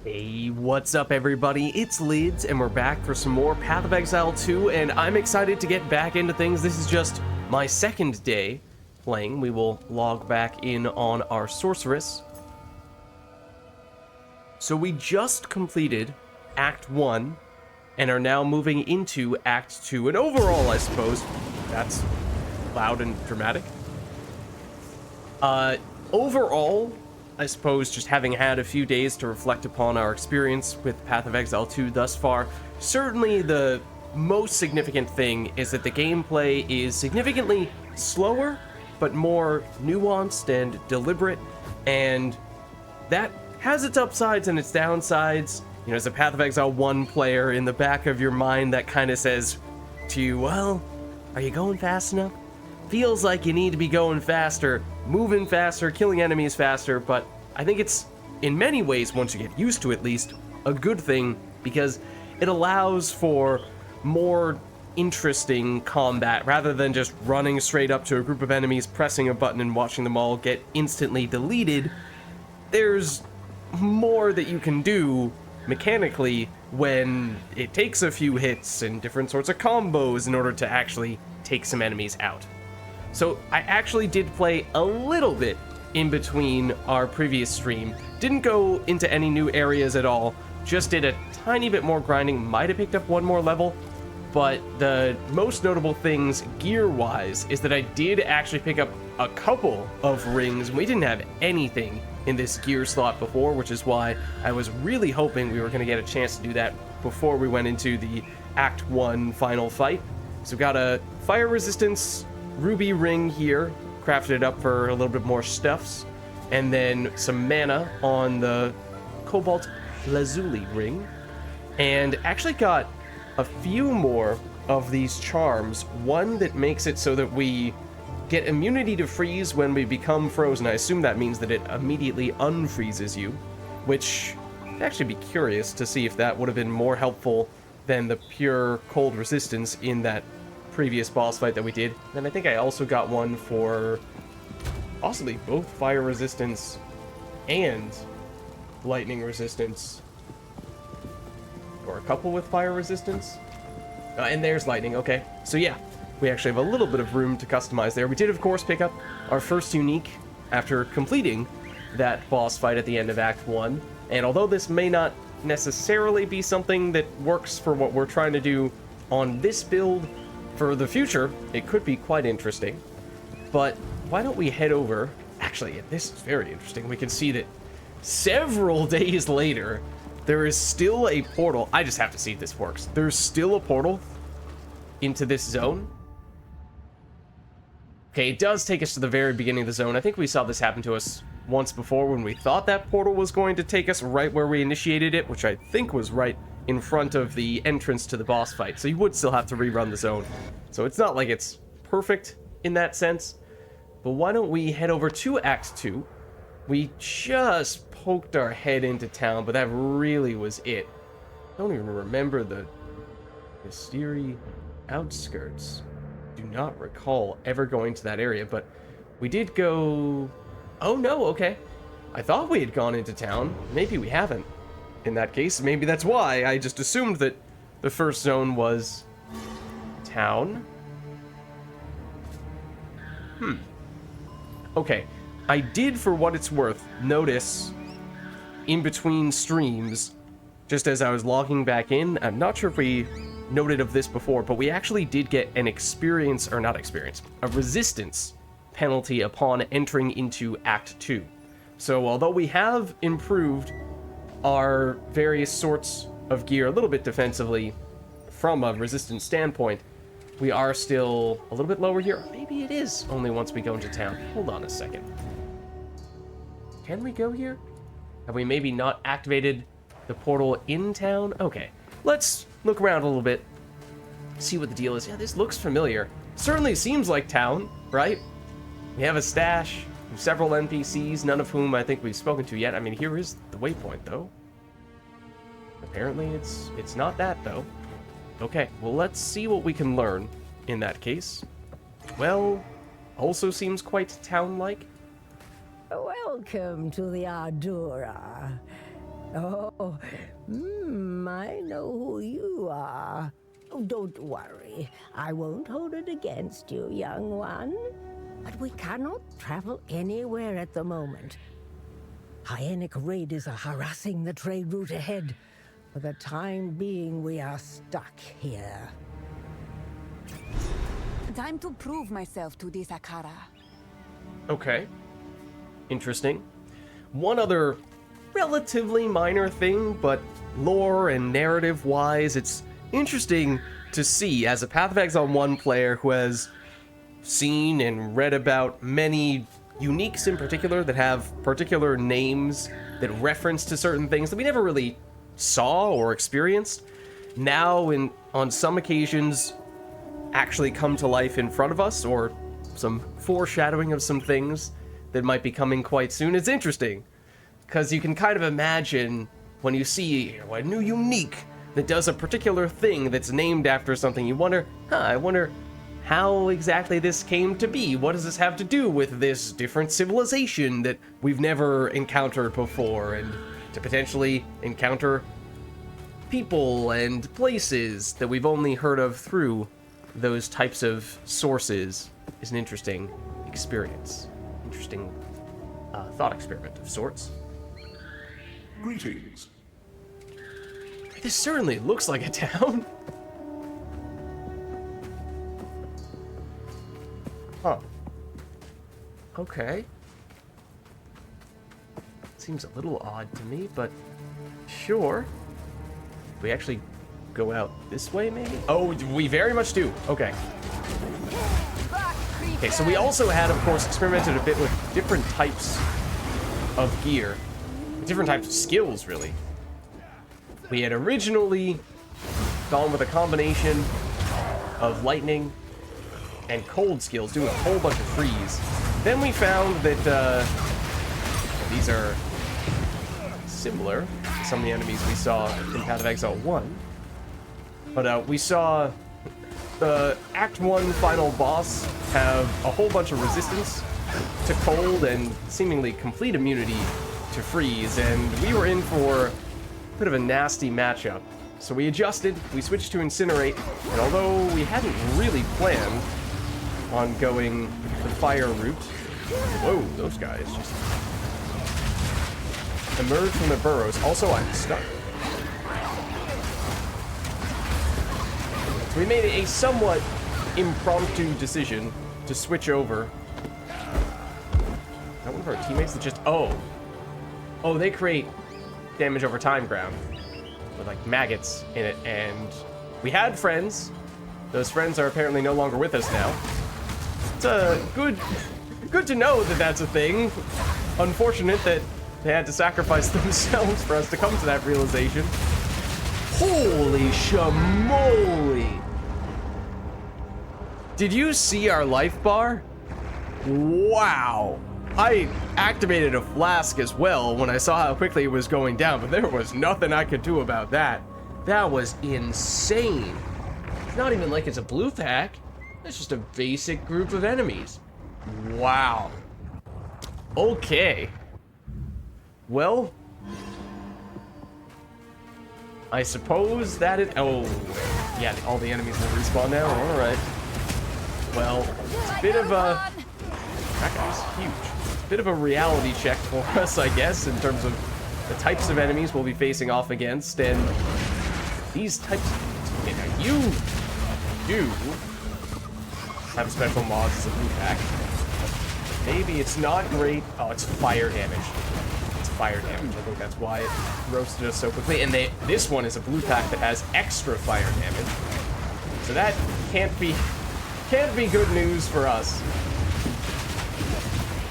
Hey, what's up everybody? It's Lids, and we're back for some more Path of Exile 2, and I'm excited to get back into things. This is just my second day playing. We will log back in on our Sorceress. So we just completed Act 1, and are now moving into Act 2, and overall, I suppose, that's loud and dramatic. Overall, I suppose just having had a few days to reflect upon our experience with Path of Exile 2 thus far, certainly the most significant thing is that the gameplay is significantly slower, but more nuanced and deliberate, and that has its upsides and its downsides. You know, as a Path of Exile 1 player, in the back of your mind that kind of says to you, well, are you going fast enough? Feels like you need to be going faster, moving faster, killing enemies faster, but I think it's, in many ways, once you get used to it at least, a good thing, because it allows for more interesting combat, rather than just running straight up to a group of enemies, pressing a button and watching them all get instantly deleted. There's more that you can do mechanically when it takes a few hits and different sorts of combos in order to actually take some enemies out. So I actually did play a little bit in between our previous stream. Didn't go into any new areas at all, just did a tiny bit more grinding, might have picked up one more level, but the most notable things gear-wise is that I did actually pick up a couple of rings. We didn't have anything in this gear slot before, which is why I was really hoping we were going to get a chance to do that before we went into the Act 1 final fight. So we've got a fire resistance ruby ring here, crafted it up for a little bit more stuffs, and then some mana on the cobalt lazuli ring, and actually got a few more of these charms. One that makes it so that we get immunity to freeze when we become frozen. I assume that means that it immediately unfreezes you, which I'd actually be curious to see if that would have been more helpful than the pure cold resistance in that previous boss fight that we did. Then I think I also got one for possibly both fire resistance and lightning resistance, or a couple with fire resistance, and there's lightning. Okay, so yeah, we actually have a little bit of room to customize there. We did of course pick up our first unique after completing that boss fight at the end of Act 1, and although this may not necessarily be something that works for what we're trying to do on this build, for the future, it could be quite interesting. But why don't we head over? Actually, this is very interesting. We can see that several days later, there is still a portal. I just have to see if this works. There's still a portal into this zone. Okay, it does take us to the very beginning of the zone. I think we saw this happen to us once before when we thought that portal was going to take us right where we initiated it, which I think was right in front of the entrance to the boss fight, so you would still have to rerun the zone. So it's not like it's perfect in that sense, but why don't we head over to Act 2? We just poked our head into town, but that really was it. I don't even remember the Mystery outskirts. Do not recall ever going to that area, but we did go... Oh no, okay. I thought we had gone into town. Maybe we haven't. In that case, maybe that's why I just assumed that the first zone was town. Okay, I did, for what it's worth, notice in between streams, just as I was logging back in, I'm not sure if we noted of this before, but we actually did get an a resistance penalty upon entering into Act 2. So although we have improved our various sorts of gear a little bit defensively from a resistance standpoint, we are still a little bit lower here. Maybe it is only once we go into town. Hold on a second. Can we go here? Have we maybe not activated the portal in town? Okay, let's look around a little bit, see what the deal is. Yeah, this looks familiar. Certainly seems like town, right? We have a stash, several NPCs, none of whom I think we've spoken to yet. I mean, here is the waypoint, though. Apparently it's not that, though. Okay, well, let's see what we can learn in that case. Well, also seems quite town-like. Welcome to the Ardura. Oh, I know who you are. Oh, don't worry. I won't hold it against you, young one. But we cannot travel anywhere at the moment. Hyenic raiders are harassing the trade route ahead. For the time being, we are stuck here. Time to prove myself to this Akara. Okay. Interesting. One other relatively minor thing, but lore and narrative-wise, it's interesting to see as a Path of Exile 1 player who has seen and read about many uniques in particular that have particular names that reference to certain things that we never really saw or experienced. Now, on some occasions, actually come to life in front of us, or some foreshadowing of some things that might be coming quite soon. It's interesting, because you can kind of imagine when you see a new unique that does a particular thing that's named after something, you wonder, I wonder how exactly this came to be. What does this have to do with this different civilization that we've never encountered before, and to potentially encounter people and places that we've only heard of through those types of sources is an interesting experience. Interesting thought experiment of sorts. Greetings. This certainly looks like a town. Huh. Okay. Seems a little odd to me, but sure. We actually go out this way, maybe? Oh, we very much do. Okay. Okay, so we also had, of course, experimented a bit with different types of gear. Different types of skills, really. We had originally gone with a combination of lightning and cold skills, doing a whole bunch of freeze. Then we found that these are similar to some of the enemies we saw in Path of Exile 1. But we saw the Act 1 final boss have a whole bunch of resistance to cold and seemingly complete immunity to freeze, and we were in for a bit of a nasty matchup. So we adjusted, we switched to Incinerate, and although we hadn't really planned on going the fire route, whoa, those guys just emerged from the burrows. Also, I'm stuck. So we made a somewhat impromptu decision to switch over. Is that one of our teammates that just... Oh, they create damage over time ground with like maggots in it, and we had friends. Those friends are apparently no longer with us now. It's good to know that that's a thing. Unfortunate that they had to sacrifice themselves for us to come to that realization. Holy shamoly! Did you see our life bar? Wow! I activated a flask as well when I saw how quickly it was going down, but there was nothing I could do about that. That was insane. It's not even like it's a blue pack. It's just a basic group of enemies. Wow. Okay. Well, I suppose that it... Oh, yeah, all the enemies will respawn now. All right. Well, it's a bit of a... That guy's huge. Bit of a reality check for us, I guess, in terms of the types of enemies we'll be facing off against, and these types... You do have special mods as a blue pack. Maybe it's not great. Oh, it's fire damage. It's fire damage. I think that's why it roasted us so quickly. And this one is a blue pack that has extra fire damage. So that can't be good news for us.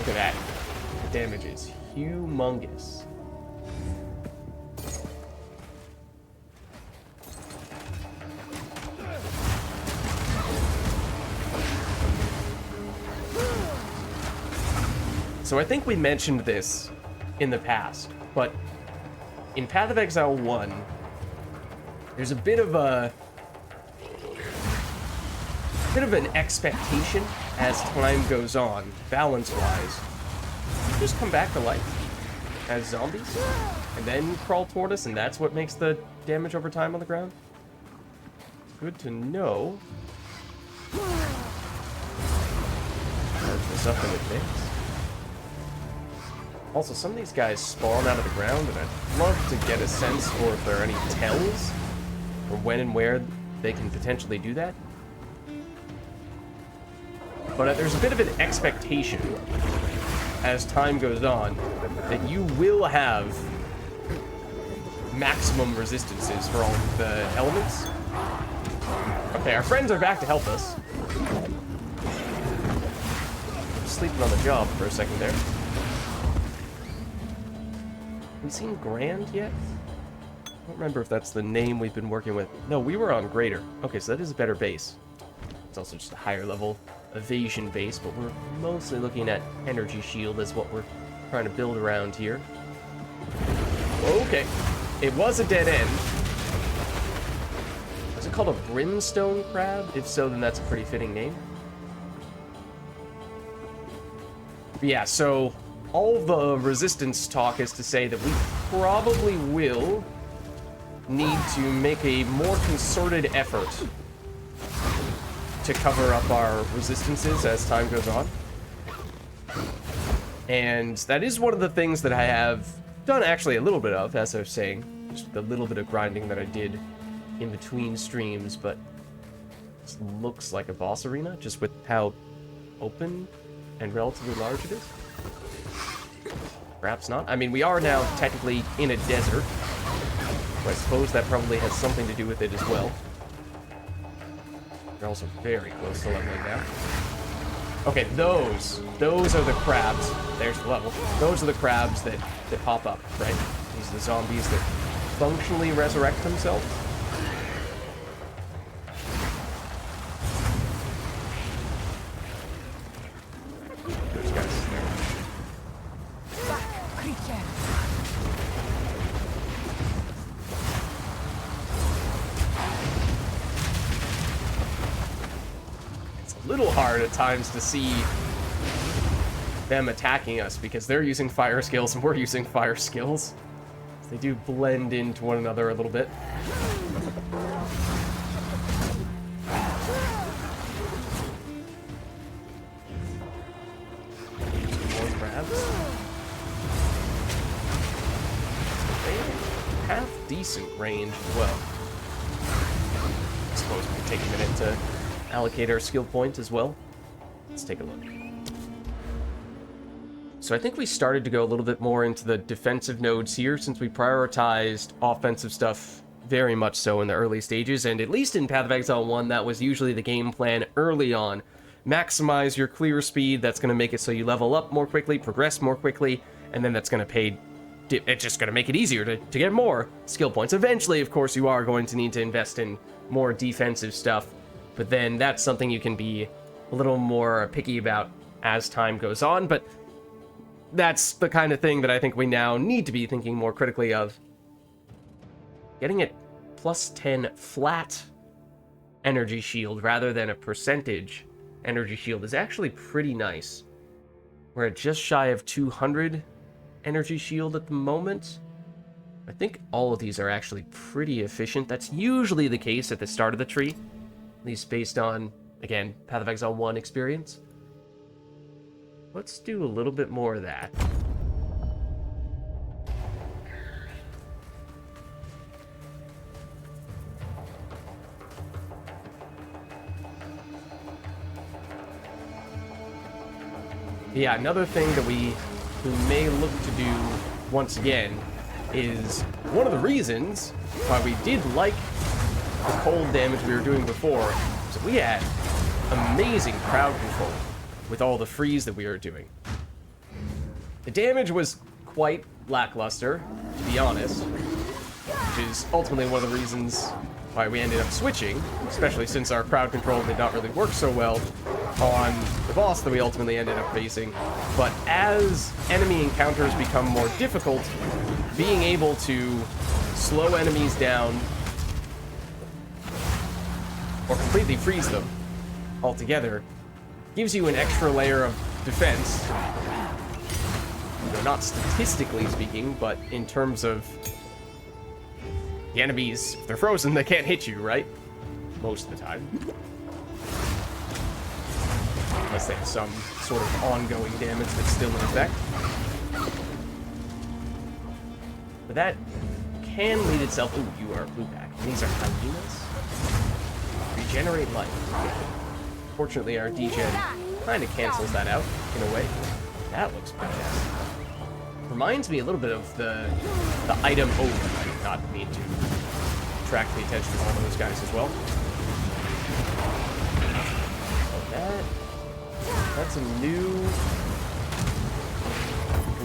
Look at that. The damage is humongous. So I think we mentioned this in the past, but in Path of Exile 1, there's a bit of an expectation as time goes on, balance-wise. Just come back to life as zombies. and then crawl toward us, and that's what makes the damage over time on the ground? Good to know. Charge this up in advance. Also, some of these guys spawn out of the ground, and I'd love to get a sense for if there are any tells, or when and where they can potentially do that. But there's a bit of an expectation as time goes on that you will have maximum resistances for all of the elements. Okay, our friends are back to help us. Sleeping on the job for a second there. Have we seen Grand yet? I don't remember if that's the name we've been working with. No, we were on Greater. Okay, so that is a better base. It's also just a higher level evasion base, but we're mostly looking at energy shield as what we're trying to build around here. Okay, it was a dead end. Is it called a brimstone crab? If so, then that's a pretty fitting name. But yeah, so all the resistance talk is to say that we probably will need to make a more concerted effort to cover up our resistances as time goes on. And that is one of the things that I have done actually a little bit of, as I was saying. Just a little bit of grinding that I did in between streams, but this looks like a boss arena, just with how open and relatively large it is. Perhaps not. I mean, we are now technically in a desert, so I suppose that probably has something to do with it as well. We're also very close to leveling now. Okay, those are the crabs. There's the level. Those are the crabs that pop up, right? These are the zombies that functionally resurrect themselves. Those guys. A little hard at times to see them attacking us because they're using fire skills and we're using fire skills. They do blend into one another a little bit. More crabs. They have decent range as well. I suppose we can take a minute to allocate our skill point as well. Let's take a look. So I think we started to go a little bit more into the defensive nodes here since we prioritized offensive stuff very much so in the early stages, and at least in Path of Exile 1, that was usually the game plan early on. Maximize your clear speed, that's going to make it so you level up more quickly, progress more quickly, and then that's going to pay... It's just going to make it easier to get more skill points. Eventually, of course, you are going to need to invest in more defensive stuff, but then that's something you can be a little more picky about as time goes on, but that's the kind of thing that I think we now need to be thinking more critically of. Getting it plus 10 flat energy shield rather than a percentage energy shield is actually pretty nice. We're at just shy of 200 energy shield at the moment. I think all of these are actually pretty efficient. That's usually the case at the start of the tree, at least based on, again, Path of Exile 1 experience. Let's do a little bit more of that. Yeah, another thing that we may look to do once again is one of the reasons why we did like the cold damage we were doing before, so we had amazing crowd control with all the freeze that we were doing. The damage was quite lackluster, to be honest, which is ultimately one of the reasons why we ended up switching, especially since our crowd control did not really work so well on the boss that we ultimately ended up facing. But as enemy encounters become more difficult, being able to slow enemies down or completely freeze them altogether gives you an extra layer of defense not statistically speaking, but in terms of the enemies, if they're frozen, they can't hit you, right? Most of the time. Unless they have some sort of ongoing damage that's still in effect. But that can lead itself... Ooh, you are a blue pack. These are hyenas. Regenerate life. Fortunately, our degen kind of cancels that out, in a way. That looks fantastic. Reminds me a little bit of the item... Oh, I did not mean to attract the attention of all those guys as well. That's a new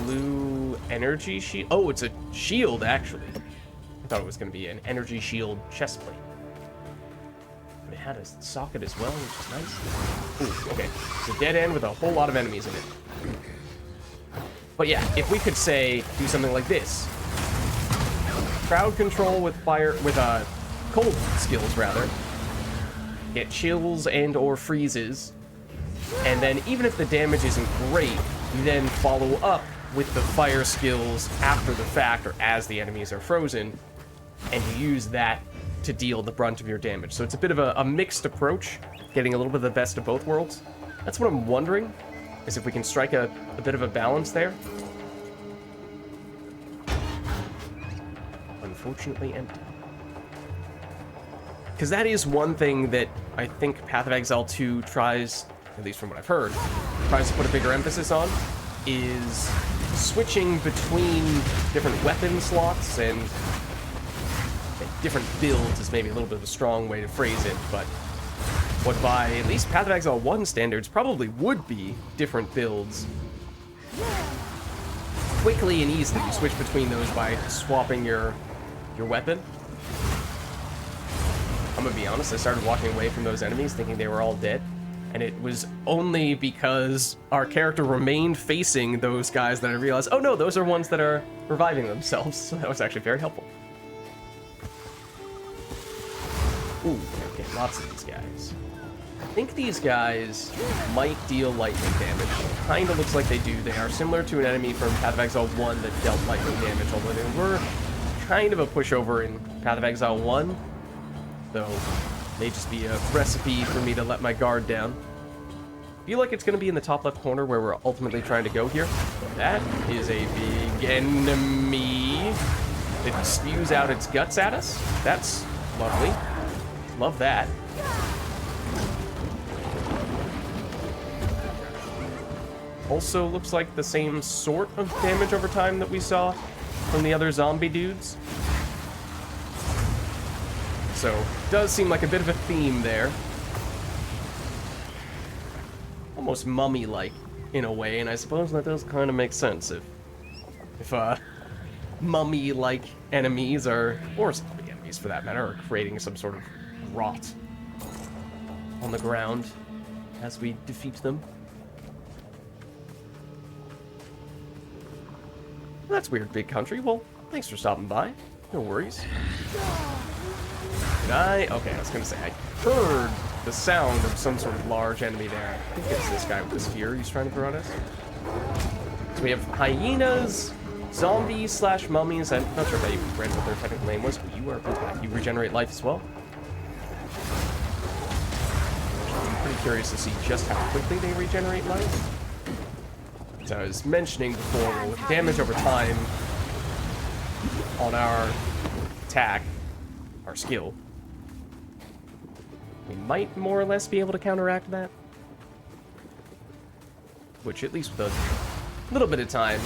blue energy shield. Oh, it's a shield, actually. I thought it was going to be an energy shield chestplate. But it had a socket as well, which is nice. Ooh, okay. It's a dead end with a whole lot of enemies in it. But yeah, if we could say, do something like this. Crowd control with fire, with cold skills, rather. Get chills and or freezes. And then even if the damage isn't great, you then follow up with the fire skills after the fact or as the enemies are frozen, and you use that to deal the brunt of your damage. So it's a bit of a mixed approach, getting a little bit of the best of both worlds. That's what I'm wondering, is if we can strike a bit of a balance there. Unfortunately empty. Because that is one thing that I think Path of Exile 2 tries, at least from what I've heard, tries to put a bigger emphasis on, is switching between different weapon slots and different builds is maybe a little bit of a strong way to phrase it, but what by at least Path of Exile 1 standards probably would be different builds. Quickly and easily you switch between those by swapping your weapon. I'm gonna be honest, I started walking away from those enemies thinking they were all dead. And it was only because our character remained facing those guys that I realized, oh no, those are ones that are reviving themselves. So that was actually very helpful. Ooh, okay, lots of these guys. I think these guys might deal lightning damage. Kind of looks like they do. They are similar to an enemy from Path of Exile 1 that dealt lightning damage, although they were kind of a pushover in Path of Exile 1. So, may just be a recipe for me to let my guard down. Feel like it's going to be in the top left corner where we're ultimately trying to go here. That is a big enemy. It spews out its guts at us. That's lovely. Love that. Also looks like the same sort of damage over time that we saw from the other zombie dudes. So, does seem like a bit of a theme there. Almost mummy-like, in a way, and I suppose that does kind of make sense if mummy-like enemies are, or zombie enemies for that matter, are creating some sort of rot on the ground as we defeat them. Well, that's weird, big country. Well, thanks for stopping by. No worries. Did I? Okay, I was gonna say, I heard the sound of some sort of large enemy there. I think it's this guy with the spear he's trying to throw at us. So we have hyenas, zombies slash mummies. I'm not sure if I even read what their technical name was, but you are blue pack. You regenerate life as well. I'm pretty curious to see just how quickly they regenerate life. As I was mentioning before, with damage over time on our attack, our skill, we might more or less be able to counteract that. Which, at least with a little bit of time,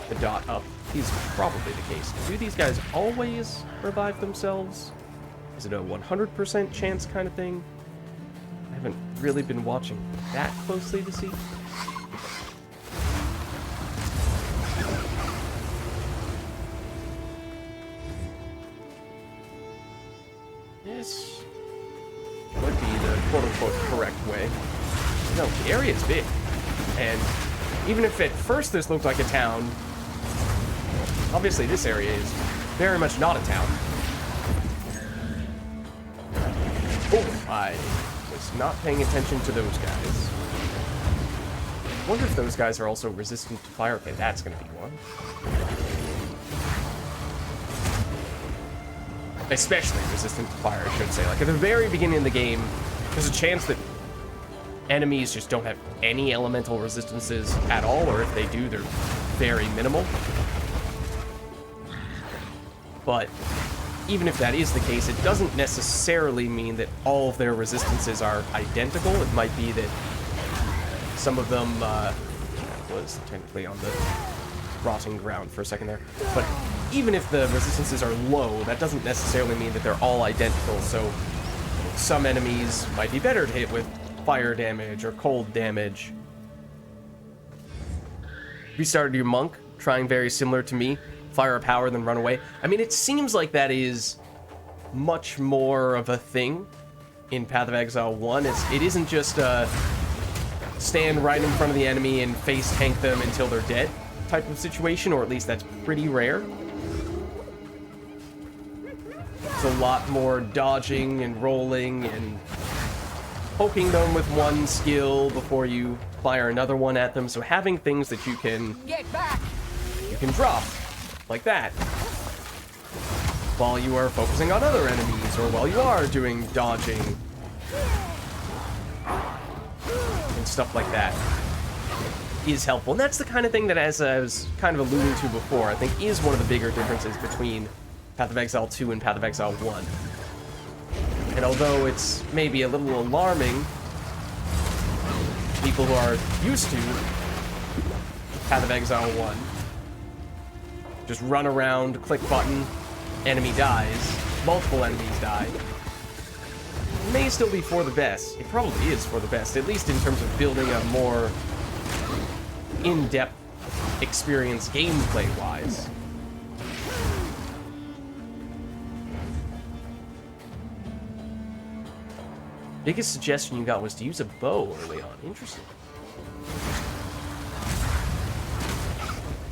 the dot up is probably the case. Do these guys always revive themselves? Is it a 100% chance kind of thing? I haven't really been watching that closely to see. This would be the quote-unquote correct way. No, the area's big. And even if at first this looked like a town, obviously this area is very much not a town. Oh, I was not paying attention to those guys. wonder if those guys are also resistant to fire. Okay, that's going to be one. Especially resistant to fire, I should say. Like, at the very beginning of the game, there's a chance that enemies just don't have any elemental resistances at all, or if they do, they're very minimal. But even if that is the case, it doesn't necessarily mean that all of their resistances are identical. It might be that some of them was technically on the rotting ground for a second there. But even if the resistances are low, that doesn't necessarily mean that they're all identical. So some enemies might be better to hit with fire damage or cold damage. You started your monk, trying very similar to me. Fire a power, then run away. I mean, it seems like that is much more of a thing in Path of Exile 1. It isn't just stand right in front of the enemy and face tank them until they're dead type of situation, or at least that's pretty rare. It's a lot more dodging and rolling and poking them with one skill before you fire another one at them. So having things that you can drop like that while you are focusing on other enemies, or while you are doing dodging and stuff like that, is helpful. And that's the kind of thing that, as I was kind of alluding to before, I think is one of the bigger differences between Path of Exile 2 and Path of Exile 1. And although it's maybe a little alarming, people who are used to Path of Exile 1, just run around, click button, enemy dies, multiple enemies die, it may still be for the best. It probably is for the best, at least in terms of building a more in-depth experience gameplay-wise. Biggest suggestion you got was to use a bow early on. Interesting.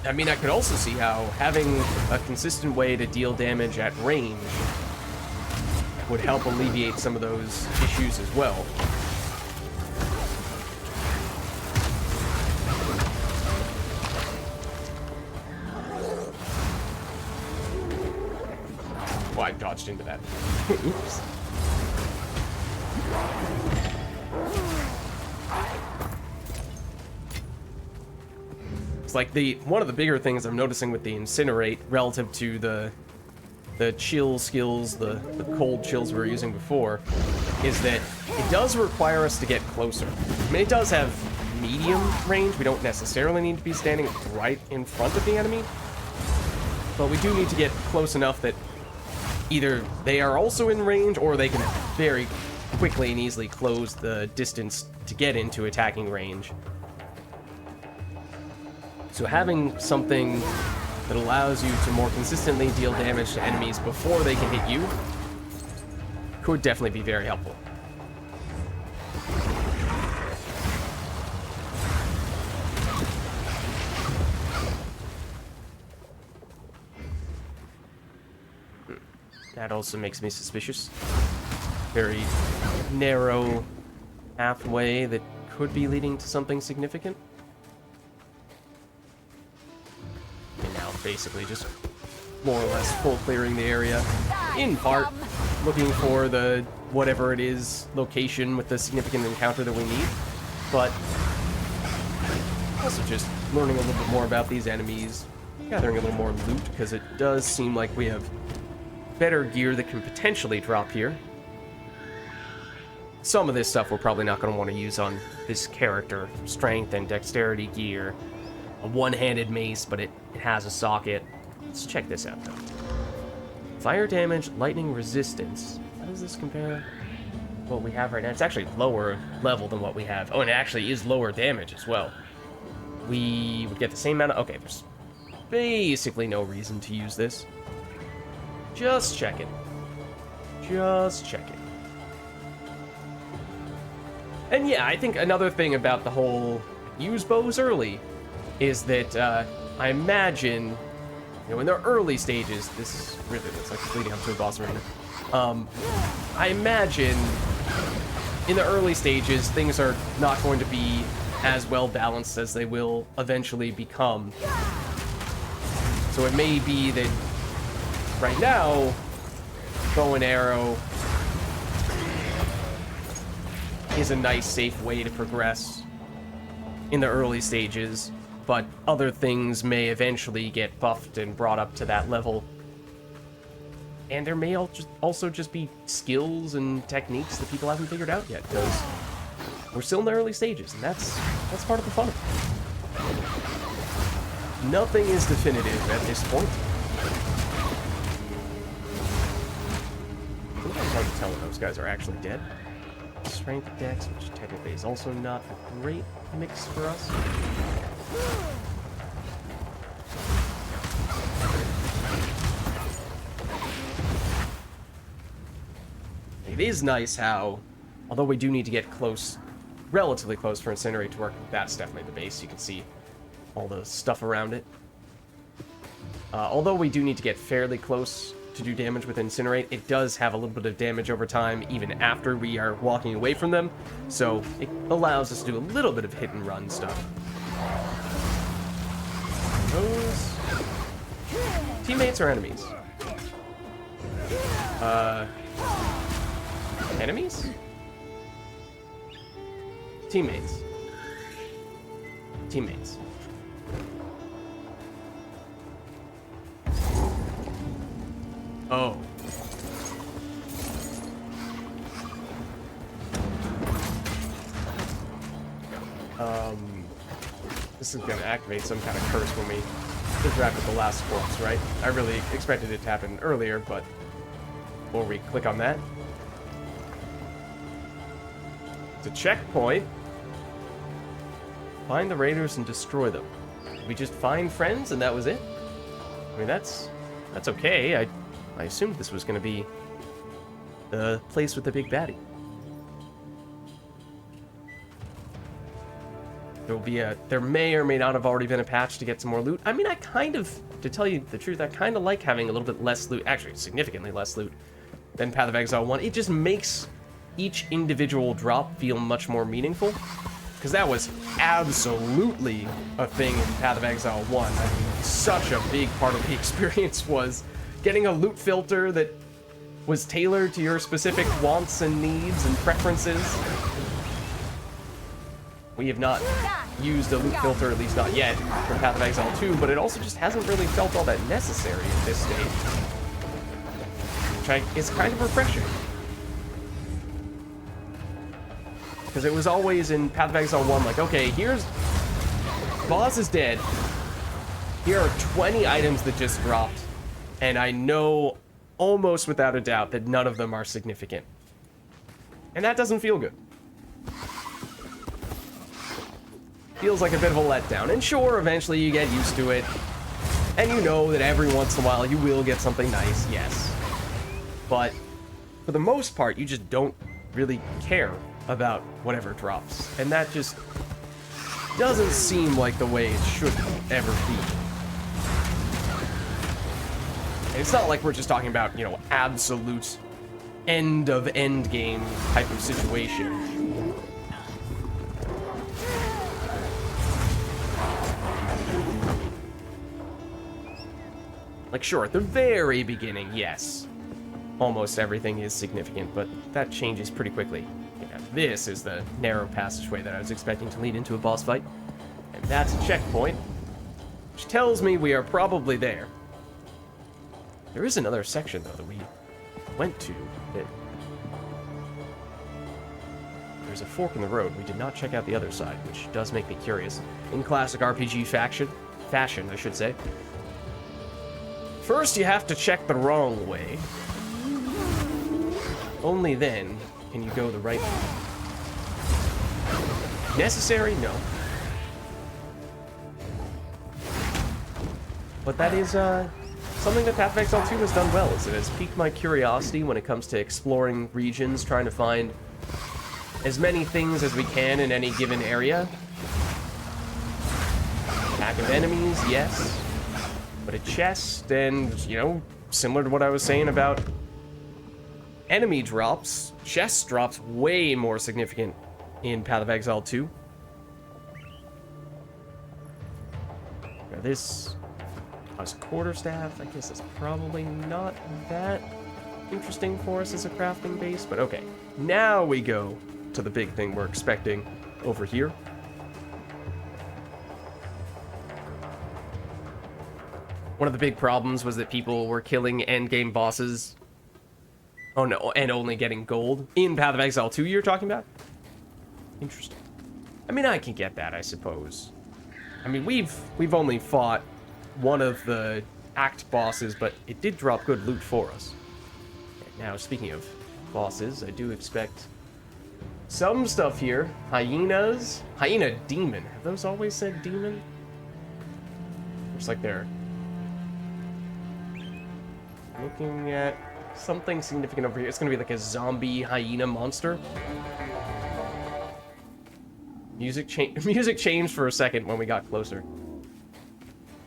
I mean, I could also see how having a consistent way to deal damage at range would help alleviate some of those issues as well. Oh, I dodged into that. Oops. It's like one of the bigger things I'm noticing with the Incinerate relative to the chill skills, the cold chills we were using before, is that it does require us to get closer. I mean, it does have medium range. We don't necessarily need to be standing right in front of the enemy, but we do need to get close enough that either they are also in range, or they can very quickly and easily close the distance to get into attacking range. So having something that allows you to more consistently deal damage to enemies before they can hit you could definitely be very helpful. That also makes me suspicious. Very narrow pathway that could be leading to something significant. And now basically just more or less full clearing the area. In part, looking for the whatever it is location with the significant encounter that we need. But also just learning a little bit more about these enemies, gathering a little more loot, because it does seem like we have better gear that can potentially drop here. Some of this stuff we're probably not going to want to use on this character. Strength and dexterity gear. A one-handed mace, but it has a socket. Let's check this out, though. Fire damage, lightning resistance. How does this compare to what we have right now? It's actually lower level than what we have. Oh, and it actually is lower damage as well. We would get the same amount of... Okay, there's basically no reason to use this. Just check it. Just check it. And yeah, I think another thing about the whole use bows early is that I imagine, you know, in the early stages, this really looks like it's leading up to a boss arena. I imagine in the early stages, things are not going to be as well balanced as they will eventually become. So it may be that right now, bow and arrow is a nice, safe way to progress in the early stages, but other things may eventually get buffed and brought up to that level. And there may also just be skills and techniques that people haven't figured out yet, because we're still in the early stages, and that's part of the fun. Nothing is definitive at this point. Sometimes hard to tell when those guys are actually dead. Strength dex, which technically is also not a great mix for us. It is nice how, although we do need to get close, relatively close for Incinerate to work, that's definitely the base. You can see all the stuff around it. Although we do need to get fairly close to do damage with Incinerate, it does have a little bit of damage over time, even after we are walking away from them, so it allows us to do a little bit of hit and run stuff. Those teammates or enemies? Enemies? Teammates. Teammates. Oh. This is gonna activate some kind of curse when we interact with the last corpse, right? I really expected it to happen earlier, but before we click on that, it's a checkpoint. Find the raiders and destroy them. We just find friends and that was it? I mean, that's okay. I assumed this was going to be the place with the big baddie. There may or may not have already been a patch to get some more loot. I mean, to tell you the truth, I kind of like having a little bit less loot, actually significantly less loot than Path of Exile 1. It just makes each individual drop feel much more meaningful, because that was absolutely a thing in Path of Exile 1. I mean, such a big part of the experience was getting a loot filter that was tailored to your specific wants and needs and preferences. We have not used a loot filter, at least not yet, for Path of Exile 2, but it also just hasn't really felt all that necessary at this stage. Which is kind of refreshing. Because it was always in Path of Exile 1, like, okay, boss is dead. Here are 20 items that just dropped, and I know almost without a doubt that none of them are significant. And that doesn't feel good. Feels like a bit of a letdown. And sure, eventually you get used to it. And you know that every once in a while you will get something nice, yes. But for the most part, you just don't really care about whatever drops. And that just doesn't seem like the way it should ever be. And it's not like we're just talking about, absolute end of endgame type of situation. Like, sure, at the very beginning, yes, almost everything is significant, but that changes pretty quickly. This is the narrow passageway that I was expecting to lead into a boss fight. And that's a checkpoint, which tells me we are probably there. There is another section, though, that we went to that... There's a fork in the road. We did not check out the other side, which does make me curious. In classic RPG fashion, I should say. First, you have to check the wrong way. Only then can you go the right way. Necessary? No. But that is something that Path of Exile 2 has done well, is it has piqued my curiosity when it comes to exploring regions, trying to find as many things as we can in any given area. Pack of enemies, yes. But a chest, and, similar to what I was saying about enemy drops, chest drops way more significant in Path of Exile 2. Now this has a quarterstaff. I guess it's probably not that interesting for us as a crafting base, but okay. Now we go to the big thing we're expecting over here. One of the big problems was that people were killing endgame bosses. Oh no, and only getting gold. In Path of Exile 2 you're talking about? Interesting. I mean, I can get that, I suppose. I mean, we've only fought one of the act bosses, but it did drop good loot for us. Now, speaking of bosses, I do expect some stuff here. Hyenas. Hyena demon. Have those always said demon? Looks like they're looking at something significant over here. It's gonna be like a zombie hyena monster. Music changed for a second when we got closer.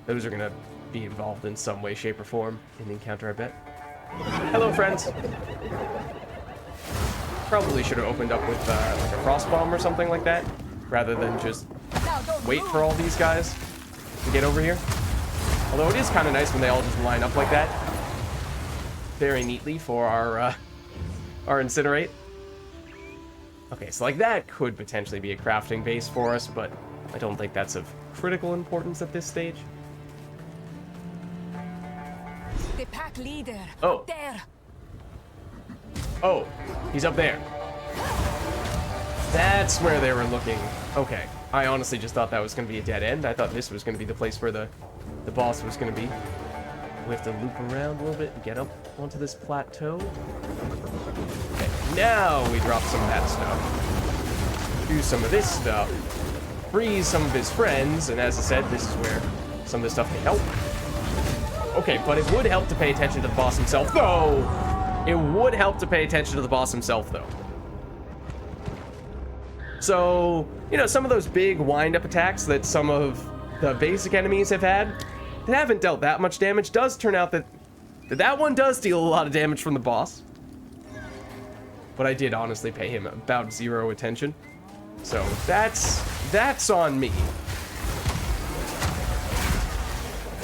Those are gonna be involved in some way, shape, or form in the encounter, I bet. Hello, friends. Probably should have opened up with like a frost bomb or something like that, rather than just wait for all these guys to get over here. Although it is kind of nice when they all just line up like that. Very neatly for our incinerate. Okay, so like that could potentially be a crafting base for us, but I don't think that's of critical importance at this stage. The pack leader. Oh. Up there. Oh, he's up there. That's where they were looking. Okay, I honestly just thought that was going to be a dead end. I thought this was going to be the place where the boss was going to be. We have to loop around a little bit and get up onto this plateau. Okay, now we drop some of that stuff. Do some of this stuff. Freeze some of his friends, and as I said, this is where some of this stuff may help. Okay, but it would help to pay attention to the boss himself, though. It would help to pay attention to the boss himself, though. So, you know, some of those big wind-up attacks that some of the basic enemies have had, that haven't dealt that much damage, does turn out that that one does deal a lot of damage from the boss. But I did honestly pay him about 0 attention. So that's on me.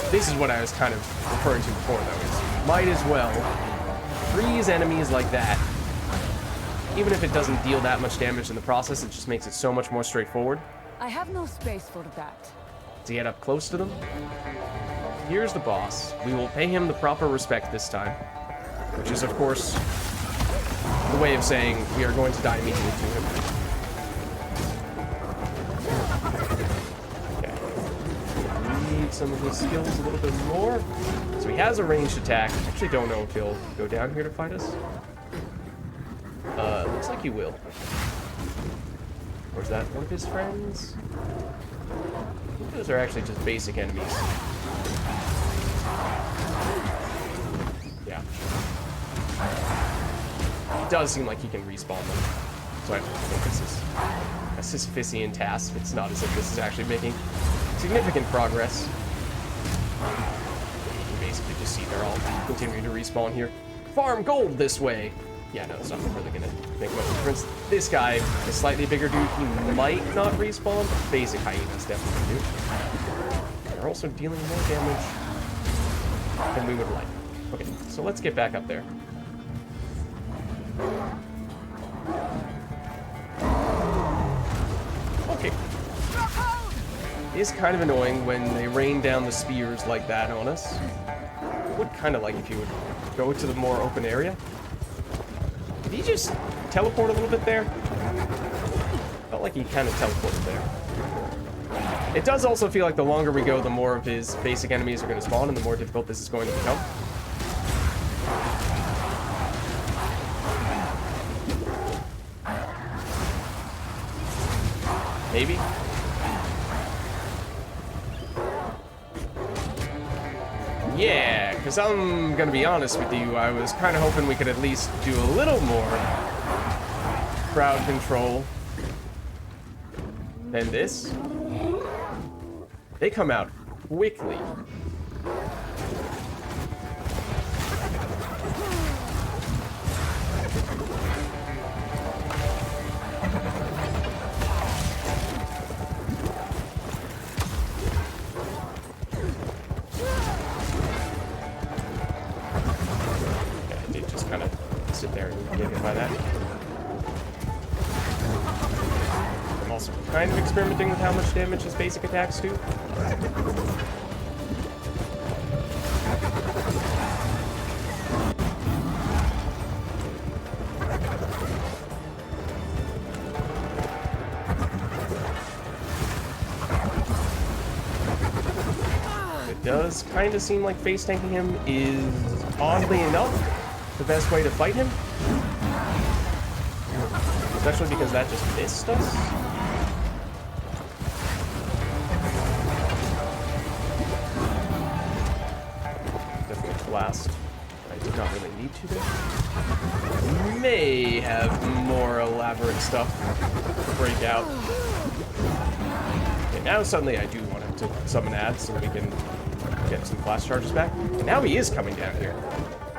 This is what I was kind of referring to before, though, is might as well freeze enemies like that. Even if it doesn't deal that much damage in the process, it just makes it so much more straightforward. I have no space for that. To get up close to them. Here's the boss. We will pay him the proper respect this time. Which is, of course, the way of saying we are going to die immediately to him. Okay. Need some of his skills a little bit more. So he has a ranged attack. I actually don't know if he'll go down here to fight us. Looks like he will. Or is that one of his friends? I think those are actually just basic enemies. Yeah. It does seem like he can respawn them. So I think this is a Sisyphusian task. It's not as if this is actually making significant progress. You basically just see they're all continuing to respawn here. Farm gold this way! Yeah, no, it's not really gonna make much difference. This guy, a slightly bigger dude, he might not respawn, but basic hyenas definitely do. They're also dealing more damage than we would like. Okay, so let's get back up there. Okay. It is kind of annoying when they rain down the spears like that on us. I would kind of like if you would go to the more open area. Did he just teleport a little bit there? Felt like he kind of teleported there. It does also feel like the longer we go, the more of his basic enemies are going to spawn, and the more difficult this is going to become. Maybe? Yeah, because I'm going to be honest with you, I was kind of hoping we could at least do a little more crowd control than this. They come out quickly. sit there and get hit by that. I'm also kind of experimenting with how much damage his basic attacks do. Does kind of seem like face tanking him is, oddly enough, the best way to fight him. Especially because that just missed us. Definitely blast. I did not really need to there. May have more elaborate stuff to break out. Okay, now suddenly I do want him to summon ads so that we can get some flash charges back. And now he is coming down here.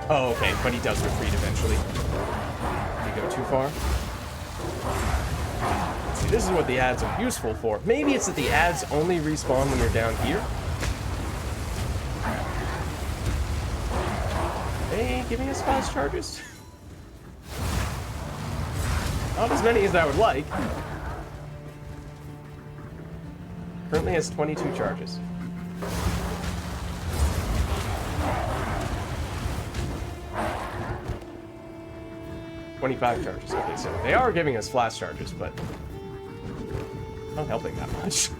Oh, okay, but he does retreat eventually. Did he go too far? See, this is what the ads are useful for. Maybe it's that the ads only respawn when you're down here. Are they giving us flash charges? Not as many as I would like. Currently has 22 charges. 25 charges. Okay, so they are giving us flash charges, but not helping that much.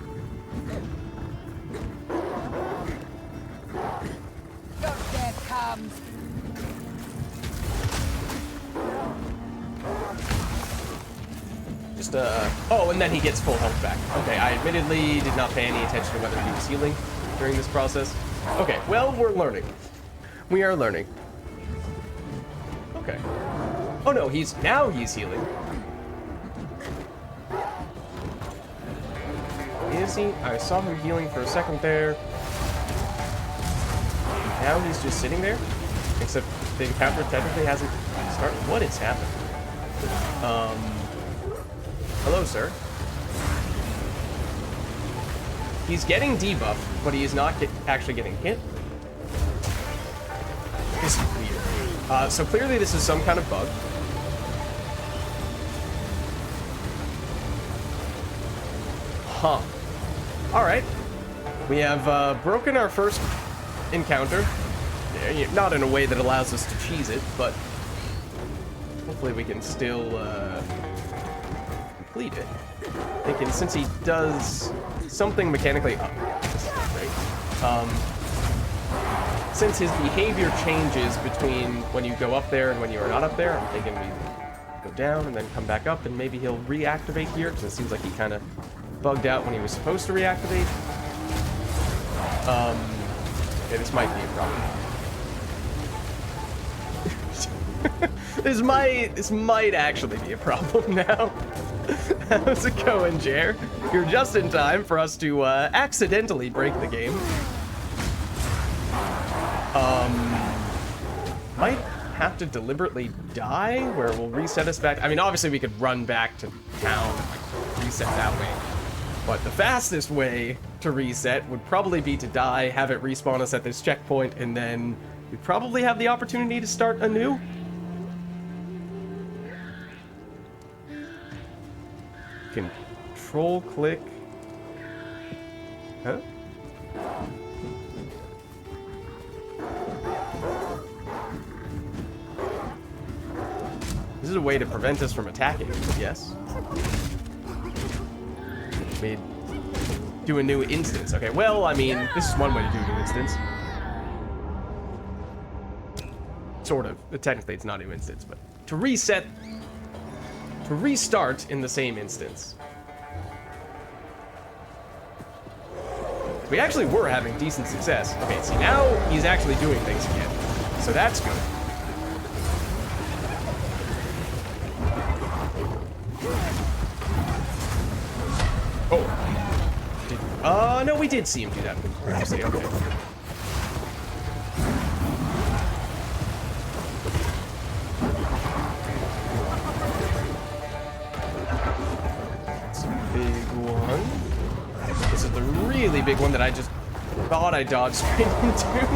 There comes. Just, oh, and then he gets full health back. Okay, I admittedly did not pay any attention to whether he was healing during this process. Okay, well, we're learning. We are learning. Okay. Oh no, now he's healing. Is he? I saw him healing for a second there. Now he's just sitting there. Except the encounter technically hasn't started. What is happening? Hello, sir. He's getting debuffed, but he is not actually getting hit. This is weird. So clearly this is some kind of bug. Huh. Alright. We have broken our first encounter. Not in a way that allows us to cheese it, but hopefully we can still complete it. Thinking since he does something mechanically... Oh, this is great. Since his behavior changes between when you go up there and when you are not up there, I'm thinking we go down and then come back up, and maybe he'll reactivate here, because it seems like he kind of bugged out when he was supposed to reactivate. Okay, this might be a problem. This might actually be a problem now. How's it going, Jer? You're just in time for us to accidentally break the game. Might have to deliberately die, where it will reset us back. I mean, obviously we could run back to town and like, reset that way. But the fastest way to reset would probably be to die, have it respawn us at this checkpoint, and then we'd probably have the opportunity to start anew. Control click. Huh? This is a way to prevent us from attacking, yes. We do a new instance. Okay, well, I mean, this is one way to do a new instance. Sort of. Technically, it's not a new instance, but to reset, to restart in the same instance. We actually were having decent success. Okay, see, now he's actually doing things again. So that's good. Oh. No, we did see him do that previously. Okay. That's a big one. This is the really big one that I just thought I dodged straight into.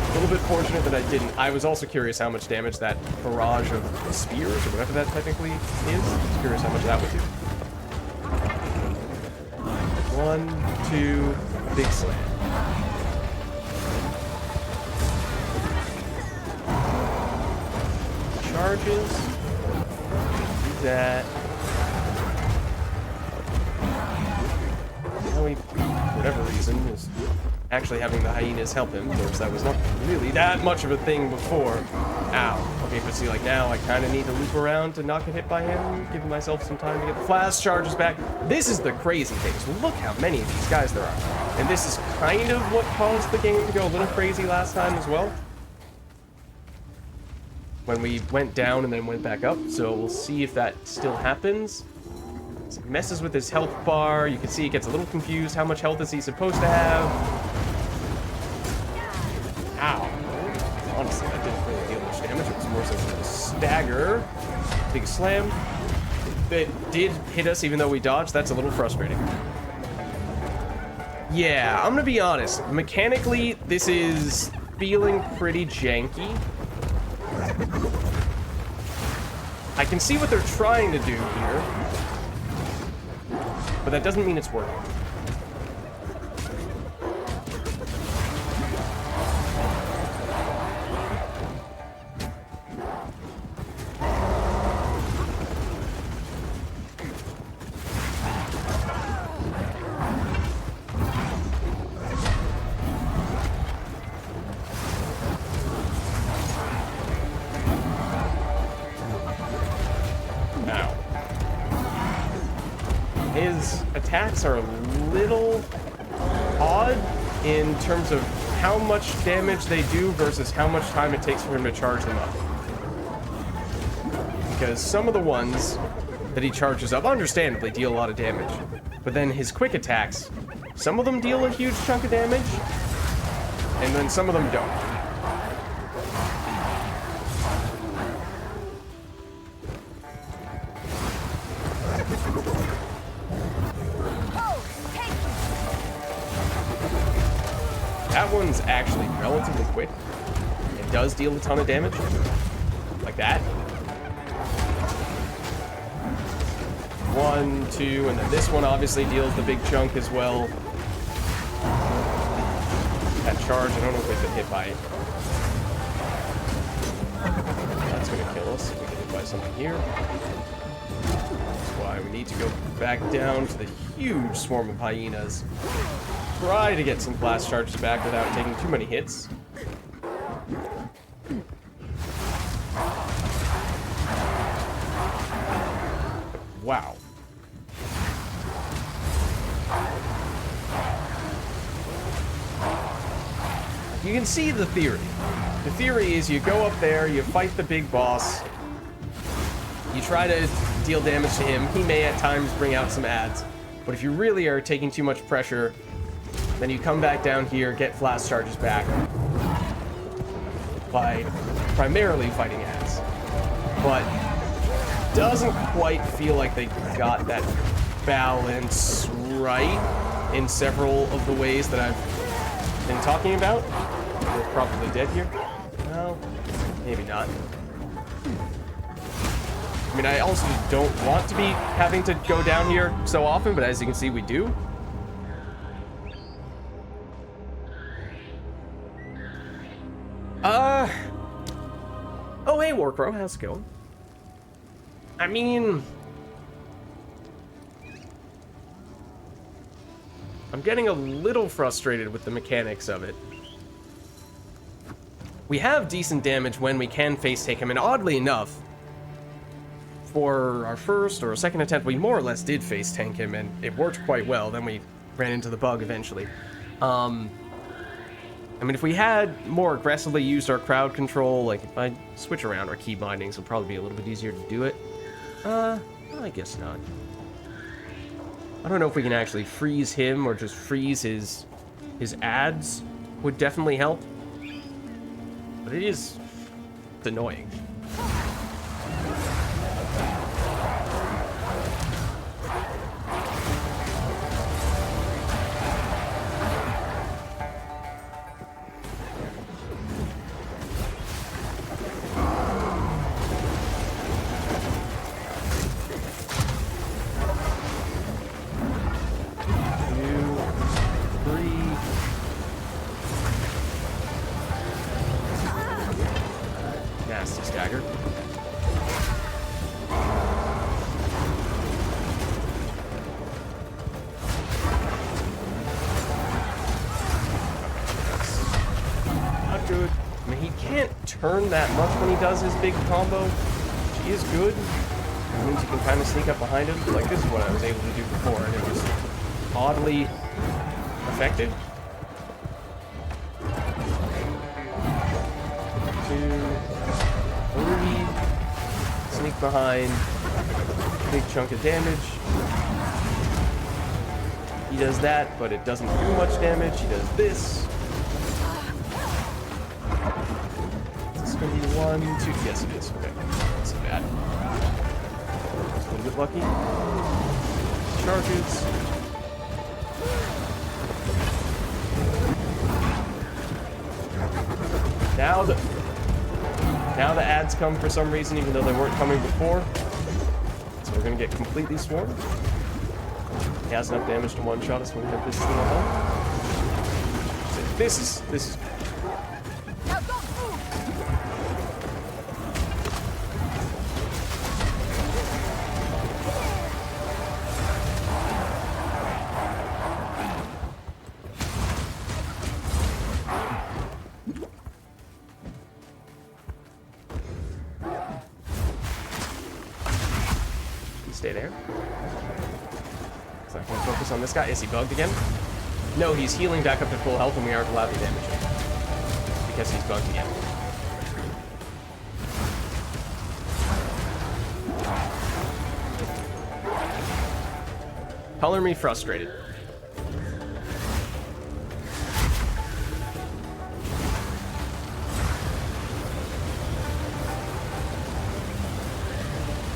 A little bit fortunate that I didn't. I was also curious how much damage that barrage of spears, or whatever that technically is. I was curious how much that would do. 1, 2, big slam. Charges. Do that. Now we, for whatever reason, is actually having the hyenas help him. Of course, that was not really that much of a thing before. Ow. Okay, but see, like now I kind of need to loop around to not get hit by him, giving myself some time to get the flash charges back. This is the crazy thing. So look how many of these guys there are. And this is kind of what caused the game to go a little crazy last time as well, when we went down and then went back up. So we'll see if that still happens. So it messes with his health bar. You can see it gets a little confused. How much health is he supposed to have? Ow. Honestly, that didn't really deal much damage. It was more so a stagger. Big slam. It did hit us even though we dodged. That's a little frustrating. Yeah, I'm gonna be honest. Mechanically, this is feeling pretty janky. I can see what they're trying to do here, but that doesn't mean it's working. His attacks are a little odd in terms of how much damage they do versus how much time it takes for him to charge them up. Because some of the ones that he charges up, understandably, deal a lot of damage. But then his quick attacks, some of them deal a huge chunk of damage, and then some of them don't. That one's actually relatively quick. It does deal a ton of damage. Like that. 1, 2, and then this one obviously deals the big chunk as well. That charge, I don't know if we've been hit by it. That's gonna kill us if we get hit by something here. That's why we need to go back down to the huge swarm of hyenas. Try to get some blast charges back without taking too many hits. Wow. You can see the theory. The theory is you go up there, you fight the big boss, you try to deal damage to him. He may at times bring out some adds, but if you really are taking too much pressure, then you come back down here, get flash charges back by primarily fighting ads. But doesn't quite feel like they got that balance right in several of the ways that I've been talking about. We're probably dead here. No, maybe not. I mean, I also don't want to be having to go down here so often, but as you can see, we do. Oh, hey, Warcrow, how's it going? I mean, I'm getting a little frustrated with the mechanics of it. We have decent damage when we can face take him, and oddly enough, for our first or second attempt, we more or less did face tank him, and it worked quite well. Then we ran into the bug eventually. I mean, if we had more aggressively used our crowd control, like if I switch around our key bindings, it'll probably be a little bit easier to do it. I guess not. I don't know if we can actually freeze him or just freeze his ads would definitely help. But it is annoying. turn that much when he does his big combo, which is good. It means you can kind of sneak up behind him. Like, this is what I was able to do before, and it was oddly effective. 2, 3, sneak behind, big chunk of damage. He does that, but it doesn't do much damage. He does this. Is this gonna be 1, 2? Yes, it is. Okay, not so bad. Just a little bit lucky. Charges. Now the ads come for some reason, even though they weren't coming before. So we're gonna get completely swarmed. He has enough damage to one-shot us when we have this little help. So this is Now don't move! stay there. So I can focus on this guy. Is he bugged again? No, he's healing back up to full health and we aren't allowed to damage him. Because he's bugged again. Color me frustrated.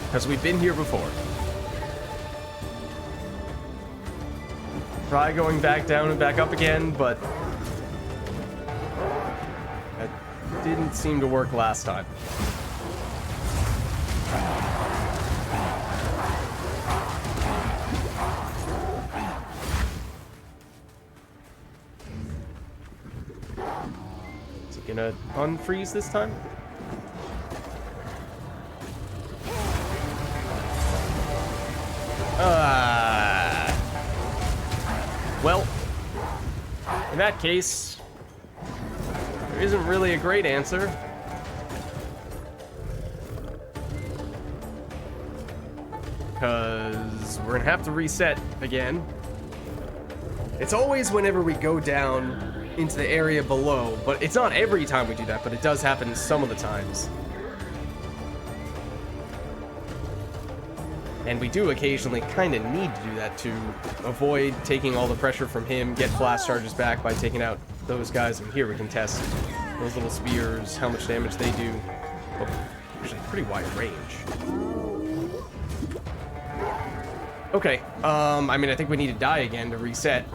Because we've been here before. Try going back down and back up again, but that didn't seem to work last time. Is he gonna unfreeze this time? Well, in that case, there isn't really a great answer. Because we're gonna have to reset again. It's always whenever we go down into the area below, but it's not every time we do that, but it does happen some of the times. And we do occasionally kind of need to do that to avoid taking all the pressure from him, get blast charges back by taking out those guys. And here we can test those little spears, how much damage they do. Oh, actually, pretty wide range. Okay, I mean, I think we need to die again to reset.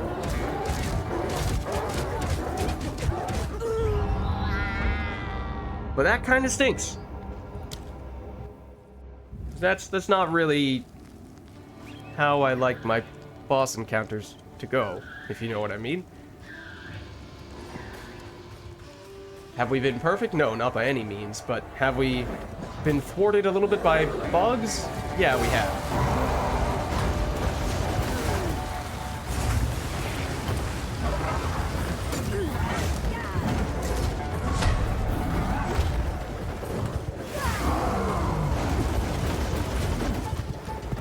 But that kind of stinks. That's not really how I like my boss encounters to go, if you know what I mean. Have we been perfect? No, not by any means, but have we been thwarted a little bit by bugs? Yeah, we have.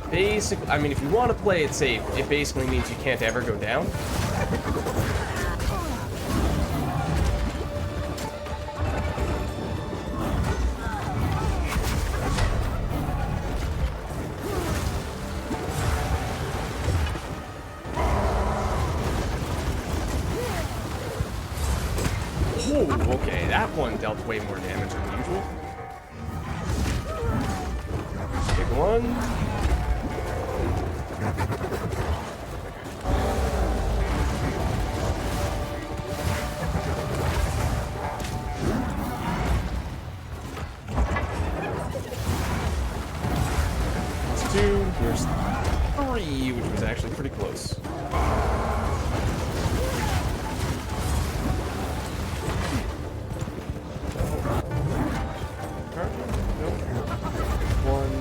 Basically, I mean, if you want to play it safe, it basically means you can't ever go down. Oh, okay, that one dealt way more damage than usual. Big one. There's 3, which was actually pretty close. One.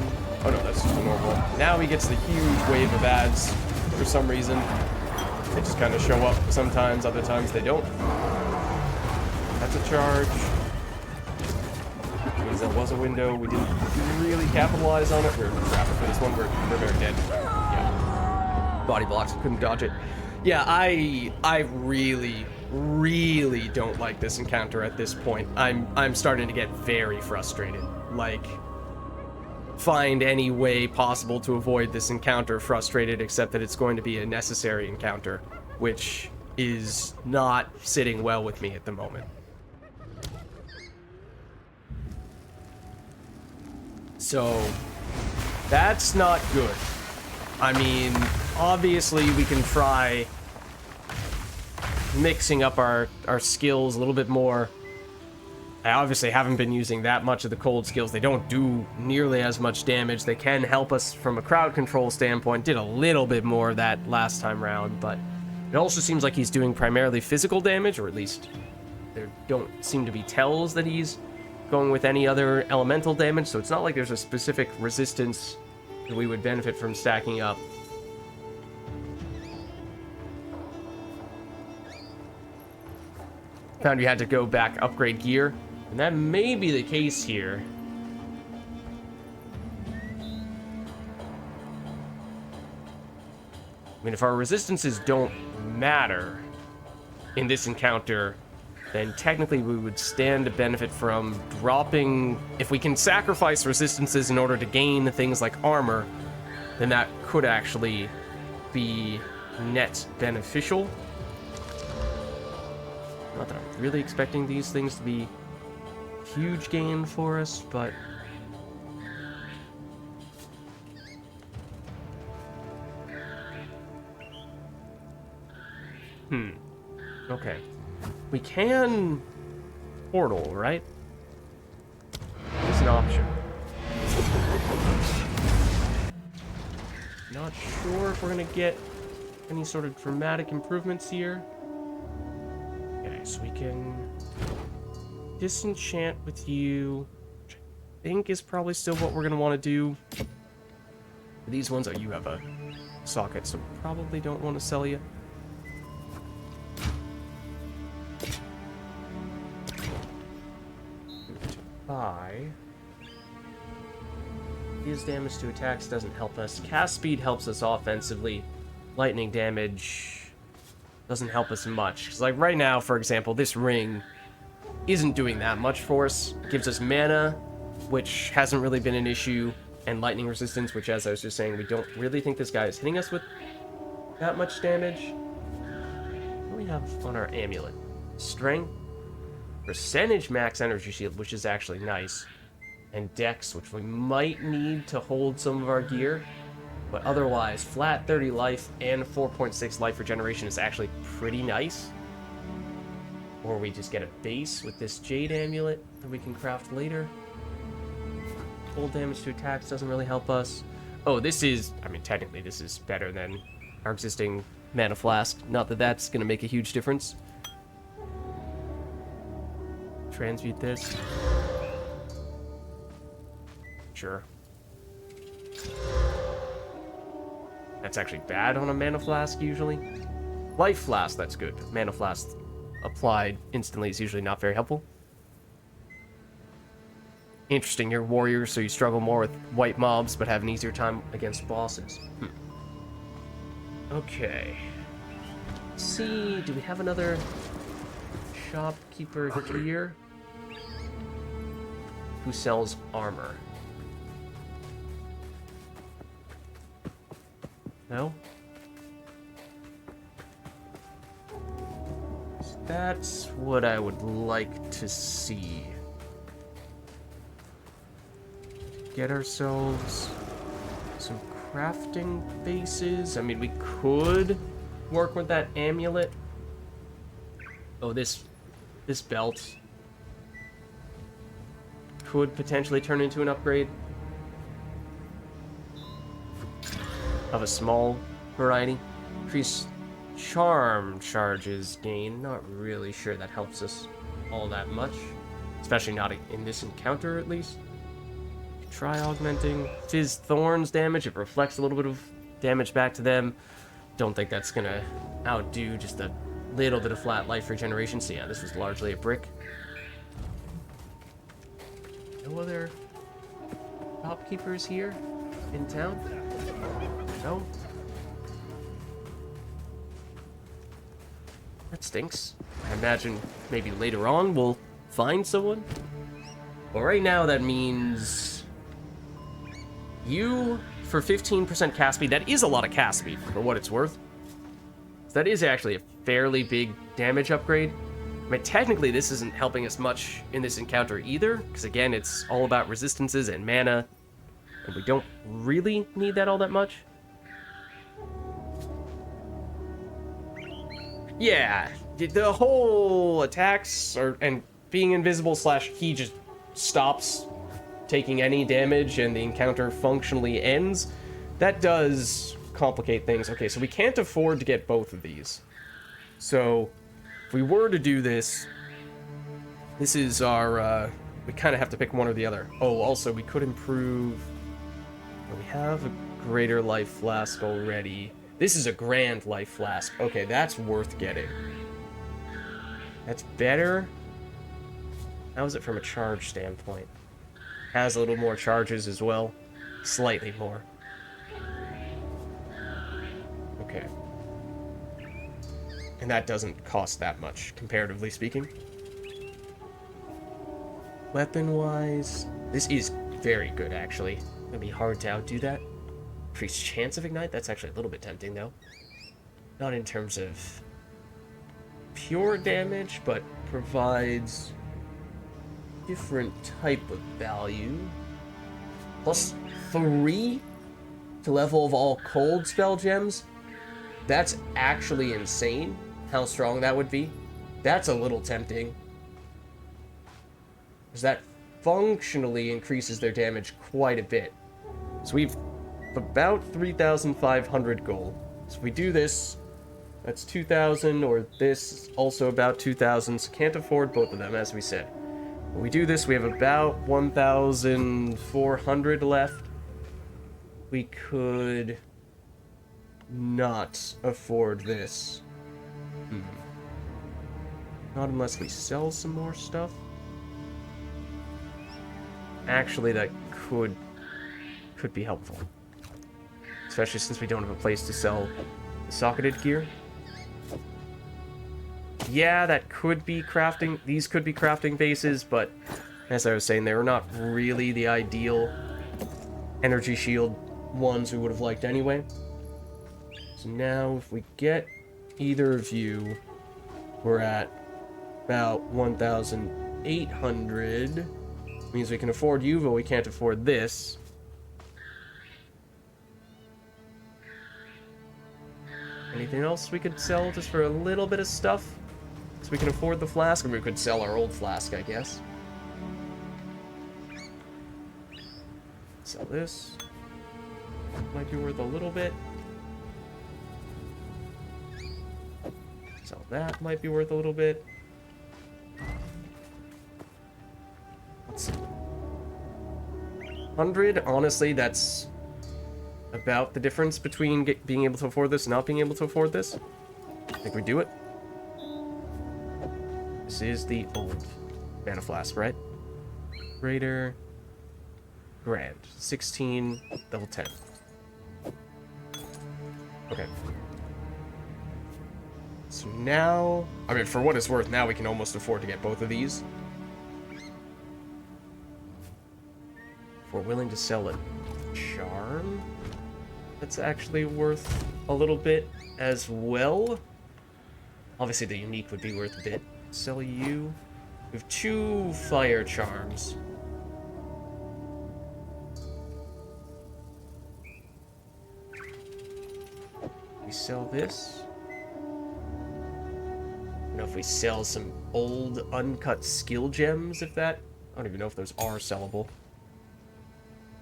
Oh no, that's just a normal. Now he gets the huge wave of ads for some reason. They just kind of show up sometimes, other times they don't. That's a charge. because that was a window. We didn't really capitalize on it. We're trapped for this one. We're very dead. Yeah. Body blocks. Couldn't dodge it. Yeah, I really don't like this encounter at this point. I'm starting to get very frustrated. Like, find any way possible to avoid this encounter frustrated, except that it's going to be a necessary encounter, which is not sitting well with me at the moment. So, that's not good. I mean, obviously we can try mixing up our skills a little bit more. I obviously haven't been using that much of the cold skills. They don't do nearly as much damage. They can help us from a crowd control standpoint. Did a little bit more of that last time round, but it also seems like he's doing primarily physical damage, or at least there don't seem to be tells that he's going with any other elemental damage, so it's not like there's a specific resistance that we would benefit from stacking up. Found you had to go back, upgrade gear, and that may be the case here. I mean, if our resistances don't matter in this encounter, then technically we would stand to benefit from dropping... If we can sacrifice resistances in order to gain things like armor, then that could actually be net beneficial. Not that I'm really expecting these things to be huge gain for us, but... Okay. We can portal, right? It's an option. Not sure if we're gonna get any sort of dramatic improvements here. Okay, so we can disenchant with you, which I think is probably still what we're gonna want to do. These ones, oh, you have a socket, so probably don't want to sell you. Buy. His damage to attacks doesn't help us. Cast speed helps us offensively. Lightning damage doesn't help us much. Because, like, right now, for example, this ring isn't doing that much for us. It gives us mana, which hasn't really been an issue, and lightning resistance, which, as I was just saying, we don't really think this guy is hitting us with that much damage. What do we have on our amulet? Strength. Percentage max energy shield, which is actually nice. And dex, which we might need to hold some of our gear. But otherwise, flat 30 life and 4.6 life regeneration is actually pretty nice. Or we just get a base with this jade amulet that we can craft later. Full damage to attacks doesn't really help us. Oh, this is... I mean, technically this is better than our existing mana flask. Not that that's going to make a huge difference. Transmute this. Sure. That's actually bad on a mana flask usually. Life flask, that's good. Mana flask applied instantly is usually not very helpful. Interesting, you're warriors, so you struggle more with white mobs, but have an easier time against bosses. Okay. Let's see, do we have another shopkeeper here who sells armor? No? That's what I would like to see. Get ourselves some crafting bases. I mean, we could work with that amulet. Oh, this belt could potentially turn into an upgrade of a small variety. Increase charm charges gain. Not really sure that helps us all that much, especially not in this encounter at least. Try augmenting Fizz Thorns damage. It reflects a little bit of damage back to them. Don't think that's gonna outdo just a little bit of flat life regeneration. So yeah, this was largely a brick. No No other shopkeepers here in town? No? That stinks. I imagine maybe later on we'll find someone. But right now that means you for 15% cast speed. That is a lot of cast speed for what it's worth. So that is actually a fairly big damage upgrade. I mean, technically this isn't helping us much in this encounter either, because again, it's all about resistances and mana, and we don't really need that all that much. Yeah, the whole attacks and being invisible slash he just stops taking any damage and the encounter functionally ends, that does complicate things. Okay, so we can't afford to get both of these. So if we were to do this, this is our, we kind of have to pick one or the other. Oh, also we could improve, we have a greater life flask already. This is a grand life flask. Okay, that's worth getting. That's better. How is it from a charge standpoint? Has a little more charges as well. Slightly more. Okay. And that doesn't cost that much, comparatively speaking. Weapon-wise, this is very good, actually. It'll be hard to outdo that. Increased chance of ignite? That's actually a little bit tempting, though. Not in terms of pure damage, but provides different type of value. +3 to level of all cold spell gems. That's actually insane how strong that would be. That's a little tempting, because that functionally increases their damage quite a bit. So we've about 3,500 gold. So if we do this, that's 2,000, or this also about 2,000, so can't afford both of them, as we said. When we do this, we have about 1,400 left. We could not afford this. Not unless we sell some more stuff. Actually, that could be helpful. Especially since we don't have a place to sell the socketed gear. Yeah, that could be crafting. These could be crafting bases, but as I was saying, they were not really the ideal energy shield ones we would have liked anyway. So now, if we get either of you, we're at about 1,800. Means we can afford you, but we can't afford this. Anything else we could sell just for a little bit of stuff? So we can afford the flask, or we could sell our old flask, I guess. Sell this. Might be worth a little bit. Sell that, might be worth a little bit. Let's see. 100, honestly, that's about the difference between being able to afford this and not being able to afford this. I think we do it. This is the old mana flask, right? Greater. Grand. 16, level 10. Okay. So now, I mean, for what it's worth, now we can almost afford to get both of these. If we're willing to sell a charm, that's actually worth a little bit as well. Obviously, the unique would be worth a bit. Sell you. We have 2 fire charms. We sell this. I don't know if we sell some old uncut skill gems, if that... I don't even know if those are sellable.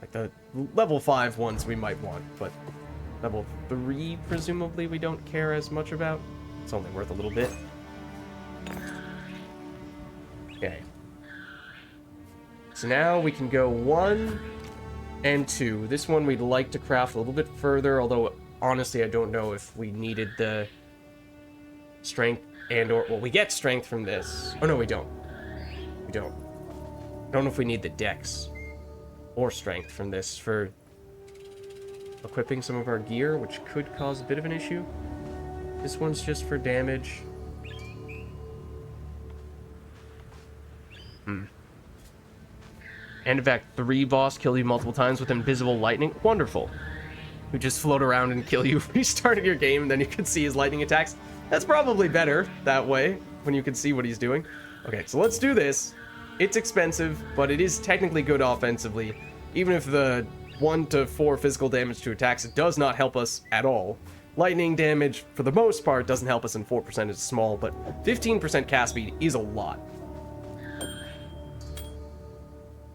Like the level 5 ones we might want, but level 3 presumably we don't care as much about. It's only worth a little bit. Okay. So now we can go 1 and 2. This one we'd like to craft a little bit further, although honestly I don't know if we needed the strength and or... Well, we get strength from this. Oh no, we don't. We don't. don't know if we need the dex or strength from this for equipping some of our gear, which could cause a bit of an issue. This one's just for damage. And in fact, 3 boss kill you multiple times with invisible lightning. Wonderful. Who just float around and kill you when you started your game, and then you can see his lightning attacks. That's probably better that way, when you can see what he's doing. Okay, so let's do this. It's expensive, but it is technically good offensively. Even if the 1 to 4 physical damage to attacks does not help us at all. Lightning damage, for the most part, doesn't help us, and 4% is small, but 15% cast speed is a lot.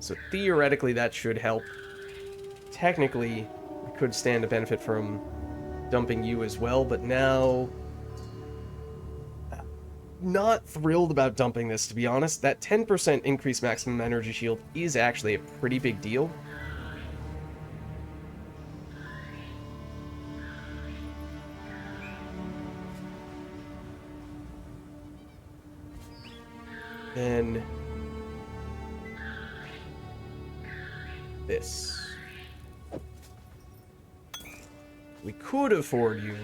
So theoretically, that should help. Technically, we could stand to benefit from dumping you as well, but now... not thrilled about dumping this, to be honest. That 10% increased maximum energy shield is actually a pretty big deal. Then... this. We could afford you,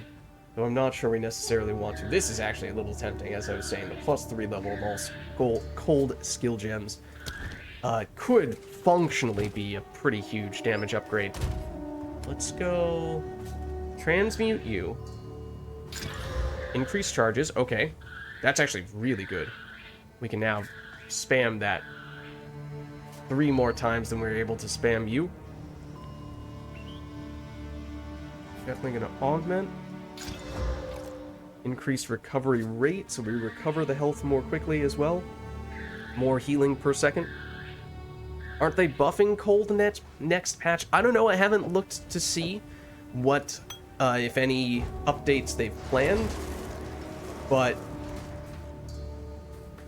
though I'm not sure we necessarily want to. This is actually a little tempting, as I was saying. The +3 level of all cold skill gems could functionally be a pretty huge damage upgrade. Let's go transmute you. Increase charges. Okay. That's actually really good. We can now spam that 3 more times than we were able to spam you. Definitely going to augment. Increase recovery rate, so we recover the health more quickly as well. More healing per second. Aren't they buffing cold next patch? I don't know. I haven't looked to see what, if any, updates they've planned. But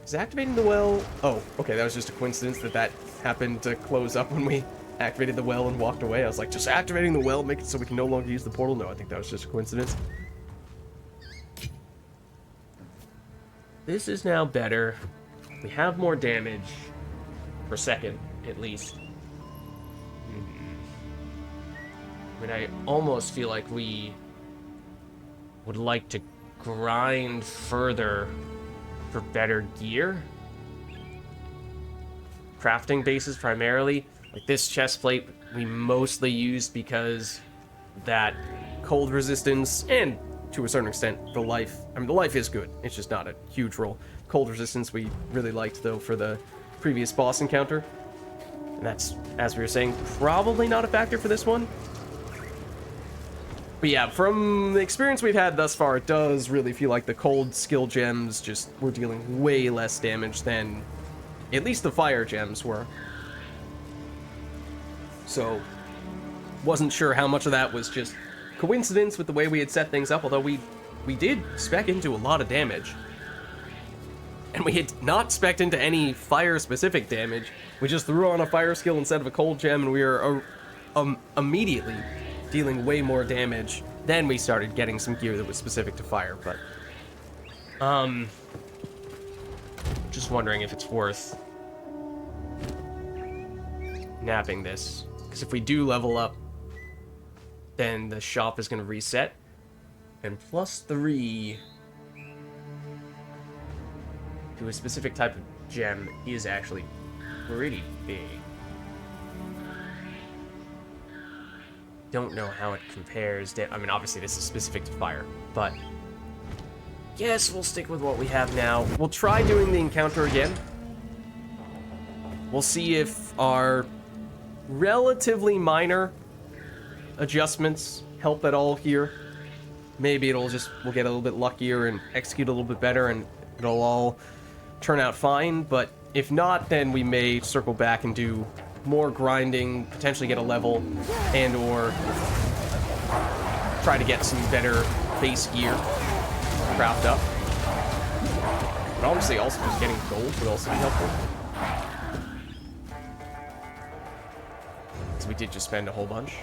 is activating the well... oh, okay, that was just a coincidence that happened to close up when we activated the well and walked away. I was like, just activating the well, make it so we can no longer use the portal? No, I think that was just a coincidence. This is now better. We have more damage per second, at least. I mean, I almost feel like we would like to grind further for better gear. Crafting bases primarily. Like this chest plate we mostly used because that cold resistance and to a certain extent the life. I mean, the life is good. It's just not a huge role. Cold resistance we really liked though for the previous boss encounter. And that's, as we were saying, probably not a factor for this one. But yeah, from the experience we've had thus far, it does really feel like the cold skill gems just were dealing way less damage than at least the fire gems were. So, wasn't sure how much of that was just coincidence with the way we had set things up, although we did spec into a lot of damage. And we had not spec'd into any fire-specific damage. We just threw on a fire skill instead of a cold gem, and we were immediately dealing way more damage. Then we started getting some gear that was specific to fire, but... just wondering if it's worth napping this. Because if we do level up, then the shop is going to reset. And +3 to a specific type of gem is actually pretty big. Don't know how it compares. I mean, obviously this is specific to fire, but yes, we'll stick with what we have now. We'll try doing the encounter again. We'll see if our relatively minor adjustments help at all here. Maybe we'll get a little bit luckier and execute a little bit better and it'll all turn out fine, but if not, then we may circle back and do more grinding, potentially get a level, and or try to get some better base gear craft up. But honestly, also just getting gold would also be helpful. So we did just spend a whole bunch.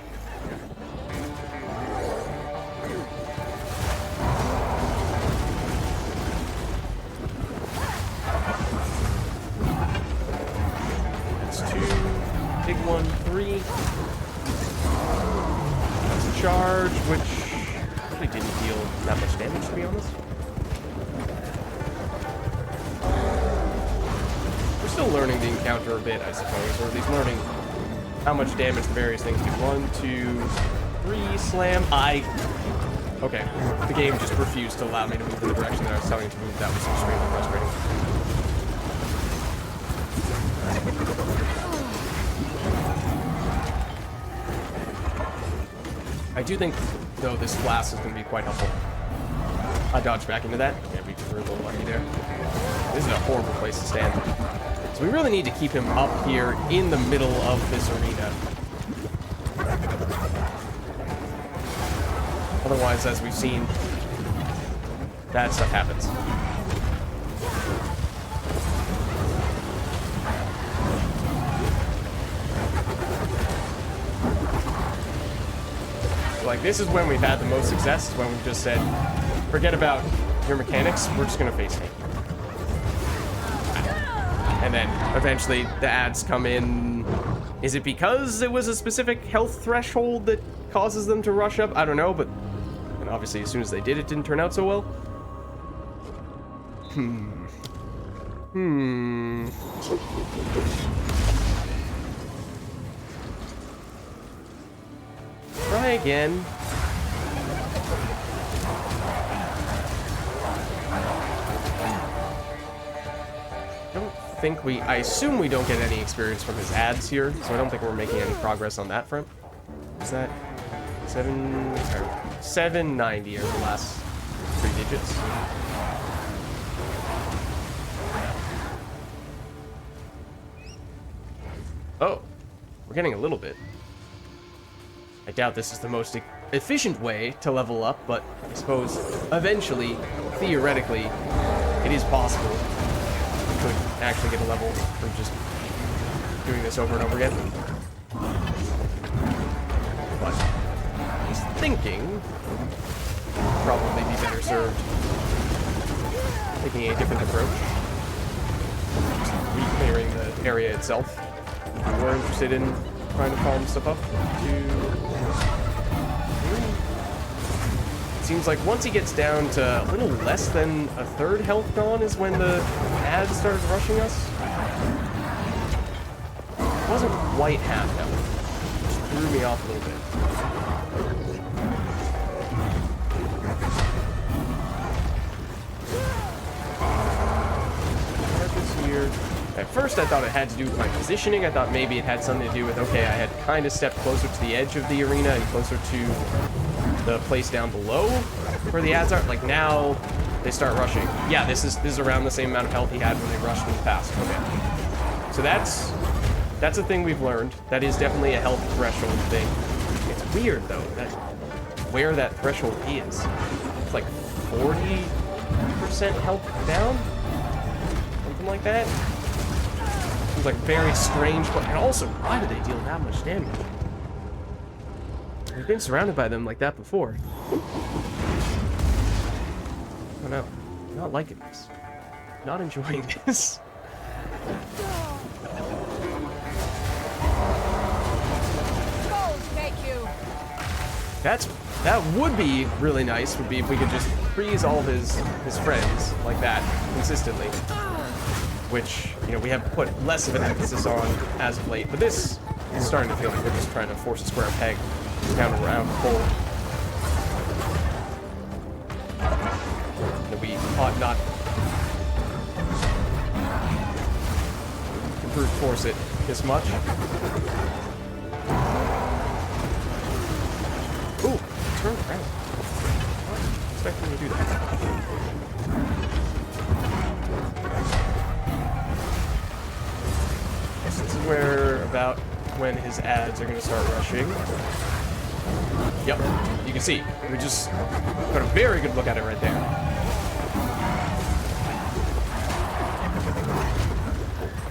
big one, 3. That's a charge, which actually didn't deal that much damage, to be honest. We're still learning the encounter a bit, I suppose, or at least learning how much damage the various things do. 1, 2, 3, slam. Okay, the game just refused to allow me to move in the direction that I was telling it to move. That was extremely frustrating. I do think, though, this blast is going to be quite helpful. I dodged back into that. Yeah, we were a little lucky there. This is a horrible place to stand. So we really need to keep him up here in the middle of this arena. Otherwise, as we've seen, bad stuff happens. Like, this is when we've had the most success, is when we've just said, forget about your mechanics, we're just gonna face it. And then, eventually, the ads come in. Is it because it was a specific health threshold that causes them to rush up? I don't know, but and obviously, as soon as they did, it didn't turn out so well. Try again. I assume we don't get any experience from his ads here, so I don't think we're making any progress on that front. Is that 790 are the last 3 digits? Oh, we're getting a little bit. I doubt this is the most efficient way to level up, but I suppose eventually, theoretically, it is possible we could actually get a level from just doing this over and over again. But he's thinking probably be better served taking a different approach. Just re-clearing the area itself. We're interested in trying to farm stuff up to... Seems like once he gets down to a little less than a third health gone is when the ads started rushing us. It wasn't quite half health. Just threw me off a little bit. Here. At first I thought it had to do with my positioning. I thought maybe it had something to do with, okay, I had kind of stepped closer to the edge of the arena and closer to the place down below where the ads are. Like, now they start rushing. Yeah, this is around the same amount of health he had when they rushed in the past. Okay. So that's a thing we've learned. That is definitely a health threshold thing. It's weird though, that where that threshold is. It's like 40% health down? Something like that. Seems like very strange, but and also, why do they deal that much damage? We've been surrounded by them like that before. Oh no, I'm not liking this. Not enjoying this. That would be really nice, would be if we could just freeze all of his friends like that consistently. Which, you know, we have put less of an emphasis on as of late, but this is starting to feel like we're just trying to force a square peg down a round hole. That we ought not to brute force it this much. Ooh, turn around. I wasn't expecting to do that. This is where about when his ads are going to start rushing. Yep, you can see. We just got a very good look at it right there.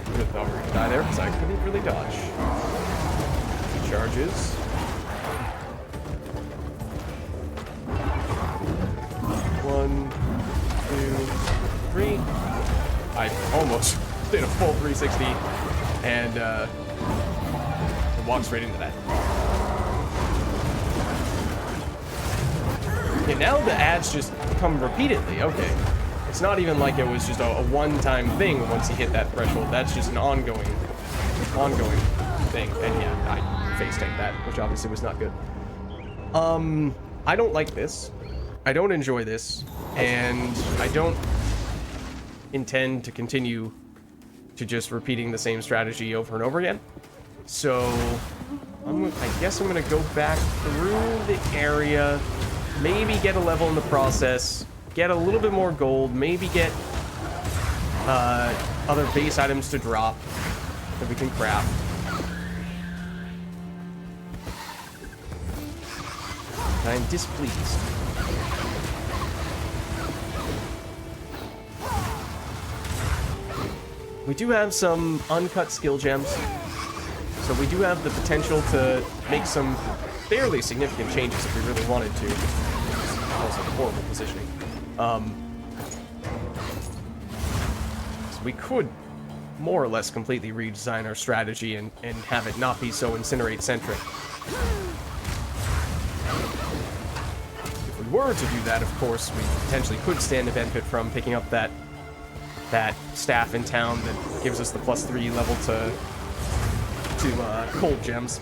I thought we were going to die there because I couldn't really dodge. Charges. One, two, three. I almost did a full 360 and walk straight into that. Okay, now the ads just come repeatedly. Okay. It's not even like it was just a one-time thing once he hit that threshold. That's just an ongoing thing. And yeah, I face tanked that, which obviously was not good. I don't like this. I don't enjoy this. And I don't intend to continue to just repeating the same strategy over and over again. So, I guess I'm going to go back through the area, maybe get a level in the process, get a little bit more gold, maybe get other base items to drop that we can craft. I'm displeased. We do have some uncut skill gems, so we do have the potential to make some fairly significant changes if we really wanted to. Also horrible positioning. So we could more or less completely redesign our strategy and have it not be so incinerate-centric. If we were to do that, of course, we potentially could stand to benefit from picking up that staff in town that gives us the +3 level to cold gems.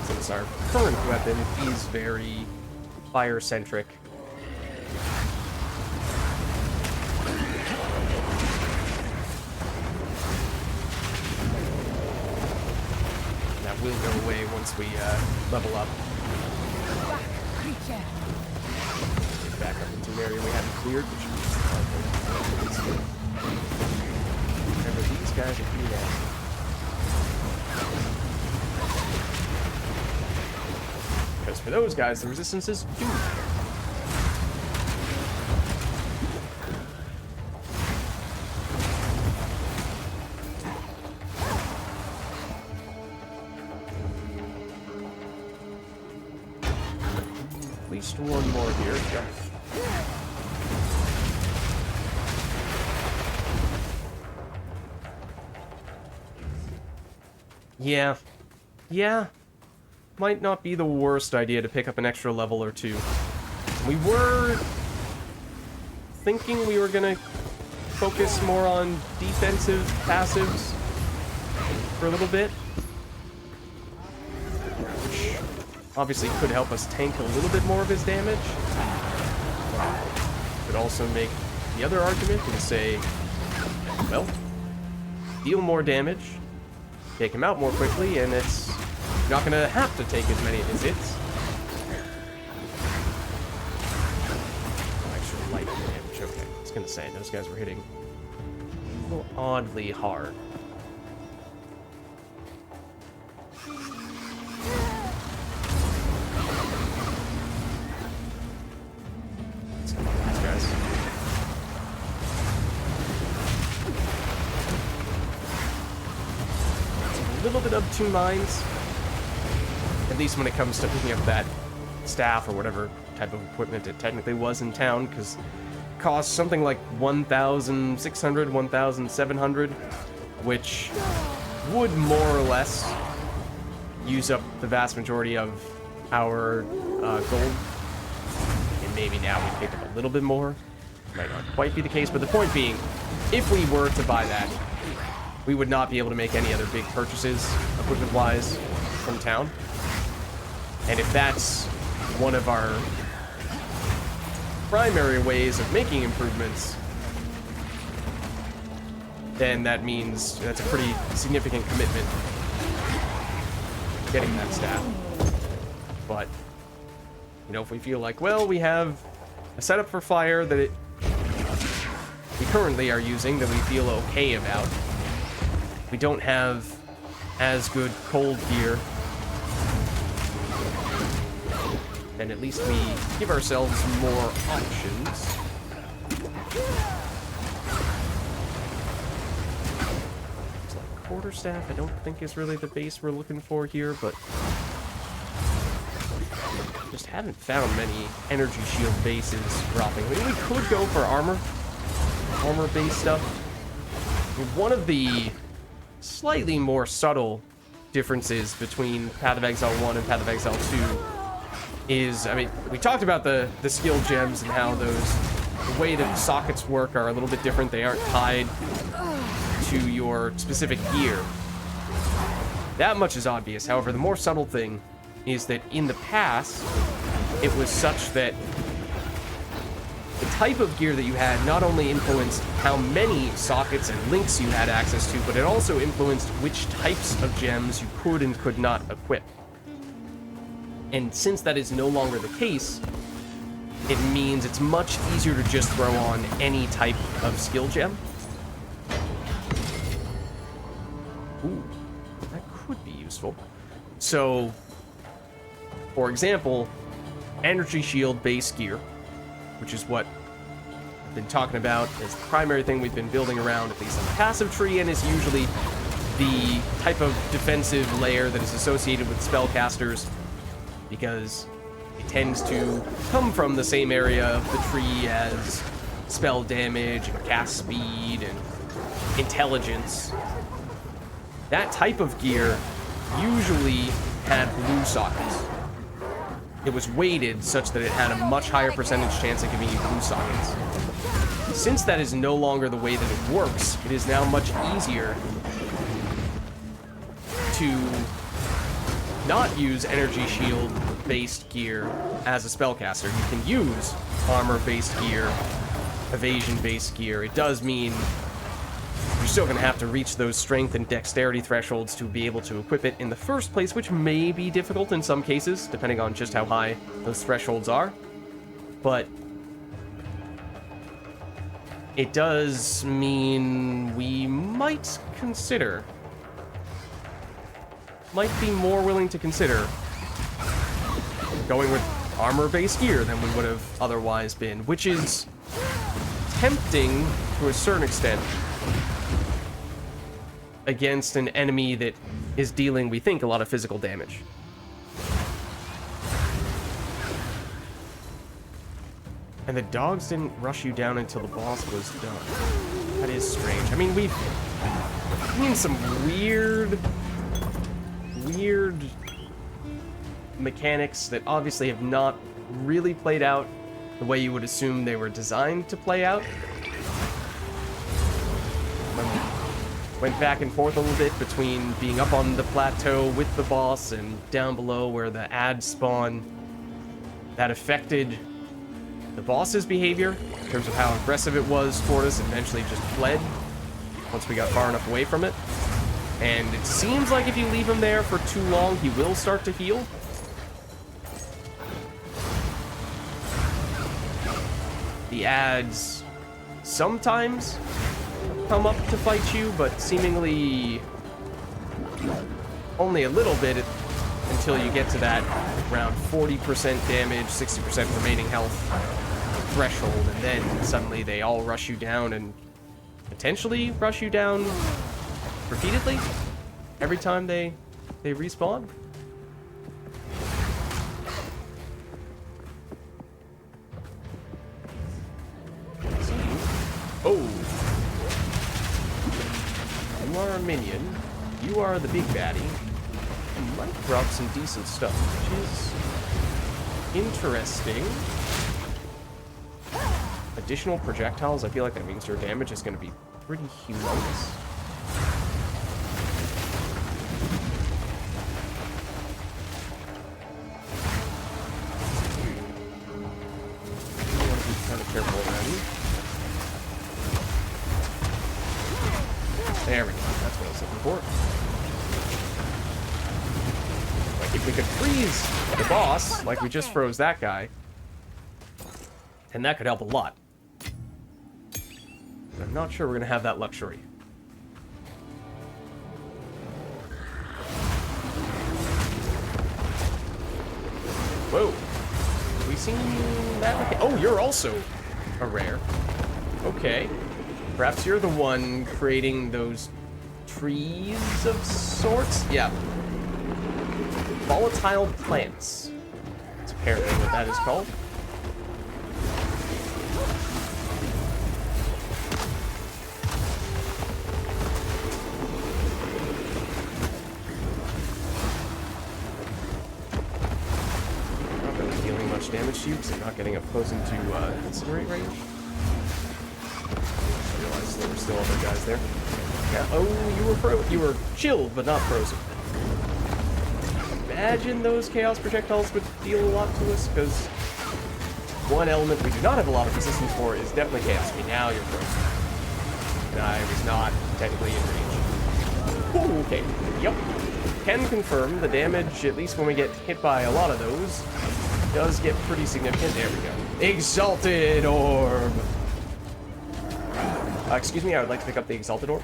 Since our current weapon is very fire-centric. That will go away once we level up. Back up into an area we haven't cleared, which is remember, these guys are pretty nasty. Because for those guys, the resistance is huge. At least one more here. Yeah. Yeah, might not be the worst idea to pick up an extra level or two. We were thinking we were gonna focus more on defensive passives for a little bit, which obviously could help us tank a little bit more of his damage. Could also make the other argument and say, well, deal more damage, take him out more quickly, and it's not going to have to take as many of his hits. Actual light damage. Okay, I was going to say, those guys were hitting a little oddly hard. Let's come on, these guys. A little bit of two minds, at least when it comes to picking up that staff or whatever type of equipment it technically was in town, because it costs something like 1,600, 1,700, which would more or less use up the vast majority of our gold. And maybe now we pick up a little bit more. Might not quite be the case, but the point being, if we were to buy that, we would not be able to make any other big purchases, equipment-wise, from town. And if that's one of our primary ways of making improvements, then that means that's a pretty significant commitment, getting that staff. But, you know, if we feel like, well, we have a setup for fire that we currently are using that we feel okay about, we don't have as good cold gear, then at least we give ourselves more options. It's like quarterstaff, I don't think is really the base we're looking for here, but just haven't found many energy shield bases dropping. I mean, we could go for armor-based stuff. One of the slightly more subtle differences between Path of Exile 1 and Path of Exile 2 is, I mean, we talked about the skill gems and how the way that the sockets work are a little bit different. They aren't tied to your specific gear. That much is obvious. However, the more subtle thing is that in the past, it was such that the type of gear that you had not only influenced how many sockets and links you had access to, but it also influenced which types of gems you could and could not equip. And since that is no longer the case, it means it's much easier to just throw on any type of skill gem. Ooh, that could be useful. So, for example, energy shield base gear, which is what I've been talking about as the primary thing we've been building around, at least on the passive tree, and is usually the type of defensive layer that is associated with spellcasters, because it tends to come from the same area of the tree as spell damage and cast speed and intelligence. That type of gear usually had blue sockets. It was weighted such that it had a much higher percentage chance of giving you blue sockets. Since that is no longer the way that it works, it is now much easier to not use energy shield based gear as a spellcaster. You can use armor based gear, evasion based gear. It does mean you're still going to have to reach those strength and dexterity thresholds to be able to equip it in the first place, which may be difficult in some cases, depending on just how high those thresholds are. But it does mean we might be more willing to consider going with armor-based gear than we would have otherwise been, which is tempting to a certain extent against an enemy that is dealing, we think, a lot of physical damage. And the dogs didn't rush you down until the boss was done. That is strange. I mean, we've seen some weird mechanics that obviously have not really played out the way you would assume they were designed to play out. Went back and forth a little bit between being up on the plateau with the boss and down below where the ads spawn. That affected the boss's behavior in terms of how aggressive it was toward us, and eventually just fled once we got far enough away from it. And it seems like if you leave him there for too long, he will start to heal. The ads sometimes come up to fight you, but seemingly only a little bit until you get to that around 40% damage, 60% remaining health threshold, and then suddenly they all rush you down and potentially rush you down repeatedly every time they respawn. Oh. You are a minion. You are the big baddie. You might drop some decent stuff, which is interesting. Additional projectiles, I feel like that means your damage is going to be pretty humongous. You want to be kind of careful around you. There we go. That's what I was looking for. Like, if we could freeze the boss, like we just froze that guy, then that could help a lot. But I'm not sure we're going to have that luxury. Whoa. Have we seen that? Oh, you're also a rare. Okay. Perhaps you're the one creating those trees of sorts? Yeah. Volatile plants. That's apparently what that is called. damage to you because I'm not getting up close into incinerate range. I realized there were still other guys there. Yeah. Oh, you were chilled, but not frozen. Imagine those chaos projectiles would deal a lot to us, because one element we do not have a lot of resistance for is definitely chaos. Okay, now you're frozen. And I was not technically in range. Ooh, okay. Yep. Can confirm the damage, at least when we get hit by a lot of those, does get pretty significant. There we go. Exalted Orb! Excuse me, I would like to pick up the Exalted Orb.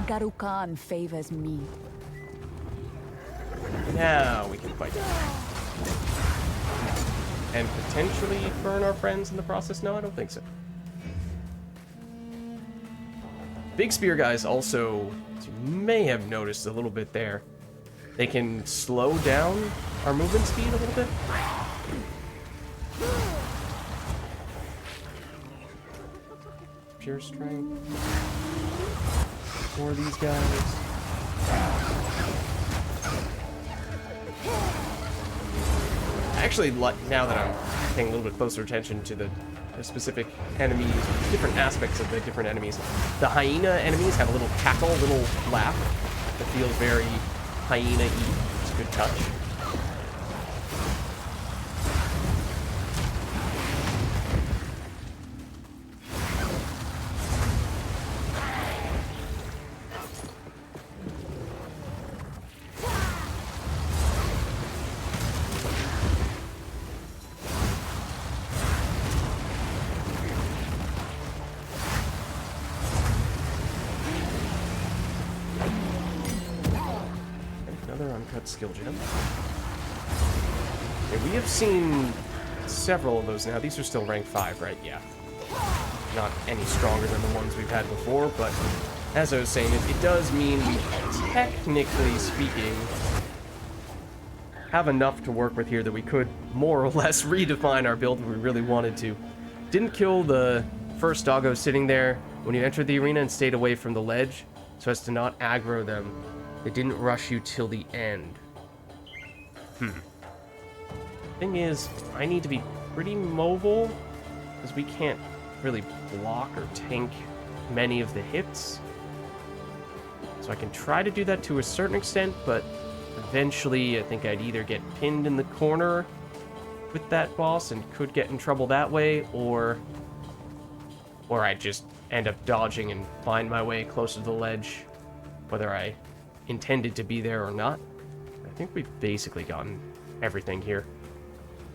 Garukan favors me. Now we can fight. And potentially burn our friends in the process? No, I don't think so. Big spear guys also, as you may have noticed a little bit there, they can slow down our movement speed a little bit. Pure strength. For these guys. Actually, now that I'm paying a little bit closer attention to the specific enemies, different aspects of the different enemies, the hyena enemies have a little cackle, little laugh that feels very hyena-y. It's a good touch. Skill gem. Yeah, we have seen several of those now. These are still rank 5, right? Yeah. Not any stronger than the ones we've had before, but as I was saying, it does mean we, technically speaking, have enough to work with here that we could more or less redefine our build if we really wanted to. Didn't kill the first doggo sitting there when you entered the arena and stayed away from the ledge so as to not aggro them. They didn't rush you till the end. Thing is, I need to be pretty mobile, because we can't really block or tank many of the hits. So I can try to do that to a certain extent, but eventually I think I'd either get pinned in the corner with that boss and could get in trouble that way, or I'd just end up dodging and find my way closer to the ledge, whether I intended to be there or not. I think we've basically gotten everything here.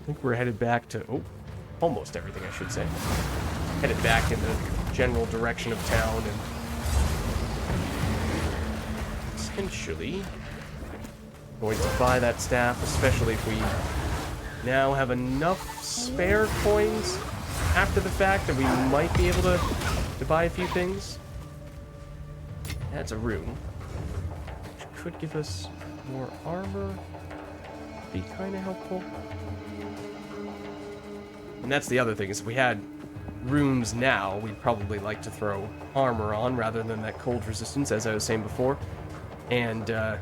I think we're headed back to... oh, almost everything, I should say. Headed back in the general direction of town, and essentially going to buy that staff, especially if we now have enough spare coins after the fact that we might be able to buy a few things. That's a rune. Could give us more armor. Be kind of helpful. And that's the other thing, is if we had runes now, we'd probably like to throw armor on rather than that cold resistance, as I was saying before. And the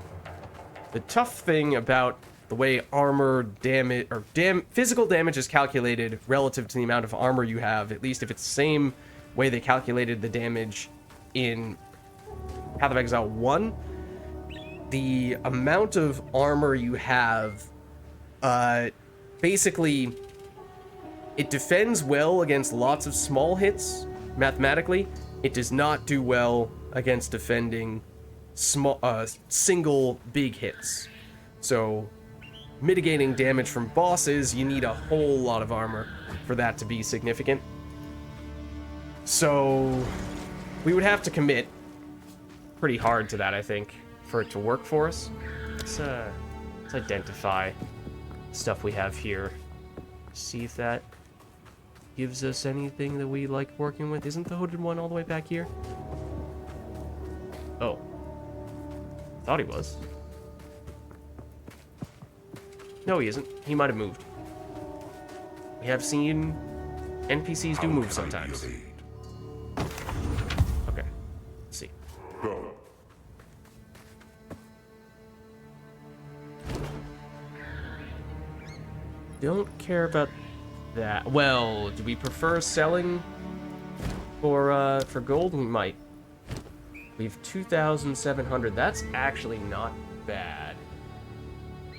tough thing about the way armor damage, or physical damage is calculated relative to the amount of armor you have, at least if it's the same way they calculated the damage in Path of Exile 1, the amount of armor you have, basically, it defends well against lots of small hits, mathematically. It does not do well against defending small, single big hits. So, mitigating damage from bosses, you need a whole lot of armor for that to be significant. So, we would have to commit pretty hard to that, I think, for it to work for us. Let's identify stuff we have here. See if that gives us anything that we like working with. Isn't the hooded one all the way back here? Oh. Thought he was. No, he isn't. He might have moved. We have seen NPCs do move sometimes. Okay. Let's see. don't care about that. Well, do we prefer selling for gold? We might. We have 2,700. That's actually not bad.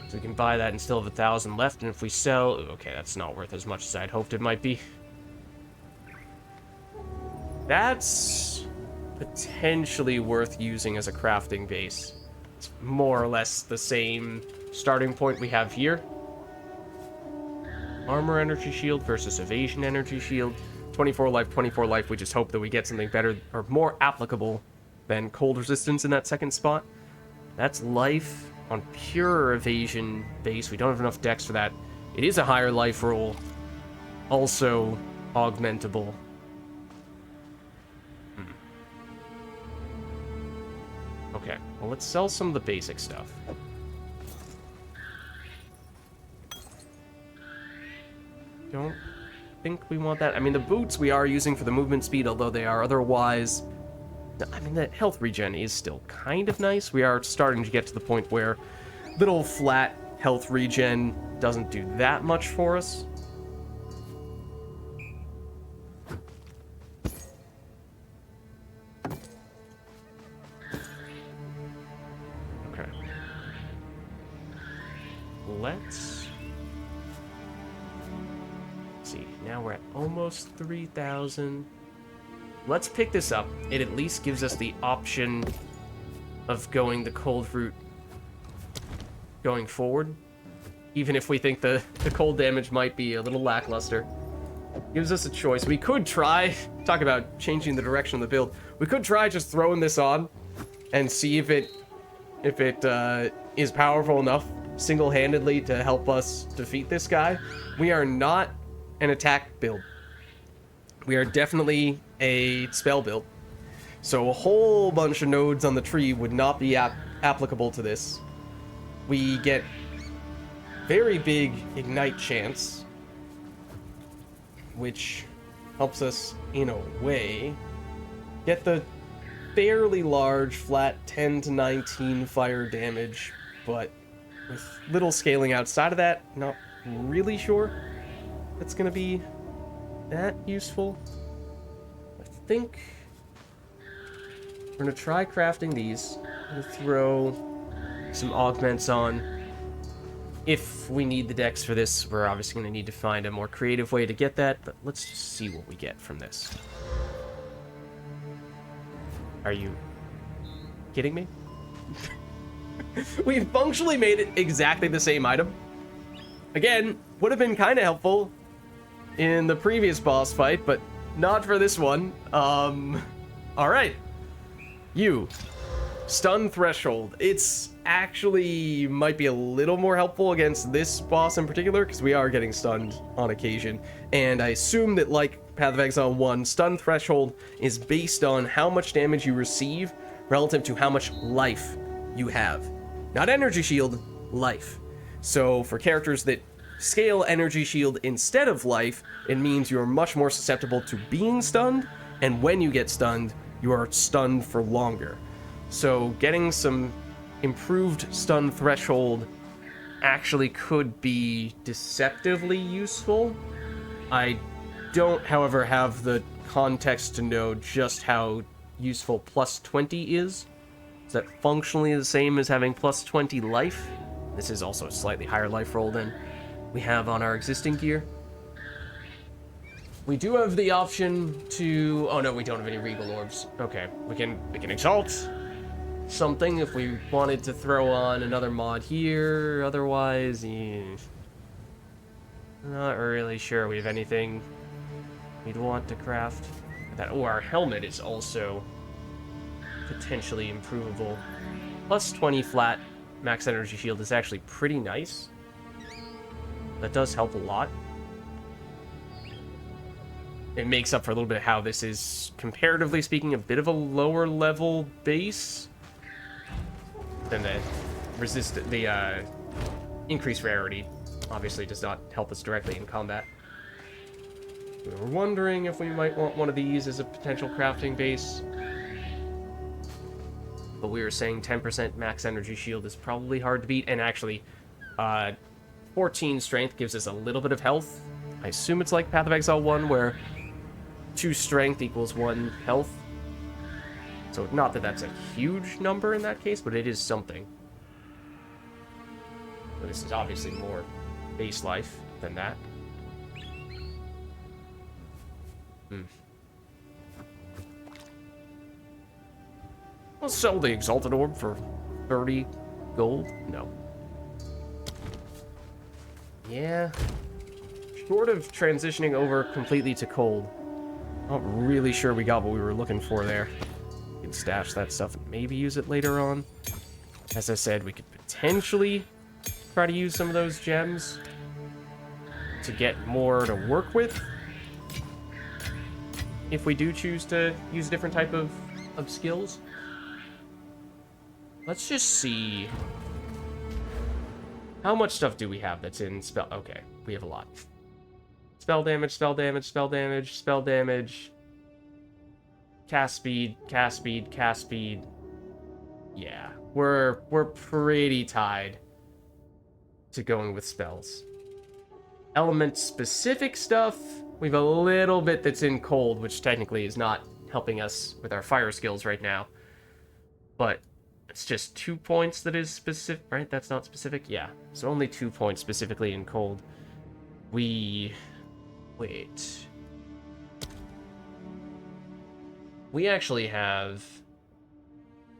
So we can buy that and still have 1,000 left. And if we sell, okay, that's not worth as much as I'd hoped it might be. That's potentially worth using as a crafting base. It's more or less the same starting point we have here. Armor energy shield versus evasion energy shield. 24 life, 24 life. We just hope that we get something better or more applicable than cold resistance in that second spot. That's life on pure evasion base. We don't have enough dex for that. It is a higher life roll. Also augmentable. Okay, well, let's sell some of the basic stuff. Don't think we want that. I mean, the boots we are using for the movement speed, although they are otherwise... I mean, the health regen is still kind of nice. We are starting to get to the point where little flat health regen doesn't do that much for us. Okay. Let's see. Now we're at almost 3,000. Let's pick this up. It at least gives us the option of going the cold route going forward. Even if we think the cold damage might be a little lackluster. Gives us a choice. We could try, talk about changing the direction of the build. We could try just throwing this on and see if it is powerful enough single-handedly to help us defeat this guy. We are not an attack build. We are definitely a spell build. So a whole bunch of nodes on the tree would not be applicable to this. We get very big ignite chance, which helps us in a way. Get the fairly large flat 10 to 19 fire damage, but with little scaling outside of that, not really sure that's gonna be that useful. I think we're gonna try crafting these. I'm gonna throw some augments on. If we need the dex for this, we're obviously gonna need to find a more creative way to get that, but let's just see what we get from this. Are you kidding me? We've functionally made it exactly the same item. Again, would have been kind of helpful in the previous boss fight, but not for this one. Alright. You. Stun threshold. It's actually might be a little more helpful against this boss in particular, because we are getting stunned on occasion. And I assume that, like Path of Exile 1, stun threshold is based on how much damage you receive relative to how much life you have. Not energy shield, life. So for characters that scale energy shield instead of life, it means you're much more susceptible to being stunned, and when you get stunned, you are stunned for longer. So getting some improved stun threshold actually could be deceptively useful. I don't, however, have the context to know just how useful plus 20 is. Is that functionally the same as having plus 20 life? This is also a slightly higher life roll than we have on our existing gear. We do have the option to... Oh no, we don't have any regal orbs. Okay, we can exalt something if we wanted to throw on another mod here. Otherwise, not really sure we have anything we'd want to craft. That, oh, our helmet is also potentially improvable. Plus 20 flat max energy shield is actually pretty nice. That does help a lot. It makes up for a little bit how this is, comparatively speaking, a bit of a lower level base than the increased rarity. Obviously does not help us directly in combat. We were wondering if we might want one of these as a potential crafting base. But we were saying 10% max energy shield is probably hard to beat, and actually, 14 strength gives us a little bit of health. I assume it's like Path of Exile 1, where 2 strength equals 1 health. So not that that's a huge number in that case, but it is something. So this is obviously more base life than that. I'll sell the Exalted Orb for 30 gold? No. Yeah. Short of transitioning over completely to cold. Not really sure we got what we were looking for there. We can stash that stuff and maybe use it later on. As I said, we could potentially try to use some of those gems to get more to work with. If we do choose to use a different type of skills. Let's just see. How much stuff do we have that's in spell? Okay, we have a lot. Spell damage, spell damage, spell damage, spell damage. Cast speed, cast speed, cast speed. Yeah, we're pretty tied to going with spells. Element specific stuff, we have a little bit that's in cold, which technically is not helping us with our fire skills right now. But it's just 2 points that is specific, right? That's not specific? Yeah. So only 2 points specifically in cold. Wait. We actually have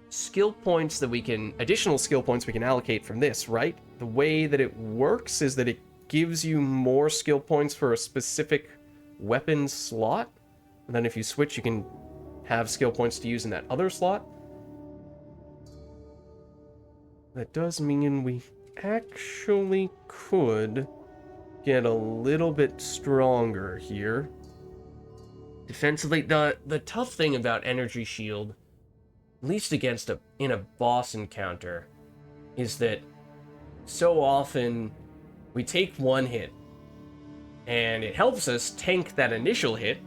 skill points that we can, additional skill points we can allocate from this, right? The way that it works is that it gives you more skill points for a specific weapon slot. And then if you switch, you can have skill points to use in that other slot. That does mean we actually could get a little bit stronger here. Defensively, the tough thing about Energy Shield, at least against in a boss encounter, is that so often we take one hit, and it helps us tank that initial hit.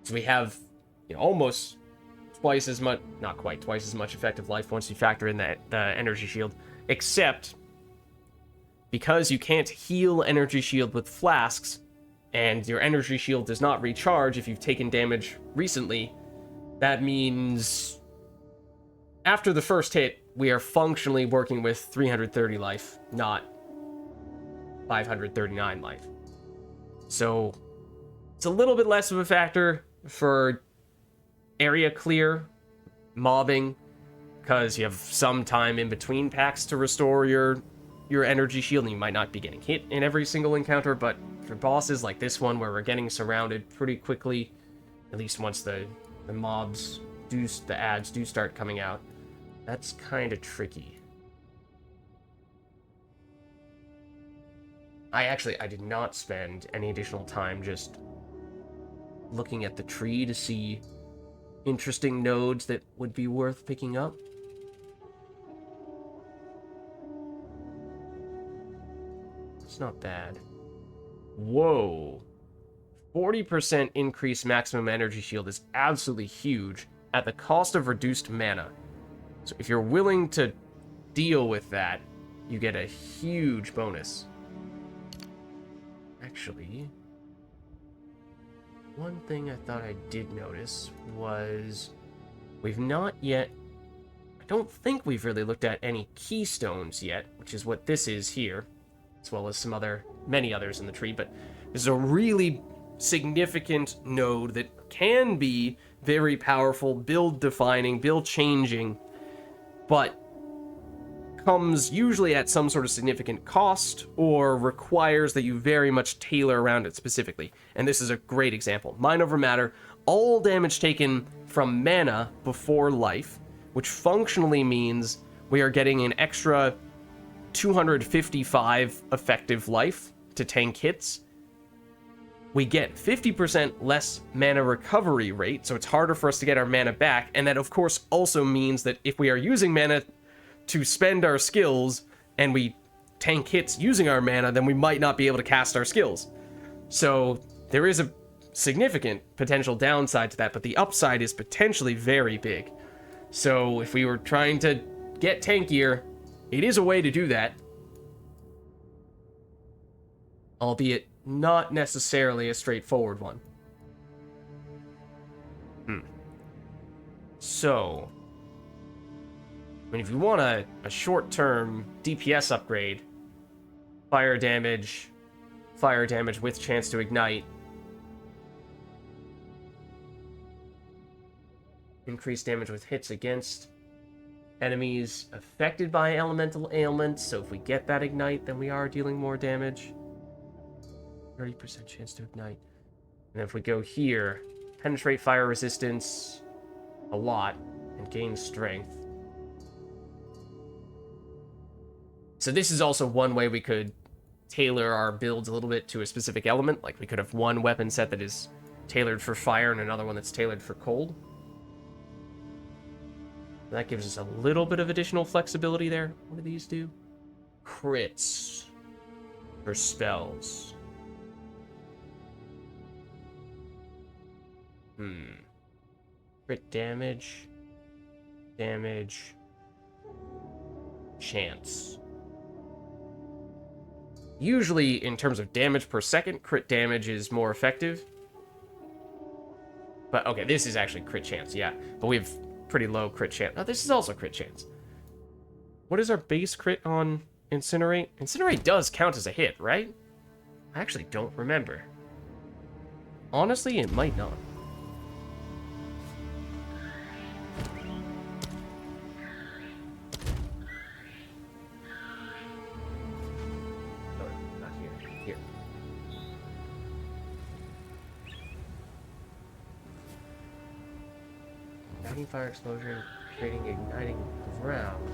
So we have, almost twice as much, not quite twice as much effective life once you factor in the Energy Shield, except because you can't heal Energy Shield with flasks, and your Energy Shield does not recharge if you've taken damage recently, that means after the first hit, we are functionally working with 330 life, not 539 life. So it's a little bit less of a factor for area clear, mobbing, because you have some time in between packs to restore your Energy Shield, and you might not be getting hit in every single encounter, but for bosses like this one, where we're getting surrounded pretty quickly, at least once the ads do start coming out, that's kind of tricky. I did not spend any additional time just looking at the tree to see interesting nodes that would be worth picking up. It's not bad. Whoa. 40% increased maximum energy shield is absolutely huge at the cost of reduced mana. So if you're willing to deal with that, you get a huge bonus. Actually, one thing I thought I did notice was we've not yet, I don't think we've really looked at any keystones yet, which is what this is here, as well as many others in the tree, but this is a really significant node that can be very powerful, build defining, build changing, but comes usually at some sort of significant cost or requires that you very much tailor around it specifically. And this is a great example. Mind over matter, all damage taken from mana before life, which functionally means we are getting an extra 255 effective life to tank hits. We get 50% less mana recovery rate, so it's harder for us to get our mana back, and that of course also means that if we are using mana to spend our skills and we tank hits using our mana, then we might not be able to cast our skills. So there is a significant potential downside to that, but the upside is potentially very big. So if we were trying to get tankier, it is a way to do that. albeit not necessarily a straightforward one. So, I mean, if you want a short-term DPS upgrade, fire damage with chance to ignite, increased damage with hits against enemies affected by elemental ailments, so if we get that ignite, then we are dealing more damage. 30% chance to ignite. And if we go here, penetrate fire resistance a lot, and gain strength. So this is also one way we could tailor our builds a little bit to a specific element. Like, we could have one weapon set that is tailored for fire and another one that's tailored for cold. That gives us a little bit of additional flexibility there. What do these do? Crits for spells. Crit damage. Chance. Usually, in terms of damage per second, crit damage is more effective. But, okay, this is actually crit chance, yeah. But we have pretty low crit chance. Oh, this is also crit chance. What is our base crit on Incinerate? Incinerate does count as a hit, right? I actually don't remember. Honestly, it might not. No, not here. Here. Igniting fire explosion, creating igniting ground.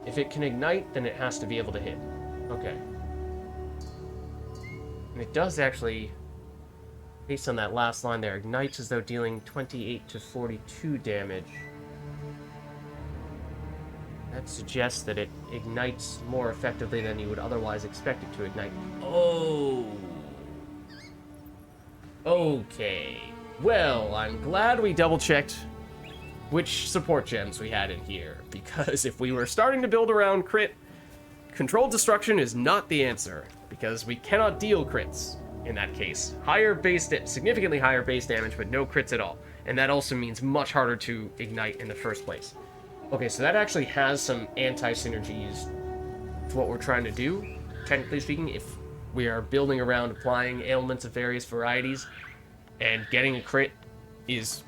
If it can ignite, then it has to be able to hit. Okay. And it does actually, based on that last line there, ignites as though dealing 28 to 42 damage. That suggests that it ignites more effectively than you would otherwise expect it to ignite. Oh. Okay. Well, I'm glad we double-checked which support gems we had in here, because if we were starting to build around crit, controlled destruction is not the answer, because we cannot deal crits in that case. Significantly higher base damage, but no crits at all. And that also means much harder to ignite in the first place. Okay, so that actually has some anti-synergies to what we're trying to do, technically speaking. If we are building around applying ailments of various varieties, and getting a crit is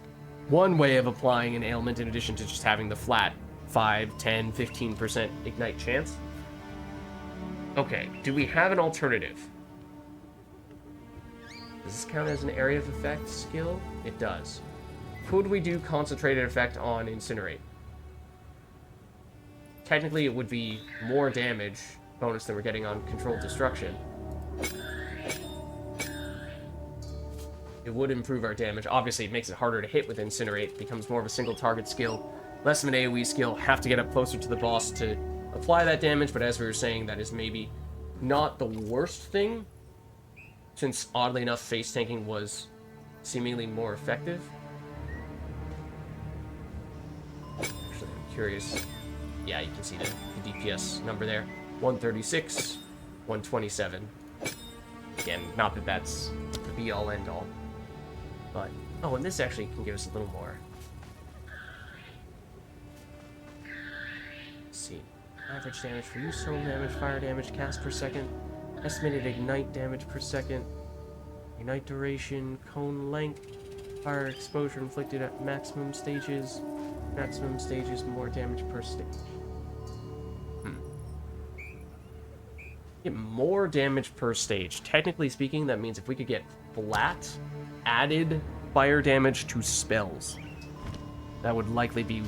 one way of applying an ailment in addition to just having the flat 5, 10, 15% ignite chance. Okay, do we have an alternative? Does this count as an area of effect skill? It does. Could we do concentrated effect on Incinerate? Technically, it would be more damage bonus than we're getting on controlled destruction. It would improve our damage. Obviously, it makes it harder to hit with Incinerate. It becomes more of a single target skill. Less of an AoE skill. Have to get up closer to the boss to apply that damage, but as we were saying, that is maybe not the worst thing, since oddly enough, face tanking was seemingly more effective. Actually, I'm curious. Yeah, you can see the DPS number there. 136, 127. Again, not that that's the be-all, end-all. But, oh, and this actually can give us a little more. Let's see. Average damage for use, total damage, fire damage, cast per second, estimated ignite damage per second, ignite duration, cone length, fire exposure inflicted at maximum stages, more damage per stage. Get more damage per stage. Technically speaking, that means if we could get flat added fire damage to spells, that would likely be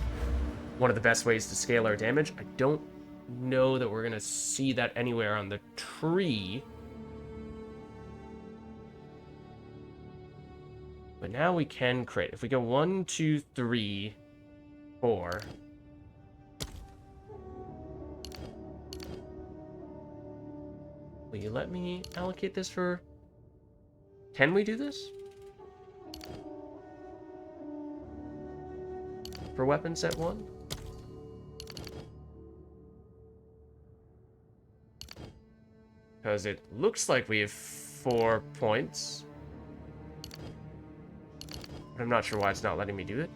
one of the best ways to scale our damage. I don't know that we're going to see that anywhere on the tree. But now we can crit. If we go 1, 2, 3, 4... Will you let me allocate this for... Can we do this? For weapon set 1? Because it looks like we have 4 points. But I'm not sure why it's not letting me do it.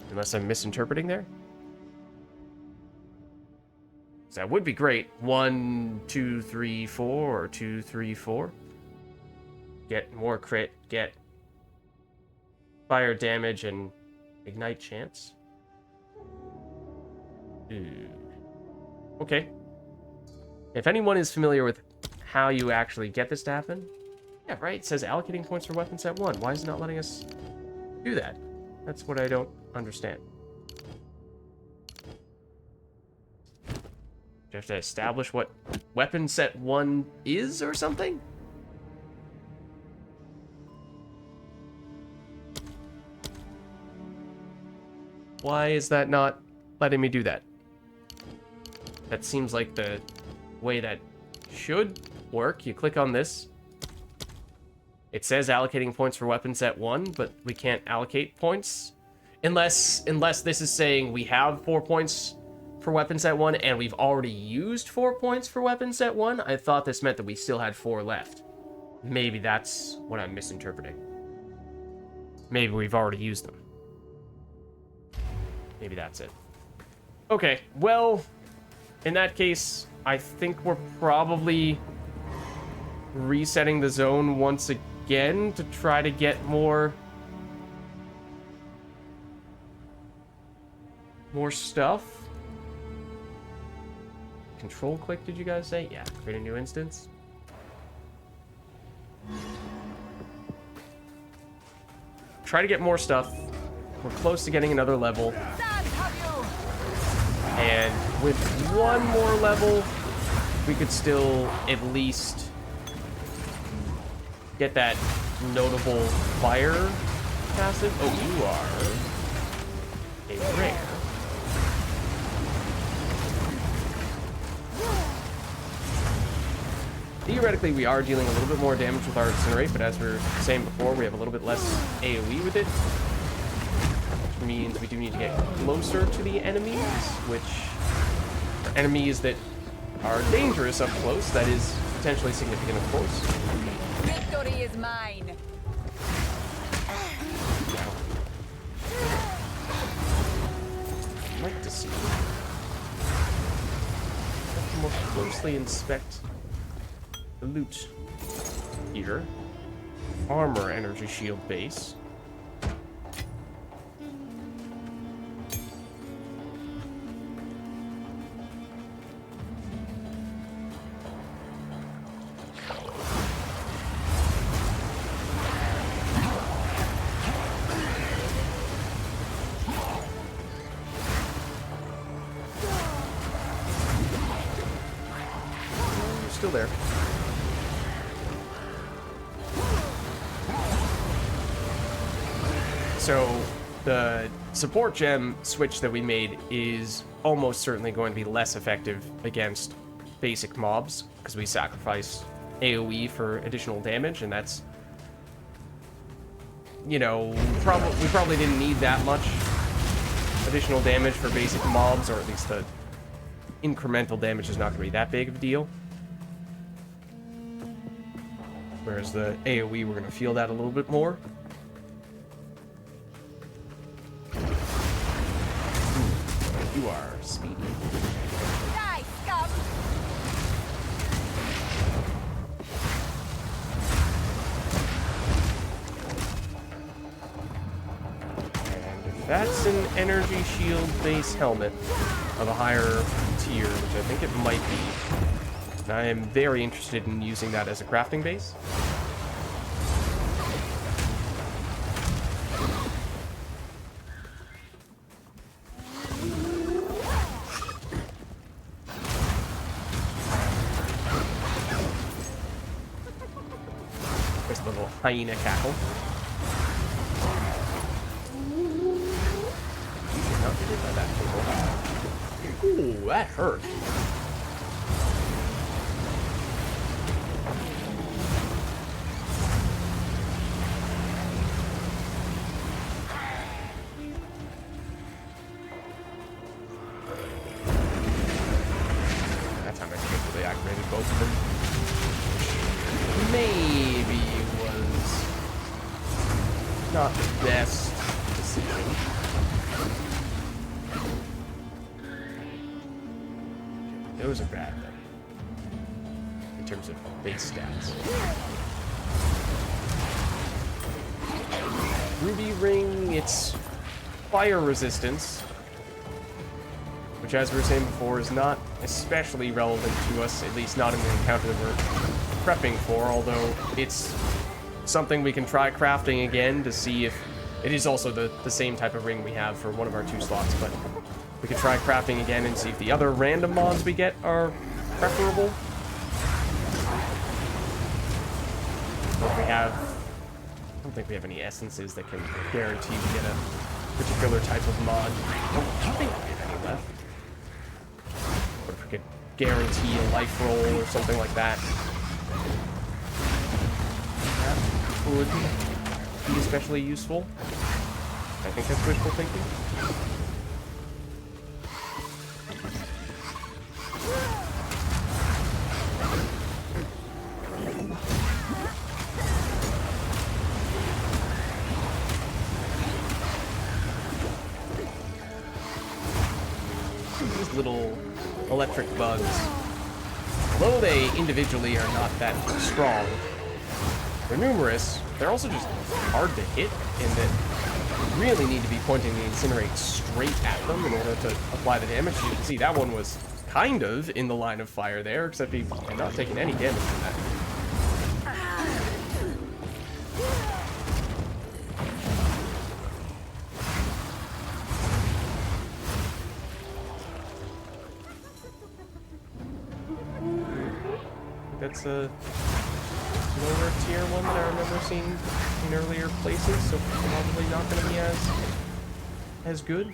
Unless I'm misinterpreting there. So that would be great. 1, 2, 3, 4, or 2, 3, 4. Get more crit, get fire damage, and ignite chance. Okay. If anyone is familiar with how you actually get this to happen, yeah, right, it says allocating points for weapon set 1. Why is it not letting us do that? That's what I don't understand. Do you have to establish what weapon set 1 is or something? Why is that not letting me do that? That seems like the way that should work. You click on this. It says allocating points for weapon set 1, but we can't allocate points. Unless this is saying we have 4 points for weapon set 1 and we've already used 4 points for weapon set 1. I thought this meant that we still had 4 left. Maybe that's what I'm misinterpreting. Maybe we've already used them. Maybe that's it. Okay, well, in that case, I think we're probably resetting the zone once again to try to get more stuff. Control click, did you guys say? Yeah, create a new instance. Try to get more stuff. We're close to getting another level. And with one more level, we could still at least get that notable fire passive. Oh, you are a rare. Theoretically, we are dealing a little bit more damage with our Incinerate, but as we were saying before, we have a little bit less AoE with it. Which means we do need to get closer to the enemies, which are enemies that are dangerous up close. That is potentially significant, of course. Victory is mine. I'd like to see. Have to more closely inspect the loot here. Armor energy shield base. Still there. So the support gem switch that we made is almost certainly going to be less effective against basic mobs because we sacrifice AoE for additional damage, and that's, you know, we probably didn't need that much additional damage for basic mobs, or at least the incremental damage is not going to be that big of a deal. Whereas the AoE, we're going to feel that a little bit more. Ooh, you are speedy. Die, scum! And if that's an energy shield base helmet of a higher tier, which I think it might be, and I am very interested in using that as a crafting base. There's the little hyena cackle. You should not be hit by that, people. Ooh, that hurt. That's how I activated both of them. not the best decision. Those are bad, though, in terms of base stats. Ruby Ring, it's fire resistance, which, as we were saying before, is not especially relevant to us, at least not in the encounter that we're prepping for, although it's something we can try crafting again to see if it is also the same type of ring we have for one of our 2 slots, but we could try crafting again and see if the other random mods we get are preferable. Or if we have, I don't think we have any essences that can guarantee we get a particular type of mod. I don't think we have any left. Or if we could guarantee a life roll or something like that. That would be especially useful. I think that's wishful thinking. These little electric bugs, although they individually are not that strong, they're numerous. They're also just hard to hit in that you really need to be pointing the incinerate straight at them in order to apply the damage. You can see that one was kind of in the line of fire there, except he had not taken any damage from that. That's a lower tier one that I remember seeing in earlier places, so probably not going to be as good.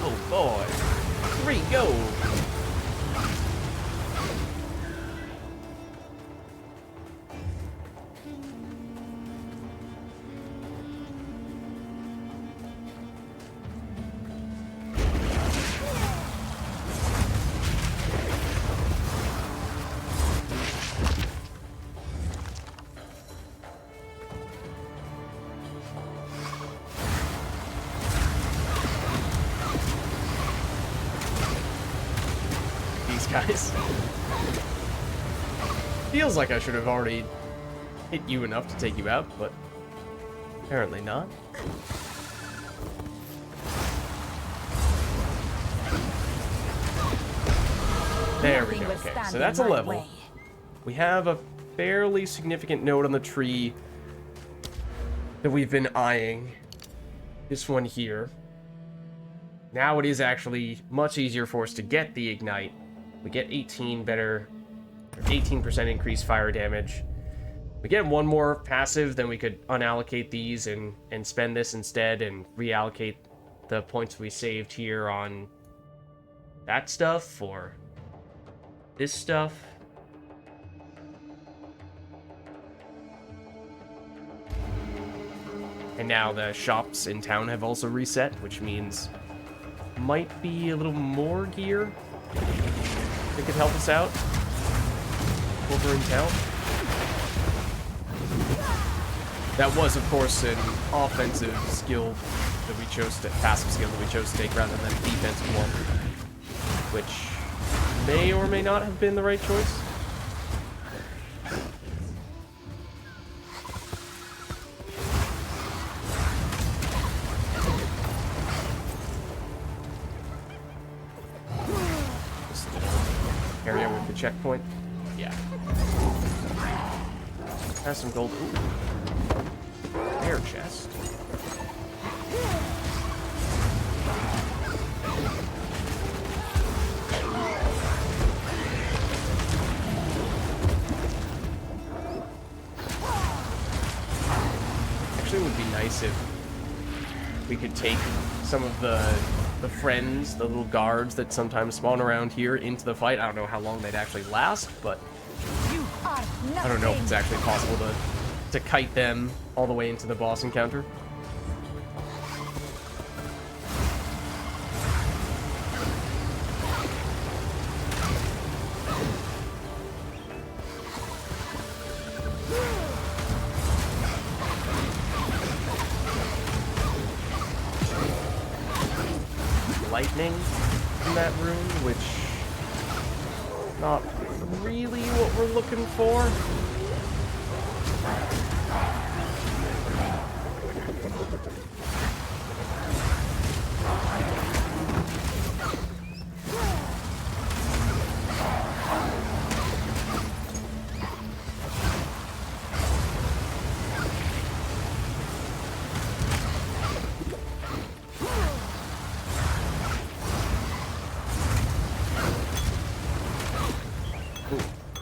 Oh boy, 3 go. Guys. Feels like I should have already hit you enough to take you out, but apparently not. There we go. Okay, so that's a level. We have a fairly significant node on the tree that we've been eyeing. This one here. Now it is actually much easier for us to get the ignite. We get 18 better, 18% increased fire damage. We get one more passive, then we could unallocate these and spend this instead and reallocate the points we saved here on that stuff or this stuff. And now the shops in town have also reset, which means might be a little more gear that could help us out over in town. That was, of course, an offensive skill that we chose to, passive skill that we chose to take rather than a defensive one, which may or may not have been the right choice. Area with the checkpoint. Yeah. Has some gold. Ooh. Air chest. Actually, it would be nice if we could take some of the friends, the little guards that sometimes spawn around here into the fight. I don't know how long they'd actually last, but I don't know if it's actually possible to kite them all the way into the boss encounter. lightning in that room, which not really what we're looking for.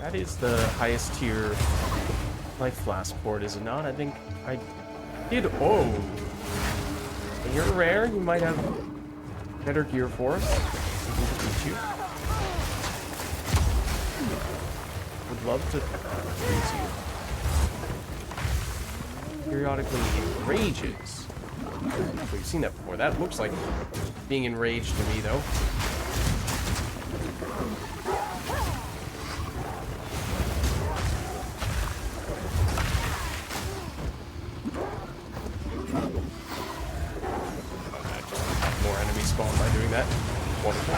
That is the highest tier life flask port, is it not? I think I did. Oh, you're rare. You might have better gear for us. We can defeat you. Would love to freeze you. Periodically enrages. We've seen that before. That looks like being enraged to me, though. By doing that. Wonderful.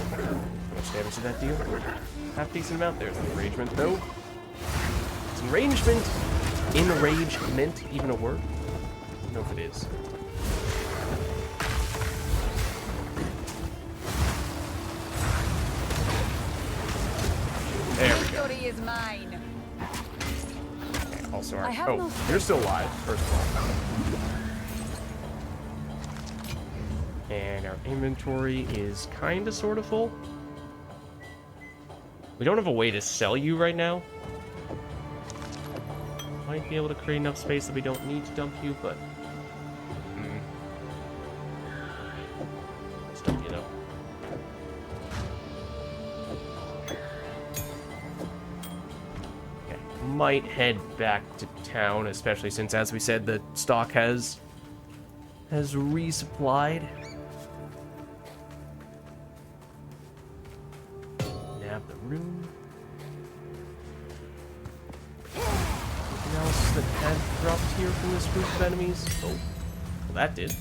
How much damage did that deal? Half decent amount. There's an enragement, though. Is enragement, enragement, even a word? I don't know if it is. There we go. Victory is mine. Also, oh, you're still alive, first of all. And our inventory is kind of sort of full. We don't have a way to sell you right now. Might be able to create enough space that we don't need to dump you, but... Let's dump you, though. Might head back to town, especially since, as we said, the stock has resupplied. Nab the room. Anything else that had dropped here from this group of enemies? Oh, well, that did.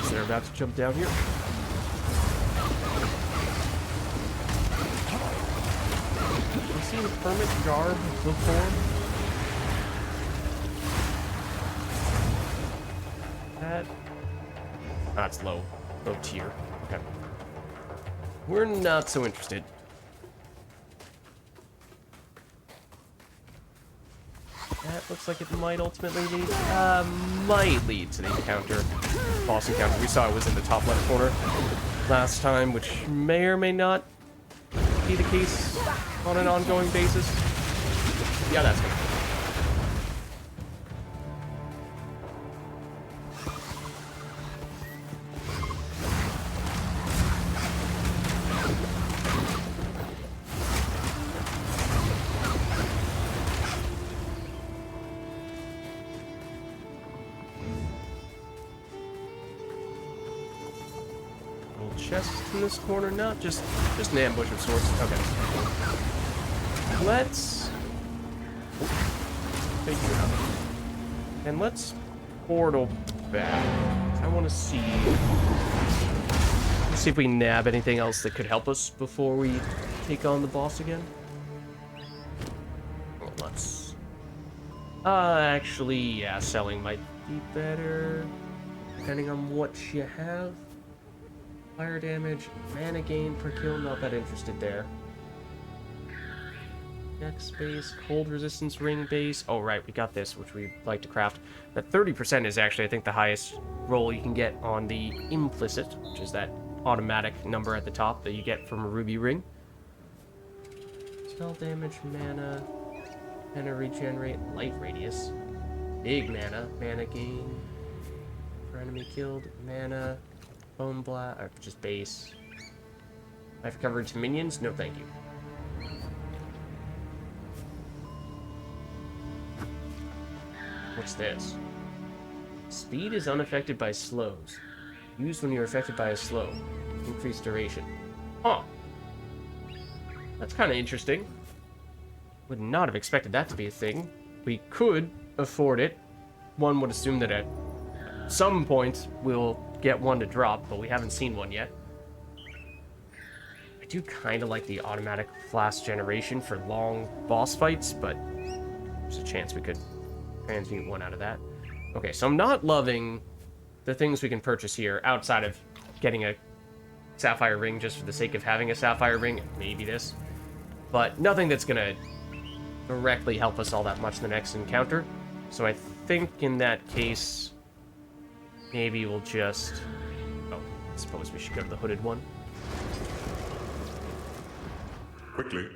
They're about to jump down here. Have you seen Hermit Garb before? That's low tier. Okay. We're not so interested. That looks like it might ultimately lead to the encounter. Boss encounter. We saw it was in the top left corner last time, which may or may not be the case on an ongoing basis. Yeah, that's good. Chest in this corner, not just an ambush of sorts. Okay. Let's take you out. And let's portal back. I want to see. Let's see if we nab anything else that could help us before we take on the boss again. Well, let's. Actually, yeah, selling might be better, depending on what you have. Fire damage, mana gain per kill, not that interested there. Next base, cold resistance ring base. Oh, right, we got this, which we like to craft. That 30% is actually, I think, the highest roll you can get on the implicit, which is that automatic number at the top that you get from a ruby ring. Spell damage, mana regenerate, life radius, big mana gain for enemy killed, mana. Bone blast, or just base. Life coverage to minions? No, thank you. What's this? Speed is unaffected by slows. Used when you're affected by a slow. Increased duration. Huh. That's kind of interesting. Would not have expected that to be a thing. We could afford it. One would assume that at some point we'll get one to drop, but we haven't seen one yet. I do kind of like the automatic flask generation for long boss fights, but there's a chance we could transmute one out of that. Okay, so I'm not loving the things we can purchase here outside of getting a sapphire ring just for the sake of having a sapphire ring, maybe this, but nothing that's gonna directly help us all that much in the next encounter. So I think in that case, maybe we'll just... Oh, I suppose we should go to the hooded one. Quickly.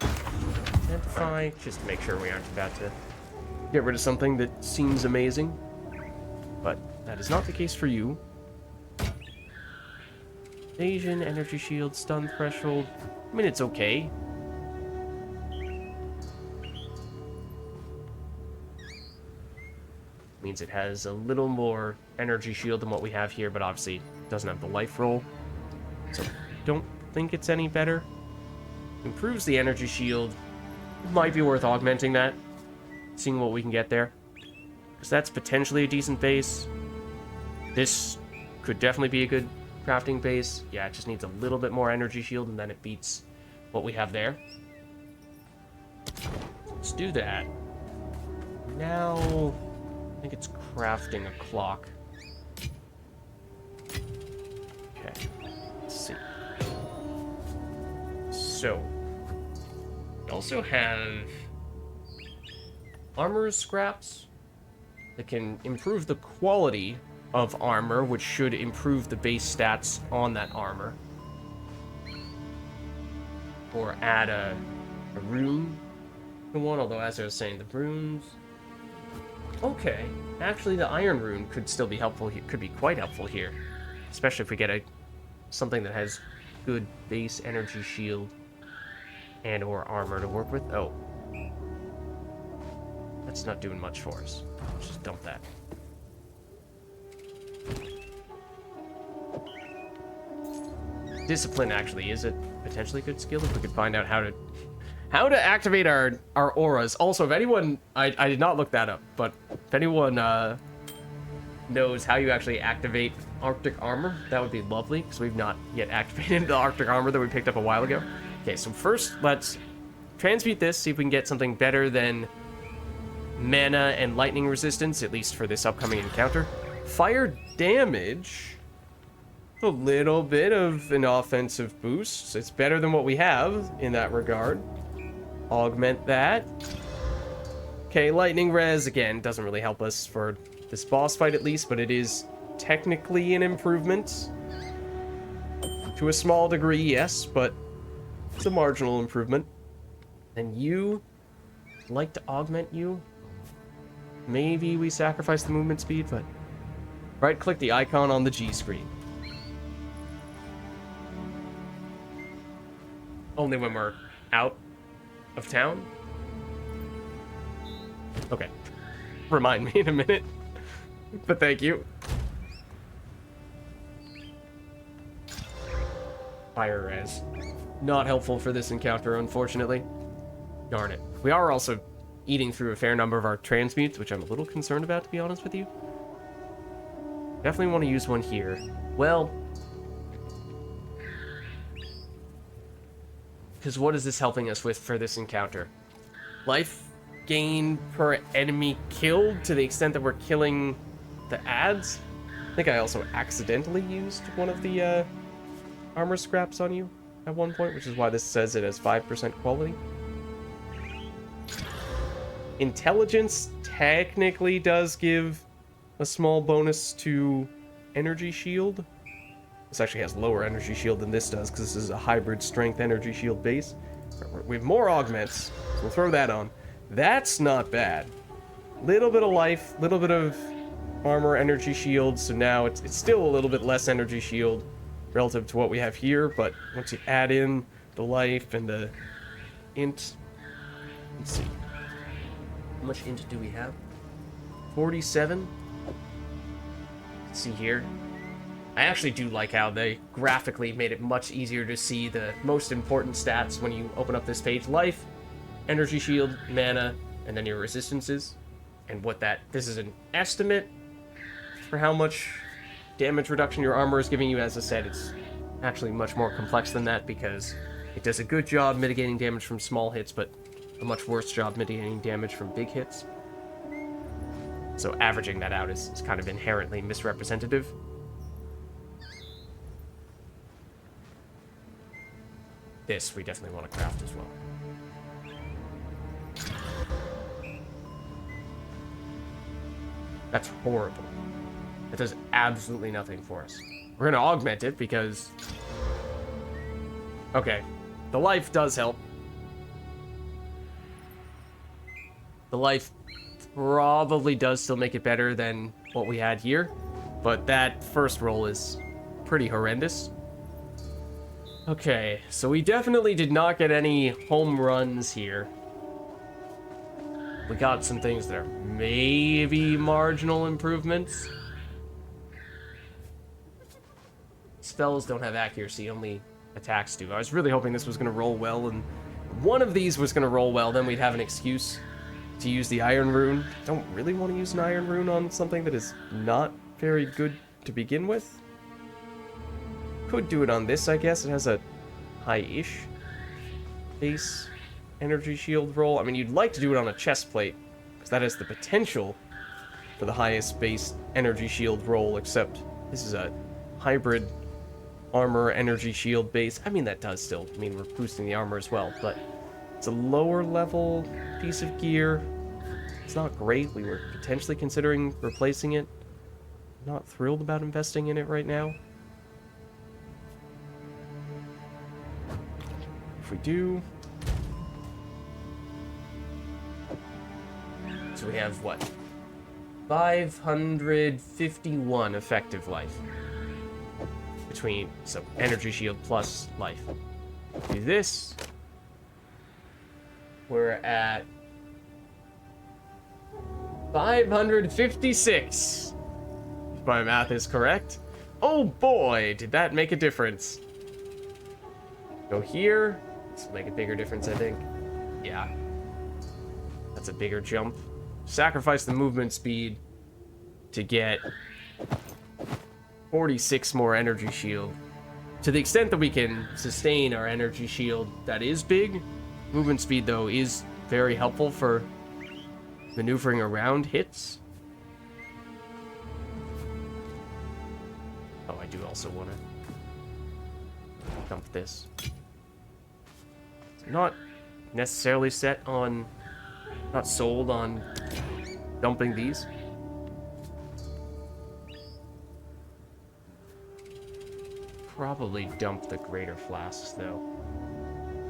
Amplify, just to make sure we aren't about to get rid of something that seems amazing. But that is not the case for you. Evasion, energy shield, stun threshold. I mean, it's okay. Means it has a little more energy shield than what we have here, but obviously doesn't have the life roll. So don't think it's any better. Improves the energy shield. Might be worth augmenting that. Seeing what we can get there. Because that's potentially a decent base. This could definitely be a good crafting base. Yeah, it just needs a little bit more energy shield, and then it beats what we have there. Let's do that. Now, I think it's crafting a clock. Okay, let's see. So, we also have armor scraps that can improve the quality of armor, which should improve the base stats on that armor. Or add a rune to one, although as I was saying, the runes... Okay, actually the iron rune could still be helpful here, could be quite helpful here. Especially if we get something that has good base energy shield and or armor to work with. Oh. That's not doing much for us. Let's just dump that. Discipline actually is a potentially good skill if we could find out how to activate our auras. Also, if anyone, I did not look that up, but if anyone knows how you actually activate Arctic armor, that would be lovely, because we've not yet activated the Arctic armor that we picked up a while ago. Okay, so first let's transmute this, see if we can get something better than mana and lightning resistance, at least for this upcoming encounter. Fire damage, a little bit of an offensive boost. It's better than what we have in that regard. Augment that. Okay, lightning res, again, doesn't really help us for this boss fight at least, but it is technically an improvement. To a small degree, yes, but it's a marginal improvement. And you, I'd like to augment you. Maybe we sacrifice the movement speed, but right-click the icon on the G screen. Only when we're out of town? Okay. Remind me in a minute. But thank you. Fire res. Not helpful for this encounter, unfortunately. Darn it. We are also eating through a fair number of our transmutes, which I'm a little concerned about, to be honest with you. Definitely want to use one here. Well, because what is this helping us with for this encounter? Life gain per enemy killed, to the extent that we're killing the ads? I think I also accidentally used one of the armor scraps on you at one point, which is why this says it has 5% quality. Intelligence technically does give a small bonus to energy shield. This actually has lower energy shield than this does, because this is a hybrid strength energy shield base. We have more augments, so we'll throw that on. That's not bad. Little bit of life, little bit of armor, energy shield, so now it's still a little bit less energy shield relative to what we have here, but once you add in the life and the int, let's see. How much int do we have? 47. Let's see here. I actually do like how they graphically made it much easier to see the most important stats when you open up this page. Life, energy shield, mana, and then your resistances. And what that... This is an estimate for how much damage reduction your armor is giving you. As I said, it's actually much more complex than that because it does a good job mitigating damage from small hits, but a much worse job mitigating damage from big hits. So averaging that out is kind of inherently misrepresentative. This we definitely want to craft as well. That's horrible. That does absolutely nothing for us. We're going to augment it because... Okay, the life does help. The life probably does still make it better than what we had here, but that first roll is pretty horrendous. Okay, so we definitely did not get any home runs here. We got some things that are maybe marginal improvements. Spells don't have accuracy, only attacks do. I was really hoping this was going to roll well, and one of these was going to roll well, then we'd have an excuse to use the Iron Rune. Don't really want to use an Iron Rune on something that is not very good to begin with. Could do it on this, I guess. It has a high-ish base energy shield roll. I mean, you'd like to do it on a chest plate, because that has the potential for the highest base energy shield roll, except this is a hybrid armor energy shield base. I mean, that does still mean we're boosting the armor as well, but it's a lower level piece of gear. It's not great. We were potentially considering replacing it. Not thrilled about investing in it right now. If we do... So we have, what? 551 effective life. Between, so, energy shield plus life. Do this. We're at 556. If my math is correct. Oh boy, did that make a difference. Go here. This will make a bigger difference, I think. Yeah. That's a bigger jump. Sacrifice the movement speed to get 46 more energy shield. To the extent that we can sustain our energy shield, that is big. Movement speed, though, is very helpful for maneuvering around hits. Oh, I do also want to dump this. Not necessarily set on... Not sold on dumping these. Probably dump the greater flasks, though.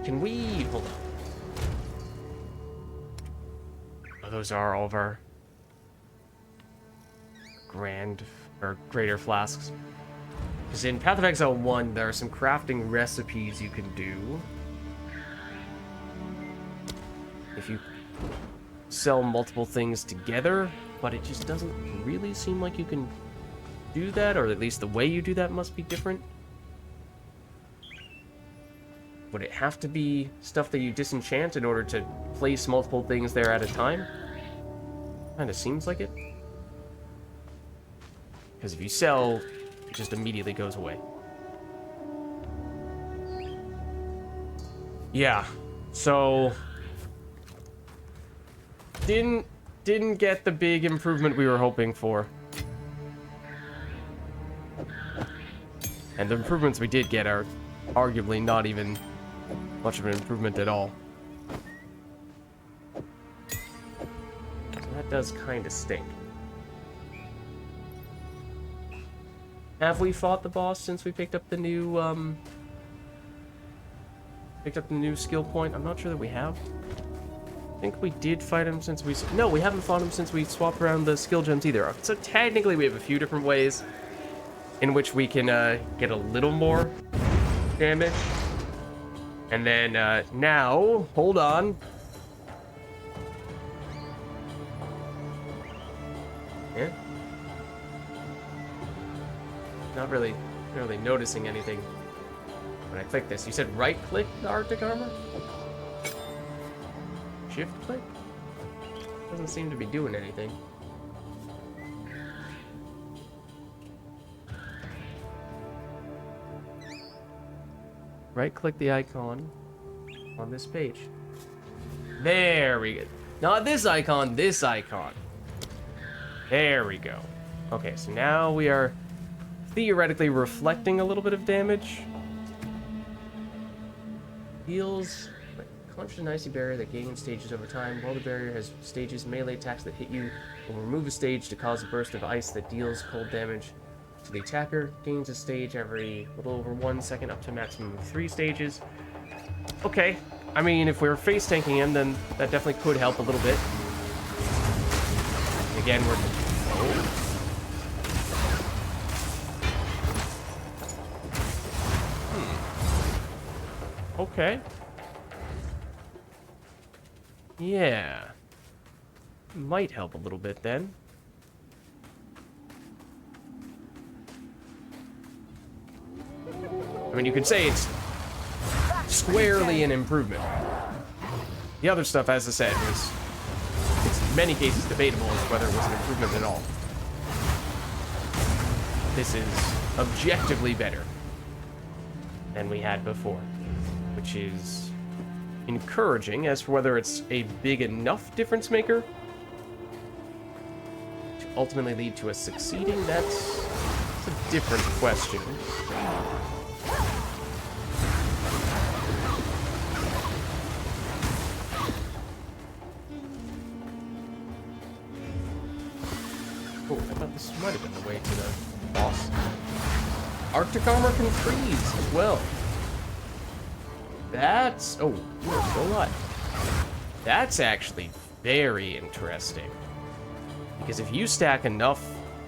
Can we... Hold on. Oh, those are all of our grand or greater flasks. Because in Path of Exile 1, there are some crafting recipes you can do. If you sell multiple things together, but it just doesn't really seem like you can do that, or at least the way you do that must be different. Would it have to be stuff that you disenchant in order to place multiple things there at a time? Kinda seems like it. Because if you sell, it just immediately goes away. Yeah, so... Didn't get the big improvement we were hoping for. And the improvements we did get are arguably not even much of an improvement at all. So that does kind of stink. Have we fought the boss since we picked up the new skill point? I'm not sure that we have. I think we did fight him since we... No, we haven't fought him since we swapped around the skill gems either. So technically we have a few different ways in which we can get a little more damage. And then now, hold on. Yeah. Not really noticing anything when I click this. You said right click the Arctic armor? Shift click? Doesn't seem to be doing anything. Right click the icon on this page. There we go. Not this icon, this icon. There we go. Okay, so now we are theoretically reflecting a little bit of damage. Deals conjures an icy barrier that gains stages over time. While the barrier has stages, melee attacks that hit you will remove a stage to cause a burst of ice that deals cold damage to the attacker. Gains a stage every little over 1 second, up to a maximum of 3 stages. Okay, I mean, if we were face tanking him, then that definitely could help a little bit. Again, we're... Oh. Okay. Yeah. Might help a little bit then. I mean, you could say it's squarely an improvement. The other stuff, as I said, was in many cases debatable as whether it was an improvement at all. This is objectively better than we had before, which is encouraging. As for whether it's a big enough difference maker to ultimately lead to us succeeding, that's a different question. Oh, I thought this might have been the way to the boss. Arctic armor can freeze as well. That's... Oh, you're still alive. That's actually very interesting. Because if you stack enough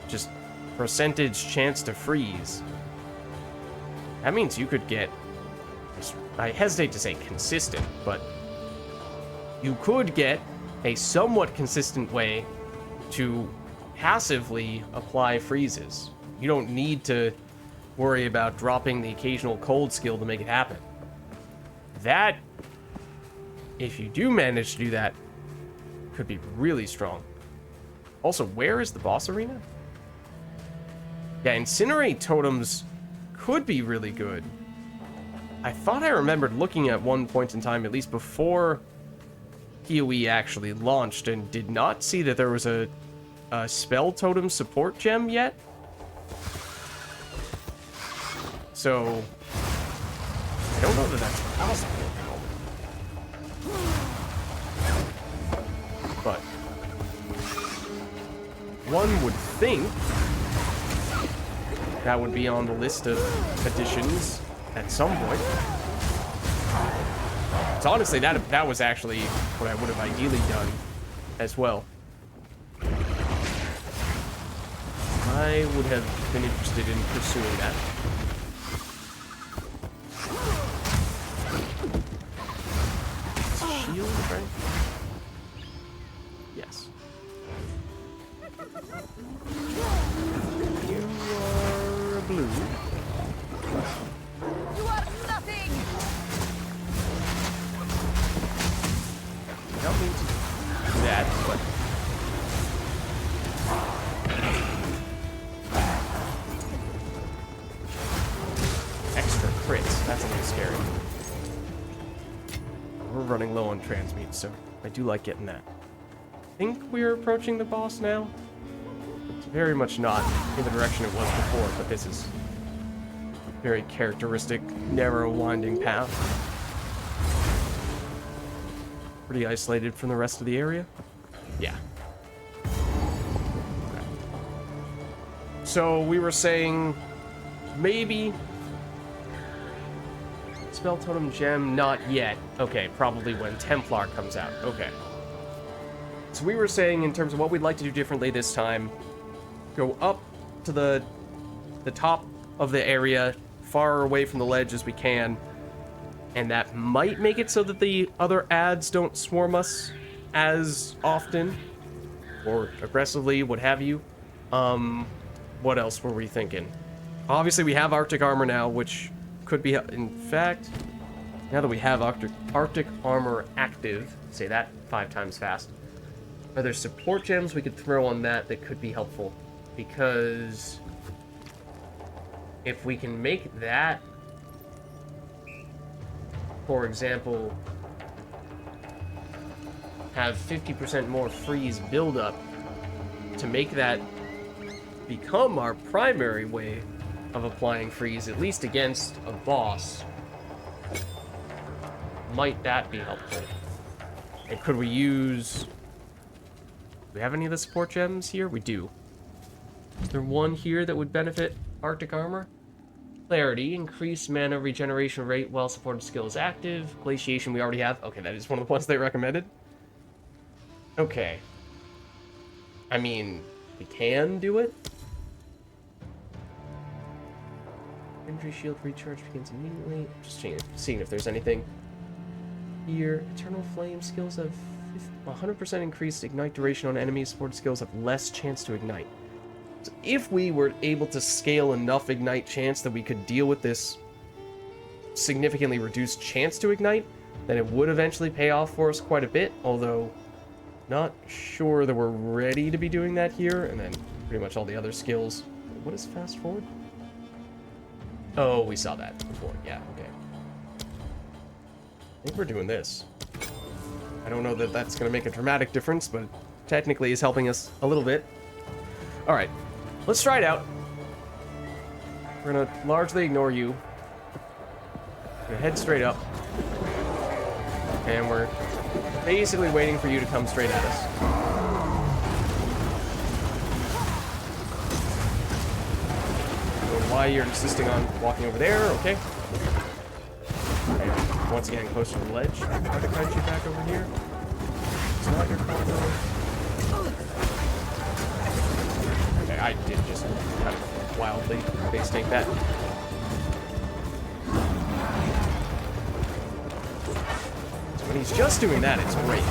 just percentage chance to freeze, that means you could get... I hesitate to say consistent, but you could get a somewhat consistent way to passively apply freezes. You don't need to worry about dropping the occasional cold skill to make it happen. That, if you do manage to do that, could be really strong. Also, where is the boss arena? Yeah, incinerate totems could be really good. I thought I remembered looking at one point in time, at least before PoE actually launched, and did not see that there was a spell totem support gem yet. So I don't know that that's possible at the moment. But one would think that would be on the list of additions at some point. So honestly, that was actually what I would have ideally done as well. I would have been interested in pursuing that. Shield, right? Yes. You are a blue. You are nothing! I don't mean to do that, but... Extra crits. That's a little scary. We're running low on transmute, so I do like getting that. I think we're approaching the boss now. It's very much not in the direction it was before, but this is a very characteristic, narrow, winding path. Pretty isolated from the rest of the area. Yeah. Okay. So we were saying maybe spell totem gem, not yet. Okay, probably when Templar comes out. Okay. So we were saying in terms of what we'd like to do differently this time, go up to the top of the area, far away from the ledge as we can, and that might make it so that the other ads don't swarm us as often or aggressively, what have you. What else were we thinking? Obviously, we have Arctic armor now, which could be... In fact, now that we have Arctic armor active, say that 5 times fast, are there support gems we could throw on that could be helpful? Because if we can make that, for example, have 50% more freeze buildup to make that become our primary way of applying freeze, at least against a boss, might that be helpful? And could we use... Do we have any of the support gems here? We do. Is there one here that would benefit Arctic armor? Clarity, increased mana regeneration rate while supported skill is active. Glaciation we already have. Okay, that is one of the ones they recommended. Okay. I mean, we can do it. Energy shield recharge begins immediately. Just seeing if there's anything here. Eternal flame skills have 100% increased ignite duration on enemies. Supported skills have less chance to ignite. So if we were able to scale enough ignite chance that we could deal with this significantly reduced chance to ignite, then it would eventually pay off for us quite a bit, although not sure that we're ready to be doing that here. And then pretty much all the other skills. What is fast forward? Oh, we saw that before. Yeah, okay. I think we're doing this. I don't know that that's going to make a dramatic difference, but technically is helping us a little bit. All right, let's try it out. We're going to largely ignore you. We're going to head straight up. And we're basically waiting for you to come straight at us. Why you're insisting on walking over there, okay. And once again, close to the ledge. Try to kite you back over here. It's not your combo. Okay, I did just kind of wildly base tank that. So when he's just doing that, it's great.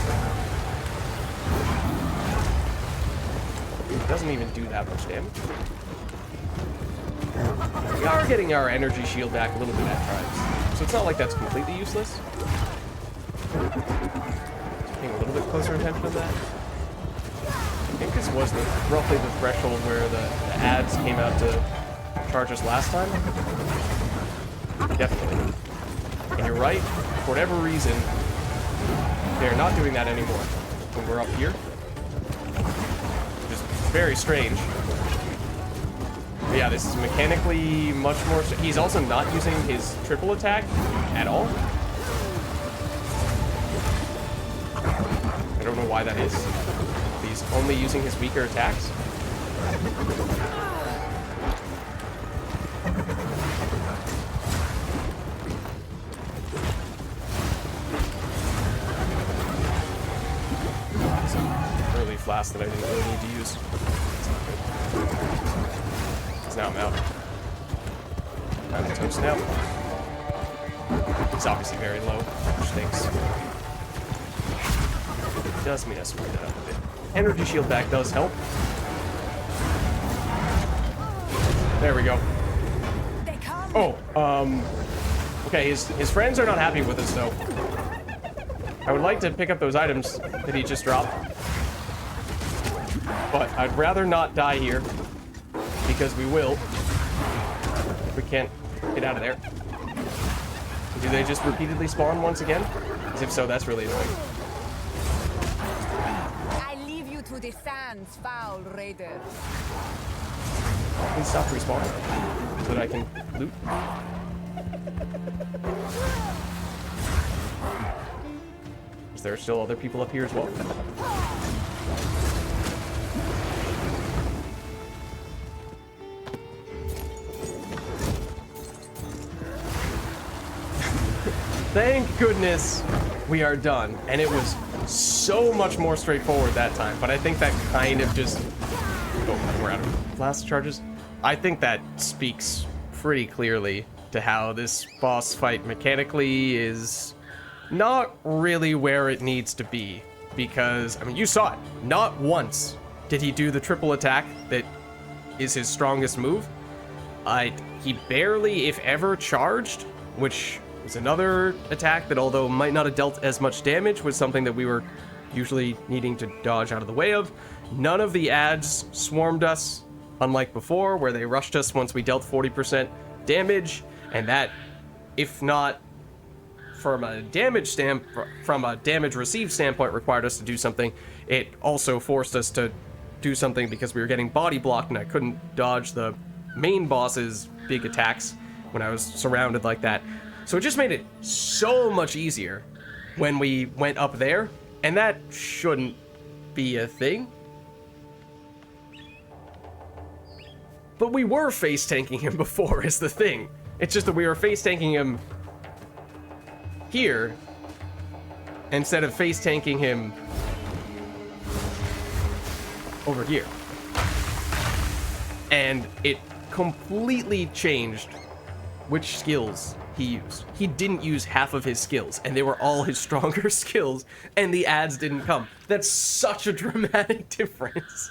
It doesn't even do that much damage. We are getting our energy shield back a little bit at times, so it's not like that's completely useless. Just paying a little bit closer attention to that. I think this was roughly the threshold where the ads came out to charge us last time. Definitely. And you're right, for whatever reason, they're not doing that anymore when we're up here. Which is very strange. But yeah, this is mechanically much more... He's also not using his triple attack at all. I don't know why that is. He's only using his weaker attacks. Some early flask that I didn't really need to use. Now I'm out. I'm toast now. It's obviously very low, which stinks. It does mean I screwed that up a bit. Energy shield back does help. There we go. Oh, okay, his friends are not happy with us, though. I would like to pick up those items that he just dropped. But I'd rather not die here. Because we will. If we can't get out of there. Do they just repeatedly spawn once again? Because if so, that's really annoying. I leave you to the sands, foul raider. Please stop respawning so that I can loot. Is there still other people up here as well? Thank goodness we are done. And it was so much more straightforward that time. But I think that kind of just... Oh, we're out of last charges. I think that speaks pretty clearly to how this boss fight mechanically is not really where it needs to be. Because, I mean, you saw it. Not once did he do the triple attack that is his strongest move. He barely, if ever, charged, which was another attack that, although might not have dealt as much damage, was something that we were usually needing to dodge out of the way of. None of the ads swarmed us, unlike before, where they rushed us once we dealt 40% damage, and that, if not from a damage received standpoint, required us to do something, it also forced us to do something because we were getting body blocked and I couldn't dodge the main boss's big attacks when I was surrounded like that. So it just made it so much easier when we went up there, and that shouldn't be a thing. But we were face tanking him before is the thing. It's just that we were face tanking him here instead of face tanking him over here. And it completely changed which skills he used. He didn't use half of his skills, and they were all his stronger skills, and the ads didn't come. That's such a dramatic difference.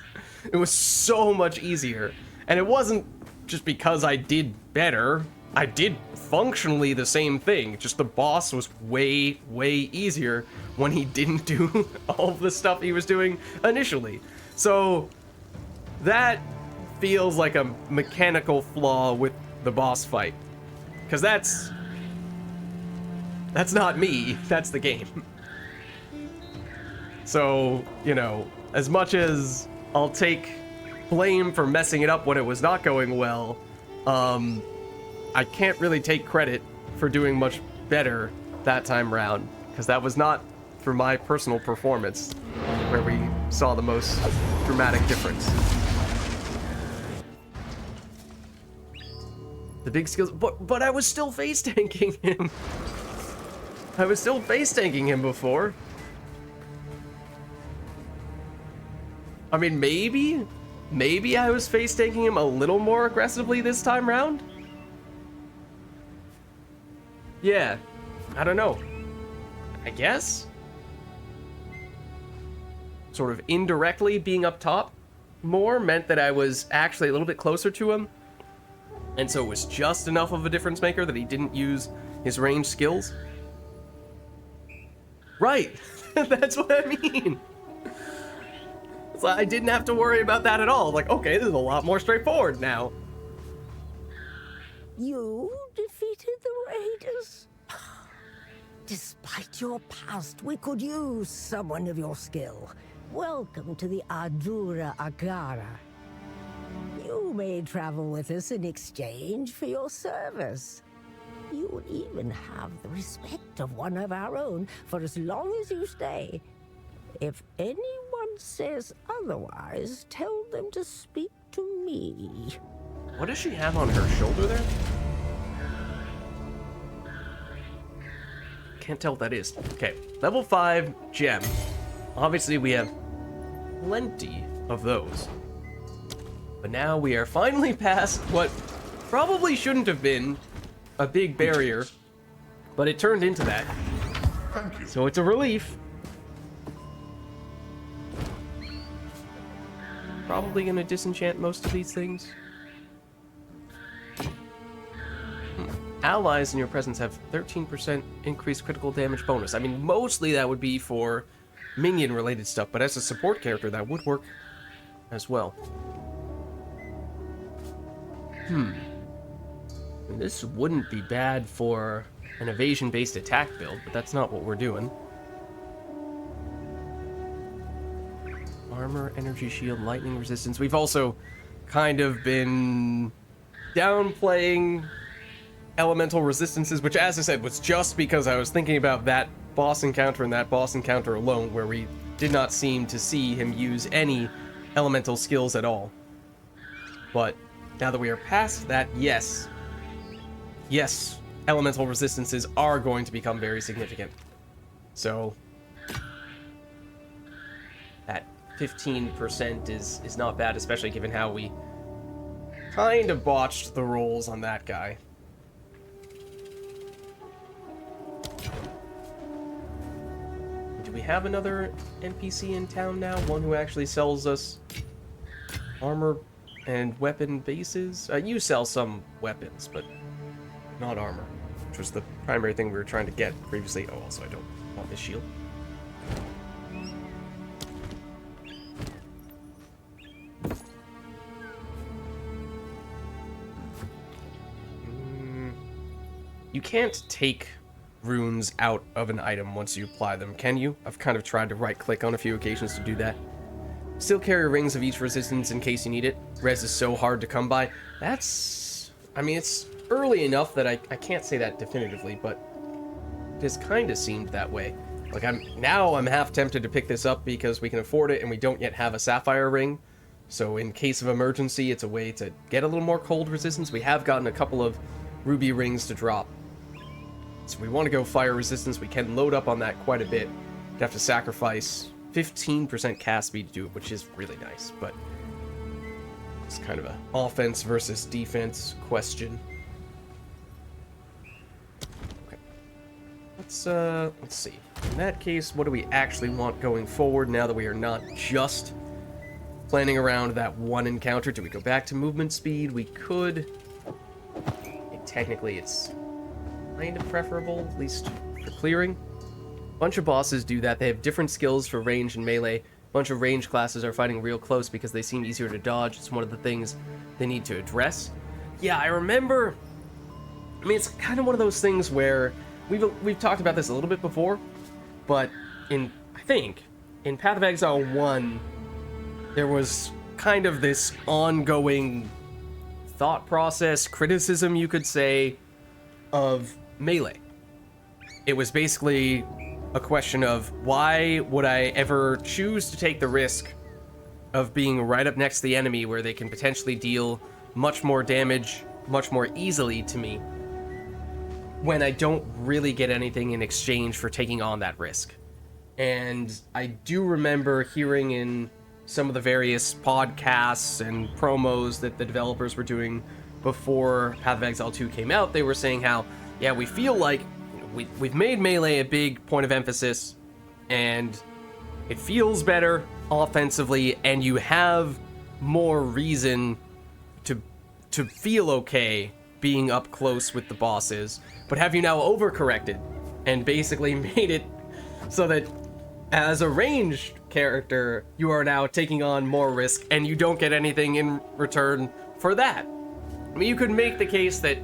It was so much easier. And it wasn't just because I did better. I did functionally the same thing, just the boss was way, way easier when he didn't do all of the stuff he was doing initially. So that feels like a mechanical flaw with the boss fight. Because that's not me, that's the game. So, you know, as much as I'll take blame for messing it up when it was not going well, I can't really take credit for doing much better that time round, because that was not for my personal performance where we saw the most dramatic difference. The big skills, but I was still face tanking him. I was still face tanking him before. I mean, maybe I was face tanking him a little more aggressively this time round? Yeah, I don't know. I guess? Sort of indirectly being up top more meant that I was actually a little bit closer to him. And so it was just enough of a difference maker that he didn't use his ranged skills. Right, that's what I mean. So I didn't have to worry about that at all. Like, okay, this is a lot more straightforward now. You defeated the raiders? Despite your past, we could use someone of your skill. Welcome to the Ardura Agara. You may travel with us in exchange for your service. You will even have the respect of one of our own for as long as you stay. If anyone says otherwise, tell them to speak to me. What does she have on her shoulder there? Can't tell what that is. Okay, level 5 gem. Obviously, we have plenty of those. But now we are finally past what probably shouldn't have been a big barrier, but it turned into that. Thank you. So it's a relief. Probably gonna disenchant most of these things. Allies in your presence have 13% increased critical damage bonus. I mean, mostly that would be for minion-related stuff, but as a support character, that would work as well. And this wouldn't be bad for an evasion-based attack build, but that's not what we're doing. Armor, energy shield, lightning resistance. We've also kind of been downplaying elemental resistances, which, as I said, was just because I was thinking about that boss encounter and that boss encounter alone, where we did not seem to see him use any elemental skills at all. But now that we are past that, yes, elemental resistances are going to become very significant. So that 15% is not bad, especially given how we kind of botched the rolls on that guy. Do we have another NPC in town now? One who actually sells us armor and weapon bases. You sell some weapons, but not armor, which was the primary thing we were trying to get previously. Oh, also I don't want this shield. You can't take runes out of an item once you apply them, can you? I've kind of tried to right-click on a few occasions to do that. Still carry rings of each resistance in case you need it. Res is so hard to come by. That's... I mean, it's early enough that I can't say that definitively, but it has kind of seemed that way. Like, I'm half tempted to pick this up because we can afford it and we don't yet have a sapphire ring. So in case of emergency, it's a way to get a little more cold resistance. We have gotten a couple of ruby rings to drop. So we want to go fire resistance. We can load up on that quite a bit. We'd have to sacrifice 15% cast speed to do it, which is really nice, but it's kind of an offense versus defense question. Okay. Let's see. In that case, what do we actually want going forward now that we are not just planning around that one encounter? Do we go back to movement speed? We could. Technically, it's kind of preferable, at least for clearing. A bunch of bosses do that. They have different skills for range and melee. A bunch of range classes are fighting real close because they seem easier to dodge. It's one of the things they need to address. Yeah, I remember... I mean, it's kind of one of those things where... We've talked about this a little bit before, but I think, in Path of Exile 1, there was kind of this ongoing thought process, criticism, you could say, of melee. It was basically a question of why would I ever choose to take the risk of being right up next to the enemy where they can potentially deal much more damage much more easily to me when I don't really get anything in exchange for taking on that risk. And I do remember hearing in some of the various podcasts and promos that the developers were doing before Path of Exile 2 came out, they were saying how, yeah, we feel like we've made melee a big point of emphasis, and it feels better offensively, and you have more reason to feel okay being up close with the bosses. But have you now overcorrected and basically made it so that as a ranged character, you are now taking on more risk, and you don't get anything in return for that? I mean, you could make the case that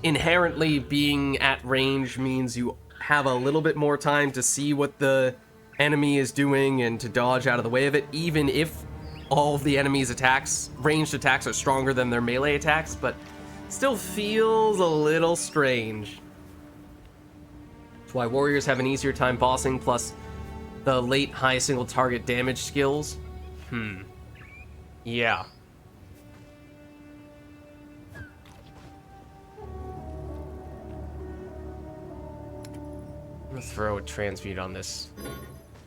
inherently being at range means you have a little bit more time to see what the enemy is doing and to dodge out of the way of it, even if all of the enemy's attacks, ranged attacks, are stronger than their melee attacks, but still feels a little strange. That's why warriors have an easier time bossing, plus the late high single target damage skills. Yeah. I'm gonna throw a transmute on this.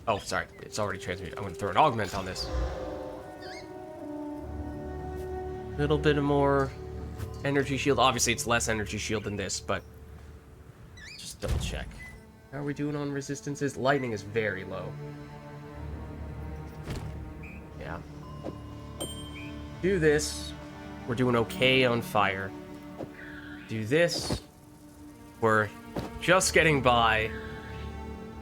Oh, sorry, it's already transmute. I'm gonna throw an augment on this. Little bit of more energy shield. Obviously, it's less energy shield than this, but just double check. How are we doing on resistances? Lightning is very low. Yeah. Do this. We're doing okay on fire. Do this. We're just getting by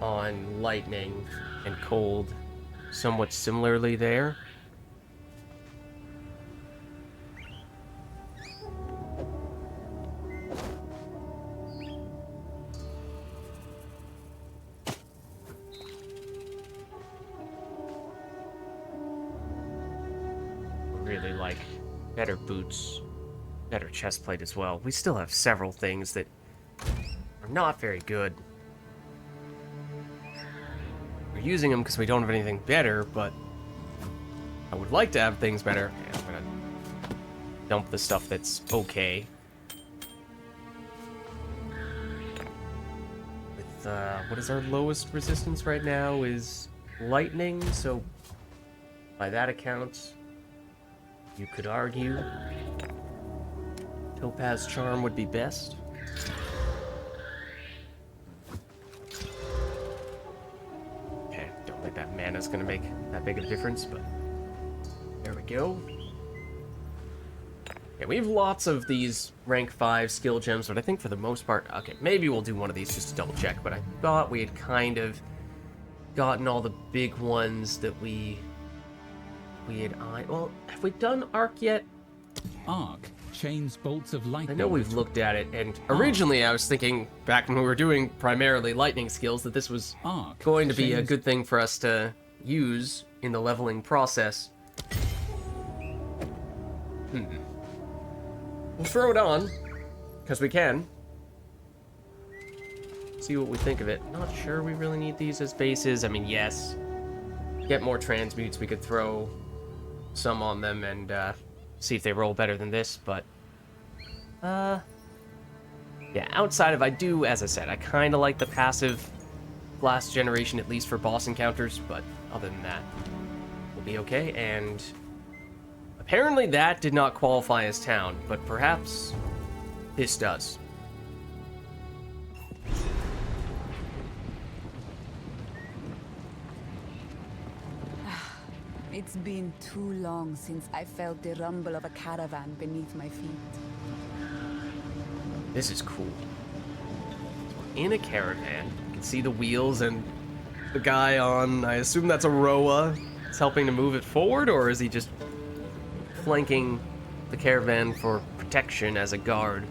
on lightning and cold. Somewhat similarly there. Really like better boots, better chest plate as well. We still have several things that are not very good. We're using them because we don't have anything better, but I would like to have things better. Okay, I'm gonna dump the stuff that's okay. With, what is our lowest resistance right now is lightning, so by that account, you could argue Topaz Charm would be best. Okay, don't think that mana's gonna make that big of a difference, but there we go. Yeah, we have lots of these rank 5 skill gems, but I think for the most part... Okay, maybe we'll do one of these just to double check, but I thought we had kind of gotten all the big ones that we had... Well, have we done Arc yet? Arc chains bolts of lightning. I know we've looked at it, and originally I was thinking, back when we were doing primarily lightning skills, that this was going to be a good thing for us to use in the leveling process. We'll throw it on, because we can. See what we think of it. Not sure we really need these as bases. I mean, yes. Get more transmutes, we could throw some on them and see if they roll better than this, but... Yeah, outside of, I do, as I said, I kind of like the passive blast generation, at least for boss encounters, but other than that, we'll be okay, and... Apparently that did not qualify as town, but perhaps this does. It's been too long since I felt the rumble of a caravan beneath my feet. This is cool. In a caravan, you can see the wheels and the guy on, I assume that's a roa, is helping to move it forward, or is he just flanking the caravan for protection as a guard?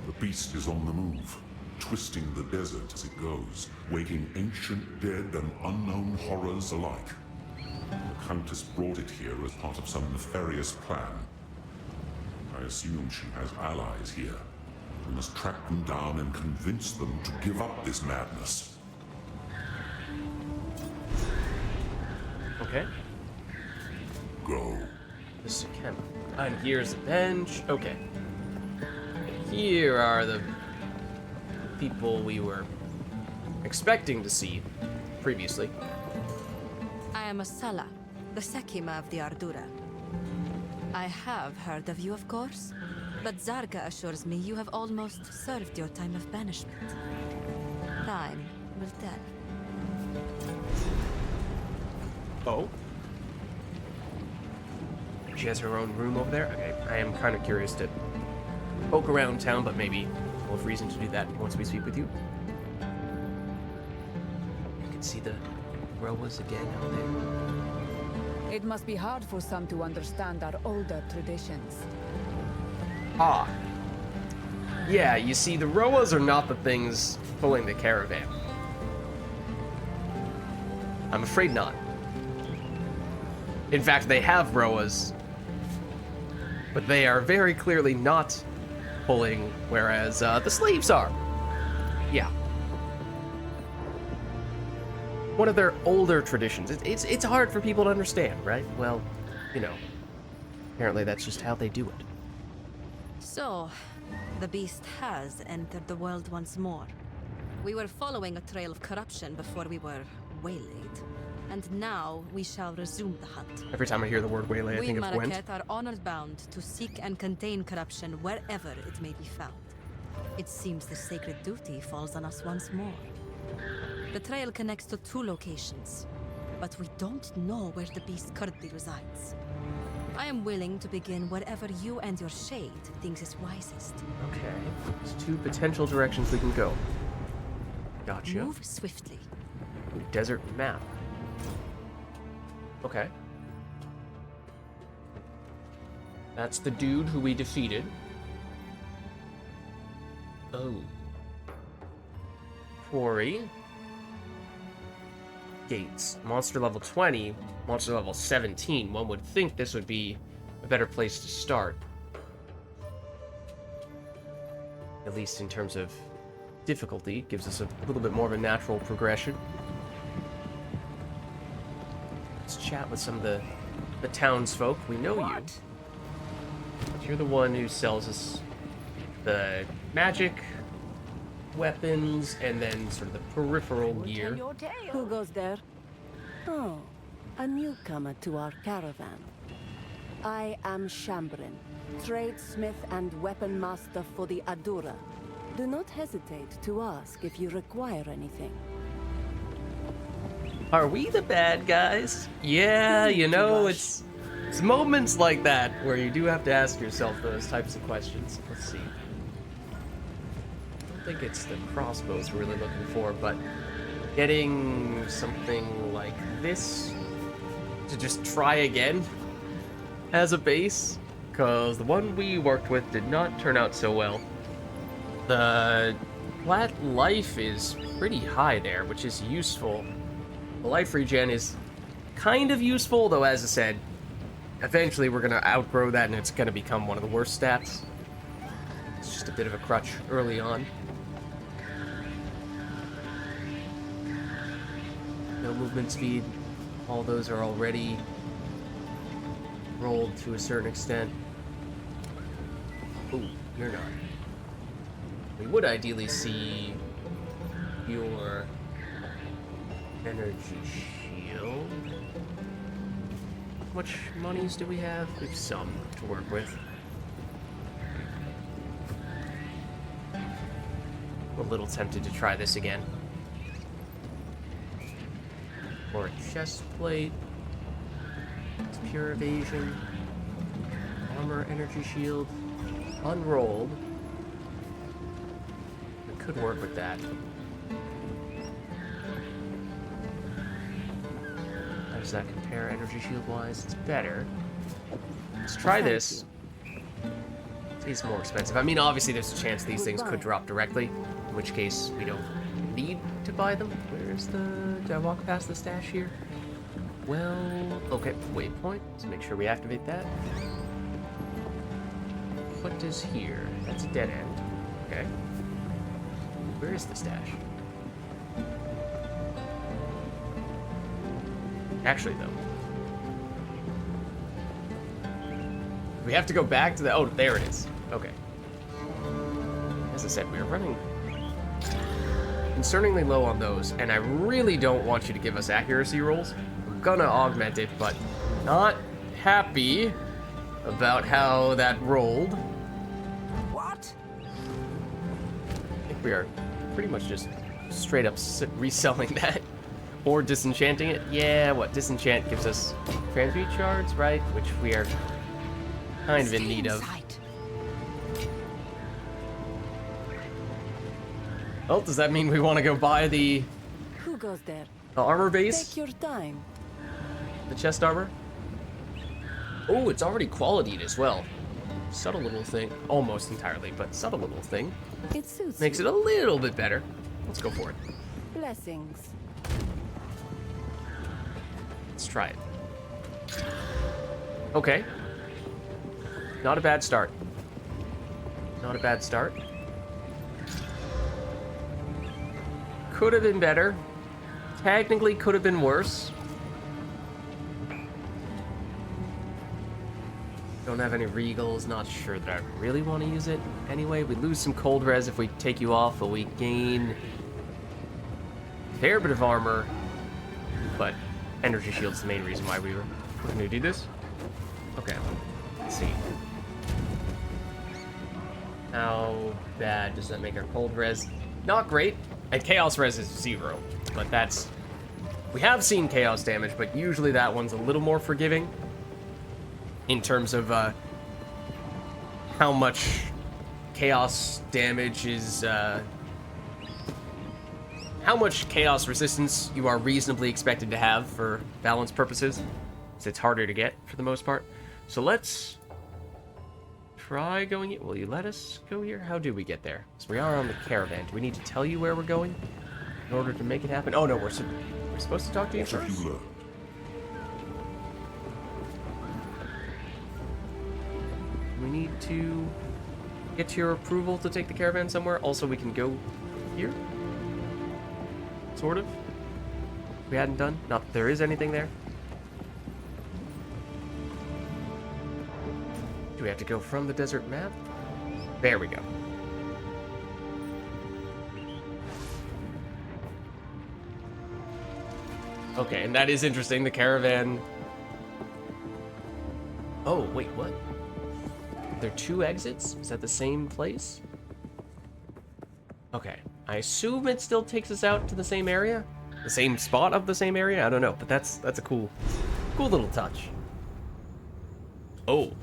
The beast is on the move, twisting the desert as it goes, waking ancient dead and unknown horrors alike. The Countess brought it here as part of some nefarious plan. I assume she has allies here. We must track them down and convince them to give up this madness. Okay. Go. This is a camp. And here's the bench. Okay. And here are the people we were expecting to see previously. I am Asala, the Sekima of the Ardura. I have heard of you, of course, but Zarga assures me you have almost served your time of banishment. Time will tell. Oh? She has her own room over there? Okay, I am kind of curious to poke around town, but maybe we'll have reason to do that once we speak with you. You can see the rowas again out there. It must be hard for some to understand our older traditions. Ah. Yeah, you see, the rowas are not the things pulling the caravan. I'm afraid not. In fact, they have rowas, but they are very clearly not pulling, whereas the slaves are. Yeah. One of their older traditions. It's hard for people to understand, right? Well, you know, apparently that's just how they do it. So, the beast has entered the world once more. We were following a trail of corruption before we were waylaid. And now we shall resume the hunt. Every time I hear the word waylay, I We think of Gwent. Mareket are honored bound to seek and contain corruption wherever it may be found. It seems the sacred duty falls on us once more. The trail connects to 2 locations, but we don't know where the beast currently resides. I am willing to begin wherever you and your shade thinks is wisest. Okay, there's 2 potential directions we can go. Gotcha. Move swiftly. Desert map. Okay. That's the dude who we defeated. Oh. Quarry. Gates. Monster level 20. Monster level 17. One would think this would be a better place to start. At least in terms of difficulty. It gives us a little bit more of a natural progression. Let's chat with some of the townsfolk. We know you. You're the one who sells us the magic, weapons, and then sort of the peripheral gear. Who goes there? Oh, a newcomer to our caravan. I am Shambrin, tradesmith and weapon master for the Adura. Do not hesitate to ask if you require anything. Are we the bad guys? Yeah, you know, it's It's moments like that where you do have to ask yourself those types of questions. Let's see. I don't think it's the crossbows we're really looking for, but getting something like this to just try again as a base, because the one we worked with did not turn out so well. The flat life is pretty high there, which is useful. The life regen is kind of useful, though, as I said, eventually we're going to outgrow that and it's going to become one of the worst stats. It's just a bit of a crutch early on. No movement speed. All those are already rolled to a certain extent. Ooh, you're not. We would ideally see your energy shield. How much monies do we have? We have some to work with. I'm a little tempted to try this again. Or a chest plate. It's pure evasion. Armor, energy shield. Unrolled. I could work with that. How does that compare energy shield wise? It's better. Let's try this. It's more expensive. I mean, obviously there's a chance these things could drop directly, in which case we don't need to buy them. Where's the... Did I walk past the stash here? Well, okay, waypoint. Let's make sure we activate that. What is here? That's a dead end. Okay. Where is the stash? Actually, though. We have to go back to the... Oh, there it is. Okay. As I said, we are running concerningly low on those, and I really don't want you to give us accuracy rolls. I'm gonna augment it, but not happy about how that rolled. What? I think we are pretty much just straight up reselling that. Or disenchanting it. Yeah, what? Disenchant gives us transmute shards, right? Which we are kind of in need of. Well, does that mean we want to go buy the Who goes there? armor base? Take your time. The chest armor? Oh, it's already qualityed as well. Subtle little thing. Almost entirely, but subtle little thing. It suits Makes it a little bit better. Let's go for it. Blessings. Let's try it. Okay. Not a bad start. Not a bad start. Could have been better. Technically could have been worse. Don't have any regals. Not sure that I really want to use it. Anyway, we lose some cold res if we take you off, but we gain a fair bit of armor. But energy shield's the main reason why we're going to do this. Okay, let's see. How bad does that make our cold res? Not great. And chaos res is 0, but that's... We have seen chaos damage, but usually that one's a little more forgiving in terms of how much chaos damage is... how much chaos resistance you are reasonably expected to have for balance purposes. So it's harder to get for the most part. So let's try going... Will you let us go here? How do we get there? So we are on the caravan. Do we need to tell you where we're going in order to make it happen? Oh no, we're supposed to talk to you What have first? you learned? We need to get your approval to take the caravan somewhere. Also, we can go here. Sort of. We hadn't done. Not that there is anything there. Do we have to go from the desert map? There we go. Okay, and that is interesting. The caravan... Oh, wait, what? Are there 2 exits? Is that the same place? Okay. I assume it still takes us out to the same area? The same spot of the same area? I don't know, but that's a cool little touch. Oh,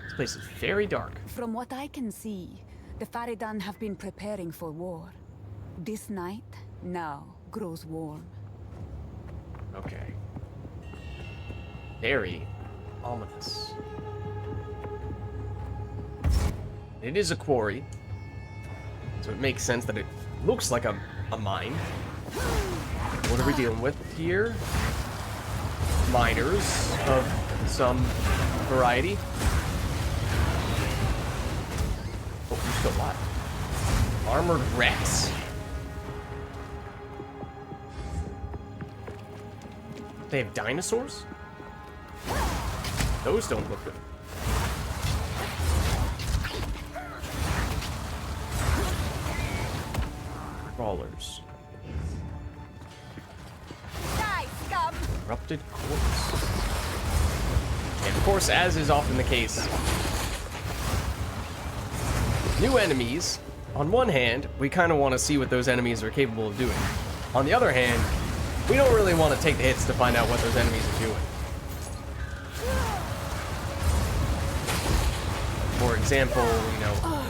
this place is very dark. From what I can see, the Faridan have been preparing for war. This night now grows warm. Okay. Very ominous. It is a quarry, so it makes sense that it looks like a mine. What are we dealing with here? Miners of some variety. Oh, you're still alive. Armored Rex. They have dinosaurs? Those don't look good. Crawlers. Die, scum! Corrupted corpse. And of course, as is often the case, new enemies, on one hand, we kind of want to see what those enemies are capable of doing. On the other hand, we don't really want to take the hits to find out what those enemies are doing. For example, you know,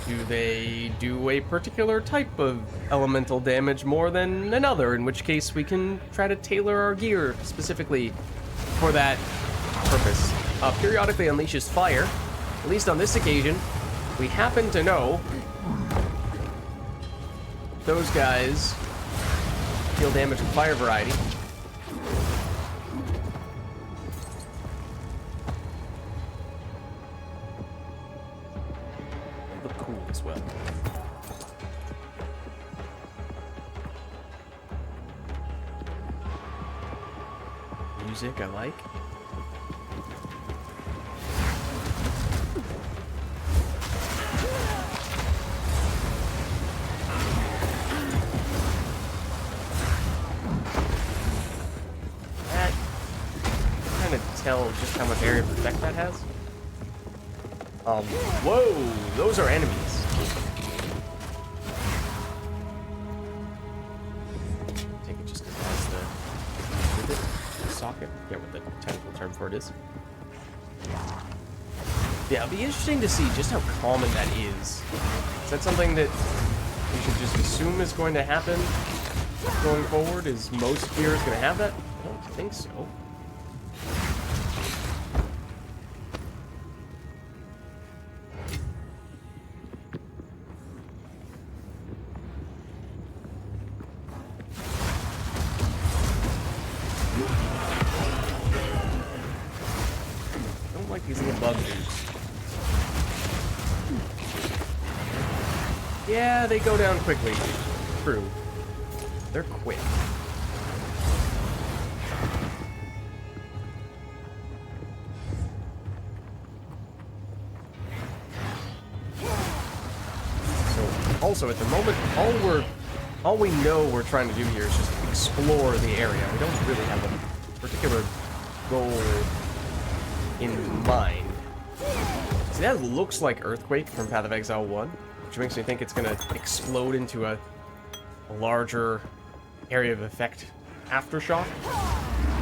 do they do a particular type of elemental damage more than another? In which case, we can try to tailor our gear specifically for that purpose. Periodically unleashes fire. At least on this occasion, we happen to know those guys deal damage with fire variety. They look cool as well. Music I like. Tell just how much area of effect that has. Whoa, those are enemies. Take it just because it has the socket. Yeah, what the technical term for it is. Yeah, it'll be interesting to see just how common that is. Is that something that we should just assume is going to happen going forward? Is most gear is going to have that? I don't think so. These little bug dudes. Yeah, they go down quickly. True. They're quick. So, also at the moment, all we know we're trying to do here is just explore the area. We don't really have a particular goal in mind. See, that looks like Earthquake from Path of Exile 1, which makes me think it's going to explode into a larger area of effect aftershock.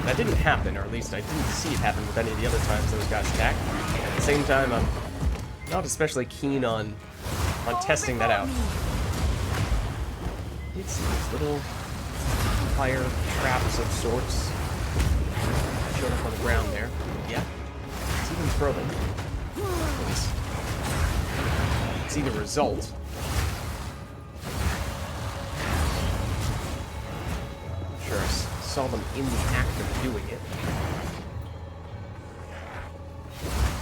That didn't happen, or at least I didn't see it happen with any of the other times those guys attacked. At the same time, I'm not especially keen on testing that out. It's these little fire traps of sorts that showed up on the ground there. Yeah. Even throw them. See the result. I'm sure I saw them in the act of doing it.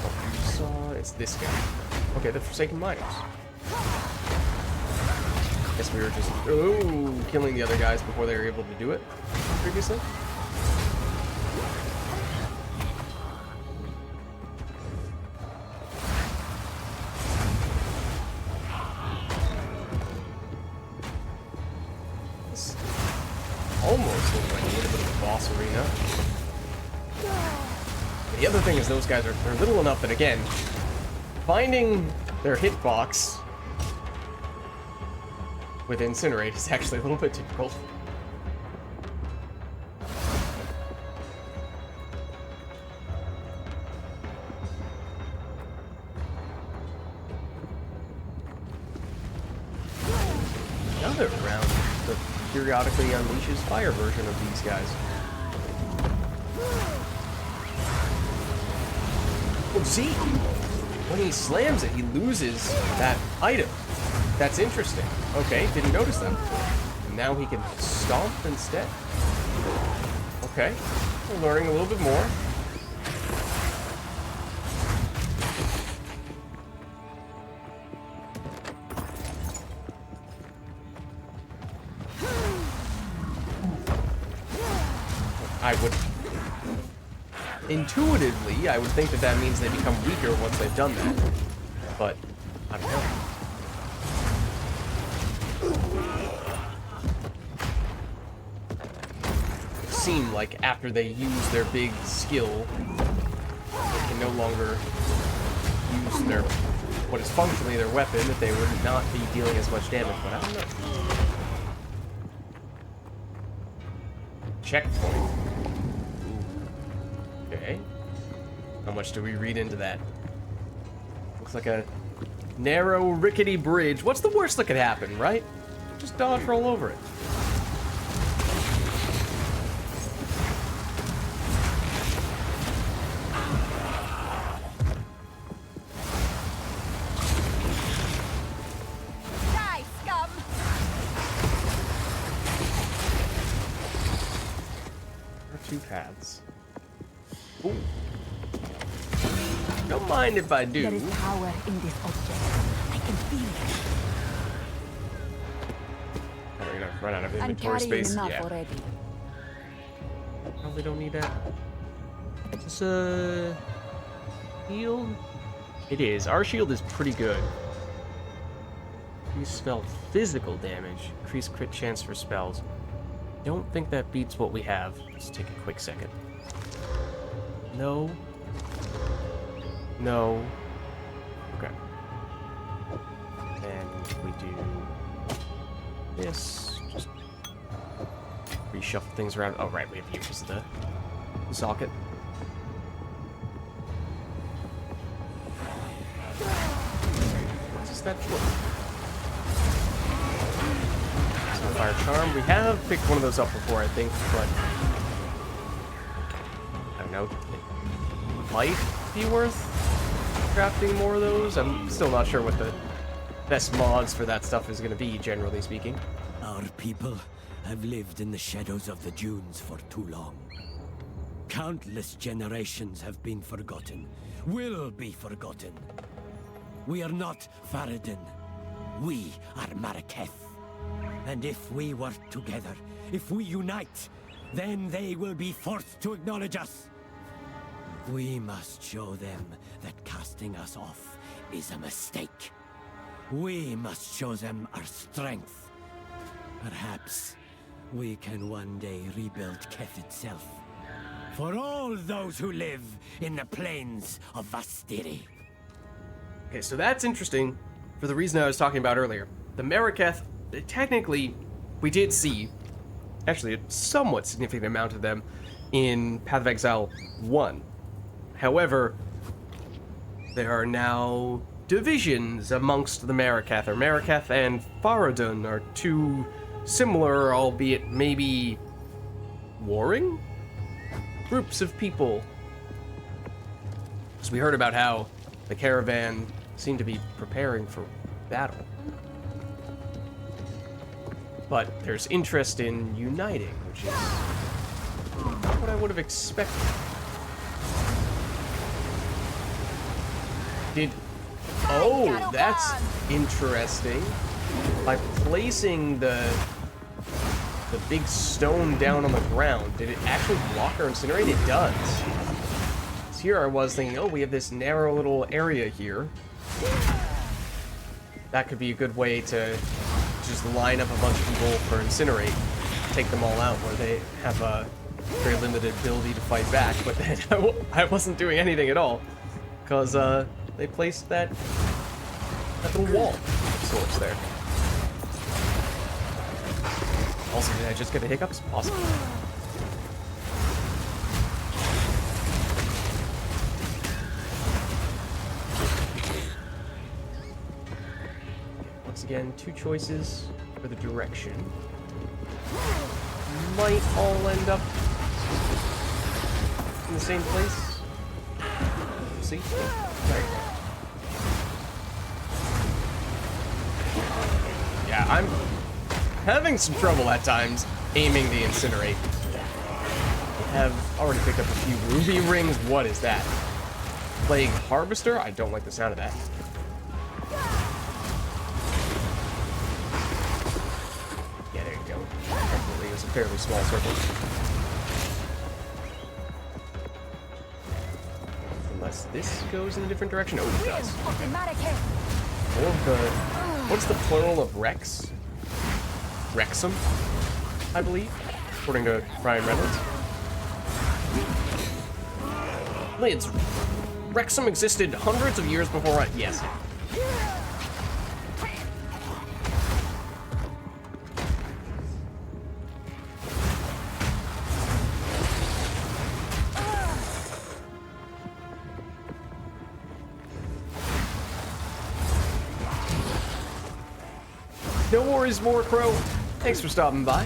Oh, you saw it's this guy. Okay, the Forsaken Miners. Guess we were just killing the other guys before they were able to do it previously. Almost looks like a little bit of a boss arena. The other thing is those guys are little enough that, again, finding their hitbox with Incinerate is actually a little bit difficult. another round that periodically unleashes fire version of these guys. Oh, see, when he slams it, he loses that item. That's interesting. Okay, didn't notice that before. And now he can stomp instead. Okay, we're learning a little bit more. I would... Intuitively, I would think that that means they become weaker once they've done that. But, I don't know. It seemed like after they use their big skill, they can no longer use their... what is functionally their weapon, that they would not be dealing as much damage, but I don't know. Checkpoint. Okay. How much do we read into that? Looks like a narrow, rickety bridge. What's the worst that could happen, right? Just dodge roll over it. Die, scum! There are two paths. Ooh. Don't mind if I do. There is power in this object. I can feel it. Oh, we're gonna run out of I'm inventory carrying space. enough Yeah. already. Probably don't need that. Is this a shield? It is. Our shield is pretty good. You spell physical damage. Increase crit chance for spells. Don't think that beats what we have. Let's take a quick second. No. No. Okay. And if we do this, just reshuffle things around. Oh, right, we have use the socket. What's that for? Fire charm. We have picked one of those up before, I think, but I don't know. It might be worth crafting more of those. I'm still not sure what the best mods for that stuff is going to be, generally speaking. Our people have lived in the shadows of the dunes for too long. Countless generations have been forgotten, will be forgotten. We are not Faradin. We are Marraketh. And if we work together, if we unite, then they will be forced to acknowledge us. We must show them that casting us off is a mistake. We must show them our strength. Perhaps we can one day rebuild Keth itself. For all those who live in the plains of Vastiri. Okay, so that's interesting for the reason I was talking about earlier. The Marraketh, technically, we did see, actually, a somewhat significant amount of them in Path of Exile 1. However, there are now divisions amongst the Marraketh, or Marraketh and Faradun are two similar, albeit maybe warring groups of people. So we heard about how the caravan seemed to be preparing for battle. But there's interest in uniting, which is not what I would have expected. Oh, that's interesting. By placing the big stone down on the ground, did it actually block or incinerate? It does. So here I was thinking, oh, we have this narrow little area here. That could be a good way to just line up a bunch of people for incinerate, take them all out, where they have a very limited ability to fight back. But then I wasn't doing anything at all, because they placed that little wall of sorts there. Also, did I just get the hiccups? Awesome. Once again, two choices. for the direction. Might all end up in the same place. See? There you go. Yeah, I'm having some trouble at times aiming the incinerate. I have already picked up a few ruby rings. What is that? Plague Harvester? I don't like the sound of that. Yeah, there you go. Definitely, it was a fairly small circle. Unless this goes in a different direction. Oh, it does. More of the... What's the plural of Rex? Wrexham, I believe, according to Ryan Reynolds. It's Wrexham existed hundreds of years before I... Yes. No worries, More Crow. Thanks for stopping by.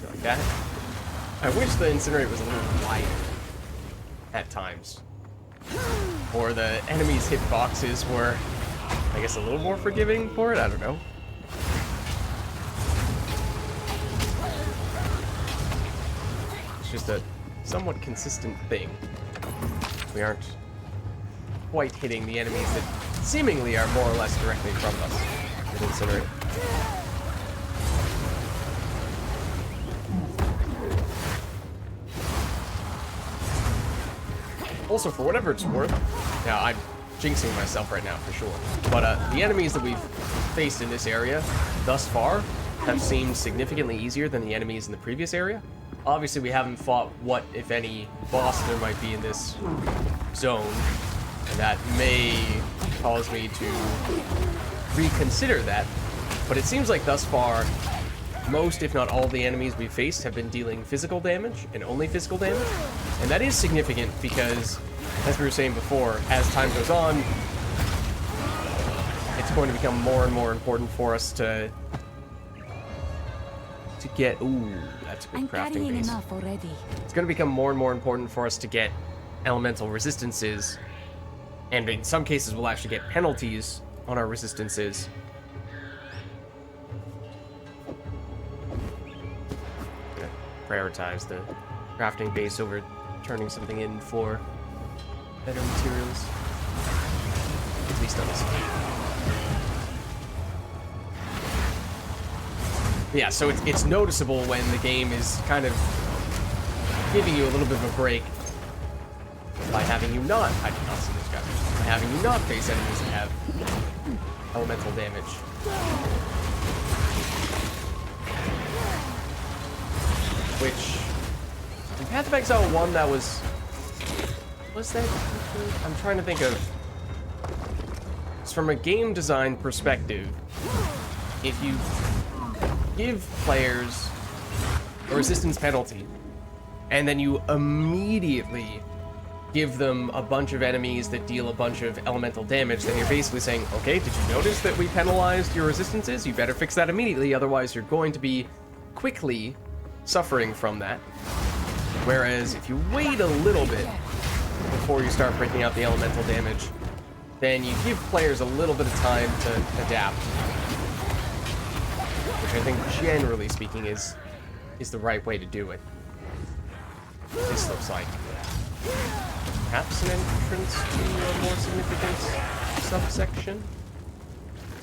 Like that. I wish the incinerate was a little wider at times. Or the enemies' hitboxes were, I guess, a little more forgiving for it. I don't know. It's just a somewhat consistent thing. We aren't quite hitting the enemies that seemingly are more or less directly in front of us with incinerate. Also, for whatever it's worth, now I'm jinxing myself right now for sure, but the enemies that we've faced in this area thus far have seemed significantly easier than the enemies in the previous area. Obviously, we haven't fought what, if any, boss there might be in this zone, and that may cause me to reconsider that, but it seems like thus far, most, if not all, of the enemies we've faced have been dealing physical damage, and only physical damage, and that is significant because, as we were saying before, as time goes on, it's going to become more and more important for us to get... Ooh, that's a good crafting base. Enough already. It's going to become more and more important for us to get elemental resistances, and in some cases we'll actually get penalties on our resistances. Gonna prioritize the crafting base over turning something in for better materials. At least on this. Yeah, so it's noticeable when the game is kind of giving you a little bit of a break by having you not... I did not see this guy. By having you not face enemies that have elemental damage. Which... in Path of Exile 1, that was... Was that... I'm trying to think of... It's from a game design perspective. If you give players a resistance penalty, and then you immediately give them a bunch of enemies that deal a bunch of elemental damage, then you're basically saying, okay, did you notice that we penalized your resistances? You better fix that immediately, otherwise you're going to be quickly suffering from that. Whereas if you wait a little bit before you start breaking out the elemental damage, then you give players a little bit of time to adapt. Which I think, generally speaking, is the right way to do it. This looks like perhaps an entrance to a more significant subsection.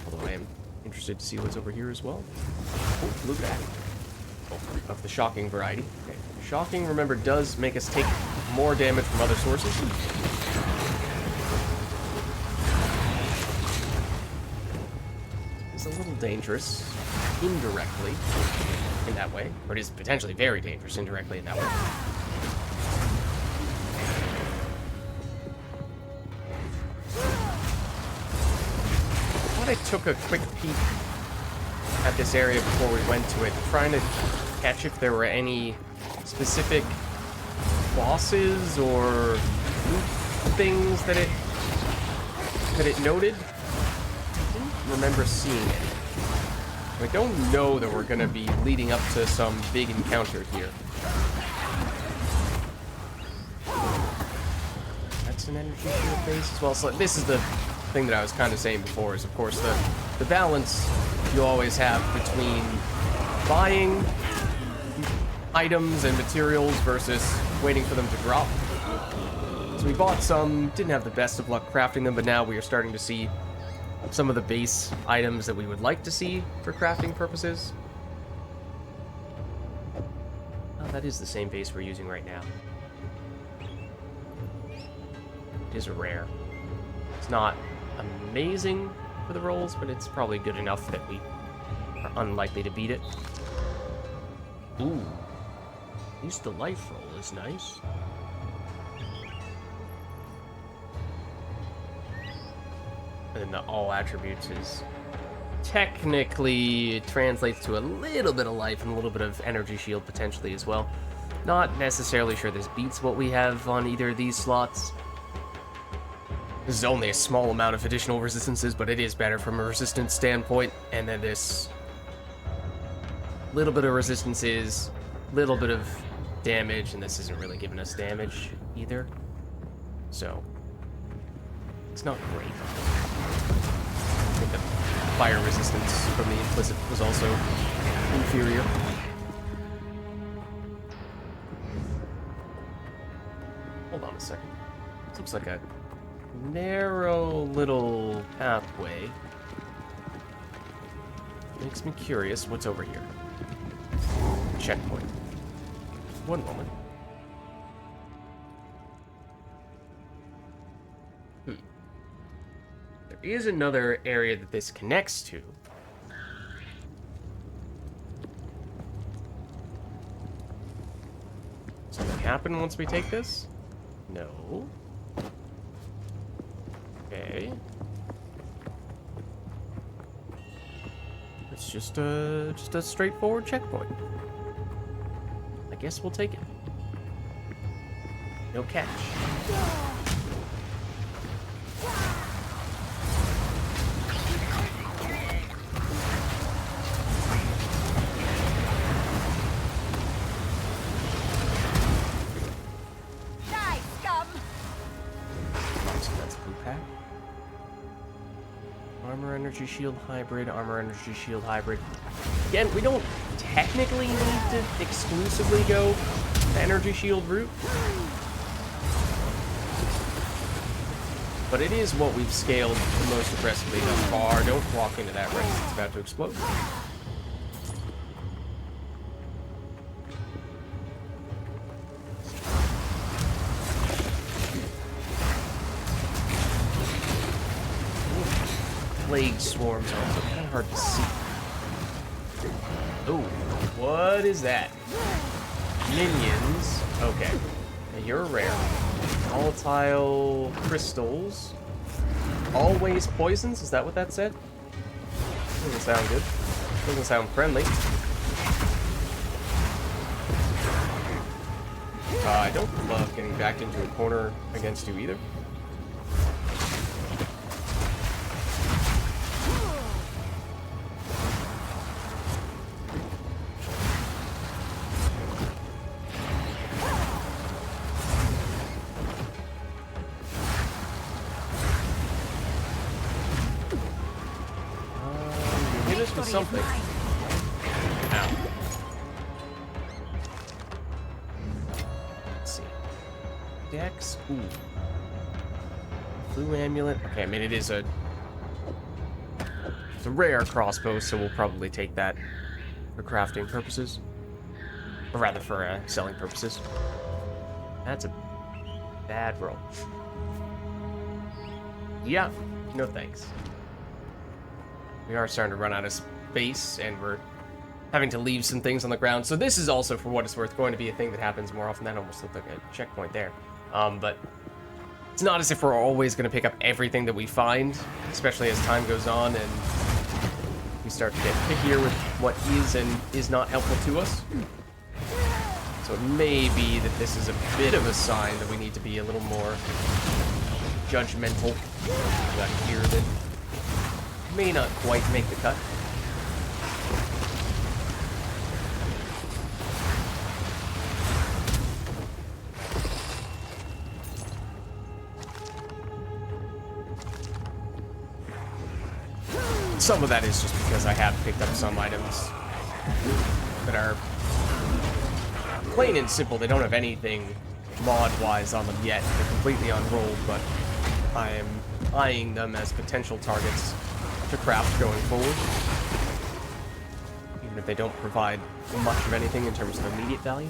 Although I am interested to see what's over here as well. Oh, look at that. Oh, of the shocking variety. Okay. Shocking, remember, does make us take more damage from other sources. It's a little dangerous indirectly in that way, or it is potentially very dangerous indirectly in that way. I thought I took a quick peek at this area before we went to it, trying to catch if there were any specific bosses or loot things that it noted. I didn't remember seeing it. I don't know that we're gonna be leading up to some big encounter here. That's an energy shield base as well. So this is the thing that I was kind of saying before, is of course the balance you always have between buying items and materials versus waiting for them to drop. So we bought some, didn't have the best of luck crafting them, but now we are starting to see some of the base items that we would like to see for crafting purposes. Oh, that is the same base we're using right now. It is a rare. It's not amazing for the rolls, but it's probably good enough that we are unlikely to beat it. Ooh. At least the life roll is nice. And then the all attributes is technically, it translates to a little bit of life and a little bit of energy shield potentially as well. Not necessarily sure this beats what we have on either of these slots. This is only a small amount of additional resistances, but it is better from a resistance standpoint. And then this little bit of resistances, little bit of damage, and this isn't really giving us damage either. So, it's not great. I think the fire resistance from the implicit was also inferior. Hold on a second. This looks like a narrow little pathway. Makes me curious what's over here. Checkpoint. One moment. There is another area that this connects to. Something happen once we take this? No. Okay. It's just a straightforward checkpoint. I guess we'll take it. No catch. Armor energy shield hybrid, armor energy shield hybrid. Again, we don't technically need to exclusively go the energy shield route, but it is what we've scaled the most aggressively thus far. Don't walk into that right as it's about to explode. Plague swarms are also kind of hard to see. Oh, what is that? Minions. Okay. Now you're rare. Volatile crystals. Always poisons? Is that what that said? Doesn't sound good. Doesn't sound friendly. I don't love getting backed into a corner against you either. Something. Ow. Let's see. Dex. Ooh. Blue amulet. Okay, I mean it's a rare crossbow, so we'll probably take that for crafting purposes, or rather for selling purposes. That's a bad roll. Yeah. No thanks. We are starting to run out of space, and we're having to leave some things on the ground. So this is also, for what it's worth, going to be a thing that happens more often. That almost looked like a checkpoint there. But it's not as if we're always going to pick up everything that we find, especially as time goes on and we start to get pickier with what is and is not helpful to us. So it may be that this is a bit of a sign that we need to be a little more judgmental about gear that may not quite make the cut. Some of that is just because I have picked up some items that are plain and simple. They don't have anything mod-wise on them yet. They're completely unrolled, but I am eyeing them as potential targets to craft going forward. Even if they don't provide much of anything in terms of immediate value.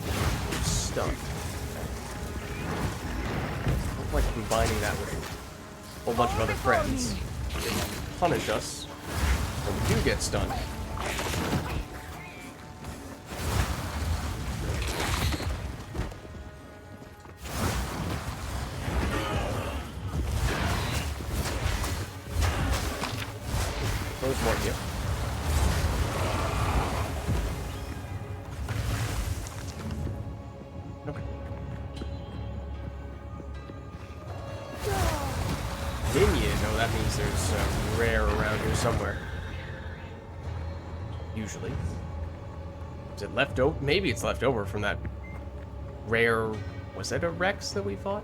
Stun. I don't like combining that with a whole bunch of other friends. They punish us when we do get stunned. Close more of you. Okay. Didn't you know that means there's a rare around here somewhere? Usually. Is it left over? Maybe it's left over from that rare... Was it a Rex that we fought?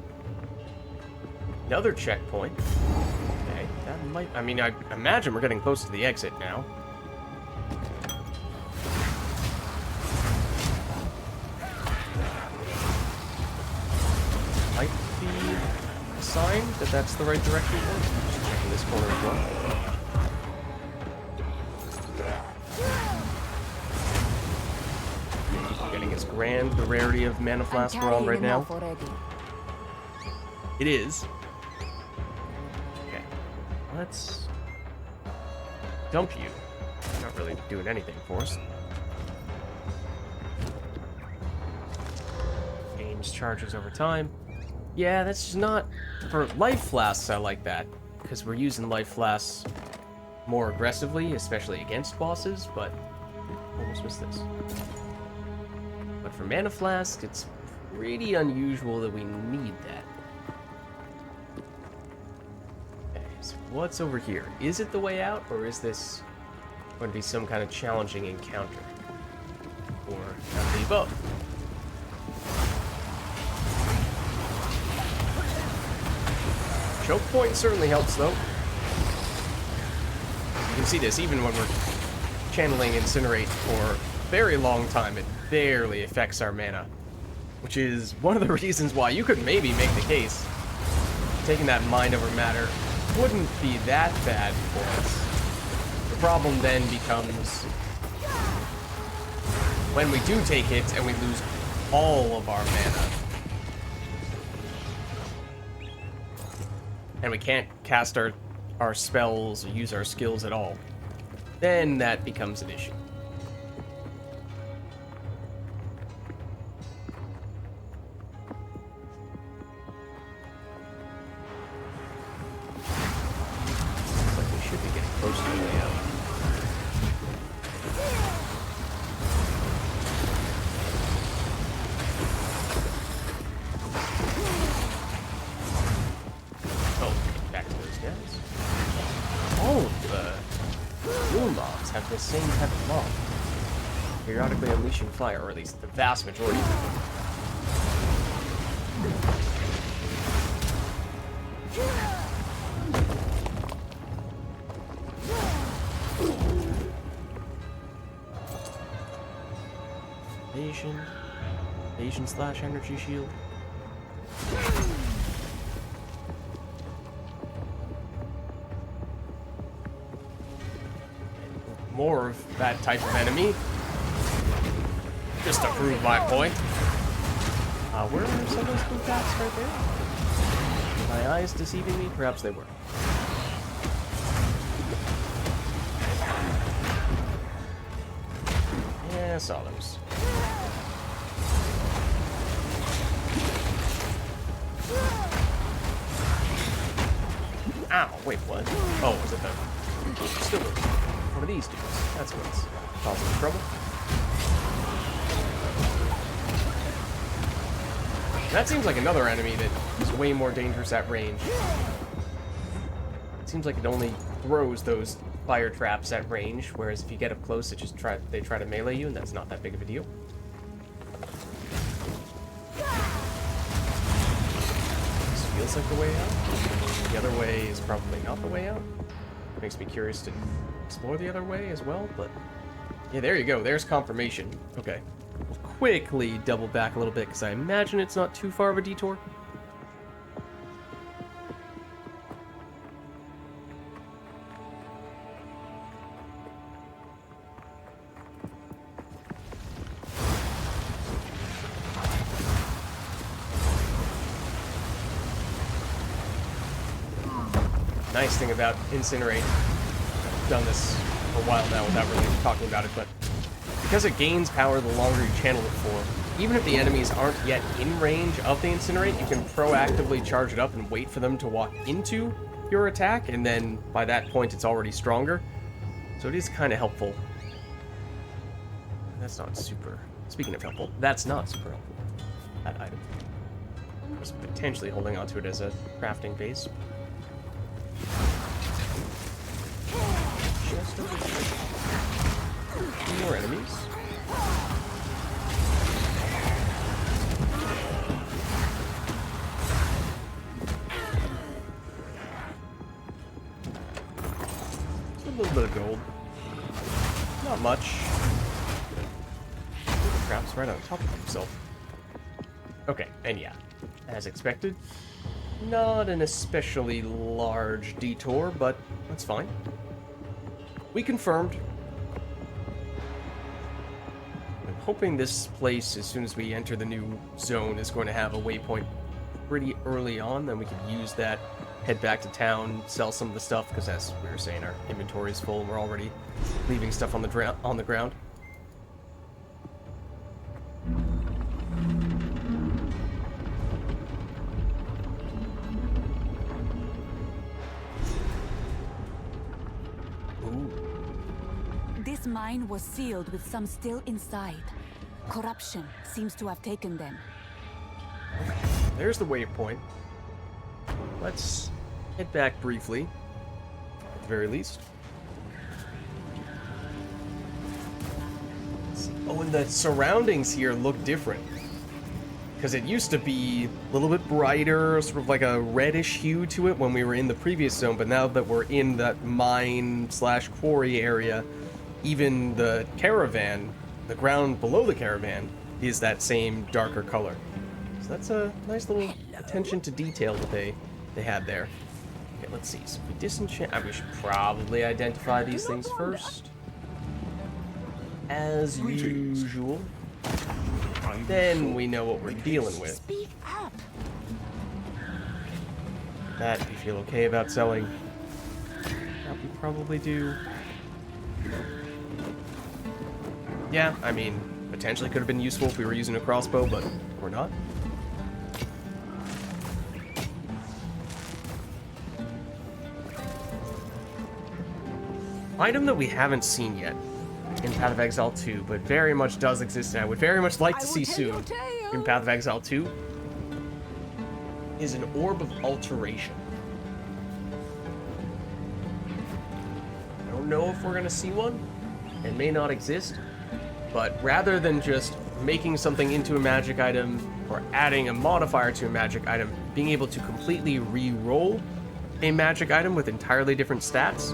Another checkpoint. Okay, that might... I mean, I imagine we're getting close to the exit now. Might be a sign that that's the right direction. Just checking this corner as well. Getting as grand the rarity of Mana Flask we're on right now. It is. Okay. Let's dump you. Not really doing anything for us. Games charges over time. Yeah, that's just not... For life flasks, I like that. Because we're using life flasks more aggressively, especially against bosses, but... Almost missed this. But for Mana Flask, it's pretty unusual that we need that. Okay, so what's over here? Is it the way out, or is this going to be some kind of challenging encounter? Or can it be both? Choke point certainly helps, though. You can see this even when we're channeling Incinerate for a very long time. It barely affects our mana, which is one of the reasons why you could maybe make the case taking that mind over matter wouldn't be that bad for us. The problem then becomes when we do take it and we lose all of our mana and we can't cast our spells or use our skills at all, then that becomes an issue. Close to the way out. Oh, back to those guys. All of the moon mobs have the same type of mob. Periodically unleashing fire, or at least the vast majority of them. Evasion / energy shield. More of that type of enemy. Just to prove my point. Where are some of those blue dots right there? My eyes deceiving me? Perhaps they were. Yeah, I saw those. Ow, wait, what? Oh, was it the... Still, one of these dudes. That's what's causing the trouble. That seems like another enemy that is way more dangerous at range. It seems like it only throws those fire traps at range, whereas if you get up close, they try to melee you, and that's not that big of a deal. This feels like the way out. The other way is probably not the way out. Makes me curious to explore the other way as well, but yeah, there you go. There's confirmation. Okay. We'll quickly double back a little bit, because I imagine it's not too far of a detour. Nice thing about Incinerate, I've done this for a while now without really talking about it, but because it gains power the longer you channel it for, even if the enemies aren't yet in range of the Incinerate, you can proactively charge it up and wait for them to walk into your attack, and then by that point it's already stronger. So it is kind of helpful. That's not super... Speaking of helpful, that's not super helpful. That item. I was potentially holding onto it as a crafting base. Just over here. More enemies. Just a little bit of gold. Not much. The trap's right on top of himself. Okay, and yeah, as expected, not an especially large detour, but that's fine. We confirmed. I'm hoping this place, as soon as we enter the new zone, is going to have a waypoint pretty early on. Then we can use that, head back to town, sell some of the stuff, because as we were saying, our inventory is full and we're already leaving stuff on the ground. This mine was sealed with some still inside. Corruption seems to have taken them. There's the waypoint. Let's head back briefly, at the very least. Oh, and the surroundings here look different. Because it used to be a little bit brighter, sort of like a reddish hue to it when we were in the previous zone, but now that we're in that mine/quarry area, even the caravan, the ground below the caravan, is that same darker color. So that's a nice little attention to detail that they had there. Okay, let's see. So if we disenchant... we should probably identify these things first. As usual. Then we know what we're dealing with. Speak up. That we feel okay about selling. That we probably do. Yeah, I mean, potentially could have been useful if we were using a crossbow, but we're not. Item that we haven't seen yet in Path of Exile 2, but very much does exist, and I would very much like to see soon in Path of Exile 2, is an Orb of Alteration. I don't know if we're going to see one. It may not exist. But rather than just making something into a magic item or adding a modifier to a magic item, being able to completely re-roll a magic item with entirely different stats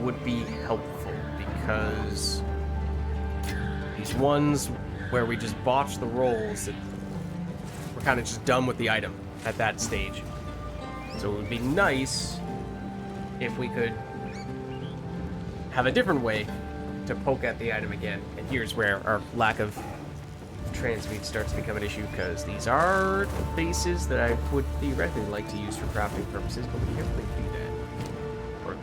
would be helpful, because these ones where we just botch the rolls, we're kind of just done with the item at that stage. So it would be nice if we could have a different way to poke at the item again. And here's where our lack of transmute starts to become an issue, because these are bases that I would theoretically like to use for crafting purposes, but we can't really do that. Or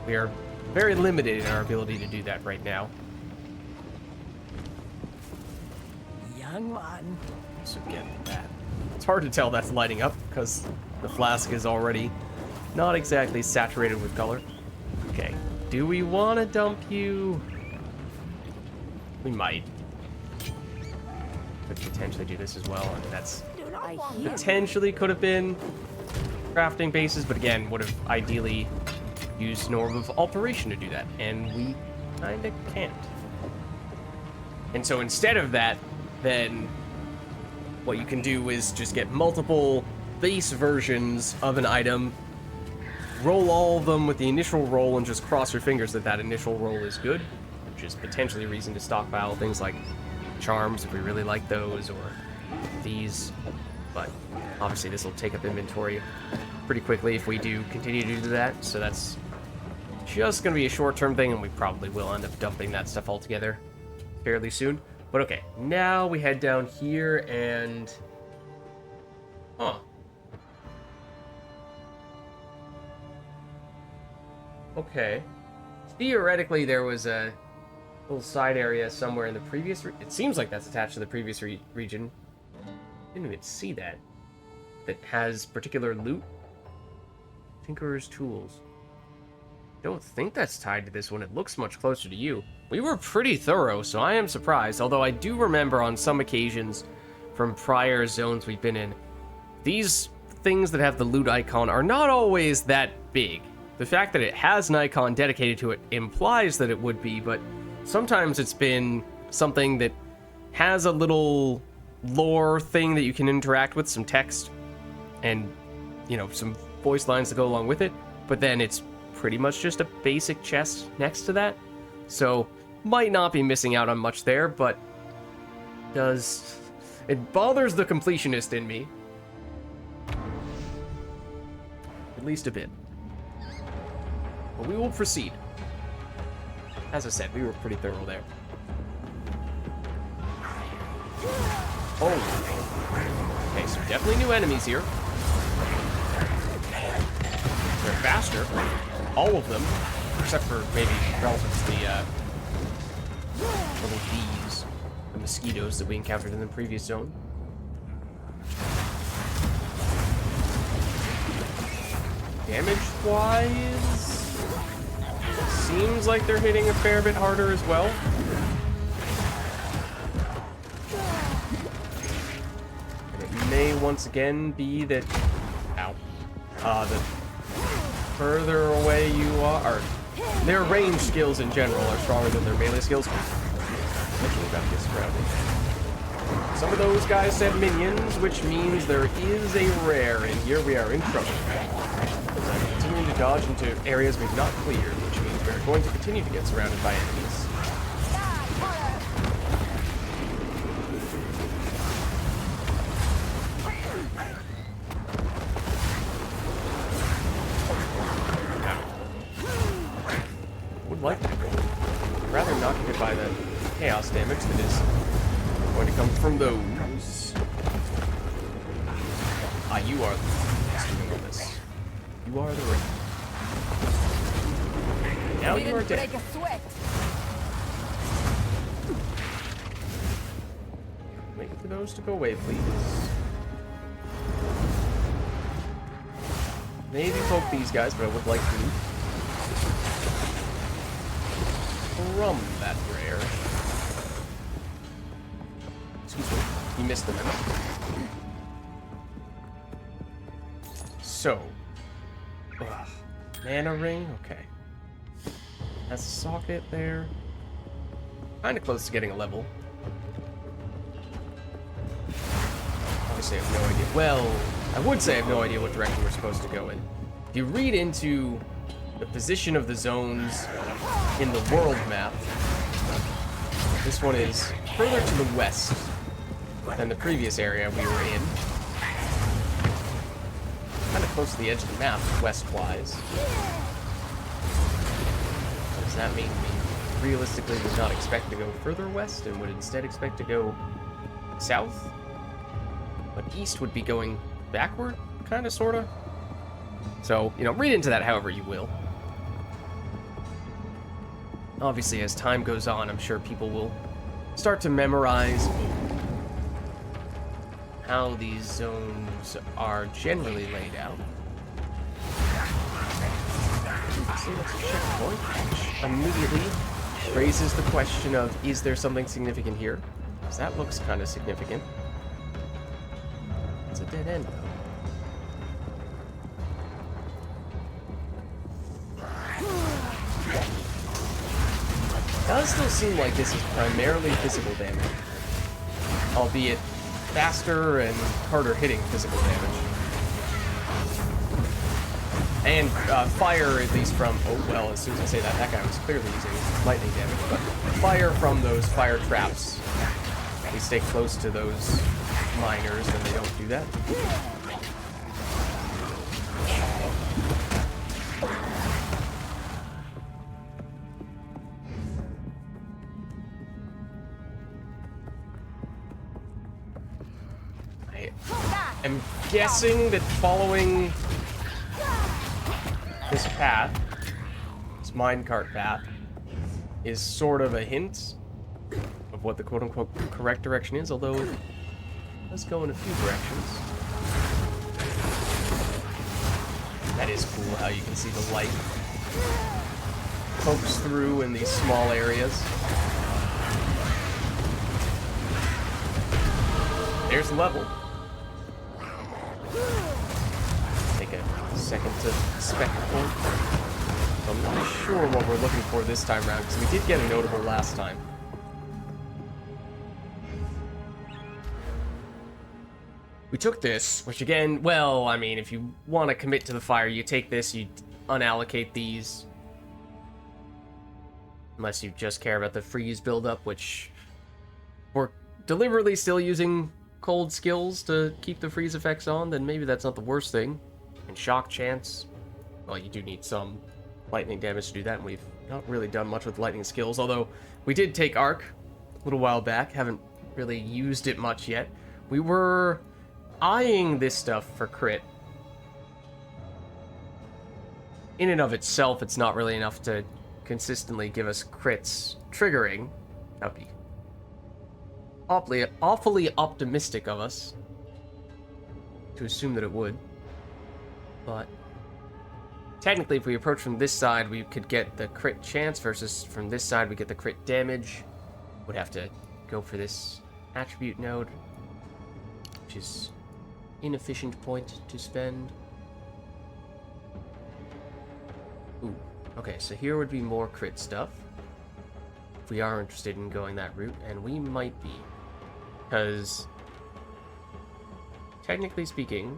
we are very limited in our ability to do that right now. Young one. So get that. It's hard to tell that's lighting up because the flask is already not exactly saturated with color. Okay. Do we want to dump you? We might. Could potentially do this as well, and that's I hear. Potentially could have been crafting bases, but again, would have ideally used an orb of alteration to do that, and we kinda can't. And so instead of that, then what you can do is just get multiple base versions of an item, roll all of them with the initial roll, and just cross your fingers that that initial roll is good, which is potentially a reason to stockpile things like charms if we really like those, or these. But obviously this will take up inventory pretty quickly if we do continue to do that, so that's just going to be a short-term thing, and we probably will end up dumping that stuff altogether fairly soon. But okay, now we head down here and... Huh. Okay. Theoretically, there was a little side area somewhere in the previous... It seems like that's attached to the previous region. Didn't even see that. That has particular loot. Tinkerer's Tools. Don't think that's tied to this one. It looks much closer to you. We were pretty thorough, so I am surprised, although I do remember on some occasions from prior zones we've been in, these things that have the loot icon are not always that big. The fact that it has an icon dedicated to it implies that it would be, but sometimes it's been something that has a little lore thing that you can interact with, some text, and, you know, some voice lines to go along with it, but then it's pretty much just a basic chest next to that. So, might not be missing out on much there, but it bothers the completionist in me. At least a bit. But we will proceed. As I said, we were pretty thorough there. Oh. Okay, so definitely new enemies here. They're faster. All of them. Except for maybe relative to the little bees, the mosquitoes that we encountered in the previous zone. Damage-wise, seems like they're hitting a fair bit harder as well. And it may once again be that, the further away you are, their range skills in general are stronger than their melee skills. Literally about to get surrounded. Some of those guys said minions, which means there is a rare, and here we are in trouble. I'm continuing to dodge into areas we've not cleared, which means we're going to continue to get surrounded by enemies. Like that. I'd rather not get hit by the chaos damage that is going to come from those. You are the one on this. You are the ring. Now you are dead. Wait for those to go away, please. Maybe poke these guys, but I would like to. From that rare. Excuse me. You missed the memo. So. Mana ring? Okay. Has a socket there. Kinda close to getting a level. Obviously I have no idea. Well, I would say I have no idea what direction we're supposed to go in. If you read into the position of the zones in the world map, this one is further to the west than the previous area we were in. Kind of close to the edge of the map, west-wise. Does that mean we realistically would not expect to go further west and would instead expect to go south? But east would be going backward, kind of, sort of. So, you know, read into that however you will. Obviously, as time goes on, I'm sure people will start to memorize how these zones are generally laid out. See, that's a checkpoint, which immediately raises the question of, is there something significant here? Because that looks kind of significant. It's a dead end, though. It does still seem like this is primarily physical damage, albeit faster and harder hitting physical damage. And fire, at least from, oh well, as soon as I say that, that guy was clearly using lightning damage, but fire from those fire traps. They stay close to those miners and they don't do that. I'm guessing that following this path, this minecart path, is sort of a hint of what the quote-unquote correct direction is, although let's go in a few directions. That is cool how you can see the light pokes through in these small areas. There's the level. Take a second to spec the point. I'm not sure what we're looking for this time around, because we did get a notable last time. We took this, which again, well, I mean, if you want to commit to the fire, you take this, you unallocate these. Unless you just care about the freeze buildup, which we're deliberately still using cold skills to keep the freeze effects on, then maybe that's not the worst thing. And shock chance, well, you do need some lightning damage to do that, and we've not really done much with lightning skills, although we did take arc a little while back, haven't really used it much yet. We were eyeing this stuff for crit. In and of itself, it's not really enough to consistently give us crits triggering. That would be awfully optimistic of us to assume that it would. But technically, if we approach from this side, we could get the crit chance, versus from this side, we get the crit damage. Would have to go for this attribute node, which is inefficient point to spend. Ooh, okay, so here would be more crit stuff. If we are interested in going that route, and we might be. Because, technically speaking,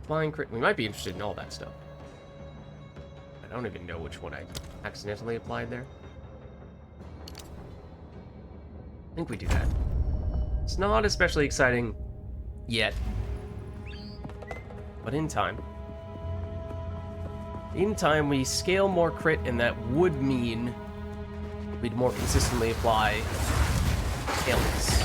applying crit, we might be interested in all that stuff. I don't even know which one I accidentally applied there. I think we do that. It's not especially exciting yet, but in time. In time, we scale more crit, and that would mean we'd more consistently apply ailments.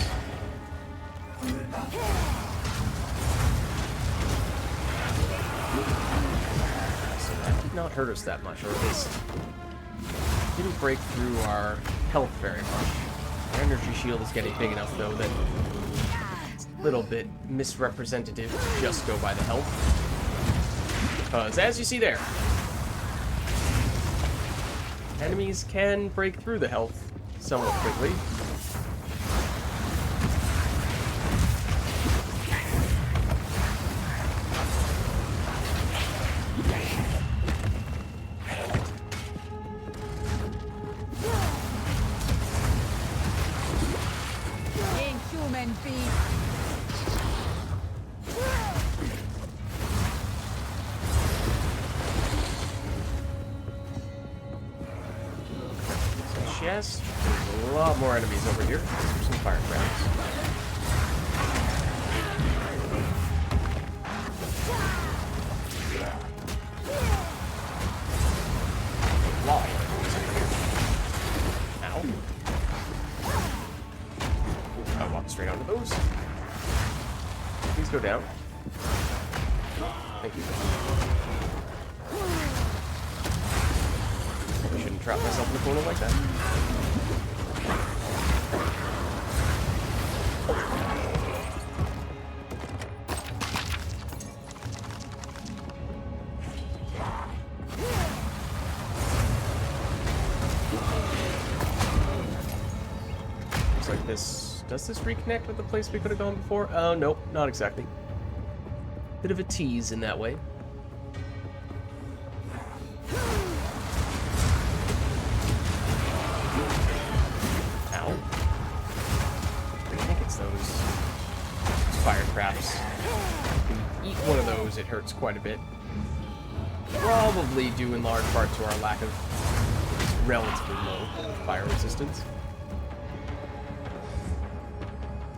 So that did not hurt us that much, or at least didn't break through our health very much. Our energy shield is getting big enough, though, that it's a little bit misrepresentative to just go by the health. Because, as you see there, enemies can break through the health somewhat quickly. Inhuman beast. Chest. There's a lot more enemies over here. Some fire traps. A lot more enemies over here. Ow. I walked straight onto those. Please go down. Thank you. I shouldn't trap myself in the corner like that. Looks like this Does this reconnect with the place we could have gone before? Oh, nope, not exactly. Bit of a tease in that way. Ow. I think it's those fire traps. If you eat one of those, it hurts quite a bit. Probably due in large part to our lack of relatively low fire resistance.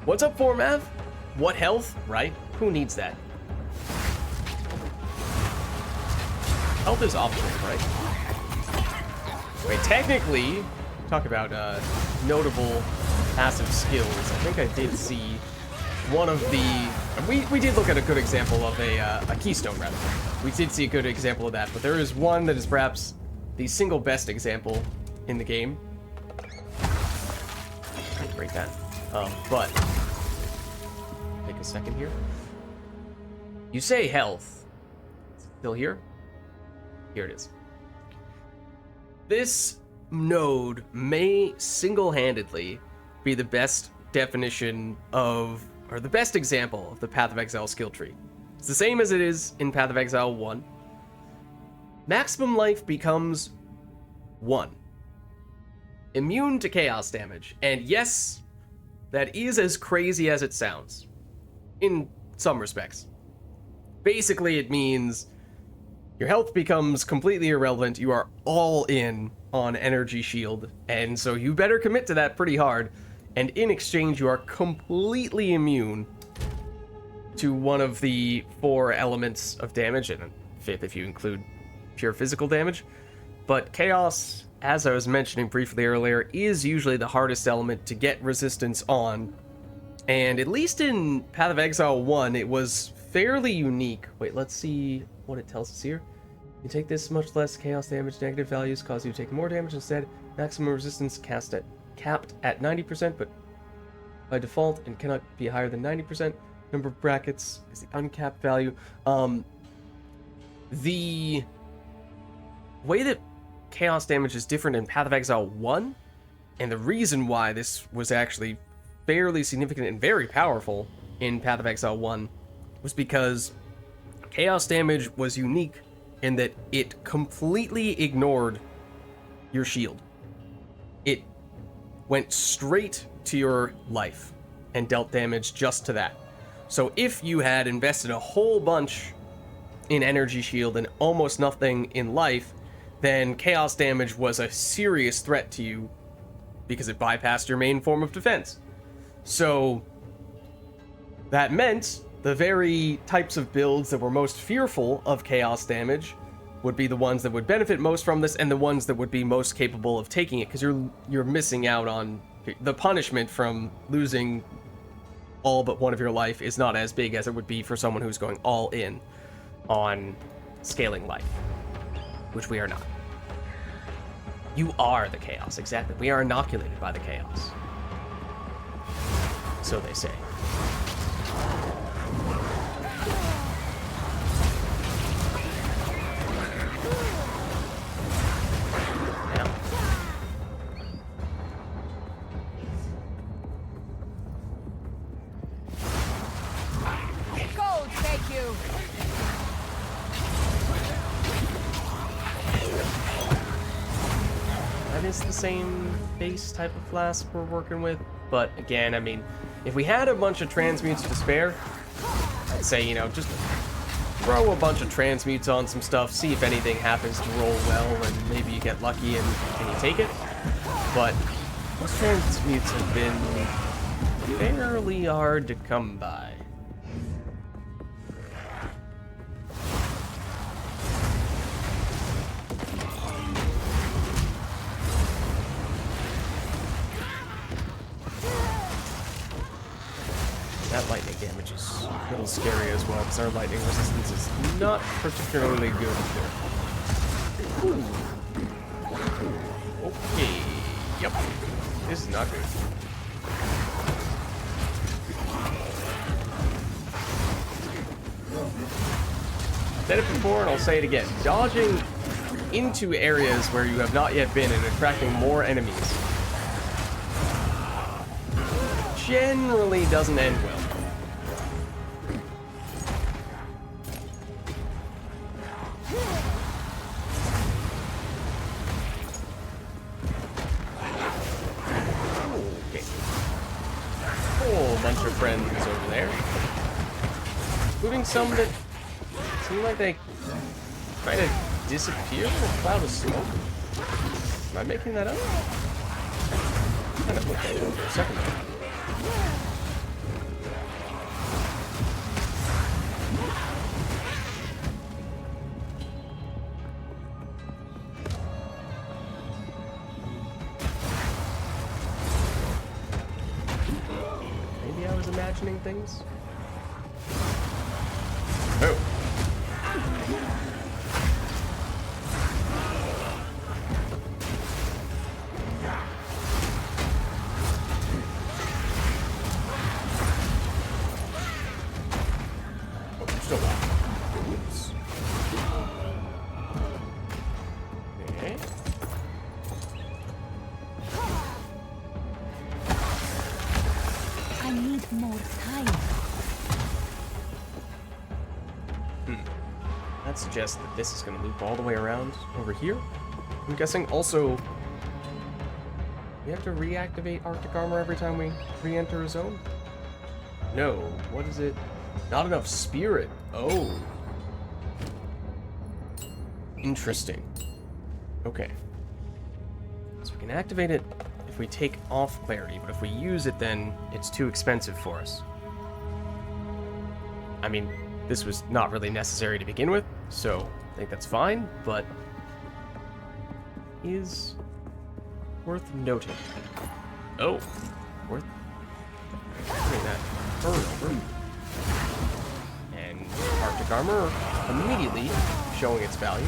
What's up, Formav? What health, right? Who needs that? Health is optional, right? Wait, technically, talk about notable passive skills. I think I did see one of the... We did look at a good example of a keystone, rather. We did see a good example of that, but there is one that is perhaps the single best example in the game. Can't break that. But... take a second here. You say health. Still here? Here it is. This node may single-handedly be the best definition of, or the best example of the Path of Exile skill tree. It's the same as it is in Path of Exile 1. Maximum life becomes 1. Immune to chaos damage. And yes, that is as crazy as it sounds. In some respects. Basically, it means your health becomes completely irrelevant. You are all in on energy shield. And so you better commit to that pretty hard. And in exchange, you are completely immune to one of the 4 elements of damage, and 5th if you include pure physical damage. But chaos, as I was mentioning briefly earlier, is usually the hardest element to get resistance on. And at least in Path of Exile 1, it was fairly unique. Wait, let's see what it tells us here. You take this much less chaos damage, negative values cause you to take more damage instead. Maximum resistance capped at 90%, but by default and cannot be higher than 90%. Number of brackets is the uncapped value. The way that chaos damage is different in Path of Exile 1, and the reason why this was actually fairly significant and very powerful in Path of Exile 1 was because chaos damage was unique in that it completely ignored your shield. It went straight to your life and dealt damage just to that. So if you had invested a whole bunch in energy shield and almost nothing in life, then chaos damage was a serious threat to you because it bypassed your main form of defense. So that meant the very types of builds that were most fearful of chaos damage would be the ones that would benefit most from this, and the ones that would be most capable of taking it, because you're missing out on the punishment from losing all but one of your life is not as big as it would be for someone who's going all in on scaling life, which we are not. You are the chaos, exactly. We are inoculated by the chaos. So they say. Is the same base type of flask we're working with, but again, I mean, if we had a bunch of transmutes to spare, I'd say, you know, just throw a bunch of transmutes on some stuff, see if anything happens to roll well, and maybe you get lucky and you take it. But those transmutes have been fairly hard to come by. That lightning damage is a little scary as well, because our lightning resistance is not particularly good either. Ooh. Okay. Yep. This is not good. I've said it before and I'll say it again. Dodging into areas where you have not yet been and attracting more enemies generally doesn't end well. Okay. Whole bunch of friends over there. Including some that seem like they kind of disappear in a cloud of smoke. Am I making that up? Kind of looked at it for a second there. Maybe I was imagining things? Oh. Still not. Oops. Okay. I need more time. That suggests that this is going to loop all the way around over here. I'm guessing also we have to reactivate Arctic Armor every time we re-enter a zone? No. What is it? Not enough spirit. Oh. Interesting. Okay. So we can activate it if we take off clarity, but if we use it, then it's too expensive for us. I mean, this was not really necessary to begin with, so I think that's fine, but is worth noting. Oh, worth putting that burn over. And Arctic Armor immediately showing its value.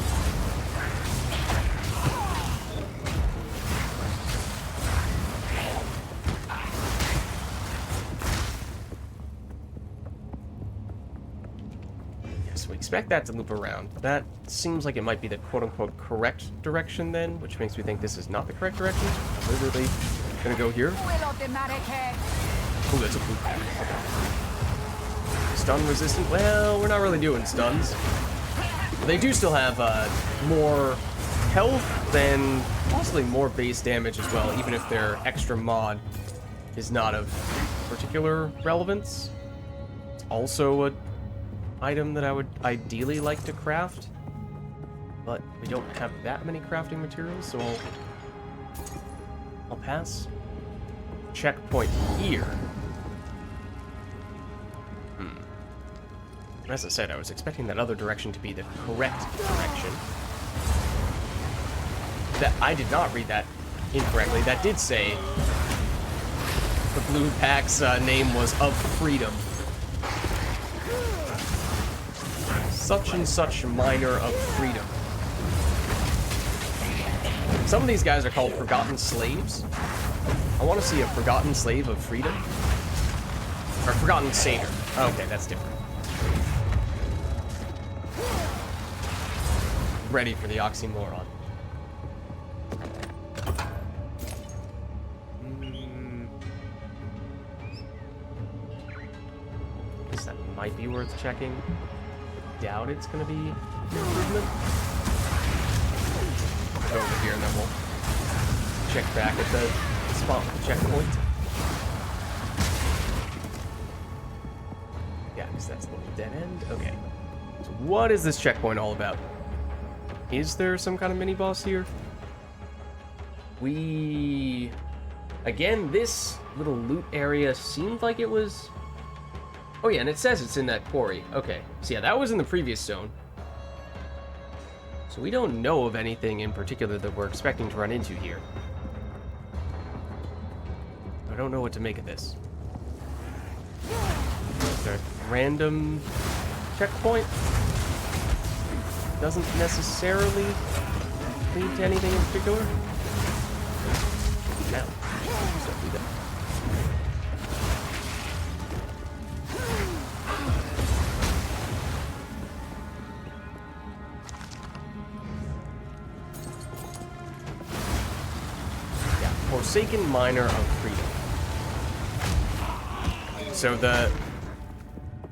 Yes, we expect that to loop around. That seems like it might be the quote-unquote correct direction then, which makes me think this is not the correct direction. We're literally gonna go here. Oh, that's a blue pack. Okay. Stun resistant? Well, we're not really doing stuns. They do still have more health and possibly more base damage as well, even if their extra mod is not of particular relevance. It's also an item that I would ideally like to craft, but we don't have that many crafting materials, so I'll pass. Checkpoint here. As I said, I was expecting that other direction to be the correct direction. That I did not read that incorrectly. That did say the blue pack's name was Of Freedom. Such and such miner of freedom. Some of these guys are called Forgotten Slaves. I want to see a Forgotten Slave of Freedom. Or Forgotten Satyr. Okay, that's different. Ready for the oxymoron. Guess that might be worth checking. Doubt it's gonna be an improvement. Go over here and then we'll check back at the spot with the checkpoint. Yeah, because that's the little dead end. Okay. So what is this checkpoint all about? Is there some kind of mini-boss here? Again, this little loot area seemed like it was... Oh yeah, and it says it's in that quarry. Okay, so yeah, that was in the previous zone. So we don't know of anything in particular that we're expecting to run into here. I don't know what to make of this. Is there a random checkpoint? Doesn't necessarily lead to anything in particular. Now, please don't do that. Yeah, Forsaken Miner of Freedom. So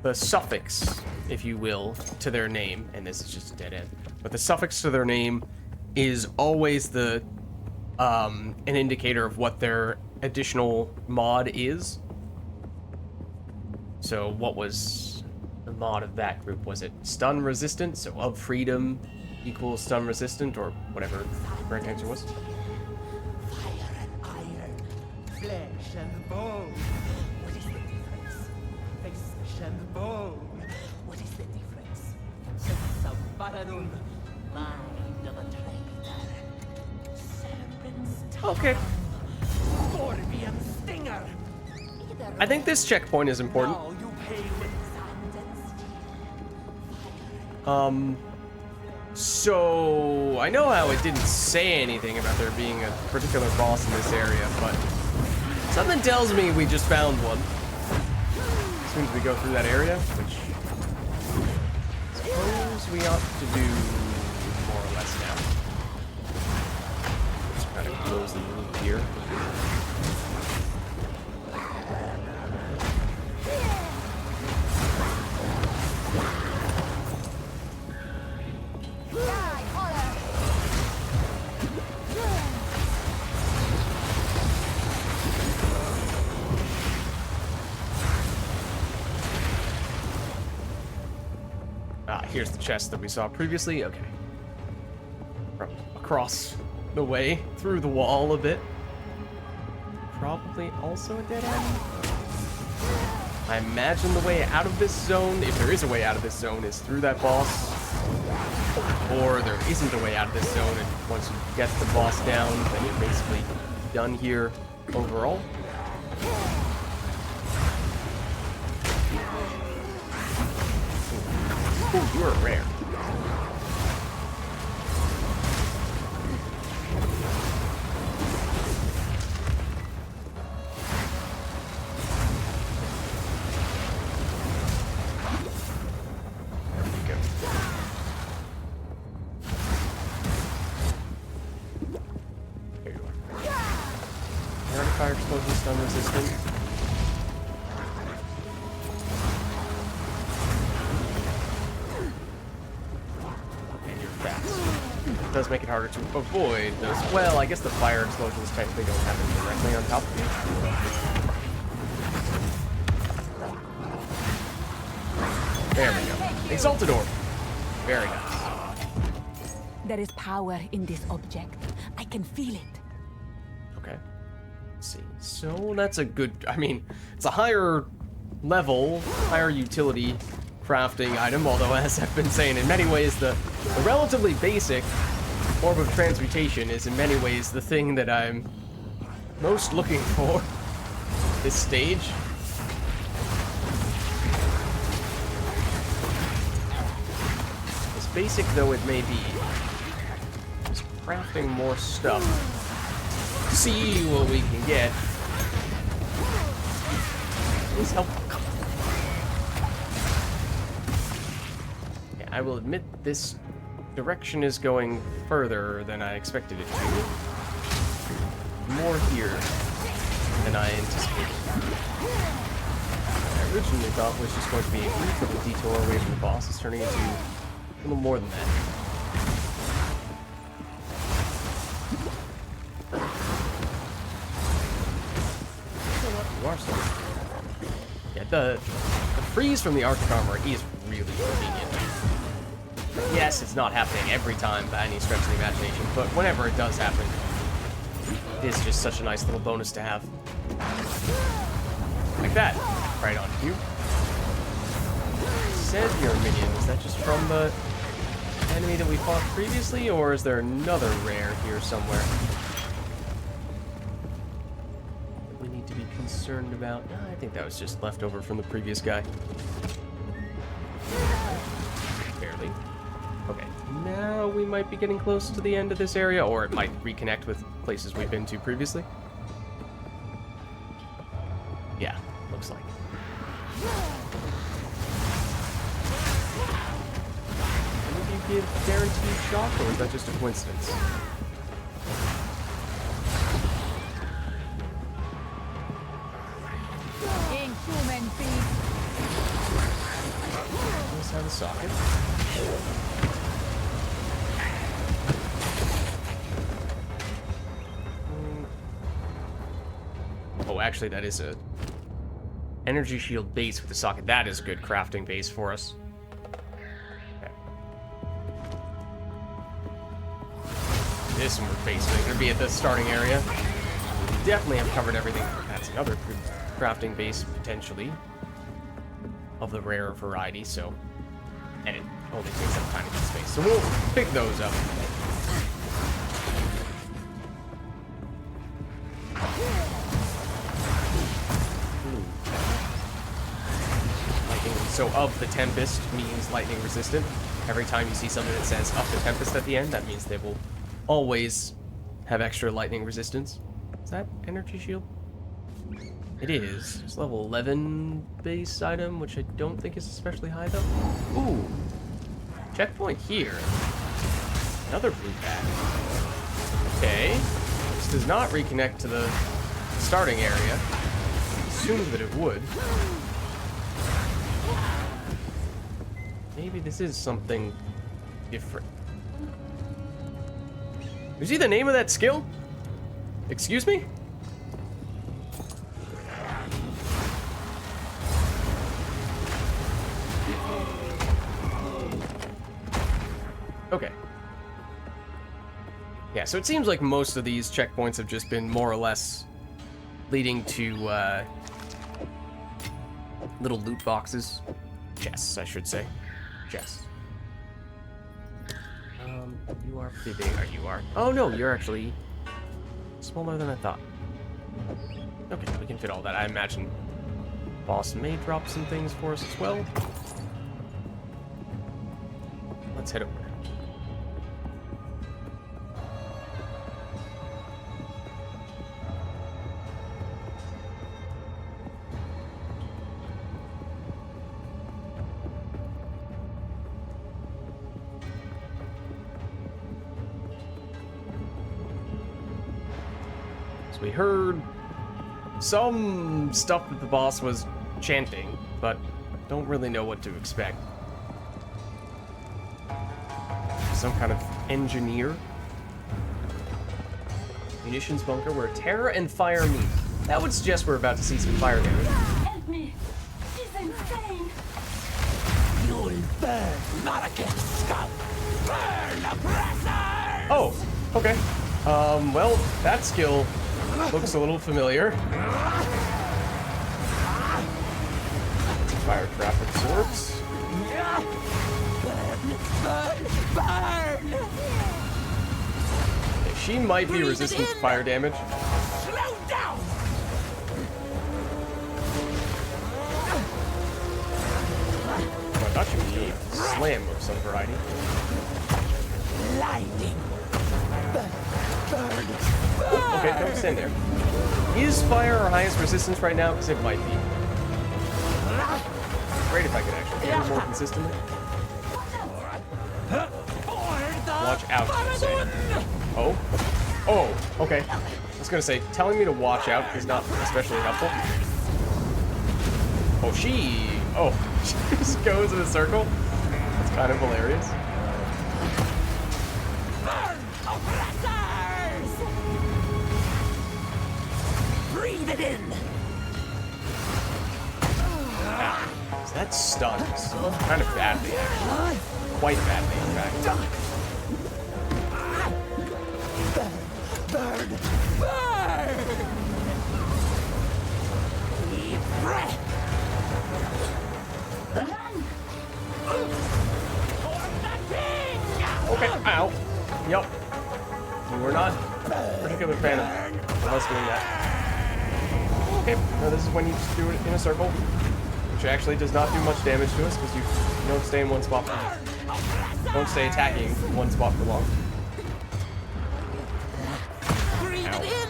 the suffix, if you will, to their name, and this is just a dead end, but the suffix to their name is always the an indicator of what their additional mod is. So what was the mod of that group? Was it stun resistant? So of freedom equals stun resistant, or whatever the correct answer was. Fire and iron, flesh and bone. What is the difference? Flesh and bone. What is the difference? Sense of Baradun, mind of a traitor. Serpent's tongue. Okay. Scorpion stinger. I think this checkpoint is important. Now you pay with sand and steel. So I know how it didn't say anything about there being a particular boss in this area, but something tells me we just found one. As soon as we go through that area, which I suppose we ought to do more or less now. Just kind of close the loop here. Here's the chest that we saw previously. Okay. From across the way, through the wall a bit. Probably also a dead end. I imagine the way out of this zone, if there is a way out of this zone, is through that boss. Or there isn't a way out of this zone, and once you get the boss down, then you're basically done here overall. Ooh, you're rare. There we go. There you are. Air fire explosion stun resistant. Does make it harder to avoid those. Well, I guess the fire explosions technically don't happen directly on top of you. There we go. Exalted Orb. Very nice. There is power in this object. I can feel it. Okay. Let's see. So that's a good, I mean, it's a higher level, higher utility crafting item, although as I've been saying, in many ways the relatively basic Orb of Transmutation is in many ways the thing that I'm most looking for this stage. As basic though it may be, just crafting more stuff. See what we can get is helpful. Yeah, I will admit this direction is going further than I expected it to. More here than I anticipated. I originally thought was just going to be a brief little detour away from the boss. It's turning into a little more than that. You are so. Yeah, the freeze from the Arctic armor is really convenient. Yes, it's not happening every time by any stretch of the imagination, but whenever it does happen, it is just such a nice little bonus to have. Like that. Right on cue. Said your minion, is that just from the enemy that we fought previously, or is there another rare here somewhere that we need to be concerned about? No, I think that was just left over from the previous guy. Barely. Okay, now we might be getting close to the end of this area, or it might reconnect with places we've been to previously. Yeah, looks like. Did you give guaranteed shock, or is that just a coincidence? Inhuman have a socket. Oh, actually, that is a energy shield base with a socket. That is a good crafting base for us. Okay. This one we're basically going to be at the starting area. We definitely have covered everything. That's another good crafting base, potentially, of the rare variety, so... And it only takes up tiny bit of space. So we'll pick those up. Lightning, so of the Tempest means lightning resistant. Every time you see something that says of the Tempest at the end, that means they will always have extra lightning resistance. Is that energy shield? It is. It's level 11 base item, which I don't think is especially high though. Ooh. Checkpoint here. Another blue pad. Okay. This does not reconnect to the starting area. Assumed that it would. Maybe this is something different. You see the name of that skill? Excuse me? Okay. Yeah, so it seems like most of these checkpoints have just been more or less leading to little loot boxes. Chests, I should say. Chests. You are pretty big. You are. Oh no, you're actually smaller than I thought. Okay, we can fit all that. I imagine boss may drop some things for us as well. Let's head over. We heard some stuff that the boss was chanting, but don't really know what to expect. Some kind of engineer. Munitions bunker where terror and fire meet. That would suggest we're about to see some fire damage. Help me! She's insane! You'll burn, Marakan scum! Burn, oppressors! Oh, okay. Well, that skill looks a little familiar. Fire trap absorbs. Burn! Okay, she might be resistant to fire damage. Slow down! Oh, I thought she was doing a slam of some variety. Lightning! Burn! Oh, okay, don't stand there. Is fire our highest resistance right now? Because it might be. Great if I could actually get it more consistently. Watch out, you say. Oh? Oh, okay. I was gonna say, telling me to watch out is not especially helpful. Oh, she just goes in a circle? That's kind of hilarious. Breathe it in! Ow. So that stuns. Kind of badly, actually. Quite badly, in fact. Burn! Burn! Deep breath! Okay, ow. Yup. We're not a particular fan of us doing that. Okay, now this is when you just do it in a circle, which actually does not do much damage to us because you don't stay in one spot for don't stay attacking one spot for long. Breathe Ow. it in!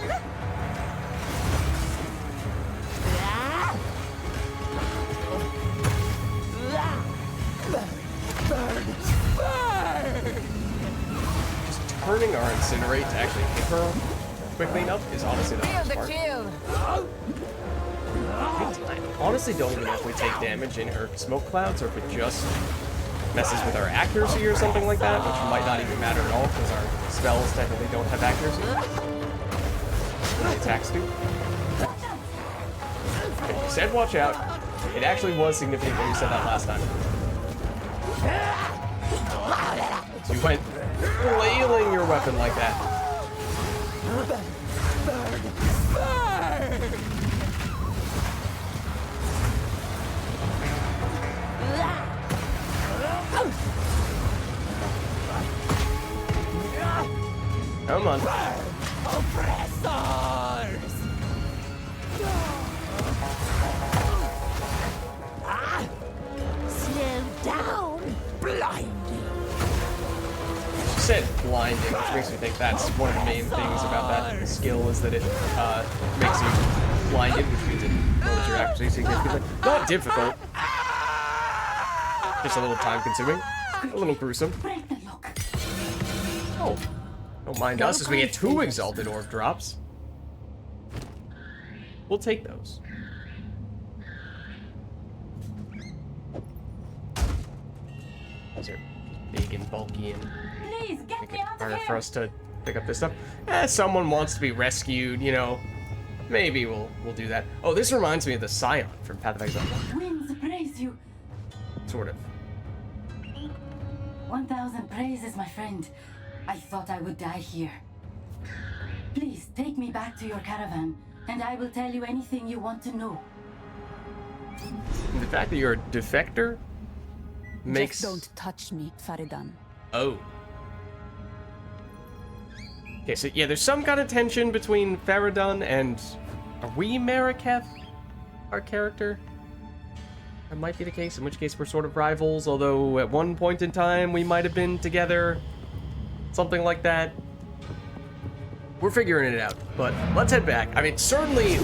Burn! Burn! Just turning our incinerate to actually hit her quickly enough is honestly the hardest part. I honestly don't even know if we take damage in her smoke clouds or if it just messes with our accuracy or something like that, which might not even matter at all because our spells technically don't have accuracy. The attacks do. Okay, you said watch out. It actually was significant when you said that last time. So you went flailing your weapon like that. Come on. Oppressors! Slow down, blinding. She said blinding, which makes me think that's one of the main things about that skill is that it makes you blinded, which means it lowers your accuracy significantly. Not difficult. Just a little time consuming. A little gruesome. Oh. Don't mind us as we get 2 exalted orb drops. We'll take those. Those are big and bulky and Please get make me it out of harder here. for us to pick up this stuff. Someone wants to be rescued, you know. Maybe we'll do that. Oh, this reminds me of the Scion from Path of Exile. Winds praise you. Sort of. 1,000 praises, my friend. I thought I would die here. Please take me back to your caravan, and I will tell you anything you want to know. The fact that you're a defector makes... Just don't touch me, Faridan. Oh. Okay, so yeah, there's some kind of tension between Faradun and... Are we Maraketh? Our character? That might be the case, in which case we're sort of rivals, although at one point in time we might have been together. Something like that. We're figuring it out, but let's head back. I mean, certainly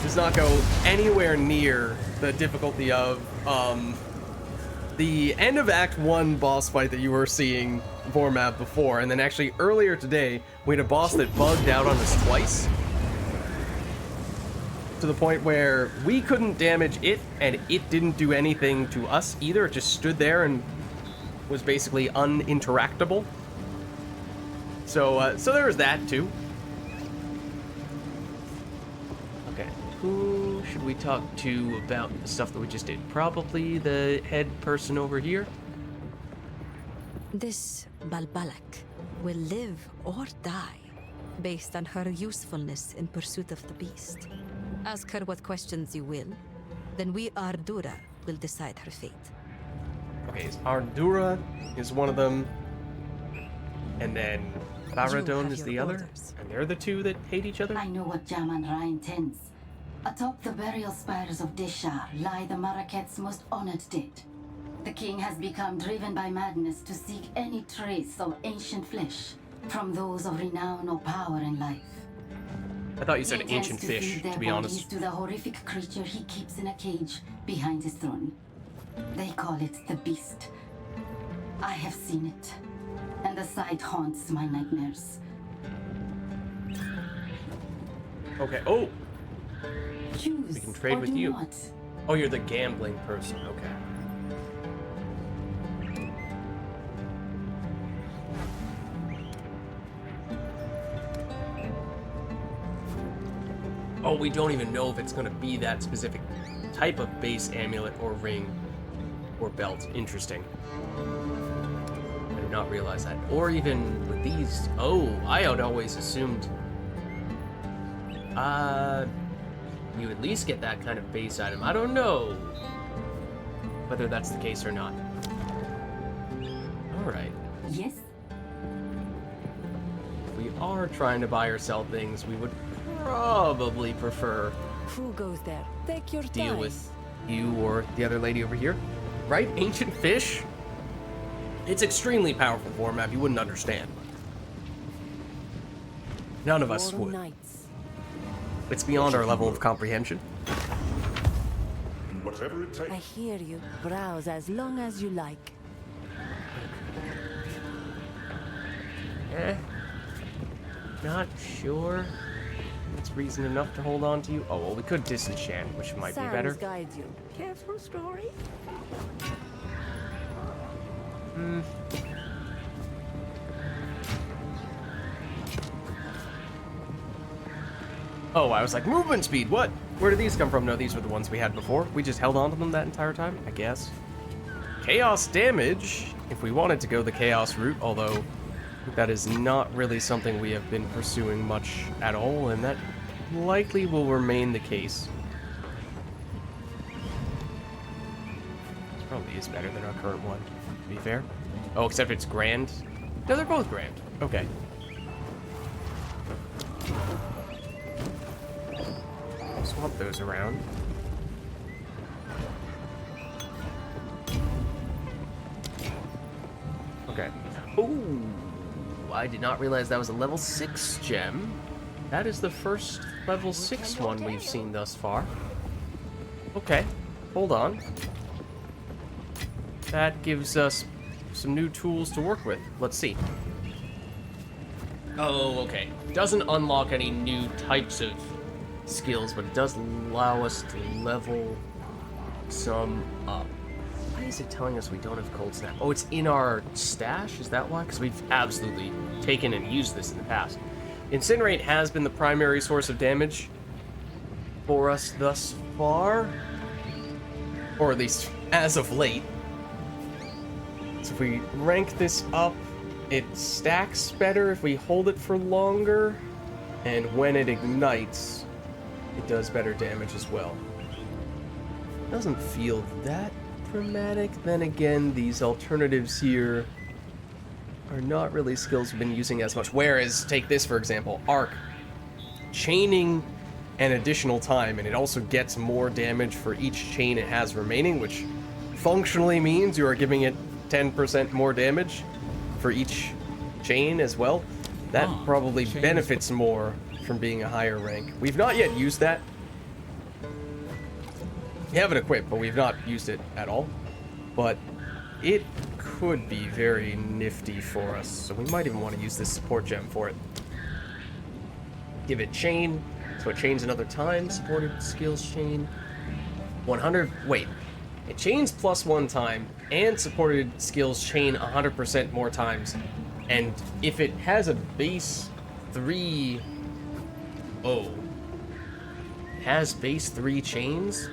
does not go anywhere near the difficulty of the end of Act 1 boss fight that you were seeing Vormap before, and then actually earlier today, we had a boss that bugged out on us twice. To the point where we couldn't damage it, and it didn't do anything to us either. It just stood there and was basically uninteractable. So there was that too. Okay, who should we talk to about the stuff that we just did? Probably the head person over here. This Balbalak will live or die based on her usefulness in pursuit of the beast. Ask her what questions you will, then we Ardura will decide her fate. Okay, Ardura is one of them, and then Faradon is the other, and they're the two that hate each other? I know what Jaman-Ra intends. Atop the burial spires of Deshar lie the Maraketh's most honored dead. The king has become driven by madness to seek any trace of ancient flesh from those of renown or power in life. I thought you He said intends ancient to fish, feed their to be bodies honest. to the horrific creature he keeps in a cage behind his throne. They call it the Beast. I have seen it, and the sight haunts my nightmares. Okay, oh! Choose We can trade or with do you. not. Oh, you're the gambling person, okay. Oh, we don't even know if it's gonna be that specific type of base amulet or ring or belt. Interesting. I did not realize that. Or even with these. Oh, I had always assumed. You at least get that kind of base item. I don't know whether that's the case or not. Alright. Yes? If we are trying to buy or sell things, we would probably prefer Who goes there? Take your deal time. with you or the other lady over here. Right? Ancient fish? It's extremely powerful format. You wouldn't understand. None of us would. Knights. It's beyond our level of comprehension. Whatever it takes. I hear you. Browse as long as you like. Not sure. It's reason enough to hold on to you. Oh, well, we could disenchant, which might be better. Guide you. Careful story. Oh, I was like, movement speed, what? Where did these come from? No, these were the ones we had before. We just held on to them that entire time, I guess. Chaos damage, if we wanted to go the chaos route, although that is not really something we have been pursuing much at all, and that likely will remain the case. This probably is better than our current one, to be fair. Oh, except it's grand. No, they're both grand. Okay. Swap those around. Okay. Ooh, I did not realize that was a level 6 gem. That is the first level 6 one we've seen thus far. Okay, hold on. That gives us some new tools to work with. Let's see. Oh, okay. Doesn't unlock any new types of skills, but it does allow us to level some up. Why is it telling us we don't have Cold Snap? Oh, it's in our stash? Is that why? Because we've absolutely taken and used this in the past. Incinerate has been the primary source of damage for us thus far. Or at least as of late. So if we rank this up, it stacks better if we hold it for longer. And when it ignites, it does better damage as well. Doesn't feel that dramatic. Then again, these alternatives here are not really skills we've been using as much. Whereas, take this for example, Arc. Chaining an additional time, and it also gets more damage for each chain it has remaining, which functionally means you are giving it 10% more damage for each chain as well. That probably benefits more from being a higher rank. We've not yet used that. We have it equipped, but we've not used it at all. But it could be very nifty for us, so we might even want to use this support gem for it. Give it chain, so it chains another time. Supported skills chain. 100, wait. It chains plus 1 time, and supported skills chain 100% more times. And if it has a base 3... Oh. It has base 3 chains?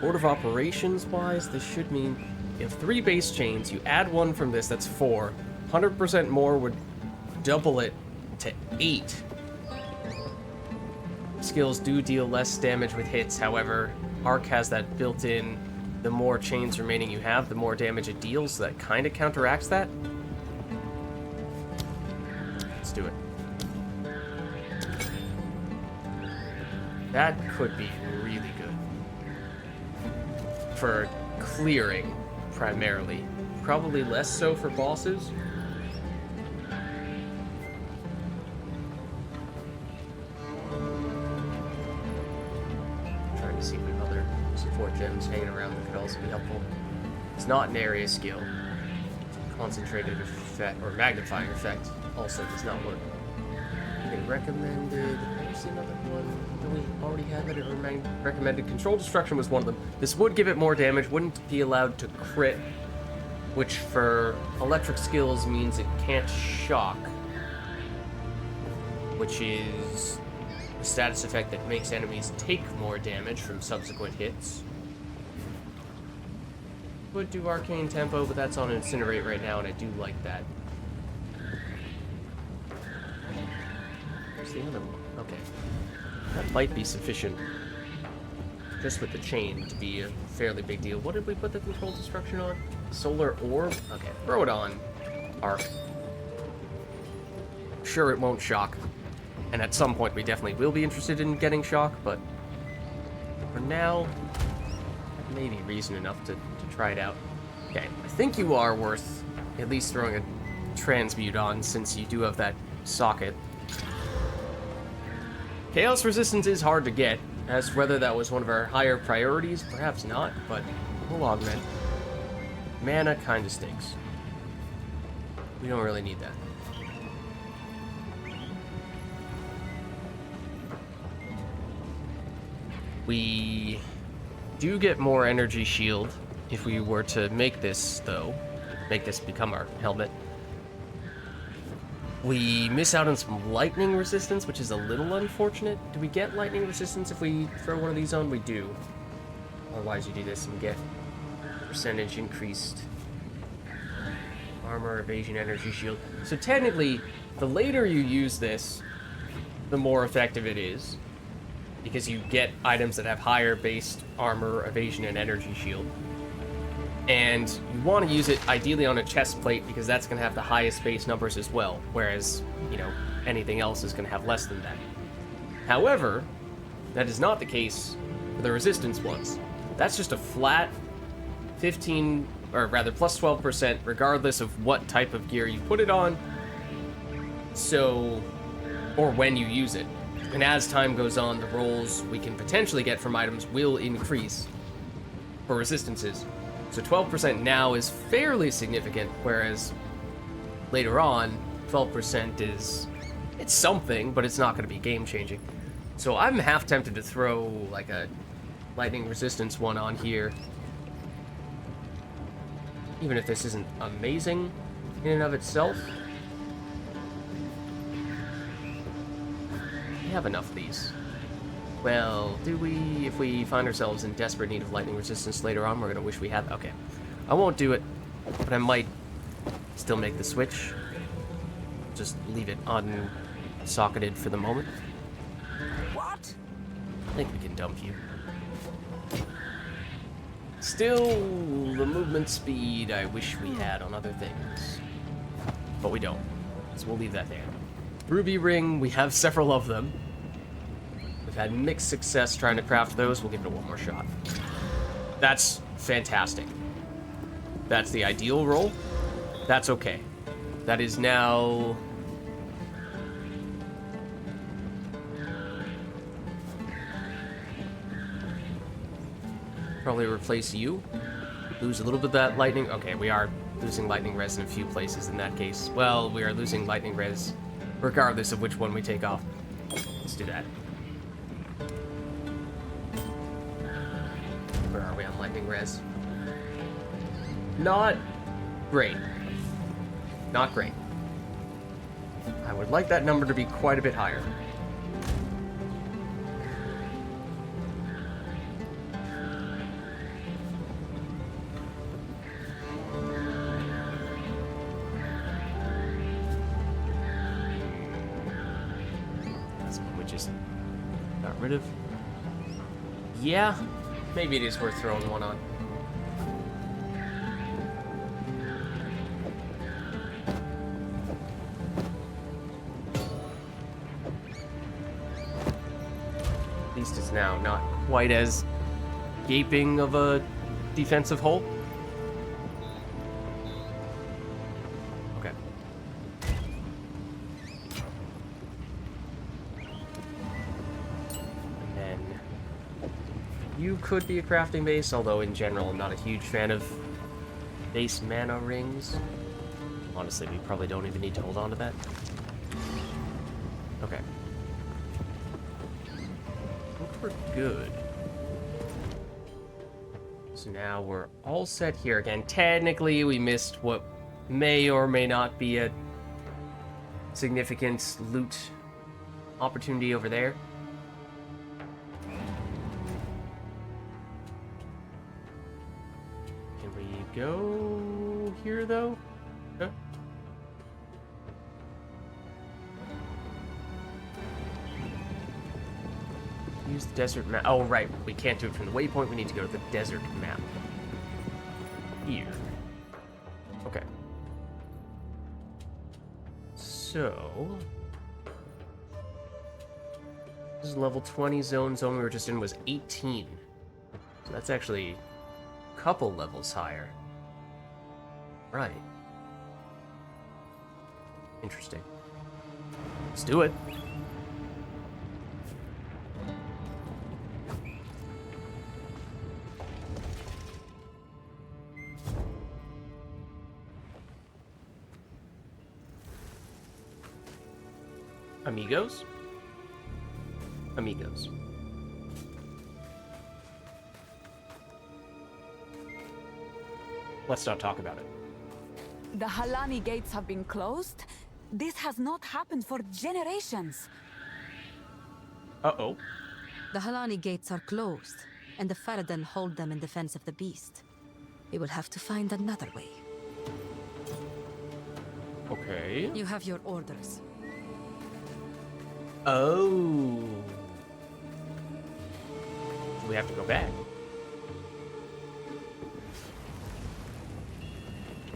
Order of operations wise, this should mean you have 3 base chains, you add 1 from this, that's 4. 100% more would double it to 8. Skills do deal less damage with hits, however, Arc has that built in. The more chains remaining you have, the more damage it deals, so that kind of counteracts that. Let's do it. That could be really good. For clearing, primarily. Probably less so for bosses. Trying to see what other support gems hanging around that could also be helpful. It's not an area skill. Concentrated effect, or magnifying effect, also does not work. Okay, recommended. There's another one that we already had that it recommended. Control destruction was one of them. This would give it more damage, wouldn't be allowed to crit, which for electric skills means it can't shock, which is a status effect that makes enemies take more damage from subsequent hits. Would do arcane tempo, but that's on incinerate right now, and I do like that. Where's the other one? Okay. That might be sufficient, just with the chain, to be a fairly big deal. What did we put the control destruction on? Solar orb? Okay, throw it on. Arc. Sure, it won't shock. And at some point, we definitely will be interested in getting shock, but for now, that may be reason enough to try it out. Okay, I think you are worth at least throwing a transmute on, since you do have that socket. Chaos resistance is hard to get. As to whether that was one of our higher priorities, perhaps not, but we'll augment. Mana kinda stinks. We don't really need that. We do get more energy shield if we were to make this, though. make this become our helmet. We miss out on some lightning resistance, which is a little unfortunate. Do we get lightning resistance if we throw one of these on? We do. Otherwise, you do this and get percentage increased armor, evasion, energy, shield. So technically, the later you use this, the more effective it is, because you get items that have higher based armor, evasion, and energy shield. And you want to use it ideally on a chest plate because that's going to have the highest base numbers as well, whereas, you know, anything else is going to have less than that. However, that is not the case for the resistance ones. That's just a flat 15, or rather plus 12%, regardless of what type of gear you put it on, so, or when you use it. And as time goes on, the rolls we can potentially get from items will increase for resistances. So 12% now is fairly significant, whereas later on, 12% is, it's something, but it's not going to be game-changing. So I'm half tempted to throw, like, a lightning resistance one on here. Even if this isn't amazing in and of itself. We have enough of these. Well, do we? If we find ourselves in desperate need of lightning resistance later on, we're going to wish we had. Okay. I won't do it, but I might still make the switch. Just leave it unsocketed for the moment. What? I think we can dump you. Still, the movement speed I wish we had on other things. But we don't. So we'll leave that there. Ruby ring, we have several of them. We've had mixed success trying to craft those. We'll give it one more shot. That's fantastic. That's the ideal roll. That's okay. That is now... probably replace you. Lose a little bit of that lightning. Okay, we are losing lightning res in a few places in that case. Well, we are losing lightning res regardless of which one we take off. Let's do that. Where are we on lightning res? Not great. Not great. I would like that number to be quite a bit higher. That's one we just got rid of. Yeah, maybe it is worth throwing one on. At least it's now not quite as gaping of a defensive hole. Okay. And then you could be a crafting base, although in general I'm not a huge fan of base mana rings. Honestly, we probably don't even need to hold on to that. Okay. We're good. So now we're all set here again. Technically, we missed what may or may not be a significant loot opportunity over there. Can we go here, though? Huh? Use the desert map. Oh, right. We can't do it from the waypoint. We need to go to the desert map. Here. Okay. So... this is level 20 zone. Zone we were just in was 18. So that's actually a couple levels higher. Right. Interesting. Let's do it. Amigos? Amigos. Let's not talk about it. The Halani gates have been closed? This has not happened for generations. Uh-oh. The Halani gates are closed, and the Faradan hold them in defense of the beast. We will have to find another way. Okay. You have your orders. Oh. We have to go back.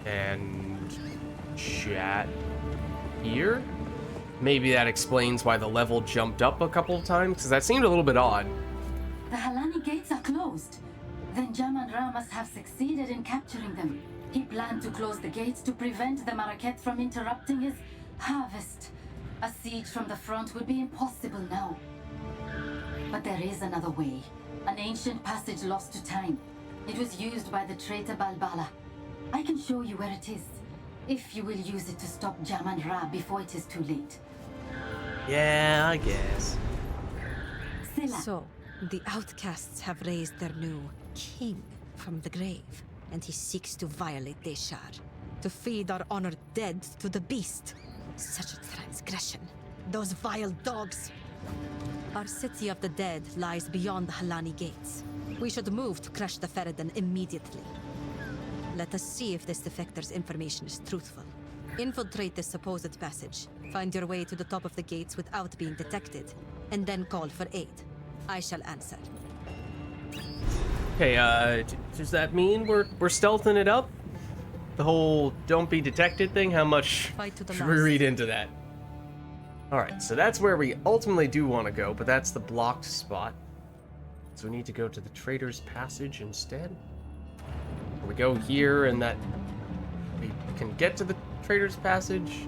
And chat here? Maybe that explains why the level jumped up a couple of times, because that seemed a little bit odd. The Halani gates are closed. Then Jaman Ra must have succeeded in capturing them. He planned to close the gates to prevent the Maraket from interrupting his harvest. A siege from the front would be impossible now. But there is another way. An ancient passage lost to time. It was used by the traitor Balbala. I can show you where it is, if you will use it to stop Jaman Ra before it is too late. Yeah, I guess. Silla. So, the outcasts have raised their new king from the grave, and he seeks to violate Deshar, to feed our honored dead to the beast. Such a transgression. Those vile dogs. Our city of the dead lies beyond the Halani gates. We should move to crush the Faradan immediately. Let us see if this defector's information is truthful. Infiltrate this supposed passage. Find your way to the top of the gates without being detected, and then call for aid. I shall answer. Okay, does that mean we're stealthing it up? The whole don't be detected thing? How much Fight to the should we last. read into that? Alright, so that's where we ultimately do want to go, but that's the blocked spot. So we need to go to the Trader's Passage instead. We go here and that we can get to the Trader's Passage.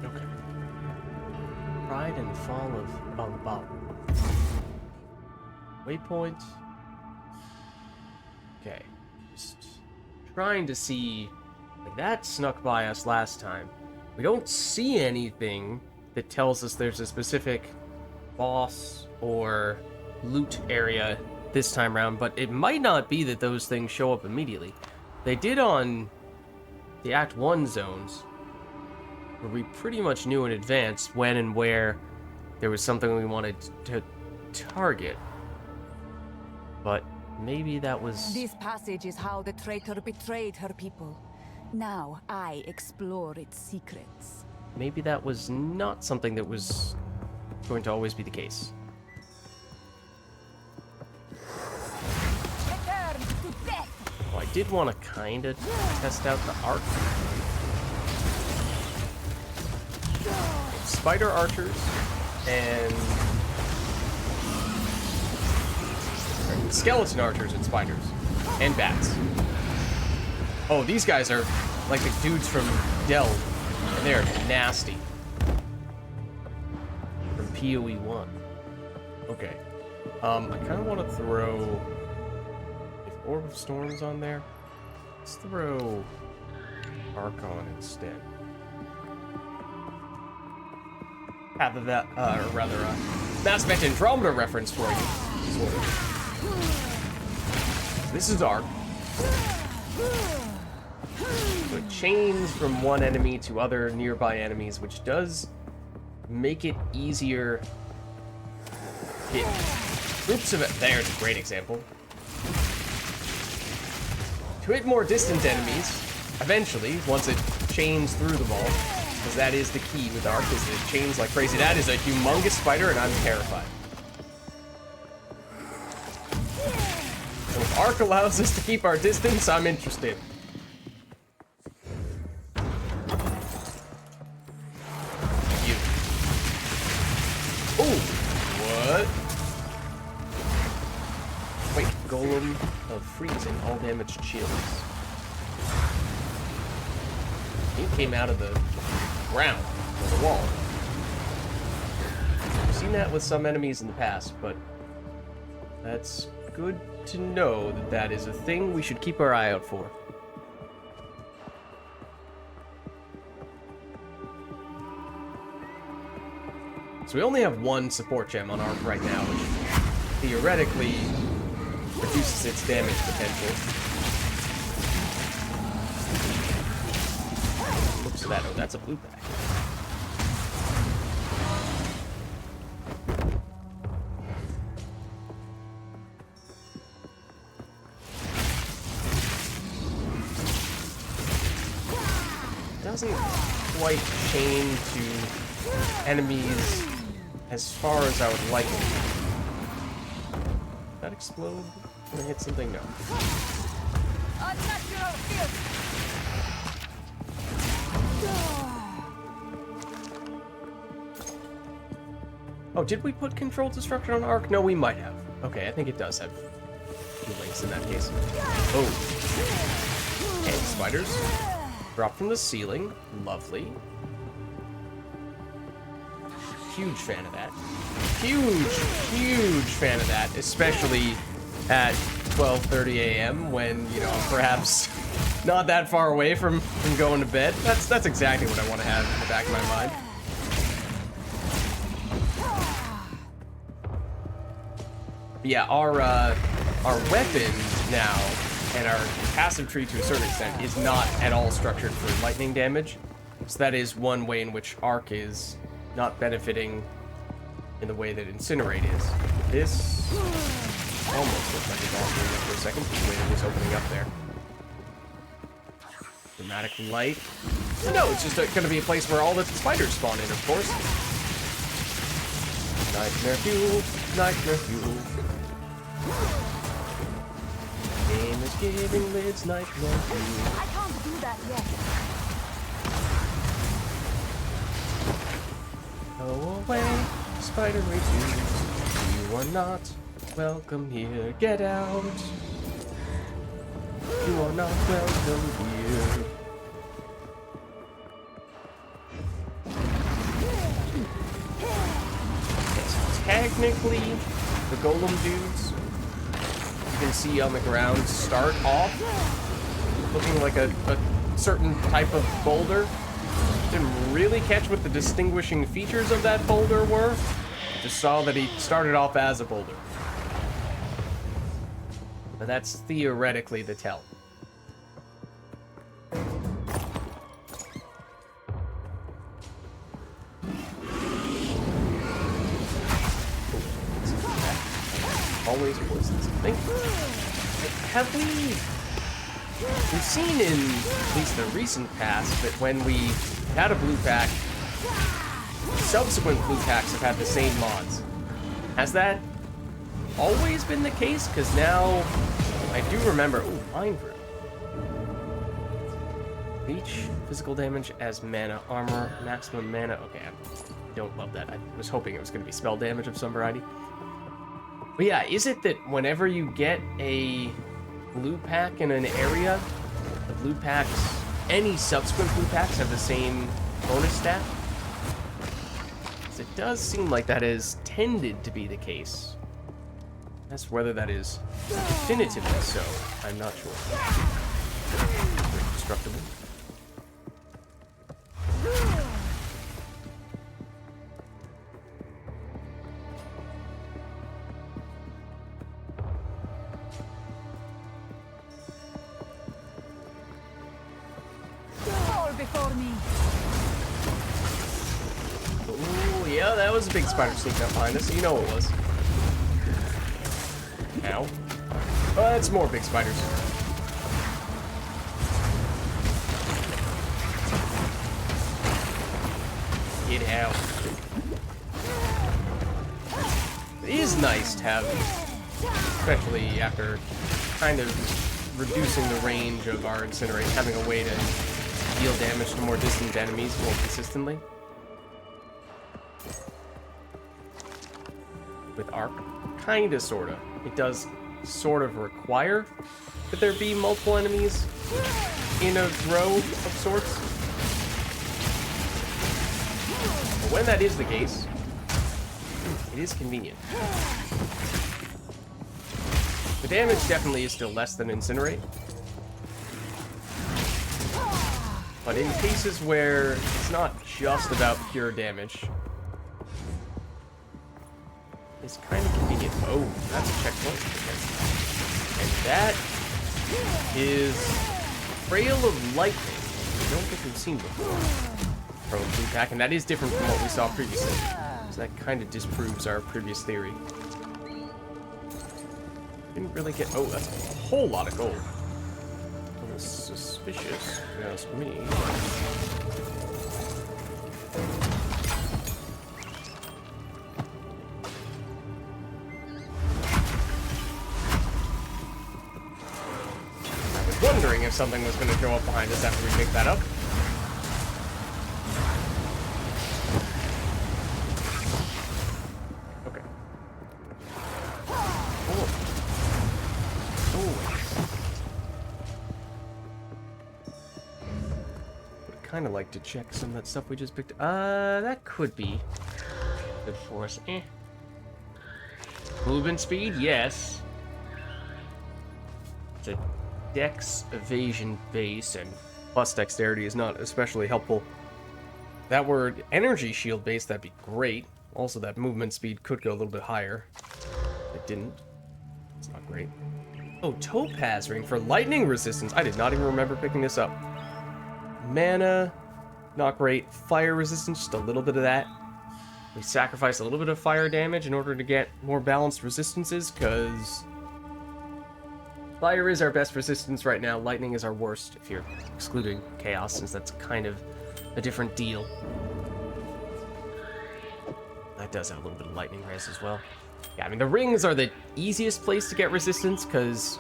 Okay. Pride and Fall of Balbal. Waypoint. Okay. Just trying to see, like, that snuck by us last time. We don't see anything that tells us there's a specific boss or loot area this time around, but it might not be that those things show up immediately. They did on the Act 1 zones, where we pretty much knew in advance when and where there was something we wanted to target. But maybe that was... This passage is how the traitor betrayed her people. Now I explore its secrets. Maybe that was not something that was going to always be the case. Return to death! Well, I did want to kind of test out the arc. Spider archers and skeleton archers and spiders and bats. Oh, these guys are like the dudes from Delve, and they're nasty. From PoE 1. Okay. I kind of want to throw... If Orb of Storm's on there, let's throw Archon instead. Path of that, or rather, Mass Effect Andromeda reference for you, sort of. This is Arc. So it chains from one enemy to other nearby enemies, which does make it easier to hit groups of it. There's a great example. To hit more distant enemies, eventually, once it chains through them all, because that is the key with Arc, is that it chains like crazy. That is a humongous spider, and I'm terrified. So if Arc allows us to keep our distance, I'm interested. You. Ooh, what? Wait, Golem of Freezing, all damage chills. He came out of the ground, or the wall. I've seen that with some enemies in the past, but that's good to know that that is a thing we should keep our eye out for. So we only have one support gem on Arc right now, which theoretically reduces its damage potential. What's that? Oh, that's a blue pack. Doesn't quite chain to enemies as far as I would like it. Did that explode? Did I hit something? No. Oh, did we put controlled destruction on Arc? No, we might have. Okay, I think it does have two links in that case. Oh. And spiders. Drop from the ceiling. Lovely. Huge fan of that. Huge fan of that. Especially at 12:30 a.m. when, you know, I'm perhaps not that far away from going to bed. That's exactly what I want to have in the back of my mind. But yeah, our weapon now, and our passive tree to a certain extent, is not at all structured for lightning damage. So that is one way in which Arc is not benefiting in the way that Incinerate is. This almost looks like it's all doing it for a second, the way it was opening up there. Dramatic light. No, it's just going to be a place where all the spiders spawn in, of course. Nightmare fuel, nightmare fuel. Game is giving lids nightmare fuel. I can't do that yet. Go away, spidery dudes. You are not welcome here. Get out. You are not welcome here. Yes, technically, the golem dudes you can see on the ground start off looking like a certain type of boulder. Didn't really catch what the distinguishing features of that boulder were. Just saw that he started off as a boulder. But that's theoretically the tell. Always poisons. Have we've seen in at least the recent past that when we had a blue pack, subsequent blue packs have had the same mods. Has that always been the case? Because now I do remember. Ooh, Mind Brew. Leech, physical damage as mana, armor, maximum mana. Okay, I don't love that. I was hoping it was going to be spell damage of some variety. But yeah, is it that whenever you get a blue pack in an area, the blue packs, any subsequent blue packs have the same bonus stat? It does seem like that is tended to be the case. As for whether that is definitively so, I'm not sure. Very destructible. Before me. Ooh, yeah, that was a big spider sneaking up behind us. You know it was. Ow. Oh, it's more big spiders. Get out. It is nice to have, especially after kind of reducing the range of our Incinerate, having a way to deal damage to more distant enemies more consistently. With Arc, kinda, sorta. It does sort of require that there be multiple enemies in a row of sorts. But when that is the case, it is convenient. The damage definitely is still less than Incinerate. But in cases where it's not just about pure damage, is kind of convenient. Oh, that's a checkpoint. Okay. And that is Trail of Lightning. I don't think we've seen before from Blue Pack, and that is different from what we saw previously. So that kind of disproves our previous theory. Didn't really get... Oh, that's a whole lot of gold. A little suspicious, if you ask me. I was wondering if something was going to show up behind us after we picked that up. Kind of like to check some of that stuff we just picked. That could be good for us. Movement speed, yes. It's a dex evasion base, and plus dexterity is not especially helpful. That were energy shield base, that'd be great. Also, that movement speed could go a little bit higher. It didn't. It's not great. Oh, topaz ring for lightning resistance. I did not even remember picking this up. Mana, not great. Fire resistance, just a little bit of that. We sacrifice a little bit of fire damage in order to get more balanced resistances, because fire is our best resistance right now. Lightning is our worst, if you're excluding chaos, since that's kind of a different deal. That does have a little bit of lightning res as well. Yeah, I mean, the rings are the easiest place to get resistance, because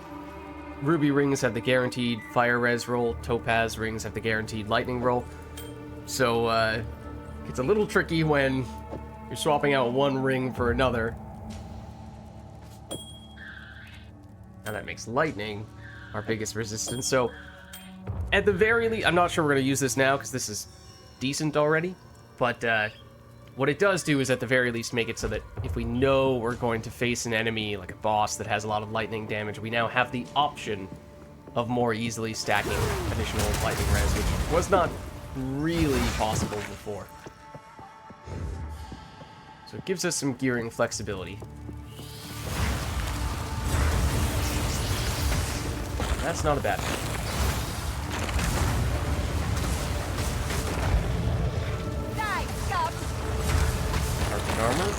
ruby rings have the guaranteed fire res roll, topaz rings have the guaranteed lightning roll. So, it's a little tricky when you're swapping out one ring for another. And that makes lightning our biggest resistance. So, at the very least, I'm not sure we're going to use this now because this is decent already. But, what it does do is at the very least make it so that if we know we're going to face an enemy, like a boss that has a lot of lightning damage, we now have the option of more easily stacking additional lightning res, which was not really possible before. So it gives us some gearing flexibility. That's not a bad thing. Armor.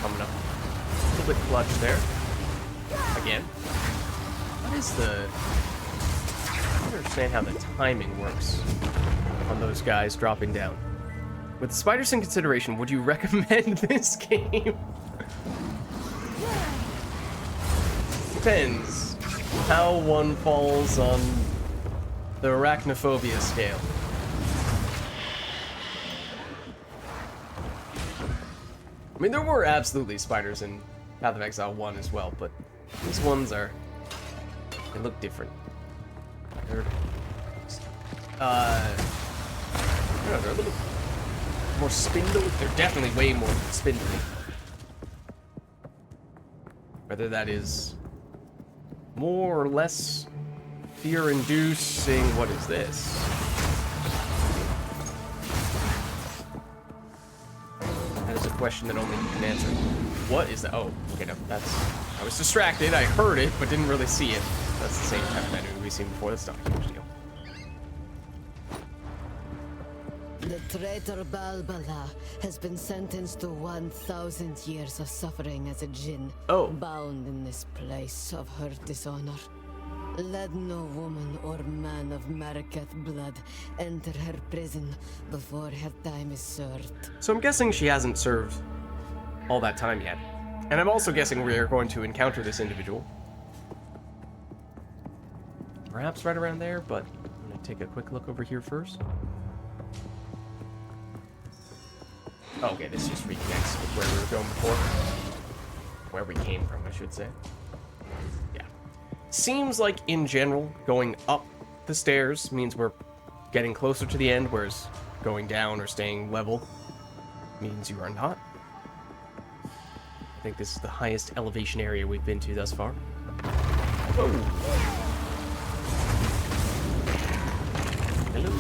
Coming up a little bit clutch there. Again. What is the... I don't understand how the timing works on those guys dropping down. With spiders in consideration, would you recommend this game? Depends how one falls on the arachnophobia scale. I mean, there were absolutely spiders in Path of Exile 1 as well, but these ones are... they look different. They're... I don't know, they're a little more spindly. They're definitely way more spindly. Whether that is more or less fear-inducing... What is this? Question that only you can answer. What is that? Oh, okay, no, that's... I was distracted, I heard it, but didn't really see it. That's the same type of menu we've seen before. That's not a huge deal. The traitor Balbala has been sentenced to 1,000 years of suffering as a djinn, bound in this place of her dishonor. Let no woman or man of Maraketh blood enter her prison before her time is served. So I'm guessing she hasn't served all that time yet. And I'm also guessing we are going to encounter this individual. Perhaps right around there, but I'm going to take a quick look over here first. Okay, this just reconnects with where we were going before. Where we came from, I should say. Seems like, in general, going up the stairs means we're getting closer to the end, whereas going down or staying level means you are not. I think this is the highest elevation area we've been to thus far. Whoa! Hello.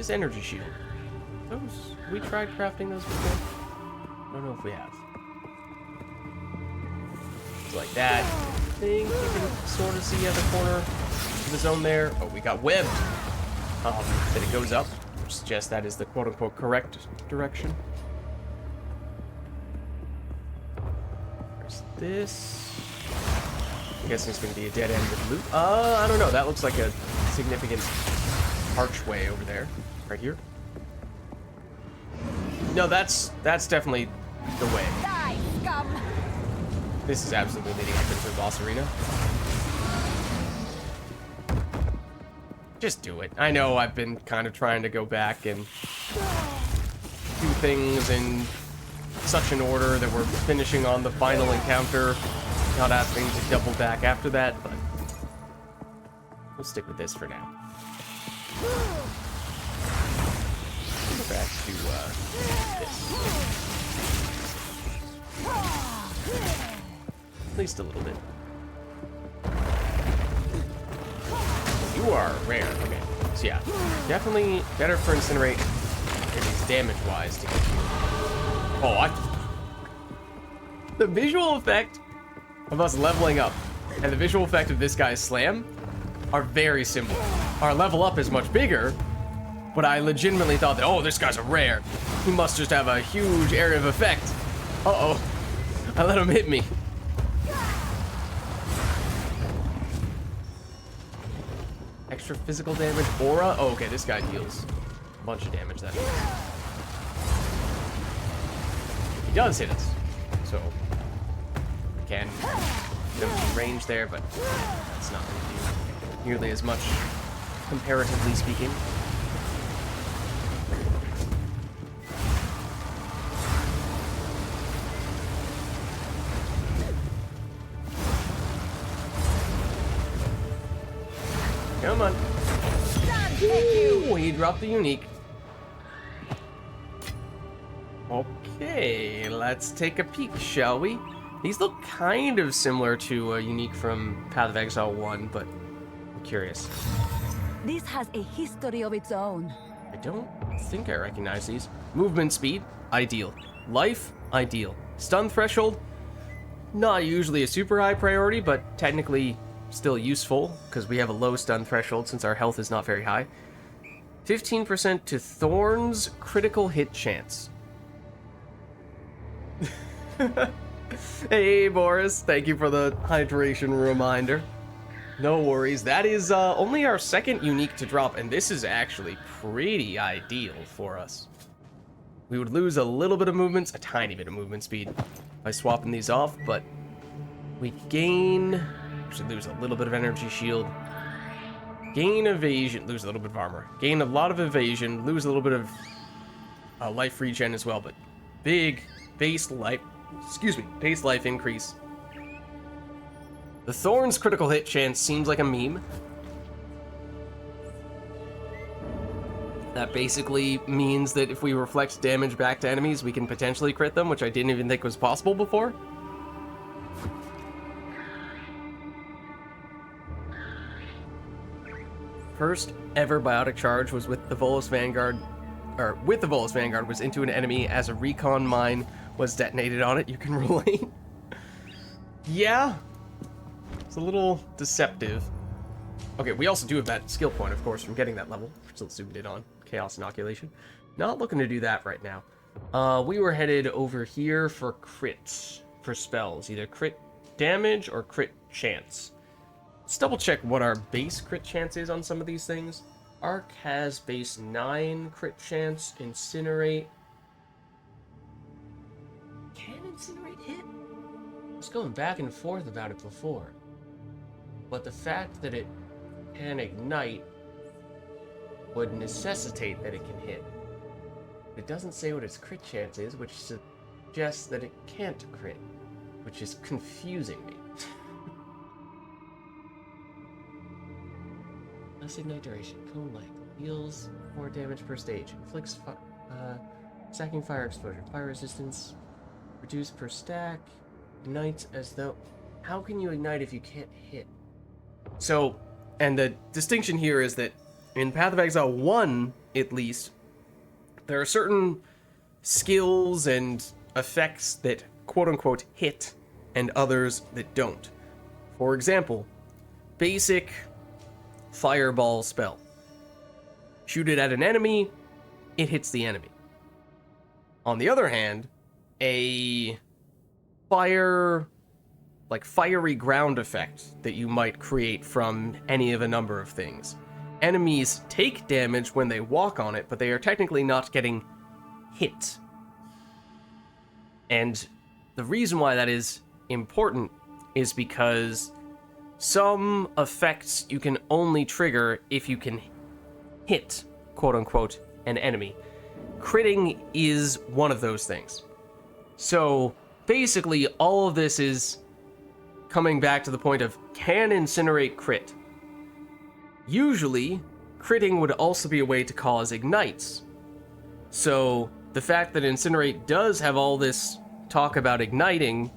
this energy shield. Those, we tried crafting those before? I don't know if we have. It's like that. I think you can sort of see at the corner of the zone there. Oh, we got webbed. That it goes up, which suggests that is the quote-unquote correct direction. There's this. I'm guessing it's going to be a dead end with loot. I don't know. That looks like a significant archway over there. Right here. No, that's definitely the way. Die, scum! This is absolutely leading up into the boss arena. Just do it. I know I've been kind of trying to go back and do things in such an order that we're finishing on the final encounter, not having to double back after that, but we'll stick with this for now. Go back to this. At least a little bit. You are rare. Okay. So yeah, definitely better for Incinerate, at least damage-wise, to get you. Oh, the visual effect of us leveling up and the visual effect of this guy's slam are very similar. Our level up is much bigger, but I legitimately thought that, oh, this guy's a rare. He must just have a huge area of effect. Uh-oh. I let him hit me. Extra physical damage, aura. Oh, okay, this guy deals a bunch of damage. That means he does hit us, so we can get him in range there, but that's not going to do nearly as much, comparatively speaking. Come on. Ooh, he dropped the unique. Okay, let's take a peek, shall we? These look kind of similar to a unique from Path of Exile 1, but I'm curious. This has a history of its own. I don't think I recognize these. Movement speed, ideal. Life, ideal. Stun threshold, not usually a super high priority, but technically still useful, because we have a low stun threshold since our health is not very high. 15% to Thorn's critical hit chance. Hey, Boris, thank you for the hydration reminder. No worries, that is only our second unique to drop, and this is actually pretty ideal for us. We would lose a little bit of movement, a tiny bit of movement speed, by swapping these off, but we gain... Should lose a little bit of energy shield. Gain evasion, lose a little bit of armor. Gain a lot of evasion, lose a little bit of life regen as well, but big base life, base life increase. The Thorn's critical hit chance seems like a meme. That basically means that if we reflect damage back to enemies, we can potentially crit them, which I didn't even think was possible before. First ever biotic charge was with the Volus Vanguard, was into an enemy as a recon mine was detonated on it. You can relate. Yeah, it's a little deceptive. Okay, we also do have that skill point, of course, from getting that level. We're still zoomed in on Chaos Inoculation. Not looking to do that right now. We were headed over here for crits, for spells, either crit damage or crit chance. Let's double check what our base crit chance is on some of these things. Arc has base 9 crit chance. Incinerate. Can Incinerate hit? I was going back and forth about it before. But the fact that it can ignite would necessitate that it can hit. It doesn't say what its crit chance is, which suggests that it can't crit, which is confusing me. Less ignite duration, cone light, deals more damage per stage, inflicts stacking fire exposure, fire resistance, reduced per stack, ignites as though... How can you ignite if you can't hit? So, and the distinction here is that in Path of Exile 1, at least, there are certain skills and effects that quote-unquote hit, and others that don't. For example, basic fireball spell. Shoot it at an enemy, it hits the enemy. On the other hand, a fiery ground effect that you might create from any of a number of things. Enemies take damage when they walk on it, but they are technically not getting hit. And the reason why that is important is because some effects you can only trigger if you can hit, quote-unquote, an enemy. Critting is one of those things. So basically, all of this is coming back to the point of, can Incinerate crit? Usually, critting would also be a way to cause ignites. So the fact that Incinerate does have all this talk about igniting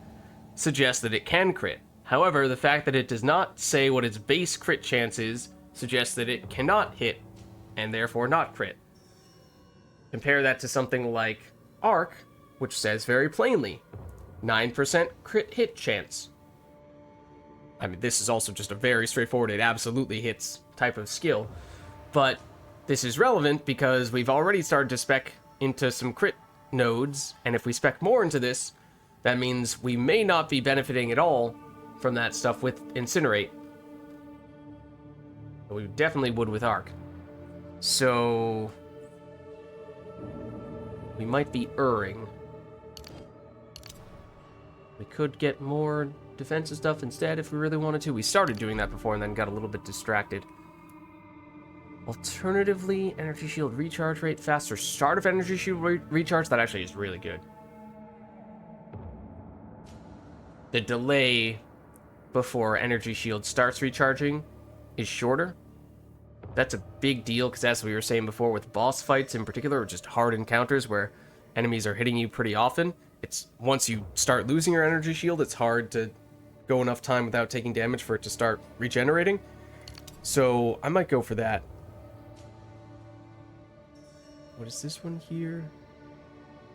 suggests that it can crit. However, the fact that it does not say what its base crit chance is suggests that it cannot hit, and therefore not crit. Compare that to something like Arc, which says very plainly, 9% crit hit chance. I mean, this is also just a very straightforward, it absolutely hits type of skill. But this is relevant because we've already started to spec into some crit nodes, and if we spec more into this, that means we may not be benefiting at all from that stuff with Incinerate. But we definitely would with Arc. So we might be erring. We could get more defensive stuff instead if we really wanted to. We started doing that before and then got a little bit distracted. Alternatively, energy shield recharge rate, faster start of energy shield recharge, that actually is really good. The delay before energy shield starts recharging is shorter. That's a big deal because, as we were saying before, with boss fights in particular, or just hard encounters where enemies are hitting you pretty often, it's once you start losing your energy shield, it's hard to go enough time without taking damage for it to start regenerating. So I might go for that. What is this one here?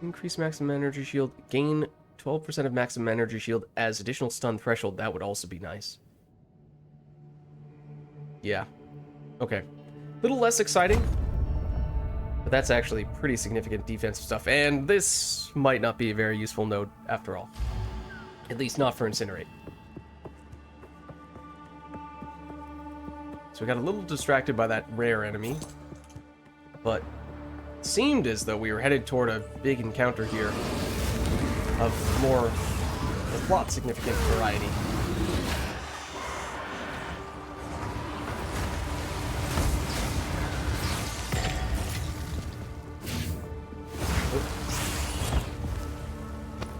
Increase maximum energy shield. Gain 12% of maximum energy shield as additional stun threshold. That would also be nice. Yeah. Okay. A little less exciting. But that's actually pretty significant defensive stuff. And this might not be a very useful node after all. At least not for Incinerate. So we got a little distracted by that rare enemy. But it seemed as though we were headed toward a big encounter here of more the plot significant variety.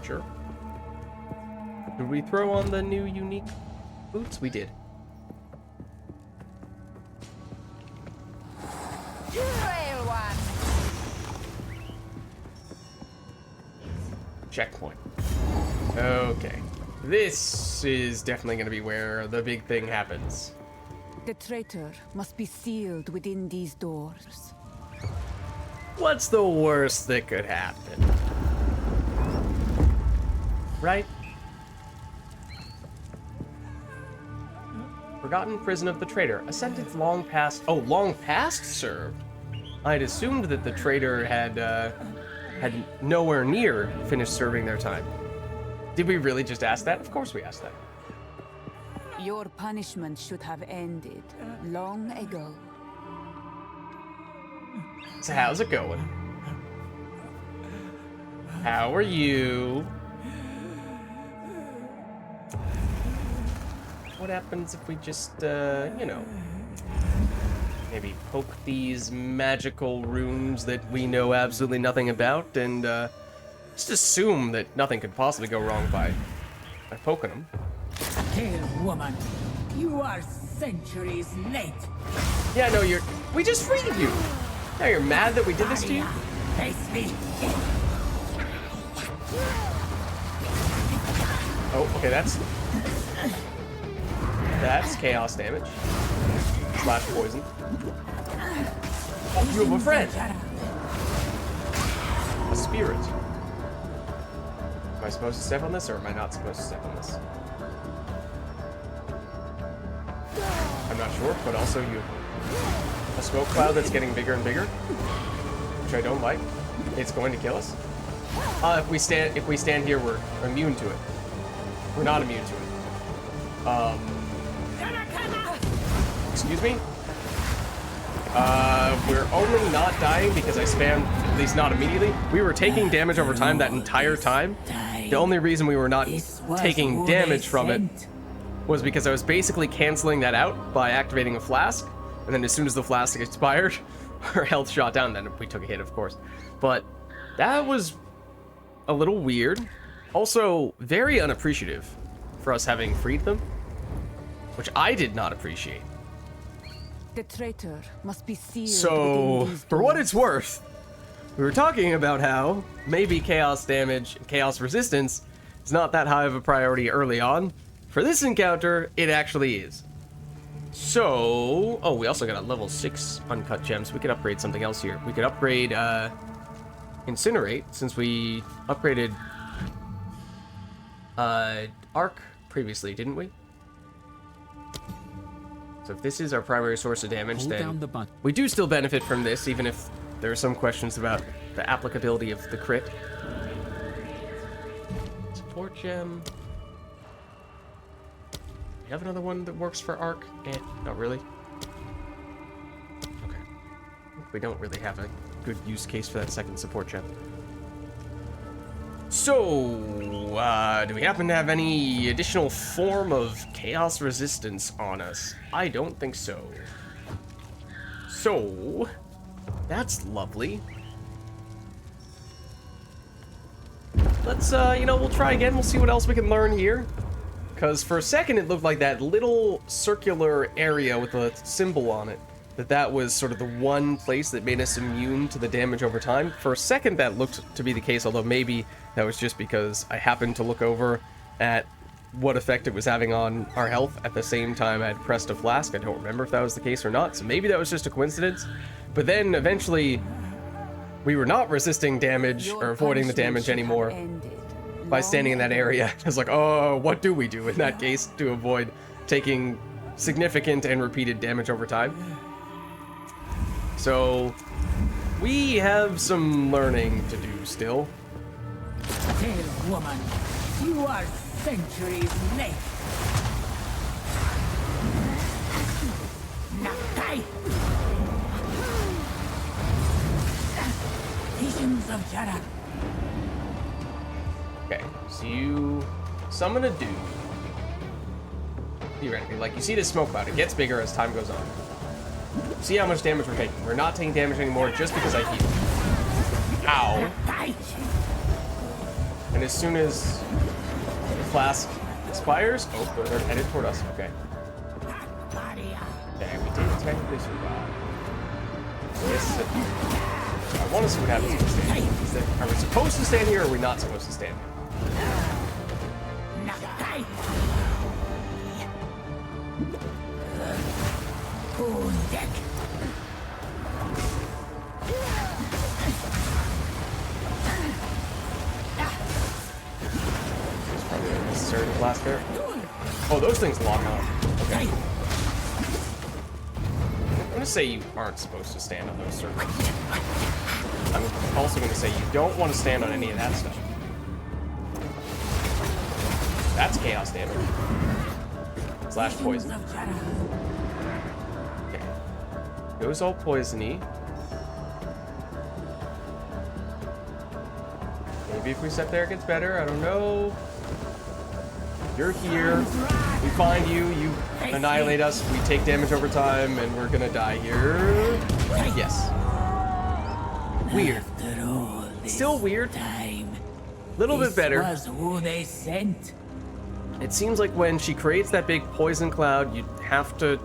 Sure. Did we throw on the new unique boots? We did. Checkpoint. Okay. This is definitely going to be where the big thing happens. The traitor must be sealed within these doors. What's the worst that could happen? Right? Forgotten prison of the traitor. A sentence long past... Oh, long past served? I'd assumed that the traitor had nowhere near finished serving their time. Did we really just ask that? Of course we asked that. Your punishment should have ended long ago. So how's it going? How are you? What happens if we just, you know, maybe poke these magical runes that we know absolutely nothing about and just assume that nothing could possibly go wrong by poking them. Dear woman, you are centuries late. Yeah, no, we just freed you. Now you're mad that we did this to you? Face me. Oh, okay, that's chaos damage. / poison. You have a friend. A spirit. Am I supposed to step on this, or am I not supposed to step on this? I'm not sure, but also you have a smoke cloud that's getting bigger and bigger, which I don't like. It's going to kill us. If we stand here, we're immune to it. We're not immune to it. Excuse me? We're only not dying because I spammed, at least not immediately. We were taking damage over time that entire time. The only reason we were not taking damage from it was because I was basically canceling that out by activating a flask. And then as soon as the flask expired, our health shot down. Then we took a hit, of course. But that was a little weird. Also, very unappreciative for us having freed them, which I did not appreciate. The traitor must be sealed. So, for what it's worth, we were talking about how maybe chaos damage and chaos resistance is not that high of a priority early on. For this encounter, it actually is. So, oh, we also got a level 6 uncut gems. We could upgrade something else here. We could upgrade Incinerate, since we upgraded Arc previously, didn't we? So if this is our primary source of damage, then we do still benefit from this, even if there are some questions about the applicability of the crit. Support gem. You have another one that works for Arc? Not really. Okay. We don't really have a good use case for that second support gem. So, do we happen to have any additional form of chaos resistance on us? I don't think so. So, that's lovely. Let's, we'll try again. We'll see what else we can learn here. Because for a second, it looked like that little circular area with a symbol on it, that was sort of the one place that made us immune to the damage over time. For a second, that looked to be the case, although maybe that was just because I happened to look over at what effect it was having on our health at the same time I had pressed a flask. I don't remember if that was the case or not, so maybe that was just a coincidence. But then, eventually, we were not resisting damage or avoiding the damage anymore by standing in that area. I was like, oh, what do we do in that case to avoid taking significant and repeated damage over time? So, we have some learning to do still. Pale woman, you are centuries late. Nakai! Visions of Jara. Okay, so you summon a dude. Theoretically, like, you see this smoke cloud, it gets bigger as time goes on. See how much damage we're taking. We're not taking damage anymore just because I heal. Ow. And as soon as the flask expires, oh, they're headed toward us. Okay. Okay, we did technically survive. Yes. I want to see what happens if we stand here. Are we supposed to stand here, or are we not supposed to stand here? Necessary to blast there. Oh, those things lock on. Okay. I'm gonna say you aren't supposed to stand on those circles. I'm also gonna say you don't want to stand on any of that stuff. That's chaos damage. Slash poison. Okay. Goes all poisony. Maybe if we sit there it gets better, I don't know. You're here, we find you, you annihilate us, we take damage over time, and we're gonna die here. Yes. Weird. Still weird. Little bit better. Was who they sent. It seems like when she creates that big poison cloud, you have to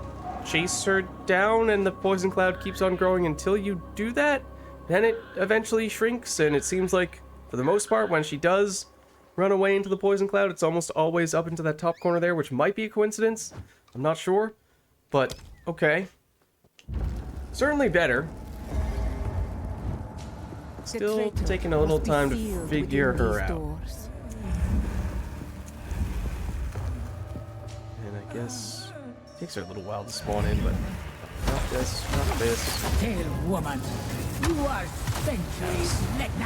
chase her down, and the poison cloud keeps on growing until you do that. Then it eventually shrinks, and it seems like, for the most part, when she does run away into the poison cloud, it's almost always up into that top corner there, which might be a coincidence. I'm not sure, but okay. Certainly better. Still taking a little time to figure her out. And I guess it takes her a little while to spawn in, but not this, not this. Tell woman, you are centuries.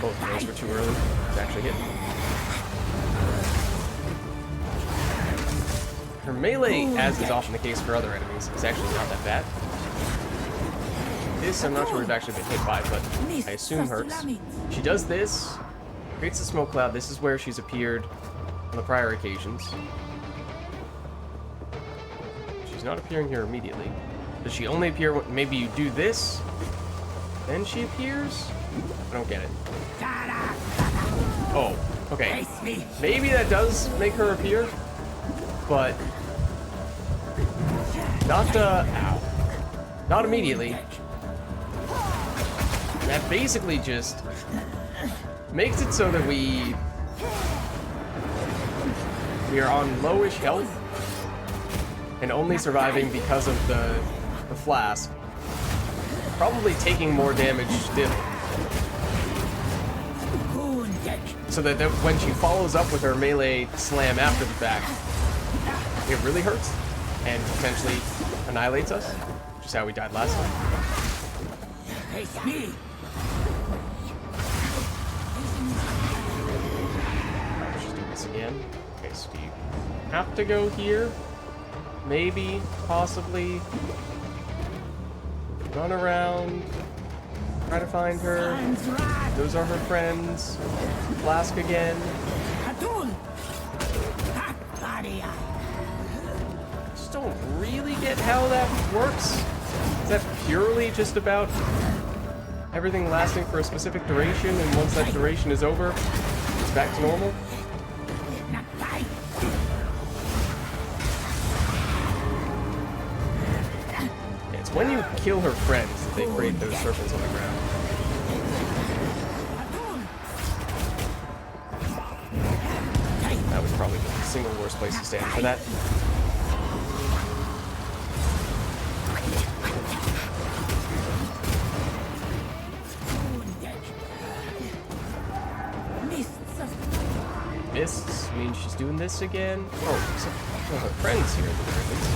Both of those were too early to actually hit. Her melee, as is often the case for other enemies, is actually not that bad. This I'm not sure we've actually been hit by, but I assume hurts. She does this, creates a smoke cloud. This is where she's appeared on the prior occasions. She's not appearing here immediately. Does she only appear when maybe you do this, then she appears? I don't get it. Oh, okay. Maybe that does make her appear, but not, ow. Not immediately. That basically just makes it so that we are on lowish health and only surviving because of the flask. Probably taking more damage still. So that when she follows up with her melee slam after the fact, it really hurts and potentially annihilates us, which is how we died last time. She's doing this again. Okay, so do you have to go here? Maybe, possibly. Run around. Try to find her. Those are her friends. Flask again. Just don't really get how that works. Is that purely just about everything lasting for a specific duration, and once that duration is over, it's back to normal? It's when you kill her friends that they create those circles on the ground. That was probably the single worst place to stand for that. Mists means she's doing this again. Oh, so her friends here at the very least.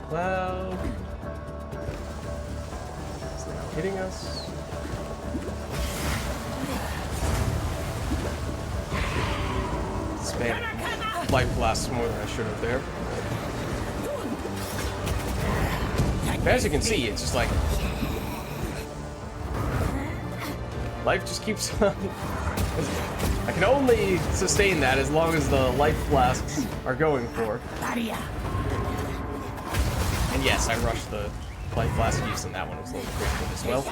Cloud. It's now hitting us. Spam life blasts more than I should have there. But as you can see, it's just like life just keeps on. I can only sustain that as long as the life flasks are going for. And yes, I rushed the life flask use in that one. It was a little critical as well.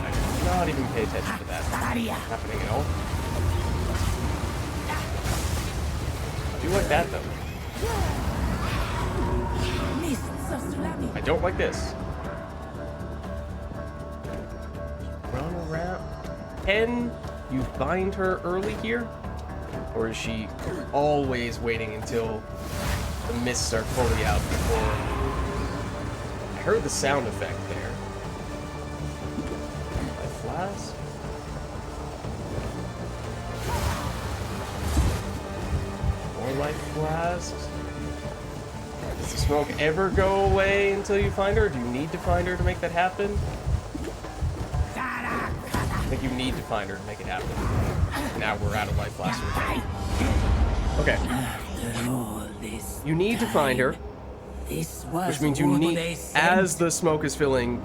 I did not even pay attention to that happening at all. I do like that though. I don't like this. Run around. Can you bind her early here? Or is she always waiting until the mists are fully out before? I heard the sound effect there. Life flask? More life flasks? Does the smoke ever go away until you find her? Do you need to find her to make that happen? I think you need to find her to make it happen. Now we're out of life flasks. Okay. You need to find her, which means you need, as the smoke is filling,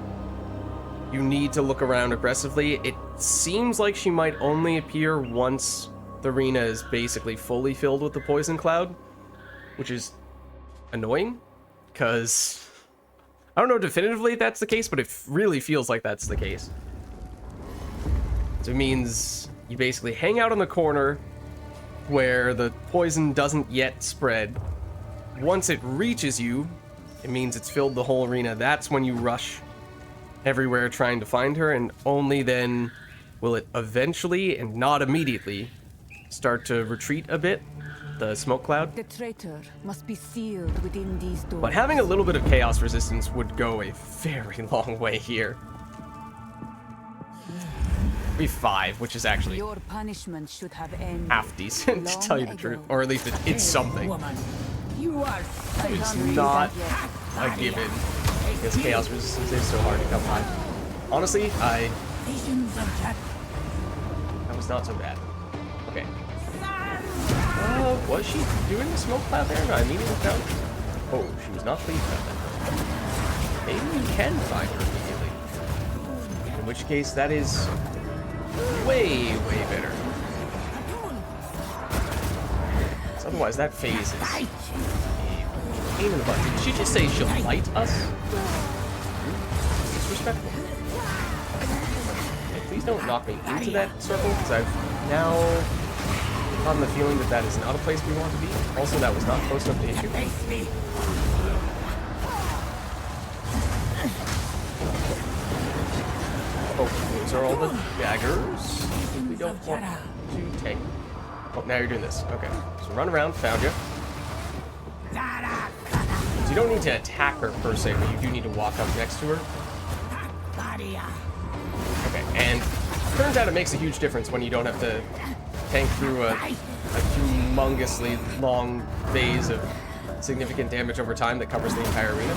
you need to look around aggressively. It seems like she might only appear once the arena is basically fully filled with the poison cloud, which is annoying, because I don't know definitively if that's the case, but it really feels like that's the case. So it means you basically hang out in the corner where the poison doesn't yet spread. Once it reaches you, it means it's filled the whole arena. That's when you rush everywhere trying to find her, and only then will it eventually, and not immediately, start to retreat a bit? The smoke cloud? The traitor must be sealed within these doors. But having a little bit of chaos resistance would go a very long way here. Be 5, which is actually Your punishment should have ended half decent, to tell you the truth. Or at least it's something. You are It's not a given, because chaos resistance is so hard to come by. Honestly, that was not so bad. Okay. Was she doing the smoke cloud there? No, I immediately found her. Oh, she was not pleased about that. Maybe we can find her immediately. In which case, that is way, way better. So otherwise, that phase is a pain in the butt. Did she just say she'll light us? Disrespectful. Okay, please don't knock me into that circle, because I've now gotten the feeling that that is not a place we want to be. Also, that was not close enough to hit you. Oh, those are all the daggers we don't want to take. Oh, now you're doing this. Okay, so run around, found you. So you don't need to attack her per se, but you do need to walk up next to her. Okay, and turns out it makes a huge difference when you don't have to tank through a humongously long phase of significant damage over time that covers the entire arena.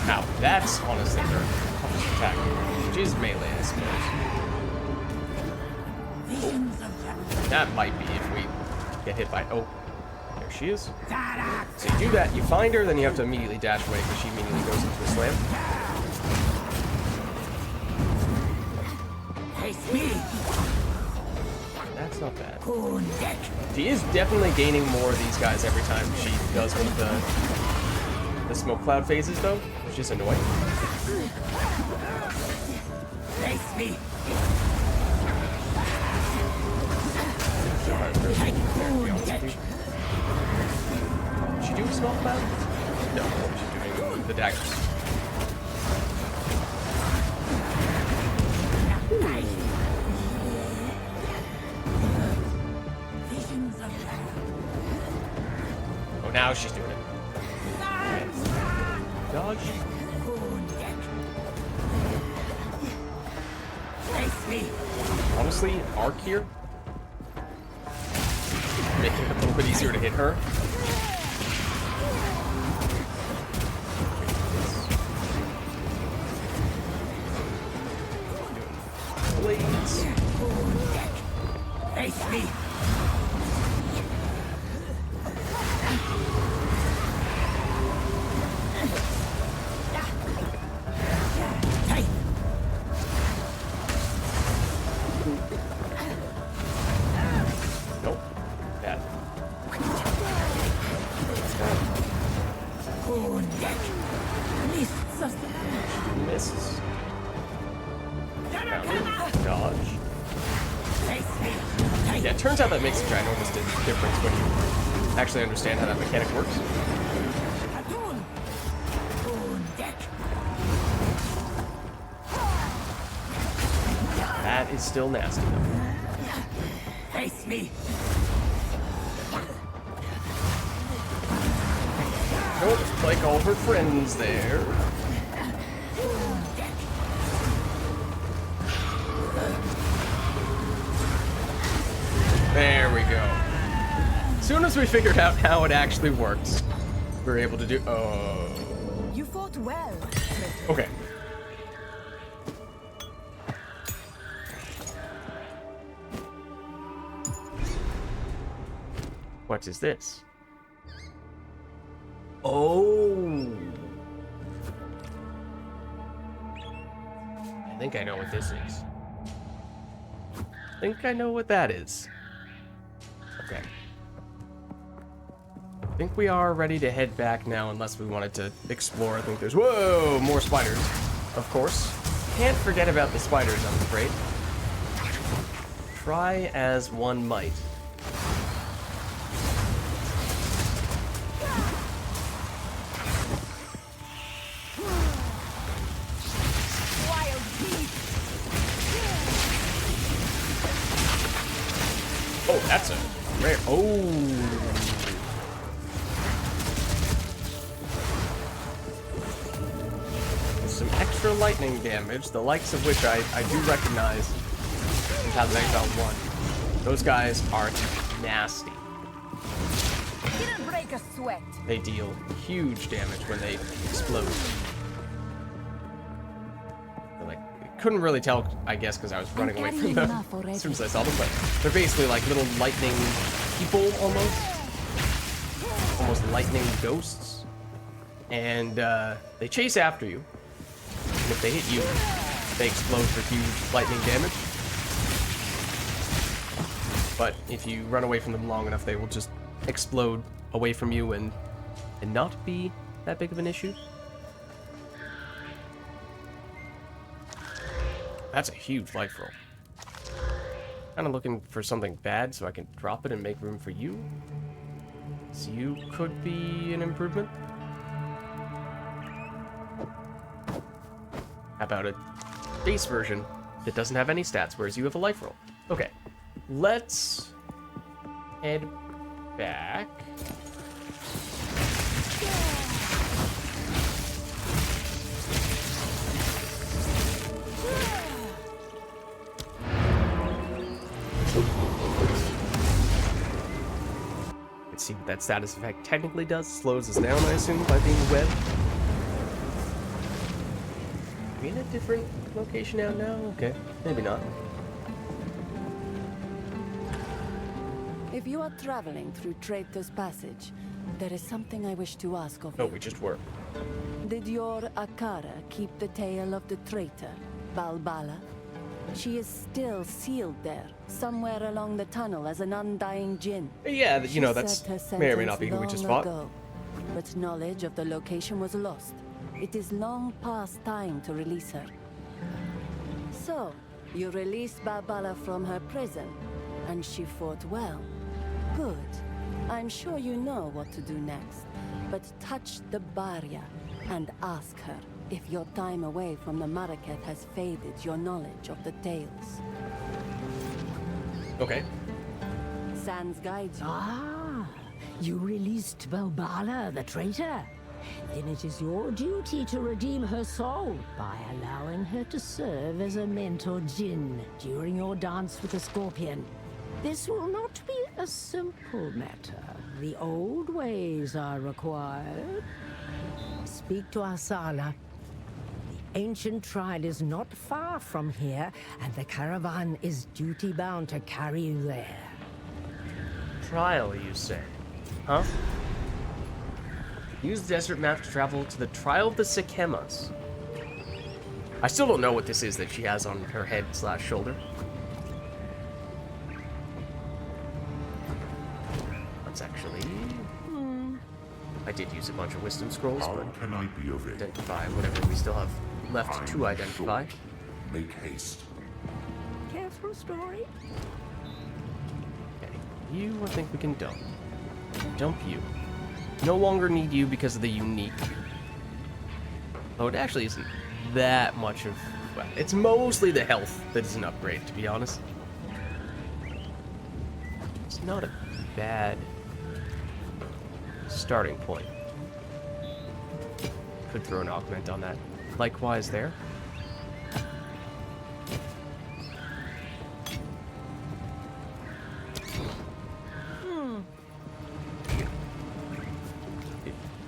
Now, that's honestly their toughest attack, which is melee, I suppose. That might be if we get hit by... Oh, there she is. So you do that, you find her, then you have to immediately dash away because she immediately goes into a slam. That's not bad. She is definitely gaining more of these guys every time she does one of the smoke cloud phases, though, which is annoying. Did she do a smoke cloud? No, she's doing the daggers. Oh, now she's doing it. Okay. Dodge. Honestly, arc here, making it a little bit easier to hit her. Blades. Face me. Nope. Bad. Misses. Dodge. Yeah, it turns out that makes a ginormous difference when you actually understand how that mechanic works. That is still nasty though. Face me. Nope, like all her friends there. There we go. As soon as we figured out how it actually works, we were able to do... Oh. You fought well. Okay. What is this? Oh. I think I know what this is. I think I know what that is. Okay. I think we are ready to head back now, unless we wanted to explore. I think there's... Whoa! More spiders, of course. Can't forget about the spiders, I'm afraid. Try as one might. Oh, that's a rare. Oh. Some extra lightning damage, the likes of which I do recognize in Path of Exile 1. Those guys are nasty. Didn't break a sweat. They deal huge damage when they explode. Couldn't really tell, I guess, because I was running away from them as soon as I saw them, but they're basically like little lightning people, almost lightning ghosts, and they chase after you, and if they hit you, they explode for huge lightning damage, but if you run away from them long enough, they will just explode away from you and not be that big of an issue. That's a huge life roll. Kind of looking for something bad so I can drop it and make room for you. So you could be an improvement. How about a base version that doesn't have any stats, whereas you have a life roll? Okay, let's head back. Let's see what that status effect technically does. Slows us down, I assume, by being web. Are we in a different location out now? Okay, maybe not. If you are traveling through Traitor's Passage, there is something I wish to ask of you. Oh, we just were. Did your Akara keep the tale of the traitor, Balbala? She is still sealed there, somewhere along the tunnel as an undying djinn. Yeah, you know, that's may or may not be who we just fought. But knowledge of the location was lost. It is long past time to release her. So, you released Balbala from her prison, and she fought well. Good. I'm sure you know what to do next. But touch the barrier and ask her if your time away from the Marraketh has faded your knowledge of the tales. Okay. Sans guides you. Ah, you released Balbala, the traitor? Then it is your duty to redeem her soul by allowing her to serve as a mentor djinn during your dance with the scorpion. This will not be a simple matter. The old ways are required. Speak to Arsala. The ancient trial is not far from here, and the caravan is duty-bound to carry you there. Trial, you say? Huh? Use the desert map to travel to the Trial of the Sikemas. I still don't know what this is that she has on her head/shoulder. Let's actually... I did use a bunch of wisdom scrolls, How but can I be of aid? identify whatever we still have left to identify. Short. Make haste. Careful story. Okay, you I think we can dump. Dump you. No longer need you because of the unique. Oh, it actually isn't that much of... Well, it's mostly the health that is an upgrade, to be honest. It's not a bad starting point. Could throw an augment on that. Likewise there.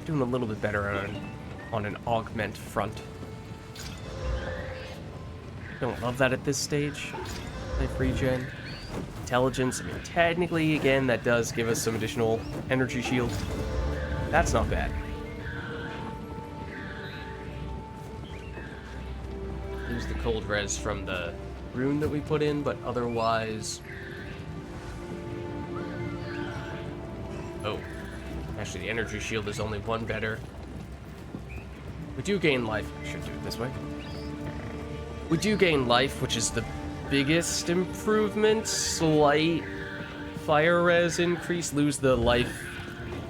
Doing a little bit better on an augment front. Don't love that at this stage. Life regen. Intelligence, I mean, technically, again, that does give us some additional energy shield. That's not bad. Use the cold res from the rune that we put in, but otherwise... Oh. Actually, the energy shield is only one better. We do gain life. I should do it this way. We do gain life, which is the biggest improvement. Slight fire res increase, lose the life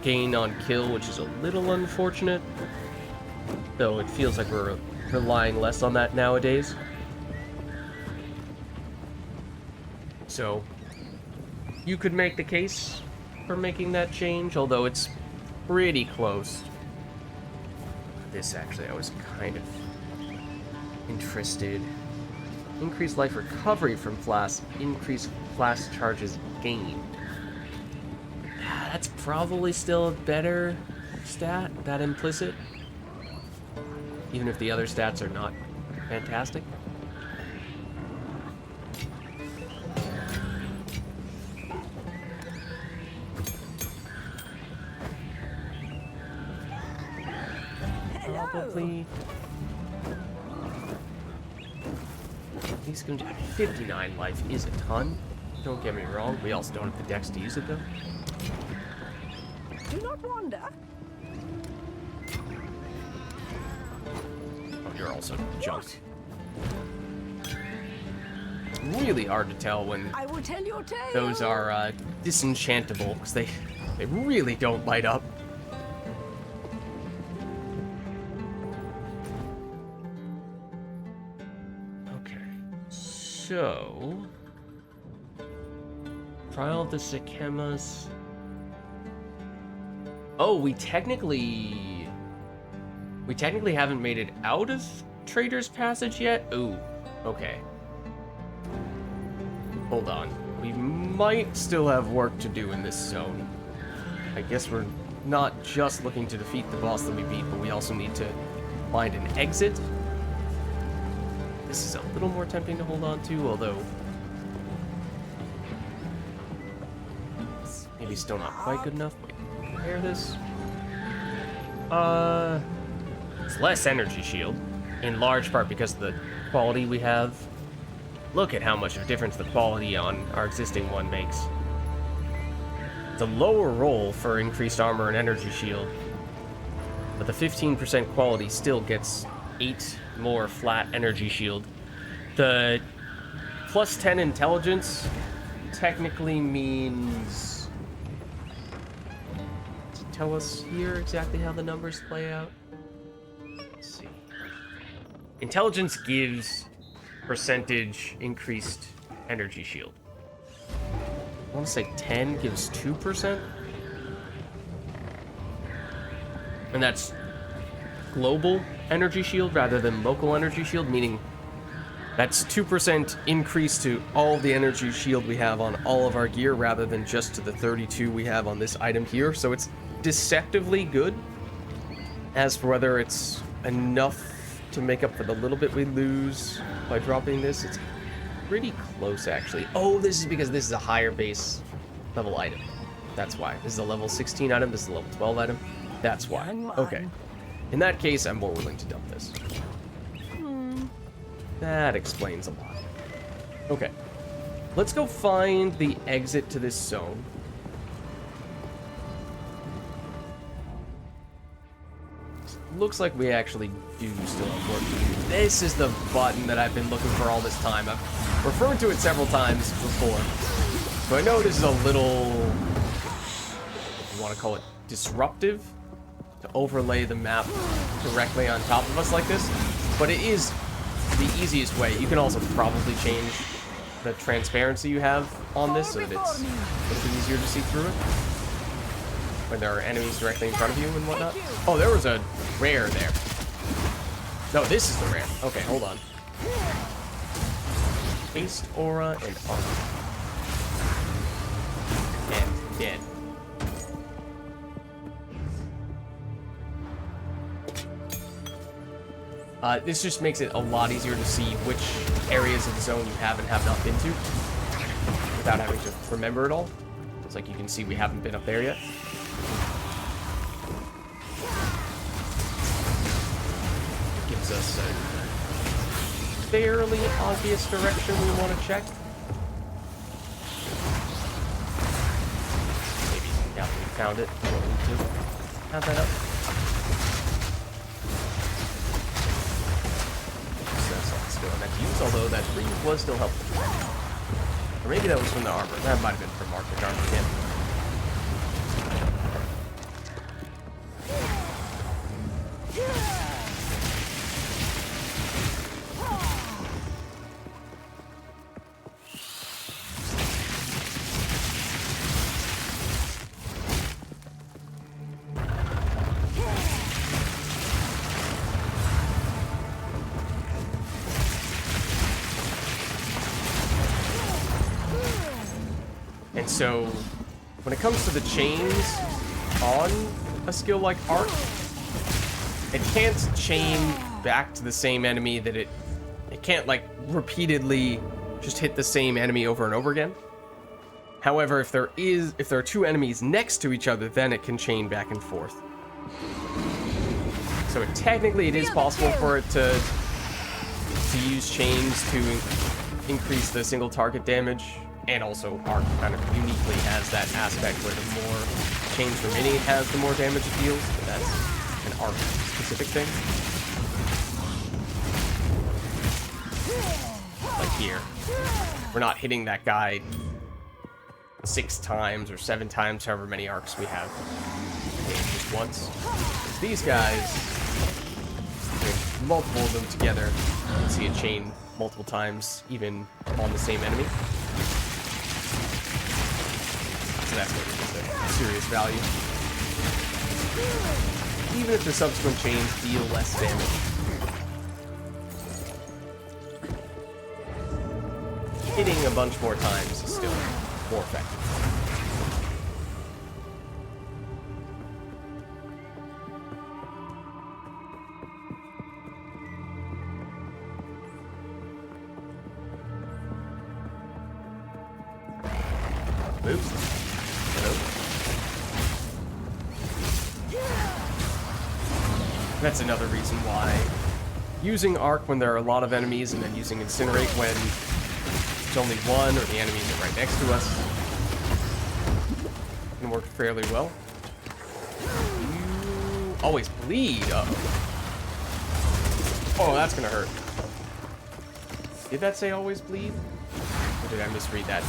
gain on kill, which is a little unfortunate. Though it feels like we're relying less on that nowadays. So, you could make the case for making that change, although it's pretty close. This actually, I was kind of interested. Increased life recovery from flasks, increased flask charges gained. That's probably still a better stat, that implicit. Even if the other stats are not fantastic. Probably. He's going to 59 life is a ton. Don't get me wrong. We also don't have the dex to use it though. Do not wander. Oh, you're also junk. It's really hard to tell when I will tell your tale. those are disenchantable because they really don't light up. So, Trial of the Sikemas. Oh, we technically haven't made it out of Trader's Passage yet? Ooh, okay. Hold on. We might still have work to do in this zone. I guess we're not just looking to defeat the boss that we beat, but we also need to find an exit. This is a little more tempting to hold on to, although it's maybe still not quite good enough. Wait, compare this. It's less energy shield, in large part because of the quality we have. Look at how much of a difference the quality on our existing one makes. It's a lower roll for increased armor and energy shield, but the 15% quality still gets 8 more flat energy shield. The plus 10 intelligence technically means... Does it tell us here exactly how the numbers play out? Let's see. Intelligence gives percentage increased energy shield. I want to say 10 gives 2%. And that's global energy shield rather than local energy shield, meaning that's 2% increase to all of the energy shield we have on all of our gear rather than just to the 32 we have on this item here. So it's deceptively good. As for whether it's enough to make up for the little bit we lose by dropping this, it's pretty close actually. Oh, this is because this is a higher base level item. That's why. This is a level 16 item, this is a level 12 item. That's why. Okay. In that case, I'm more willing to dump this. That explains a lot. Okay. Let's go find the exit to this zone. Looks like we actually do still have work to do. This is the button that I've been looking for all this time. I've referred to it several times before. So I know this is a little... you want to call it disruptive? To overlay the map directly on top of us like this, but it is the easiest way. You can also probably change the transparency you have on this so that it's a little easier to see through it when there are enemies directly in front of you and whatnot. Oh, there was a rare there. No, this is the rare. Okay, hold on. Haste, aura, and armor. And dead. This just makes it a lot easier to see which areas of the zone you have and have not been to without having to remember it all. It's like you can see we haven't been up there yet. It gives us a fairly obvious direction we want to check. Maybe now that we found it, we'll need to have that up. use, although that freeze was still helpful. Or maybe that was from the armor. That might have been from Arctic armor again. And so, when it comes to the chains on a skill like Arc, it can't chain back to the same enemy that it can't, like, repeatedly just hit the same enemy over and over again. However, if there are two enemies next to each other, then it can chain back and forth. So technically it is possible for it to use chains to increase the single target damage. And also, Arc kind of uniquely has that aspect where the more chains remaining it has, the more damage it deals. But that's an Arc-specific thing. Like here. We're not hitting that guy 6 times or 7 times, however many arcs we have. Just once. These guys, multiple of them together, you can see a chain multiple times, even on the same enemy. So that's what gives it serious value. Even if the subsequent chains deal less damage. Hitting a bunch more times is still more effective. Oops. Hello. That's another reason why using Arc when there are a lot of enemies and then using Incinerate when there's only one or the enemies are right next to us can work fairly well. You always bleed. Oh, that's gonna hurt. Did that say always bleed? Or did I misread that?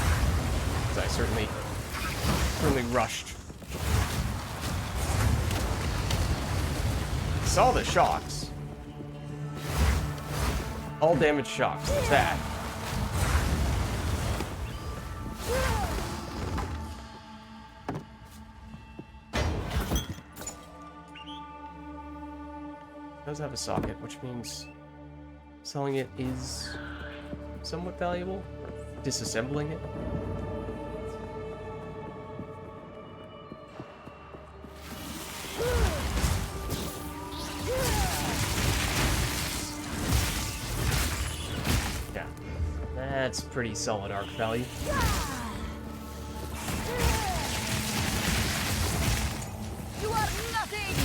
Because I certainly rushed. Saw the shocks. All damage shocks. There's that. It does have a socket, which means selling it is somewhat valuable. Or disassembling it. Yeah, that's pretty solid arc value. You are nothing.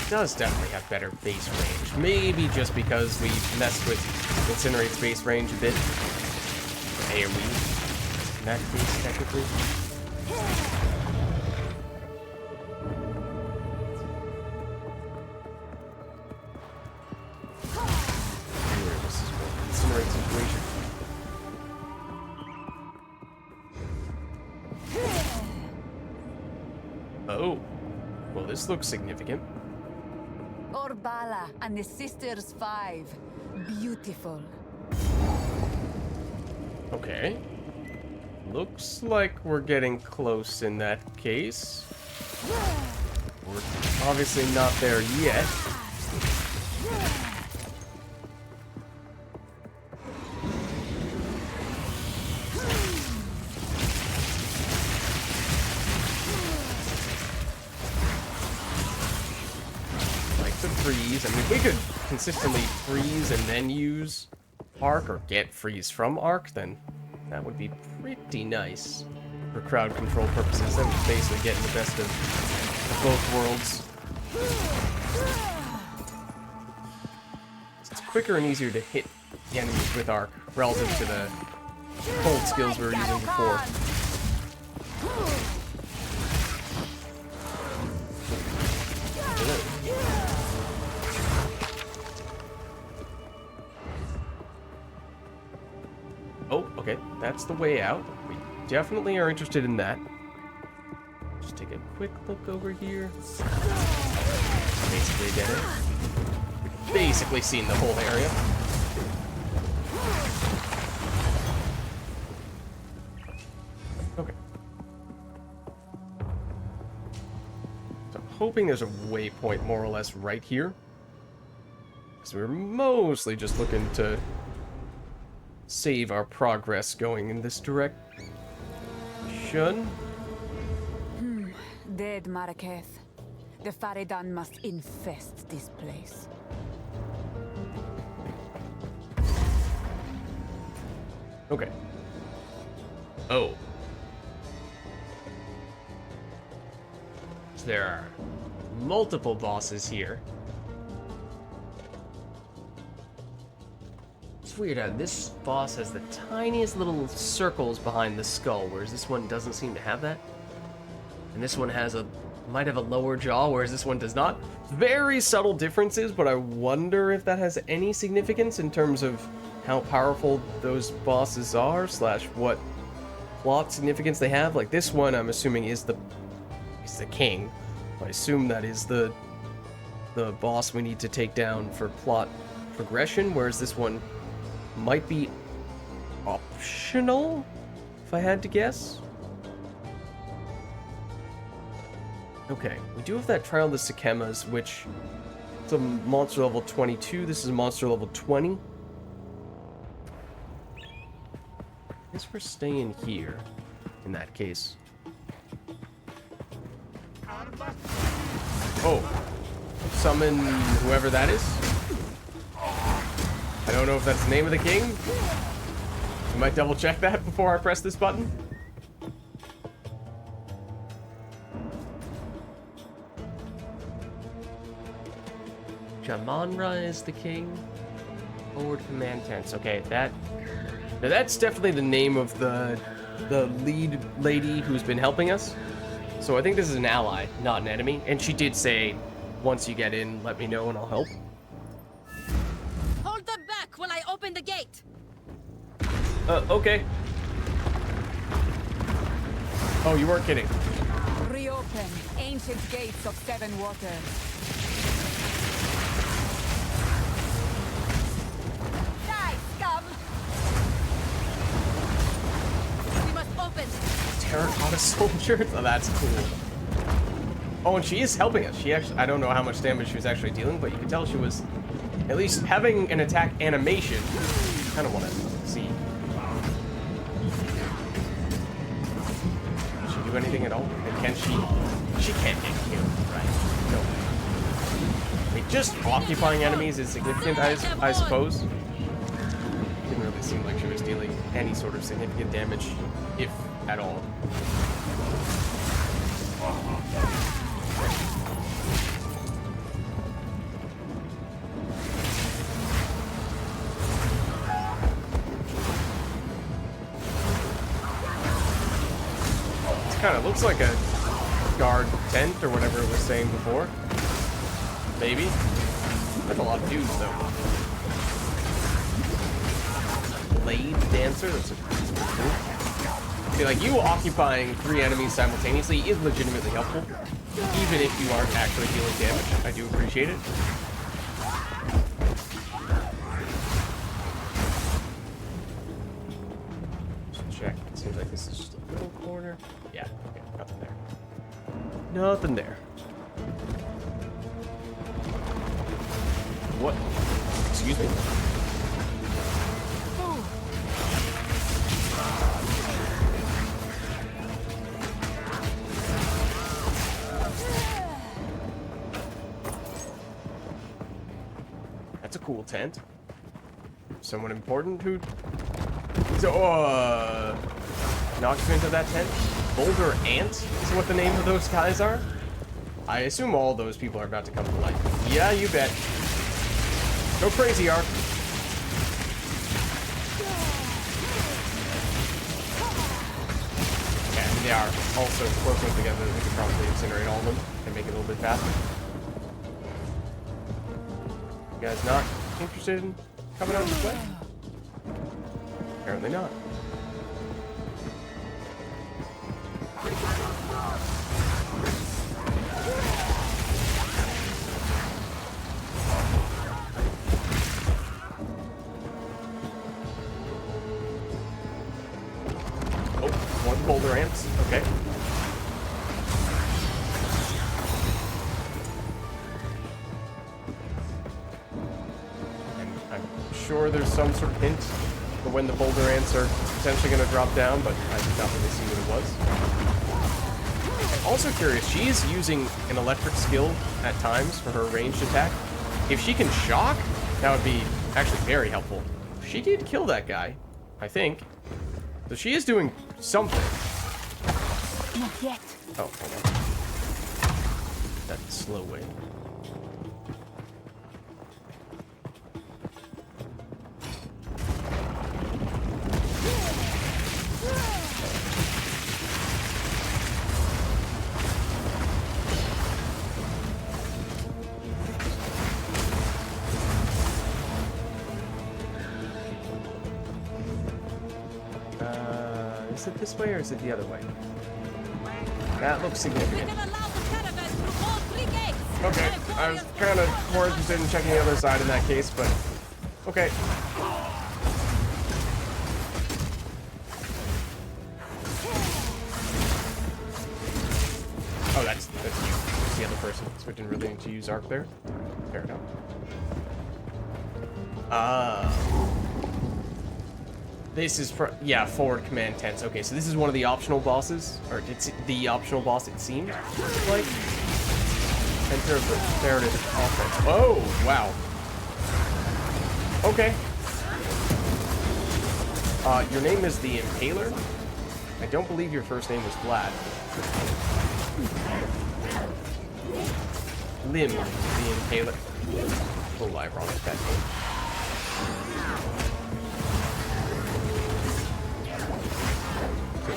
Does definitely have better base range. Maybe just because we messed with Incinerate's base range a bit. AoE in that case, technically. Anyway, this is more Incinerate situation. Oh. Well, this looks significant. Orbala and the Sisters 5. Beautiful. Okay. Looks like we're getting close in that case. We're obviously not there yet. Freeze. I mean, if we could consistently freeze and then use Arc, or get freeze from Arc, then that would be pretty nice. for crowd control purposes. I'm just basically getting the best of both worlds. It's quicker and easier to hit the enemies with arc relative to the cold skills we were using before. Oh, okay, that's the way out. We definitely are interested in that. Just take a quick look over here. Basically dead end. We've basically seen the whole area. Okay. So I'm hoping there's a waypoint more or less right here. Because we're mostly just looking to save our progress going in this direction. Dead Maraketh. The Faridan must infest this place. Okay. Oh. So there are multiple bosses here. It's weird how this boss has the tiniest little circles behind the skull, whereas this one doesn't seem to have that. And this one might have a lower jaw, whereas this one does not. Very subtle differences, but I wonder if that has any significance in terms of how powerful those bosses are, / what plot significance they have. Like this one, I'm assuming is the king. I assume that is the boss we need to take down for plot progression, whereas this one might be optional, if I had to guess. Okay, we do have that Trial of the Sikemas, which is a monster level 22. This is a monster level 20. I guess we're staying here, in that case. Oh. Summon whoever that is. I don't know if that's the name of the king. I might double check that before I press this button. Jamanra is the king. Forward command tents. Okay, that's definitely the name of the lead lady who's been helping us. So I think this is an ally, not an enemy. And she did say, once you get in, let me know and I'll help. Hold them back while I open the gate. Okay. Oh, you weren't kidding. Reopen ancient gates of seven waters. Terracotta soldiers? Oh, that's cool. Oh, and she is helping us. She actually, I don't know how much damage she was actually dealing, but you can tell she was at least having an attack animation. Kind of want to see. Does she do anything at all? And can she? She can't get killed, right? No. I mean, just occupying enemies is significant, I suppose. Didn't really seem like she was dealing any sort of significant damage, if at all. It kind of looks like a guard tent or whatever it was saying before. Maybe. That's a lot of dudes though. Blade dancer. That's cool. See, like, you occupying 3 enemies simultaneously is legitimately helpful, even if you aren't actually dealing damage. I do appreciate it. Just check. It seems like this is just a little corner. Yeah, okay, nothing there. Nothing there. What? Excuse me? That's a cool tent. Someone important who... So, an occupant of that tent? Boulder Ant is what the name of those guys are. I assume all those people are about to come to life. Yeah, you bet. Go crazy, Ark. Yeah, they are also close enough together that we could probably incinerate all of them and make it a little bit faster. You guys not interested in coming out this way? Apparently not. Oh, more boulder ants. Okay. And I'm sure there's some sort of hint for when the boulder ants are potentially going to drop down, but I did not really see what it was. I'm also curious, she is using an electric skill at times for her ranged attack. If she can shock, that would be actually very helpful. She did kill that guy, I think. So she is doing something. Not yet. Oh, hold on. That slow way. Is it this way or is it the other way? That looks significant. Okay, I was kind of more interested in checking the other side in that case, but okay. Oh, that's you. That's the other person, so I didn't really need to use Arc there. Fair enough. This is, yeah, forward command tense. Okay, so this is one of the optional bosses, or it's the optional boss, it seems like. Center of the, there it is, offense. Oh, wow. Okay. Your name is the Impaler? I don't believe your first name was Vlad. Lim, the Impaler. A little ironic, that name.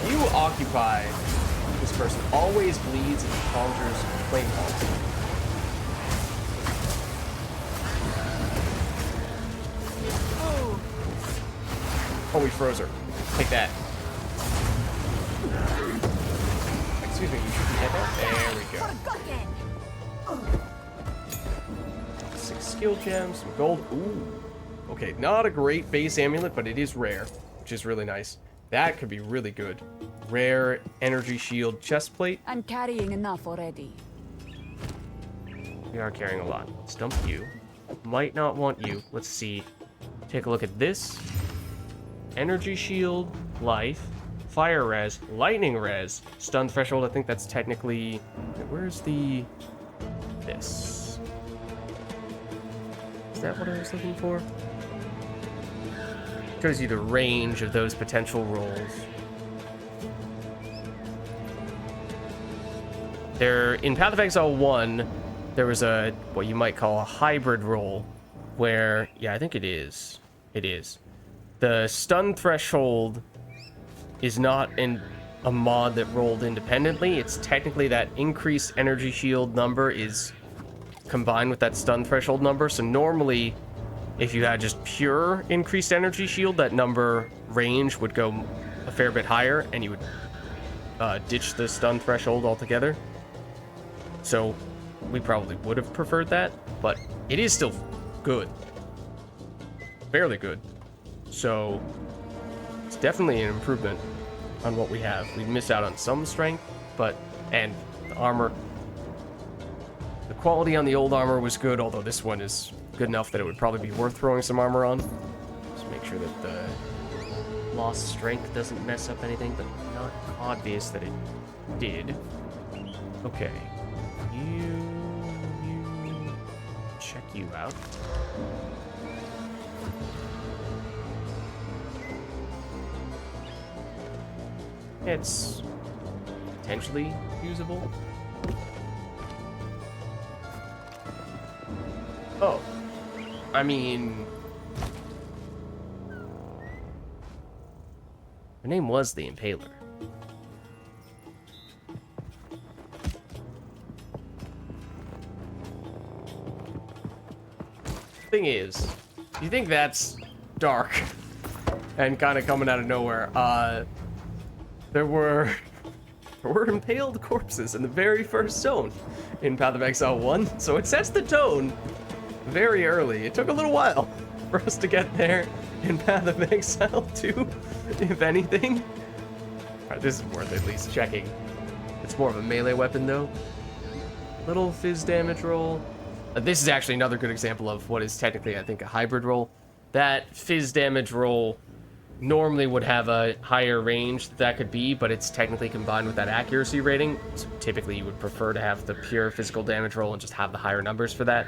You occupy this person always bleeds and conjures flame balls. Oh, we froze her. Take that. Excuse me, you should be dead now. There we go. 6 skill gems, some gold. Ooh. Okay, not a great base amulet, but it is rare, which is really nice. That could be really good. Rare energy shield chest plate. I'm carrying enough already. We are carrying a lot. Let's dump you. Might not want you. Let's see. Take a look at this. Energy shield, life, fire res, lightning res, stun threshold. I think that's technically... Where's the... This. Is that what I was looking for? Shows you the range of those potential rolls. There, in Path of Exile 1, there was a, what you might call a hybrid roll, where, yeah, I think it is. It is. The stun threshold is not in a mod that rolled independently. It's technically that increased energy shield number is combined with that stun threshold number. So normally, if you had just pure increased energy shield, that number range would go a fair bit higher, and you would ditch the stun threshold altogether. So we probably would have preferred that, but it is still good. Fairly good. So it's definitely an improvement on what we have. We missed out on some strength, but, and the armor. The quality on the old armor was good, although this one is good enough that it would probably be worth throwing some armor on. Just make sure that the lost strength doesn't mess up anything, but not obvious that it did. Okay. You check you out. It's potentially usable. Oh. I mean... her name was the Impaler. Thing is, you think that's dark and kind of coming out of nowhere. There were impaled corpses in the very first zone in Path of Exile 1, so it sets the tone very early. It took a little while for us to get there in Path of Exile 2, if anything. Alright, this is worth at least checking. It's more of a melee weapon, though. Little fizz damage roll. This is actually another good example of what is technically, I think, a hybrid roll. That fizz damage roll normally would have a higher range that could be, but it's technically combined with that accuracy rating. So typically you would prefer to have the pure physical damage roll and just have the higher numbers for that.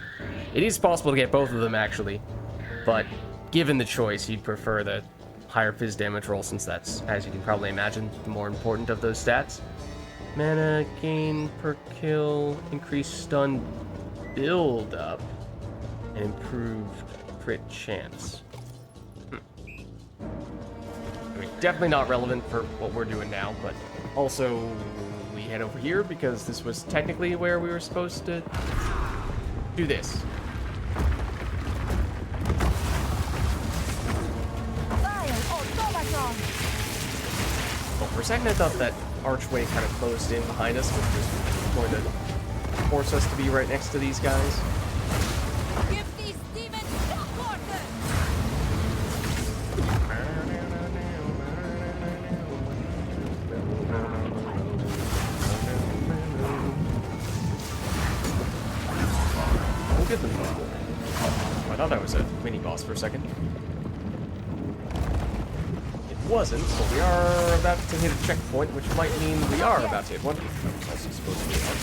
It is possible to get both of them, actually, but given the choice, you'd prefer the higher fizz damage roll, since that's, as you can probably imagine, the more important of those stats. Mana gain per kill, increased stun build up, and improved crit chance. I mean, definitely not relevant for what we're doing now, but also we head over here because this was technically where we were supposed to do this. Well, for a second I thought that archway kind of closed in behind us, which was going to force us to be right next to these guys. Give these demons shock water! We'll give them that. I thought that was a mini boss for a second. It wasn't, so we are about to hit a checkpoint, which might mean we are about to hit one. I also suppose we are.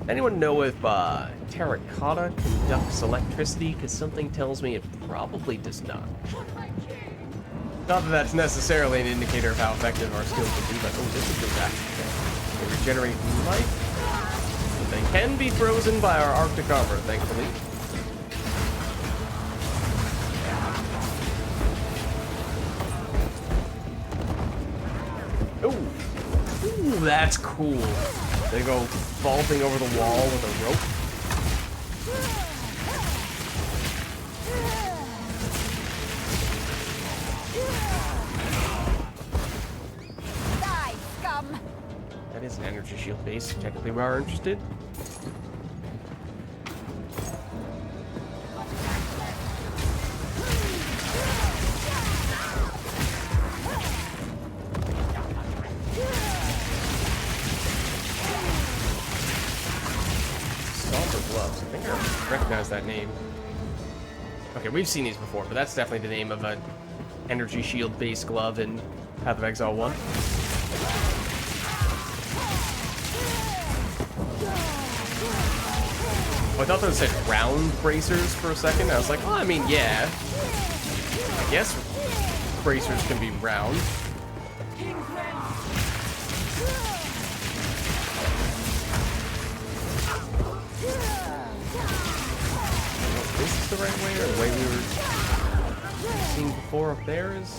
Anyone know if terracotta conducts electricity? Because something tells me it probably does not. Not that that's necessarily an indicator of how effective our skills would be, but oh, this is good back. They regenerate life. But they can be frozen by our Arctic armor, thankfully. Ooh, that's cool. They go vaulting over the wall with a rope. Die, scum! That is an energy shield base. Technically, we are interested. Gloves. I think I recognize that name. Okay, we've seen these before, but that's definitely the name of an energy shield base glove in Path of Exile 1. Oh, I thought those said round bracers for a second. I was like, well, I mean, yeah. I guess bracers can be round. This is the right way, or the way we were seeing before up there is...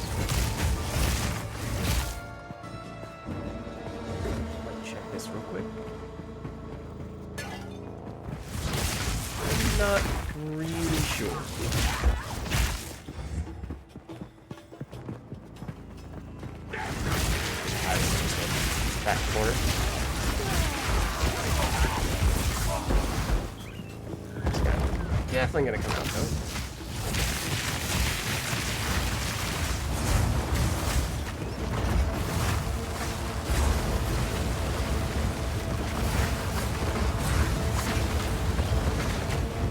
Let me check this real quick. I'm not really sure. Back corner. Definitely gonna come out though.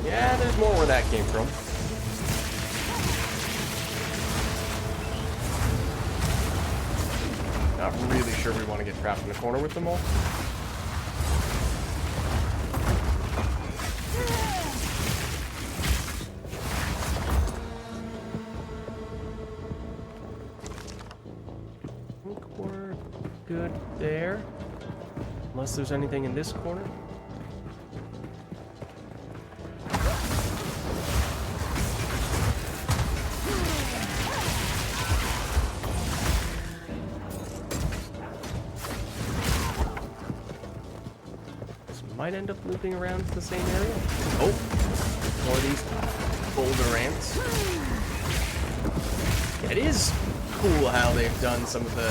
Yeah, there's more where that came from. Not really sure we want to get trapped in the corner with them all. good there. Unless there's anything in this corner. Might end up looping around to the same area. Oh, more of these boulder ants. Yeah, it is cool how they've done some of the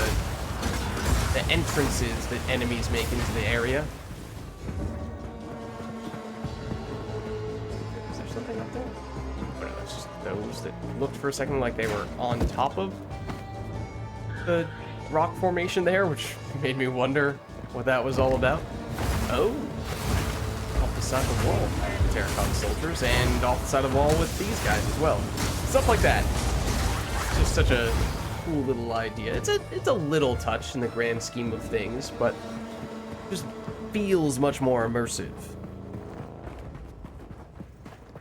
entrances that enemies make into the area. Is there something up there? Oh no, it's just those that looked for a second like they were on top of the rock formation there, which made me wonder what that was all about. Oh. Off the side of the wall, terracotta soldiers, and off the side of the wall with these guys as well. Stuff like that. It's just such a cool little idea. It's a little touch in the grand scheme of things, but it just feels much more immersive.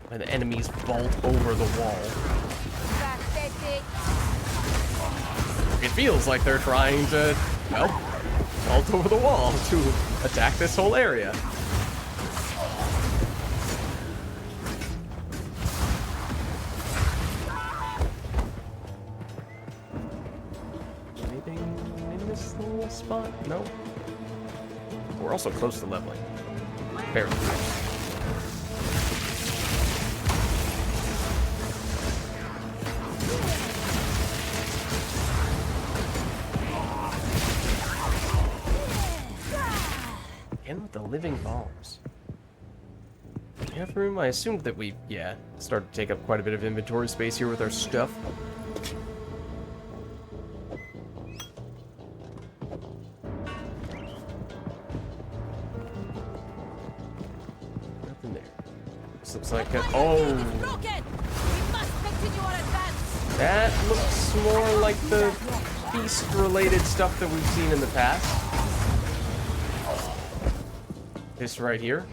When the enemies vault over the wall. It feels like they're trying to, well, vault over the wall to attack this whole area. Spot? No. We're also close to leveling. Barely. Again with the living bombs. Enough room? I assumed that we, started to take up quite a bit of inventory space here with our stuff. Looks like a, that looks more like the beast-related stuff that we've seen in the past. This right here.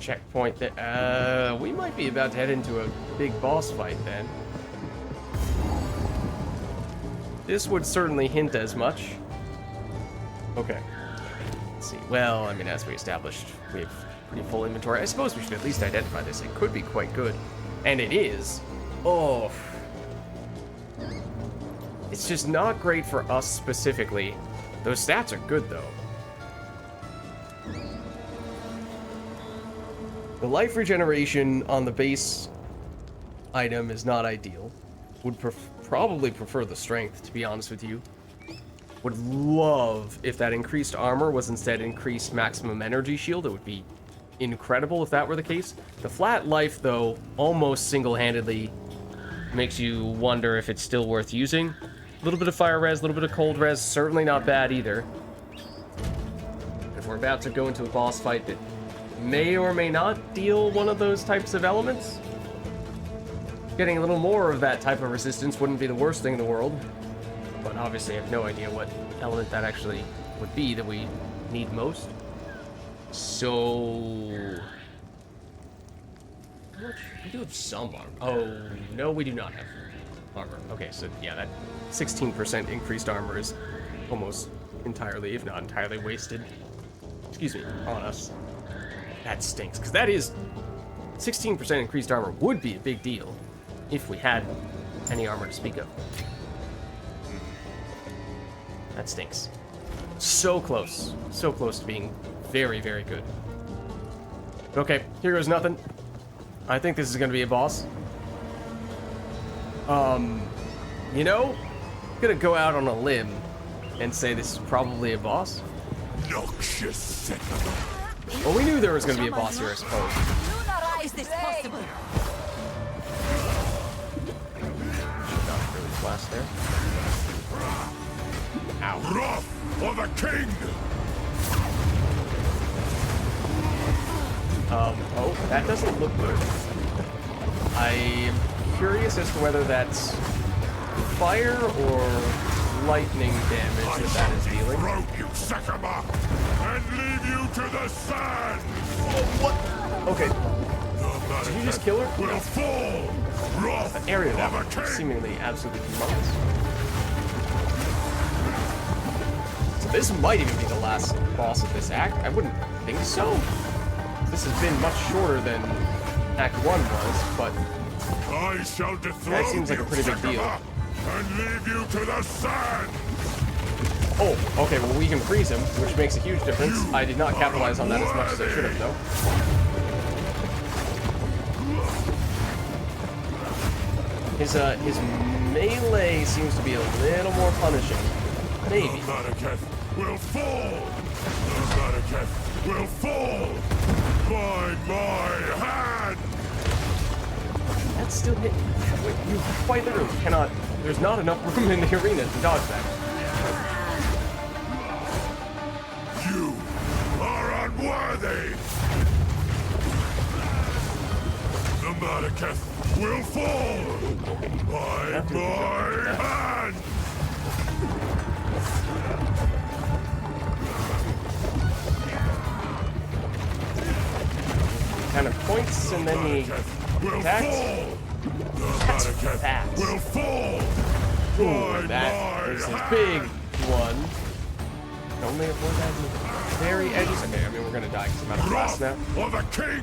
Checkpoint that, we might be about to head into a big boss fight then. This would certainly hint as much. Okay. Let's see. Well, I mean, as we established, we have pretty full inventory. I suppose we should at least identify this. It could be quite good. And it is. Oh. It's just not great for us specifically. Those stats are good, though. The life regeneration on the base item is not ideal. Would probably prefer the strength, to be honest with you. Would love if that increased armor was instead increased maximum energy shield. It would be incredible if that were the case. The flat life, though, almost single-handedly makes you wonder if it's still worth using. A little bit of fire res, a little bit of cold res, certainly not bad either. If we're about to go into a boss fight that may or may not deal one of those types of elements, getting a little more of that type of resistance wouldn't be the worst thing in the world. But obviously I have no idea what element that actually would be that we need most. So... how much? We do have some armor. Oh, no, we do not have armor. Okay, so yeah, that 16% increased armor is almost entirely, if not entirely, wasted. Excuse me, on us. That stinks, because that is 16% increased armor would be a big deal if we had any armor to speak of. That stinks. So close to being very, very good. Okay, here goes nothing. I think this is going to be a boss. You know, I'm going to go out on a limb and say this is probably a boss. Noxious. Well, we knew there was going to be a boss here, I suppose. How is this possible? Should not really blast there. Ow. Wrath for the king! Oh, that doesn't look good. I'm curious as to whether that's fire or lightning damage that is dealing. Throat, you Sakama, and leave you the sand! What? Okay. Did you just kill her? Will fall! An area that was seemingly absolutely humongous. So this might even be the last boss of this act. I wouldn't think so. This has been much shorter than Act 1 was, but I shall dethrone that seems like a pretty big deal. And leave you to the sand! Oh, okay, well we can freeze him, which makes a huge difference. I did not capitalize on that as much as I should have, though. His melee seems to be a little more punishing. Maybe. The Madaketh will fall! The Madaketh will fall! By my hand! That's still hitting. Wait, you quite literally cannot. There's not enough room in the arena to dodge that. You are unworthy! The Madaketh will fall! By my hand! Kind of points and then he attacks. That's fast. Will fall. Ooh, that is his big one. Only avoid that in the very edges. Okay, I mean we're gonna die because I'm out of blast now. Of the king.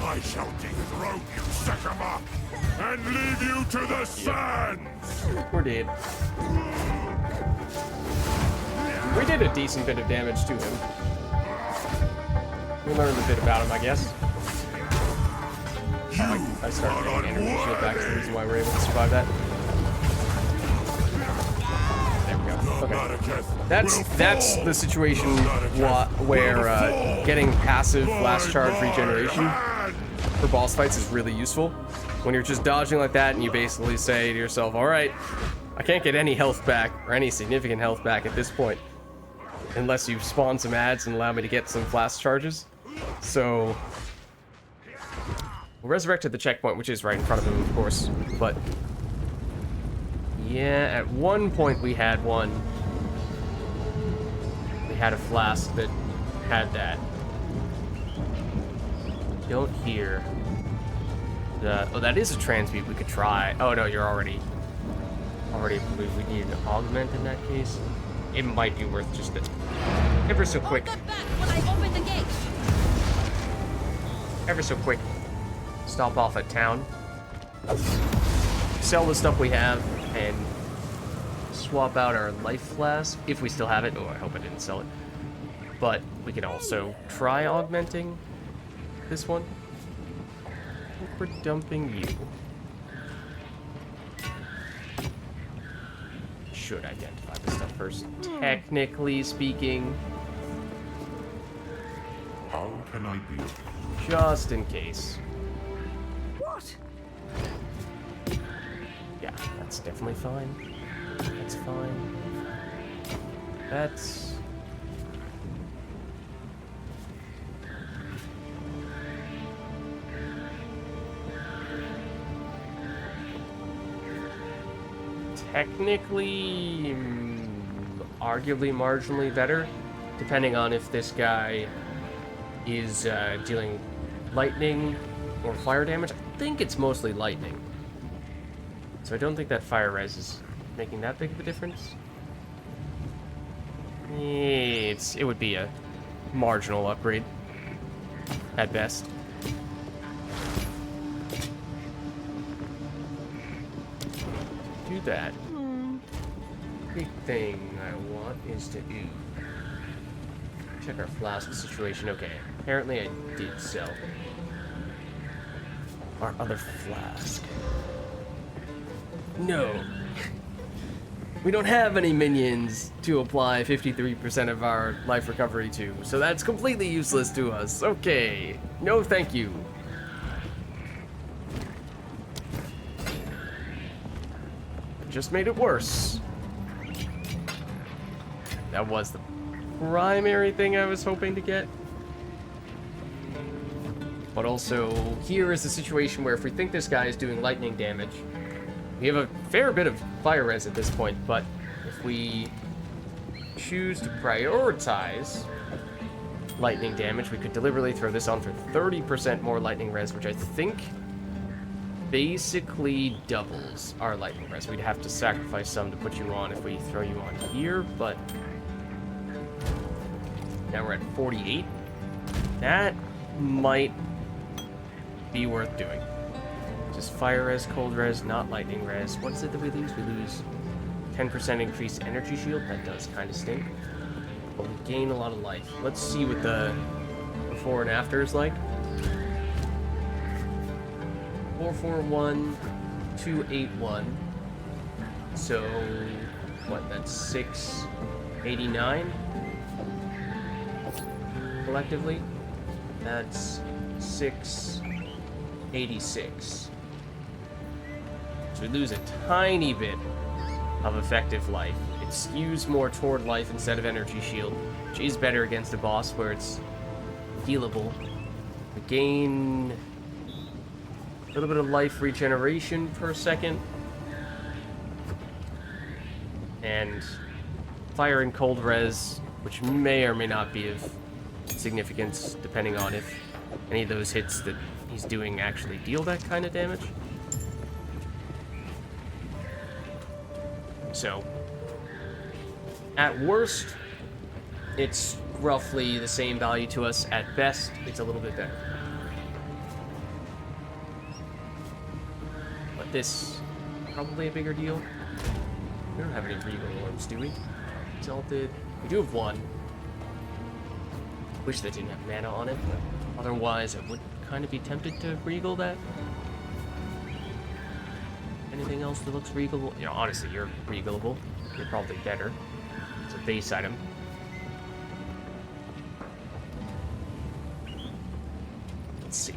I shall dethrone you, Sekama, and leave you to the sands. We're dead. We did a decent bit of damage to him. We learned a bit about him, I guess. I started getting energy shield back, so the reason why we're able to survive that. There we go. Okay. That's the situation where getting passive blast charge regeneration for boss fights is really useful. When you're just dodging like that and you basically say to yourself, alright, I can't get any health back, or any significant health back at this point, unless you spawn some ads and allow me to get some blast charges. So we'll resurrect at the checkpoint, which is right in front of him, of course. But yeah, at one point we had one. We had a flask that had that. Don't hear the. Oh, that is a transmute we could try. Oh no, you're already. We need an augment in that case. It might be worth just ever so quick. Ever so quick. Stop off at town. Sell the stuff we have and swap out our life flask if we still have it. Oh, I hope I didn't sell it. But we can also try augmenting this one. I think we're dumping you. Should identify this stuff first. Technically speaking. How can I be? Just in case. What? Yeah, that's definitely fine. That's fine. That's... technically, arguably marginally better, depending on if this guy is dealing lightning or fire damage. I think it's mostly lightning. So I don't think that fire res is making that big of a difference. It would be a marginal upgrade at best. Do that. Big thing I want is to do. Check our flask situation. Okay, apparently I did sell our other flask. No. We don't have any minions to apply 53% of our life recovery to, so that's completely useless to us. Okay. No thank you. Just made it worse. That was the primary thing I was hoping to get. But also, here is the situation where if we think this guy is doing lightning damage, We have a fair bit of fire res at this point, but if we choose to prioritize lightning damage, we could deliberately throw this on for 30% more lightning res, which I think basically doubles our lightning res. We'd have to sacrifice some to put you on if we throw you on here, but now we're at 48. That might be worth doing. Just fire res, cold res, not lightning res. What is it that we lose? We lose 10% increased energy shield. That does kind of stink. But we gain a lot of life. Let's see what the before and after is like. 441, 281. So, what, that's 689 collectively? That's 686. So we lose a tiny bit of effective life. It skews more toward life instead of energy shield, which is better against a boss where it's healable. We gain a little bit of life regeneration per second. And fire and cold res, which may or may not be of significance depending on if any of those hits that he's doing actually deal that kind of damage. So, at worst, it's roughly the same value to us. At best, it's a little bit better. But this, probably a bigger deal. We don't have any regal orbs, do we? Exalted. We do have one. Wish that didn't have mana on it, but otherwise I would kind of be tempted to regal that. Anything else that looks regalable? You know, honestly, you're regalable. You're probably better. It's a base item. Let's see.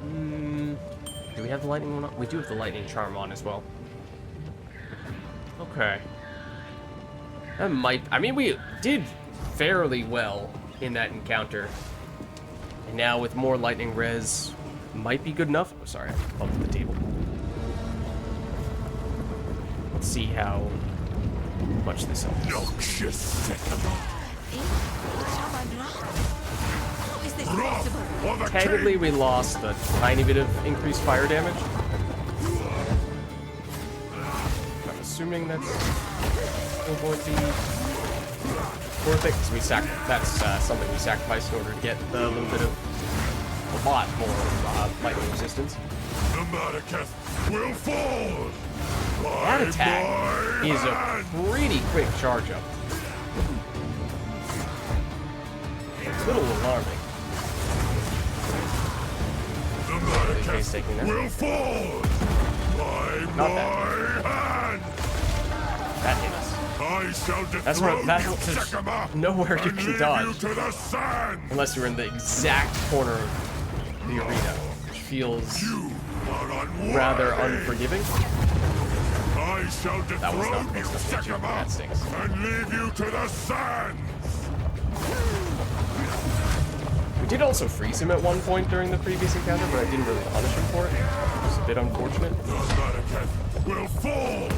Do we have the lightning one on? We do have the lightning charm on as well. Okay. That might... I mean, we did fairly well in that encounter. And now with more lightning res, might be good enough. Oh, sorry, I bumped the table. Let's see how much this helps. Noxious Technically, we lost a tiny bit of increased fire damage. I'm assuming that's still going to be worth it, because that's something we sacrificed in order to get a little bit of a lot more lightning resistance. The Madaketh will fall. That attack is a pretty quick charge up. A little alarming. The Madaketh will fall by my hand. That hit us. I shall that's nowhere you can dodge unless you're in the exact corner of the arena, which feels rather unforgiving. I shall dethrone you, Sekama, that stinks. and leave you to the sands. We did also freeze him at one point during the previous encounter, but I didn't really punish him for it. It was a bit unfortunate. The Madaketh will fall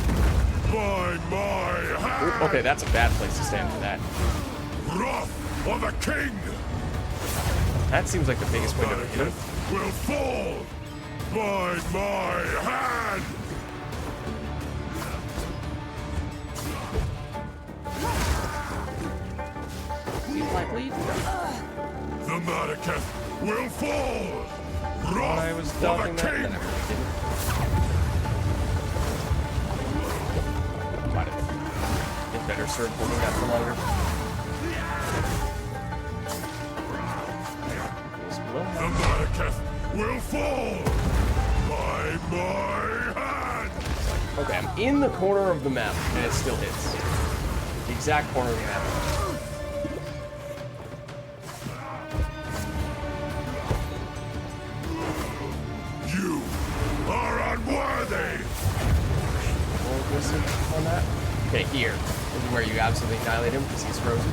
by my hand. Ooh, okay, that's a bad place to stand for that. Wrath of the king. That seems like the biggest window to hit him. Will fall by my hand. Bleed? The Madaketh will fall. Wrath I was dodging of the that, king. then I really didn't. Might have been better served holding that for longer. The Madaketh will fall by my hand. Okay, I'm in the corner of the map, and it still hits. The exact corner of the map. You are unworthy. Listen on that. Okay, here. This is where you absolutely annihilate him because he's frozen.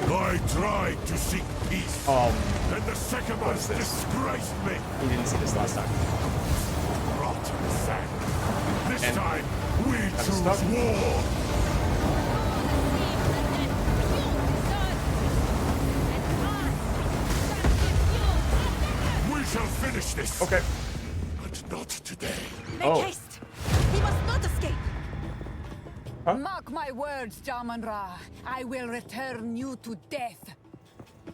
I I tried to seek peace. And the Sycamores disgraced me. He didn't see this last time. Rotten sand. This time, we choose stuck. war. We shall finish this. Okay. But not today. Make haste! He must not escape! Mark my words, Jaman-Ra. I will return you to death.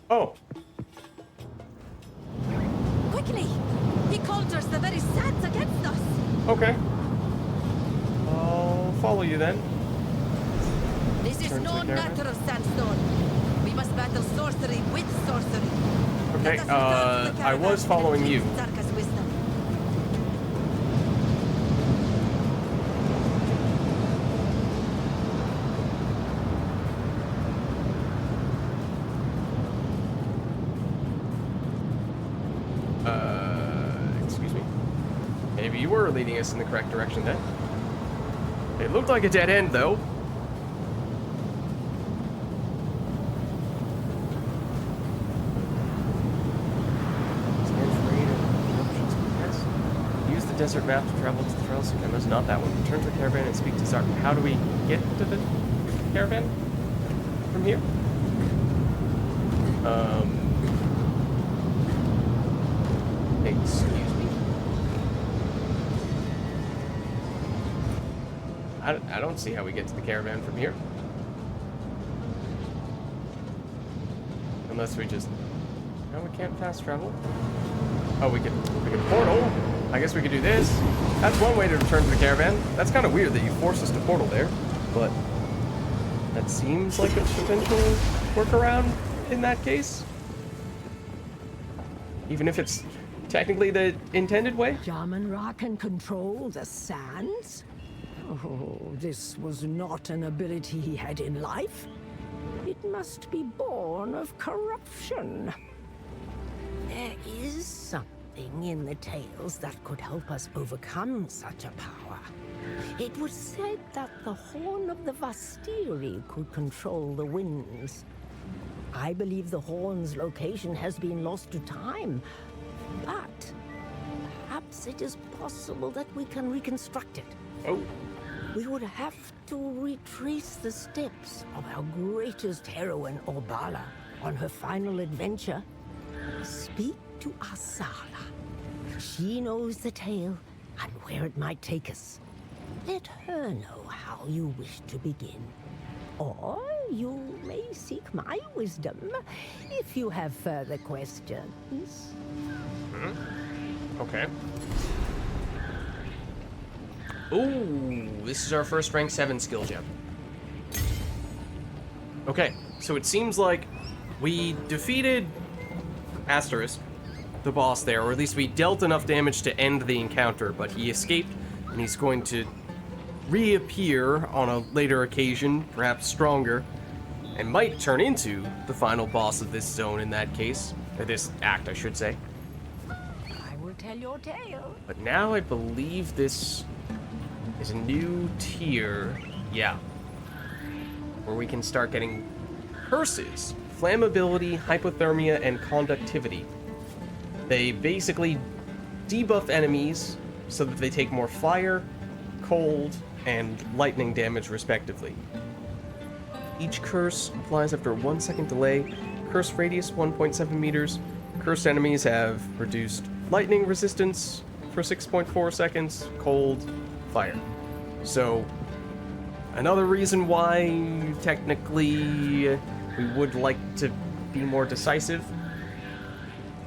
Oh. Quickly! He conjures the very sands against us! Okay. I'll follow you then. This is Turn to no the caravan. natural sandstone. We must battle sorcery with sorcery. Okay, Let us return to the I was caravan following and you. entreat Zarka's wisdom. Excuse me. Maybe you were leading us in the correct direction then. It looked like a dead end, though. Use the desert map to travel to the trails. Okay, that's not that one. Return to the caravan and speak to Zark. How do we get to the caravan from here? Excuse me. I don't see how we get to the caravan from here. Unless we just... No, we can't fast travel. Oh, we can portal. I guess we could do this. That's one way to return to the caravan. That's kind of weird that you force us to portal there, but that seems like a potential workaround in that case. Even if it's technically the intended way. Jaman-Ra can control the sands? Oh, this was not an ability he had in life. It must be born of corruption. There is something in the tales that could help us overcome such a power. It was said that the horn of the Vastiri could control the winds. I believe the horn's location has been lost to time, but perhaps it is possible that we can reconstruct it. Oh. We would have to retrace the steps of our greatest heroine, Orbala, on her final adventure. Speak to Asala. She knows the tale and where it might take us. Let her know how you wish to begin. Or you may seek my wisdom if you have further questions. Okay. Ooh, this is our first rank 7 skill gem. Okay, so it seems like we defeated Asterisk, the boss there, or at least we dealt enough damage to end the encounter, but he escaped, and he's going to reappear on a later occasion, perhaps stronger, and might turn into the final boss of this zone in that case, or this act, I should say. I will tell your tale. But now I believe this is a new tier, yeah, where we can start getting curses, flammability, hypothermia, and conductivity. They basically debuff enemies so that they take more fire, cold, and lightning damage respectively. Each curse applies after a 1 second delay. Curse radius 1.7 meters. Cursed enemies have reduced lightning resistance for 6.4 seconds, cold, fire. So, another reason why technically we would like to be more decisive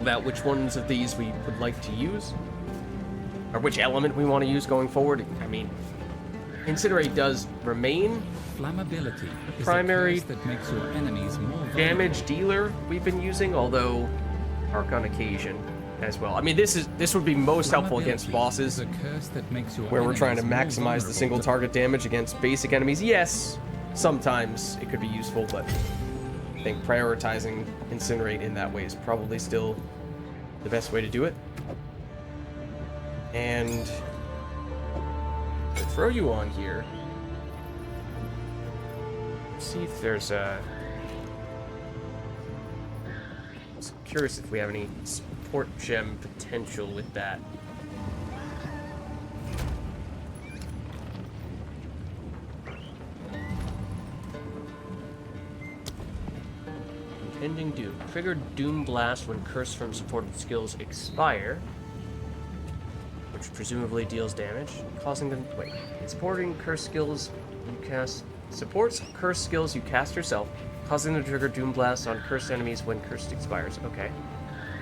about which ones of these we would like to use, or which element we want to use going forward. I mean, Incinerate does remain Flammability is primary a curse that makes your enemies more vulnerable. damage dealer we've been using, although Arc on occasion as well. I mean, this would be most helpful against bosses, is a curse that makes your where we're trying to enemies more maximize the vulnerable single to- target damage against basic enemies. Yes, sometimes it could be useful, but I think prioritizing Incinerate in that way is probably still the best way to do it. And to throw you on here, let's see if there's a curious if we have any support gem potential with that. Impending Doom. Trigger Doom Blast when cursed from supported skills expire, which presumably deals damage, causing them... Wait. Supporting cursed skills you cast... Supports cursed skills you cast yourself, causing them to trigger Doom Blast on cursed enemies when cursed expires. Okay.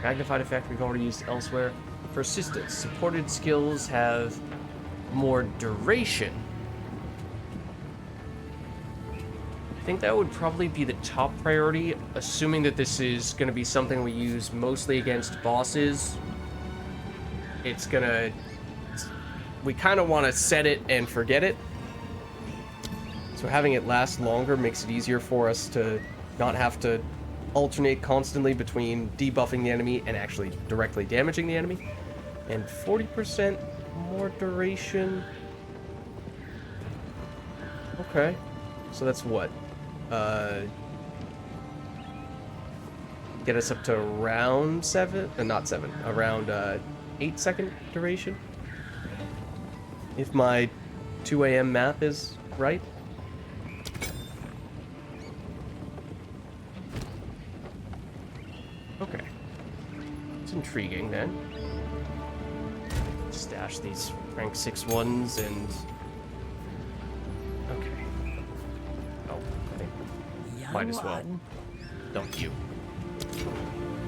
Magnified effect we've already used elsewhere. Persistence. Supported skills have more duration. I think that would probably be the top priority, assuming that this is going to be something we use mostly against bosses. It's gonna... We kind of want to set it and forget it. So having it last longer makes it easier for us to not have to alternate constantly between debuffing the enemy and actually directly damaging the enemy. And 40% more duration. Okay. So that's what? Get us up to around 7? Not 7. Around 8-second duration. If my 2 a.m. map is right. Okay. It's intriguing then. Stash these rank 6 ones and... Okay. Oh, okay. Might as well. Don't you.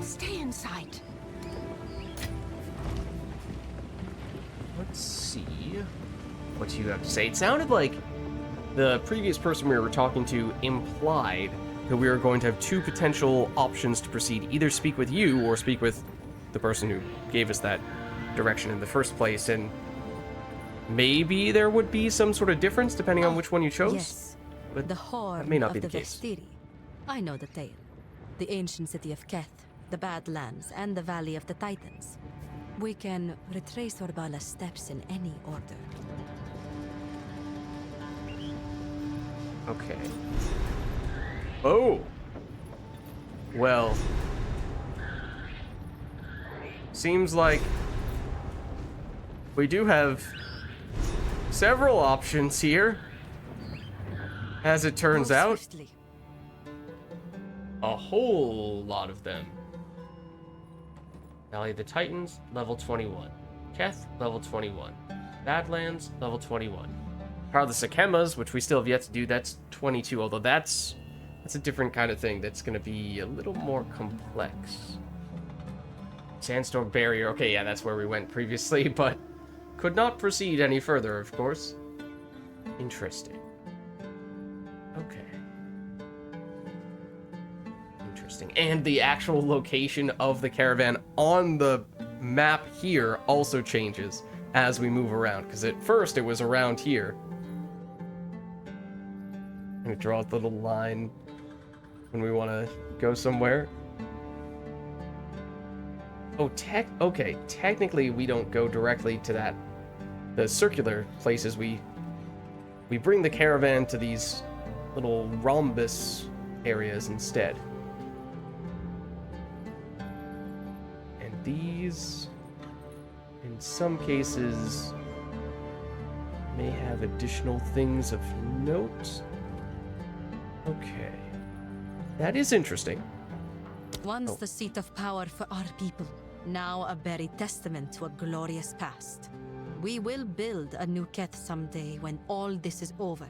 Stay in sight. Let's see what you have to say. It sounded like the previous person we were talking to implied that we were going to have 2 potential options to proceed. Either speak with you or speak with the person who gave us that direction in the first place. And maybe there would be some sort of difference depending on which one you chose. Yes. But the Horn that may not of be the the case. Vestiri. I know the tale. The ancient city of Keth, the Badlands, and the Valley of the Titans. We can retrace Orbala's steps in any order. Okay. Oh! Well... Seems like... we do have... several options here. As it turns out. Swiftly. A whole lot of them. Valley of the Titans, level 21. Keth, level 21. Badlands, level 21. Power of the Sakemas, which we still have yet to do, that's 22, although that's a different kind of thing that's going to be a little more complex. Sandstorm Barrier, okay, yeah, that's where we went previously, but could not proceed any further, of course. Interesting. Okay. Interesting. And the actual location of the caravan on the map here also changes as we move around, because at first it was around here. I'm gonna draw a little line when we want to go somewhere. Oh, okay, technically we don't go directly to that. The circular places, we bring the caravan to these little rhombus areas instead. And these, in some cases, may have additional things of note. Okay. That is interesting. Once the seat of power for our people, now a buried testament to a glorious past. We will build a new Keth someday when all this is over,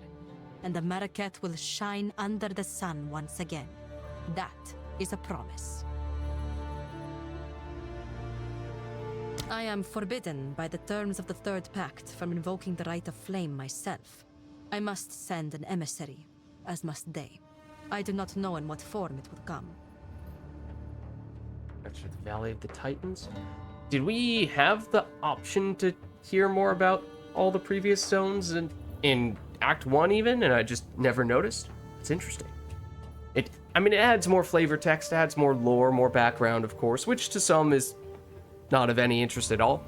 and the Marraketh will shine under the sun once again. That is a promise. I am forbidden by the terms of the Third Pact from invoking the Right of Flame myself. I must send an emissary, as must they. I do not know in what form it will come. That's the Valley of the Titans. Did we have the option to hear more about all the previous zones in Act 1 even, and I just never noticed? It's interesting. It adds more flavor text, adds more lore, more background, of course, which to some is not of any interest at all,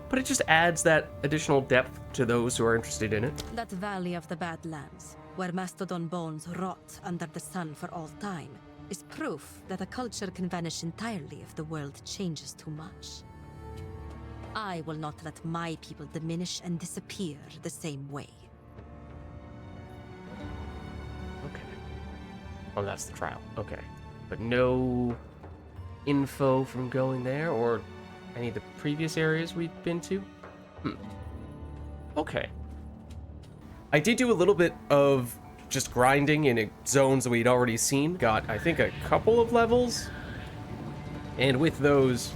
but it just adds that additional depth to those who are interested in it. That Valley of the Badlands, where mastodon bones rot under the sun for all time, is proof that a culture can vanish entirely if the world changes too much. I will not let my people diminish and disappear the same way. Okay. Oh, that's the trial. Okay. But no info from going there or any of the previous areas we've been to? Okay. I did do a little bit of just grinding in zones that we'd already seen. Got, I think, a couple of levels. And with those,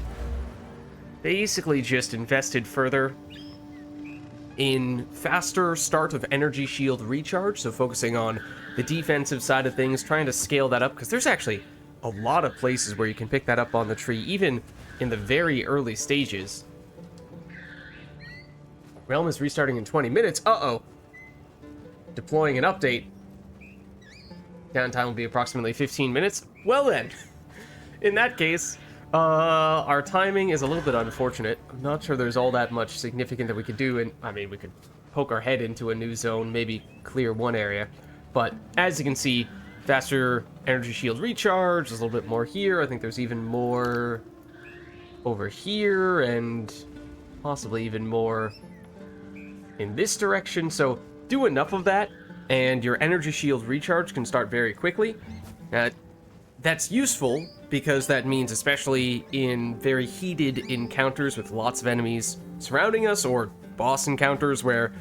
basically just invested further in faster start of energy shield recharge, so focusing on the defensive side of things, trying to scale that up, because there's actually a lot of places where you can pick that up on the tree, even in the very early stages. Realm is restarting in 20 minutes. Uh-oh. Deploying an update. Downtime will be approximately 15 minutes. Well then, in that case, our timing is a little bit unfortunate. I'm not sure there's all that much significant that we could do, and I mean, we could poke our head into a new zone, maybe clear one area. But as you can see, faster energy shield recharge, there's a little bit more here. I think there's even more over here, and possibly even more in this direction. So do enough of that, and your energy shield recharge can start very quickly. That's useful, because that means, especially in very heated encounters with lots of enemies surrounding us, or boss encounters where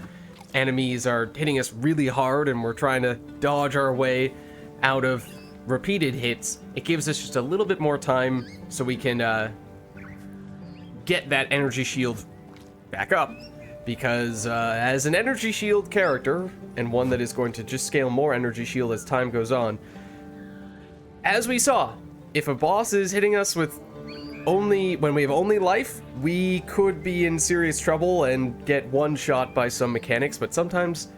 enemies are hitting us really hard and we're trying to dodge our way out of repeated hits, it gives us just a little bit more time so we can get that energy shield back up. Because as an energy shield character, and one that is going to just scale more energy shield as time goes on, as we saw, if a boss is hitting us with when we have only life, we could be in serious trouble and get one shot by some mechanics, but sometimes,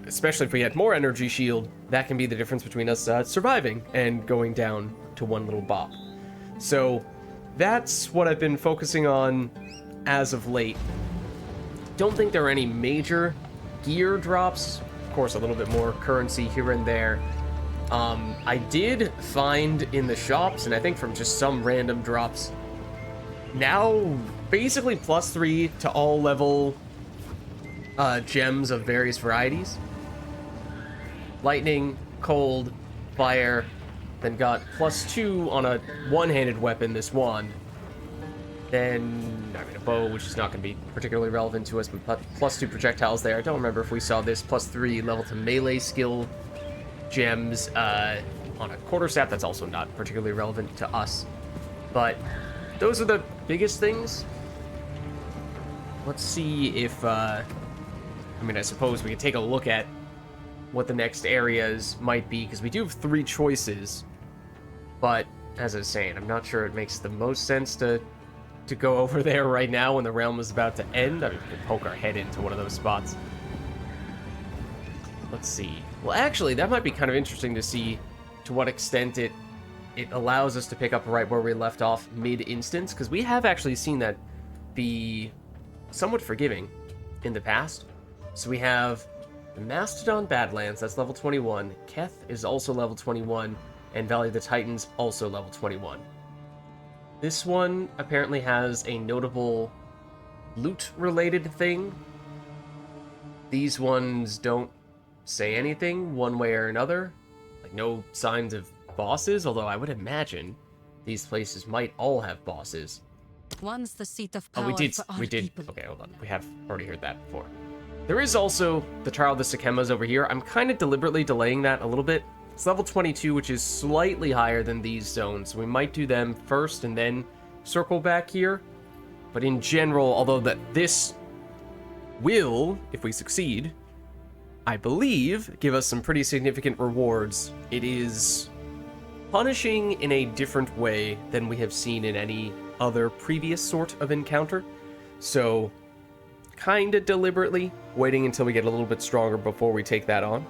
especially if we had more energy shield, that can be the difference between us surviving and going down to one little bop. So that's what I've been focusing on as of late. Don't think there are any major gear drops. Of course, a little bit more currency here and there. I did find in the shops, and I think from just some random drops, now basically +3 to all level gems of various varieties. Lightning, cold, fire, then got +2 on a one-handed weapon, this wand. Then, I mean, a bow, which is not going to be particularly relevant to us, but +2 projectiles there. I don't remember if we saw this +3 level to melee skill gems on a quarterstaff. That's also not particularly relevant to us. But those are the biggest things. Let's see if, I mean, I suppose we could take a look at what the next areas might be, because we do have 3 choices. But, as I was saying, I'm not sure it makes the most sense to go over there right now when the realm is about to end. I mean, we could poke our head into one of those spots. Let's see. Well, actually, that might be kind of interesting to see to what extent it allows us to pick up right where we left off mid-instance, because we have actually seen that be somewhat forgiving in the past. So we have the Mastodon Badlands, that's level 21. Keth is also level 21, and Valley of the Titans also level 21. This one apparently has a notable loot-related thing. These ones don't say anything one way or another. Like, no signs of bosses, although I would imagine these places might all have bosses. Once the seat of power Oh, we did. people. Okay, hold on. We have already heard that before. There is also the Trial of the Sakemas over here. I'm kind of deliberately delaying that a little bit. It's level 22, which is slightly higher than these zones. We might do them first and then circle back here. But in general, although this will, if we succeed, I believe, give us some pretty significant rewards, it is punishing in a different way than we have seen in any other previous sort of encounter. So, kind of deliberately waiting until we get a little bit stronger before we take that on.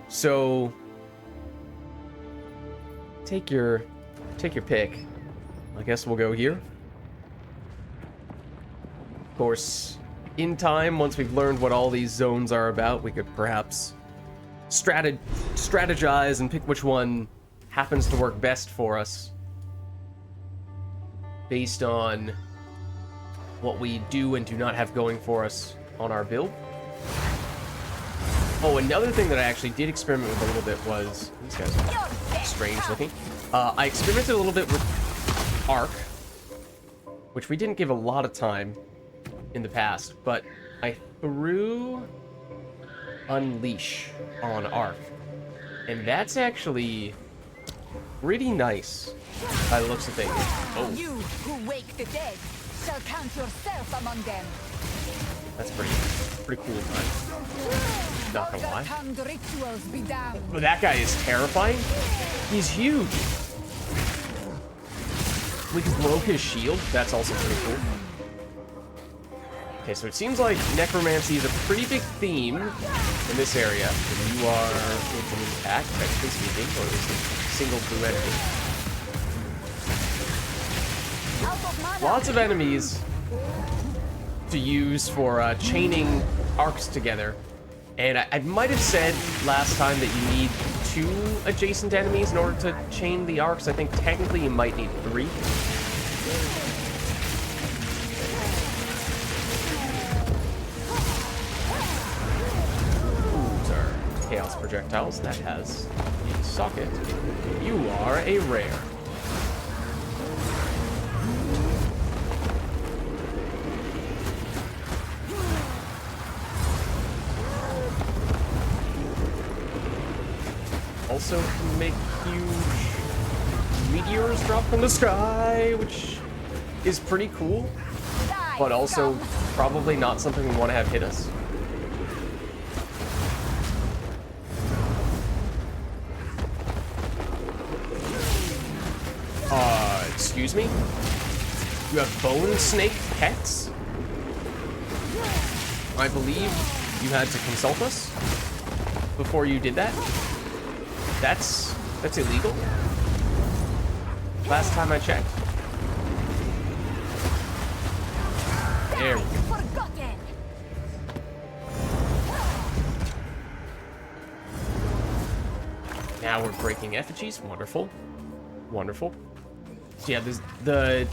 So, take your pick. I guess we'll go here. Of course, in time, once we've learned what all these zones are about, we could perhaps strategize and pick which one happens to work best for us based on what we do and do not have going for us on our build. Oh, another thing that I actually did experiment with a little bit was... These guys are strange looking. I experimented a little bit with Arc, which we didn't give a lot of time in the past, but I threw Unleash on Arc, and that's actually pretty nice by the looks of things. Oh, You who wake the dead shall count yourself among them. that's pretty cool, man. Not gonna lie. Tongued rituals be damned. But that guy is terrifying. He's huge. We broke his shield. That's also pretty cool. Okay, so it seems like necromancy is a pretty big theme in this area. You are with an attack, technically speaking, or at least a single blue enemy. Lots of enemies to use for chaining arcs together. And I might have said last time that you need 2 adjacent enemies in order to chain the arcs. I think technically you might need 3. Those are chaos projectiles. That has a socket. You are a rare. Also can make huge meteors drop from the sky, which is pretty cool, but also probably not something we want to have hit us. Excuse me? You have bone snake pets? I believe you had to consult us before you did that. That's illegal. Last time I checked. There we go. Now we're breaking effigies. Wonderful. Wonderful. So yeah, the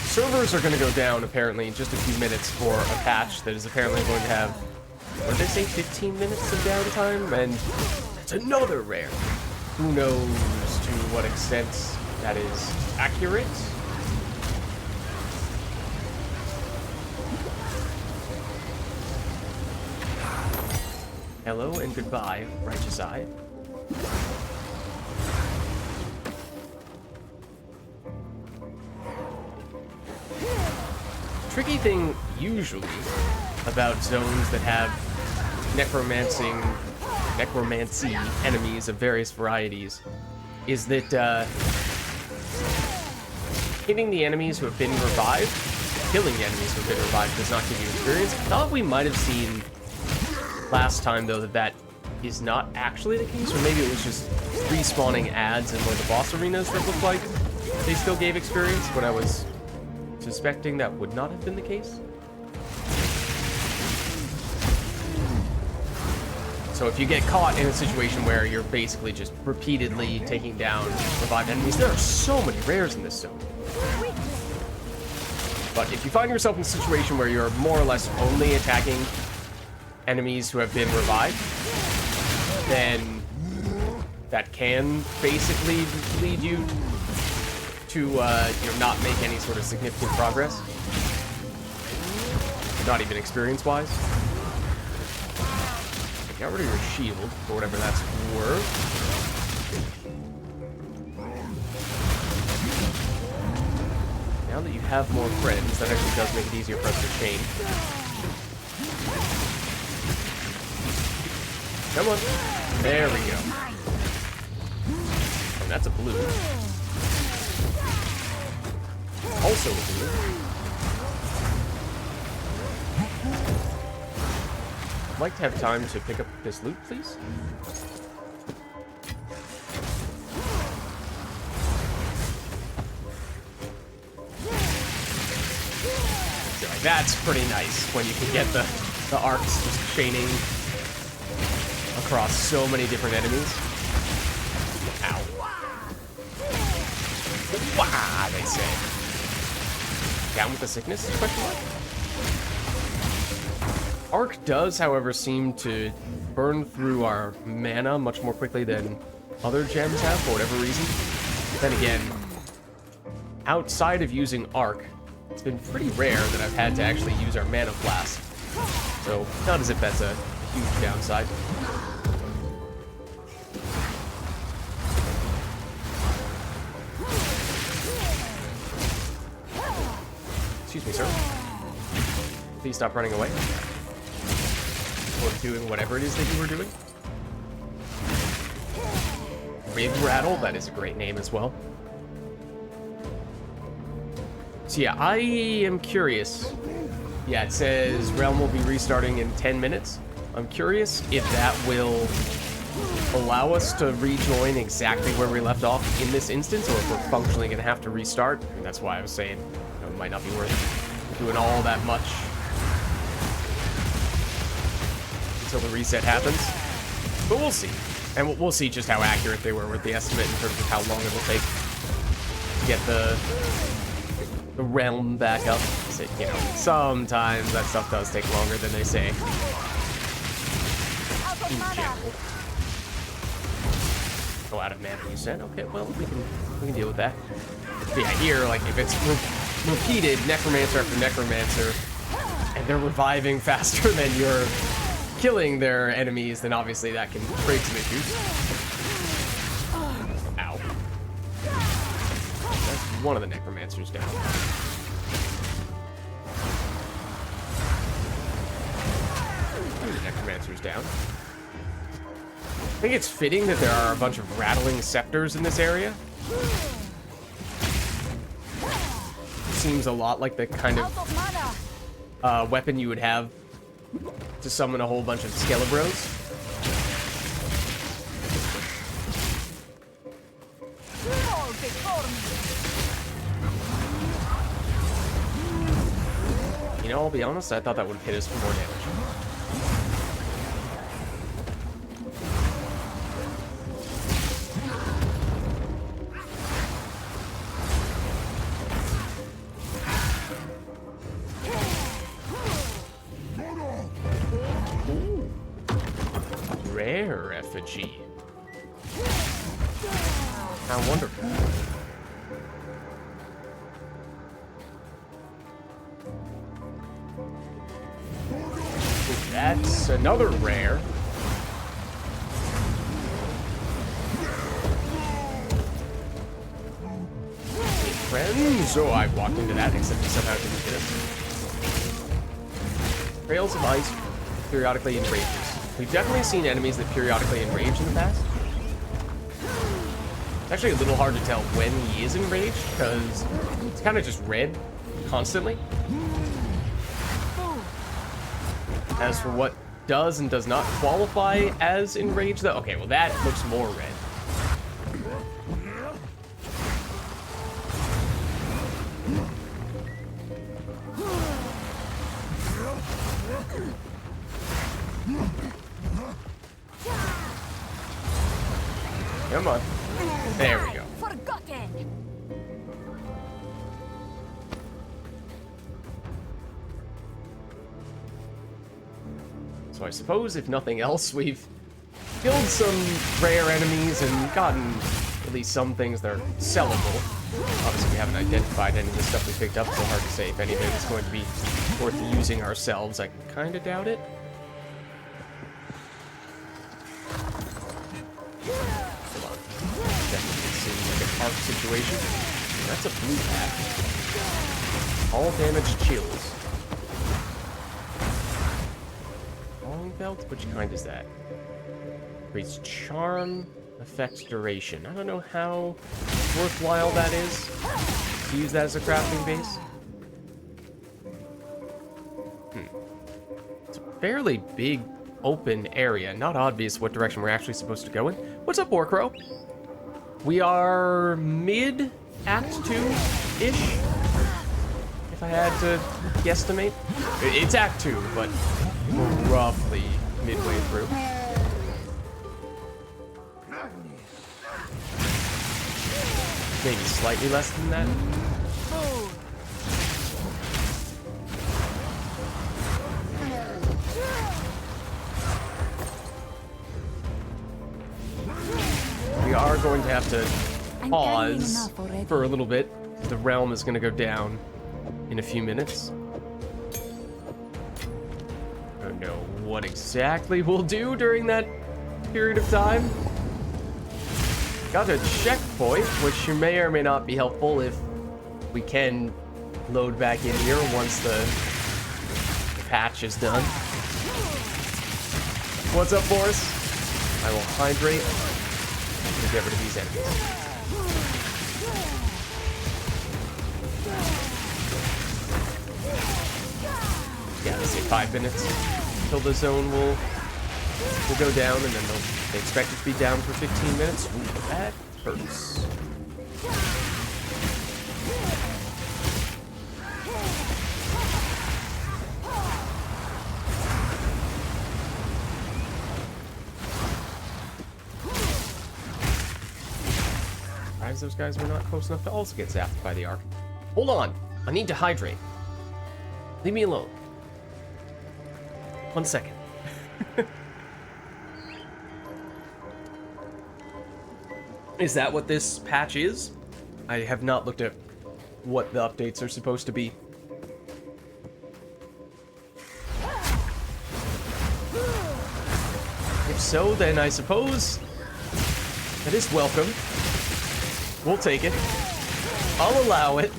servers are going to go down apparently in just a few minutes for a patch that is apparently going to have, what did they say, 15 minutes of downtime? And it's another rare. Who knows to what extent that is accurate? Hello and goodbye, Righteous Eye. Tricky thing usually about zones that have necromancy enemies of various varieties is that hitting the enemies who have been revived, killing the enemies who have been revived does not give you experience. I thought we might have seen last time though that is not actually the case, or maybe it was just respawning ads in one of the boss arenas that looked like they still gave experience when I was suspecting that would not have been the case. So if you get caught in a situation where you're basically just repeatedly taking down revived enemies, there are so many rares in this zone. But if you find yourself in a situation where you're more or less only attacking enemies who have been revived, then that can basically lead you to not make any sort of significant progress. Not even experience-wise. Get rid of your shield, for whatever that's worth. Now that you have more friends, that actually does make it easier for us to chain. Come on. There we go. And that's a blue. Also a blue. I'd like to have time to pick up this loot, please. That's pretty nice when you can get the arcs just chaining across so many different enemies. Ow. Wah, they say. Down with the sickness? Question mark? Arc does, however, seem to burn through our mana much more quickly than other gems have, for whatever reason. Then again, outside of using Arc, it's been pretty rare that I've had to actually use our Mana Flask. So, not as if that's a huge downside. Excuse me, sir. Please stop running away. Or doing whatever it is that you were doing. Rib Rattle, that is a great name as well. So yeah, I am curious. Yeah, it says Realm will be restarting in 10 minutes. I'm curious if that will allow us to rejoin exactly where we left off in this instance, or if we're functionally going to have to restart. And that's why I was saying, you know, it might not be worth doing all that much until the reset happens. But we'll see. And we'll see just how accurate they were with the estimate in terms of how long it will take to get the realm back up. So, you know, sometimes that stuff does take longer than they say. In general. Oh, out of mana, you said? Okay, well, we can deal with that. But yeah, here, like, if it's repeated Necromancer after Necromancer, and they're reviving faster than you're killing their enemies, then obviously that can create some issues. Ow. That's one of the Necromancers down. The Necromancer's down. I think it's fitting that there are a bunch of rattling scepters in this area. Seems a lot like the kind of weapon you would have to summon a whole bunch of Skelebros. You know, I'll be honest, I thought that would have hit us for more damage. Rare effigy. How wonderful. That's another rare. Hey, friends. Oh, I walked into that, except it somehow didn't hit us. Trails of ice periodically enrages. We've definitely seen enemies that periodically enrage in the past. It's actually a little hard to tell when he is enraged, because it's kind of just red constantly. As for what does and does not qualify as enraged, though, okay, well that looks more red. Come on. There we go. Forgotten. So I suppose, if nothing else, we've killed some rare enemies and gotten at least some things that are sellable. Obviously, we haven't identified any of the stuff we picked up, so hard to say if any of it is going to be worth using ourselves. I kind of doubt it. Hold on. Definitely seems like an arc situation. That's a blue pack. All damage chills. Belt? Which kind is that? Creates charm, affects duration. I don't know how worthwhile that is to use that as a crafting base. It's a fairly big open area. Not obvious what direction we're actually supposed to go in. What's up, Warcrow? We are mid Act 2-ish, if I had to guesstimate. It's Act 2, but we're roughly midway through. maybe slightly less than that. We are going to have to pause for a little bit. The realm is going to go down in a few minutes. I don't know what exactly we'll do during that period of time. Got a checkpoint, which may or may not be helpful if we can load back in here once the patch is done. What's up, Boris? I will hydrate to get rid of these enemies. Yeah, let's say 5 minutes until the zone will go down, and then they expect it to be down for 15 minutes. Ooh, that hurts. Surprised those guys were not close enough to also get zapped by the arc. Hold on, I need to hydrate. Leave me alone. 1 second. Is that what this patch is? I have not looked at what the updates are supposed to be. If so, then I suppose it is welcome. We'll take it. I'll allow it.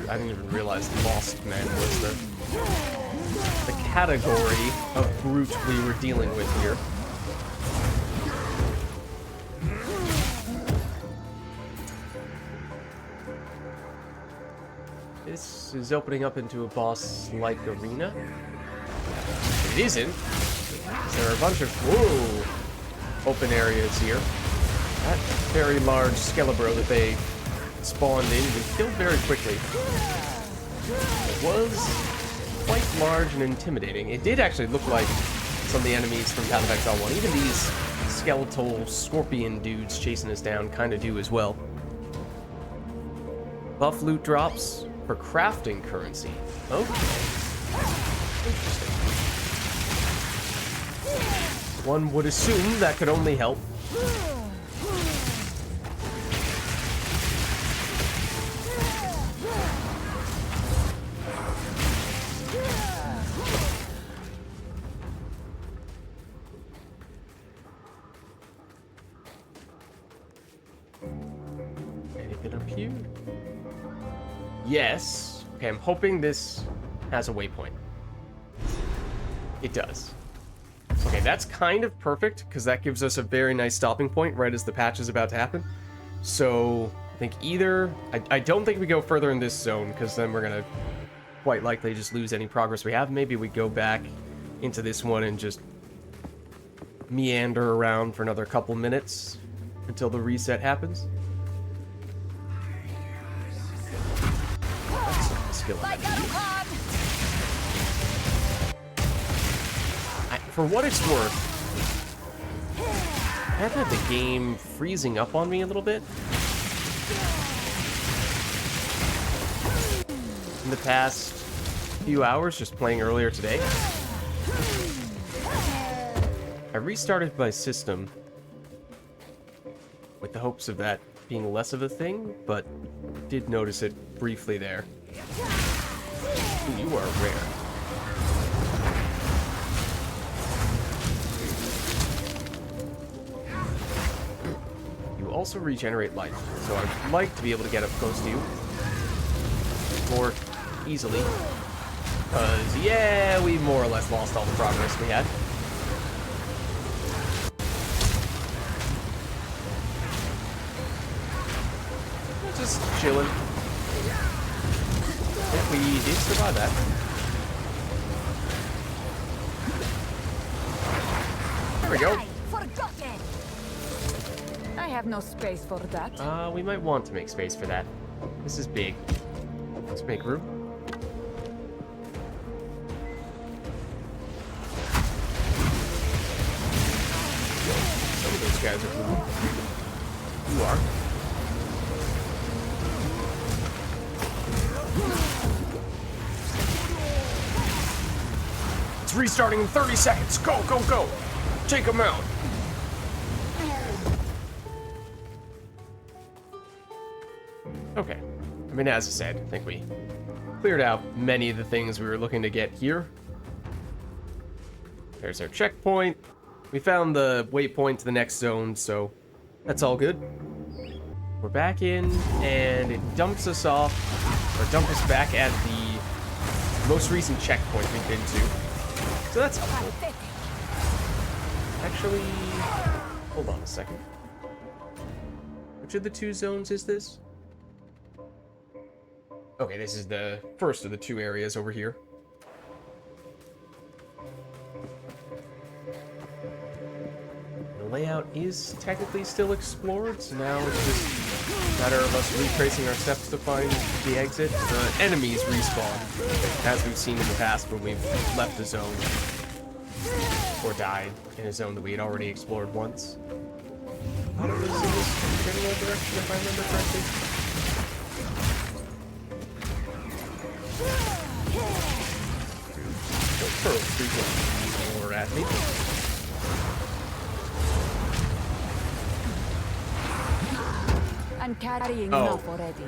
I didn't even realize Lost Men was the category of brute we were dealing with here. This is opening up into a boss-like arena. It isn't. There are a bunch of open areas here. That very large Skelebro that they spawned in, we killed very quickly. It was quite large and intimidating. It did actually look like some of the enemies from Path of Exile 1. Even these skeletal scorpion dudes chasing us down kind of do as well. Buff loot drops for crafting currency. Okay. Interesting. One would assume that could only help. Anything up here? Yes. Okay, I'm hoping this has a waypoint. It does. Okay, that's kind of perfect, because that gives us a very nice stopping point right as the patch is about to happen. So, I think either... I don't think we go further in this zone, because then we're going to quite likely just lose any progress we have. Maybe we go back into this one and just meander around for another couple minutes until the reset happens. For what it's worth, I've had the game freezing up on me a little bit in the past few hours, just playing earlier today. I restarted my system with the hopes of that being less of a thing, but did notice it briefly there. Ooh, you are rare. You also regenerate life, so I'd like to be able to get up close to you more easily. Because, yeah, we more or less lost all the progress we had. Just chilling. Yeah, we did survive that. There we go. I have no space for that. We might want to make space for that. This is big. Let's make room. Some of those guys are cool. You are. It's restarting in 30 seconds. Go, go, go. Take them out. Okay. I mean, as I said, I think we cleared out many of the things we were looking to get here. There's our checkpoint. We found the waypoint to the next zone, so that's all good. We're back in, and it dumps us off, or dumps us back at the most recent checkpoint we've been to. So that's helpful. Actually, hold on a second. Which of the two zones is this? Okay, this is the first of the two areas over here. The layout is technically still explored, so now it's just a matter of us retracing our steps to find the exit. The enemies respawn, as we've seen in the past when we've left the zone, or died in a zone that we had already explored once. I don't know, in this general direction, if I remember correctly. Pearl freaking roar at me. I'm carrying enough already.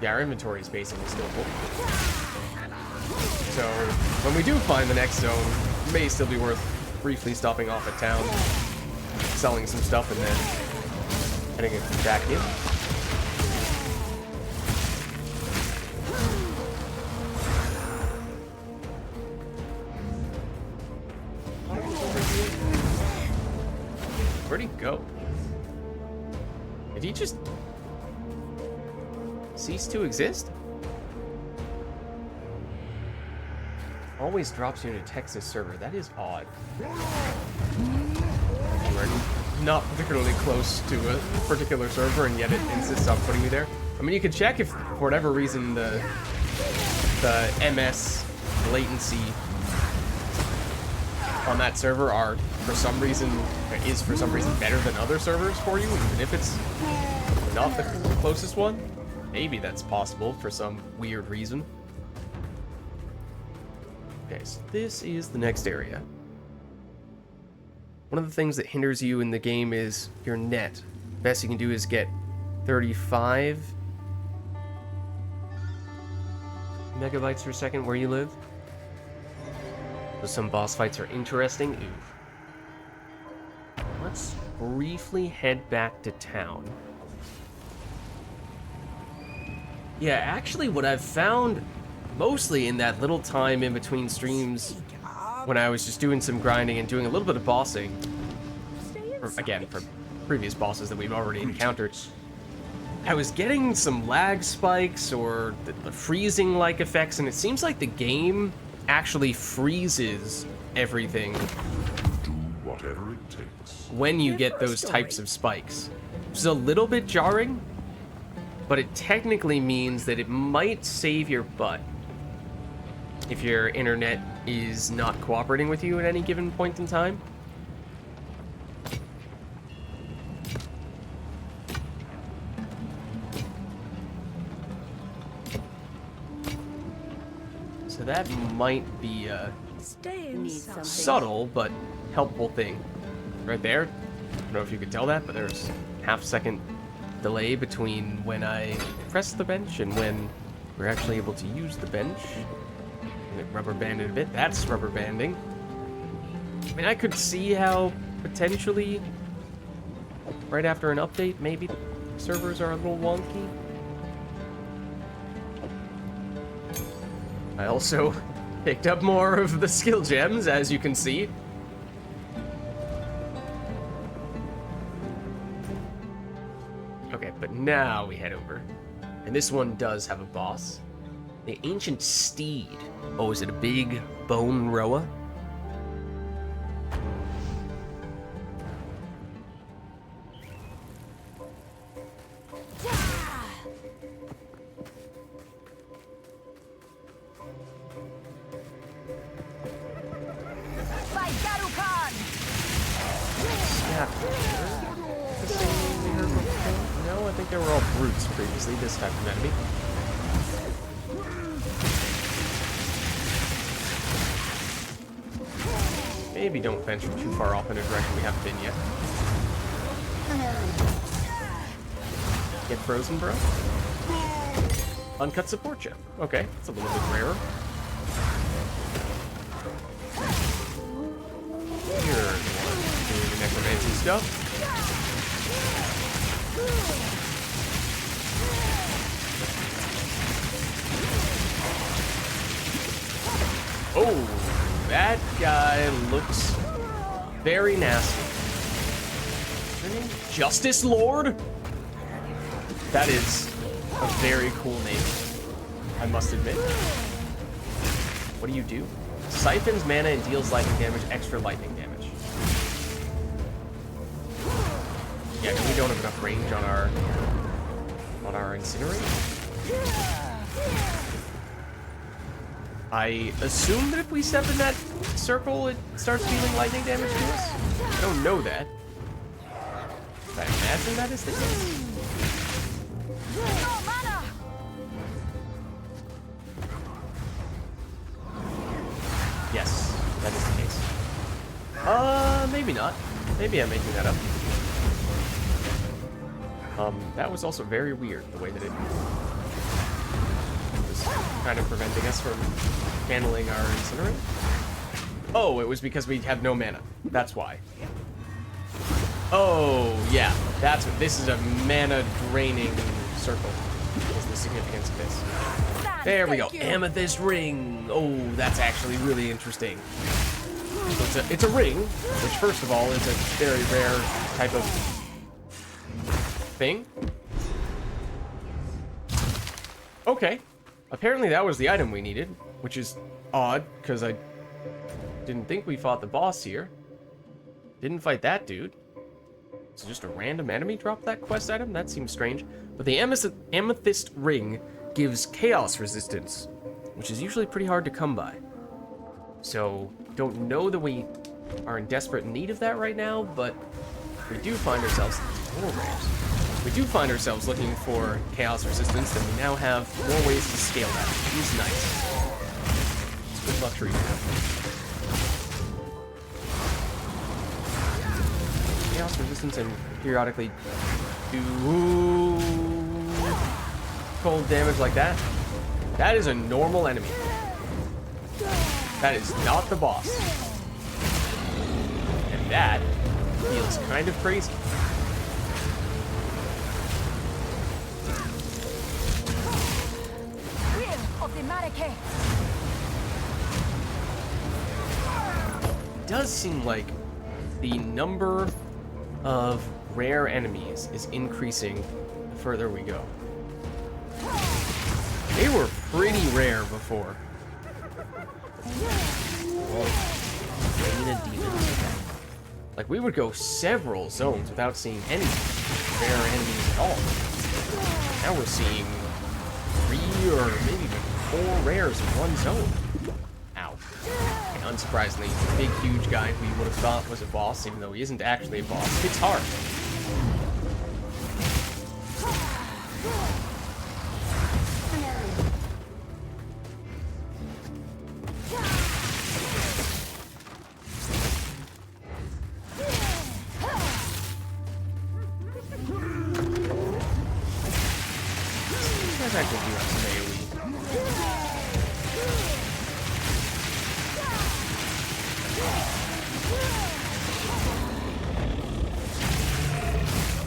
Yeah, our inventory is basically still full. So, when we do find the next zone, it may still be worth briefly stopping off at town, selling some stuff, and then heading it back in. Where'd he go? Did he just cease to exist? Always drops you in a Texas server. That is odd. We're not particularly close to a particular server, and yet it insists on putting me there. I mean, you could check if, for whatever reason, the MS latency on that server is for some reason better than other servers for you, even if it's not the closest one. Maybe that's possible for some weird reason. Okay, so this is the next area. One of the things that hinders you in the game is your net. Best you can do is get 35 megabytes per second where you live. So some boss fights are interesting. Ooh. Let's briefly head back to town. Yeah, actually what I've found mostly in that little time in between streams when I was just doing some grinding and doing a little bit of bossing, again, for previous bosses that we've already encountered, I was getting some lag spikes or the freezing-like effects, and it seems like the game actually freezes everything Do whatever it takes. when you get those types of spikes. Which is a little bit jarring, but it technically means that it might save your butt if your internet is not cooperating with you at any given point in time. So that might be a subtle but helpful thing. Right there. I don't know if you could tell that, but there's half-second delay between when I press the bench and when we're actually able to use the bench. And it rubber banded a bit. That's rubber banding. I mean, I could see how potentially right after an update, maybe servers are a little wonky. I also picked up more of the skill gems, as you can see. Okay, but now we head over. And this one does have a boss. The Ancient Steed. Oh, is it a big bone roa? not the same name we heard before. No, I think they were all brutes previously, this type of enemy. Maybe don't venture too far off in a direction we haven't been yet. Get frozen, bro? Uncut support chip. Okay, it's a little bit rarer. You're the one doing the necromancy stuff. Oh, that guy looks very nasty. Is her name Justice Lord? That is a very cool name, I must admit. What do you do? Siphons mana and deals lightning damage, extra lightning damage. Yeah, we don't have enough range on our incinerate. I assume that if we step in that circle, it starts dealing lightning damage to us. I don't know that. But I imagine that is the case. Yes, that is the case. Maybe not. Maybe I'm making that up. That was also very weird, the way that it was kind of preventing us from handling our incinerate. Oh, it was because we have no mana. That's why. Oh, yeah. That's what this is, a mana draining circle. Is the significance of this. There we go. Amethyst ring. Oh, that's actually really interesting. So it's a ring, which first of all is a very rare type of thing. Okay. Apparently that was the item we needed, which is odd, because I didn't think we fought the boss here. Didn't fight that dude. So just a random enemy dropped that quest item? That seems strange. But the amethyst ring gives chaos resistance, which is usually pretty hard to come by. So, don't know that we are in desperate need of that right now, but we do find ourselves more rares. We do find ourselves looking for chaos resistance, and we now have more ways to scale that, which is nice. It's good luxury to have. Chaos resistance and periodically do cold damage like that. That is a normal enemy. That is not the boss. And that feels kind of crazy. It does seem like the number of rare enemies is increasing the further we go. They were pretty rare before. Like, we would go several zones without seeing any rare enemies at all. Now we're seeing 3 or maybe even 4 rares in one zone. Ow. And unsurprisingly, the big, huge guy who you would have thought was a boss, even though he isn't actually a boss, hits hard.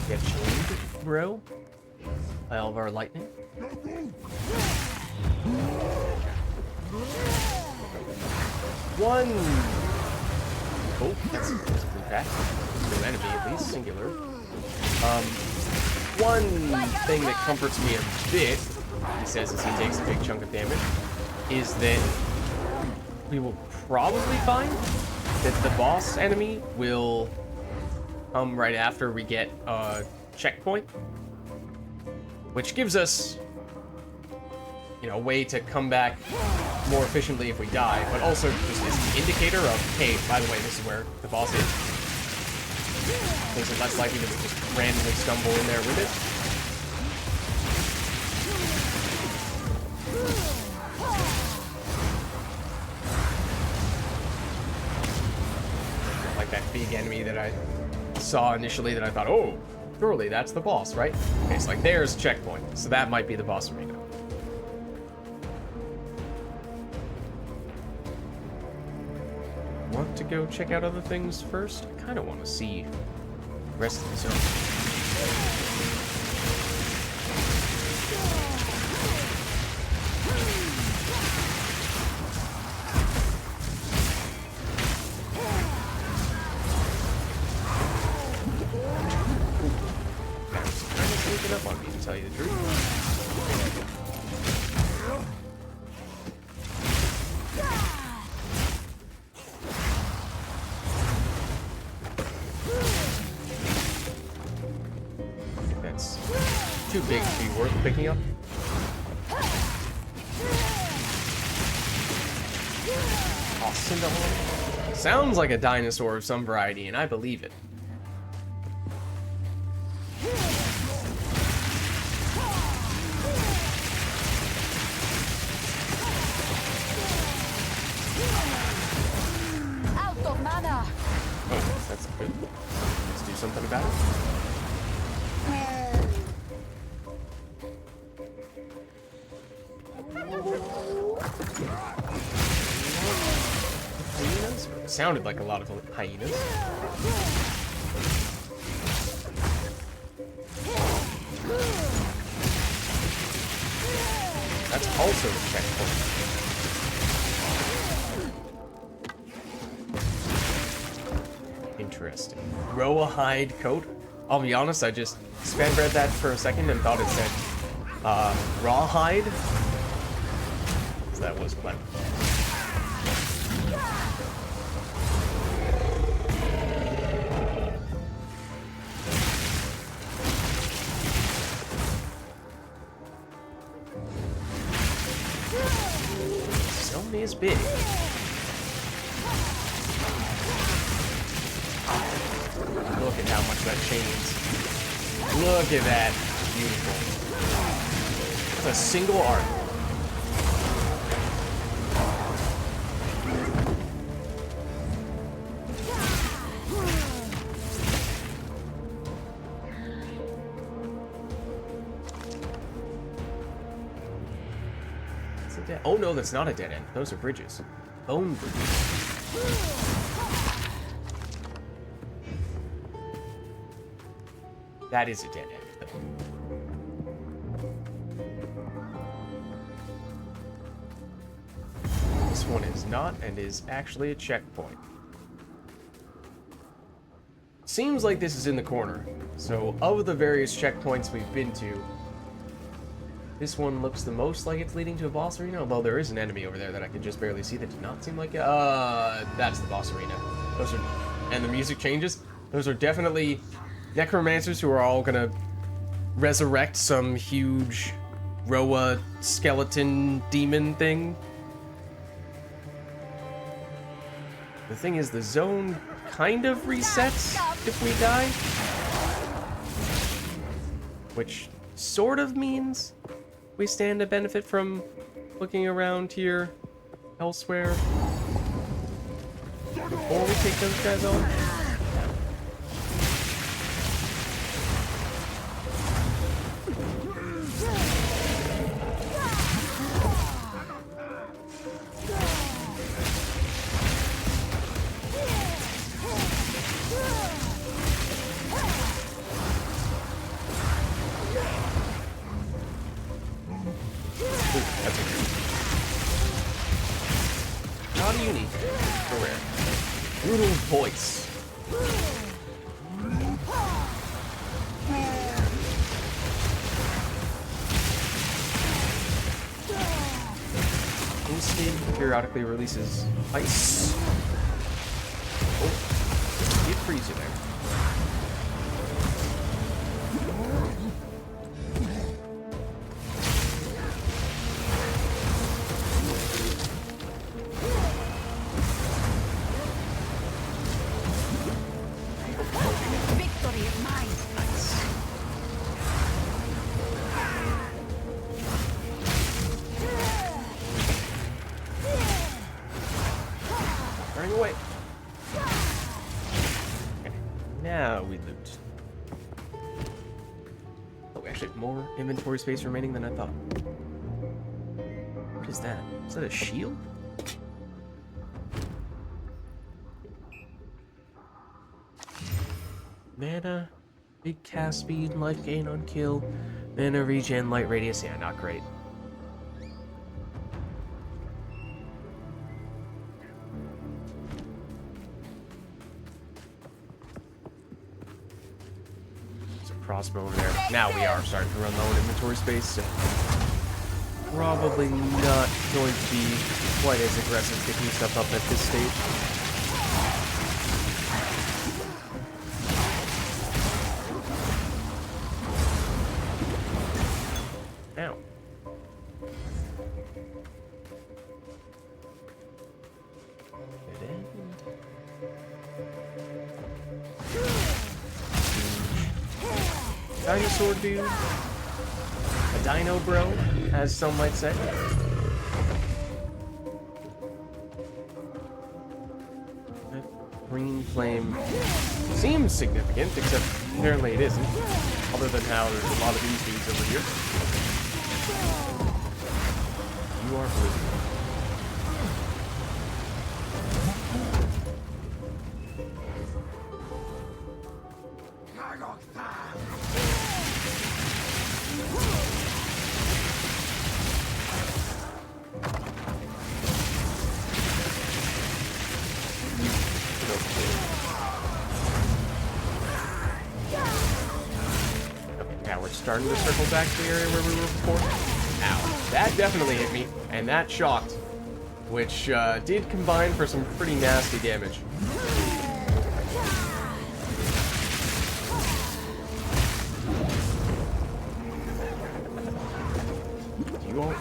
Get chained, bro, by all of our lightning. One. Oh, that's pretty fast. No enemy, at least singular. One thing that comforts me a bit, he says as he takes a big chunk of damage, is that we will probably find that the boss enemy will come right after we get a checkpoint, which gives us, you know, a way to come back more efficiently if we die, but also just is an indicator of, hey, by the way, this is where the boss is. Makes it less likely to just randomly stumble in there with it. Like that big enemy that I saw initially that I thought, oh, surely that's the boss, right? Okay, so like there's checkpoint, so that might be the boss arena. Want to go check out other things first? I kind of want to see the rest of the zone. Up on me, to tell you the truth. I think that's too big to be worth picking up. Oh, Cinderella. Sounds like a dinosaur of some variety, and I believe it. Oh, that's good. Let's do something about it. Hyenas? It sounded like a lot of hyenas. That's also a checkpoint. Interesting. Rawhide coat. I'll be honest, I just spam read that for a second and thought it said rawhide. So that was clever. Zone is big. Look at how much that changes. Look at that. Beautiful. That's a single arc. It's a dead. Oh no, that's not a dead end. Those are bridges. Bone bridges. That is a dead end, though. This one is not, and is actually a checkpoint. Seems like this is in the corner. So, of the various checkpoints we've been to, this one looks the most like it's leading to a boss arena, although there is an enemy over there that I can just barely see that did not seem like it. That's the boss arena. Those are, and the music changes. Those are definitely necromancers who are all gonna resurrect some huge Roa skeleton demon thing. The thing is, the zone kind of resets if we die. Which sort of means we stand to benefit from looking around here elsewhere before we take those guys on. How do you need for rare? Brutal voice. Instinct periodically releases ice. Oh, it freezes there. Now we loot. Oh, we actually have more inventory space remaining than I thought. What is that? Is that a shield? Mana, big cast speed, life gain on kill, mana regen, light radius. Yeah, not great. There's a crossbow over there. Now we are starting to run low on inventory space, so probably not going to be quite as aggressive picking stuff up at this stage. Dinosaur dude, a dino bro, as some might say. That green flame seems significant, except apparently it isn't, other than how there's a lot of these dudes over here. You are blue. Starting to circle back to the area where we were before. Ow. That definitely hit me, and that shocked, which did combine for some pretty nasty damage.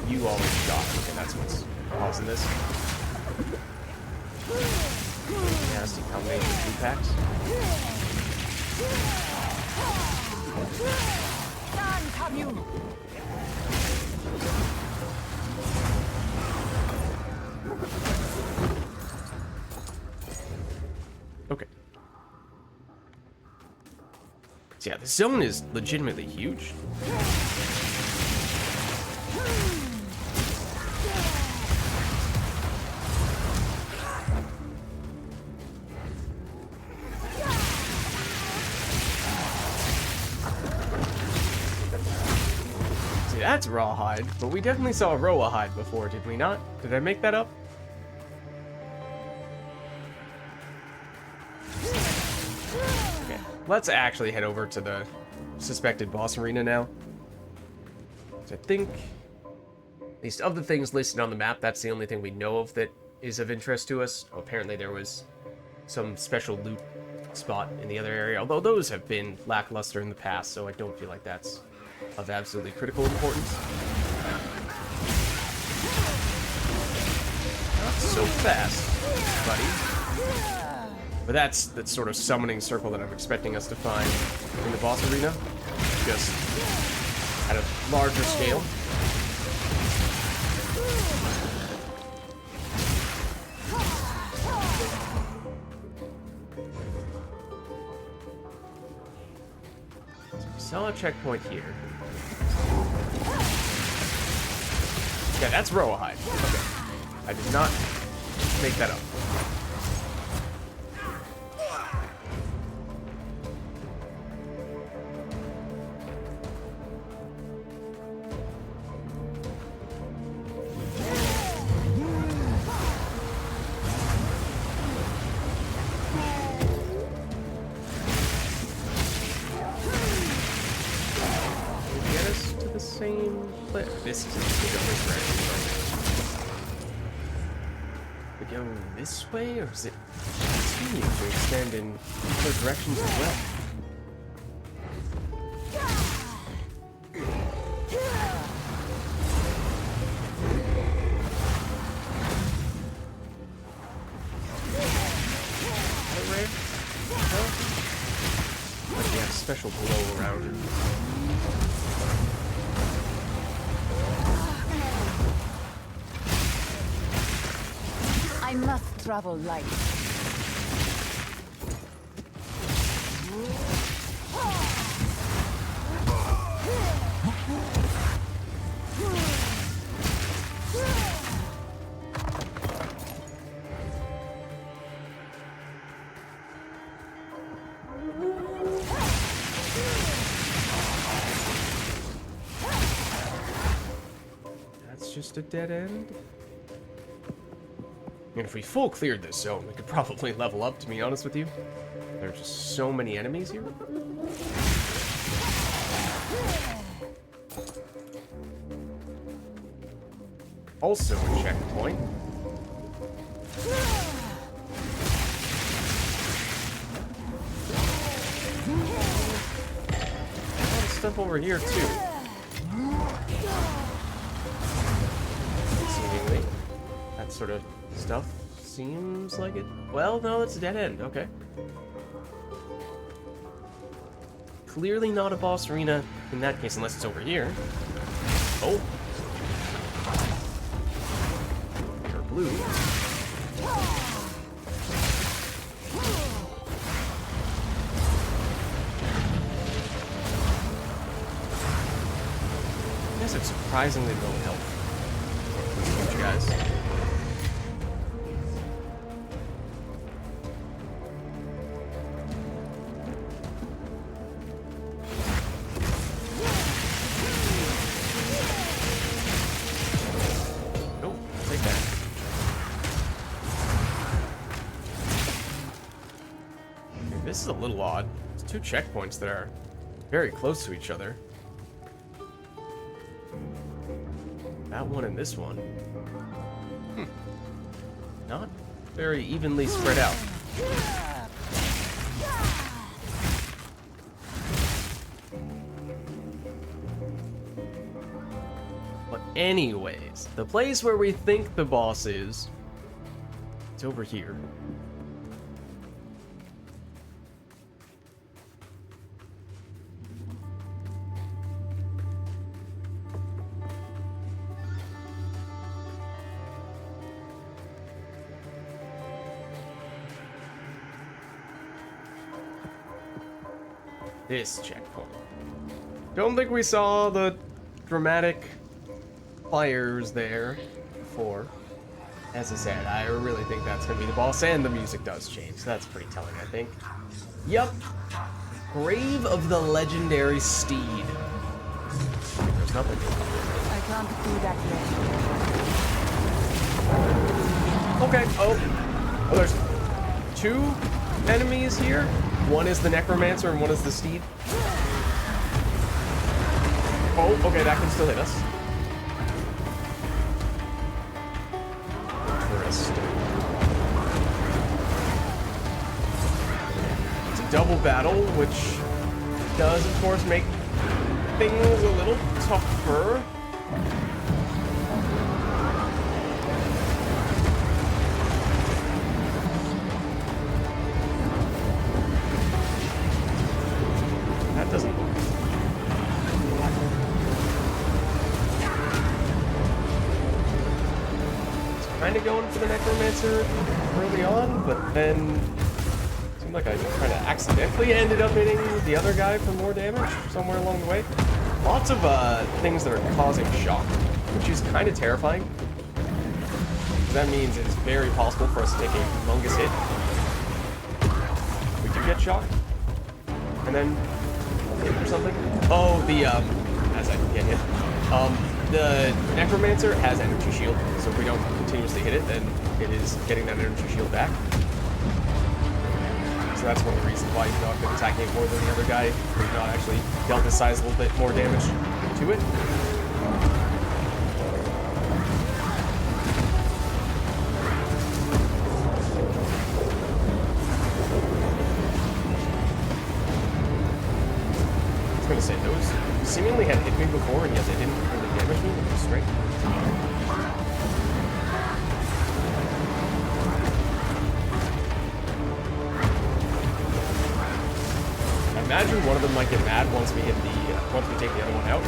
You always shock. Okay, that's what's causing this. Nasty combination of 2 packs. Okay. So yeah, the zone is legitimately huge. That's rawhide, but we definitely saw a rawhide before, did we not? Did I make that up? Okay, let's actually head over to the suspected boss arena now. So I think, at least of the things listed on the map, that's the only thing we know of that is of interest to us. Oh, apparently there was some special loot spot in the other area, although those have been lackluster in the past, so I don't feel like that's of absolutely critical importance. Not so fast, buddy. But that's the sort of summoning circle that I'm expecting us to find in the boss arena, just at a larger scale. Saw a checkpoint here. Yeah, that's rawhide. Okay. I did not make that up. This is the direction. We go this way, or is it continue to extend in other directions as well? Like they have special glow around it. I must travel light. That's just a dead end. And if we full cleared this zone, we could probably level up, to be honest with you. There are just so many enemies here. Also a checkpoint. A lot of stuff over here, too. Seemingly. That sort of stuff seems like it. Well, no, it's a dead end. Okay. Clearly not a boss arena in that case, unless it's over here. Oh. Or blue. I guess it's surprisingly low health. Huge guys. This is a little odd. It's two checkpoints that are very close to each other. That one and this one. Not very evenly spread out. But anyways, the place where we think the boss is, it's over here. This checkpoint. Don't think we saw the dramatic fires there before. As I said, I really think that's going to be the boss, and the music does change. So that's pretty telling, I think. Yep. Grave of the Legendary Steed. There's nothing. I can't do that yet. Okay. Oh, there's two enemies here. One is the Necromancer and one is the Steed. Oh, okay, that can still hit us. Interesting. It's a double battle, which does, of course, make things a little tougher. Kind of going for the Necromancer early on, but then it seemed like I kind of accidentally ended up hitting the other guy for more damage somewhere along the way. Lots of things that are causing shock, which is kind of terrifying. That means it's very possible for us to take a humongous hit. We do get shocked, and then hit or something. Oh, as I get hit. The Necromancer has energy shield, so if we don't continuously hit it, then it is getting that energy shield back. So that's one of the reasons why you've not been attacking it more than the other guy. We've not actually dealt this size a little bit more damage to it. I was going to say, those seemingly had hit me before, and yet they didn't really damage me with the strength. I imagine one of them might get mad once we hit once we take the other one out.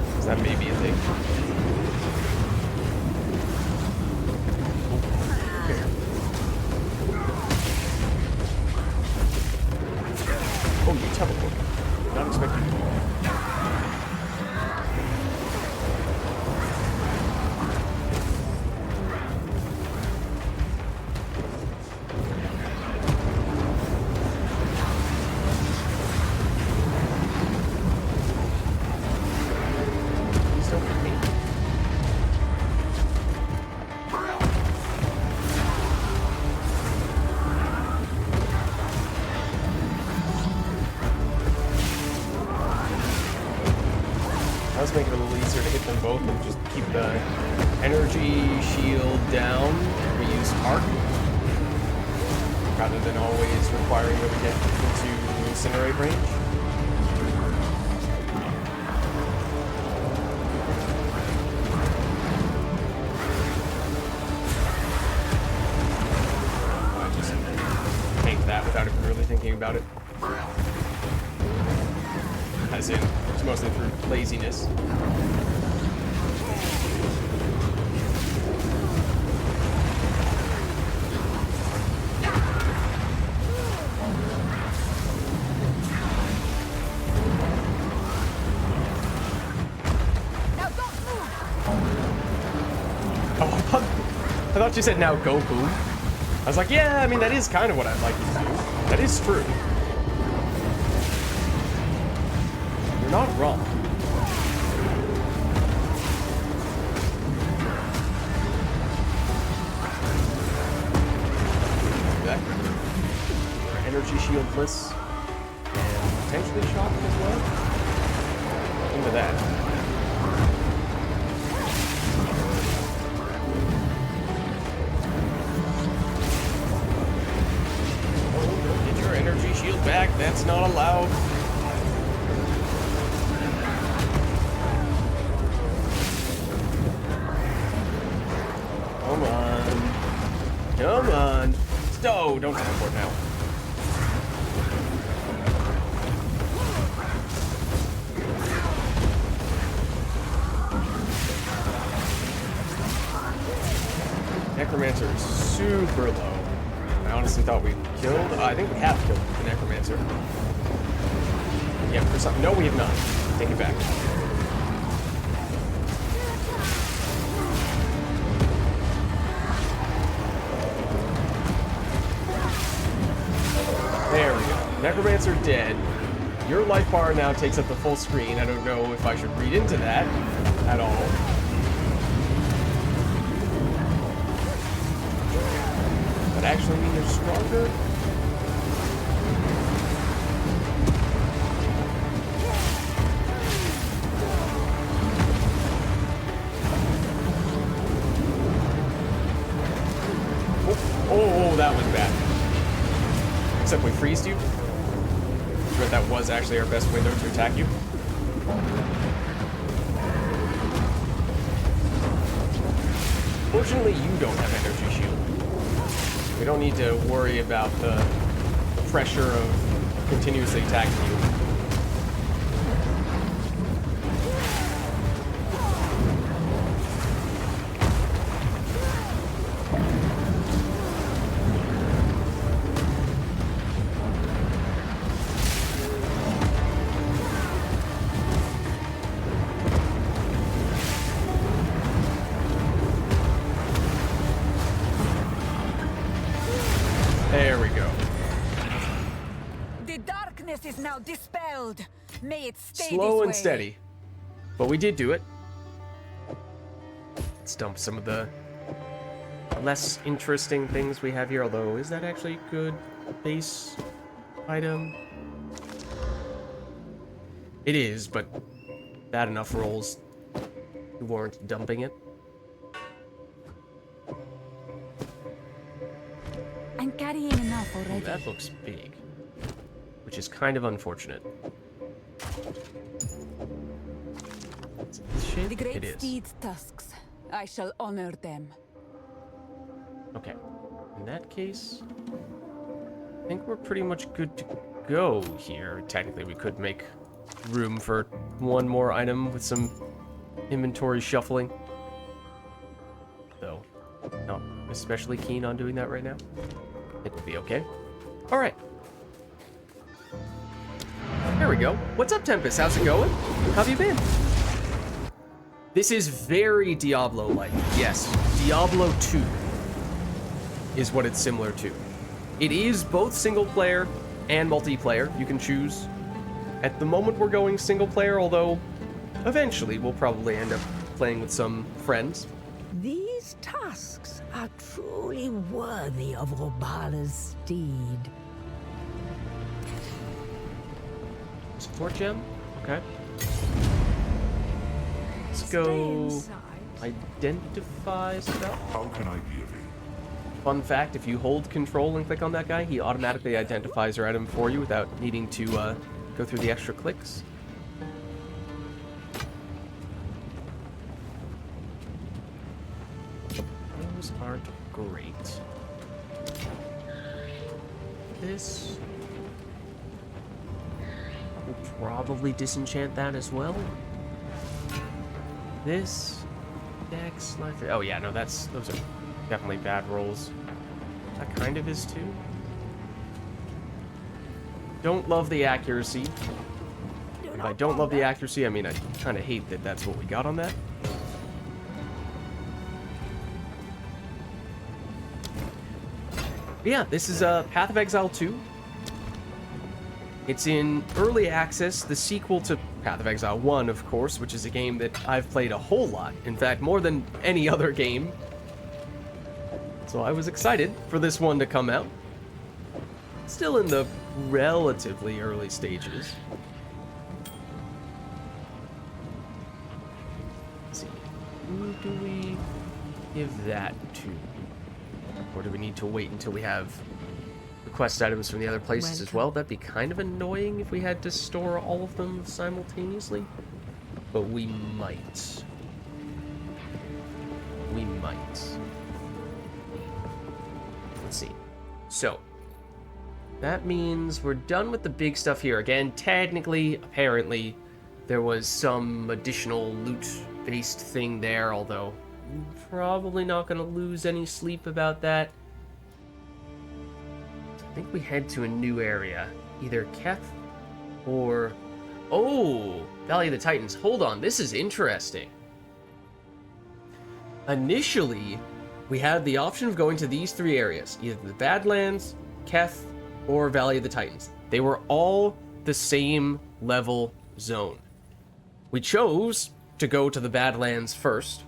Because that may be a thing. Oh, you teleport. Did not expect you to do that. both and just keep the energy shield down. We use arc rather than always requiring that we get into incinerate range. I just take that without even really thinking about it. As in, it's mostly through laziness. I thought you said now go boom. I was like, yeah, I mean, that is kind of what I'd like you to do. That is true. You're not wrong. Okay. Energy shieldless and potentially shocked as well. Into that. Energy shield back, that's not allowed. Come on. Come on. No, don't teleport now. Necromancer is super low. I honestly thought we killed. I think we have killed the Necromancer. Yeah, for some. No, we have not. Take it back. There we go. Necromancer dead. Your life bar now takes up the full screen. I don't know if I should read into that at all. Actually mean they're stronger? Oh, that was bad. Except we freezed you. But that was actually our best window to attack you. Fortunately, you don't have energy shield. We don't need to worry about the pressure of continuously attacking you. There we go. The darkness is now dispelled. May it stay Slow this and way. steady. But we did do it. Let's dump some of the less interesting things we have here, although is that actually a good base item? It is, but bad enough rolls to warrant dumping it. I'm carrying enough already. Ooh, that looks big, which is kind of unfortunate. Is it this shape? The great It is. steed's tusks. I shall honor them. Okay. In that case, I think we're pretty much good to go here. Technically, we could make room for one more item with some inventory shuffling. Though, not especially keen on doing that right now. It will be okay. All right. There we go. What's up, Tempest? How's it going? How have you been? This is very Diablo-like. Yes, Diablo 2 is what it's similar to. It is both single player and multiplayer. You can choose. At the moment, we're going single player, although eventually we'll probably end up playing with some friends. These tusks are truly worthy of Robala's steed. Support gem? Okay. Let's go identify stuff. How can I be of aid? Fun fact, if you hold control and click on that guy, he automatically identifies your item for you without needing to go through the extra clicks. Those aren't great. This will probably disenchant that as well. This Dex, oh yeah, no, those are definitely bad rolls. That kind of is too. Don't love the accuracy. If I don't love the accuracy, I mean I kind of hate that that's what we got on that. But yeah, this is Path of Exile 2. It's in early access, the sequel to Path of Exile 1, of course, which is a game that I've played a whole lot. In fact, more than any other game. So I was excited for this one to come out. Still in the relatively early stages. Let's see. Who do we give that to? Or do we need to wait until we have quest items from the other places as well? That'd be kind of annoying if we had to store all of them simultaneously. But we might. We might. Let's see. So, that means we're done with the big stuff here. Again, technically, apparently, there was some additional loot-based thing there, although I'm probably not going to lose any sleep about that. I think we head to a new area. Either Keth or... Oh! Valley of the Titans. Hold on, this is interesting. Initially, we had the option of going to these three areas. Either the Badlands, Keth, or Valley of the Titans. They were all the same level zone. We chose to go to the Badlands first.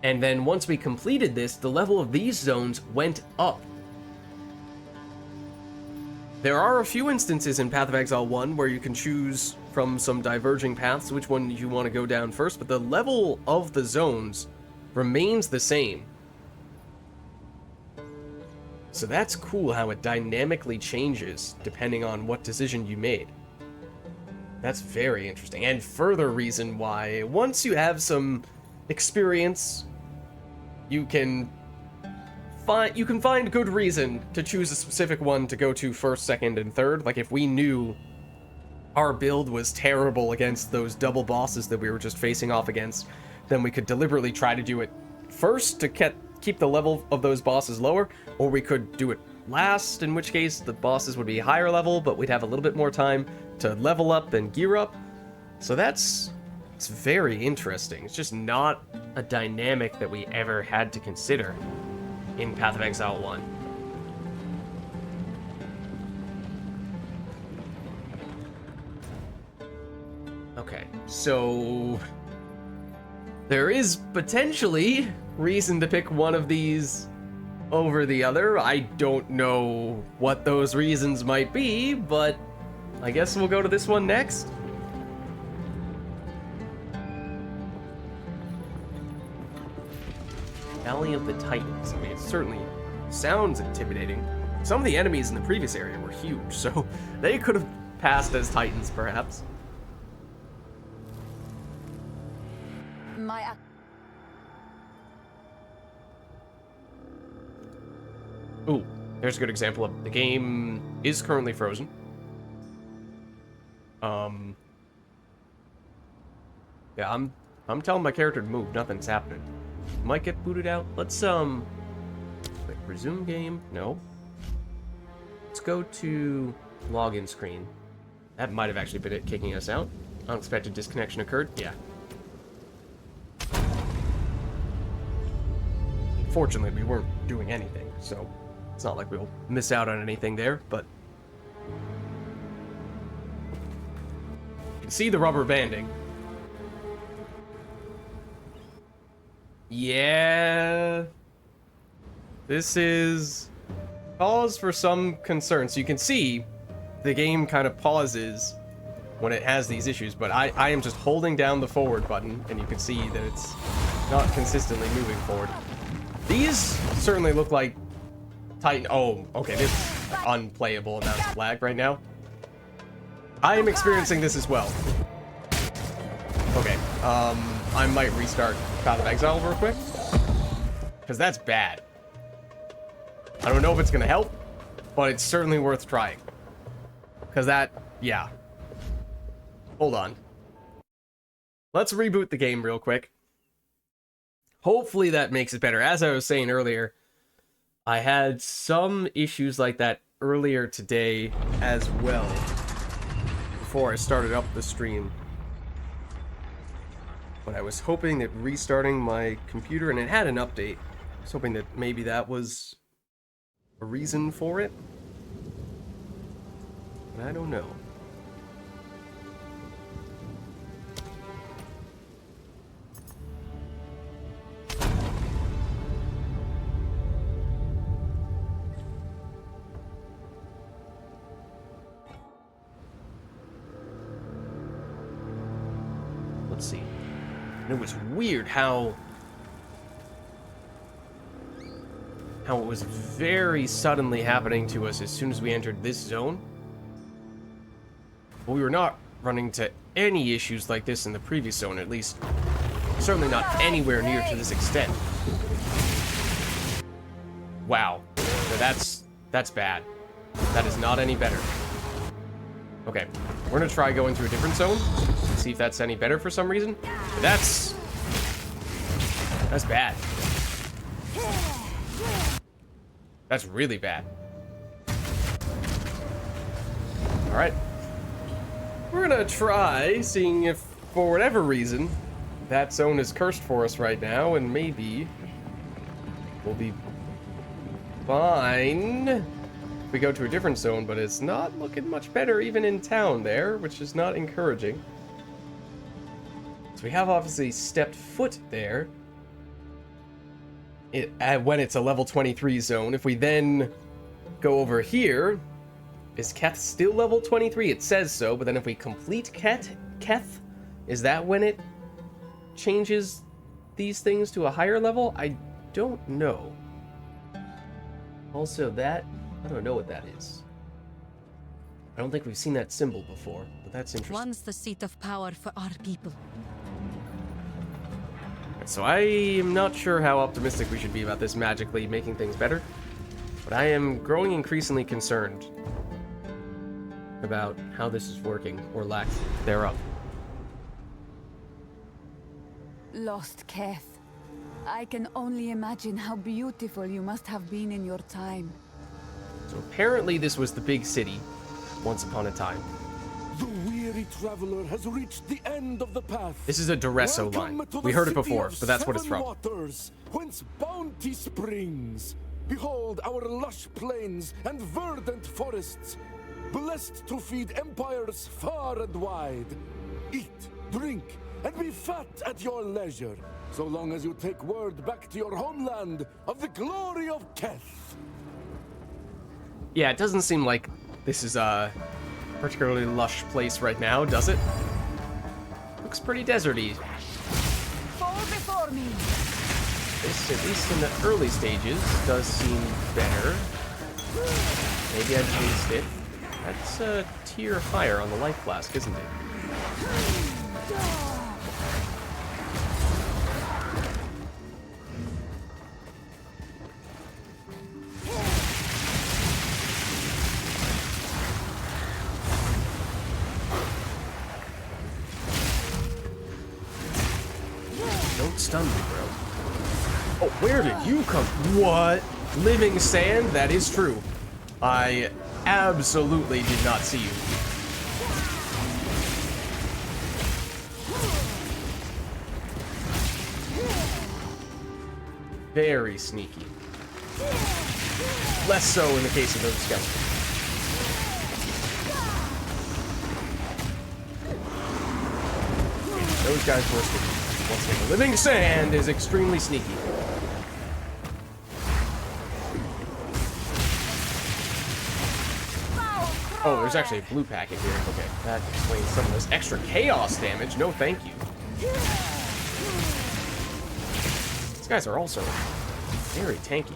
And then once we completed this, the level of these zones went up. There are a few instances in Path of Exile 1 where you can choose from some diverging paths which one you want to go down first, but the level of the zones remains the same. So that's cool how it dynamically changes depending on what decision you made. That's very interesting. And further reason why, once you have some experience, you can find good reason to choose a specific one to go to first, second, and third. Like if we knew our build was terrible against those double bosses that we were just facing off against, then we could deliberately try to do it first to keep the level of those bosses lower, or we could do it last, in which case the bosses would be higher level, but we'd have a little bit more time to level up and gear up. So it's very interesting. It's just not a dynamic that we ever had to consider in Path of Exile 1. Okay, so there is potentially reason to pick one of these over the other. I don't know what those reasons might be, but I guess we'll go to this one next. Valley of the Titans. I mean, it certainly sounds intimidating. Some of the enemies in the previous area were huge, so they could have passed as Titans, perhaps. Ooh, there's a good example of the game is currently frozen. Yeah, I'm telling my character to move. Nothing's happening. Might get booted out. Let's wait, resume game. No. Let's go to login screen. That might have actually been it kicking us out. Unexpected disconnection occurred. Yeah. Fortunately, we weren't doing anything, so it's not like we'll miss out on anything there, but you can see the rubber banding. Yeah, this is cause for some concern. So you can see the game kind of pauses when it has these issues, but I am just holding down the forward button, and you can see that it's not consistently moving forward. These certainly look like Titan. Oh, okay, this is unplayable amount of lag right now. I am experiencing this as well. Okay, I might restart Path of Exile real quick, because that's bad. I don't know if it's gonna help, but it's certainly worth trying. Because that, yeah. Hold on. Let's reboot the game real quick. Hopefully that makes it better. As I was saying earlier, I had some issues like that earlier today as well, before I started up the stream. But I was hoping that restarting my computer, and it had an update. I was hoping that maybe that was a reason for it. But I don't know. Let's see. And it was weird how it was very suddenly happening to us as soon as we entered this zone. But we were not running into any issues like this in the previous zone, at least certainly not anywhere near to this extent. Wow. Now that's bad. That is not any better. Okay, we're gonna try going to a different zone, see if that's any better for some reason. But that's bad. That's really bad. Alright. We're gonna try seeing if, for whatever reason, that zone is cursed for us right now, and maybe we'll be fine if we go to a different zone, but it's not looking much better even in town there, which is not encouraging. So we have obviously stepped foot there. When it's a level 23 zone. If we then go over here, is Keth still level 23? It says so, but then if we complete Keth, is that when it changes these things to a higher level? I don't know. Also, that, I don't know what that is. I don't think we've seen that symbol before, but that's interesting. Once the seat of power for our people. So I am not sure how optimistic we should be about this magically making things better, but I am growing increasingly concerned about how this is working, or lack thereof. Lost Keth. I can only imagine how beautiful you must have been in your time. So apparently this was the big city, once upon a time. The weary traveler has reached the end of the path. This is a Duresso line. We heard it before, but that's what it's from. Waters, whence bounty springs. Behold our lush plains and verdant forests, blessed to feed empires far and wide. Eat, drink, and be fat at your leisure, so long as you take word back to your homeland of the glory of Keth. Yeah, it doesn't seem like this is a particularly lush place right now, does it? Looks pretty deserty. Fall before me. This, at least in the early stages, does seem better. Maybe I chased it. That's a tier higher on the life flask, isn't it? Don't stun me, bro. Oh, where did you come? What? Living sand? That is true. I absolutely did not see you. Very sneaky. Less so in the case of those skeletons. Those guys were sneaky. Once again, the living sand is extremely sneaky. Foul Oh, there's actually a blue packet here. Okay, that explains some of this extra chaos damage. No, thank you. These guys are also very tanky.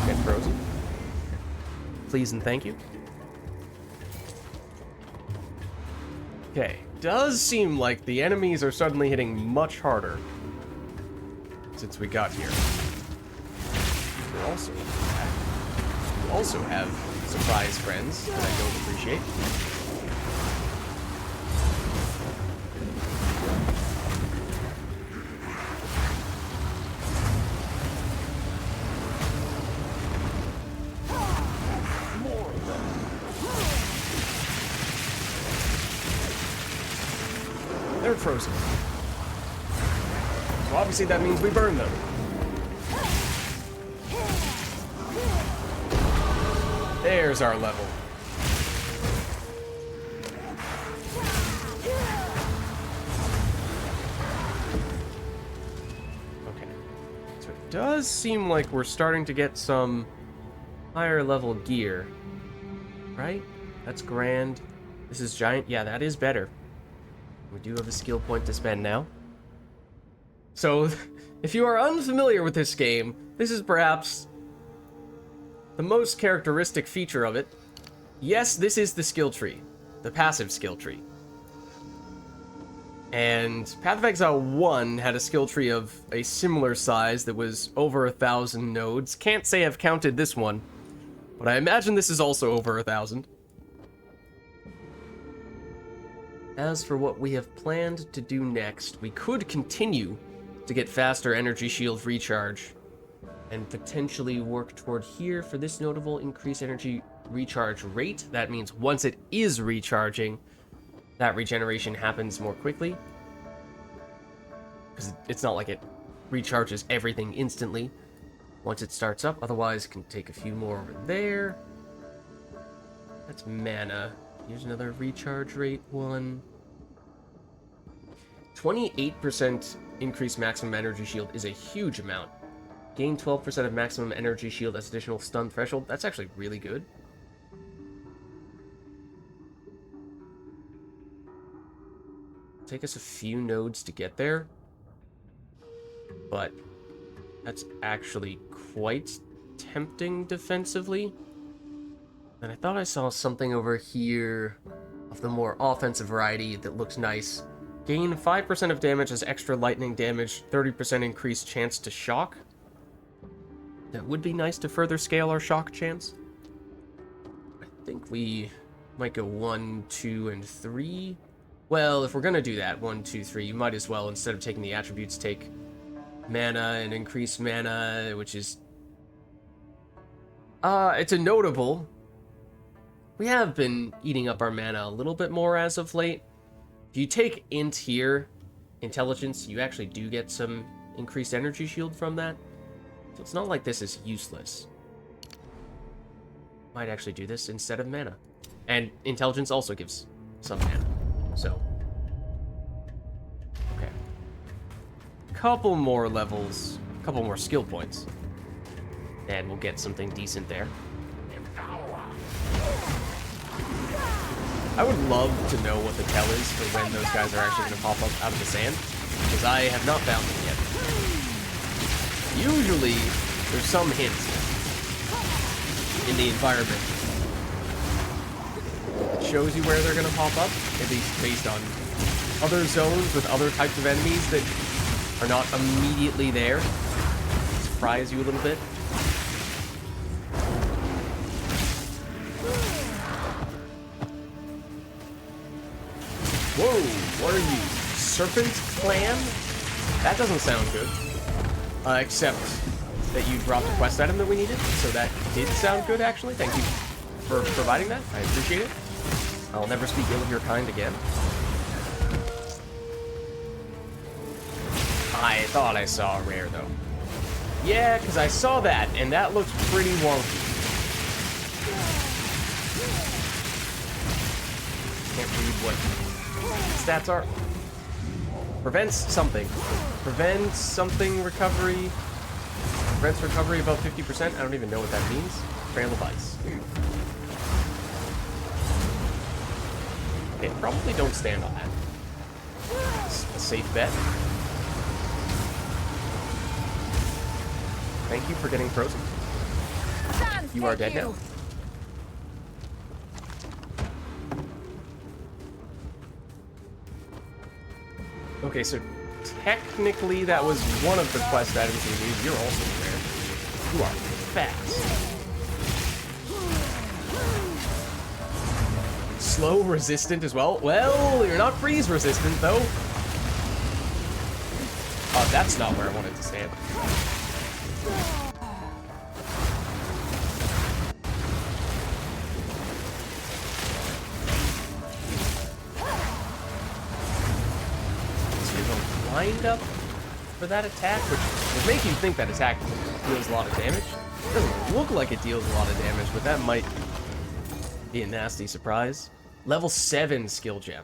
Get frozen. Please and thank you. Okay, does seem like the enemies are suddenly hitting much harder since we got here. We also have surprise friends that I don't appreciate. They're frozen. So obviously that means we burn them. There's our level. Okay. So it does seem like we're starting to get some higher level gear. Right? That's grand. This is giant. Yeah, that is better. We do have a skill point to spend now. So, if you are unfamiliar with this game, this is perhaps the most characteristic feature of it. Yes, this is the skill tree, the passive skill tree. And Path of Exile 1 had a skill tree of a similar size that was over 1,000 nodes. Can't say I've counted this one, but I imagine this is also over 1,000. As for what we have planned to do next, we could continue to get faster energy shield recharge and potentially work toward here for this notable increased energy recharge rate. That means once it is recharging, that regeneration happens more quickly. Because it's not like it recharges everything instantly once it starts up. Otherwise, it can take a few more over there. That's mana. Here's another recharge rate one. 28% increased maximum energy shield is a huge amount. Gain 12% of maximum energy shield as additional stun threshold. That's actually really good. Take us a few nodes to get there, but that's actually quite tempting defensively. And I thought I saw something over here of the more offensive variety that looks nice. Gain 5% of damage as extra lightning damage, 30% increased chance to shock. That would be nice to further scale our shock chance. I think we might go 1, 2, and 3. Well, if we're gonna do that, 1, 2, 3, you might as well, instead of taking the attributes, take mana and increase mana, which is... it's a notable. We have been eating up our mana a little bit more as of late. If you take int here, intelligence, you actually do get some increased energy shield from that. So it's not like this is useless. Might actually do this instead of mana. And intelligence also gives some mana. So. Okay. Couple more levels, couple more skill points. And we'll get something decent there. I would love to know what the tell is for when those guys are actually going to pop up out of the sand, because I have not found them yet. Usually, there's some hint in the environment that shows you where they're going to pop up, at least based on other zones with other types of enemies that are not immediately there. Surprise you a little bit. Whoa, what are you? Serpent Clan? That doesn't sound good. Except that you dropped a quest item that we needed, so that did sound good, actually. Thank you for providing that. I appreciate it. I'll never speak ill of your kind again. I thought I saw a rare, though. Yeah, because I saw that, and that looked pretty wonky. Can't read what stats are. Prevents something. Prevents something recovery. Prevents recovery above 50%. I don't even know what that means. Trail of ice. Okay, probably don't stand on that. It's a safe bet. Thank you for getting frozen. You are dead now. Okay, so technically that was one of the quest items we need. You're also rare. You are fast. Slow resistant as well? Well, you're not freeze resistant though. Oh, that's not where I wanted to stand. Wind up for that attack, which would make you think that attack deals a lot of damage. It doesn't look like it deals a lot of damage, but that might be a nasty surprise. Level 7 skill gem.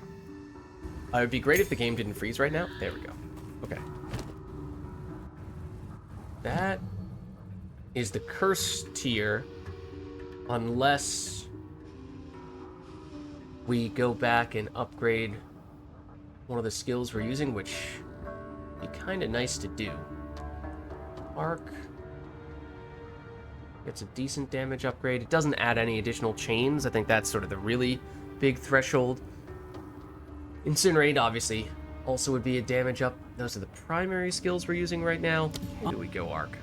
It would be great if the game didn't freeze right now. There we go. Okay. That is the curse tier, unless we go back and upgrade one of the skills we're using, which would be kind of nice to do. Arc gets a decent damage upgrade. It doesn't add any additional chains. I think that's sort of the really big threshold. Incinerate, obviously, also would be a damage up. Those are the primary skills we're using right now. Where do we go, Arc?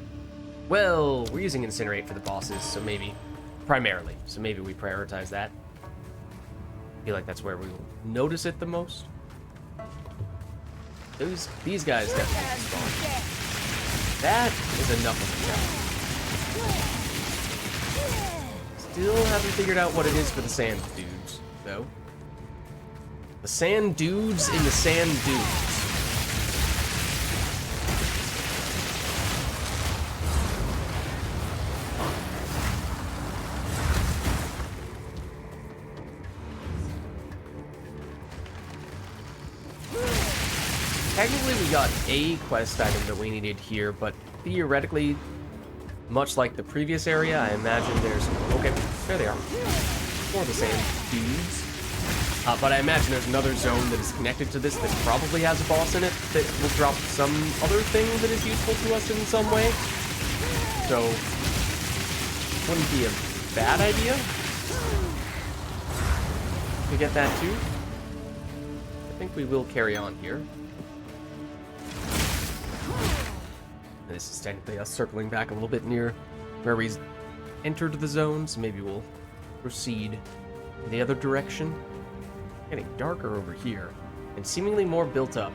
Well, we're using Incinerate for the bosses, so maybe, primarily, so maybe we prioritize that. I feel like that's where we will notice it the most. These guys definitely spawn. That is enough of a challenge. Still haven't figured out what it is for the sand dudes, though. The sand dudes in the sand dudes. Technically, we got a quest item that we needed here, but theoretically, much like the previous area, I imagine there's... Okay, there they are. More of the same dudes. But I imagine there's another zone that is connected to this that probably has a boss in it that will drop some other thing that is useful to us in some way. So, wouldn't be a bad idea to get that too. I think we will carry on here. This is technically us circling back a little bit near where we entered the zone, so maybe we'll proceed in the other direction. Getting darker over here, and seemingly more built up.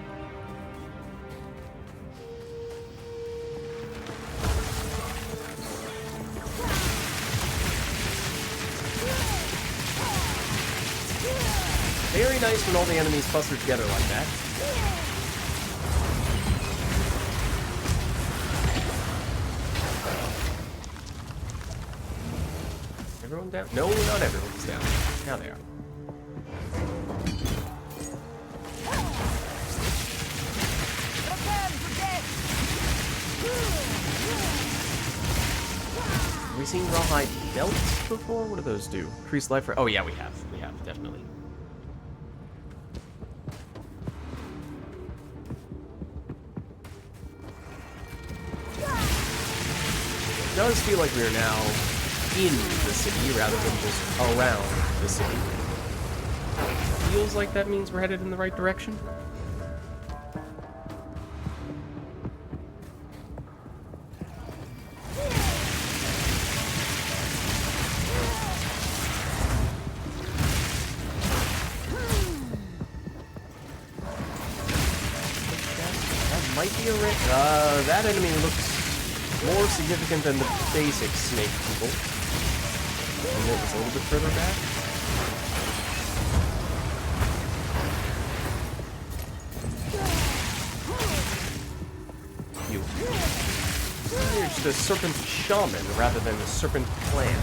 Very nice when all the enemies cluster together like that. Everyone down? No, not everyone's down. Now they are. Have we seen rawhide belts before? What do those do? Increase life for... Oh yeah, we have. We have, definitely. It does feel like we are now in the city rather than just around the city. Feels like that means we're headed in the right direction. That might be a red. That enemy looks more significant than the basic snake people. And it was a little bit further back. You. You're just a serpent shaman rather than a serpent clan.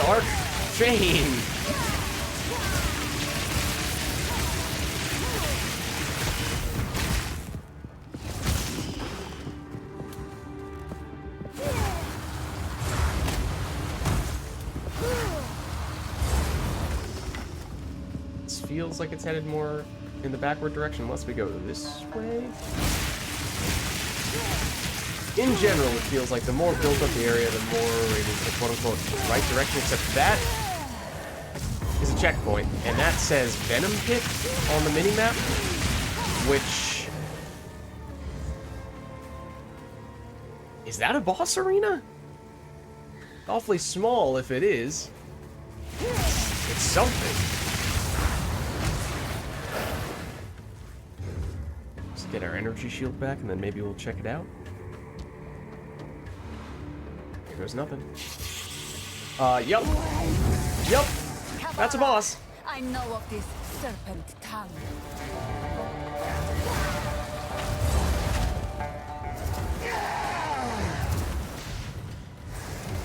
Arc chain. This feels like it's headed more in the backward direction unless we go this way. In general, it feels like the more built up the area, the more it is the quote-unquote right direction, except that is a checkpoint, and that says Venom Pit on the minimap, which... Is that a boss arena? Awfully small if it is. It's something. Let's get our energy shield back, and then maybe we'll check it out. Here goes nothing. Yup. Yup. That's a boss. I know of this serpent tongue.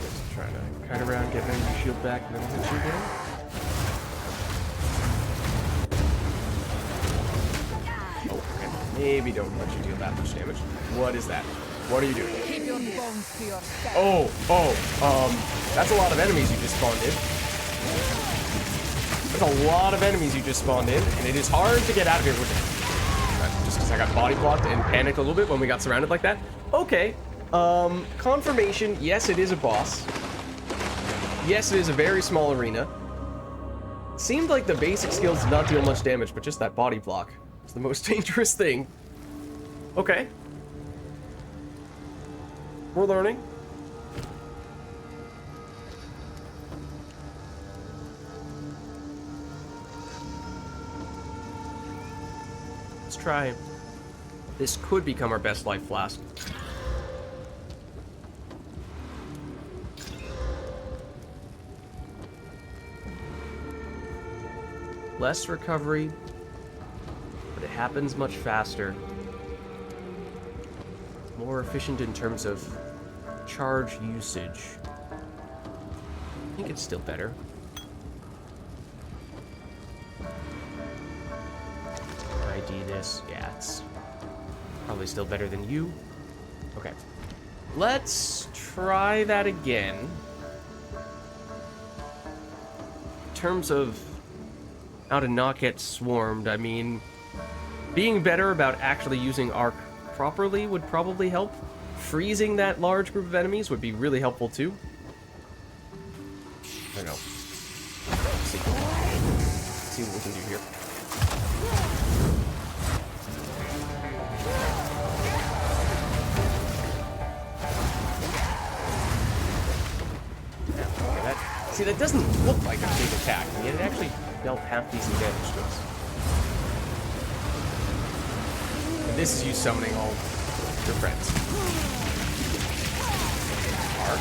Just trying to kite around, get energy shield back, and then I'll hit you again. Oh, and maybe don't let you deal that much damage. What is that? What are you doing? Keep your bones to yourself. That's a lot of enemies you just spawned in. That's a lot of enemies you just spawned in, and it is hard to get out of here with it. Just because I got body blocked and panicked a little bit when we got surrounded like that. Okay, confirmation, yes, it is a boss. Yes, it is a very small arena. Seemed like the basic skills did not deal much damage, but just that body block is the most dangerous thing. Okay. We're learning. Let's try. This could become our best life flask. Less recovery, but it happens much faster. More efficient in terms of charge usage. I think it's still better. ID this. Yeah, it's probably still better than you. Okay. Let's try that again. In terms of how to not get swarmed, I mean, being better about actually using Arc properly would probably help. Freezing that large group of enemies would be really helpful too. I don't know. Let's see what we can do here. Okay, see, that doesn't look like a big attack, and yet it actually dealt half decent damage to us. And this is you summoning all your friends. Arc.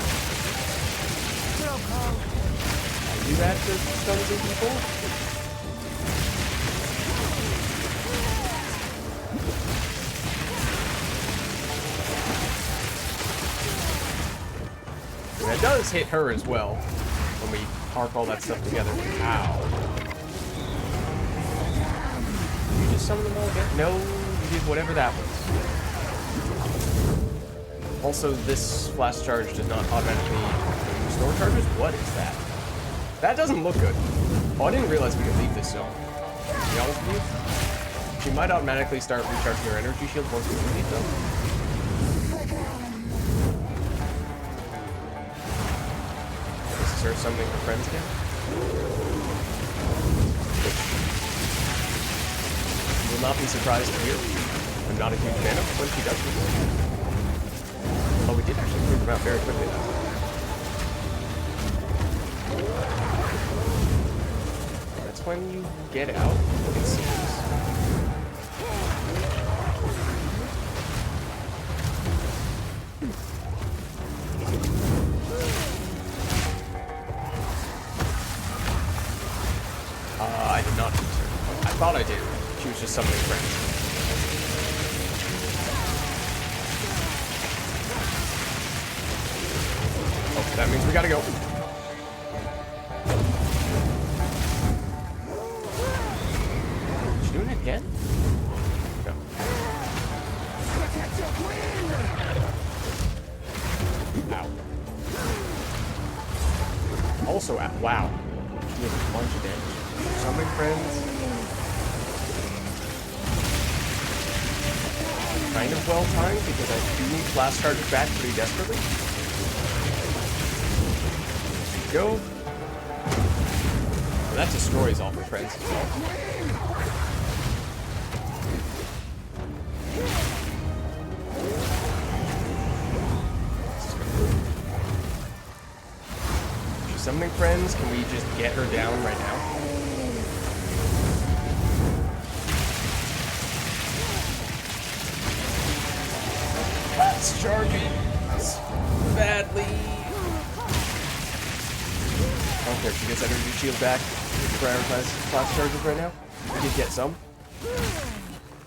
I do that to stun some people. And that does hit her as well when we arc all that stuff together. Ow. Did you just summon them all again? No, you did whatever that was. Also, this flash charge does not automatically restore charges? What is that? That doesn't look good. Oh, I didn't realize we could leave this zone. To be honest with you, she might automatically start recharging her energy shield once we leave though. This is her summoning her friends again. Which will not be surprised to hear. I'm not a huge fan of when she does this. Oh, we did actually clear them out very quickly though. That's when you get out, it seems. I did not use her. I thought I did. She was just summoning friends. That means we gotta go. again? No. Ow. Also, wow. He has a bunch of damage. Summoning friends. Kind of well timed because I do need blast charges back pretty desperately. Go. Well, that destroys all my friends as well. She's summoning friends. Can we just get her down right now? That's charging badly. I don't care if she gets energy shield back. Prioritize class charges right now. We did get some.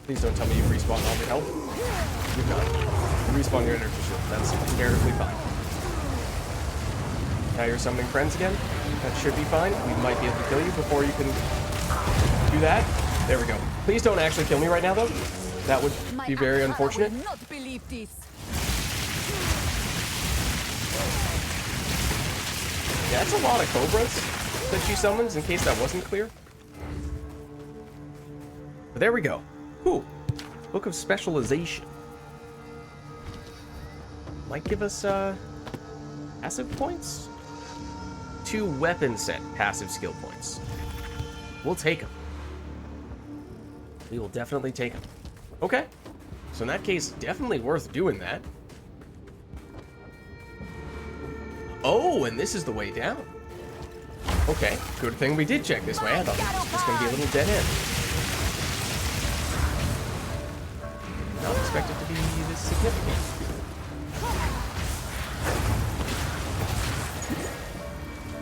Please don't tell me you respawn all your health. You've not. You respawn your energy shield. That's comparatively fine. Now you're summoning friends again. That should be fine. We might be able to kill you before you can do that. There we go. Please don't actually kill me right now, though. That would be very unfortunate. Not believe this. Yeah, that's a lot of cobras that she summons, in case that wasn't clear. But there we go. Ooh, Book of Specialization. Might give us, passive points? 2 weapon set passive skill points. We'll take them. We will definitely take them. Okay. So in that case, definitely worth doing that. Oh, and this is the way down. Okay, good thing we did check this way. I thought it was just going to be a little dead end. Not expected to be this significant.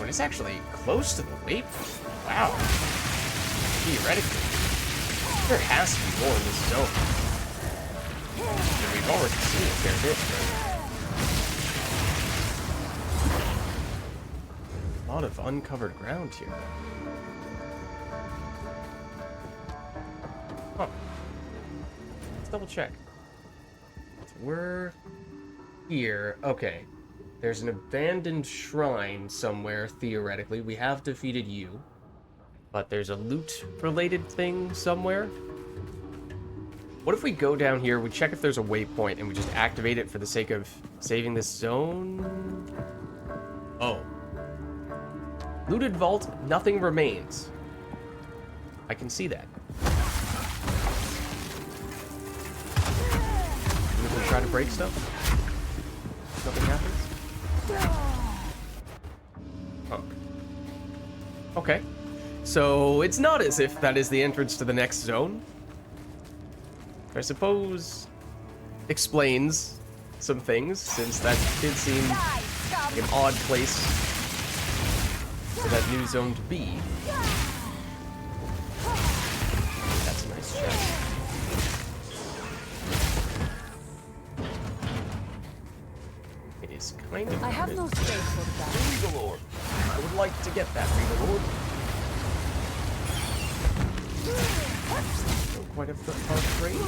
When it's actually close to the waypoint. Wow. Theoretically, there has to be more in this zone. And we've already seen a fair bit, right? A lot of uncovered ground here. Huh. Let's double check. So we're here. Okay. There's an abandoned shrine somewhere, theoretically. We have defeated you. But there's a loot-related thing somewhere. What if we go down here, we check if there's a waypoint, and we just activate it for the sake of saving this zone? Oh. Looted vault, nothing remains. I can see that. And if we try to break stuff, nothing happens? Huh. Okay. So it's not as if that is the entrance to the next zone. I suppose explains some things, since that did seem like an odd place for that new zone to be. That's a nice chest. It is kind of... I have no space for that. Regal Orb. I would like to get that Regal Orb. Don't quite have the heart rate.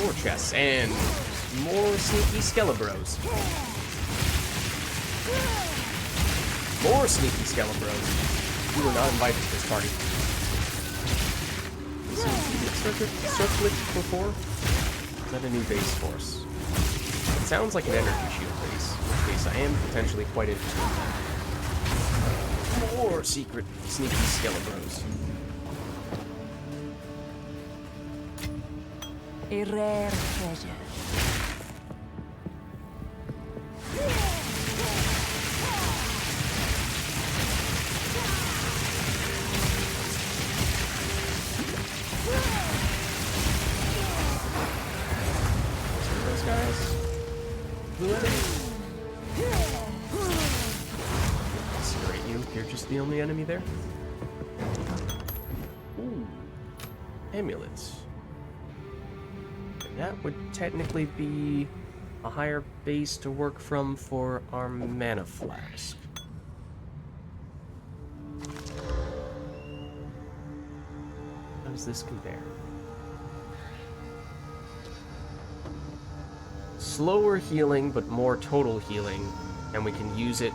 More chests and more sneaky Skelebros. More sneaky Skelebros. You were not invited to this party. So, you did Circlet before? Is that a new base force? It sounds like an energy shield base. In which case, I am potentially quite interested in that. More secret sneaky Skelebros. A rare treasure. Those guys. Blue enemy. Incinerate you. You're just the only enemy there. Ooh. Amulets. That would technically be a higher base to work from for our mana flask. does this compare? Slower healing, but more total healing, and we can use it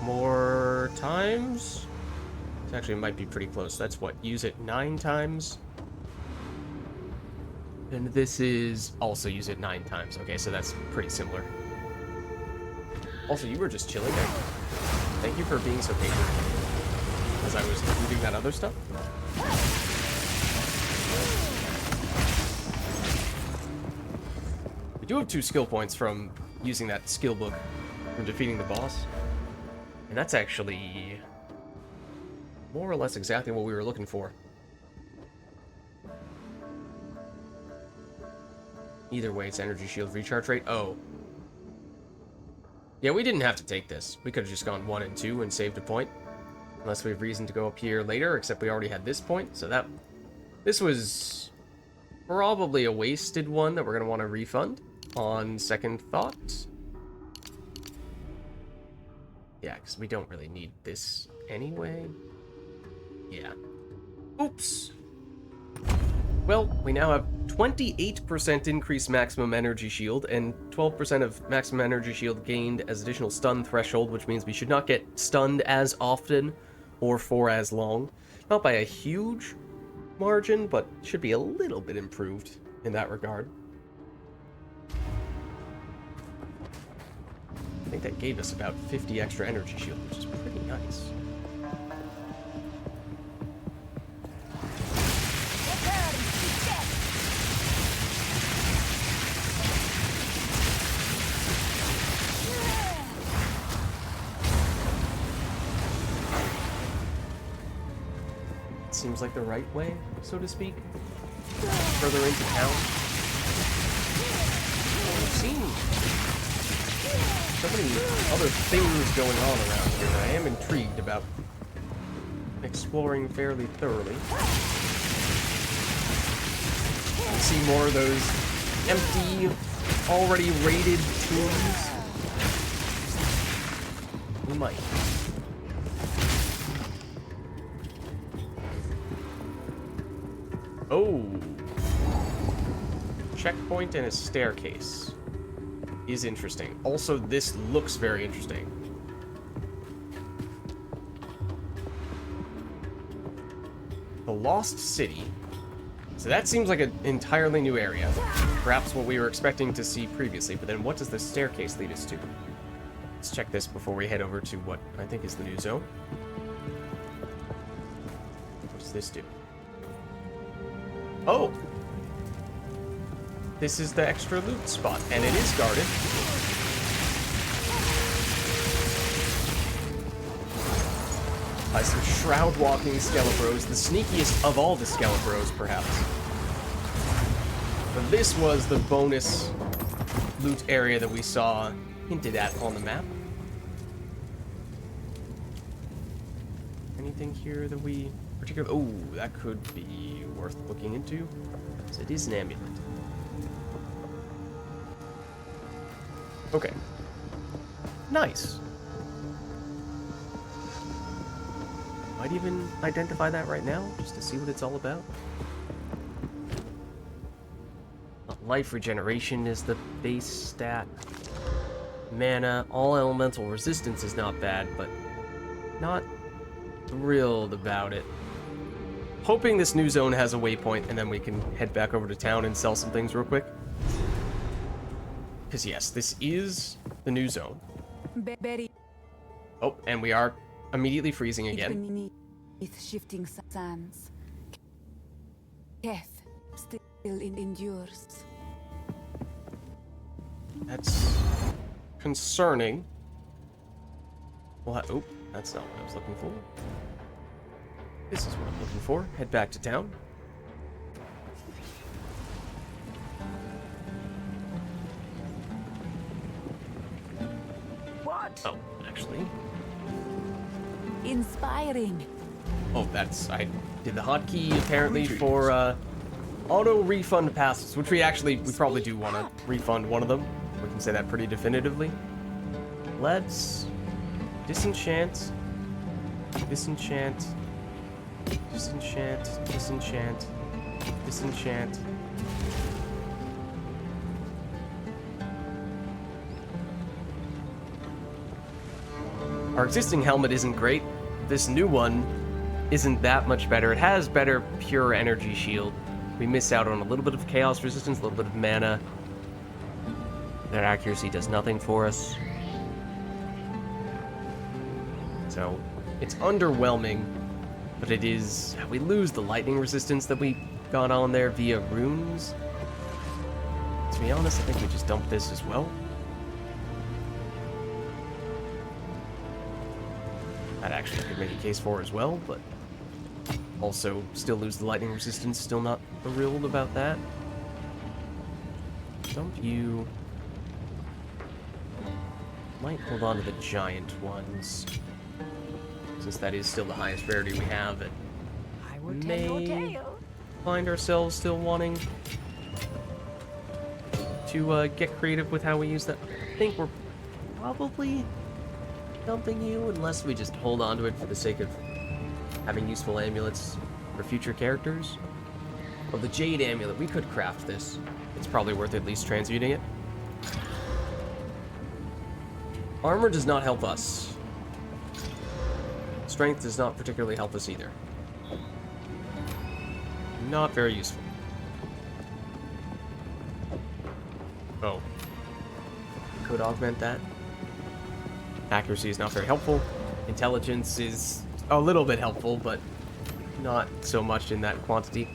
more times? It actually might be pretty close. That's what, use it 9 times? And this is also use it 9 times. Okay, so that's pretty similar. Also, you were just chilling there. Thank you for being so patient as I was doing that other stuff. We do have 2 skill points from using that skill book from defeating the boss. And that's actually more or less exactly what we were looking for. Either way, it's energy shield recharge rate. Oh. Yeah, we didn't have to take this. We could have just gone 1 and 2 and saved a point. Unless we have reason to go up here later, except we already had this point. So this was probably a wasted one that we're going to want to refund on second thought. Yeah, because we don't really need this anyway. Yeah. Oops. Well, we now have 28% increased maximum energy shield and 12% of maximum energy shield gained as additional stun threshold, which means we should not get stunned as often or for as long. Not by a huge margin, but should be a little bit improved in that regard. I think that gave us about 50 extra energy shield, which is pretty nice. Seems like the right way, so to speak. Further into town. We've seen so many other things going on around here that I am intrigued about exploring fairly thoroughly. See more of those empty, already raided tombs. We might. Oh. Checkpoint and a staircase is interesting. Also, this looks very interesting. The Lost City. So that seems like an entirely new area. Perhaps what we were expecting to see previously, but then what does the staircase lead us to? Let's check this before we head over to what I think is the new zone. What does this do? Oh! This is the extra loot spot, and it is guarded. By some shroud-walking Skelebros, the sneakiest of all the Skelebros, perhaps. But this was the bonus loot area that we saw hinted at on the map. Anything here that we particularly... Oh, that could be worth looking into. So it is an amulet. Okay. Nice. Might even identify that right now, just to see what it's all about. Life regeneration is the base stat. Mana, all elemental resistance is not bad, but not thrilled about it. Hoping this new zone has a waypoint, and then we can head back over to town and sell some things real quick. Because yes, this is the new zone. Oh, and we are immediately freezing again. Beneath shifting sands, death still endures. That's concerning. Well, oh, that's not what I was looking for. This is what I'm looking for. Head back to town. What? Oh, actually. Inspiring. Oh, I did the hotkey apparently for auto refund passes, which we probably do want to refund one of them. We can say that pretty definitively. Let's disenchant, Disenchant, disenchant, disenchant. Our existing helmet isn't great. This new one isn't that much better. It has better pure energy shield. We miss out on a little bit of chaos resistance, a little bit of mana. That accuracy does nothing for us. So, it's underwhelming, but it is... We lose the lightning resistance that we got on there via runes. To be honest, I think we just dump this as well. That actually could make a case for as well, but also still lose the lightning resistance. Still not thrilled about that. Dump you. Might hold on to the giant ones, since that is still the highest rarity we have. And I will tell your tale. Find ourselves still wanting to get creative with how we use that. I think we're probably dumping you, unless we just hold on to it for the sake of having useful amulets for future characters. Well, the Jade Amulet, we could craft this. It's probably worth at least transmuting it. Armor does not help us. Strength does not particularly help us either. Not very useful. Oh. Could augment that. Accuracy is not very helpful. Intelligence is a little bit helpful, but not so much in that quantity.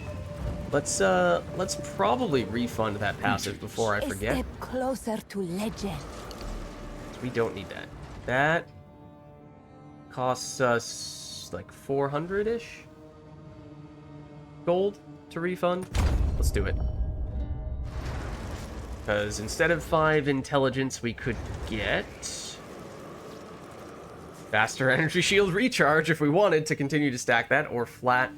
Let's probably refund that passive before I forget. A step closer to legend. We don't need that. That costs us like 400-ish gold to refund. Let's do it. Because instead of 5 intelligence, we could get faster energy shield recharge if we wanted to continue to stack that, or flat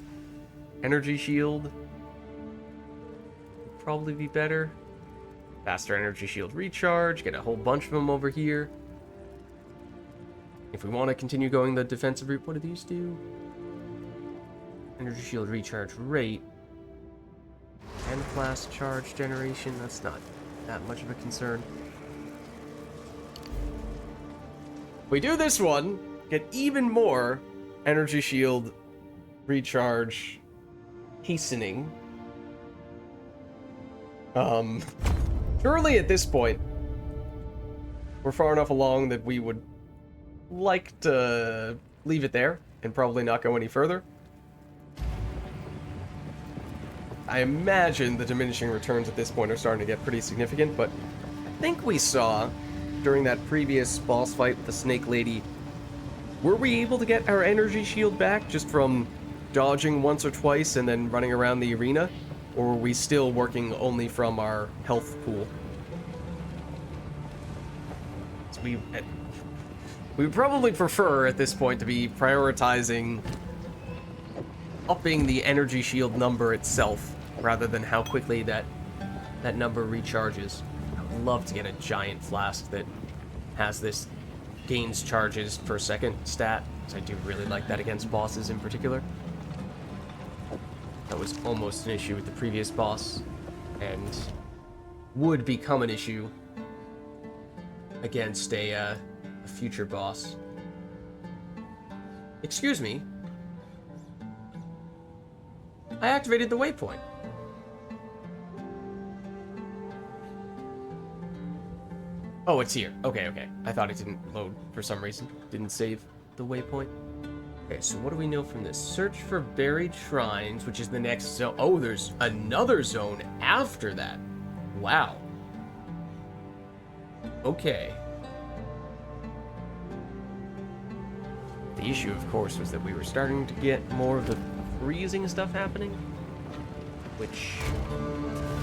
energy shield would probably be better. Faster energy shield recharge, get a whole bunch of them over here. If we want to continue going the defensive route, what do these do? Energy shield recharge rate. And flash charge generation, that's not that much of a concern. We do this one, get even more energy shield recharge hastening. Surely at this point, we're far enough along that we would like to leave it there and probably not go any further. I imagine the diminishing returns at this point are starting to get pretty significant, but I think we saw during that previous boss fight with the Snake Lady, were we able to get our energy shield back just from dodging once or twice and then running around the arena? Or were we still working only from our health pool? So we would probably prefer at this point to be prioritizing upping the energy shield number itself rather than how quickly that number recharges. I would love to get a giant flask that has this gains charges per second stat, because I do really like that against bosses in particular. That was almost an issue with the previous boss, and would become an issue against a future boss. Excuse me. I activated the waypoint. Oh, it's here. Okay, okay. I thought it didn't load for some reason. Didn't save the waypoint. Okay, so what do we know from this? Search for buried shrines, which is the next zone. Oh, there's another zone after that. Wow. Okay. The issue, of course, was that we were starting to get more of the freezing stuff happening, which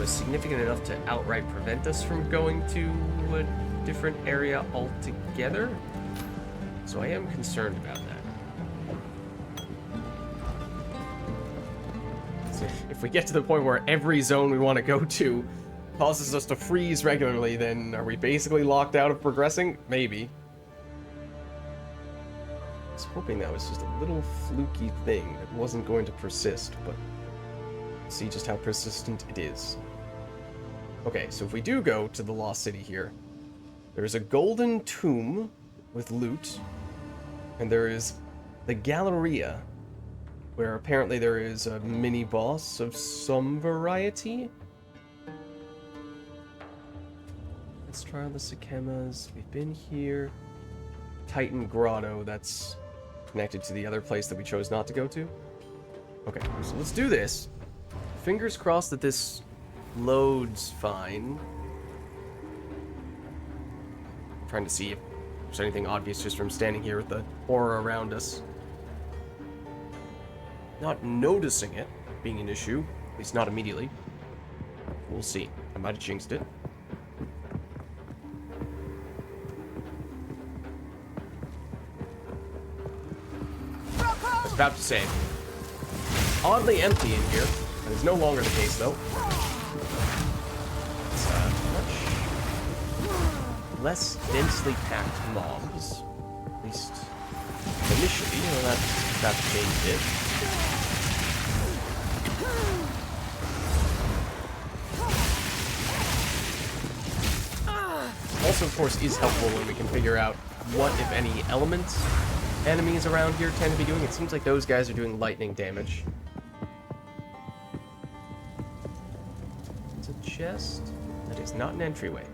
was significant enough to outright prevent us from going to a different area altogether. So I am concerned about that. So if we get to the point where every zone we want to go to causes us to freeze regularly, then are we basically locked out of progressing? Maybe. was hoping that was just a little fluky thing that wasn't going to persist, but see just how persistent it is. Okay, so if we do go to the Lost City here, there's a golden tomb with loot, and there is the Galleria, where apparently there is a mini-boss of some variety. Let's try the Sikemas. We've been here. Titan Grotto, that's connected to the other place that we chose not to go to. Okay, so let's do this. Fingers crossed that this loads fine. I'm trying to see if there's anything obvious just from standing here with the aura around us. Not noticing it being an issue, at least not immediately. We'll see. I might have jinxed it. I was about to say, oddly empty in here. That is no longer the case, though. It's much less densely packed mobs, at least initially. You know, that changed it. Also, of course, is helpful when we can figure out what, if any, elements enemies around here tend to be doing. It seems like those guys are doing lightning damage. It's a chest. That is not an entryway.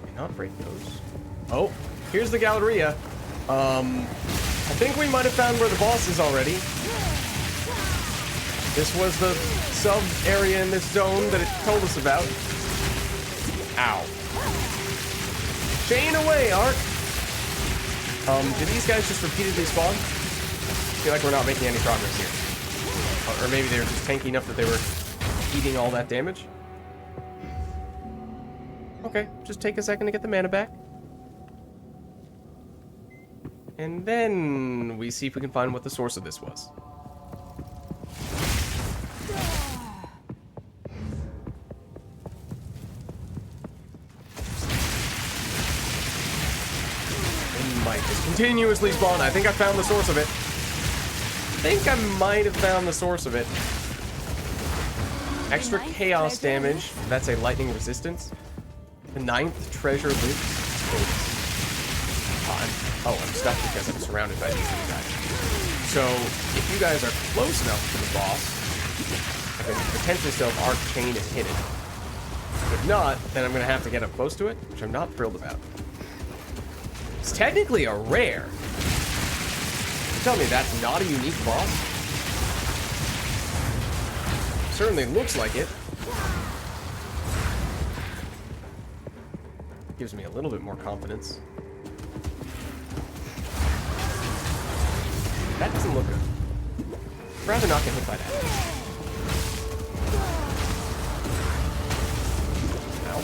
Cannot break those. Oh, here's the Galleria. I think we might have found where the boss is already. This was the sub-area in this zone that it told us about. Ow. Chain away, Ark! Do these guys just repeatedly spawn? I feel like we're not making any progress here. Or maybe they were just tanky enough that they were eating all that damage. Okay, just take a second to get the mana back. And then we see if we can find what the source of this was. Might just continuously spawn. I think I found the source of it. I think I might have found the source of it. Extra chaos damage. That's a lightning resistance. The 9th treasure loot. I'm stuck because I'm surrounded by these guys. So, if you guys are close enough to the boss, I can potentially still have Arc Chain and hit it. If not, then I'm going to have to get up close to it, which I'm not thrilled about. It's technically a rare. You tell me that's not a unique boss? Certainly looks like it. Gives me a little bit more confidence. That doesn't look good. I'd rather not get hit by that. Ow.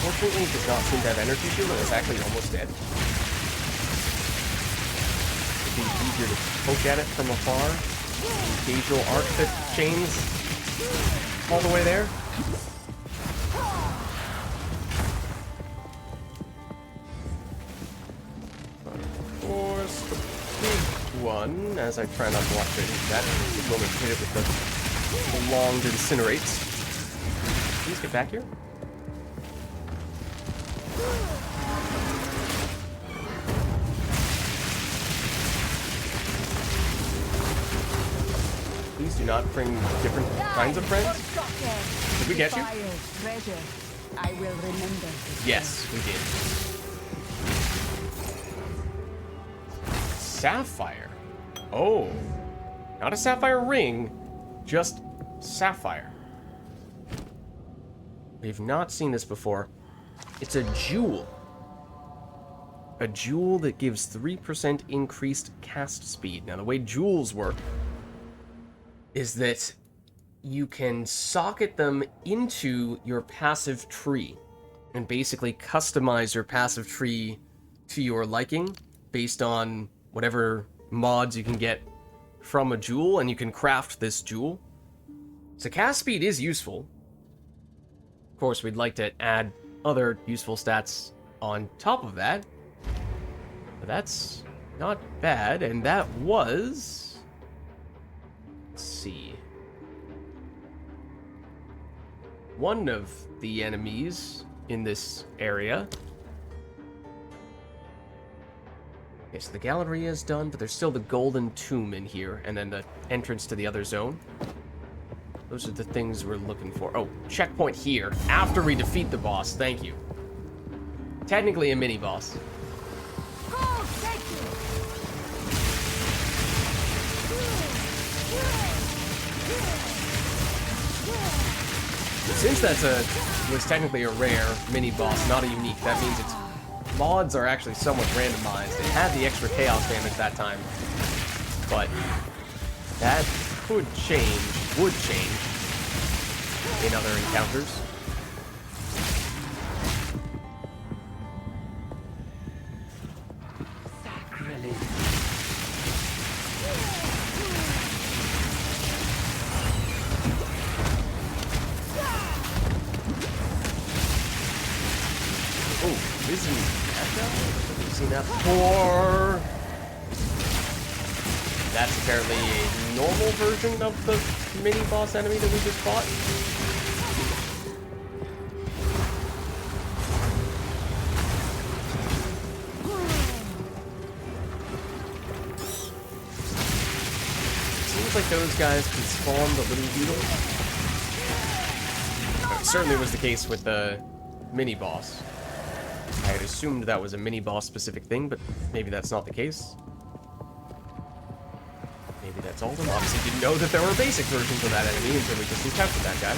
Fortunately, it does not seem to have energy shield and it's actually almost dead. It'd be easier to poke at it from afar. Occasional arc that chains all the way there. But of course, the big one, as I try not to watch it, that moment hit it with the prolonged incinerates. Please get back here. Please do not bring different kinds of friends. Did we get you? Treasure. I will remember. Yes, we did. Sapphire. Oh. Not a sapphire ring, just sapphire. We've not seen this before. It's a jewel. A jewel that gives 3% increased cast speed. Now, the way jewels work is that you can socket them into your passive tree and basically customize your passive tree to your liking based on whatever mods you can get from a jewel, and you can craft this jewel. So cast speed is useful. Of course, we'd like to add other useful stats on top of that. But that's not bad, and that was... Let's see. One of the enemies in this area. Okay, so the Galleria is done, but there's still the Golden Tomb in here, and then the entrance to the other zone. Those are the things we're looking for. Oh, checkpoint here, after we defeat the boss. Thank you. Technically a mini-boss. Since was technically a rare mini-boss, not a unique, that means its mods are actually somewhat randomized. It had the extra chaos damage that time, but that would change in other encounters. We've seen that before. That's apparently a normal version of the mini-boss enemy that we just fought. Seems like those guys can spawn the little beetles. It certainly was the case with the mini-boss. I had assumed that was a mini-boss specific thing, but maybe that's not the case. Maybe that's all of them. Obviously didn't know that there were basic versions of that enemy until we just encountered that guy.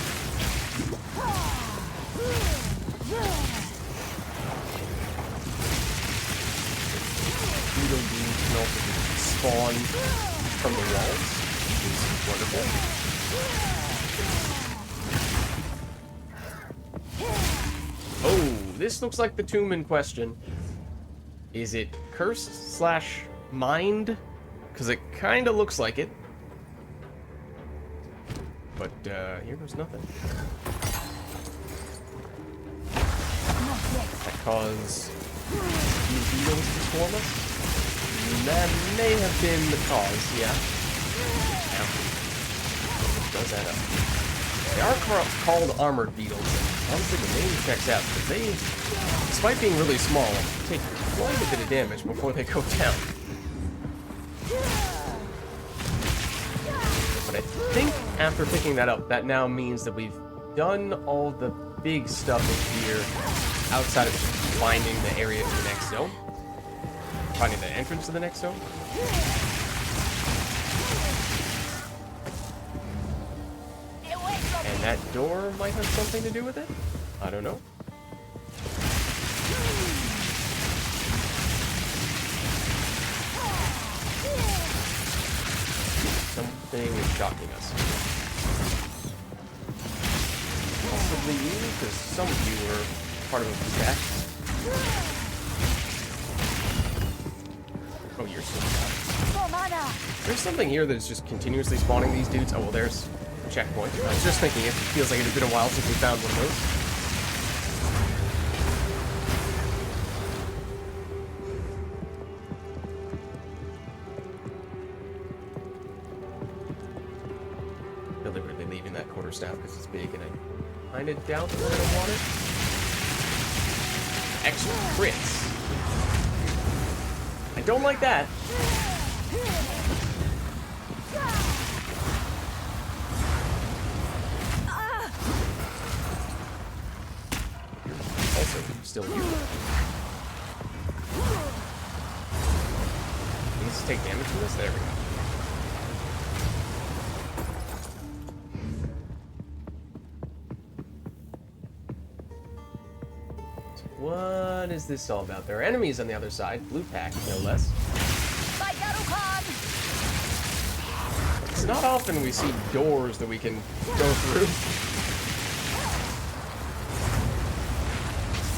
Beetle dudes can also spawn from the walls, which is wonderful. Oh, this looks like the tomb in question. Is it cursed / mined? Because it kind of looks like it. But here goes nothing. That caused these beetles to swarm us? That may have been the cause, yeah. Does add up. They are called armored beetles, and honestly the name checks out, because they, despite being really small, take quite a bit of damage before they go down. But I think after picking that up, that now means that we've done all the big stuff in here outside of just finding the area to the next zone. Finding the entrance to the next zone. And that door might have something to do with it? I don't know. Something is shocking us. Possibly you, because some of you were part of a attack. Oh, you're still alive. There's something here that's just continuously spawning these dudes. Oh, well, there's a checkpoint. I was just thinking it feels like it has been a while since we found one of those. Deliberately leaving that quarterstaff because it's big and I kind of doubt that we're going to want it. Extra crits. I don't like that. Also, still you. Needs to take damage from this? There we go. What is this all about? There are enemies on the other side. Blue pack, no less. It's not often we see doors that we can go through.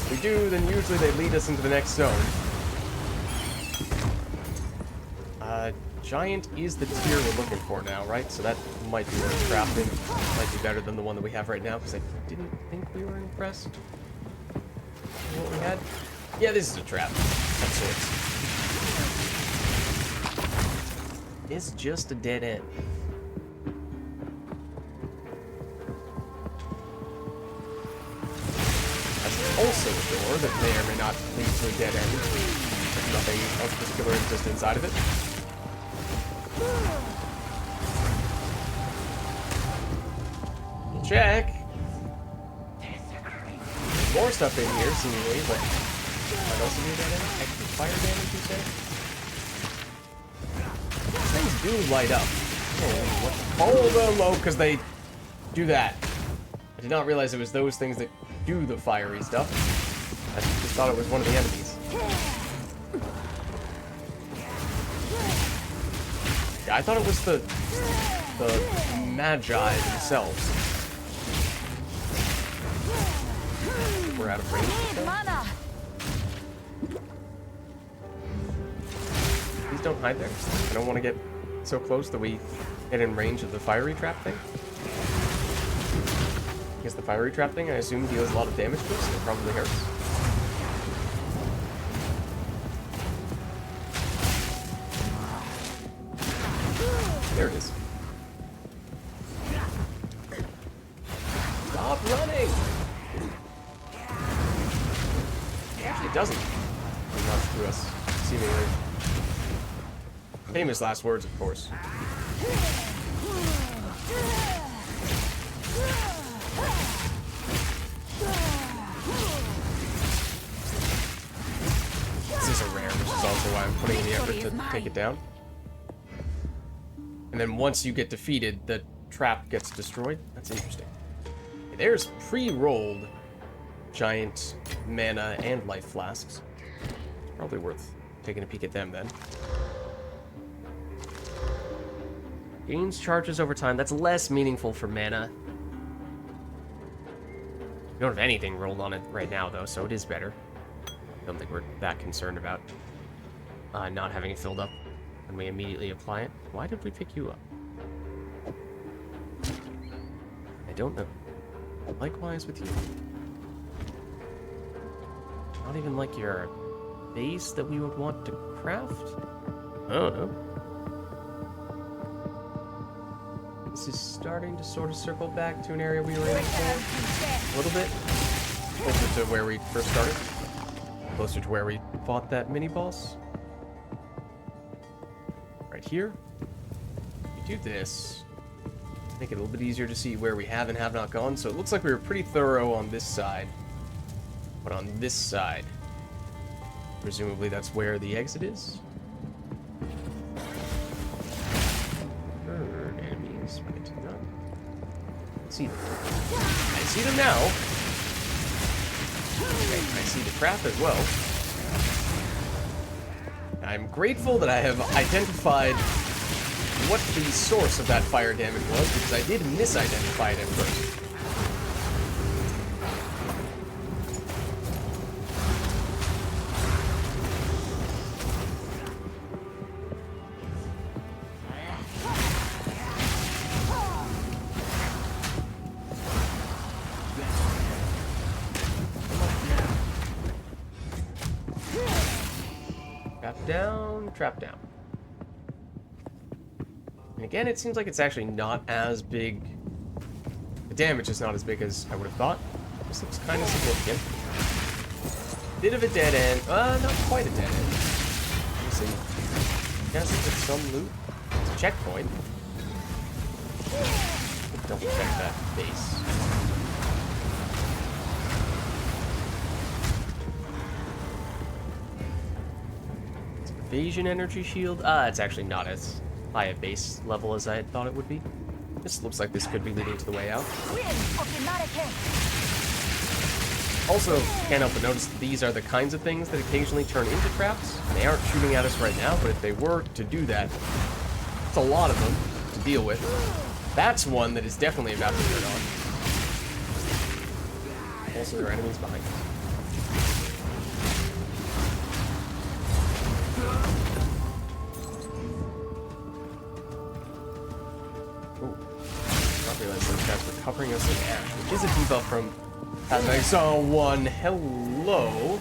If we do, then usually they lead us into the next zone. Giant is the tier we're looking for now, right? So that might be worth crafting. Might be better than the one that we have right now, because I didn't think we were impressed with what we had. Yeah, this is a trap of sorts. It's just a dead end. That's also a door that may or may not lead to a dead end. There's nothing of particular interest inside of it. We'll check. There's more stuff in here, seemingly, but might also be a dead end. Extra fire damage, you say? Things do light up. Oh, them! Oh, because they do that. I did not realize it was those things that do the fiery stuff. I just thought it was one of the enemies. Yeah, I thought it was the Magi themselves. We're out of range. Please don't hide there. I don't want to get so close that we get in range of the fiery trap thing. I guess the fiery trap thing, I assume, deals a lot of damage to us, and it probably hurts. There it is. Stop running! Actually, it doesn't. It runs through us, seemingly. Famous last words, of course. This is a rare, which is also why I'm putting in the effort to take it down. And then once you get defeated, the trap gets destroyed. That's interesting. Okay, there's pre-rolled giant mana and life flasks. Probably worth taking a peek at them then. Gains charges over time. That's less meaningful for mana. We don't have anything rolled on it right now, though, so it is better. I don't think we're that concerned about not having it filled up when we immediately apply it. Why did we pick you up? I don't know. Likewise with you. Not even like your base that we would want to craft? I don't know. This is starting to sort of circle back to an area we were in before. A little bit. Closer to where we first started. Closer to where we fought that mini-boss. Right here. We do this. Make it a little bit easier to see where we have and have not gone. So it looks like we were pretty thorough on this side. But on this side, presumably that's where the exit is. Bird enemies. I did not see them. I see them now. Okay, I see the trap as well. I'm grateful that I have identified what the source of that fire damage was, because I did misidentify it at first. Trap down. And again, it seems like it's actually not as big. The damage is not as big as I would have thought. This looks kind of significant. Bit of a dead end. Not quite a dead end. Let me see. Guess it's some loot. It's a checkpoint. Double check that base. Evasion energy shield. It's actually not as high a base level as I had thought it would be. This looks like this could be leading to the way out. Also, can't help but notice that these are the kinds of things that occasionally turn into traps. They aren't shooting at us right now, but if they were to do that, it's a lot of them to deal with. That's one that is definitely about to turn on. Also, there are enemies behind us. realize those guys were covering us in ash, which is a debuff from Path of Exile 1. Hello.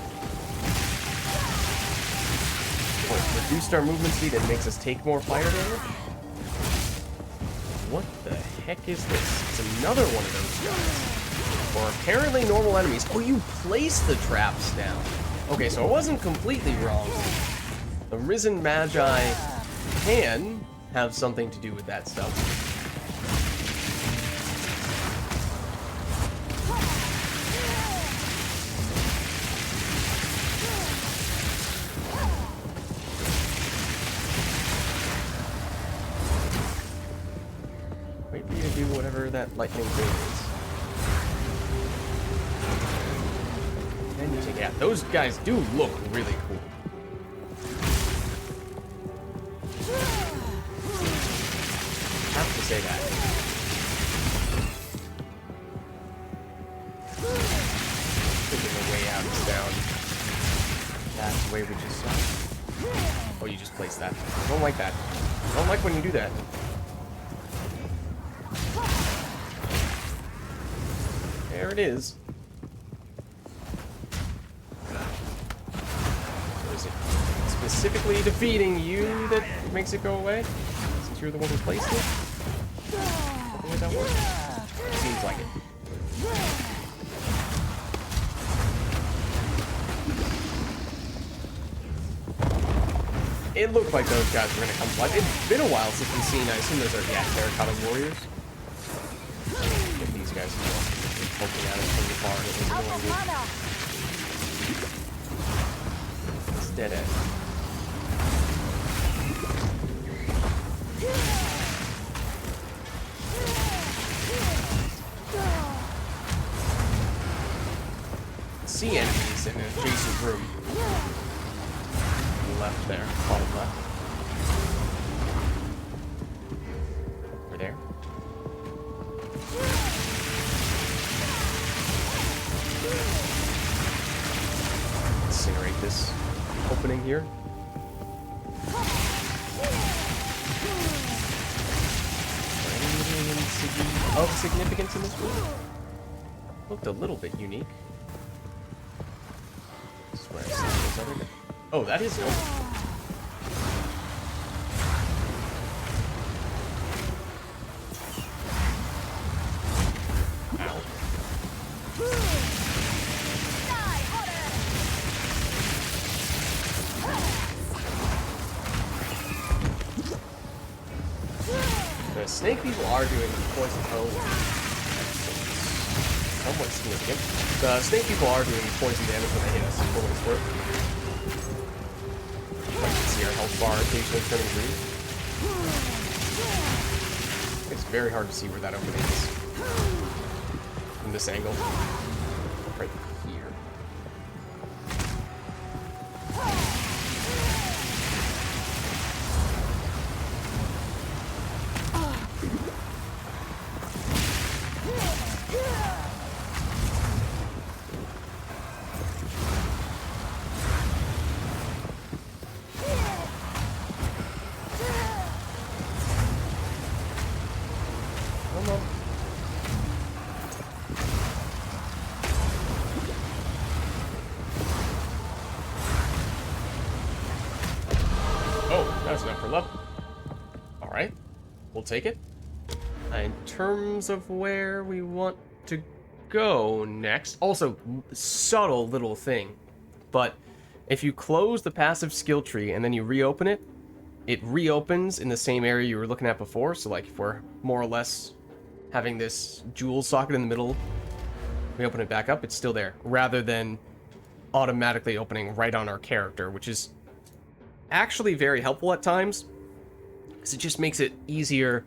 Oh, reduced our movement speed and makes us take more fire damage? What the heck is this? It's another one of those guys. Or apparently normal enemies. Oh, you place the traps down. Okay, so I wasn't completely wrong. The Risen Magi can have something to do with that stuff. Wait for you to do whatever that lightning thing is. And you take it out. Those guys do look really cool. I have to say that. Thinking the way out is down. That's the way we just saw. Oh, you just placed that. I don't like that. I don't like when you do that. There it is. So is it specifically defeating you that makes it go away? Since you're the one who placed it? Is that the way that works? Seems like it. It looked like those guys were going to come to life. It's been a while since we've seen, I assume those are, yeah, Terracotta Warriors. Get these guys poking at us from far. It's dead end. See enemies in an adjacent room. Left there, bottom left. Over there. Incinerate this opening here. Anything of significance in this room? Looked a little bit unique. This is where I see those other guys. Oh, that is open. Ow. The snake people are doing poison. Oh, somewhat significant. The snake people are doing poison damage when they hit us. For what it's worth. Like you can see our health bar occasionally turning green. It's very hard to see where that opening is from this angle. Right here. That's enough for level. Alright, we'll take it. In terms of where we want to go next, also, subtle little thing, but if you close the passive skill tree and then you reopen it, it reopens in the same area you were looking at before. So like if we're more or less having this jewel socket in the middle, we open it back up, it's still there, rather than automatically opening right on our character, which is actually very helpful at times, because it just makes it easier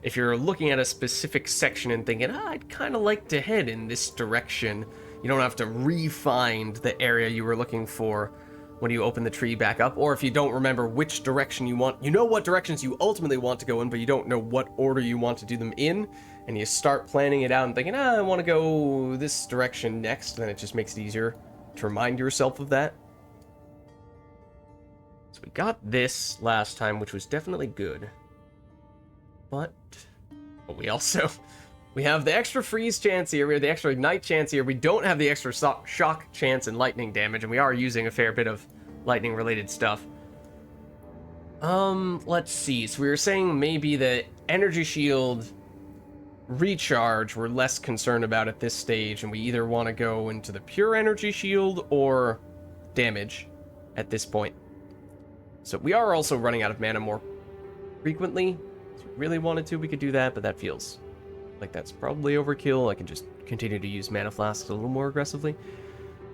if you're looking at a specific section and thinking, I'd kind of like to head in this direction. You don't have to re-find the area you were looking for when you open the tree back up, or if you don't remember which direction you want, you know what directions you ultimately want to go in, but you don't know what order you want to do them in, and you start planning it out and thinking, I want to go this direction next, then it just makes it easier to remind yourself of that. So we got this last time, which was definitely good. But we also We have the extra freeze chance here, we have the extra ignite chance here, we don't have the extra shock chance and lightning damage, and we are using a fair bit of lightning related stuff. Let's see, so we were saying maybe the energy shield recharge we're less concerned about at this stage, and we either want to go into the pure energy shield or damage at this point. So we are also running out of mana more frequently. If we really wanted to, we could do that, but that feels like that's probably overkill. I can just continue to use mana flasks a little more aggressively.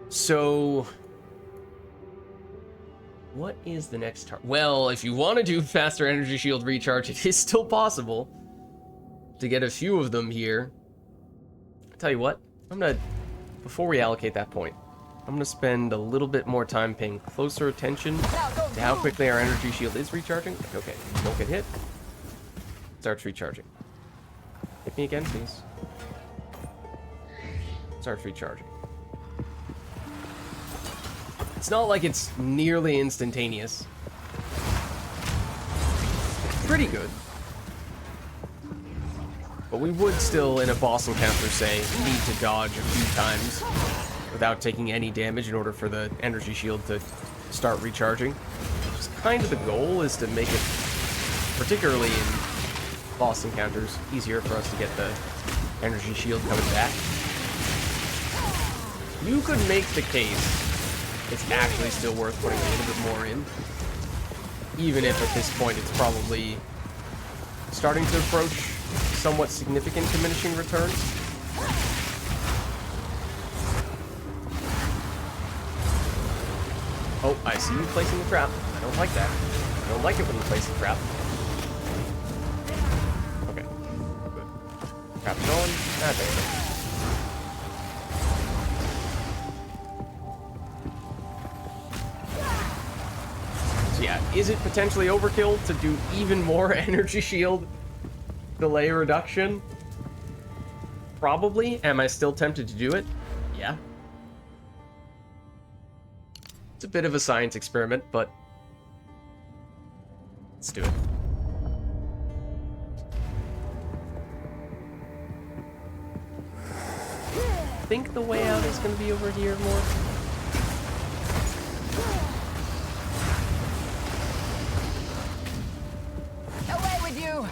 So what is the next target? Well, if you want to do faster energy shield recharge, it is still possible to get a few of them here. I'll tell you what, before we allocate that point, I'm gonna spend a little bit more time paying closer attention to how quickly our energy shield is recharging. Okay, don't get hit. Starts recharging. Hit me again, please. Starts recharging. It's not like it's nearly instantaneous. It's pretty good. But we would still, in a boss encounter, say, need to dodge a few times without taking any damage in order for the energy shield to start recharging. Just kind of the goal is to make it, particularly in boss encounters, easier for us to get the energy shield coming back. You could make the case it's actually still worth putting a little bit more in, even if at this point it's probably starting to approach somewhat significant diminishing returns. Oh, I see you placing the trap. I don't like that. I don't like it when you place the trap. Okay. Good. Trap's on. That's it. So yeah, is it potentially overkill to do even more energy shield delay reduction? Probably. Am I still tempted to do it? Yeah. It's a bit of a science experiment, but let's do it. I think the way out is going to be over here more. Away with you!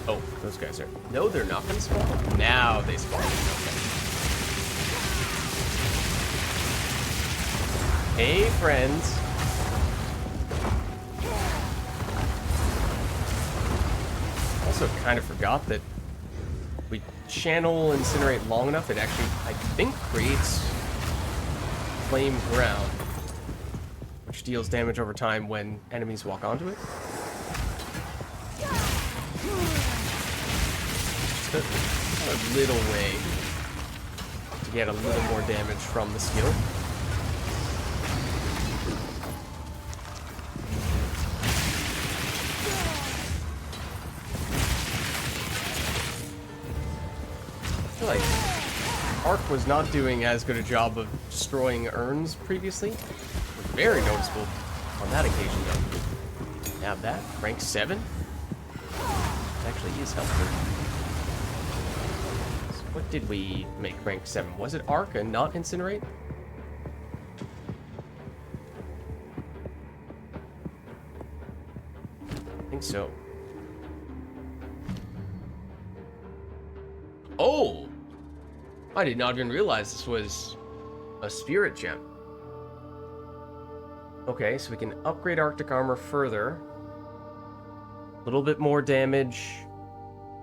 Oh, those guys are... No, they're not going to spawn. Now they spawn. Okay. Hey, friends. Also kind of forgot that we channel Incinerate long enough, it actually, I think, creates Flame Ground, which deals damage over time when enemies walk onto it. Just a little way to get a little more damage from the skill. I feel like Arc was not doing as good a job of destroying urns previously. It was very noticeable on that occasion, though. Now that, rank 7. Actually is helpful. So what did we make rank 7? Was it Arc and not Incinerate? I think so. Oh! I did not even realize this was a spirit gem. Okay, so we can upgrade Arctic Armor further. A little bit more damage,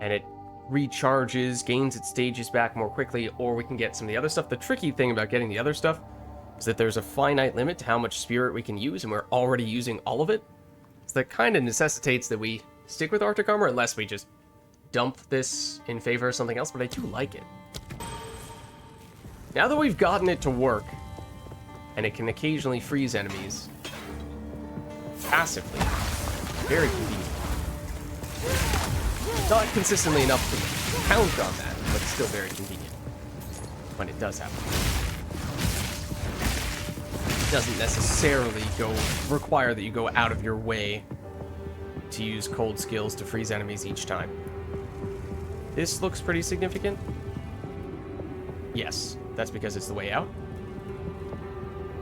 and it recharges, gains its stages back more quickly, or we can get some of the other stuff. The tricky thing about getting the other stuff is that there's a finite limit to how much spirit we can use, and we're already using all of it. So that kind of necessitates that we stick with Arctic Armor unless we just dump this in favor of something else, but I do like it. Now that we've gotten it to work, and it can occasionally freeze enemies passively, very convenient. Not consistently enough to count on that, but still very convenient when it does happen. doesn't necessarily require that you go out of your way to use cold skills to freeze enemies each time. This looks pretty significant. Yes, that's because it's the way out.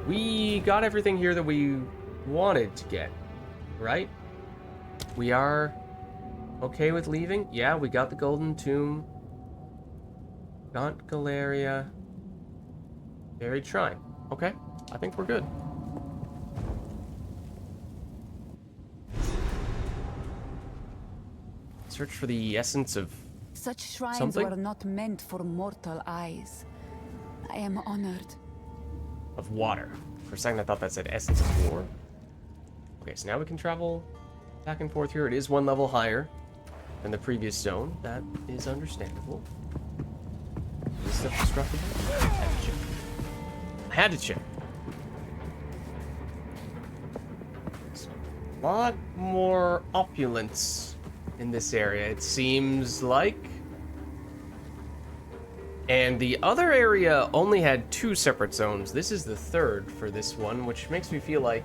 We got everything here that we wanted to get, right? We are okay with leaving? Yeah, we got the Golden Tomb. Got Galeria. Buried Shrine. Okay, I think we're good. Search for the essence of Such shrines something? were not meant for mortal eyes. I am honored. Of water. For a second I thought that said essence of war. Okay, so now we can travel back and forth here. It is one level higher than the previous zone. That is understandable. Is stuff destructible? I had to check. A lot more opulence in this area, it seems like. And the other area only had 2 separate zones. This is the 3rd for this one, which makes me feel like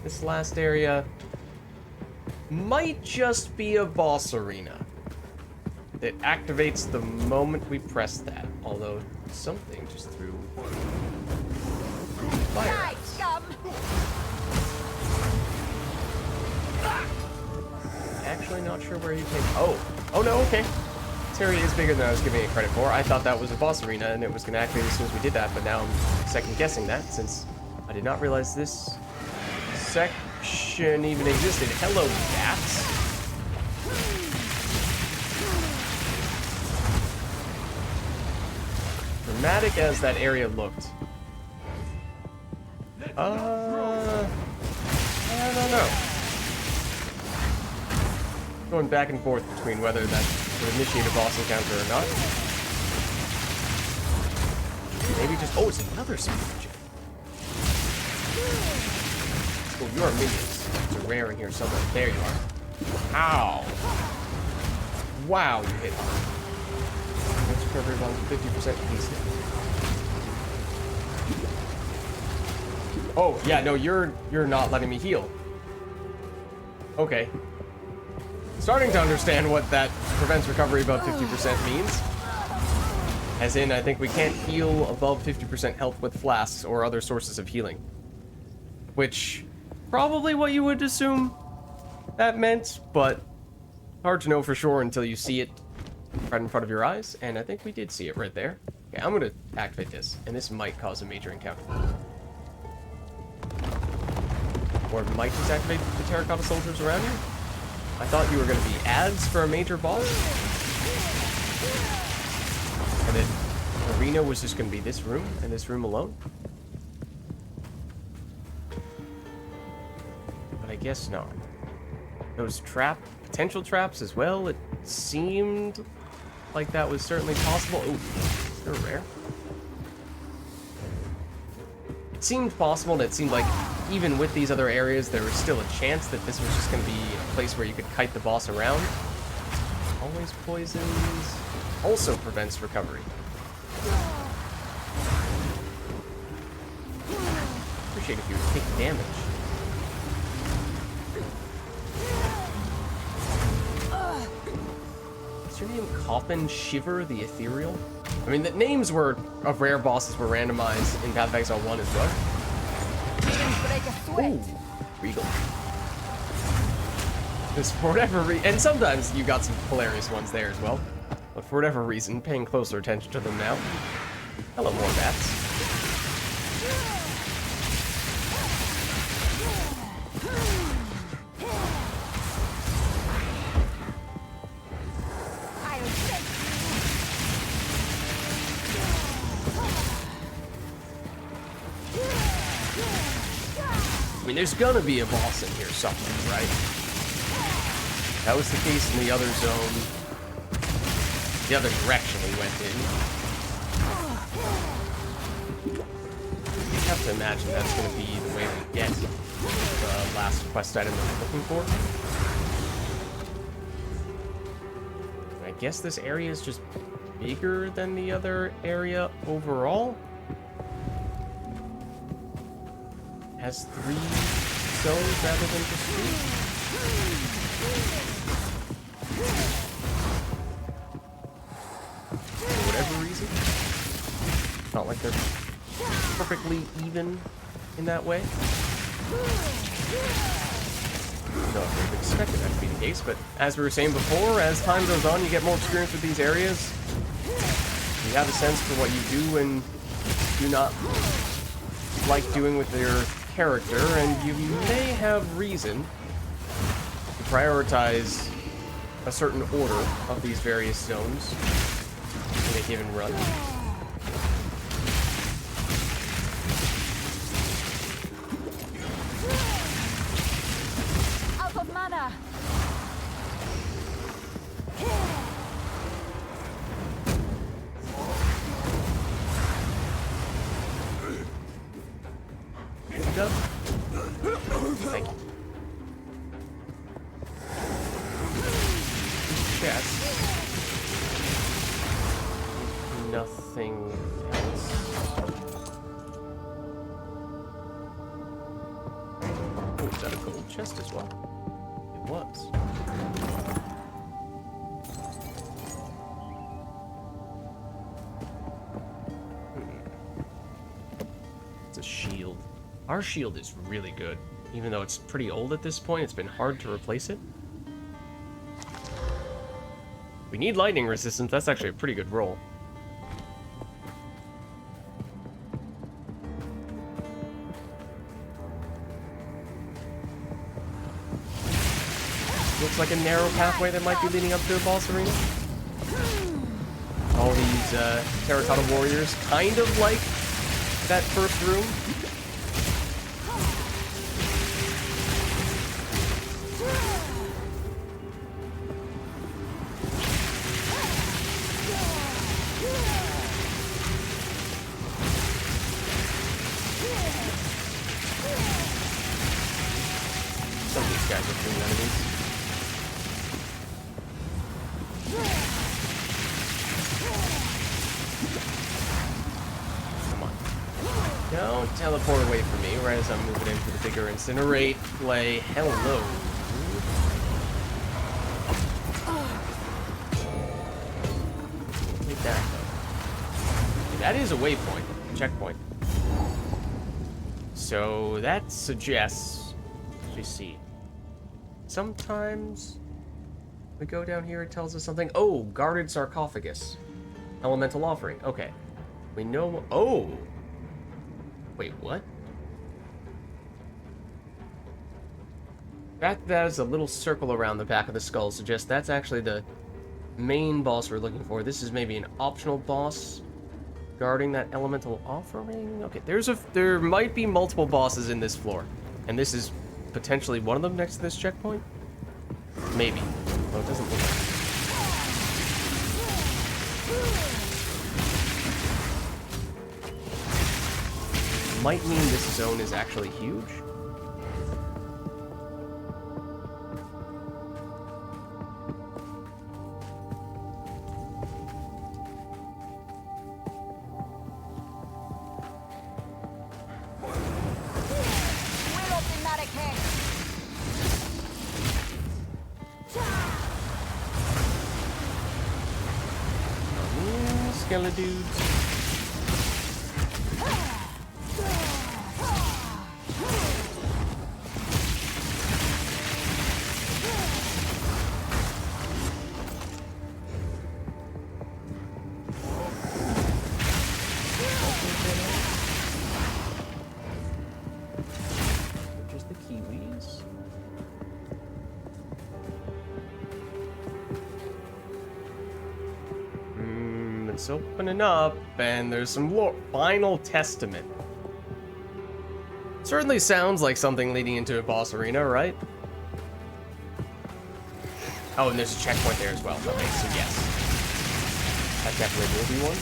this last area might just be a boss arena that activates the moment we press that. Although something just threw fire. Actually not sure where he came. Oh no, okay. This area is bigger than I was giving it credit for. I thought that was a boss arena and it was going to activate as soon as we did that, but now I'm second guessing that since I did not realize this section even existed. Hello, bats. Dramatic as that area looked. I don't know. Going back and forth between whether that would initiate a boss encounter or not. Maybe just... Oh, it's another speed gem. Oh, you are minions. It's a rare in here somewhere. There you are. Ow. Wow, you hit. Let's recovery along 50% please. Oh, yeah, no, you're not letting me heal. Okay. Starting to understand what that prevents recovery above 50% means. As in, I think we can't heal above 50% health with flasks or other sources of healing. Which, probably what you would assume that meant, but hard to know for sure until you see it right in front of your eyes, and I think we did see it right there. Okay, I'm gonna activate this, and this might cause a major encounter. Or it might just activate the terracotta soldiers around you. I thought you were going to be ads for a major boss. And then the arena was just going to be this room and this room alone. But I guess not. Those potential traps as well, it seemed like that was certainly possible. Oh, they're rare. It seemed possible, and it seemed like even with these other areas, there was still a chance that this was just going to be a place where you could kite the boss around. Always poisons. Also prevents recovery. Appreciate if you would take damage. Is your name Coffin Shiver the Ethereal? I mean, the names of rare bosses were randomized in Path of Exile 1 as well. Ooh, regal. Because for whatever reason, and sometimes you got some hilarious ones there as well, but for whatever reason, paying closer attention to them now. Hello, more bats. I mean, there's gonna be a boss in here somewhere, right? That was the case in the other zone. The other direction we went in. You have to imagine that's gonna be the way we get the last quest item that we're looking for. And I guess this area is just bigger than the other area overall. has 3 zones rather than just 2. For whatever reason. It's not like they're perfectly even in that way. No, I would have expected that to be the case, but as we were saying before, as time goes on, you get more experience with these areas. You have a sense for what you do and do not like doing with your character, and you may have reason to prioritize a certain order of these various zones in a given run. Out of mana! Thank you. Chest. Nothing else. Oh, is that a gold chest as well? It was. It's a shield. Our shield is really good. Even though it's pretty old at this point, it's been hard to replace it. We need lightning resistance. That's actually a pretty good roll. Looks like a narrow pathway that might be leading up to a boss arena. All these terracotta warriors, kind of like that first room. Some of these guys are pretty enemies. Come on. Don't teleport away from me right as I'm moving into the bigger incinerate play. Hello. Take that though. That is a waypoint. Checkpoint. So that suggests, as you see, sometimes we go down here, it tells us something. Oh, guarded sarcophagus. Elemental offering. Okay. We know. Oh! Wait, what? That is a little circle around the back of the skull suggests that's actually the main boss we're looking for. This is maybe an optional boss guarding that elemental offering. Okay, there might be multiple bosses in this floor, and this is potentially one of them next to this checkpoint. Maybe. Well, it doesn't look like it. Might mean this zone is actually huge. Dudes. Just the Kiwis. It's opening up, and there's some final testament. Certainly sounds like something leading into a boss arena, right? Oh, and there's a checkpoint there as well. Okay, so yes. That definitely will be one.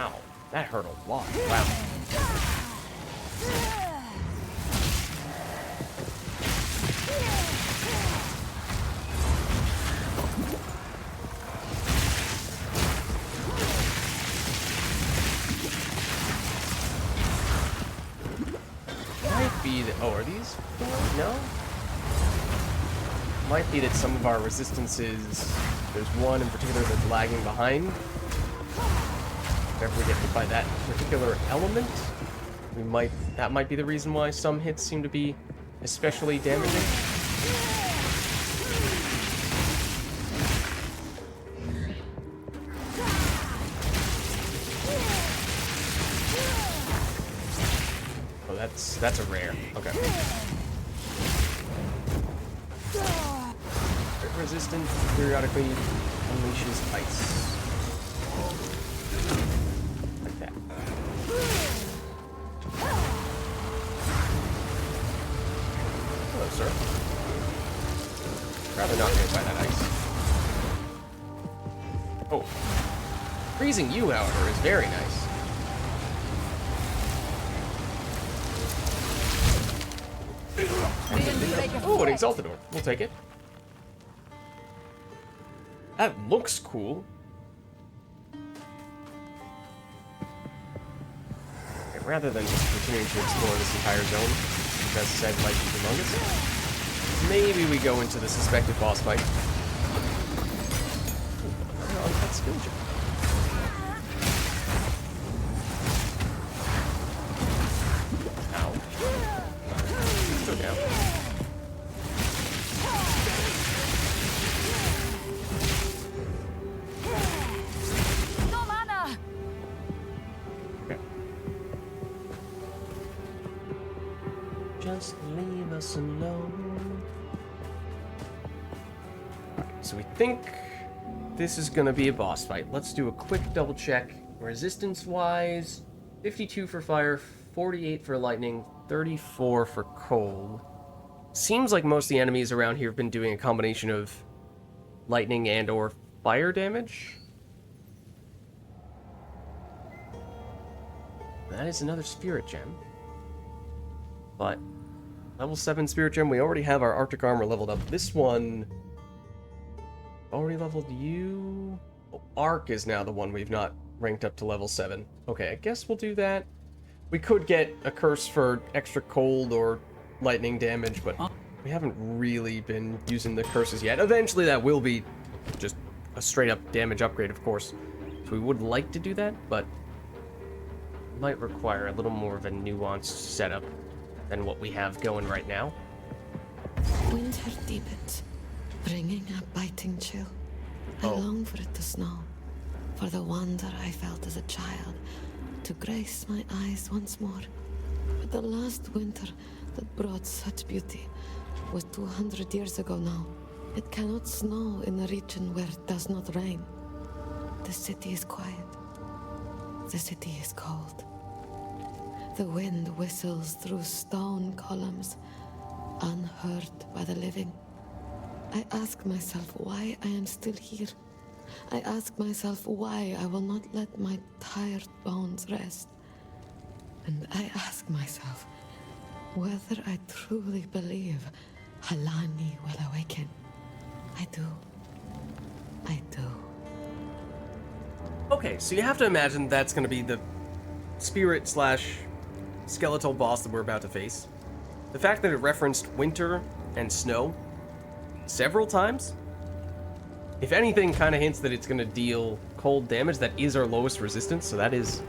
Ow, that hurt a lot. Wow. be that... Oh, are these four? No? Might be that some of our resistances... There's one in particular that's lagging behind. Whenever we get hit by that particular element, that might be the reason why some hits seem to be especially damaging. Oh, that's a rare. Okay. Crit resistant periodically unleashes ice. Like that. Hello, sir. Rather not hit by that ice. Oh. Freezing you, however, is very nice. Oh, an Exalted Orb. We'll take it. That looks cool. Okay, rather than just continuing to explore this entire zone, which as said might be humongous, maybe we go into the suspected boss fight. Ooh, on that skill jump. Ow. Go down. Just leave us alone. Okay, so we think this is gonna be a boss fight. Let's do a quick double check. Resistance-wise, 52 for fire, 48 for lightning, 34 for cold. Seems like most of the enemies around here have been doing a combination of lightning and or fire damage. That is another spirit gem. But level 7 spirit gem, we already have our Arctic armor leveled up. This one already leveled you. Oh, Arc is now the one we've not ranked up to level 7. Okay, I guess we'll do that. We could get a curse for extra cold or lightning damage, but we haven't really been using the curses yet. Eventually that will be just a straight up damage upgrade, of course. So we would like to do that, but might require a little more of a nuanced setup than what we have going right now. Winter deepens, bringing a biting chill. I long for it to snow, for the wonder I felt as a child to grace my eyes once more. But the last winter that brought such beauty was 200 years ago now. It cannot snow in a region where it does not rain. The city is quiet. The city is cold. The wind whistles through stone columns, unheard by the living. I ask myself why I am still here. I ask myself why I will not let my tired bones rest. And I ask myself whether I truly believe Halani will awaken. I do. I do. Okay, so you have to imagine that's going to be the spirit slash skeletal boss that we're about to face. The fact that it referenced winter and snow several times, if anything, kind of hints that it's going to deal cold damage. That is our lowest resistance, so that is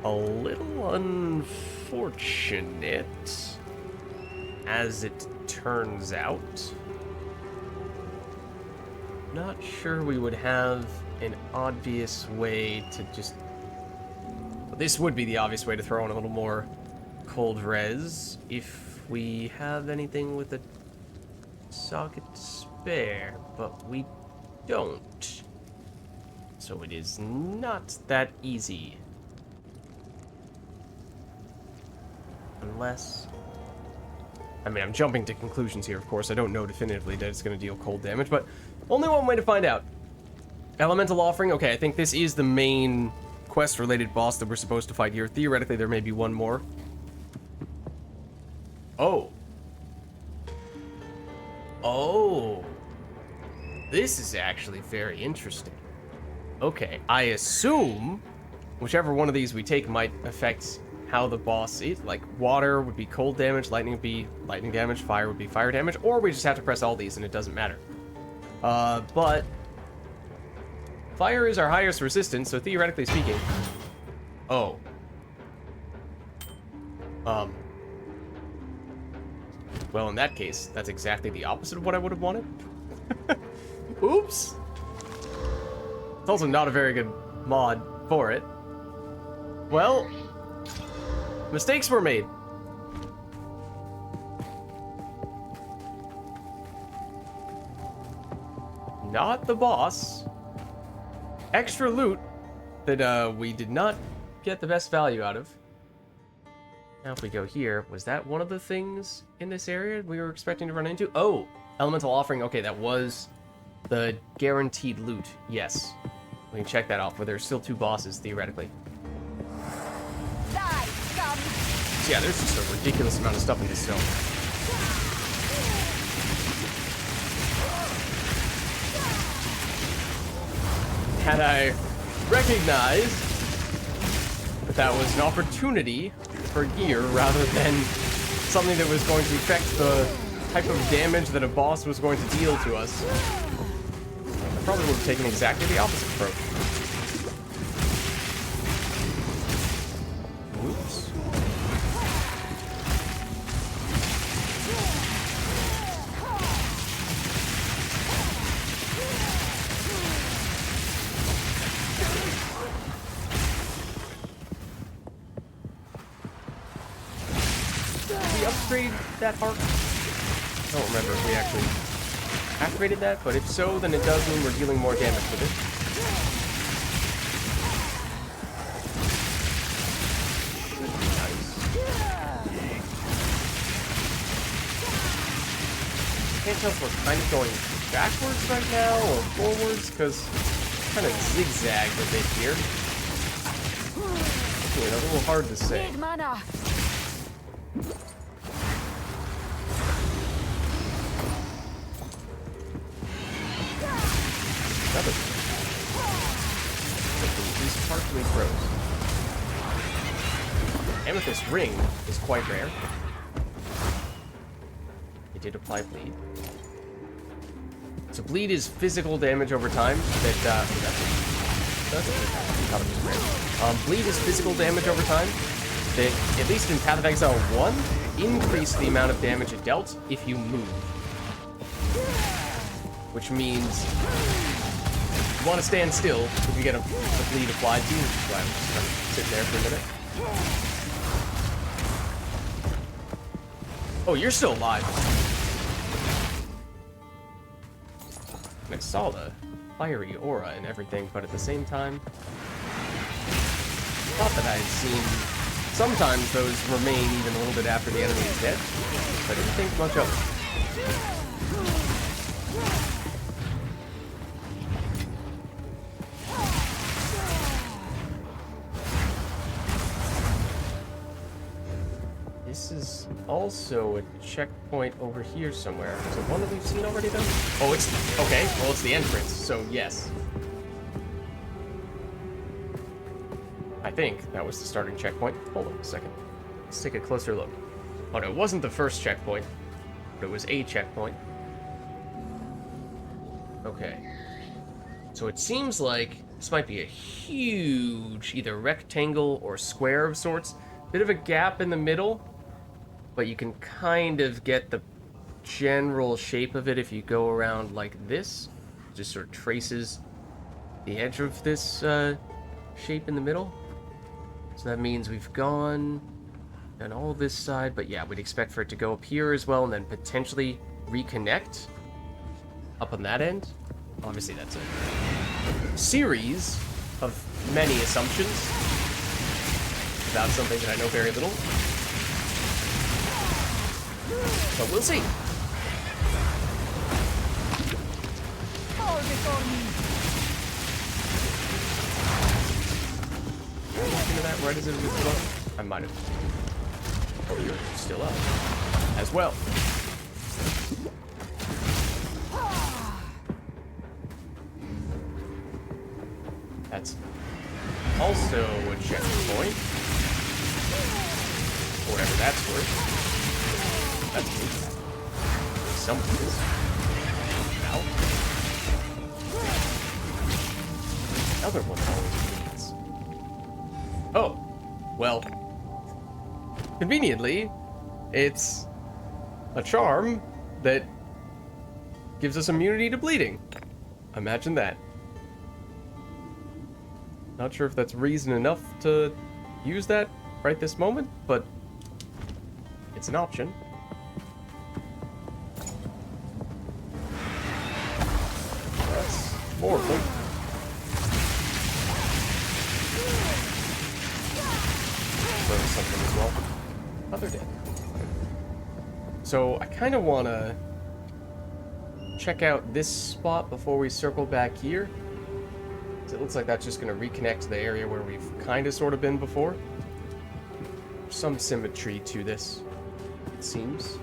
a little unfortunate, as it turns out. Not sure we would have an obvious way to just... Well, this would be the obvious way to throw in a little more cold res if we have anything with a socket to spare, but we don't. So it is not that easy. Unless... I mean, I'm jumping to conclusions here, of course. I don't know definitively that it's going to deal cold damage, but only one way to find out. Elemental Offering. Okay, I think this is the main quest-related boss that we're supposed to fight here. Theoretically, there may be one more. Oh. Oh. This is actually very interesting. Okay, I assume whichever one of these we take might affect how the boss is. Like, water would be cold damage, lightning would be lightning damage, fire would be fire damage, or we just have to press all these and it doesn't matter. But fire is our highest resistance, so theoretically speaking... Oh. Well, in that case, that's exactly the opposite of what I would have wanted. Oops. It's also not a very good mod for it. Well, mistakes were made. Not the boss. Extra loot that we did not get the best value out of. Now if we go here, was that one of the things in this area we were expecting to run into? Oh, elemental offering. Okay, that was the guaranteed loot. Yes. We can check that off, where there's still 2 bosses, theoretically. So yeah, there's just a ridiculous amount of stuff in this zone. Had I recognized that that was an opportunity for gear rather than something that was going to affect the type of damage that a boss was going to deal to us, I probably would have taken exactly the opposite approach. Oops. Did we upgrade that arc? I don't remember if we actually activated that, but if so, then it does mean we're dealing more damage with it. I can't tell if we're kind of going backwards right now or forwards, because it's kind of zigzagged a bit here. It's a little hard to say. Another these partially froze. Amethyst ring is quite rare. It did apply bleed. So bleed is physical damage over time that bleed is physical damage over time that, at least in Path of Exile 1, increase the amount of damage it dealt if you move. Which means you want to stand still if you get a bleed applied to you. So I'm just going to sit there for a minute. Oh, you're still alive. I saw the fiery aura and everything, but at the same time, thought that I had seen sometimes those remain even a little bit after the enemy is dead. But I didn't think much of it. This is also a checkpoint over here somewhere. Is it one that we've seen already, though? Oh, it's... Okay, well, it's the entrance, so yes. I think that was the starting checkpoint. Hold on a second. Let's take a closer look. Oh, no, it wasn't the first checkpoint, but it was a checkpoint. Okay. So it seems like this might be a huge either rectangle or square of sorts. Bit of a gap in the middle, but you can kind of get the general shape of it if you go around like this. Just sort of traces the edge of this shape in the middle. So that means we've done all this side, but yeah, we'd expect for it to go up here as well and then potentially reconnect up on that end. Obviously, that's a series of many assumptions about something that I know very little. But we'll see. Walk into that right as it was blown. I might have. Oh, you're still up as well. That's also a checkpoint. Whatever that's worth. That's good. Something is. Ow. Another one always bleeds. Oh. Well. Conveniently, it's a charm that gives us immunity to bleeding. Imagine that. Not sure if that's reason enough to use that right this moment, but it's an option. That's horrible. Burn something as well. Oh, they're dead. So I kind of want to check out this spot before we circle back here. It looks like that's just going to reconnect to the area where we've kind of sort of been before. Some symmetry to this, it seems.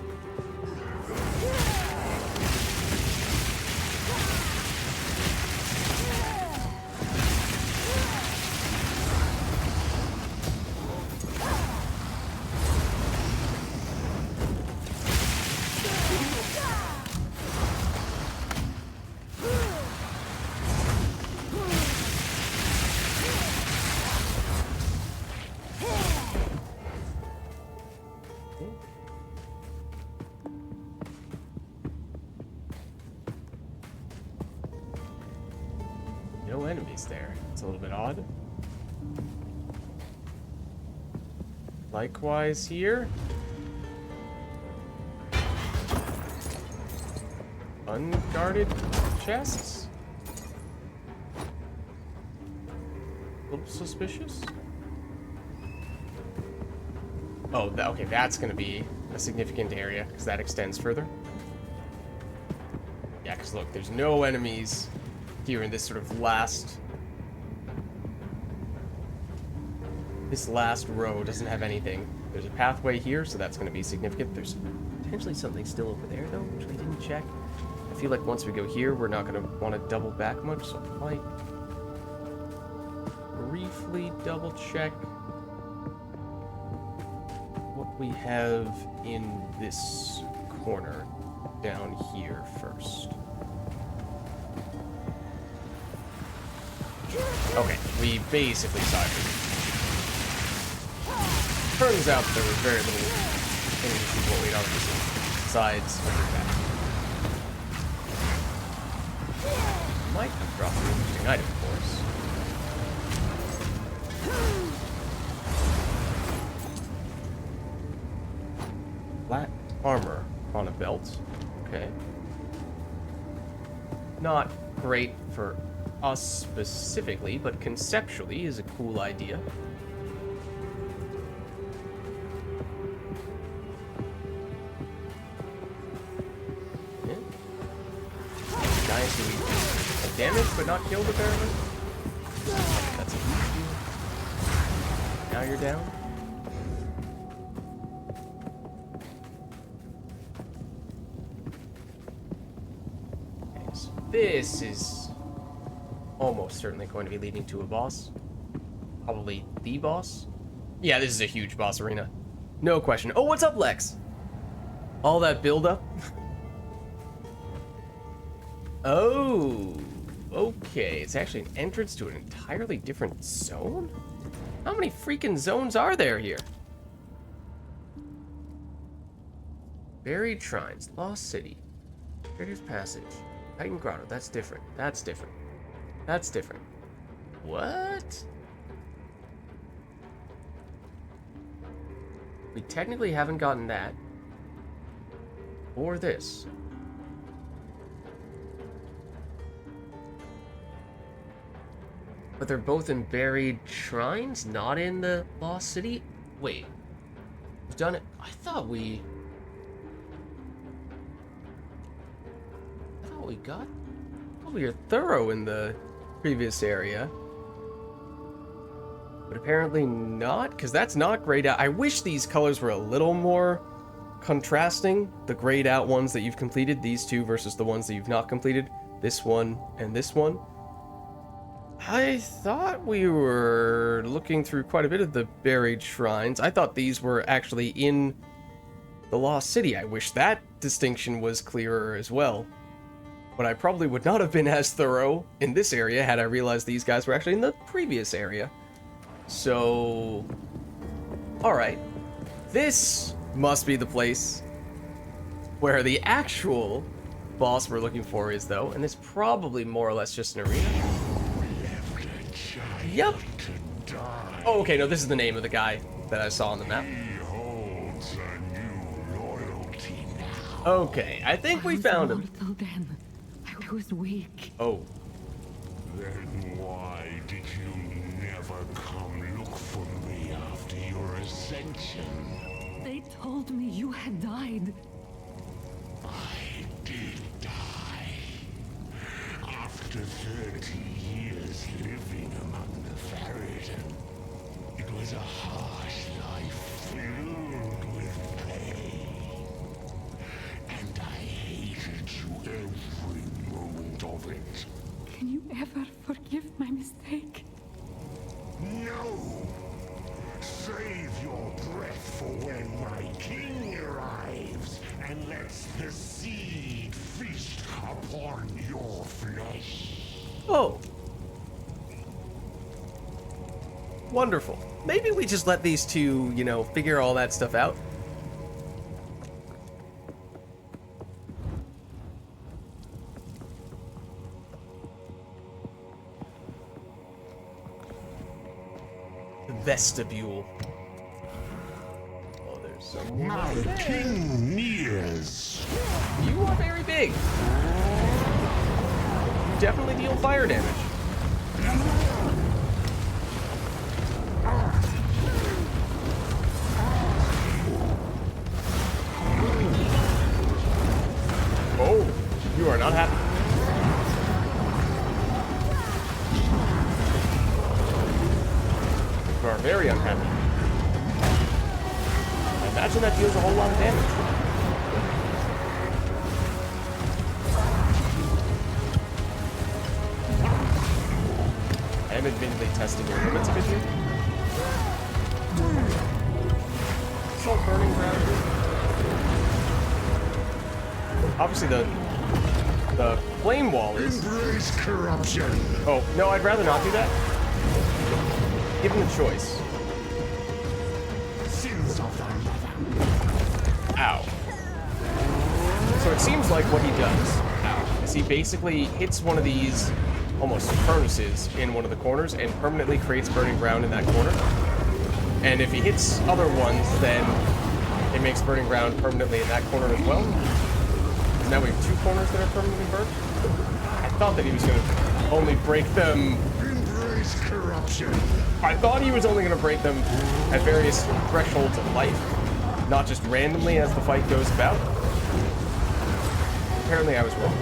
No enemies there. It's a little bit odd. Likewise here. Unguarded chests. A little suspicious. Oh, okay, that's going to be a significant area because that extends further. Yeah, because look, there's no enemies here in this sort of last row doesn't have anything. There's a pathway here, so that's going to be significant. There's potentially something still over there, though, which we didn't check. I feel like once we go here, we're not going to want to double back much, so I might briefly double check what we have in this corner down here first. Okay, we basically saw everything. Turns out there was very little change from what we'd already seen, besides under that. Might have dropped an interesting item for us. Flat armor on a belt. Okay. Not great for us specifically, but conceptually is a cool idea. Yeah. Guys who have damaged but not killed apparently. That's a huge deal. Now you're down. Okay, so this is almost certainly going to be leading to a boss. Probably the boss. Yeah, this is a huge boss arena. No question. Oh, what's up, Lex? All that build-up? Oh, okay. It's actually an entrance to an entirely different zone? How many freaking zones are there here? Buried Shrines, Lost City, Trader's Passage, Titan Grotto. That's different. That's different. That's different. What? We technically haven't gotten that. Or this. But they're both in buried shrines, not in the Lost City? Wait. We've done it. I thought we got... Oh, we were thorough in the previous area. But apparently not, because that's not grayed out. I wish these colors were a little more contrasting. The grayed out ones that you've completed, these two versus the ones that you've not completed. This one and this one. I thought we were looking through quite a bit of the buried shrines. I thought these were actually in the Lost City. I wish that distinction was clearer as well. But I probably would not have been as thorough in this area had I realized these guys were actually in the previous area. So... alright. This must be the place where the actual boss we're looking for is, though. And it's probably more or less just an arena. Yep. Oh, okay, no, this is the name of the guy that I saw on the map. Okay, I think we found him. Until then, I was weak. Oh. Then why did you never come look for me after your ascension? They told me you had died. I did die. After 30 years living among the Ferritan, it was a harsh life filled with pain. And I hated you every moment of it. Can you ever forgive my mistake? No! Save your breath for when my king arrives, and lets the seed feast upon your flesh. Oh. Wonderful. Maybe we just let these two, you know, figure all that stuff out. The vestibule. Oh, there's some... My king nears. You are very big. You definitely deal fire damage. Oh, you are not happy. You are very unhappy. I imagine that deals a whole lot of damage. I am admittedly testing your limits a bit here. Still burning ground. Obviously the flame wall is... Embrace corruption. Oh, no, I'd rather not do that. Give him the choice. Sins of the mother. Ow. So it seems like what he does is he basically hits one of these almost furnaces in one of the corners and permanently creates burning ground in that corner. And if he hits other ones, then it makes burning ground permanently in that corner as well. Now we have two corners that are permanently burned. I thought that he was going to only break them... Embrace corruption. I thought he was only going to break them at various thresholds of life, not just randomly as the fight goes about. Apparently I was wrong.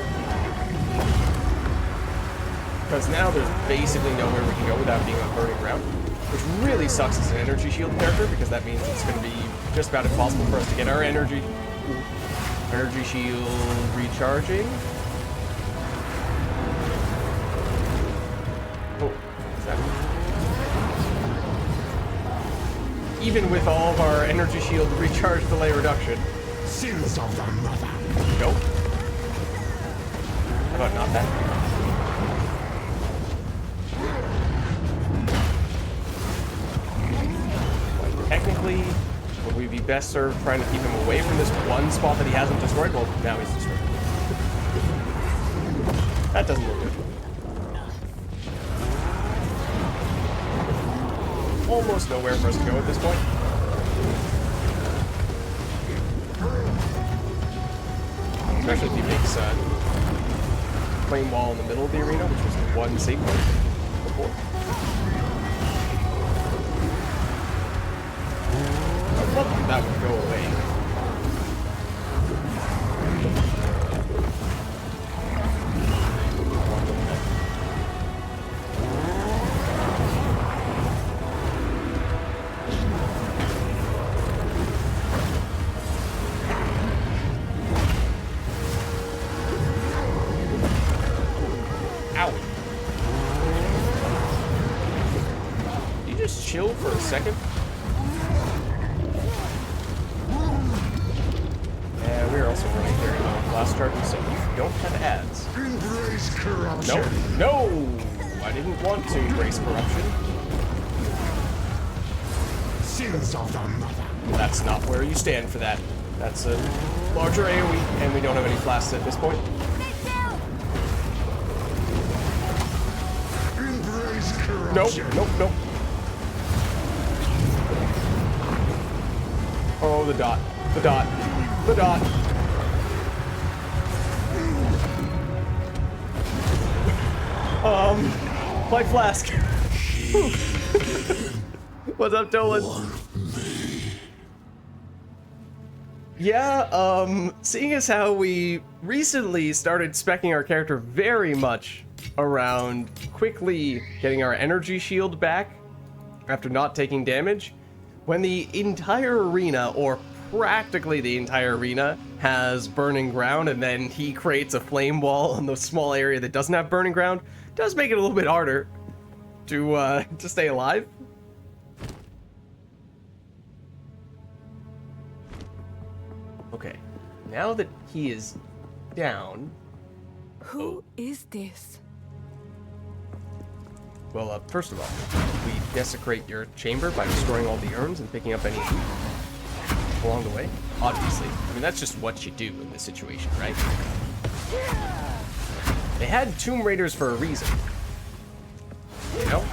Because now there's basically nowhere we can go without being on burning ground, which really sucks as an energy shield character, because that means it's going to be just about impossible for us to get our energy shield recharging. Oh, is that... Even with all of our energy shield recharge delay reduction. Sins of the mother. Nope. How about not that? Technically, would we be best served trying to keep him away from this one spot that he hasn't destroyed? Well, now he's destroyed. That doesn't look good. Almost nowhere for us to go at this point. Especially if he makes flame wall in the middle of the arena, which was the one safe point before. I thought that would go away. just chill for a second? Yeah, we're also running very low blast charges, so we don't have ads. Embrace corruption. No! I didn't want to embrace corruption. Sins of the mother. That's not where you stand for that. That's a larger AoE, and we don't have any flasks at this point. Embrace Nope, corruption. nope. Oh, the dot. The dot. The dot. Light flask. What's up, Dolan? Yeah, seeing as how we recently started speccing our character very much around quickly getting our energy shield back after not taking damage, when the entire arena, or practically the entire arena, has burning ground, and then he creates a flame wall in the small area that doesn't have burning ground, does make it a little bit harder to stay alive. Okay, now that he is down... Who is this? Well, first of all, we desecrate your chamber by destroying all the urns and picking up any along the way. Obviously. I mean, that's just what you do in this situation, right? They had Tomb Raiders for a reason. You know?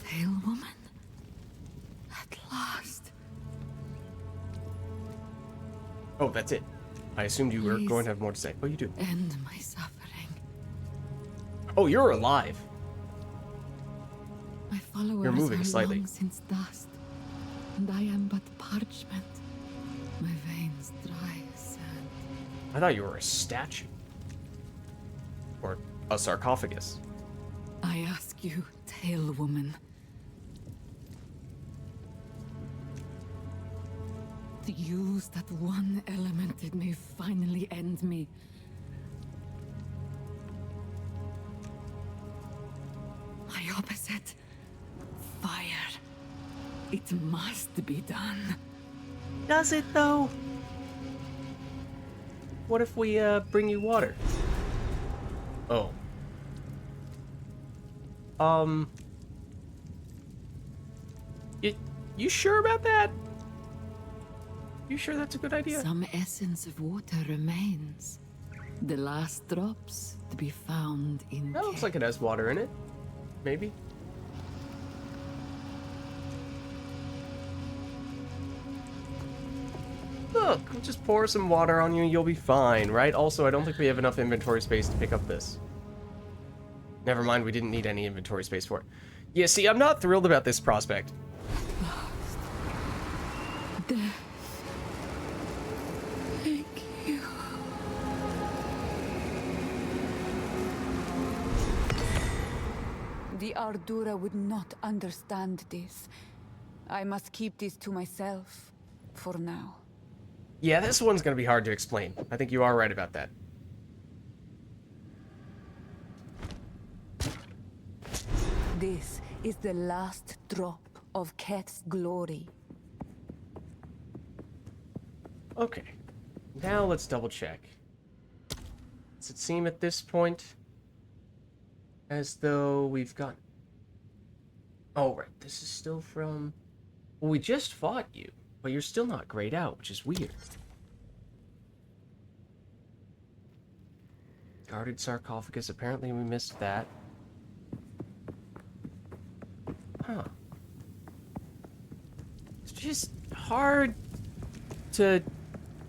Pale woman? At last. Oh, that's it. I assumed you were Please going to have more to say. Oh, you do. End my suffering. Oh, you're alive. My followers You're moving are slightly. long since dust, and I am but parchment. My veins dry as sand. I thought you were a statue. Or a sarcophagus. I ask you, Tale Woman, to use that one element that may finally end me. My opposite, fire. It must be done. Does it, though? What if we, bring you water? Oh. You sure about that? You sure that's a good idea? Some essence of water remains. The last drops to be found in. That looks like it has water in it. Maybe. Look, we'll just pour some water on you and you'll be fine, right? Also, I don't think we have enough inventory space to pick up this. Never mind, we didn't need any inventory space for it. Yeah, see, I'm not thrilled about this prospect. Death. Thank you. The Ardura would not understand this. I must keep this to myself for now. Yeah, this one's gonna be hard to explain. I think you are right about that. This is the last drop of Keth's glory. Okay. Now let's double check. Does it seem at this point as though we've got... Oh, right. This is still from... Well, we just fought you, but you're still not grayed out, which is weird. Guarded sarcophagus. Apparently we missed that. Huh. It's just hard to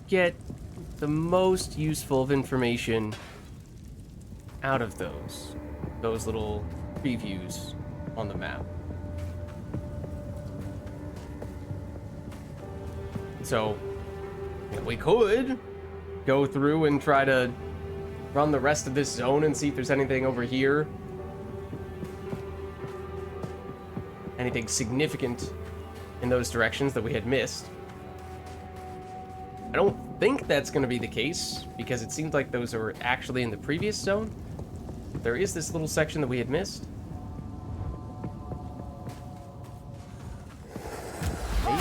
get the most useful of information out of those little previews on the map. So, we could go through and try to run the rest of this zone and see if there's anything over here. Anything significant in those directions that we had missed. I don't think that's going to be the case, because it seems like those are actually in the previous zone. There is this little section that we had missed.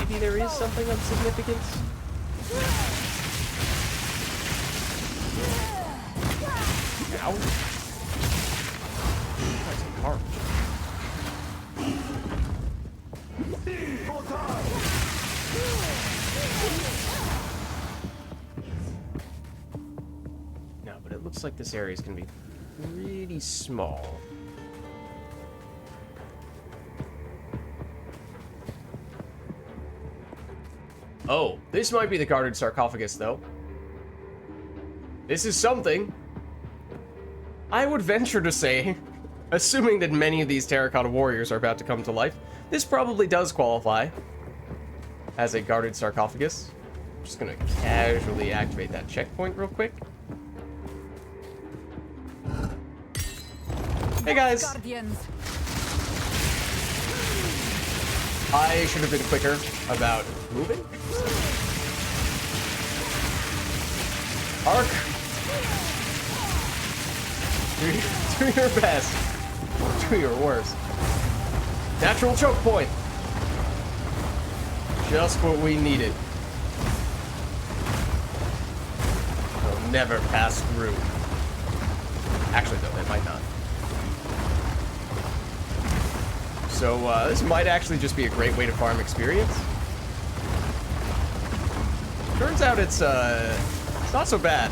maybe there is something of significance. Ow. That's a car. No, but it looks like this area is going to be pretty small. Oh, this might be the guarded sarcophagus, though. This is something. I would venture to say, assuming that many of these terracotta warriors are about to come to life, this probably does qualify as a guarded sarcophagus. I'm just gonna casually activate that checkpoint real quick. Hey guys! Guardians. I should have been quicker about moving. Arc! Do your best. Or do your worst. Natural choke point. Just what we needed. They'll never pass through. Actually, though, they might not. So, this might actually just be a great way to farm experience. Turns out it's not so bad.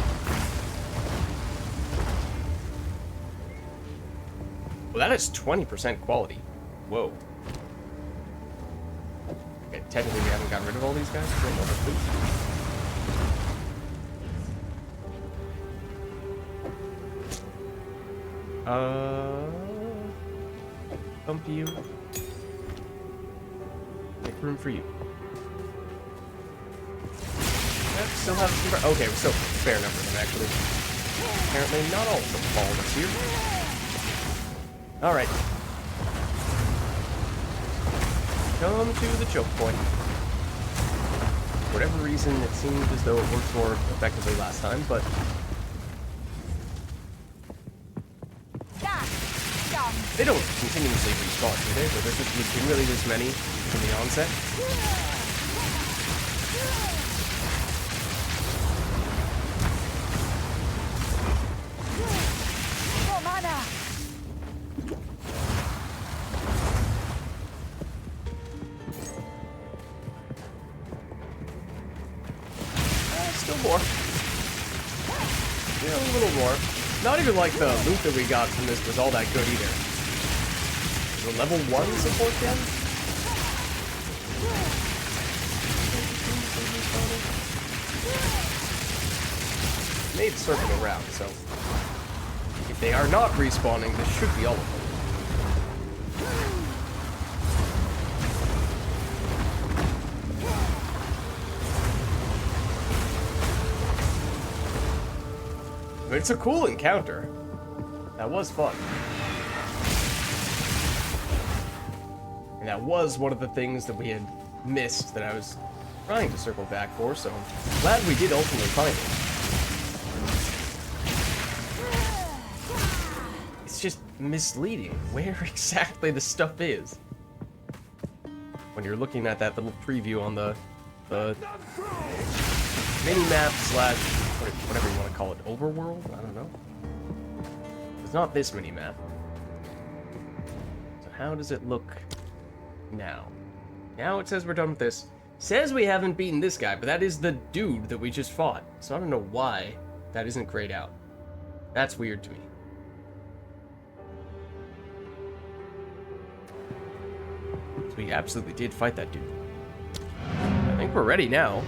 Well, that is 20% quality. Whoa. Okay, technically we haven't gotten rid of all these guys. Bump you. Make room for you. Yep, still have some. Okay, so fair number of them actually. Apparently not all of them fall this year. Alright. Come to the choke point. For whatever reason, it seemed as though it worked more effectively last time, but they don't continuously respawn, do they? But there's just legitimately this many from the onset. Still more. Yeah, a little more. Not even like the loot that we got from this was all that good either. The level 1 support gun? Made circle around, so if they are not respawning, this should be all of them. But it's a cool encounter. That was fun. And that was one of the things that we had missed that I was trying to circle back for, so I'm glad we did ultimately find it. It's just misleading where exactly the stuff is. When you're looking at that little preview on the mini-map slash whatever you want to call it, overworld? I don't know. It's not this mini-map. So how does it look now? Now it says we're done with this. Says we haven't beaten this guy, but that is the dude that we just fought. So I don't know why that isn't grayed out. That's weird to me. So we absolutely did fight that dude. I think we're ready now.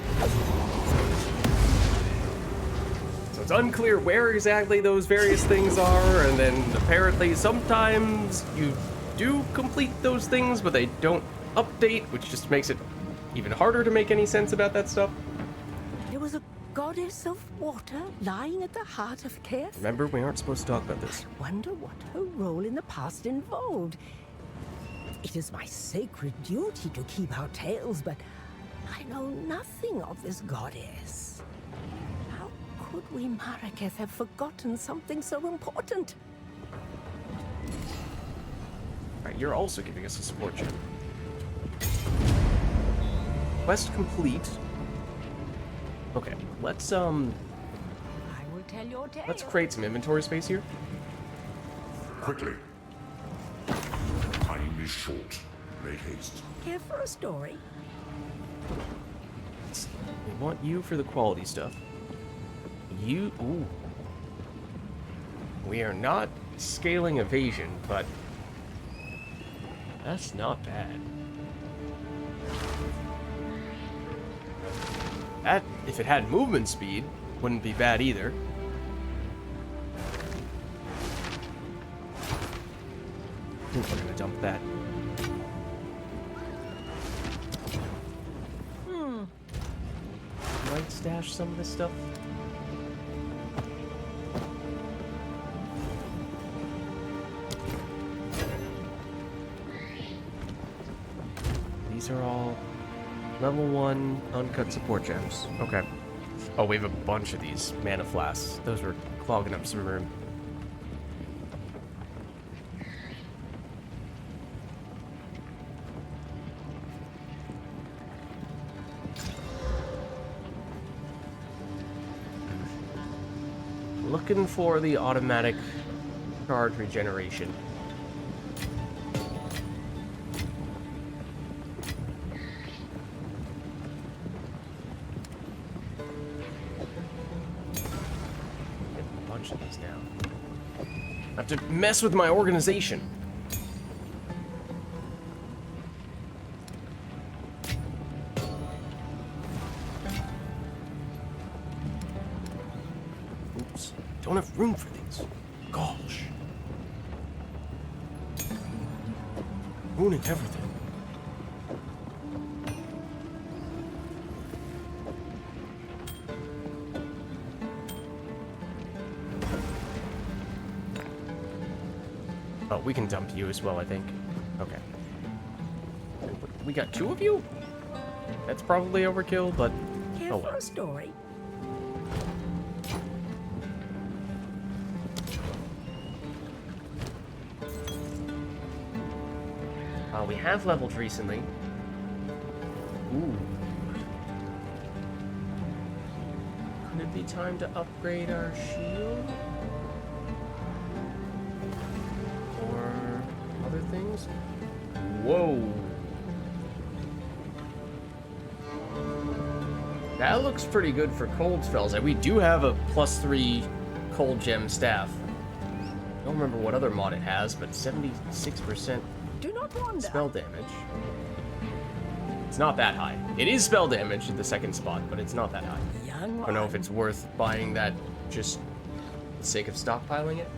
So it's unclear where exactly those various things are, and then apparently sometimes you do complete those things, but they don't update, which just makes it even harder to make any sense about that stuff. There was a goddess of water lying at the heart of Keth. Remember, we aren't supposed to talk about this. I wonder what her role in the past involved. It is my sacred duty to keep our tales, but I know nothing of this goddess. How could we, Maraketh, have forgotten something so important? Alright, you're also giving us a support gem. quest complete. Okay, let's I will tell your tale. let's create some inventory space here. Quickly. Time is short. Make haste. Care for a story? We want you for the quality stuff. You, ooh. We are not scaling evasion, but that's not bad. That, if it had movement speed, wouldn't be bad either. I think we're gonna dump that. Might stash some of this stuff. These are all level 1 uncut support gems. Okay. Oh, we have a bunch of these mana flasks. Those were clogging up some room. Looking for the automatic charge regeneration. Get a bunch of these now. I have to mess with my organization. Oops. Don't have room for things. Gosh. Ruining everything. Oh, we can dump you as well, I think. Okay. We got 2 of you? That's probably overkill, but Care oh for well. a story? We have leveled recently. Ooh. Could it be time to upgrade our shield? Or other things? Whoa. That looks pretty good for cold spells. And we do have a +3 cold gem staff. I don't remember what other mod it has, but 76% Do not wander. spell damage. It's not that high. It is spell damage at the second spot, but it's not that high. Young I don't know if one. it's worth buying that just for the sake of stockpiling it.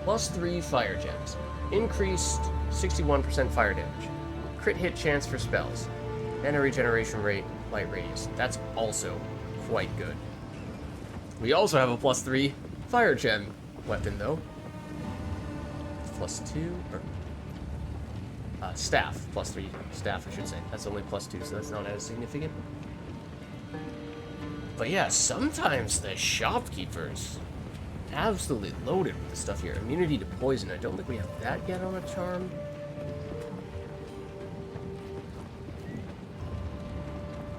+3 fire gems. Increased 61% fire damage. Crit hit chance for spells. Mana regeneration rate, light radius. That's also quite good. We also have a +3 fire gem weapon though. +2 or staff, +3 staff, I should say. That's only +2, so that's not as significant. But yeah, sometimes the shopkeepers absolutely loaded with the stuff here. Immunity to poison. I don't think we have that yet on a charm.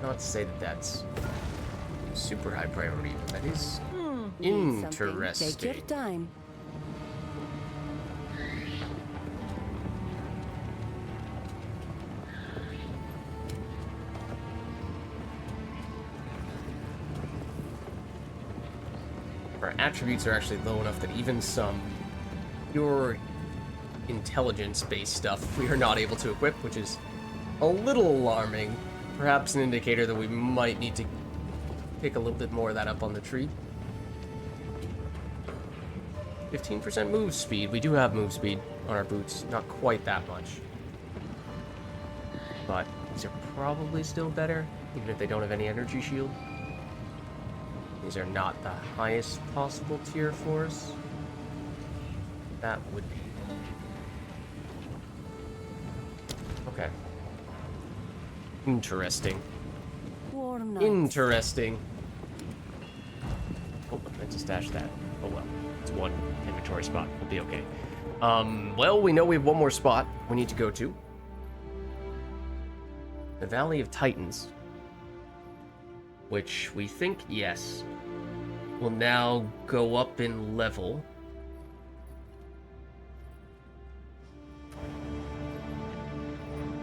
Not to say that that's super high priority, but that is Need something? interesting. Take your time. Our attributes are actually low enough that even some pure intelligence-based stuff we are not able to equip, which is a little alarming. Perhaps an indicator that we might need to pick a little bit more of that up on the tree. 15% move speed. We do have move speed on our boots. Not quite that much. But these are probably still better, even if they don't have any energy shield. These are not the highest possible tier for us. That would be. Okay. Interesting. Warm nights. Interesting. Oh, I meant to stash that. Oh well. It's one inventory spot. We'll be okay. Well, we know we have one more spot we need to go to. The Valley of Titans. which we think, yes, will now go up in level.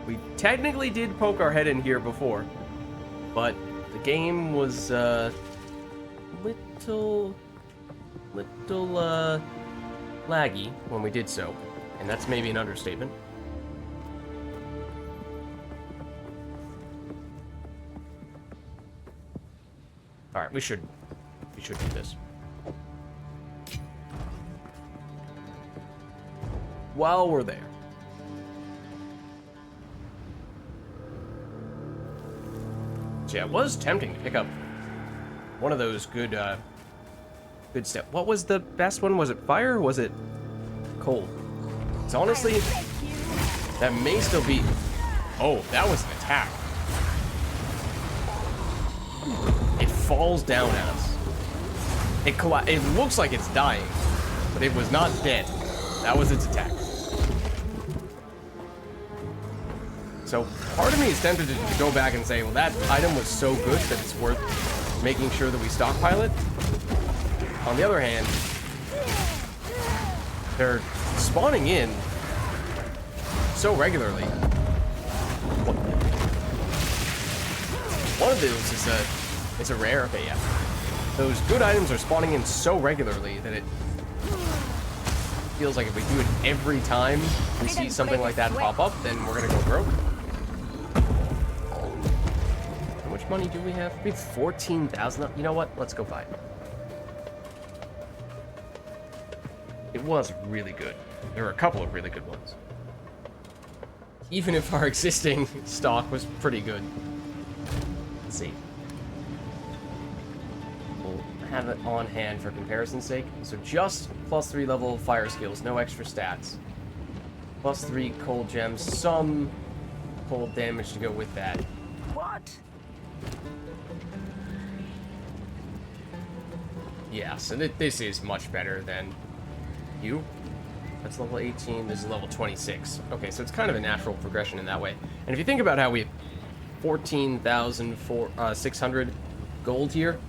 We technically did poke our head in here before, but the game was little laggy when we did so, and that's maybe an understatement. All right, we should do this. While we're there. So yeah, it was tempting to pick up one of those good stuff. What was the best one? Was it fire or was it cold? It's honestly, that may still be... Oh, that was an attack. It falls down at us. It looks like it's dying, but it was not dead. That was its attack. So part of me is tempted to go back and say, well, that item was so good that it's worth making sure that we stockpile it. On the other hand, they're spawning in so regularly. One of those is a rare. Okay, yeah. Those good items are spawning in so regularly that it feels like if we do it every time we see something like that pop up, then we're gonna go broke. How much money do we have? We have 14,000. You know what? Let's go buy it. It was really good. There were a couple of really good ones. Even if our existing stock was pretty good. Let's see. We'll have it on hand for comparison's sake. So just +3 level fire skills, no extra stats. +3 cold gems, some cold damage to go with that. What? Yeah, so this is much better than you. That's level 18, this is level 26. Okay, so it's kind of a natural progression in that way. And if you think about how we have 14,600 gold here,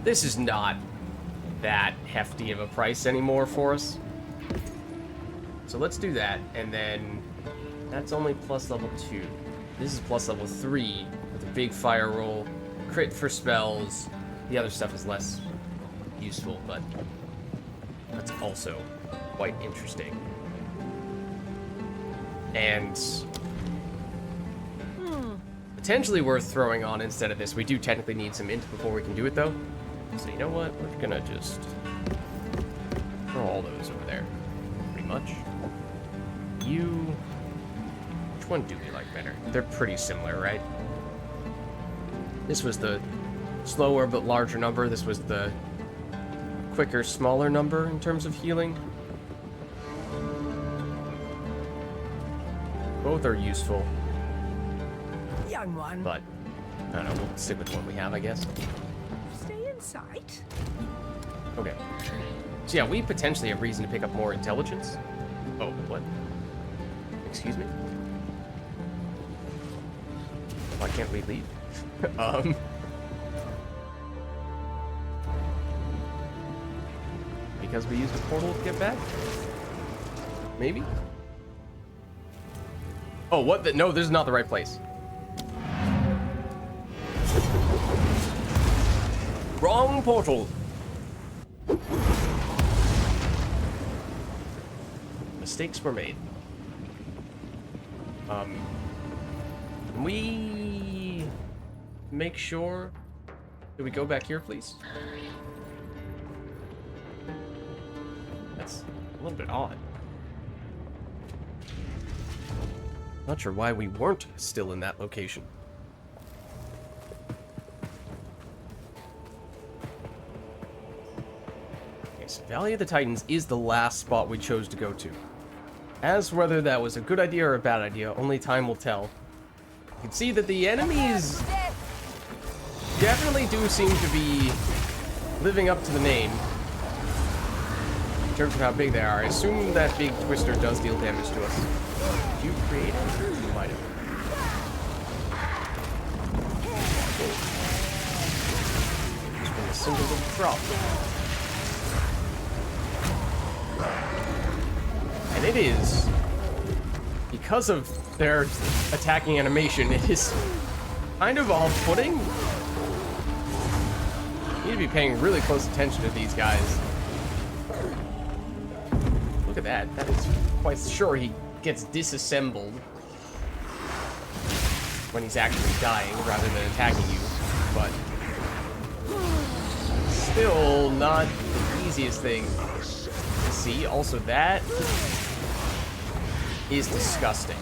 this is not that hefty of a price anymore for us. So let's do that, and then that's only plus level 2. This is plus level 3 with a big fire roll, crit for spells. The other stuff is less useful, but that's also quite interesting. And potentially worth throwing on instead of this. We do technically need some int before we can do it, though. So you know what? We're gonna just throw all those over there, pretty much. You... Which one do we like better? They're pretty similar, right? This was the slower but larger number. This was the quicker, smaller number in terms of healing. Both are useful. Young one. But, I don't know, we'll stick with what we have, I guess. Stay in sight. Okay. So yeah, we potentially have reason to pick up more intelligence. Oh, what? Excuse me? Why can't we leave? Because we used a portal to get back? Maybe? Oh, what the? No, this is not the right place. Wrong portal. Mistakes were made. Can we make sure? Do we go back here, please? That's a little bit odd. Not sure why we weren't still in that location. Okay, so Valley of the Titans is the last spot we chose to go to. As whether that was a good idea or a bad idea, only time will tell. You can see that the enemies definitely do seem to be living up to the name in terms of how big they are. I assume that big twister does deal damage to us. Did you create it? You might have. problem. And it is, because of their attacking animation, it is kind of off-putting. You need to be paying really close attention to these guys. Look at that. That is quite sure he gets disassembled when he's actually dying rather than attacking you, but still not the easiest thing to see. Also, that is disgusting.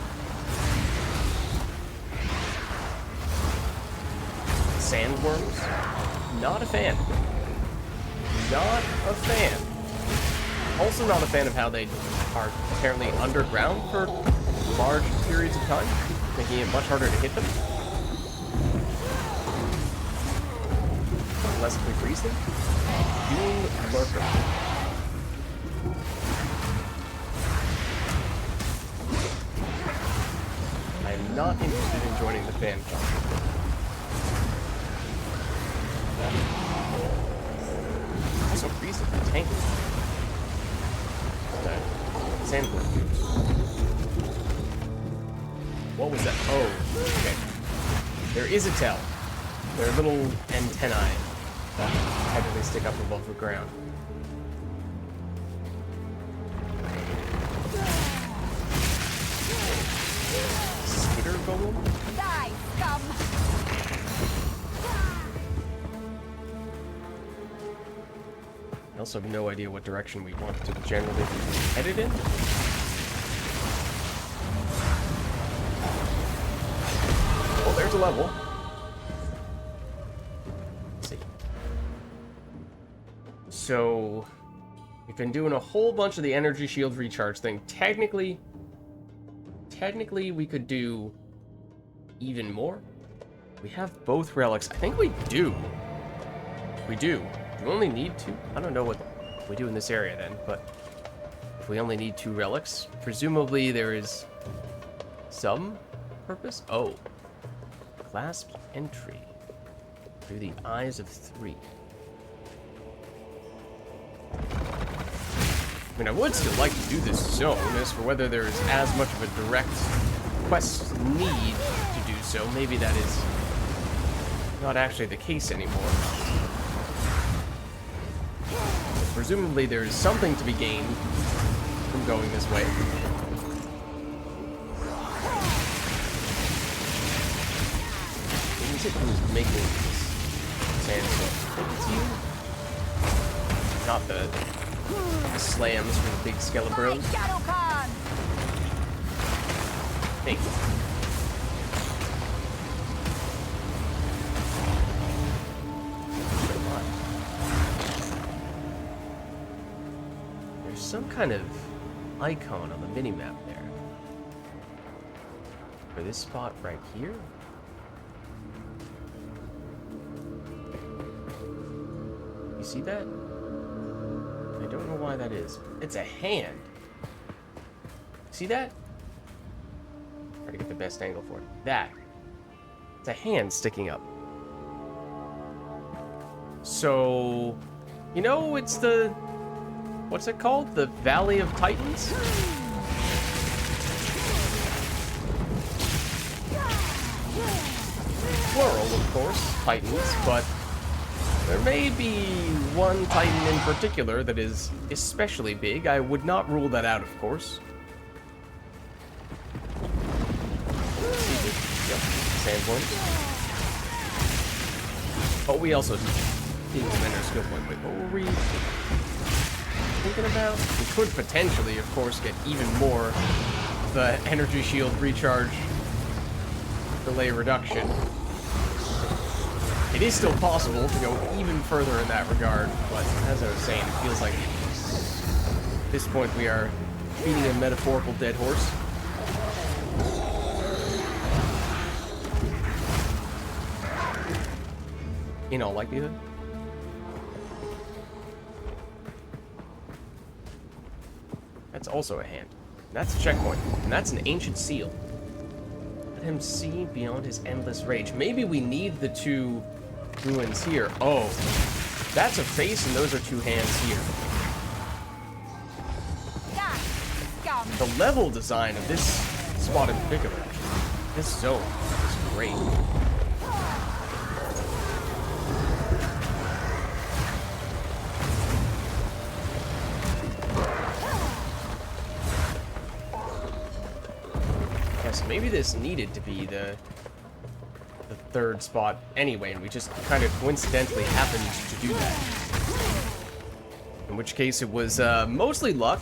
Sandworms, not a fan. Not a fan. Also not a fan of how they are apparently underground for large periods of time, making it much harder to hit them. Unless if we freeze them. Doom Lurker. I am not interested in joining the fan club. Also freeze them, tank. Sandworm. What was that? Oh, okay. There is a tail. They're little antennae that technically stick up above the ground. Skitter golem? Die, scum! I also have no idea what direction we want to generally be headed in. Oh, there's a level. Let's see. So, we've been doing a whole bunch of the energy shield recharge thing. Technically, we could do even more. We have both relics. I think we do. We do. Do we only need 2? I don't know what we do in this area then, but if we only need 2 relics, presumably there is some purpose. Oh. Clasp entry through the eyes of 3. I mean, I would still like to do this zone, as for whether there is as much of a direct quest need to do so. Maybe that is not actually the case anymore. Presumably there is something to be gained from going this way. Who's it who's making this sandstone? I think it's you? Not the slams from the big Skelebros. Thank you. Some kind of icon on the mini-map there. For this spot right here? You see that? I don't know why that is. It's a hand. See that? Try to get the best angle for it. That. It's a hand sticking up. So, you know, it's the... What's it called? The Valley of Titans? Plural, of course, Titans, but there may be one Titan in particular that is especially big. I would not rule that out, of course. Yep, Sandworm. But we also need an enter skill point. Wait, what were we thinking about? We could potentially, of course, get even more of the energy shield recharge delay reduction. It is still possible to go even further in that regard, but as I was saying, it feels like at this point we are beating a metaphorical dead horse. In all likelihood. That's also a hand. That's a checkpoint. And that's an ancient seal. Let him see beyond his endless rage. Maybe we need the 2 ruins here. Oh. That's a face, and those are two hands here. The level design of this spot in particular, this zone, is great. Yes, maybe this needed to be the third spot anyway, and we just kind of coincidentally happened to do that. In which case it was mostly luck.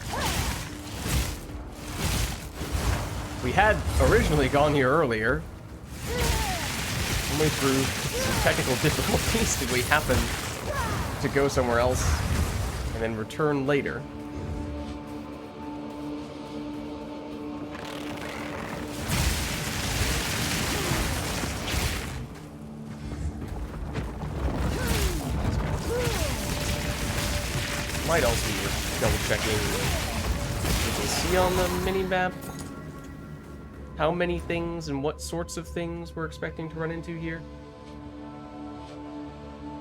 We had originally gone here earlier. Only through some technical difficulties did we happen to go somewhere else and then return later. Might also be double checking you can see on the mini-map how many things and what sorts of things we're expecting to run into here.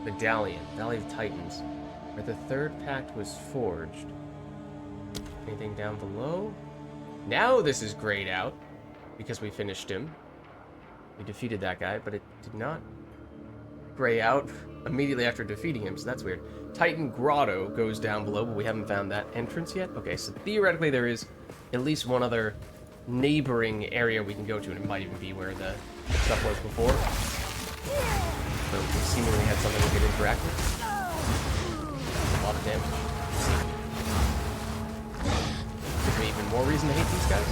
Medallion, Valley of Titans, where the third pact was forged. Anything down below? Now this is grayed out, because we finished him. We defeated that guy, but it did not gray out immediately after defeating him, so that's weird. Titan Grotto goes down below, but we haven't found that entrance yet. Okay, so theoretically there is at least one other neighboring area we can go to, and it might even be where the stuff was before. So we seemingly had something we could interact with. A lot of damage. Gives me even more reason to hate these guys.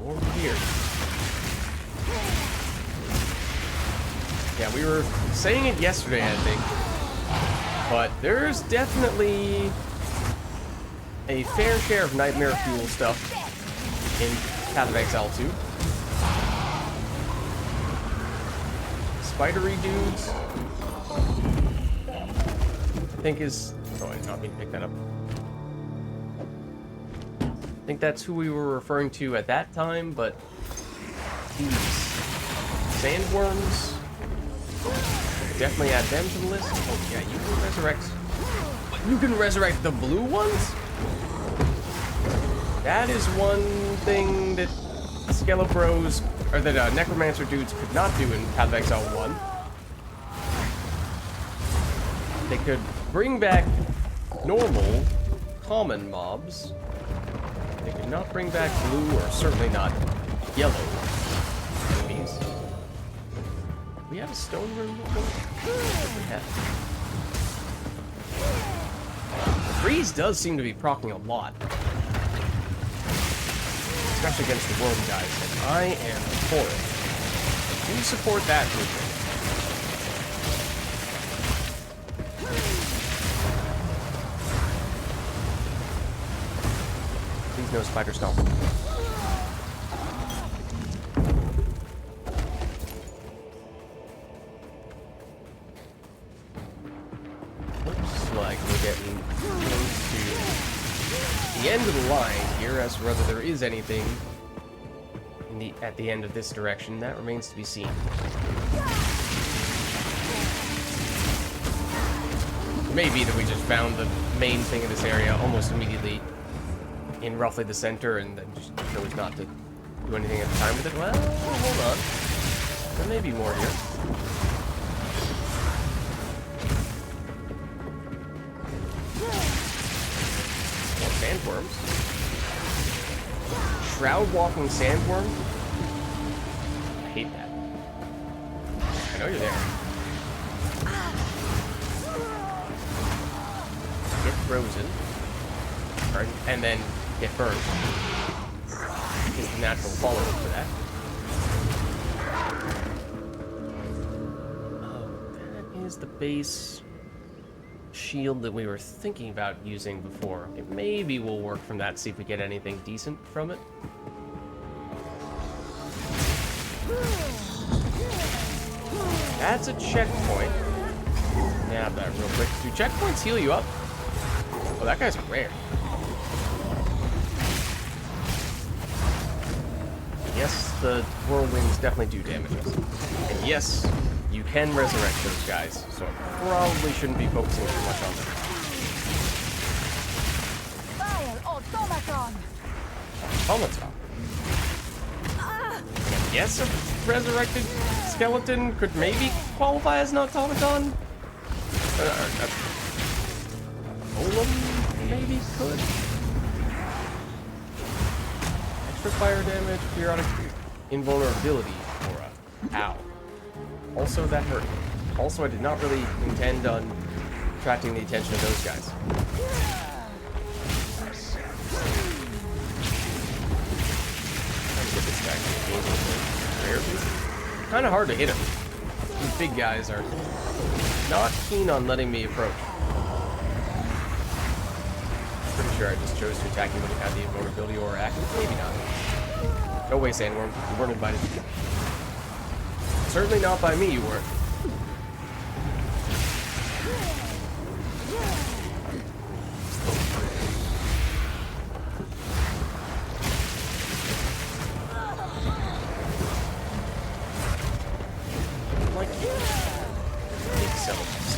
Over here. Yeah, we were saying it yesterday, I think. But there's definitely a fair share of Nightmare Fuel stuff in Path of Exile 2. Spidery dudes, I think is... Oh, I did not mean to pick that up. I think that's who we were referring to at that time, but these sandworms, definitely add them to the list. Oh yeah, you can resurrect. You can resurrect the blue ones? That is one thing that Skelebros, or that Necromancer dudes could not do in Path of Exile 1. They could bring back normal, common mobs. They could not bring back blue, or certainly not yellow enemies. We have a stone room before? We have. The freeze does seem to be proccing a lot. Especially against the worm guys, and I am for it. Do support that movement. Please no spider stomp. Looks like we're getting close to the end of the line here, as to whether there is anything in at the end of this direction. That remains to be seen. It may be that we just found the main thing in this area almost immediately in roughly the center, and then just chose not to do anything at the time with it. Well, hold on. There may be more here. More sandworms. Shroud walking sandworm? I hate that. I know you're there. Get frozen. And then get burned. Is the natural follow-up for that. Oh, that is the base shield that we were thinking about using before. Okay, maybe we'll work from that, see if we get anything decent from it. That's a checkpoint. Nab that real quick. Do checkpoints heal you up? Oh, that guy's rare. yes, the whirlwinds definitely do damage us. And yes, you can resurrect those guys, so I probably shouldn't be focusing too much on them. Fire automaton! Automaton. Yes, a resurrected skeleton could maybe qualify as an automaton. Golem maybe could. Extra fire damage, periodic invulnerability, or ow. Also, that hurt. Also, I did not really intend on attracting the attention of those guys. Get this guy kind of hard to hit him. These big guys are not keen on letting me approach. Pretty sure I just chose to attack him when he had the invulnerability or active. Maybe not. No way, Sandworm. You weren't invited. Certainly not by me, you weren't.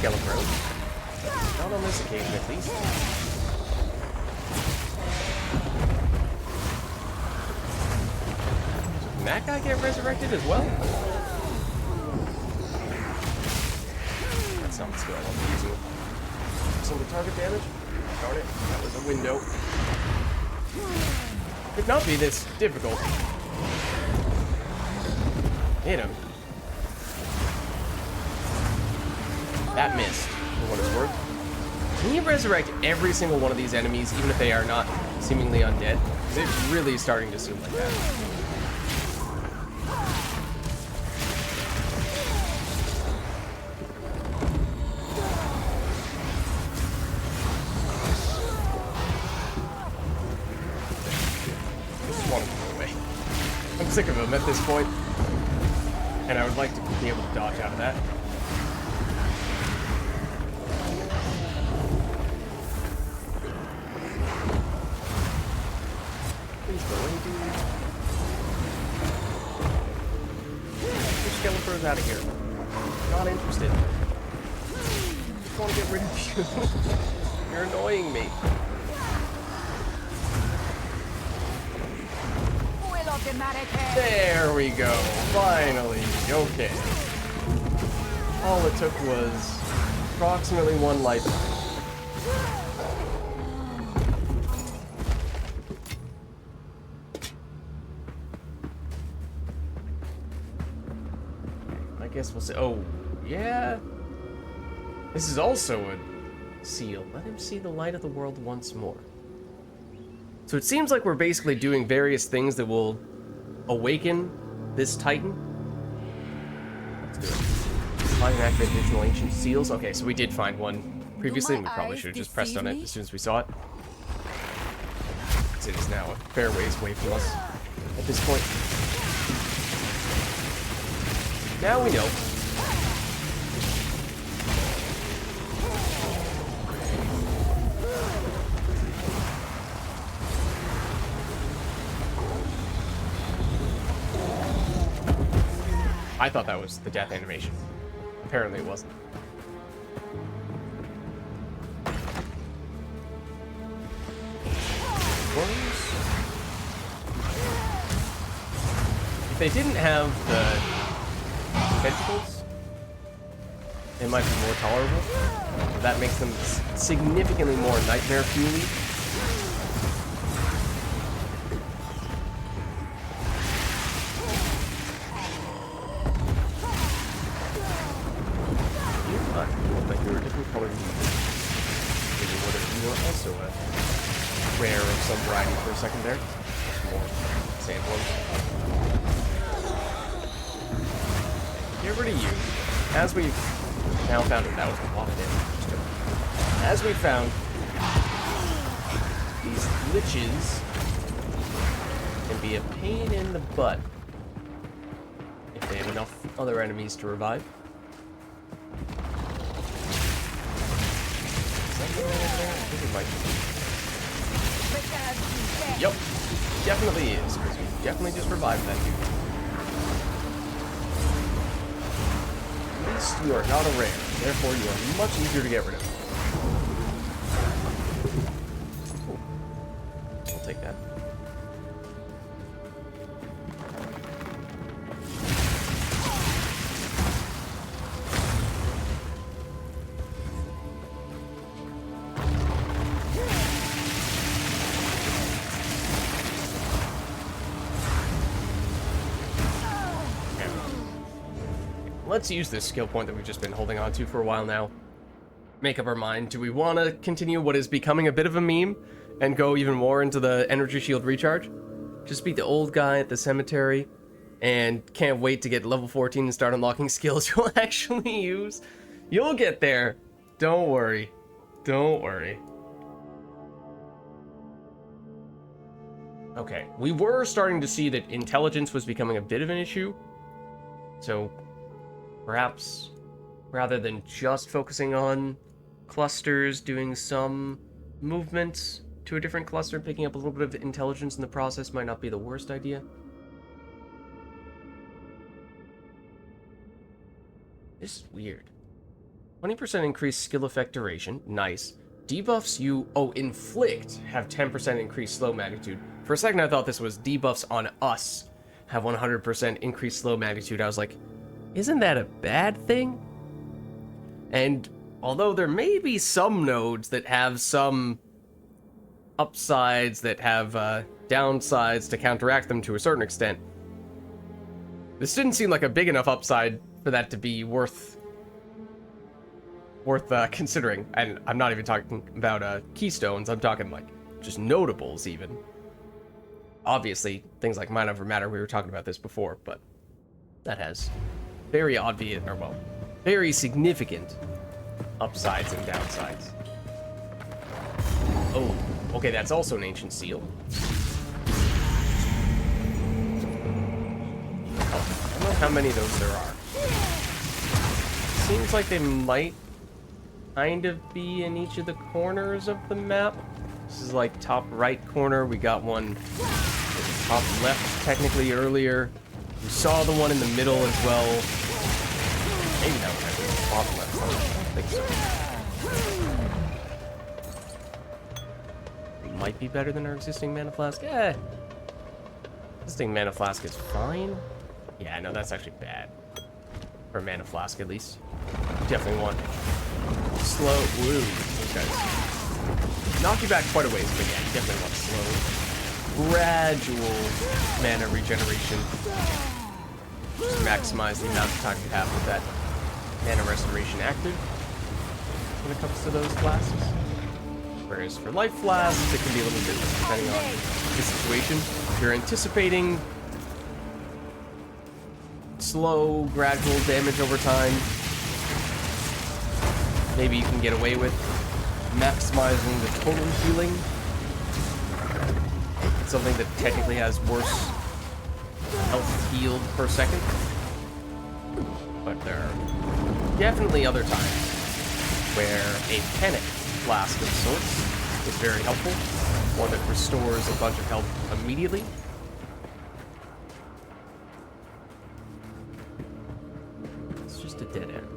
Skeleton. Not on this occasion, at least. So can that guy get resurrected as well? That's not the skill I'll be using. Some of the target damage? Darn it, that was a window. Could not be this difficult. Hit him. That missed, for what it's worth. Can you resurrect every single one of these enemies, even if they are not seemingly undead? Because it's really starting to seem like that. I just want to go away. I'm sick of him at this point, and I would like to be able to dodge out of that. Skeletons out of here. Not interested. Just want to get rid of you. You're annoying me. There we go. Finally. Okay. All it took was approximately one life. I guess we'll see. Oh, yeah. This is also a seal. Let him see the light of the world once more. So it seems like we're basically doing various things that will awaken this Titan. Let's do it. Find and activate additional ancient seals. Okay, so we did find one previously, and we probably should have just pressed on it as soon as we saw it. It is now a fair ways away from us at this point. Now we know. I thought that was the death animation. Apparently it wasn't. If they didn't have the tentacles, they might be more tolerable. That makes them significantly more nightmare fuel-y. Rare of some variety for a second there. More sandworms. Get rid of you. As we've now found that was a lot of damage. As we found, these liches can be a pain in the butt if they have enough other enemies to revive. Is that the one over there? I think it might be. Yep. definitely is, because we definitely just revived that dude. At least you are not a rare, therefore you are much easier to get rid of. Cool. I'll take that. Let's use this skill point that we've just been holding on to for a while now. Make up our mind. Do we want to continue what is becoming a bit of a meme and go even more into the energy shield recharge? Just beat the old guy at the cemetery and can't wait to get level 14 and start unlocking skills you'll actually use. You'll get there. Don't worry. Don't worry. Okay, we were starting to see that intelligence was becoming a bit of an issue. So perhaps, rather than just focusing on clusters, doing some movements to a different cluster, picking up a little bit of intelligence in the process might not be the worst idea. This is weird. 20% increased skill effect duration. Nice. Debuffs you... Oh, inflict have 10% increased slow magnitude. For a second I thought this was debuffs on us have 100% increased slow magnitude. I was like, isn't that a bad thing? And although there may be some nodes that have some upsides that have downsides to counteract them to a certain extent, this didn't seem like a big enough upside for that to be worth considering. And I'm not even talking about keystones, I'm talking like just notables even. Obviously, things like Mind Over Matter, we were talking about this before, but that has very obvious, or well, very significant upsides and downsides. Oh, okay, that's also an ancient seal. Oh, I don't know how many of those there are. Seems like they might kind of be in each of the corners of the map. This is like top right corner. We got one top left technically earlier. We saw the one in the middle as well. Maybe that one actually was top left. I don't think so. It might be better than our existing mana flask. Existing mana flask is fine. Yeah, no, that's actually bad. For mana flask, at least. Definitely want slow. Woo, those guys knock you back quite a ways, but yeah, you definitely want slow, gradual mana regeneration. Just maximize the amount of time you have with that mana restoration active when it comes to those flasks. Whereas for life flasks, it can be a little bit depending on the situation. If you're anticipating slow, gradual damage over time, maybe you can get away with maximizing the total healing. It's something that technically has worse health healed per second. But there are definitely other times where a panic flask of sorts is very helpful. One that restores a bunch of health immediately. It's just a dead end.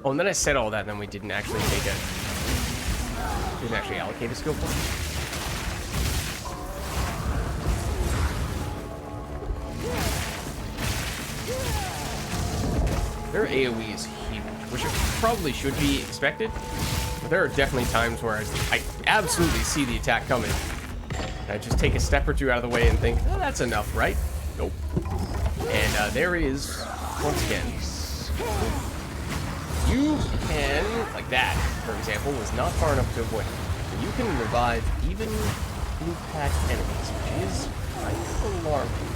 Oh, and then I said all that, and then we didn't actually allocate a skill point. Their AoE is huge, which it probably should be expected. But there are definitely times where I absolutely see the attack coming. And I just take a step or two out of the way and think, oh, that's enough, right? Nope. And there is, once again, you can, like that, for example, was not far enough to avoid it. But you can revive even blue pack enemies, which is kind of alarming.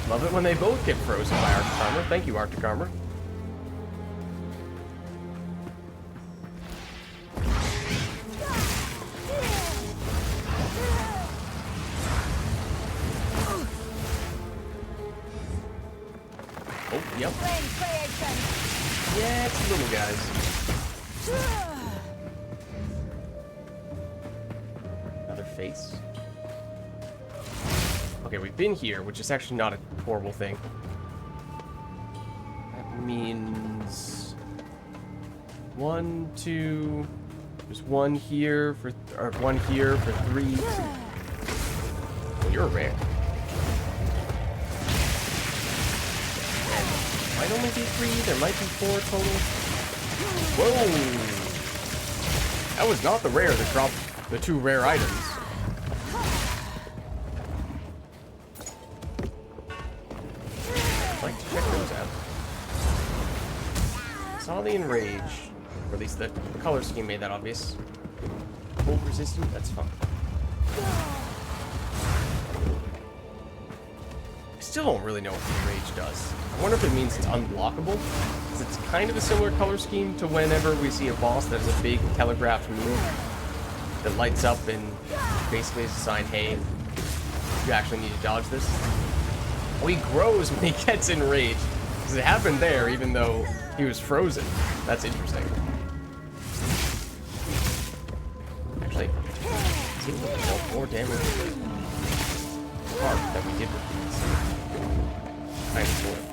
Love it when they both get frozen by Arctic Armor. Thank you, Arctic Armor. Yep. Yeah, it's little guys. Another face. Okay, we've been here, which is actually not a horrible thing. That means 1, 2. There's one here for, or one here for 3. Oh, you're rare. Might only be 3. There might be 4 total. Whoa! That was not the rare that dropped the 2 rare items. I'd like to check those out. Saw the Enrage. Or at least the color scheme made that obvious. Cold resistant, that's fine. I still don't really know what the Enrage does. I wonder if it means it's unblockable. Because it's kind of a similar color scheme to whenever we see a boss that has a big telegraphed move that lights up and basically is a sign, hey, you actually need to dodge this. Oh, he grows when he gets enraged. Because it happened there, even though he was frozen. That's interesting. Actually, it seems like we dealt more damage with the harp that we did with these. Kind of sort of.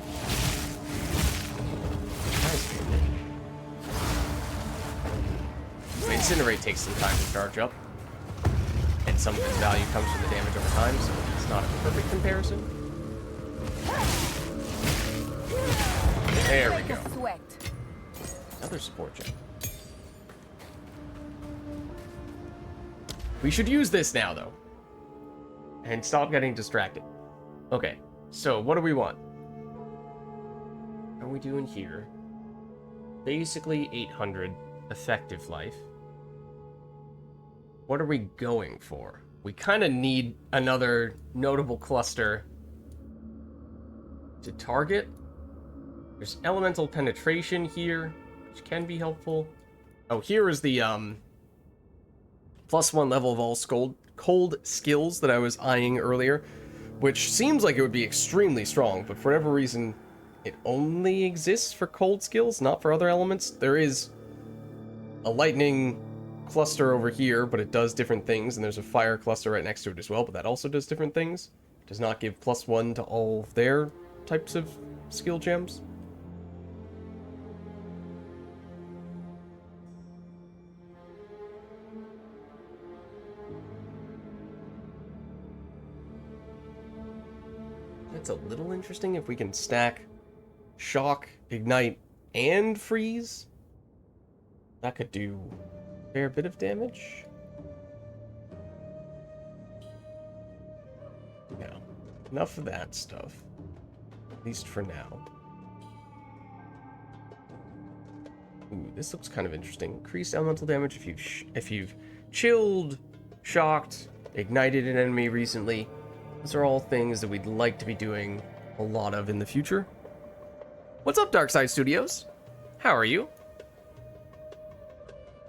Incinerate takes some time to charge up, and some of its value comes from the damage over time, so it's not a perfect comparison. There we go. Another support gem. We should use this now, though, and stop getting distracted. Okay, so what do we want? What are we doing here? Basically 800 effective life. What are we going for? We kind of need another notable cluster to target. There's elemental penetration here, which can be helpful. Oh, here is the +1 level of all cold skills that I was eyeing earlier, which seems like it would be extremely strong, but for whatever reason, it only exists for cold skills, not for other elements. There is a lightning cluster over here, but it does different things, and there's a fire cluster right next to it as well, but that also does different things. It does not give +1 to all of their types of skill gems. That's a little interesting if we can stack shock, ignite, and freeze. That could do a fair bit of damage. Yeah, enough of that stuff. At least for now. Ooh, this looks kind of interesting. Increased elemental damage if you've chilled, shocked, ignited an enemy recently. Those are all things that we'd like to be doing a lot of in the future. What's up, Darkside Studios? How are you?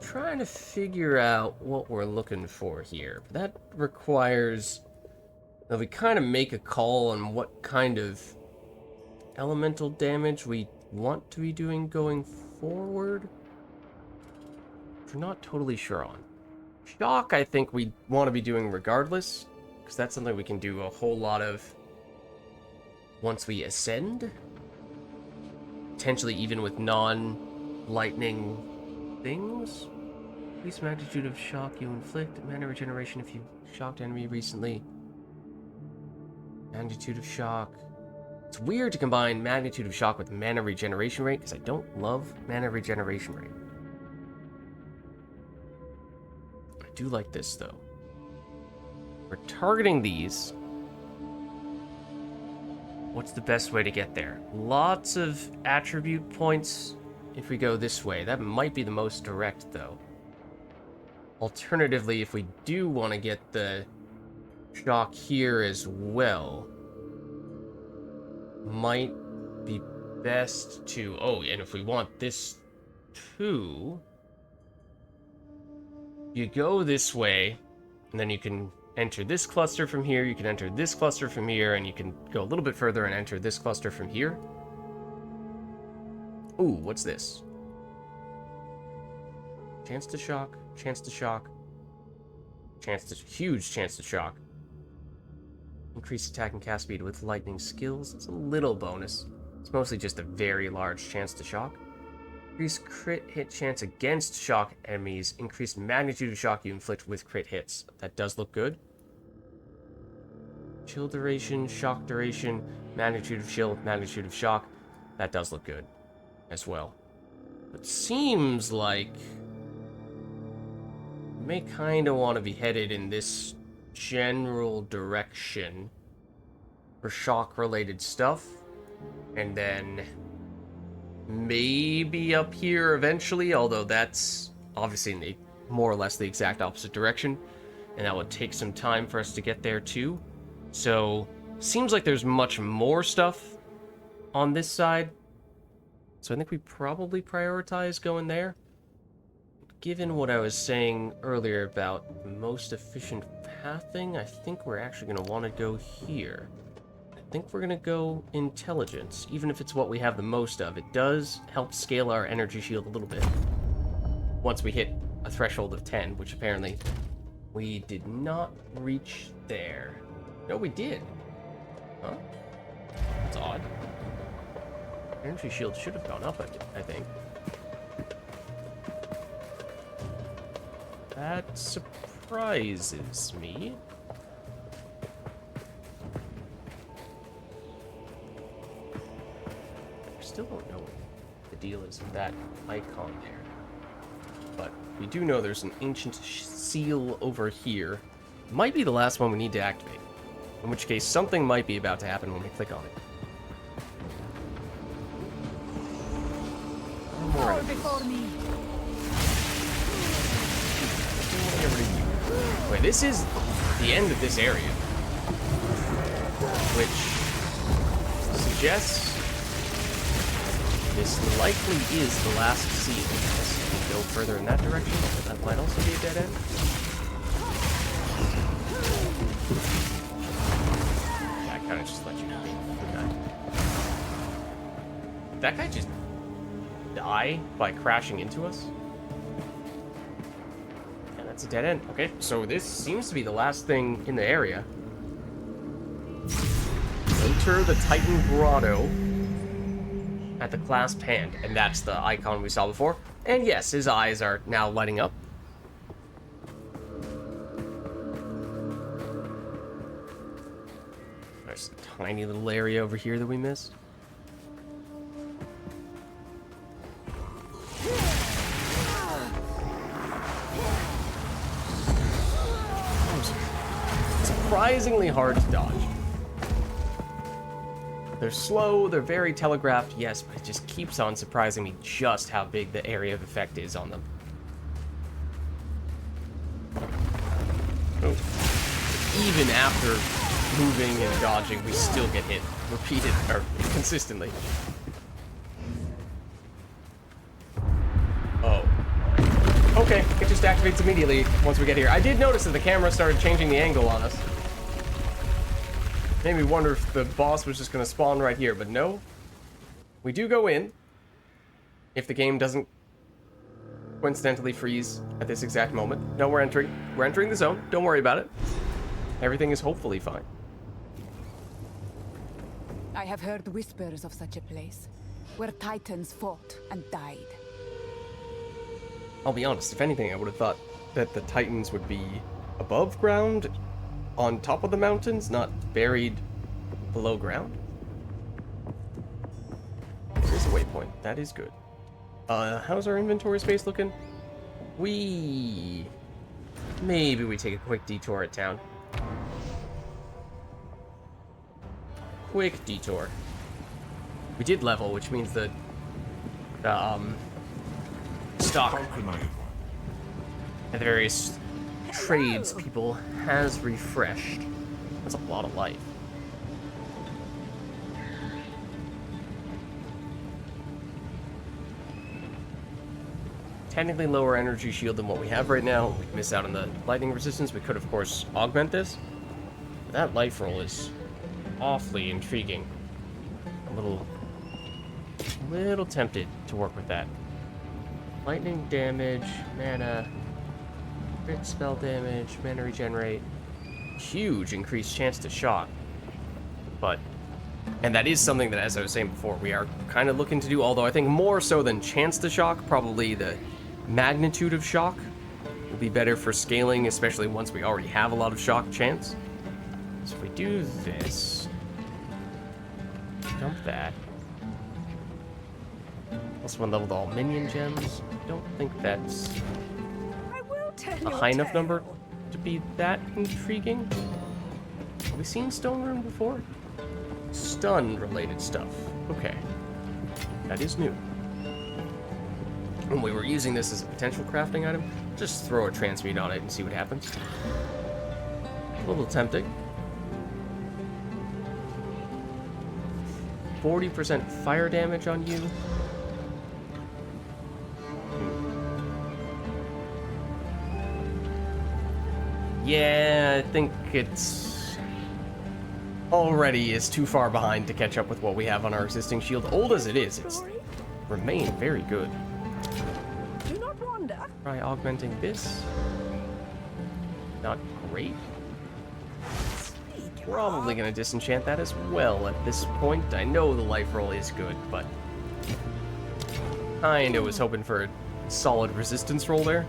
Trying to figure out what we're looking for here. That requires that we kind of make a call on what kind of elemental damage we want to be doing going forward. We're not totally sure on. Shock, I think we want to be doing regardless, because that's something we can do a whole lot of once we ascend. Potentially even with non-lightning things. Increased magnitude of shock you inflict. Mana regeneration if you shocked enemy recently. Magnitude of shock. It's weird to combine magnitude of shock with mana regeneration rate, because I don't love mana regeneration rate. I do like this, though. We're targeting these. What's the best way to get there? Lots of attribute points if we go this way. That might be the most direct, though. Alternatively, if we do want to get the shock here as well, might be best to... Oh, and if we want this too, you go this way, and then you can enter this cluster from here, you can enter this cluster from here, and you can go a little bit further and enter this cluster from here. Ooh, what's this? Chance to shock, chance to shock, huge chance to shock. Increased attack and cast speed with lightning skills. It's a little bonus. It's mostly just a very large chance to shock. Increased crit hit chance against shock enemies. Increased magnitude of shock you inflict with crit hits. That does look good. Chill duration, shock duration, magnitude of chill, magnitude of shock. That does look good as well. It seems like we may kind of want to be headed in this general direction for shock-related stuff. And then maybe up here eventually, although that's obviously in the more or less the exact opposite direction. And that would take some time for us to get there too. So, seems like there's much more stuff on this side. So I think we probably prioritize going there. Given what I was saying earlier about the most efficient pathing, I think we're actually going to want to go here. I think we're going to go intelligence, even if it's what we have the most of. It does help scale our energy shield a little bit. Once we hit a threshold of 10, which apparently we did not reach there. No, we did. Huh? That's odd. Energy shield should have gone up, I think. That surprises me. I still don't know what the deal is with that icon there. But we do know there's an ancient seal over here. Might be the last one we need to activate. In which case, something might be about to happen when we click on it. Fall before me. Wait, this is the end of this area, which suggests this likely is the last seal. Unless we go further in that direction, but that might also be a dead end. Yeah, I kind of just let you know. That guy just die by crashing into us? Yeah, that's a dead end. Okay, so this seems to be the last thing in the area. Enter the Titan Grotto at the clasped hand, and that's the icon we saw before. And yes, his eyes are now lighting up. There's a tiny little area over here that we missed. Surprisingly hard to dodge. They're slow, they're very telegraphed, yes, but it just keeps on surprising me just how big the area of effect is on them. Oh. Even after moving and dodging, we still get hit consistently. Oh. Okay, it just activates immediately once we get here. I did notice that the camera started changing the angle on us. Made me wonder if the boss was just going to spawn right here, but no. We do go in. If the game doesn't coincidentally freeze at this exact moment. No, we're entering. We're entering the zone. Don't worry about it. Everything is hopefully fine. I have heard whispers of such a place, where titans fought and died. I'll be honest, if anything, I would have thought that the titans would be above ground, on top of the mountains, not buried below ground. There's a waypoint. That is good. How's our inventory space looking? Maybe we take a quick detour at town. Quick detour. We did level, which means that stock at the various trades people has refreshed. That's a lot of life. Technically lower energy shield than what we have right now. We miss out on the lightning resistance. We could, of course, augment this. But that life roll is awfully intriguing. A little A little tempted to work with that. Lightning damage, mana, crit spell damage, mana regenerate. Huge increased chance to shock. But, and that is something that, as I was saying before, we are kind of looking to do, although I think more so than chance to shock, probably the magnitude of shock will be better for scaling, especially once we already have a lot of shock chance. So if we do this, dump that. Plus one level to all minion gems. Don't think that's a high enough number to be that intriguing. Have we seen Stone Rune before? Stun-related stuff. Okay. That is new. When we were using this as a potential crafting item, just throw a transmute on it and see what happens. A little tempting. 40% fire damage on you. Yeah, I think it's already is too far behind to catch up with what we have on our existing shield. Old as it is, it's remained very good. Do not wander. Try augmenting this. Not great. Probably gonna disenchant that as well at this point. I know the life roll is good, but kinda was hoping for a solid resistance roll there.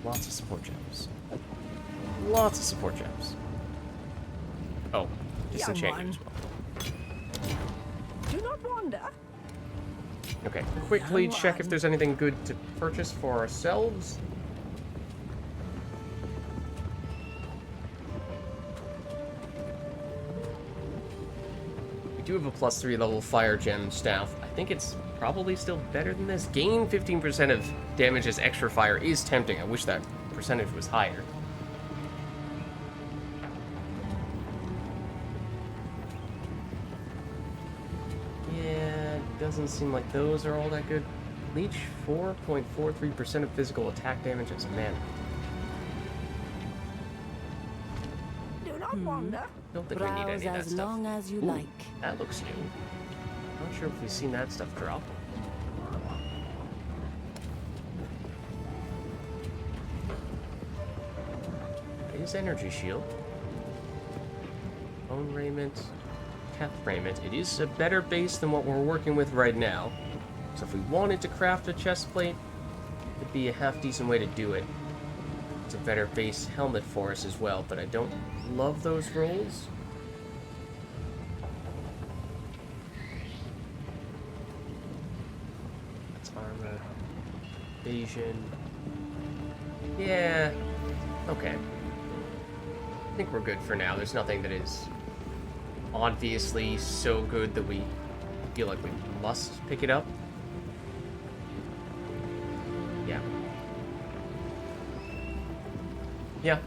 Lots of support gems. Lots of support gems. Oh, disenchanted as well. Do not wander. Okay, quickly check if there's anything good to purchase for ourselves. We do have a +3 level fire gem staff. I think it's probably still better than this. Gain 15% of damage as extra fire is tempting. I wish that percentage was higher. Yeah, it doesn't seem like those are all that good. Leech 4.43% of physical attack damage as mana. Do not wander. Don't think we need any of that as stuff. long as you Ooh, like. that looks new. Not sure if we've seen that stuff drop. It is energy shield. Bone raiment. Teth raiment. It is a better base than what we're working with right now. So if we wanted to craft a chest plate, it'd be a half decent way to do it. It's a better base helmet for us as well, but I don't love those rolls. That's armor. Evasion. Yeah. Okay. I think we're good for now. There's nothing that is obviously so good that we feel like we must pick it up. Yeah. Yeah.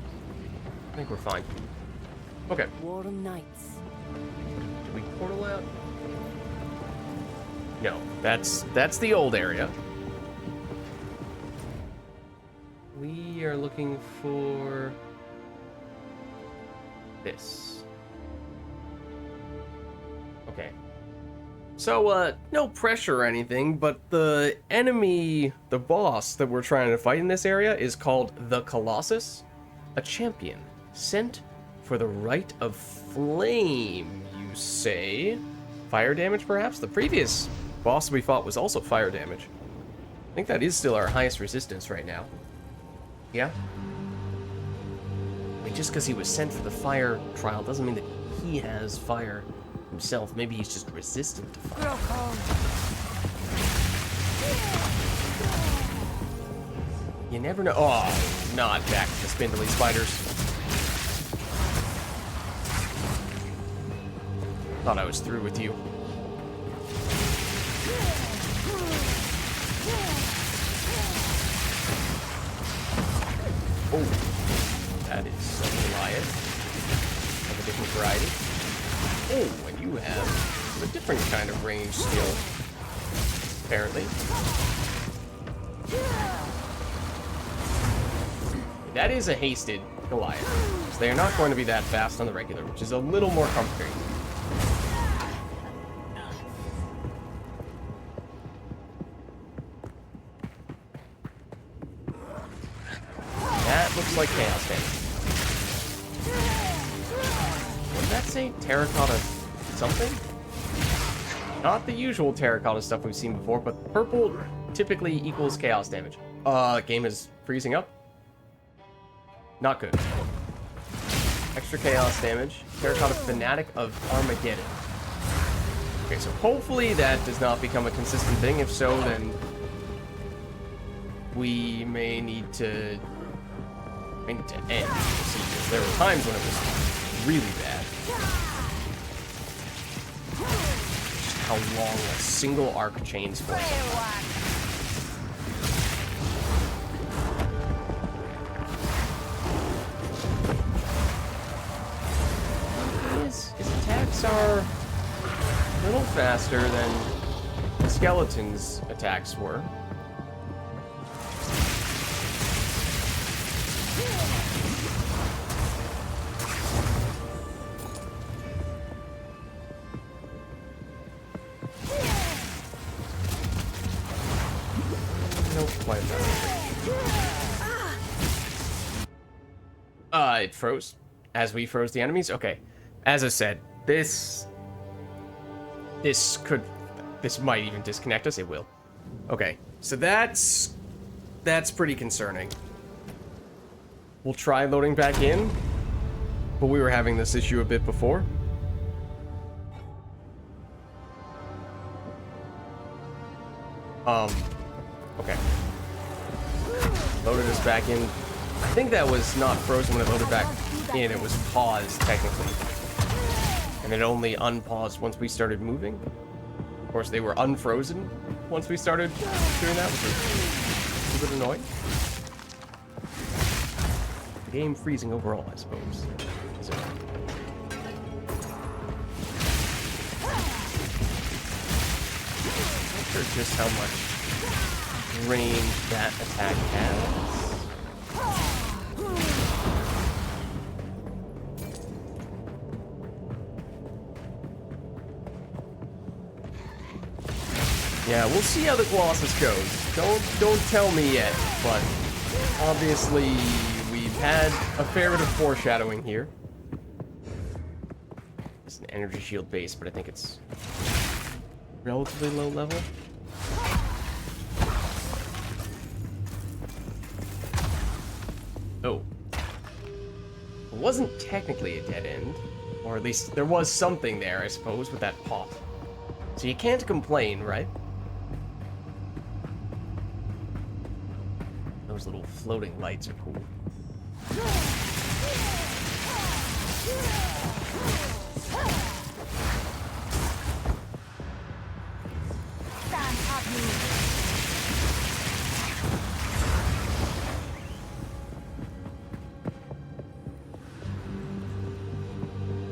I think we're fine. Okay. Warm nights. Did we portal out? No, that's the old area. We are looking for this. Okay. So, no pressure or anything, but the enemy, the boss that we're trying to fight in this area is called the Colossus, a champion sent for the right of flame, you say? Fire damage, perhaps? The previous boss we fought was also fire damage. I think that is still our highest resistance right now. Yeah? I mean, just because he was sent for the fire trial doesn't mean that he has fire himself. Maybe he's just resistant to fire. You never know. Oh, not back to the spindly spiders. Thought I was through with you. Oh, that is a Goliath of a different variety. Oh, and you have a different kind of range skill, apparently. That is a hasted Goliath, so they are not going to be that fast on the regular, which is a little more comforting. looks like chaos damage. What did that say? Terracotta something? Not the usual terracotta stuff we've seen before, but purple typically equals chaos damage. Game is freezing up. Not good. Extra chaos damage. Terracotta Fanatic of Armageddon. Okay, so hopefully that does not become a consistent thing. If so, then we may need to end. See, because there were times when it was really bad. Just how long a single arc chains for. His attacks are a little faster than the skeleton's attacks were. Nope, quite not. It froze. As we froze the enemies? Okay. As I said, this might even disconnect us. It will. Okay, so that's pretty concerning. We'll try loading back in, but we were having this issue a bit before. Okay. Loaded us back in. I think that was not frozen when it loaded back in. It was paused, technically. And it only unpaused once we started moving. Of course, they were unfrozen once we started doing that, which was a bit annoying. The game freezing overall, I suppose. Is it? Not sure just how much range that attack has. Yeah, we'll see how the Colossus goes. Don't tell me yet, but obviously we've had a fair bit of foreshadowing here. It's an energy shield base, but I think it's relatively low level. Oh. It wasn't technically a dead end, or at least there was something there, I suppose, with that pot. So you can't complain, right? Those little floating lights are cool.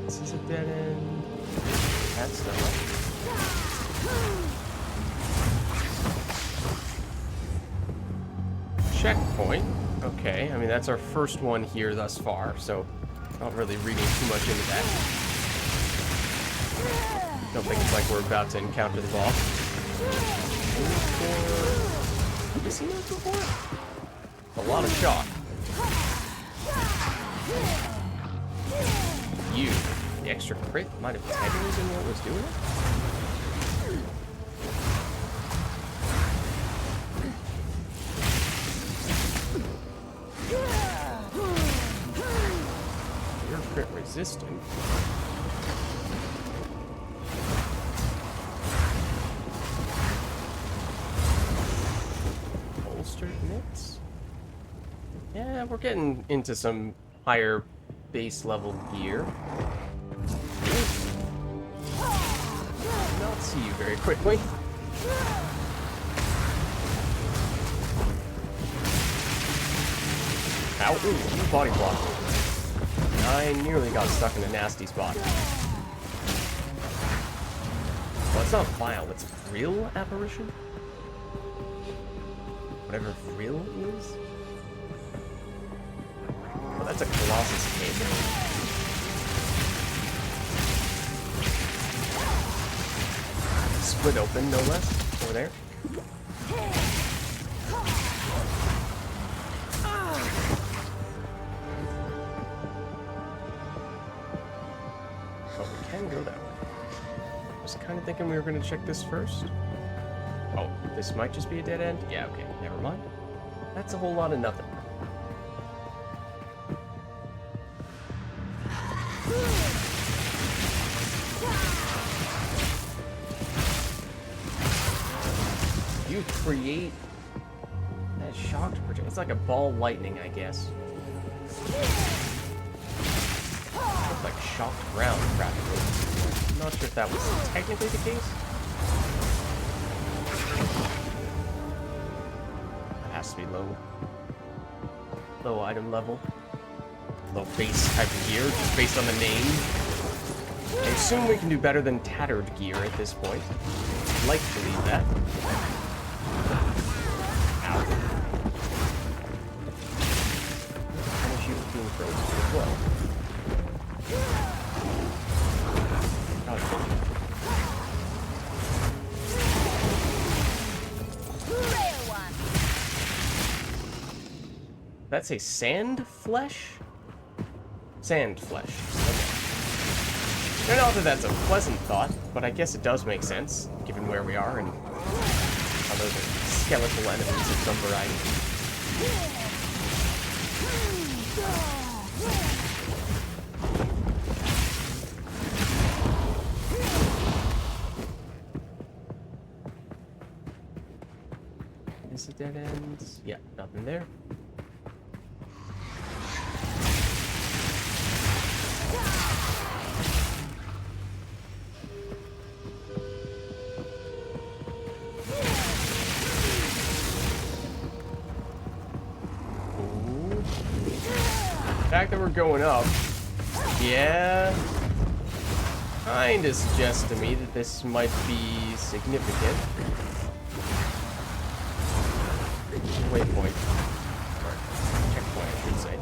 This is a dead end. That's not. Checkpoint. Okay, I mean, that's our first one here thus far, so not really reading too much into that. Don't think it's like we're about to encounter the boss. Have we seen those before? A lot of shock. You. The extra crit might have technically been what was doing it. Crit resistant. Bolstered mitts. Yeah, we're getting into some higher base level gear. Not see you very quickly. Ow! Ooh, you body block. I nearly got stuck in a nasty spot. Well, it's not vile, it's real apparition? Whatever real is? Oh, that's a Colossus cave. Split open, no less. Over there. thinking we were going to check this first. Oh, this might just be a dead end? Yeah, okay, never mind. That's a whole lot of nothing. You create that shocked project. It's like a ball lightning, I guess. Looks like shocked ground, practically. I'm not sure if that was technically the case. That has to be low item level. Low base type of gear, just based on the name. I assume we can do better than tattered gear at this point. I'd like to believe that. Ow. Can I shoot being frozen as well? Oh, that's a sand flesh? Sand flesh. Okay. Not that that's a pleasant thought, but I guess it does make sense, given where we are and how those are skeletal enemies of some variety. Is it dead ends? Yeah, nothing there. The fact that we're going up, yeah, kinda suggests to me that this might be significant. Waypoint. Or checkpoint, I should say.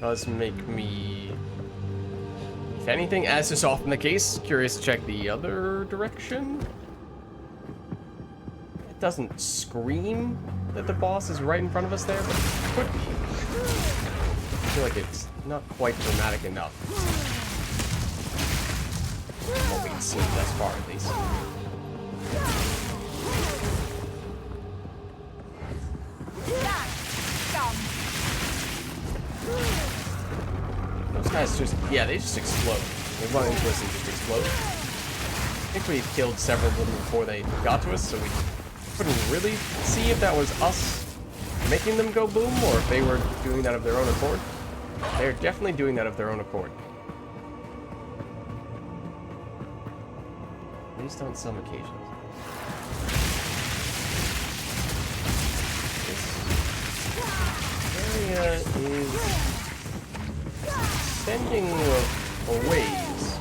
Does make me, if anything, as is often the case, curious to check the other direction. It doesn't scream that the boss is right in front of us there, but it could be. I feel like it's not quite dramatic enough. From what we can see thus far, at least. Those guys just, yeah, they just explode. They run into us and just explode. I think we killed several of them before they got to us, so we couldn't really see if that was us making them go boom, or if they were doing that of their own accord. They're definitely doing that of their own accord. At least on some occasions. This area is extending a ways.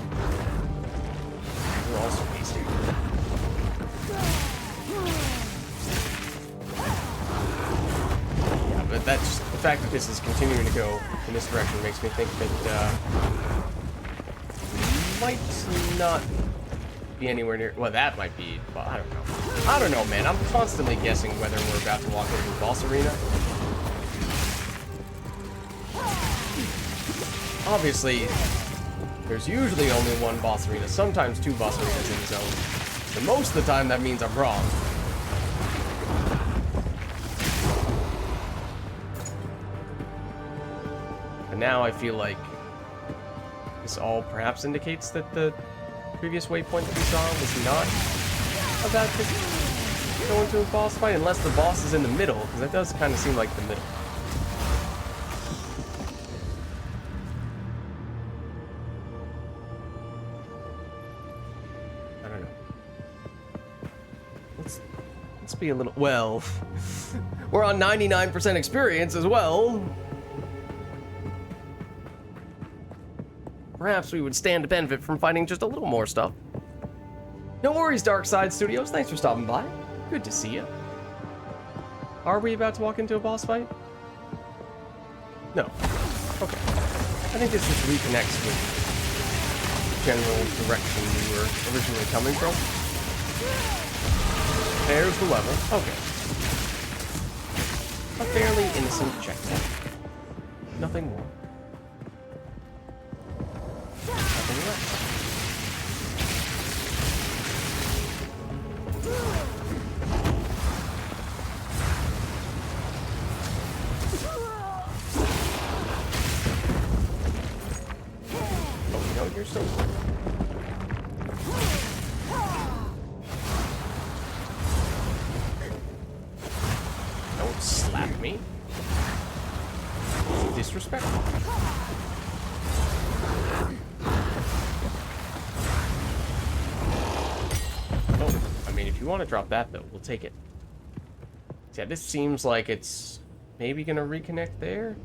We're also wasting. Yeah, but that's the fact that this is continuing to go in this direction makes me think that we might not be anywhere near. Well, that might be. Well, I don't know. I don't know, man. I'm constantly guessing whether we're about to walk into the boss arena. Obviously, there's usually only one boss arena, sometimes two boss arenas in the zone. And most of the time, that means I'm wrong. But now I feel like this all perhaps indicates that the previous waypoint that we saw was not about to go into a boss fight, unless the boss is in the middle, because that does kind of seem like the middle. I don't know. Let's be a little, well, we're on 99% experience as well. Perhaps we would stand to benefit from finding just a little more stuff. No worries, Darkside Studios. Thanks for stopping by. Good to see you. Are we about to walk into a boss fight? No. Okay. I think this just reconnects with the general direction we were originally coming from. There's the level. Okay. A fairly innocent checkpoint. Nothing more. disrespectful. Oh, I mean, if you want to drop that, though, we'll take it. Yeah, this seems like it's maybe going to reconnect there.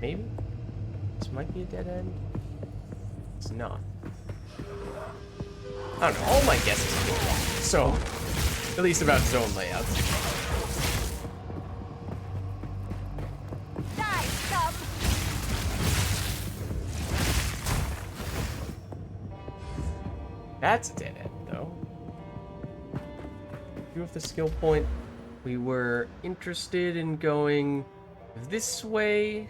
Maybe? This might be a dead end. It's not. I don't know. All my guesses are wrong. So, at least about zone layouts. That's a dead end, though. You have the skill point. We were interested in going this way,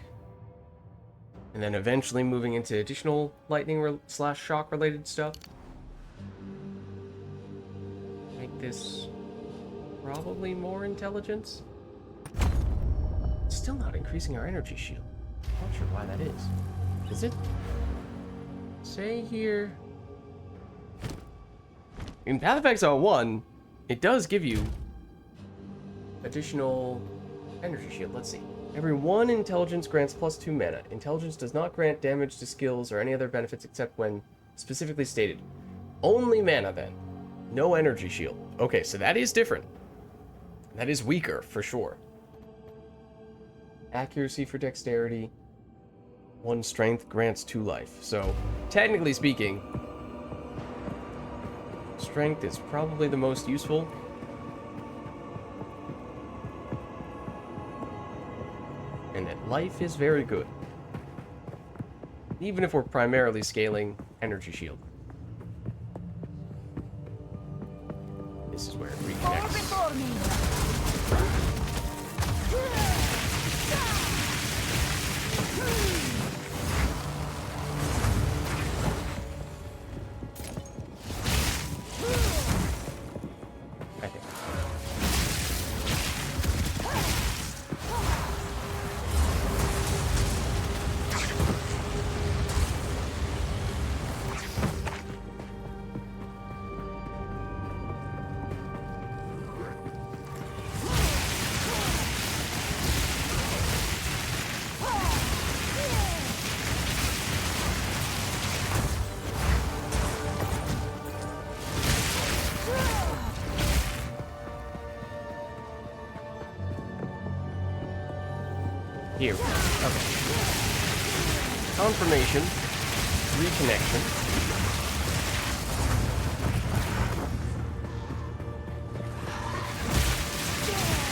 and then eventually moving into additional lightning / shock related stuff. Make this probably more intelligence. Still not increasing our energy shield. Not sure why that is. Is it? Say here. In Path of Exile 1, it does give you additional energy shield. Let's see. Every 1 intelligence grants +2 mana. Intelligence does not grant damage to skills or any other benefits except when specifically stated. Only mana then. No energy shield. Okay, so that is different. That is weaker, for sure. Accuracy for dexterity. 1 strength grants 2 life. So, technically speaking, strength is probably the most useful. And that life is very good. Even if we're primarily scaling energy shield. This is where it reconnects. Here we go. Okay. Confirmation. Reconnection.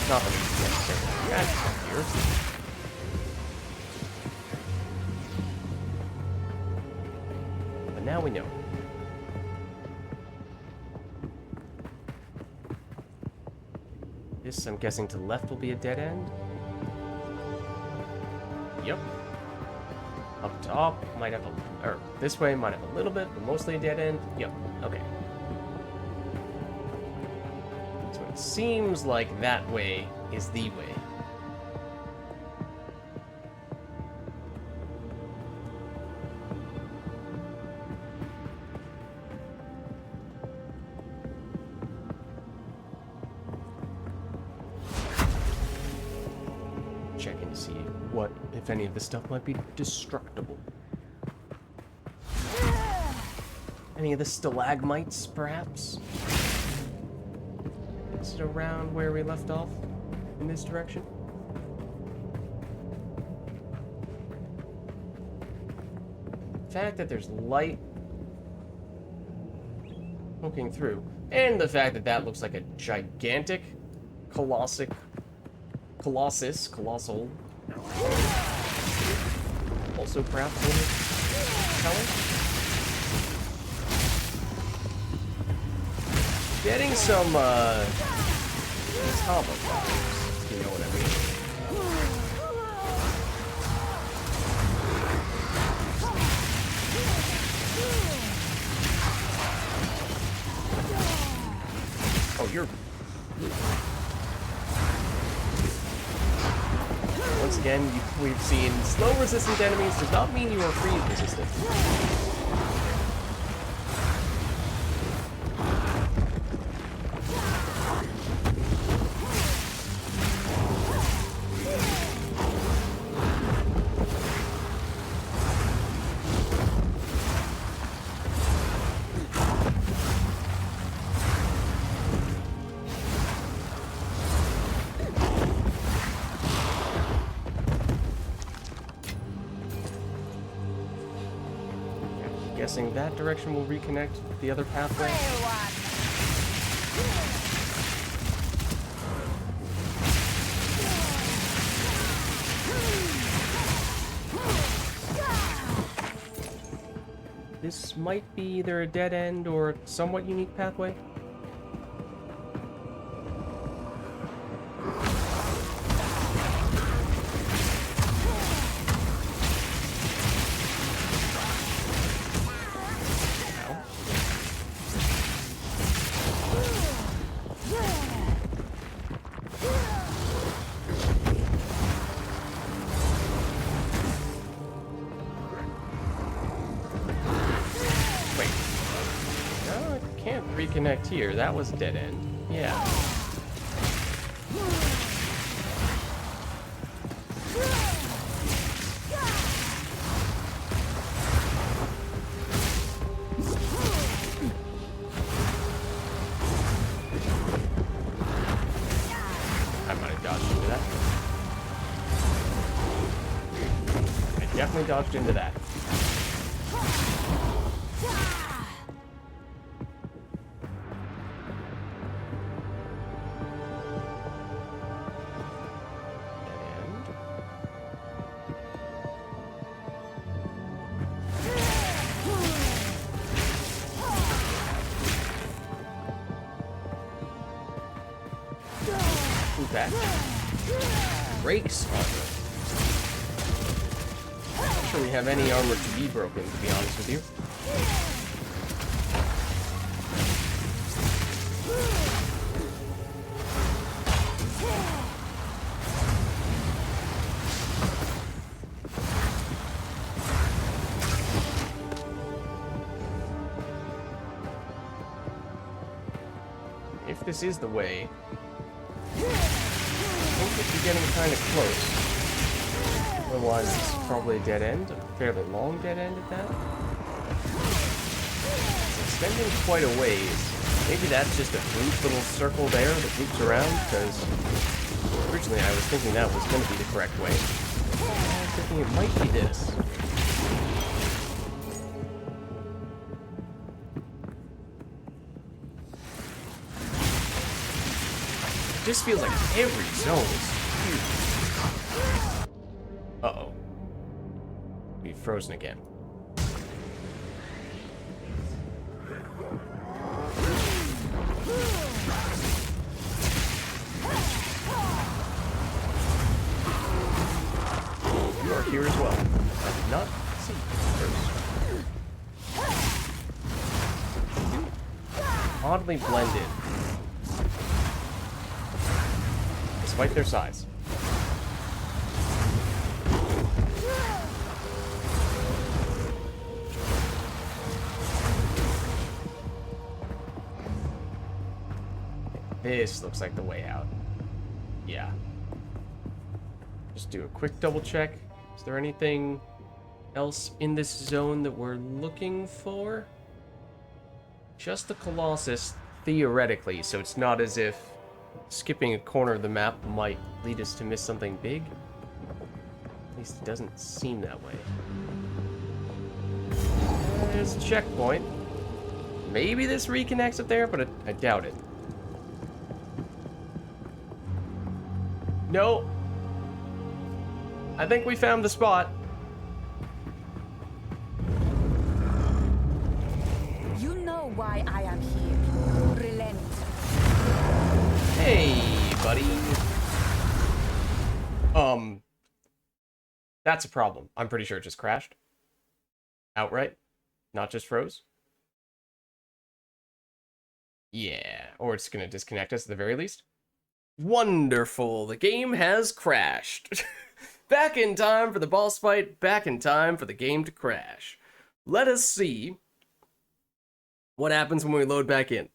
Not that it's necessarily bad here. But now we know. This, I'm guessing, to the left will be a dead end. Yep. Up top might have a, or this way might have a little bit, but mostly a dead end. Yep. Okay. So it seems like that way is the way. Checking to see what, if any of this stuff might be destructible. Any of the stalagmites, perhaps? Is it around where we left off? In this direction? The fact that there's light poking through, and the fact that that looks like a gigantic, colossal. Also perhaps a little telling. Getting some, combo problems, you know what I mean. Oh, you're... Once again, we've seen slow resistant enemies does not mean you are freeze resistant. guessing that direction will reconnect the other pathway. This might be either a dead end or a somewhat unique pathway. Reconnect here. That was a dead end. Yeah. I might have dodged into that. I definitely dodged into that. Back. Breaks armor. Not sure we have any armor to be broken, to be honest with you. If this is the way, I think we're getting kind of close. Otherwise, it's probably a dead end. A fairly long dead end at that. It's extending quite a ways. Maybe that's just a brief little circle there that loops around, because originally I was thinking that was going to be the correct way. I was thinking it might be this. It just feels like every zone is huge. Uh-oh. We've frozen again. You are here as well. I did not see you first. Oddly blended. Despite their size. This looks like the way out. Yeah. Just do a quick double check. Is there anything else in this zone that we're looking for? Just the Colossus, theoretically, so it's not as if skipping a corner of the map might lead us to miss something big. At least it doesn't seem that way. There's a checkpoint. Maybe this reconnects up there, but I doubt it. No. I think we found the spot. You know why I am here. Relent. Hey, buddy. That's a problem. I'm pretty sure it just crashed. Outright. Not just froze. Yeah, or it's gonna disconnect us at the very least. Wonderful. The game has crashed. Back in time for the boss fight, back in time for the game to crash. Let us see what happens when we load back in.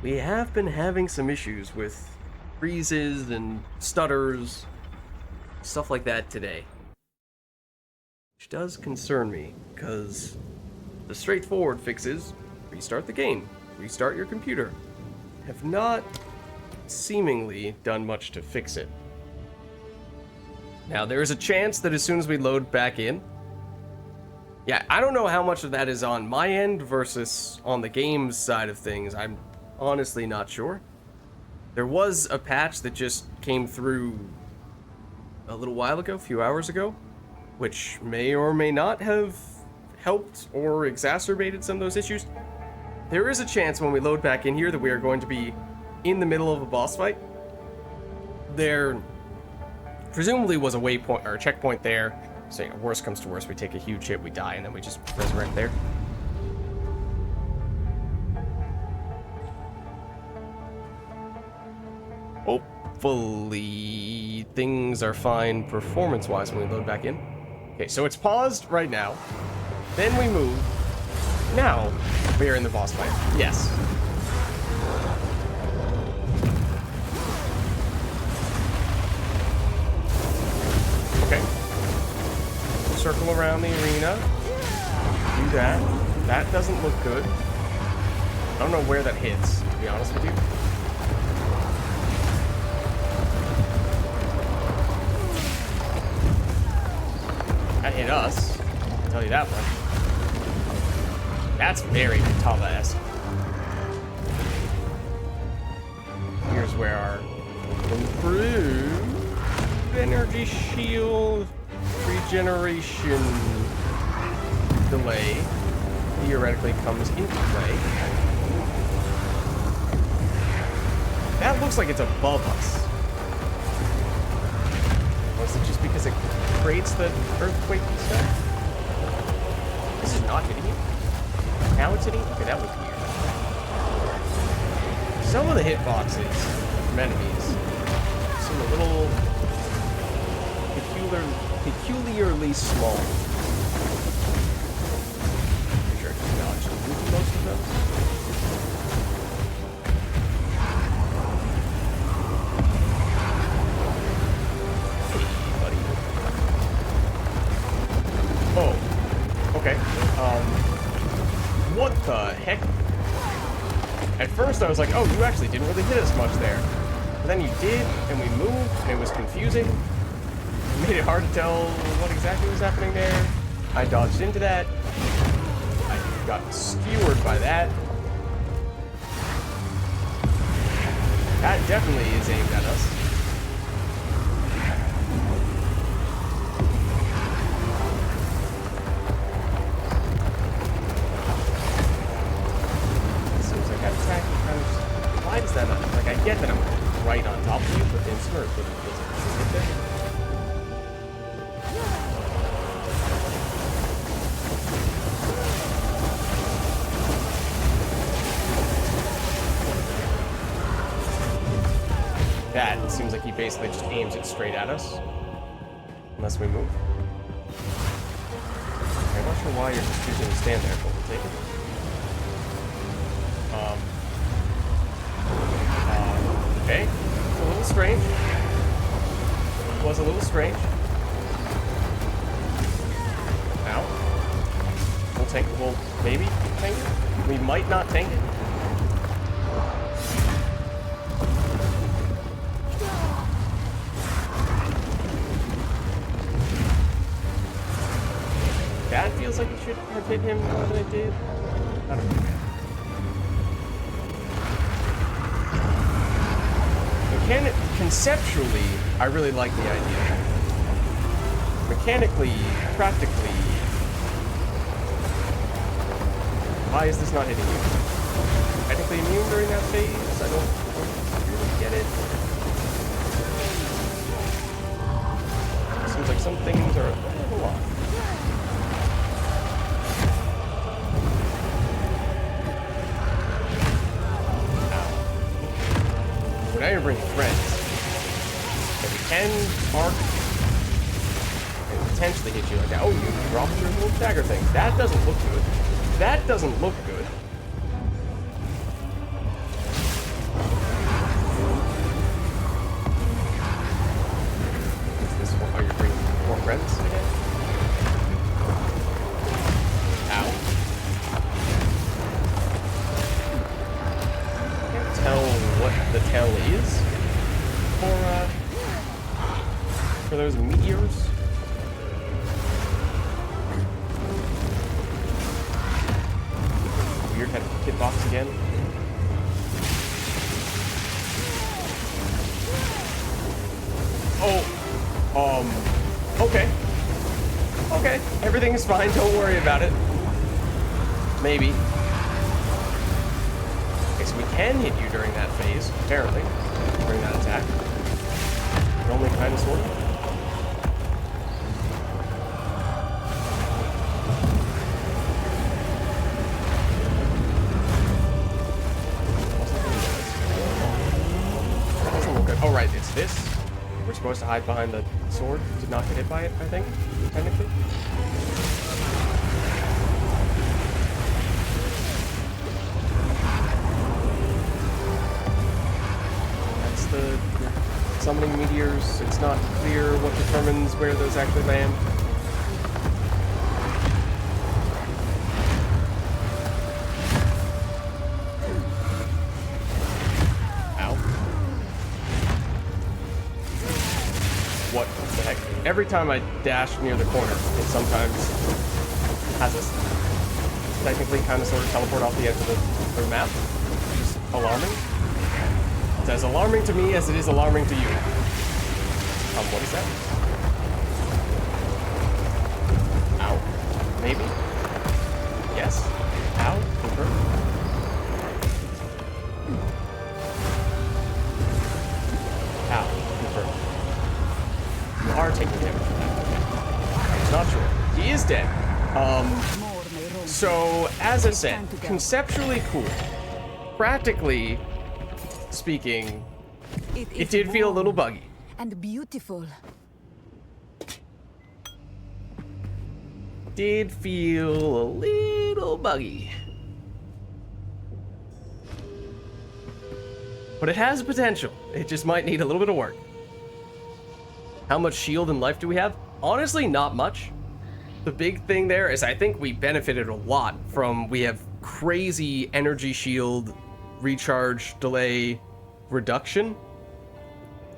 We have been having some issues with freezes and stutters, stuff like that today. Which does concern me, because the straightforward fixes: restart the game, restart your computer, have not seemingly done much to fix it. Now, there is a chance that as soon as we load back in... Yeah, I don't know how much of that is on my end versus on the game's side of things. I'm honestly not sure. There was a patch that just came through a little while ago, a few hours ago, which may or may not have helped or exacerbated some of those issues. There is a chance when we load back in here that we are going to be in the middle of a boss fight. There presumably was a waypoint or a checkpoint there. So, you know, worst comes to worst, we take a huge hit, we die, and then we just resurrect there. Hopefully things are fine performance-wise when we load back in. Okay, so it's paused right now. Then we move. Now we are in the boss fight. Yes. Okay. Circle around the arena. Do that. That doesn't look good. I don't know where that hits, to be honest with you. That hit us. I'll tell you that much. That's very Tala-esque. Here's where our improved energy shield regeneration delay theoretically comes into play. That looks like it's above us. Was it just because it creates the earthquake and stuff? This is not hitting you? Now it's hitting? Okay, that was weird. Some of the hitboxes from enemies seem a little peculiarly small. Pretty sure I can dodge through most of them. Hey, buddy. Oh, okay. What the heck? At first I was like, oh, you actually didn't really hit us much there. But then you did, and we moved, and it was confusing. It made it hard to tell what exactly was happening there. I dodged into that. I got skewered by that. That definitely is aimed at us. Seems like I'm tracking kind of... Why does that not... Like, I get that I'm right on top of you, but the instant earthquake doesn't hit there. That seems like he basically just aims it straight at us. Unless we move. I'm not sure why you're just choosing to stand there, but we'll take it. Okay. It's a little strange. It was a little strange. Ow. We'll tank it. We'll maybe tank it. We might not tank it. That feels like it should have hit him more than it did. I don't know. Conceptually, I really like the idea. Mechanically, practically, why is this not hitting you? Technically immune during that phase? I don't really get it. Seems like some things are a little off. So now you're bringing friends. And we can arc and potentially hit you like that. Oh, you dropped your little dagger thing. That doesn't look good. That doesn't look good. Is this one? Oh, you're bringing more friends again? Ow. Can't tell what the tell is for those meteors. hitbox again. Oh, okay. Okay, everything is fine, don't worry about it. Maybe. Okay, so we can hit you during that phase, apparently. During that attack. But only kind of sort of. That doesn't look good. Oh, right, it's this. We're supposed to hide behind the sword to not get hit by it, I think, technically. That's the summoning meteors. It's not clear what determines where those actually land. What the heck? Every time I dash near the corner, it sometimes has us technically kind of sort of teleport off the edge of the map, which is alarming. It's as alarming to me as it is alarming to you. What is that? Ow. Maybe? Yes? Ow? Confirm. Ow. Confirm. You are taking damage from that. It's not true. He is dead. So, as I said, conceptually cool. Practically speaking, it did feel a little buggy. And beautiful. Did feel a little buggy. But it has potential. It just might need a little bit of work. How much shield and life do we have? Honestly, not much. The big thing there is I think we benefited a lot from, we have crazy energy shield, recharge, delay, reduction.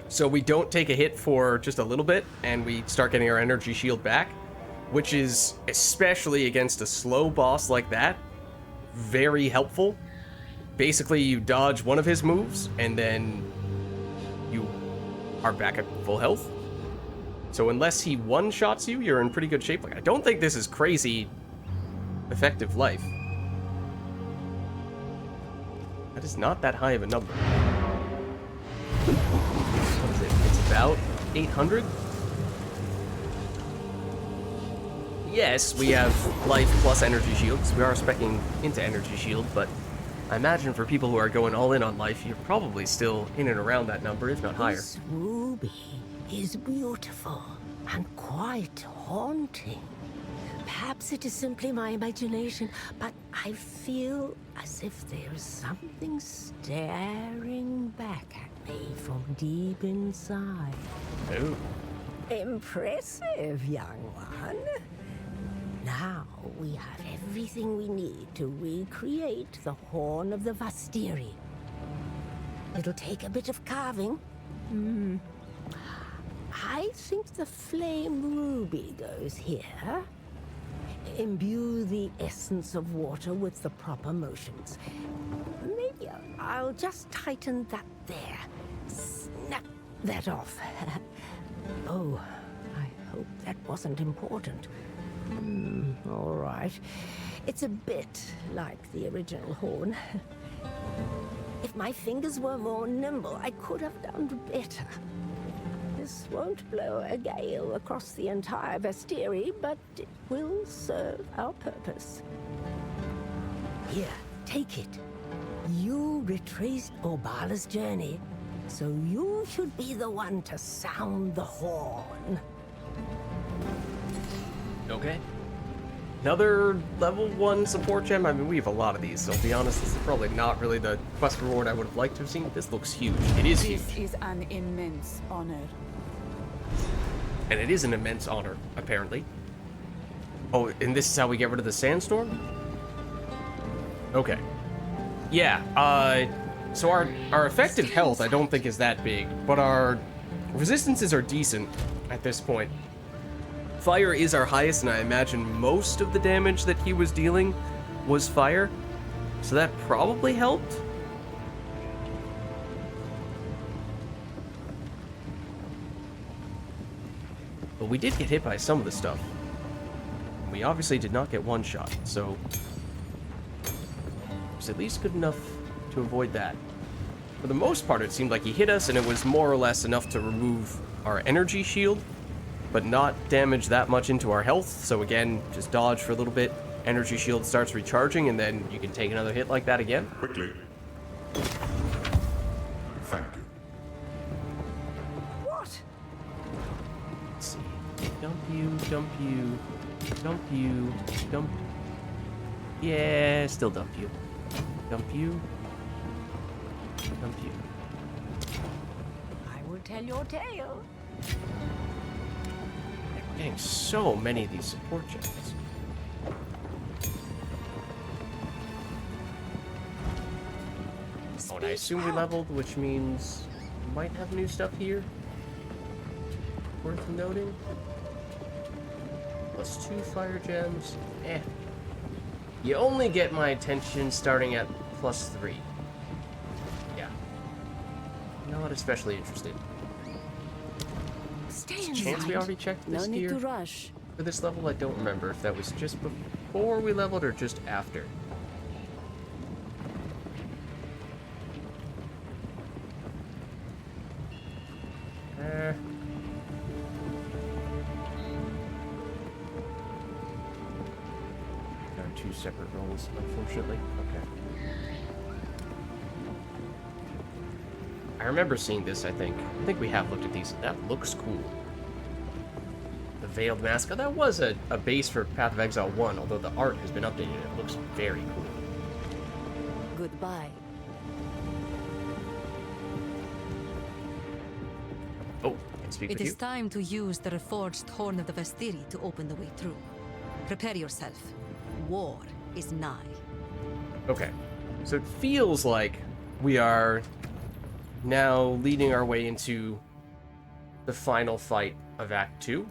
So we don't take a hit for just a little bit, and we start getting our energy shield back, which is, especially against a slow boss like that, very helpful. Basically, you dodge one of his moves, and then you are back at full health. So unless he one-shots you, you're in pretty good shape. Like, I don't think this is crazy effective life. That is not that high of a number. What is it? It's about 800? Yes, we have life plus energy shield, because we are speccing into energy shield, but I imagine for people who are going all in on life, you're probably still in and around that number, if not higher. This ruby is beautiful and quite haunting. Perhaps it is simply my imagination, but I feel as if there is something staring back at me from deep inside. Oh. Impressive, young one. Now we have everything we need to recreate the Horn of the Vastiri. It'll take a bit of carving. I think the flame ruby goes here. Imbue the essence of water with the proper motions. Maybe I'll just tighten that there. Snap that off. Oh, I hope that wasn't important. All right. It's a bit like the original horn. If my fingers were more nimble, I could have done better. This won't blow a gale across the entire Vastiri, but it will serve our purpose. Here, take it. You retraced Obala's journey, so you should be the one to sound the horn. Okay. Another level 1 support gem. I mean, we have a lot of these, so I'll be honest, this is probably not really the quest reward I would have liked to have seen. This looks huge. It is huge. This is an immense honor. And it is an immense honor, apparently. Oh, and this is how we get rid of the sandstorm? Okay. Yeah, so our effective health I don't think is that big, but our resistances are decent at this point. Fire is our highest, and I imagine most of the damage that he was dealing was fire. So that probably helped. But we did get hit by some of the stuff. We obviously did not get one shot, so it was at least good enough to avoid that. For the most part, it seemed like he hit us, and it was more or less enough to remove our energy shield, but not damage that much into our health. So again, just dodge for a little bit. Energy shield starts recharging, and then you can take another hit like that again. Quickly. Thank you. What? Let's see. Dump you, dump you, dump you, dump. Yeah, still dump you. Dump you. Dump you. I will tell your tale. We're getting so many of these support gems. Oh, and I assume we leveled, which means we might have new stuff here. Worth noting. +2 fire gems. Eh. You only get my attention starting at +3. Yeah. Not especially interested. Stay Chance we already checked this No need gear to rush. for this level. I don't remember if that was just before we leveled or just after. There are 2 separate rolls, unfortunately. Okay. I remember seeing this, I think. I think we have looked at these. That looks cool. The Veiled Mask. Oh, that was a base for Path of Exile 1, although the art has been updated. It looks very cool. Goodbye. Oh, I can speak It with you. is time to use the reforged Horn of the Vestiri to open the way through. Prepare yourself. War is nigh. Okay. So it feels like we are now leading our way into the final fight of Act 2.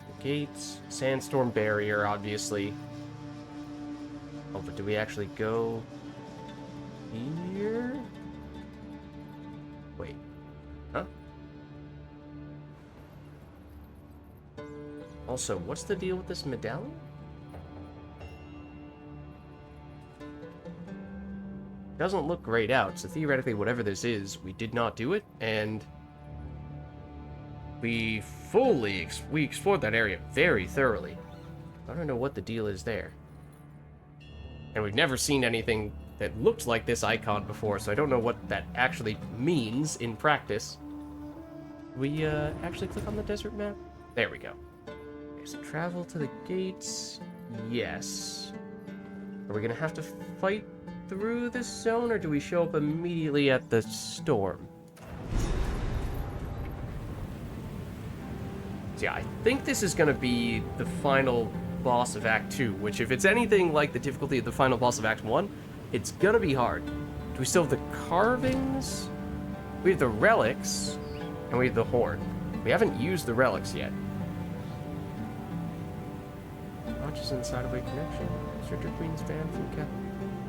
The gates, sandstorm barrier, obviously. Oh, but do we actually go here? Wait. Huh? Also, what's the deal with this medallion? Doesn't look grayed out, so theoretically whatever this is, we did not do it, and we explored that area very thoroughly. I don't know what the deal is there. And we've never seen anything that looked like this icon before, so I don't know what that actually means in practice. We actually click on the desert map? There we go. Okay, so travel to the gates. Yes. Are we gonna have to fight through this zone, or do we show up immediately at the storm? So yeah, I think this is gonna be the final boss of Act 2, which if it's anything like the difficulty of the final boss of Act 1, it's gonna be hard. Do we still have the carvings? We have the relics, and we have the horn. We haven't used the relics yet. Launches inside of a connection. Searcher Queen's fan from Cap.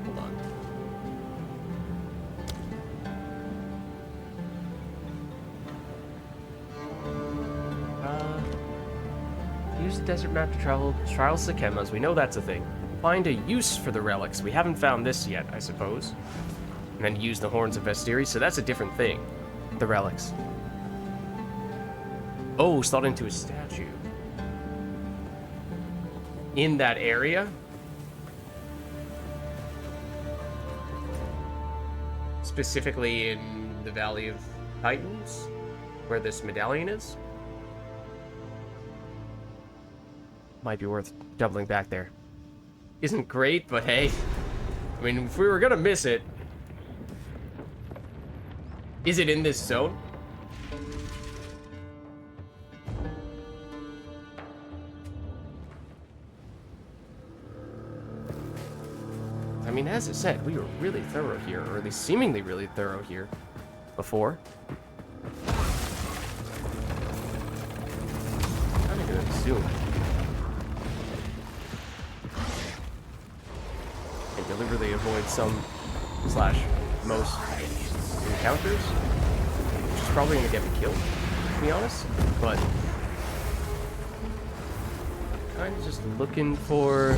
Hold on. Use the desert map to travel Trials of Chemas. We know that's a thing. Find a use for the relics. We haven't found this yet, I suppose. And then use the Horns of Vestiri, so that's a different thing. The relics. Oh, slot into a statue. In that area? Specifically in the Valley of Titans, where this medallion is? Might be worth doubling back there. Isn't great, but hey. I mean, if we were gonna miss it... Is it in this zone? I mean, as I said, we were really thorough here, or at least seemingly really thorough here before. I'm gonna do a zoom. literally avoid some / most encounters, which is probably going to get me killed, to be honest, but kind of just looking for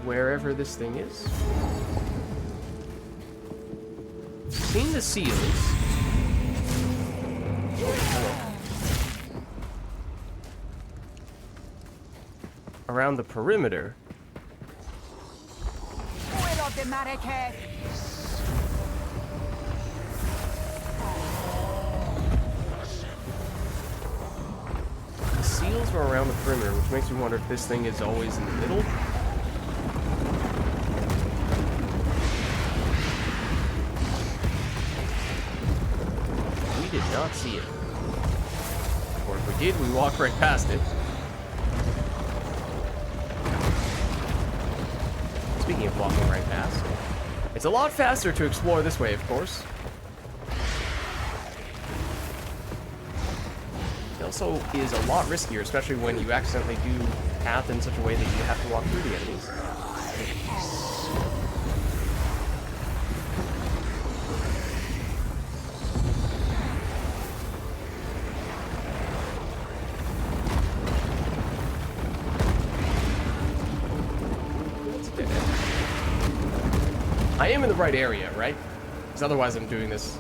wherever this thing is. Seen the seals. Around the perimeter. The seals are around the perimeter, which makes me wonder if this thing is always in the middle. We did not see it. Or if we did, we walked right past it. Speaking of walking right past, it's a lot faster to explore this way, of course. It also is a lot riskier, especially when you accidentally do path in such a way that you have to walk through the enemies. I am in the right area, right? Because otherwise I'm doing this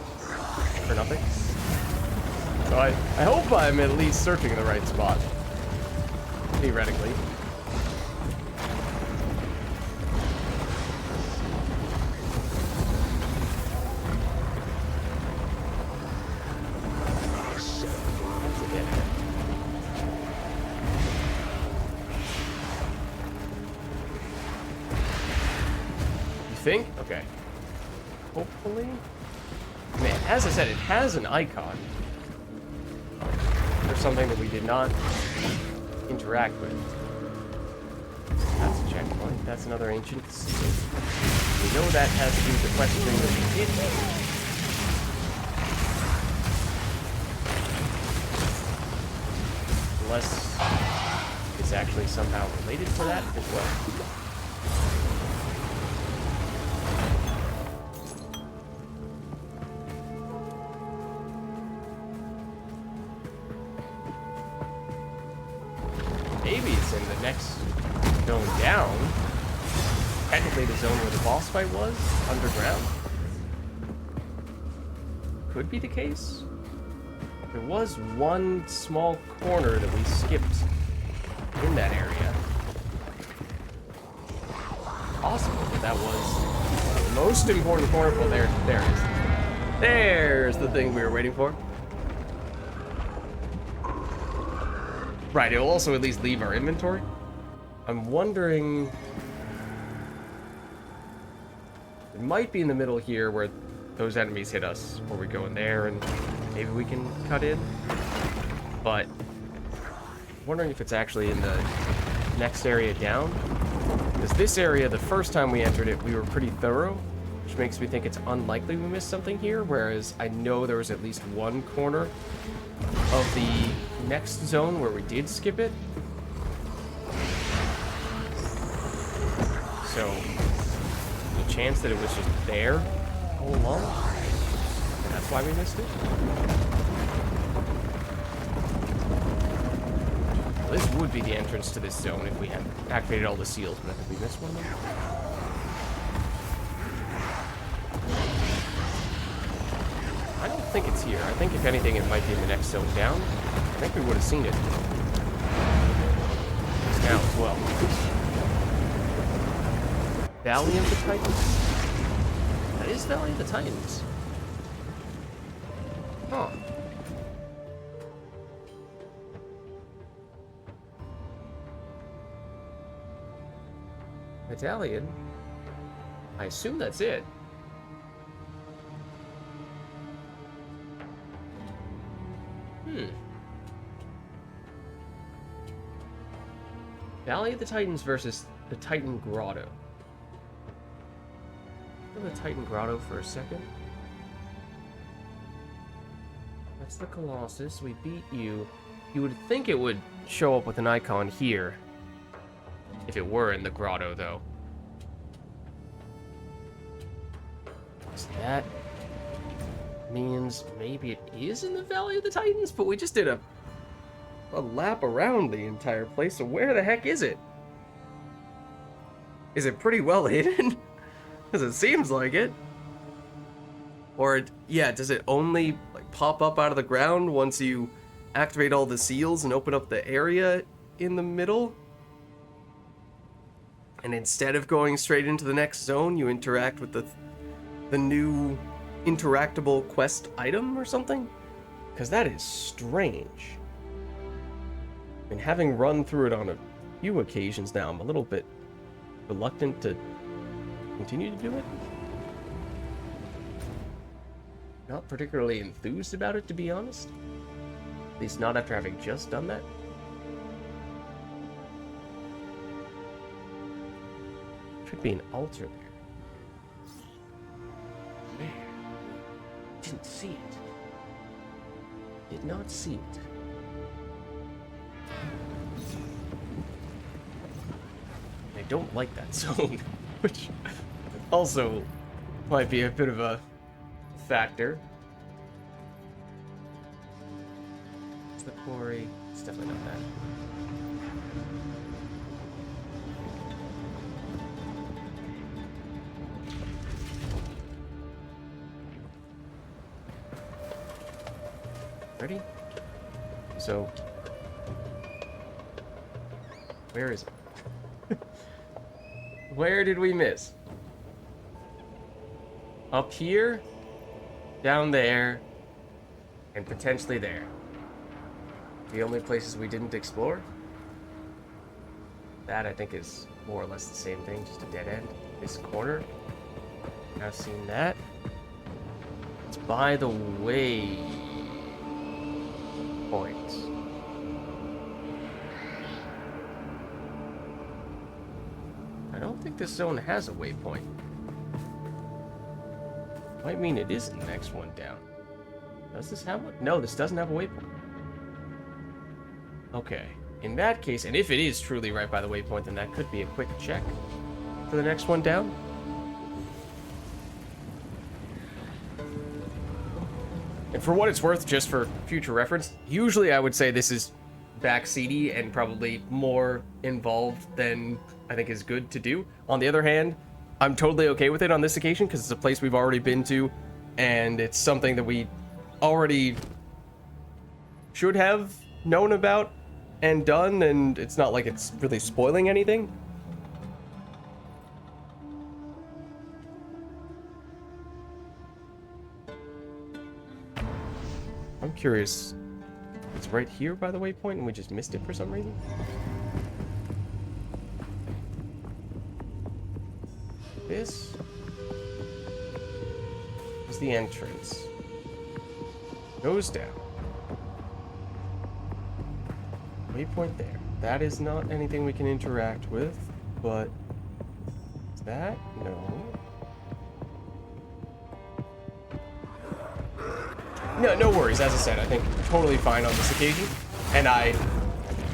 for nothing. So I hope I'm at least searching in the right spot. Theoretically. Think? Okay. Hopefully? Man, as I said, it has an icon. There's something that we did not interact with. That's a checkpoint. That's another ancient seal. We know that has to do with the quest thing that we did. Unless it's actually somehow related to that as well. Maybe it's in the next zone down. Technically the zone where the boss fight was, underground. Could be the case. There was one small corner that we skipped in that area. Possible that that was the most important corner. Well, there it is. There's the thing we were waiting for. Right, it will also at least leave our inventory. I'm wondering... It might be in the middle here where those enemies hit us, or we go in there and maybe we can cut in. But I'm wondering if it's actually in the next area down. Because this area, the first time we entered it, we were pretty thorough, which makes me think it's unlikely we missed something here, whereas I know there was at least one corner of the next zone where we did skip it. So, the chance that it was just there all along, and that's why we missed it. Well, this would be the entrance to this zone if we had activated all the seals, but I think we missed one of them. I don't think it's here. I think if anything it might be in the next zone down. I think we would have seen it. Just now as well. Valley of the Titans? That is Valley of the Titans. Huh. Medallion? I assume that's it. Valley of the Titans versus the Titan Grotto. Go to the Titan Grotto for a second. That's the Colossus. We beat you. You would think it would show up with an icon here. If it were in the grotto, though. So that means maybe it is in the Valley of the Titans, but we just did a lap around the entire place, so where the heck is it? Is it pretty well hidden? Because it seems like it. Or, yeah, does it only like pop up out of the ground once you activate all the seals and open up the area in the middle? And instead of going straight into the next zone, you interact with the new interactable quest item or something? Because that is strange. And having run through it on a few occasions now, I'm a little bit reluctant to continue to do it. Not particularly enthused about it, to be honest. At least not after having just done that. Should be an altar there. Where? Didn't see it. Did not see it. I don't like that zone, which also might be a bit of a factor. It's the quarry. It's definitely not that. Ready? So, where is it? Where did we miss? Up here, down there, and potentially there. The only places we didn't explore? That, I think, is more or less the same thing, just a dead end. This corner. Now seen that. It's by the way point. I don't think this zone has a waypoint. Might mean it is the next one down. Does this have one? No, this doesn't have a waypoint. Okay. In that case, and if it is truly right by the waypoint, then that could be a quick check for the next one down. And for what it's worth, just for future reference, usually I would say this is backseaty and probably more involved than I think is good to do. On the other hand, I'm totally okay with it on this occasion because it's a place we've already been to and it's something that we already should have known about and done, and it's not like it's really spoiling anything. I'm curious. It's right here by the waypoint and we just missed it for some reason? This is the entrance. Goes down. Waypoint there. That is not anything we can interact with, but is that? No. No worries. As I said, I think totally fine on this occasion, and I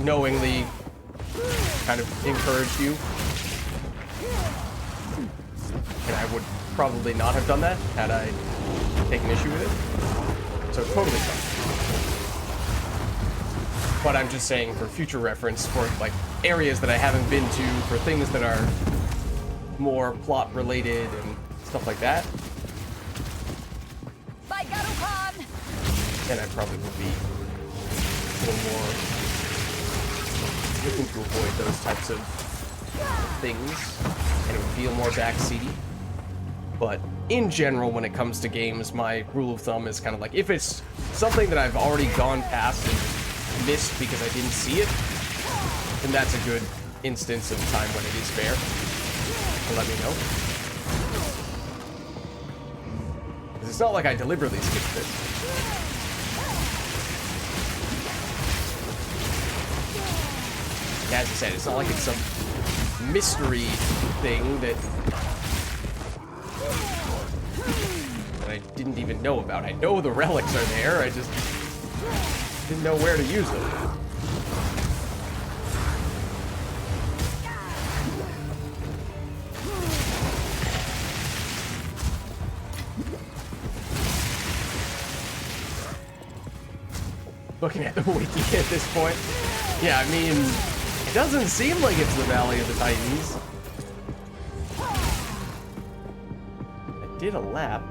knowingly kind of encouraged you, and I would probably not have done that had I taken issue with it. So totally fine. But I'm just saying for future reference, for like areas that I haven't been to, for things that are more plot related and stuff like that, then I probably would be a little more looking to avoid those types of things, and it would feel more backseaty. But in general, when it comes to games, my rule of thumb is kind of like, if it's something that I've already gone past and missed because I didn't see it, then that's a good instance of time when it is fair to let me know. Because it's not like I deliberately skipped it. As I said, it's not like it's some mystery thing that I didn't even know about. I know the relics are there, I just didn't know where to use them. Looking at the wiki at this point. Yeah, I mean, it doesn't seem like it's the Valley of the Titans. I did a lap.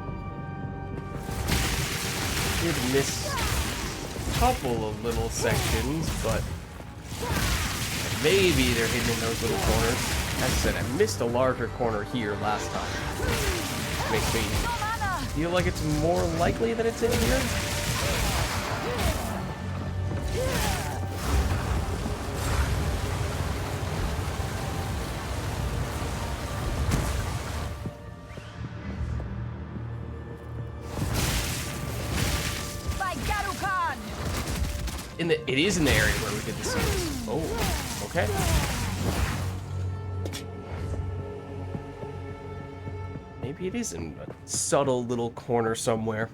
Did miss a couple of little sections, but maybe they're hidden in those little corners. As I said, I missed a larger corner here last time. Makes me feel like it's more likely that it's in here. It is in the area where we did the series. Oh, okay. Maybe it is in a subtle little corner somewhere.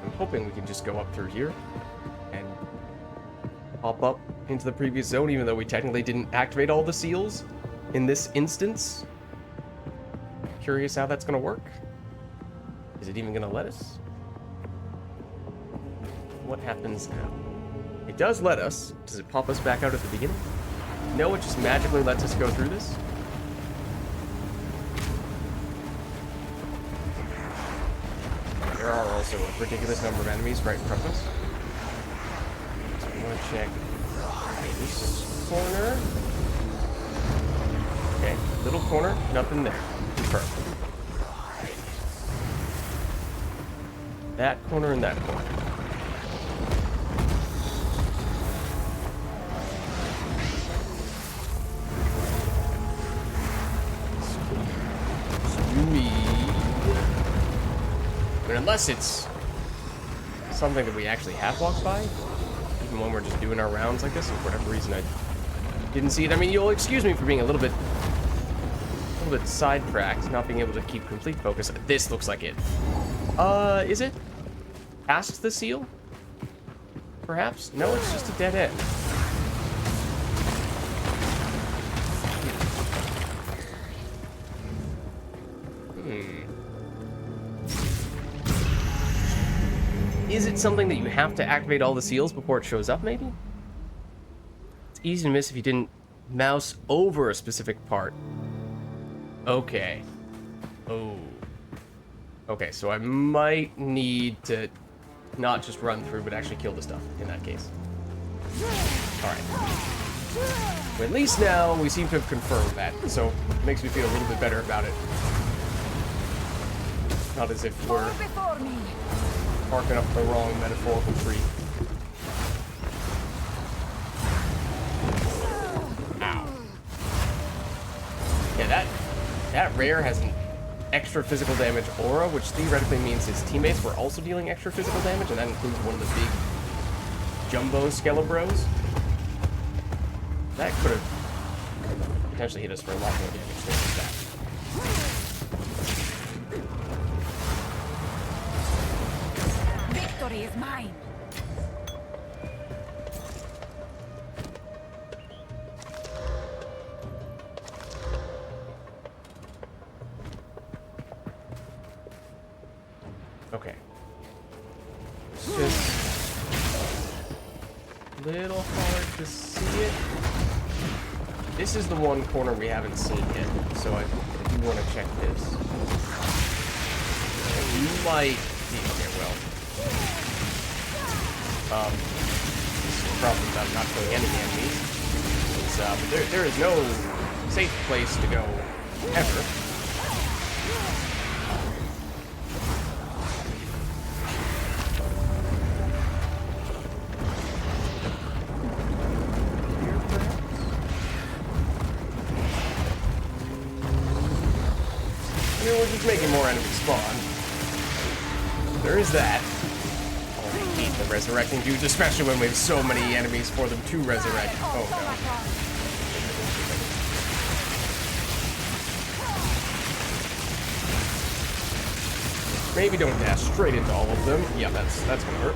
I'm hoping we can just go up through here and pop up into the previous zone, even though we technically didn't activate all the seals in this instance. Curious how that's gonna work. Is it even gonna let us? What happens now? It does let us. Does it pop us back out at the beginning? No, it just magically lets us go through this. There are also a ridiculous number of enemies right in front of us. So I'm gonna check this corner. Okay, little corner, nothing there. Confirmed. That corner and that corner. But unless it's something that we actually have walked by, even when we're just doing our rounds like this, and for whatever reason I didn't see it. I mean, you'll excuse me for being a little bit sidetracked, not being able to keep complete focus. This looks like it. Is it? Past the seal? Perhaps? No, it's just a dead end. Is it something that you have to activate all the seals before it shows up, maybe? It's easy to miss if you didn't mouse over a specific part. Okay. Oh. Okay, so I might need to not just run through, but actually kill the stuff in that case. Alright. Well, at least now we seem to have confirmed that, so it makes me feel a little bit better about it. Not as if we're barking up the wrong metaphorical tree. Ow. Yeah, that rare has an extra physical damage aura, which theoretically means his teammates were also dealing extra physical damage, and that includes one of the big jumbo Skelebros. That could have potentially hit us for a lot more damage than that. Victory is mine. Okay. It's just a little hard to see it. This is the one corner we haven't seen yet, so I do want to check this. You might be okay, well. This is probably about not killing any enemies. But there is no safe place to go ever. We're just making more enemies spawn. There is that. Oh, I hate the resurrecting dudes, especially when we have so many enemies for them to resurrect. Oh no. Maybe don't dash straight into all of them. Yeah, that's gonna hurt.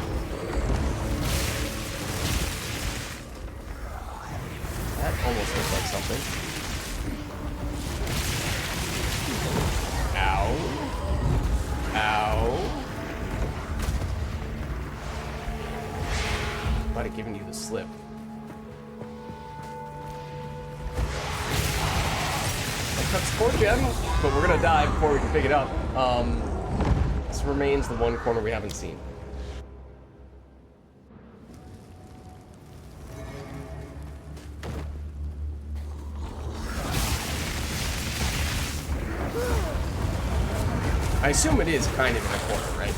almost looks like something. Ow. Ow. Might have given you the slip. That cuts 4 gems, but we're gonna die before we can pick it up. This remains the one corner we haven't seen. I assume it is kind of in a corner, right?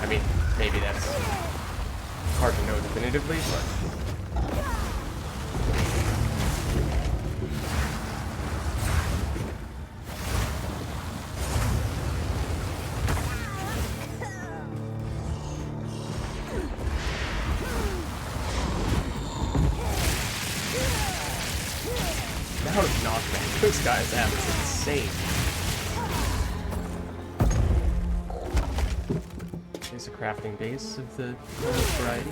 I mean, maybe that's hard to know definitively, but... Now to knockback. This guy's average is insane. Here's a crafting base of the variety.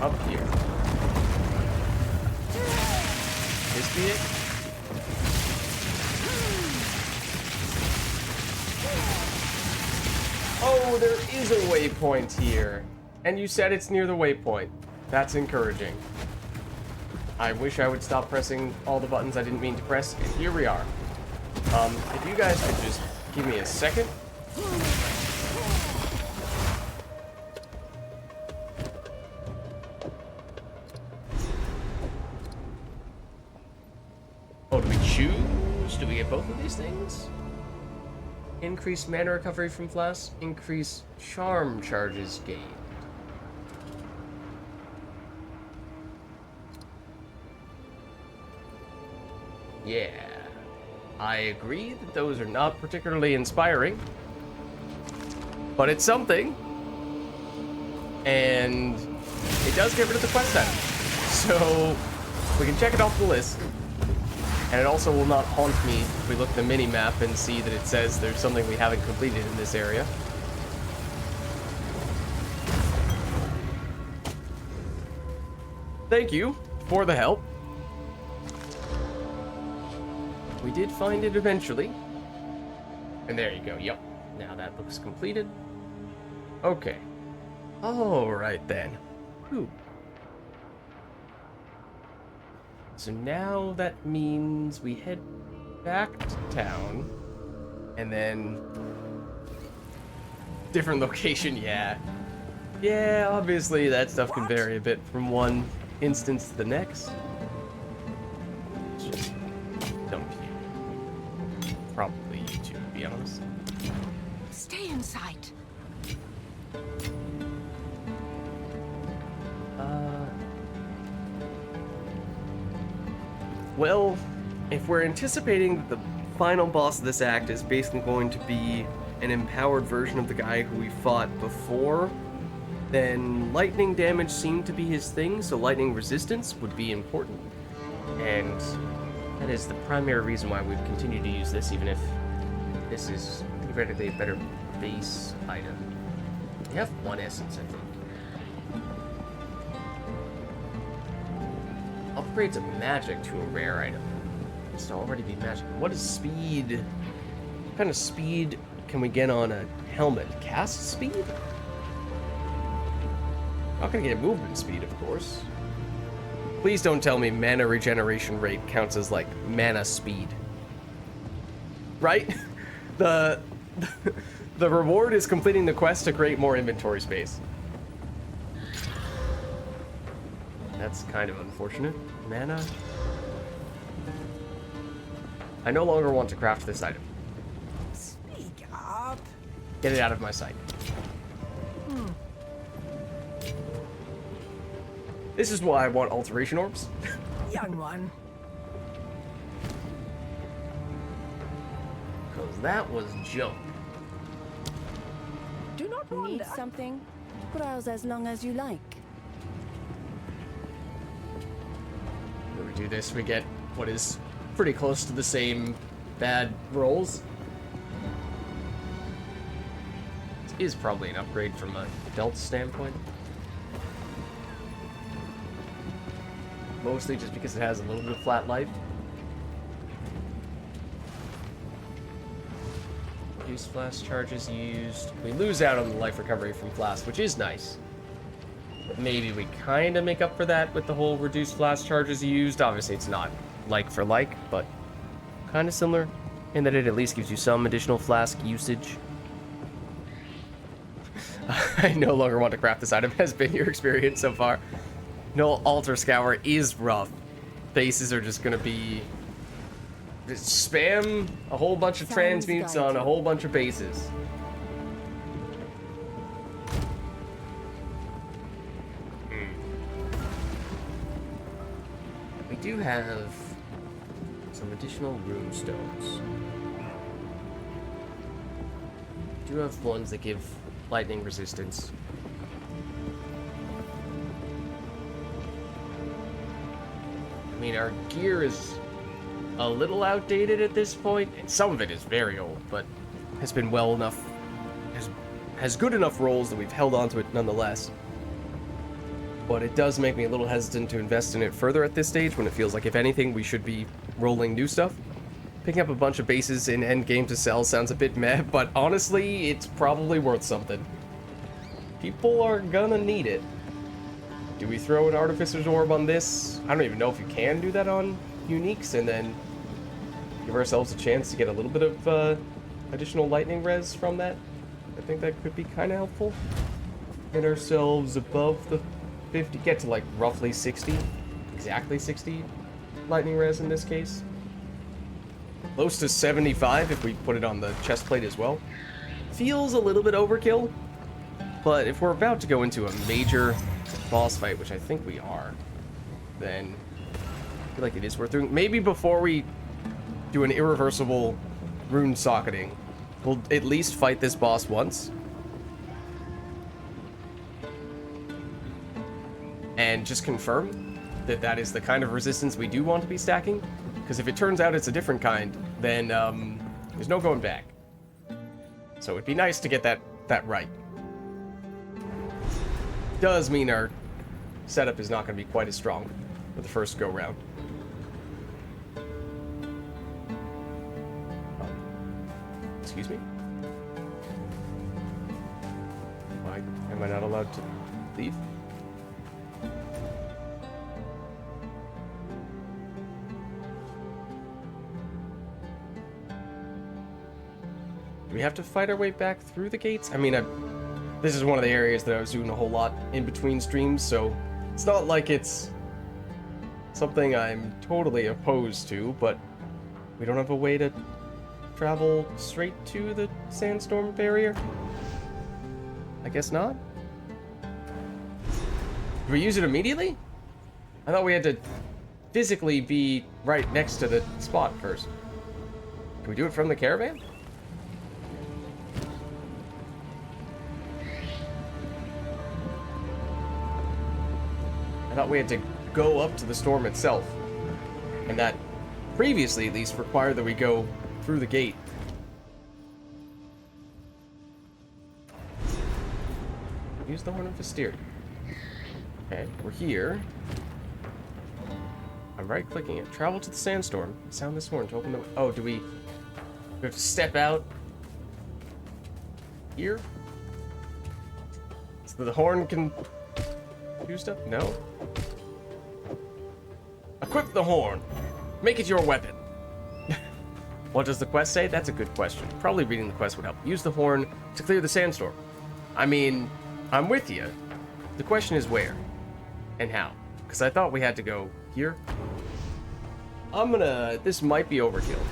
Up here. This be it? Oh, there is a waypoint here. And you said it's near the waypoint. That's encouraging. I wish I would stop pressing all the buttons I didn't mean to press. And here we are. If you guys could just give me a second. Oh, do we choose? Do we get both of these things? Increase mana recovery from flasks. Increase charm charges gained. Yeah. I agree that those are not particularly inspiring. But it's something. And it does get rid of the quest item. So we can check it off the list. And it also will not haunt me if we look at the mini-map and see that it says there's something we haven't completed in this area. Thank you for the help. We did find it eventually. And there you go, yep. Now that looks completed. Okay. Alright then. Whew. So now that means we head back to town. And then... different location, yeah. Yeah, obviously that stuff can vary a bit from one instance to the next. Just don't you. Probably you two, to be honest. Stay in sight. Well, if we're anticipating that the final boss of this act is basically going to be an empowered version of the guy who we fought before, then lightning damage seemed to be his thing, so lightning resistance would be important. And that is the primary reason why we've continued to use this, even if this is theoretically a better base item. We have one essence, I think. Upgrades of magic to a rare item. It's to already be magic. What is speed? What kind of speed can we get on a helmet? Cast speed? Not gonna get movement speed, of course. Please don't tell me mana regeneration rate counts as like mana speed. Right? The reward is completing the quest to create more inventory space. That's kind of unfortunate. Mana. I no longer want to craft this item. Speak up. Get it out of my sight. This is why I want alteration orbs. Young one. Because that was junk. Do not Need wander. something? Browse as long as you like. When we do this, we get what is pretty close to the same bad rolls. This is probably an upgrade from a stealth standpoint. Mostly just because it has a little bit of flat life. Use flask charges used. We lose out on the life recovery from flask, which is nice. But maybe we kind of make up for that with the whole reduced flask charges used. Obviously, it's not like for like, but kind of similar in that it at least gives you some additional flask usage. I no longer want to craft this item. Has been your experience so far? No, Altar Scour is rough. Bases are just going to be... Just spam a whole bunch of transmutes on a whole bunch of bases. We do have some additional rune stones. We do have ones that give lightning resistance. I mean, our gear is a little outdated at this point, and some of it is very old, but has been well enough, has good enough rolls that we've held onto it nonetheless. But it does make me a little hesitant to invest in it further at this stage, when it feels like, if anything, we should be rolling new stuff. Picking up a bunch of bases in endgame to sell sounds a bit meh, but honestly, it's probably worth something. People are gonna need it. Do we throw an Artificer's Orb on this? I don't even know if you can do that on uniques, and then give ourselves a chance to get a little bit of additional lightning res from that. I think that could be kind of helpful. Get ourselves above the 50, get to like roughly 60, exactly 60 lightning res in this case. Close to 75 if we put it on the chest plate as well. Feels a little bit overkill, but if we're about to go into a major boss fight, which I think we are, then I feel like it is worth doing. Maybe before we do an irreversible rune socketing, we'll at least fight this boss once. And just confirm that that is the kind of resistance we do want to be stacking. Because if it turns out it's a different kind, then there's no going back. So it'd be nice to get that right. Does mean our setup is not going to be quite as strong for the first go round. Excuse me? Why am I not allowed to leave? Do we have to fight our way back through the gates? I mean, this is one of the areas that I was doing a whole lot in between streams, so it's not like it's something I'm totally opposed to, but we don't have a way to travel straight to the sandstorm barrier? I guess not? Do we use it immediately? I thought we had to physically be right next to the spot first. Can we do it from the caravan? I thought we had to go up to the storm itself. And that, previously at least, required that we go through the gate. Use the Horn of Visteria. Okay, we're here. I'm right-clicking it. Travel to the sandstorm. Sound this horn to open the... Oh, do we have to step out here? So the horn can do stuff? No. Equip the horn. Make it your weapon. What does the quest say? That's a good question. Probably reading the quest would help. Use the horn to clear the sandstorm. I mean, I'm with you. The question is where and how. Because I thought we had to go here. This might be overkill.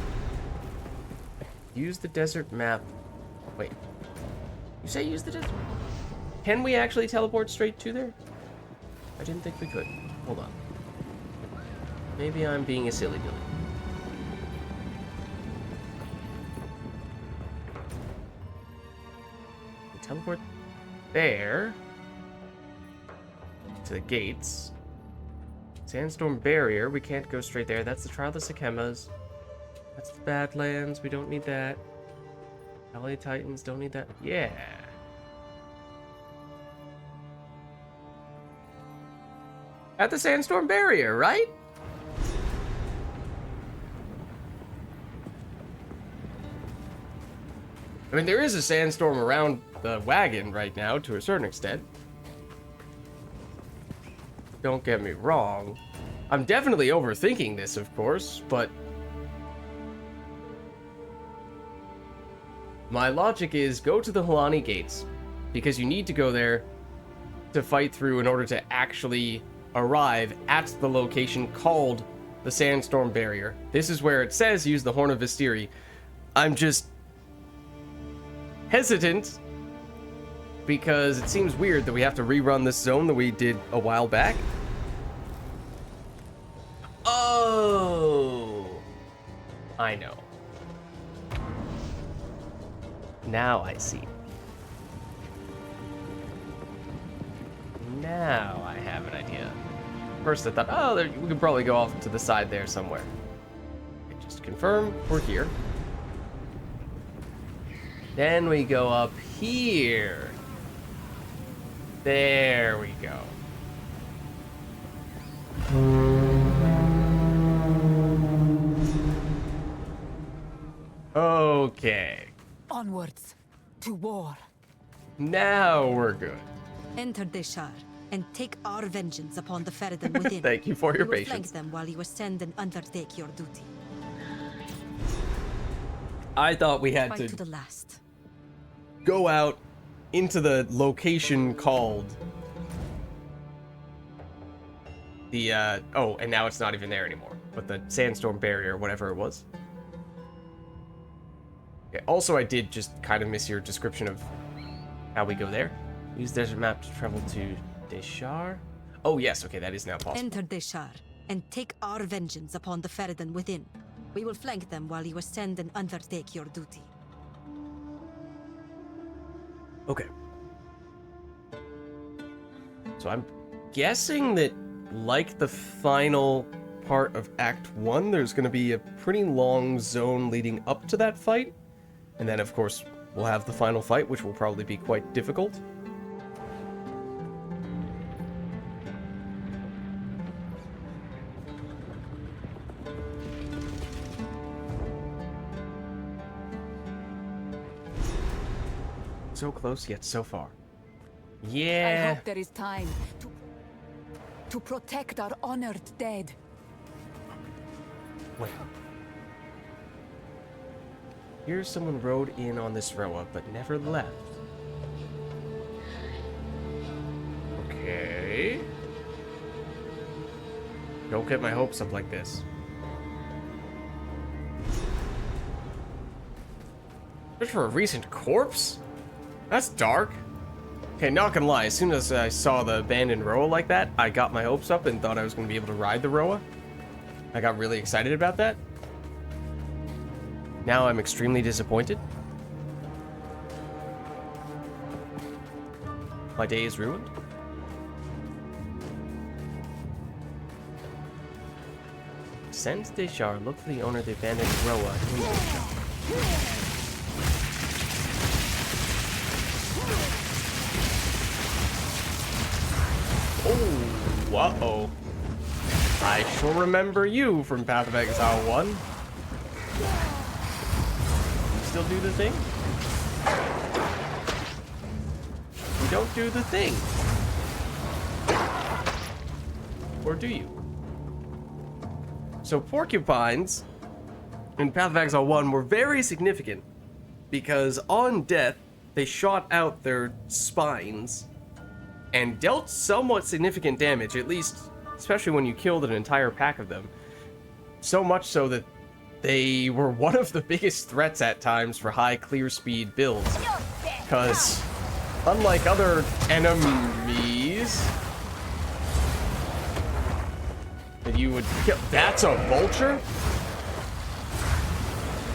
Use the desert map. Wait. You say use the desert? Can we actually teleport straight to there? I didn't think we could. Hold on. Maybe I'm being a silly billy. We teleport there to the gates. Sandstorm Barrier. We can't go straight there. That's the Trial of the Sekemas. That's the Badlands. We don't need that. LA Titans. Don't need that. Yeah. At the Sandstorm Barrier, right? I mean, there is a sandstorm around the wagon right now, to a certain extent. Don't get me wrong. I'm definitely overthinking this, of course, but my logic is go to the Helani Gates, because you need to go there to fight through in order to actually arrive at the location called the Sandstorm Barrier. This is where it says use the Horn of Vistiri. I'm just hesitant because it seems weird that we have to rerun this zone that we did a while back. Oh, I know. Now I see. Now I have an idea. First I thought, oh, we could probably go off to the side there somewhere. Okay, just confirm we're here. Then we go up here. There we go. Okay. Onwards to war. Now we're good. Enter Deshar and take our vengeance upon the Ferryden within. Thank you for your We will patience. flank them while you ascend and undertake your duty. I thought we had Fight to to the last. go out into the location called the oh, and now it's not even there anymore, but the Sandstorm Barrier, whatever it was. Okay, also, I did just kind of miss your description of how we go there. Use desert map to travel to Deshar. Oh yes, okay, that is now possible. Enter Deshar and take our vengeance upon the Ferryden within. We will flank them while you ascend and undertake your duty. Okay. So I'm guessing that, like the final part of Act 1, there's going to be a pretty long zone leading up to that fight. And then, of course, we'll have the final fight, which will probably be quite difficult. So close, yet so far. I Yeah. hope there is time to protect our honored dead. Wait. Here someone rode in on this Roa, but never left. Okay. Don't get my hopes up like this. Just for a recent corpse? That's dark. Okay, not gonna lie, as soon as I saw the abandoned Roa like that, I got my hopes up and thought I was gonna be able to ride the Roa. I got really excited about that. Now I'm extremely disappointed. My day is ruined. Send Deshar, look for the owner of the abandoned Roa in Deshar. Oh, uh-oh. I sure remember you from Path of Exile 1. You still do the thing? You don't do the thing. Or do you? So porcupines in Path of Exile 1 were very significant because on death, they shot out their spines and dealt somewhat significant damage, at least, especially when you killed an entire pack of them. So much so that they were one of the biggest threats at times for high clear speed builds. Because, unlike other enemies that you would kill... That's a vulture?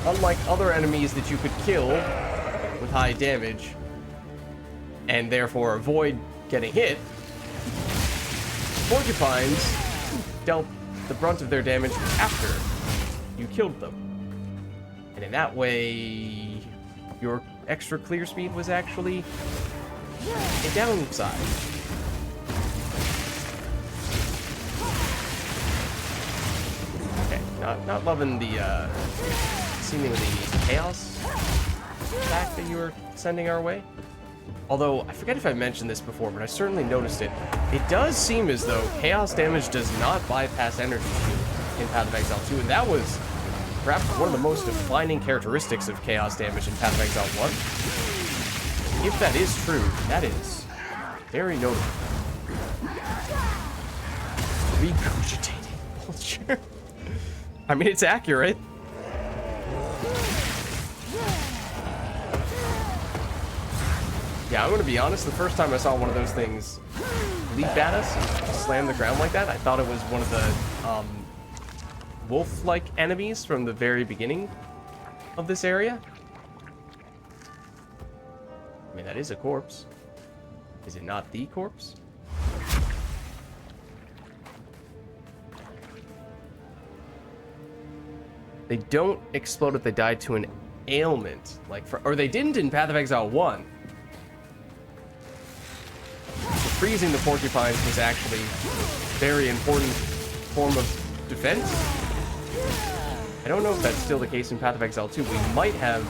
Unlike other enemies that you could kill with high damage, and therefore avoid getting hit, porcupines dealt the brunt of their damage after you killed them. And in that way, your extra clear speed was actually a downside. Okay, not loving the seemingly chaos attack that you were sending our way. Although, I forget if I mentioned this before, but I certainly noticed it. It does seem as though chaos damage does not bypass energy in Path of Exile 2, and that was perhaps one of the most defining characteristics of chaos damage in Path of Exile 1. If that is true, that is very notable. Regurgitating vulture. I mean, it's accurate. Yeah, I'm gonna be honest, the first time I saw one of those things leap at us and slam the ground like that, I thought it was one of the wolf-like enemies from the very beginning of this area. I mean, that is a corpse. Is it not the corpse? They don't explode if they die to an ailment, or they didn't in Path of Exile 1. Freezing the porcupines was actually a very important form of defense. I don't know if that's still the case in Path of Exile 2. We might have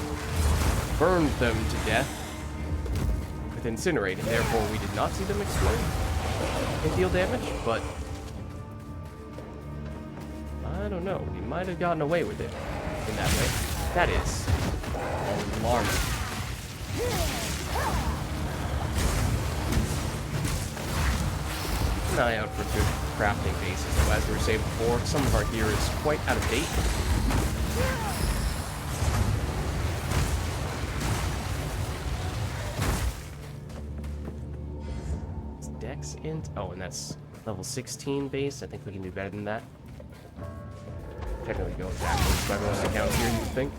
burned them to death with Incinerate, and therefore we did not see them explode and deal damage, but I don't know. We might have gotten away with it in that way. That is alarming. Keep an eye out for good crafting bases, though, as we were saying before, some of our gear is quite out of date. It's Dex int. Oh, and that's level 16 base. I think we can do better than that. Technically going backwards by most accounts here, you'd think.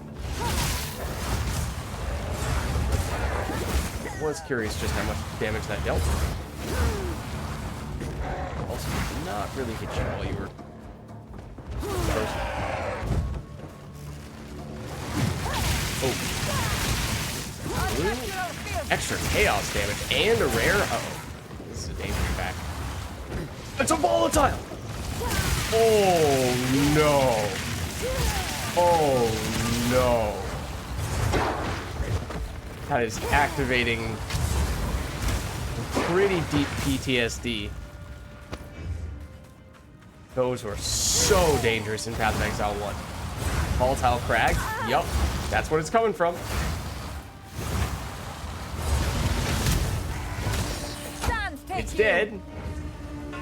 I was curious just how much damage that dealt. Also, did not really hit you while you were frozen. Oh. Ooh. Extra chaos damage and a rare. Uh-oh. This is a danger pack. It's a volatile! Oh no! Oh no! That is activating pretty deep PTSD. Those were so dangerous in Path of Exile 1. Volatile Crag? Yup, that's what it's coming from. It's dead.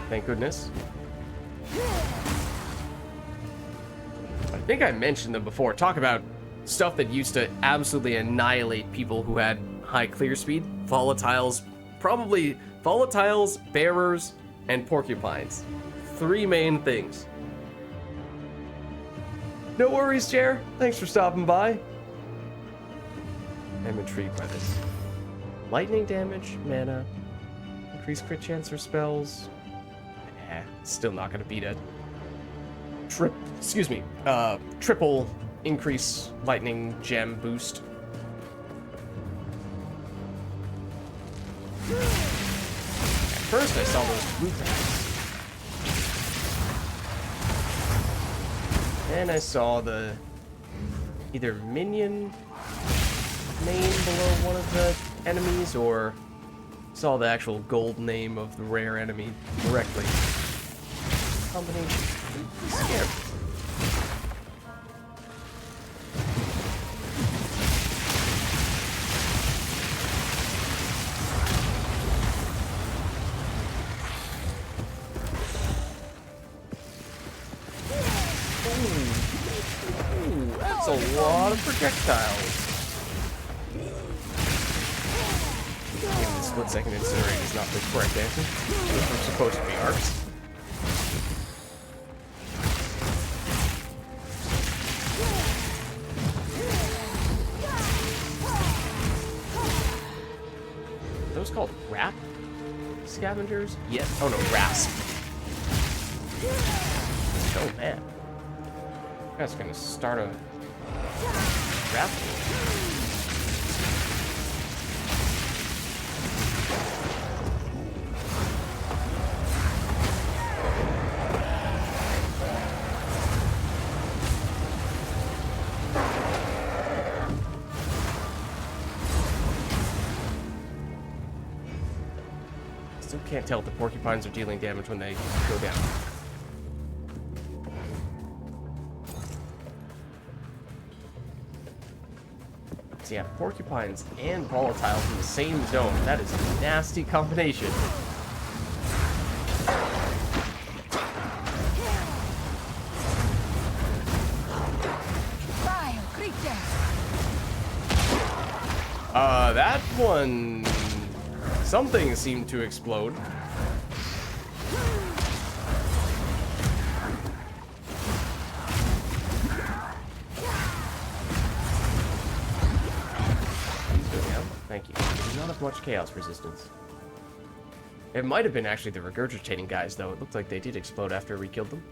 Thank goodness. I think I mentioned them before. Talk about stuff that used to absolutely annihilate people who had high clear speed. Volatiles, probably volatiles, bearers, and porcupines. Three main things. No worries, Chair. Thanks for stopping by. I'm intrigued by this. Lightning damage, mana, increased crit chance for spells. Still not gonna beat a triple increase lightning gem boost. At first I saw those blue packs. Then I saw the either minion name below one of the enemies, or saw the actual gold name of the rare enemy directly. Combination. Scared. Ooh, that's a lot of projectiles. Even the split-second incinerate is not the correct answer. Those are supposed to be arcs. Those called rap scavengers? Yes. Oh no, rasp. Oh man. That's gonna start a raffle. Still can't tell if the porcupines are dealing damage when they go down. So yeah, porcupines and volatiles in the same zone. That is a nasty combination. Vile creature! That one... Something seemed to explode. Thank you. They do not have much chaos resistance. It might have been actually the regurgitating guys, though. It looked like they did explode after we killed them.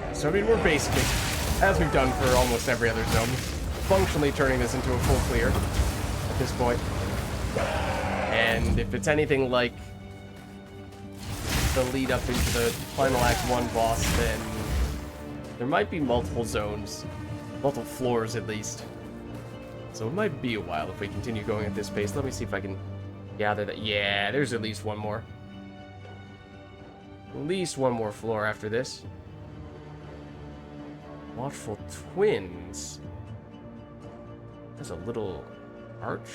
Yeah, so I mean, we're basically, as we've done for almost every other zone, functionally turning this into a full clear at this point. And if it's anything like the lead up into the final Act 1 boss, then there might be multiple zones, multiple floors at least. So it might be a while if we continue going at this pace. Let me see if I can gather that. Yeah, there's at least one more. At least one more floor after this. Watchful Twins. There's a little arch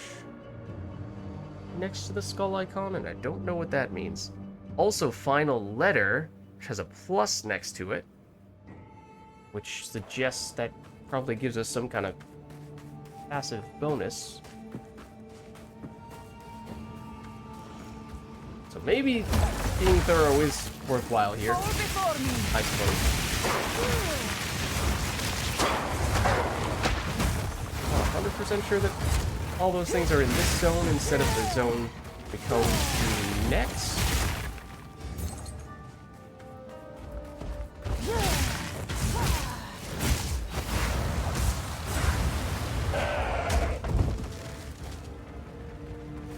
next to the skull icon, and I don't know what that means. Also, Final Letter, which has a plus next to it, which suggests that probably gives us some kind of passive bonus. So maybe being thorough is worthwhile here, I suppose. 100% sure that all those things are in this zone instead of the zone we go to next.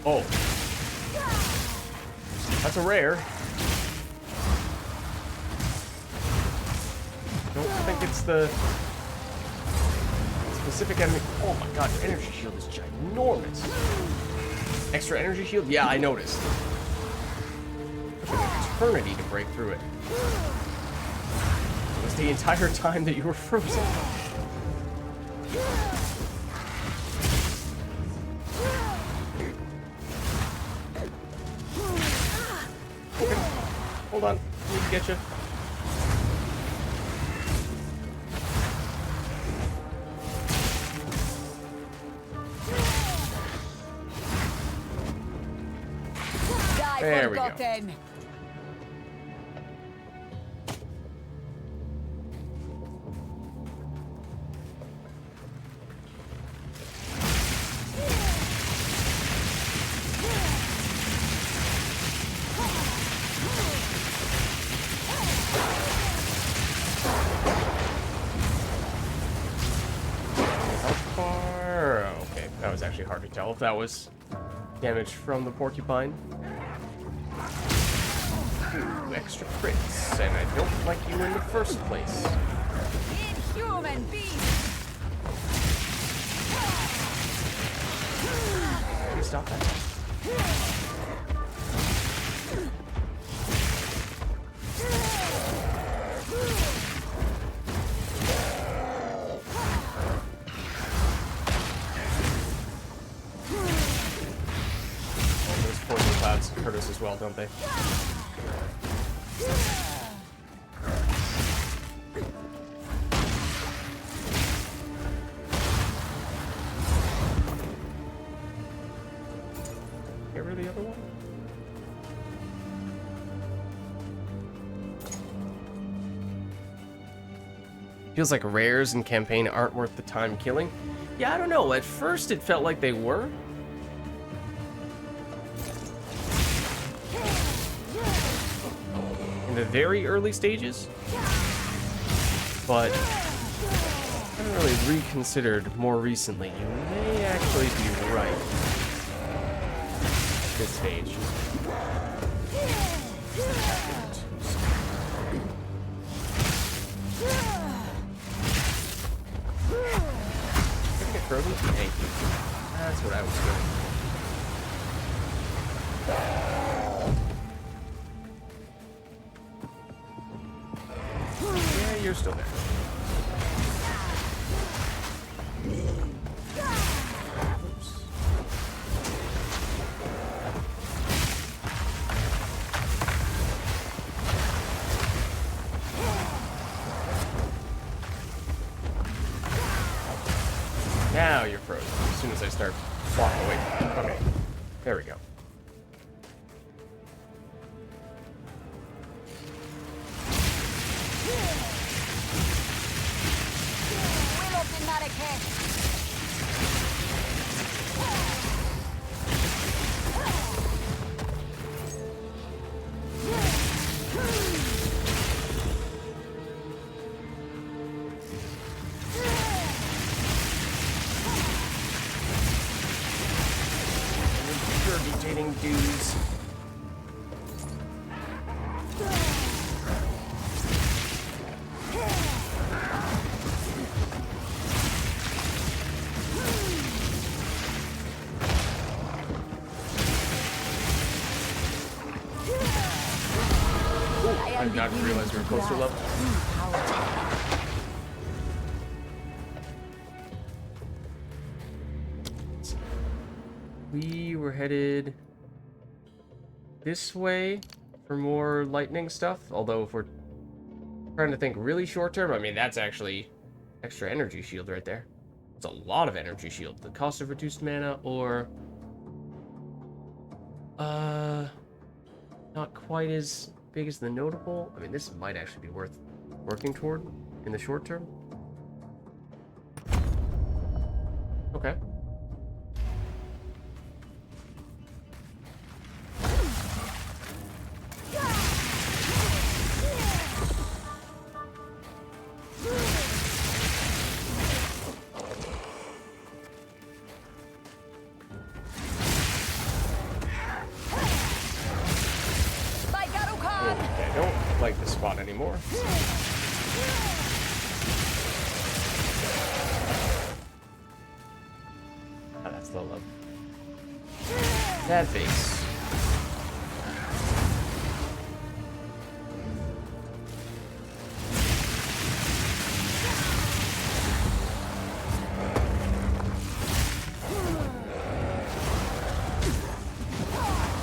Oh. That's a rare. Don't think it's the specific enemy. Oh my god, your energy shield is ginormous. Extra energy shield? Yeah, I noticed. It took an eternity to break through it. It was the entire time that you were frozen. Okay, hold on. I need to get you. There we go. How far? Okay, that was actually hard to tell if that was damage from the porcupine. Ooh, extra crits, and I don't like you in the first place. Inhuman beast! Can you stop that? Oh, those poison clouds hurt us as well, don't they? Get rid of the other one? Feels like rares in campaign aren't worth the time killing. Yeah, I don't know. At first it felt like they were. In the very early stages. But I haven't really reconsidered more recently. You may actually be right. At this stage. Frozen? Thank you. That's what I was doing. Yeah, you're still there. Oops. Now you're frozen as soon as I start walking away from it. Okay, there we go. Dudes. I did not realize we were closer level. We were headed this way for more lightning stuff, although if we're trying to think really short term, I mean, that's actually extra energy shield right there. It's a lot of energy shield. The cost of reduced mana, or not quite as big as the notable. I mean, this might actually be worth working toward in the short term. Okay. Anymore. Oh, that's low level. That face.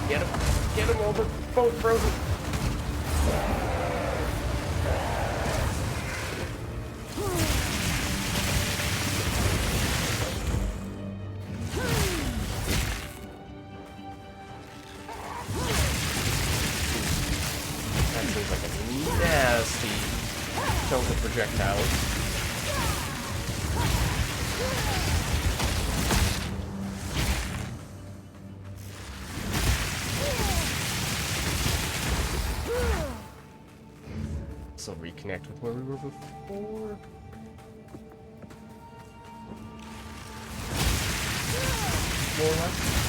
Get him. Get him over. Both frozen. Projectiles. So reconnect with where we were before. More left.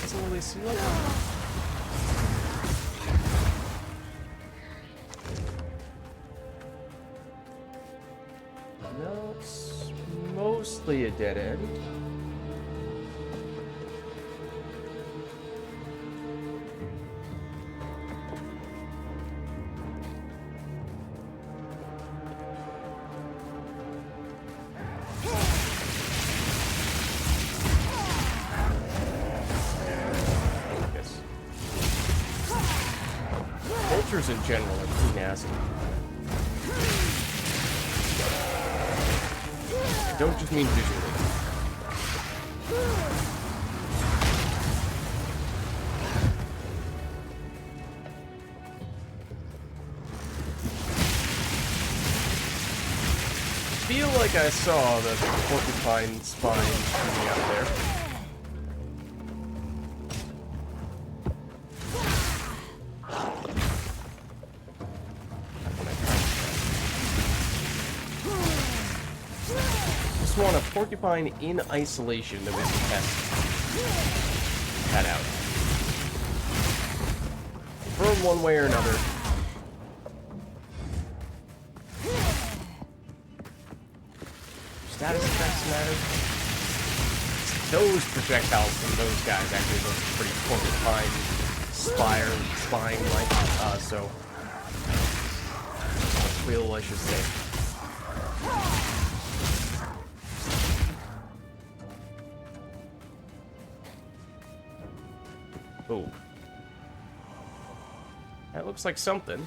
Doesn't really seem like it. No, it's mostly a dead end. monsters in general are pretty nasty. I don't just mean visually. I feel like I saw the porcupine spine shooting out there. Just want a porcupine in isolation that we can test that out. Burn one way or another. Status effects matter. Those projectiles from those guys actually look pretty porcupine spine-like, so quill, I should say. Oh. That looks like something.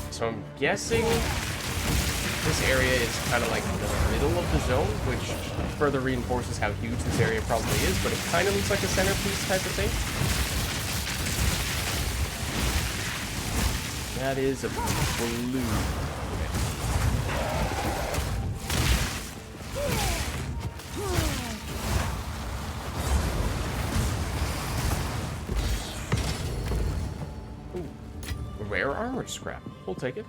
So I'm guessing this area is kind of like the middle of the zone, which further reinforces how huge this area probably is, but it kind of looks like a centerpiece type of thing. That is a blue. Rare armor scrap. We'll take it.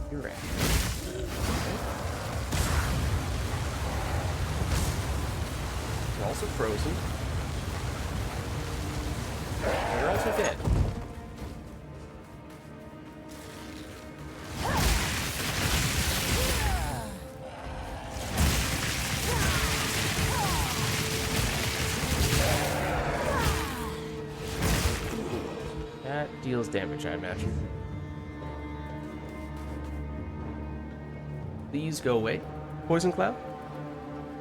You're right. You're also frozen. You're also dead. Deals damage, I imagine. Please go away. Poison cloud?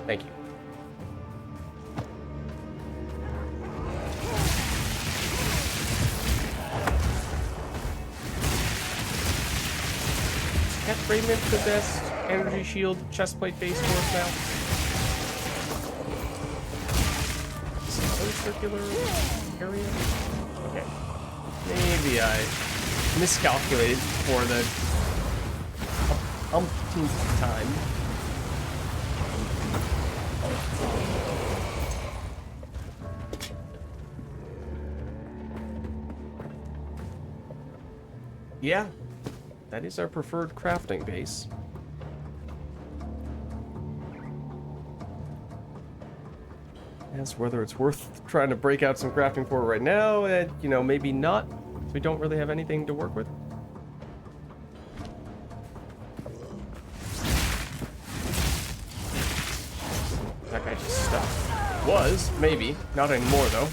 Thank you. Cat Fragment the best energy shield chestplate base for us now. Some other circular area? Okay. Maybe I miscalculated for the umpteenth time. Yeah, that is our preferred crafting base. As whether it's worth trying to break out some crafting for right now, you know, maybe not. We don't really have anything to work with. That guy just stopped. Was, maybe. Not anymore, though.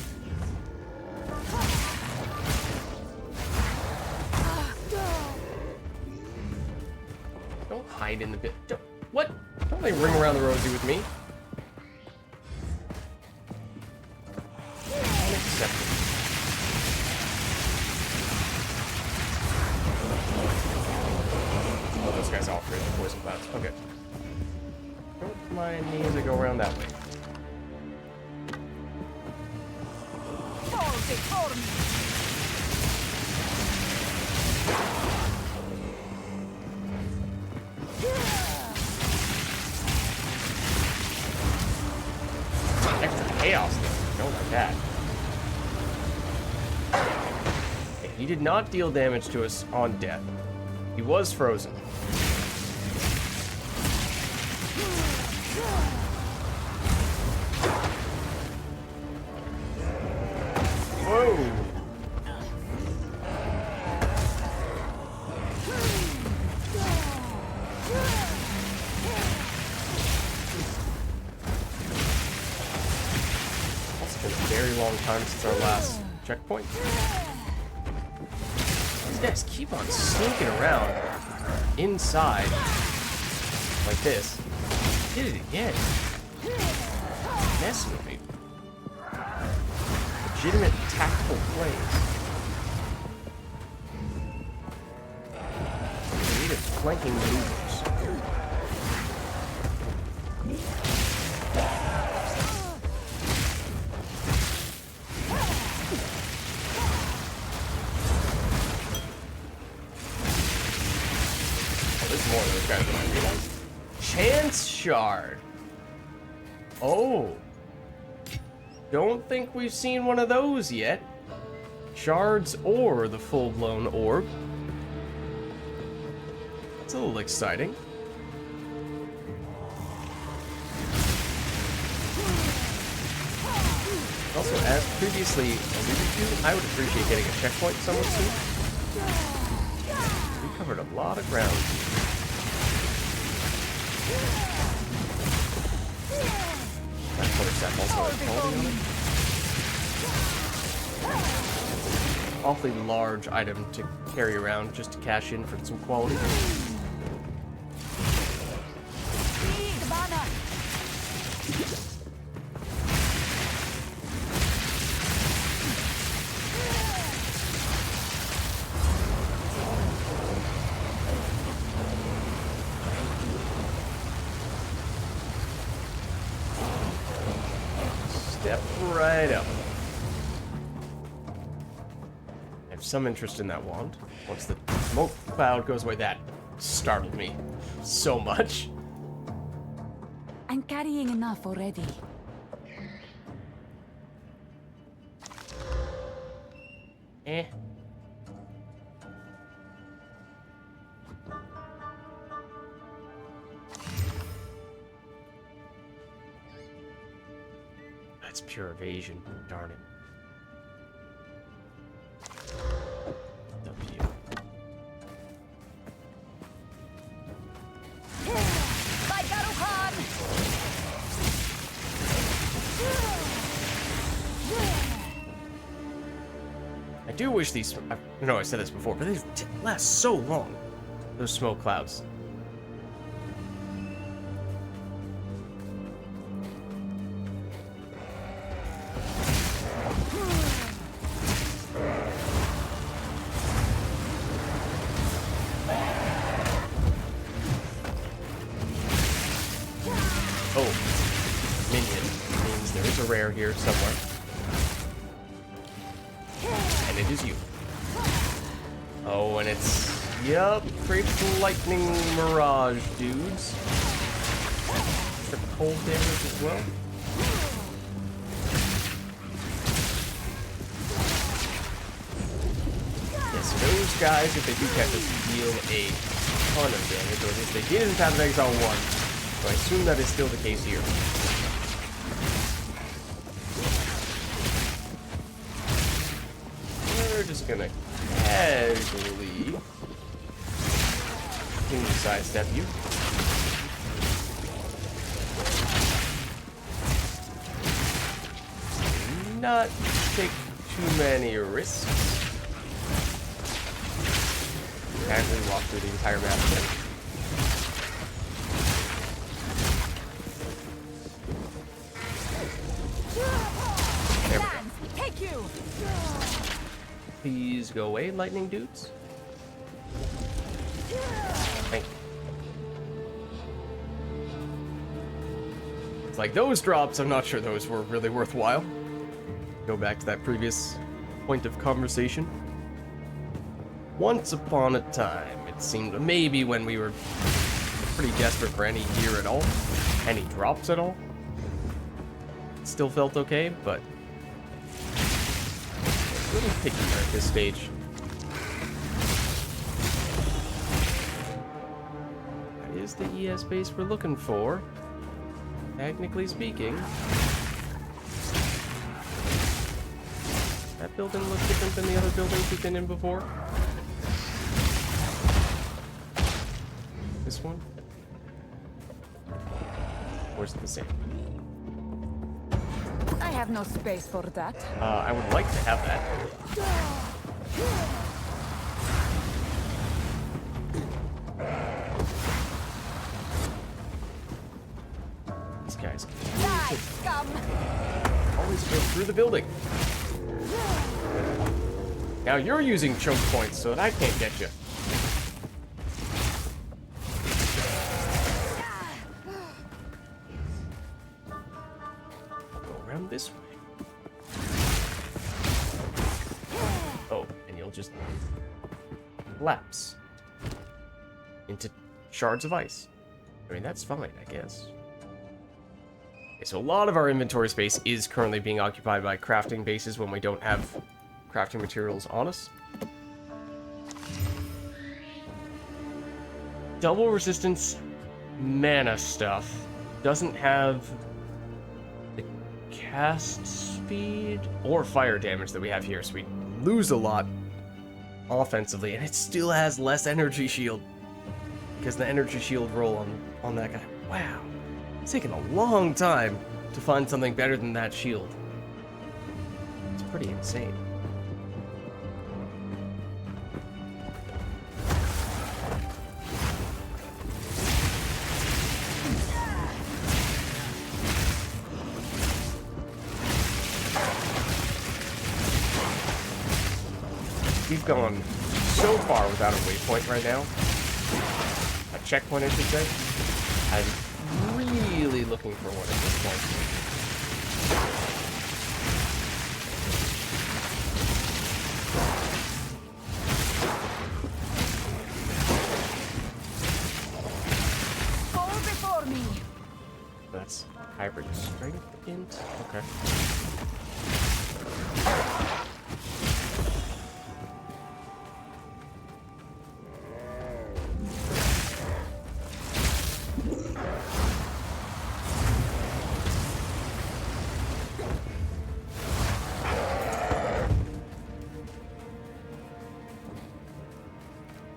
Don't hide in the bit. What? Don't they ring around the rosy with me? Unacceptable. Oh, those guys all create the poison clouds. Okay. Don't mind me as I go around that way. Extra chaos. Don't like that. He did not deal damage to us on death. He was frozen. Whoa! It's been a very long time since our last checkpoint. These guys keep on sneaking around inside like this. Did it again. Messing with me. Legitimate tactical plays. Creative flanking maneuvers. More of those guys than I realized. Chance Shard. Oh. Don't think we've seen one of those yet. Shards or the full-blown orb. That's a little exciting. Also, as previously alluded to, I would appreciate getting a checkpoint somewhere soon. We covered a lot of ground. That quarterstaff also has quality on it. Awfully large item to carry around just to cash in for some quality. Step right up. I have some interest in that wand. Once the smoke cloud goes away, that startled me so much. I'm carrying enough already. Eh. That's pure evasion. Darn it. W. I do wish these. I know I said this before, but they last so long. Those smoke clouds. Oh, minion means there is a rare here somewhere. And it is you. Oh, and it's, yup, Creep Lightning Mirage dudes. For cold damage as well. Yeah, so those guys, if they do catch us, deal a ton of damage, or at least they did in Path of Exile 1. So I assume that is still the case here. We're just gonna casually sidestep you. Not take too many risks. Casually walk through the entire map again. There we go. Take you. Please go away, lightning dudes. Thank you. It's like those drops, I'm not sure those were really worthwhile. Go back to that previous point of conversation. Once upon a time, it seemed maybe when we were pretty desperate for any gear at all, any drops at all. It still felt okay, but a little pickier at this stage. is the ES base we're looking for, technically speaking. That building looks different than the other buildings we've been in before. This one? Or is it the same? I have no space for that. I would like to have that. These guys can always go through the building. Now you're using choke points so that I can't get you. This way. Oh, and you'll just collapse into shards of ice. I mean, that's fine, I guess. Okay, so a lot of our inventory space is currently being occupied by crafting bases when we don't have crafting materials on us. Double resistance mana stuff doesn't have cast speed or fire damage that we have here, so we lose a lot offensively, and it still has less energy shield because the energy shield roll on that guy. Wow, it's taken a long time to find something better than that shield. It's pretty insane. We've gone so far without a waypoint right now. A checkpoint, I should say. I'm really looking for one at this point. Fall before me. That's hybrid strength int. Okay.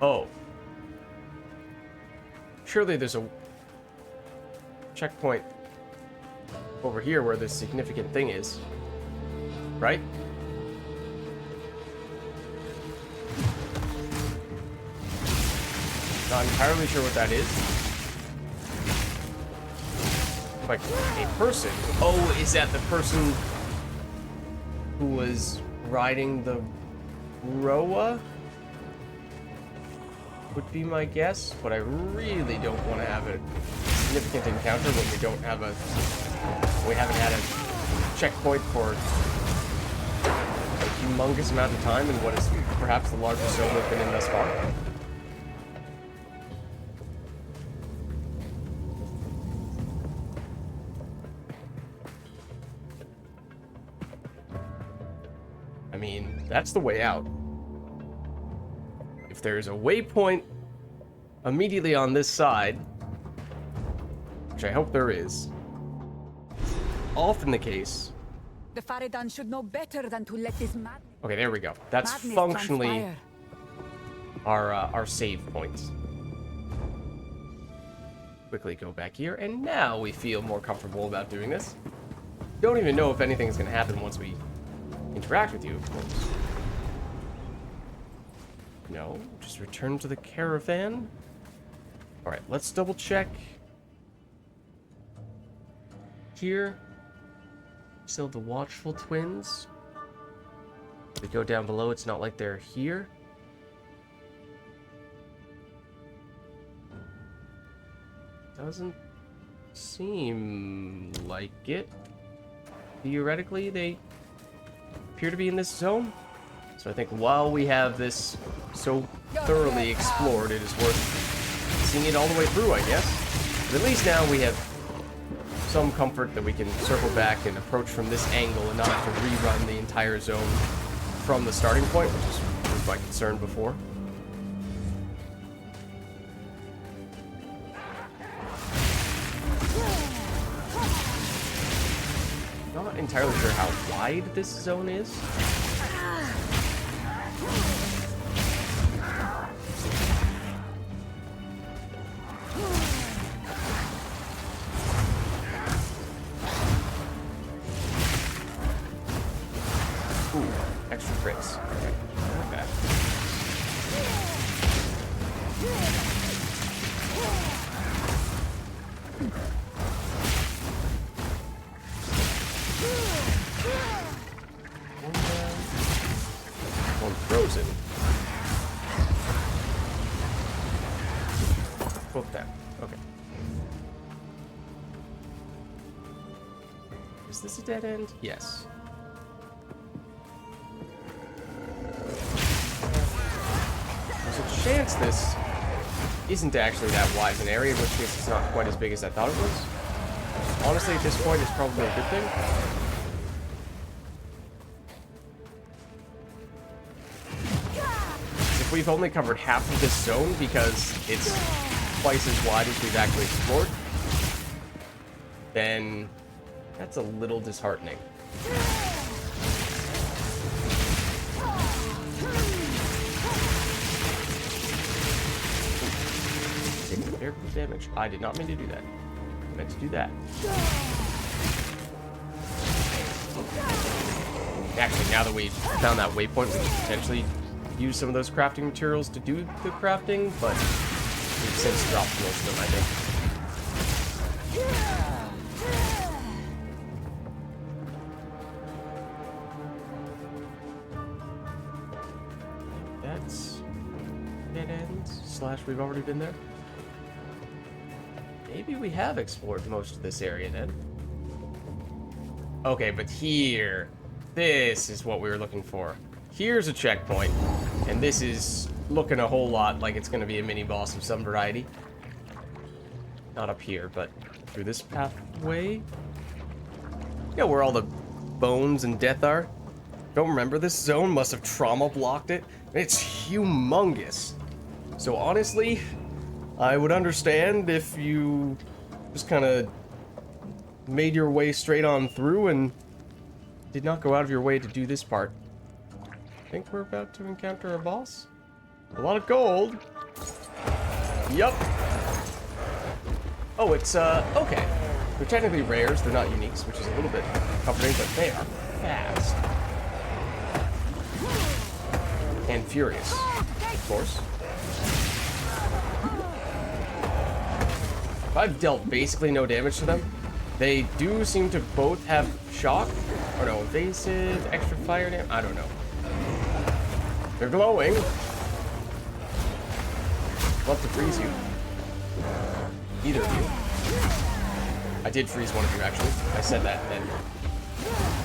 Oh. Surely there's a checkpoint over here where this significant thing is. Right? Not entirely sure what that is. Like a person. Oh, is that the person who was riding the Roa? Would be my guess, but I really don't want to have a significant encounter when we don't have we haven't had a checkpoint for a humongous amount of time in what is perhaps the largest zone we've been in thus far. I mean, that's the way out. If there's a waypoint immediately on this side, which I hope there is, often the case. The Faridan should know better than to let this madness. Okay, there we go. That's functionally our save points. Quickly go back here, and now we feel more comfortable about doing this. Don't even know if anything's gonna happen once we interact with you, of course. No, just return to the caravan. Alright, let's double check. Here. Still the Watchful Twins. If we go down below, it's not like they're here. Doesn't seem like it. Theoretically, they appear to be in this zone. So I think while we have this so thoroughly explored, it is worth seeing it all the way through, I guess. But at least now we have some comfort that we can circle back and approach from this angle and not have to rerun the entire zone from the starting point, which was my concern before. not entirely sure how wide this zone is. Ooh, extra crits. Okay, not bad. One frozen. Both down. Okay. Is this a dead end? Yes. There's a chance this isn't actually that wide of an area, in which case it's not quite as big as I thought it was. Honestly, at this point, it's probably a good thing. If we've only covered half of this zone because it's twice as wide as we've actually explored, then that's a little disheartening. Taking fair damage. I did not mean to do that. I meant to do that. Actually, now that we've found that waypoint, we can potentially use some of those crafting materials to do the crafting, but we've since dropped most of them, I think. That's dead end, / we've already been there. Maybe we have explored most of this area then. Okay, but here, this is what we were looking for. Here's a checkpoint, and this is looking a whole lot like it's going to be a mini-boss of some variety. Not up here, but through this pathway. You know where all the bones and death are? Don't remember, this zone must have trauma blocked it. It's humongous. So honestly, I would understand if you just kind of made your way straight on through and did not go out of your way to do this part. I think we're about to encounter a boss. A lot of gold. Yup. Oh, it's, okay. They're technically rares, they're not uniques, which is a little bit comforting, but they are fast. And furious, of course. I've dealt basically no damage to them. They do seem to both have shock, or no, evasive, extra fire damage, I don't know. They're glowing. Love to freeze you. Either of you. I did freeze one of you, actually. I said that, and then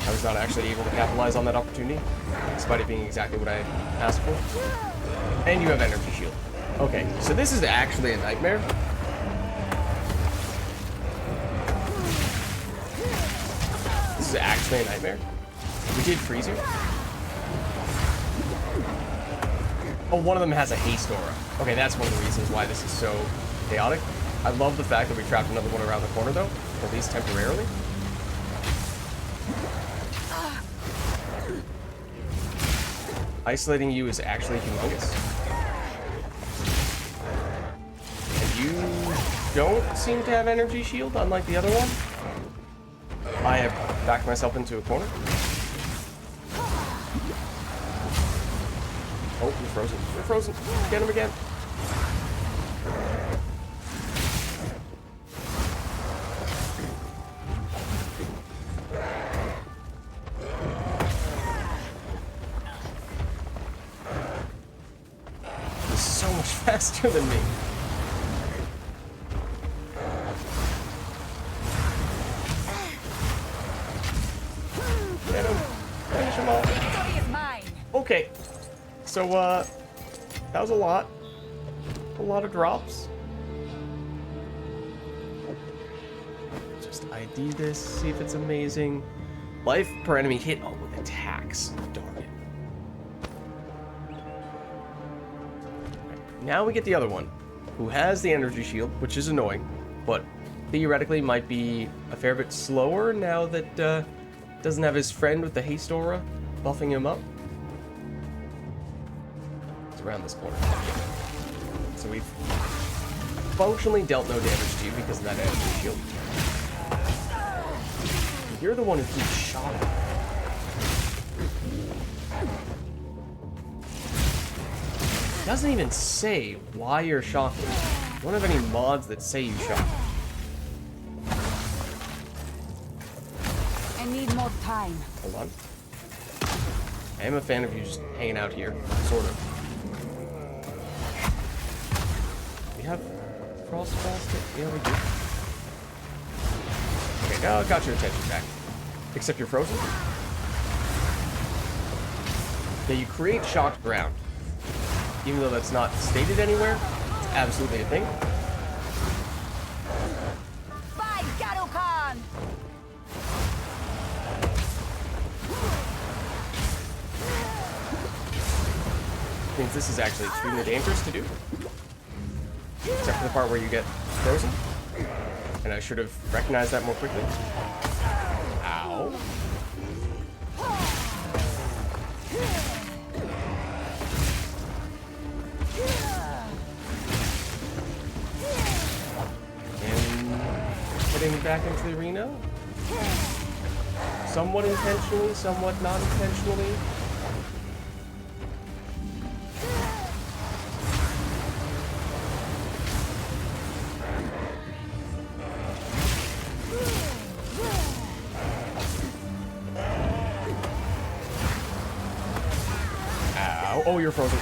I was not actually able to capitalize on that opportunity, despite it being exactly what I asked for. And you have energy shield. Okay, so this is actually a nightmare. This is actually a nightmare. We did freeze you. Oh, one of them has a haste aura. Okay, that's one of the reasons why this is so chaotic. I love the fact that we trapped another one around the corner, though, at least temporarily. Isolating you is actually humongous. And you don't seem to have energy shield, unlike the other one. I have backed myself into a corner. Oh, you're frozen. You're frozen. Get him again. He's so much faster than me. Get him. Finish him off. Okay. So, that was a lot. A lot of drops. Just ID this, see if it's amazing. Life per enemy hit, oh, with attacks. Darn it. Right, now we get the other one, who has the energy shield, which is annoying, but theoretically might be a fair bit slower now that Doesn't have his friend with the haste aura buffing him up. It's around this corner. So we've functionally dealt no damage to you because of that energy shield. You're the one who keeps shocking. It doesn't even say why you're shocking. You don't have any mods that say you shock. I need more time. Hold on. I am a fan of you just hanging out here, sort of. We have crossbow stick? Yeah, we do. Okay, now I got your attention back. Except you're frozen. Yeah, you create shocked ground. Even though that's not stated anywhere, it's absolutely a thing. Bye, Garukan! Means this is actually extremely dangerous to do. Except for the part where you get frozen. And I should have recognized that more quickly. Ow. And getting back into the arena. Somewhat intentionally, somewhat not intentionally. Oh, you're frozen.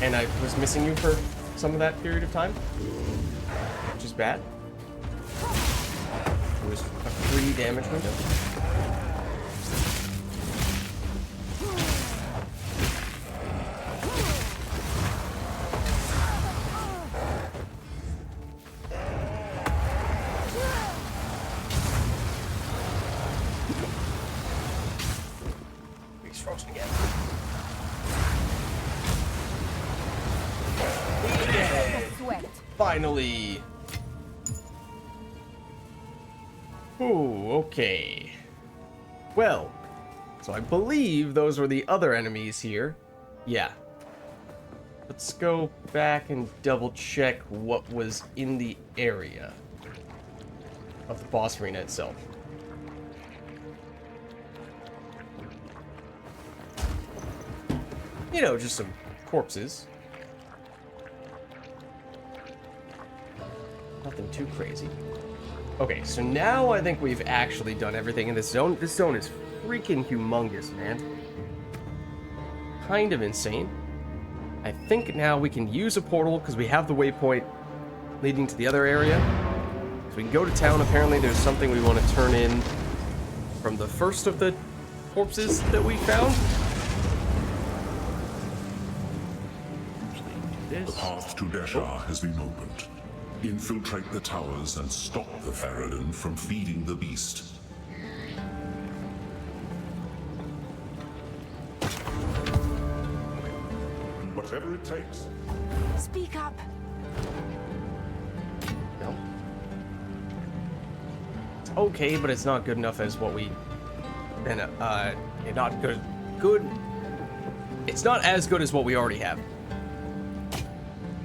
And I was missing you for some of that period of time, which is bad. It was a free damage window. Finally. Ooh, okay. Well, so I believe those were the other enemies here. Yeah. Let's go back and double check what was in the area of the boss arena itself. You know, just some corpses. Nothing too crazy. Okay, so now I think we've actually done everything in this zone. This zone is freaking humongous, man. Kind of insane. I think now we can use a portal because we have the waypoint leading to the other area. So we can go to town. Apparently there's something we want to turn in from the first of the corpses that we found. The path to Deshar has been opened. Infiltrate the towers and stop the Faradin from feeding the beast. Whatever it takes. Speak up. No. It's okay, but it's not good enough as what we... not good. Good. It's not as good as what we already have.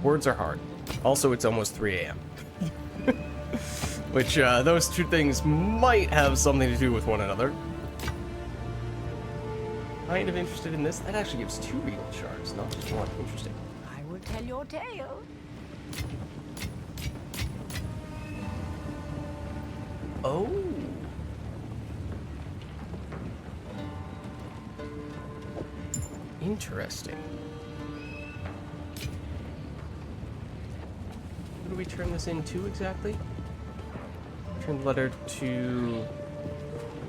Words are hard. Also, it's almost 3 a.m. Which, those two things might have something to do with one another. Kind of interested in this. That actually gives 2 regal shards, not just 1. Interesting. I will tell your tale. Oh. Interesting. What do we turn this into exactly? Turn the letter to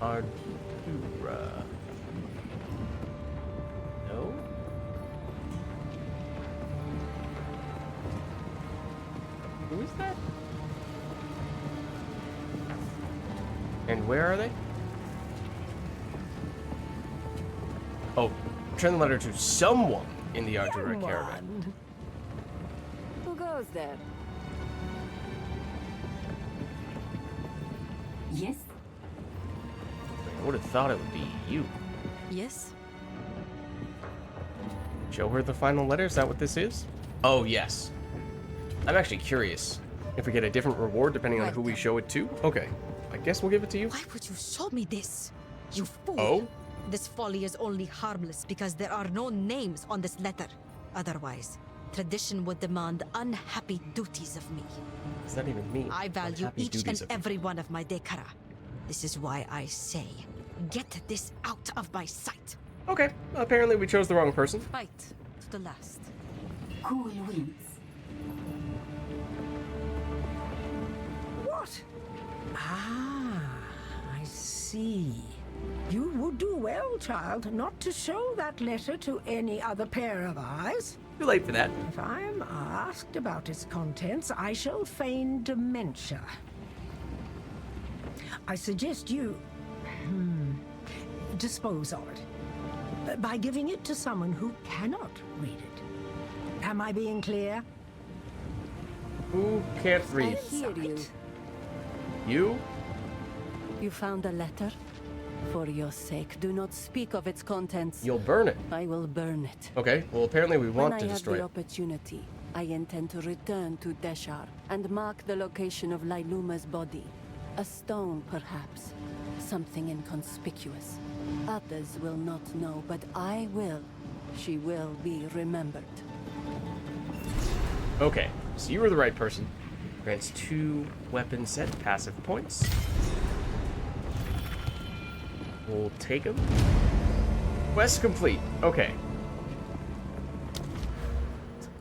Ardura. No? Who is that? And where are they? Oh, turn the letter to someone in the Ardura caravan. Who goes there? Yes, would have thought it would be you. Yes? Show her the final letter? Is that what this is? Oh, yes. I'm actually curious if we get a different reward depending on who we show it to. Okay. I guess we'll give it to you. Why would you show me this? You fool! Oh? This folly is only harmless because there are no names on this letter. Otherwise, tradition would demand unhappy duties of me. What does that even mean? I value Unhappy each duties and of every one of my Dekara. This is why I say, get this out of my sight. Okay. Apparently we chose the wrong person. Fight to the last. Cool wins. What? Ah, I see. You would do well, child, not to show that letter to any other pair of eyes. Too late for that. If I'm asked about its contents, I shall feign dementia. I suggest you dispose of it by giving it to someone who cannot read it. Am I being clear? Who can't I read? hear you. You? You found a letter? For your sake, do not speak of its contents. You'll burn it. I will burn it. Okay, well apparently we want to When I have destroy the it. opportunity, I intend to return to Deshar and mark the location of Lailuma's body. A stone, perhaps. Something inconspicuous. Others will not know, but I will. She will be remembered. Okay, so you were the right person. Grants 2 weapon set passive points. We'll take them. Quest complete. Okay.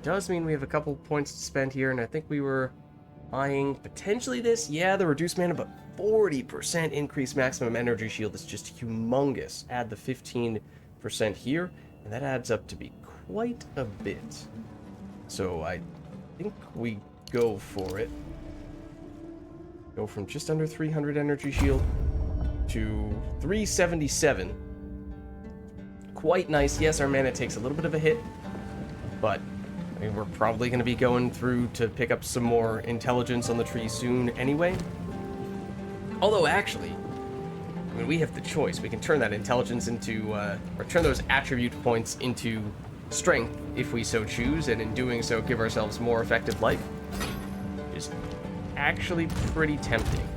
Does mean we have a couple points to spend here, and I think we were eyeing potentially this. Yeah, the reduced mana, but 40% increased maximum energy shield is just humongous. Add the 15% here, and that adds up to be quite a bit. So I think we go for it. Go from just under 300 energy shield to 377. Quite nice. Yes, our mana takes a little bit of a hit, but I mean, we're probably going to be going through to pick up some more intelligence on the tree soon anyway. Although, actually, I mean, we have the choice. We can turn that intelligence into, or turn those attribute points into strength if we so choose, and in doing so, give ourselves more effective life. Is actually pretty tempting.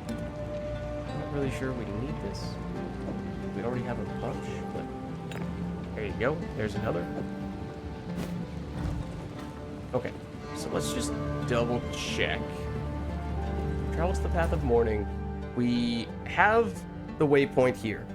Not really sure we need this. We already have a bunch, but there you go. There's another. Okay, so let's just double check. Travels the Path of Morning. We have the waypoint here.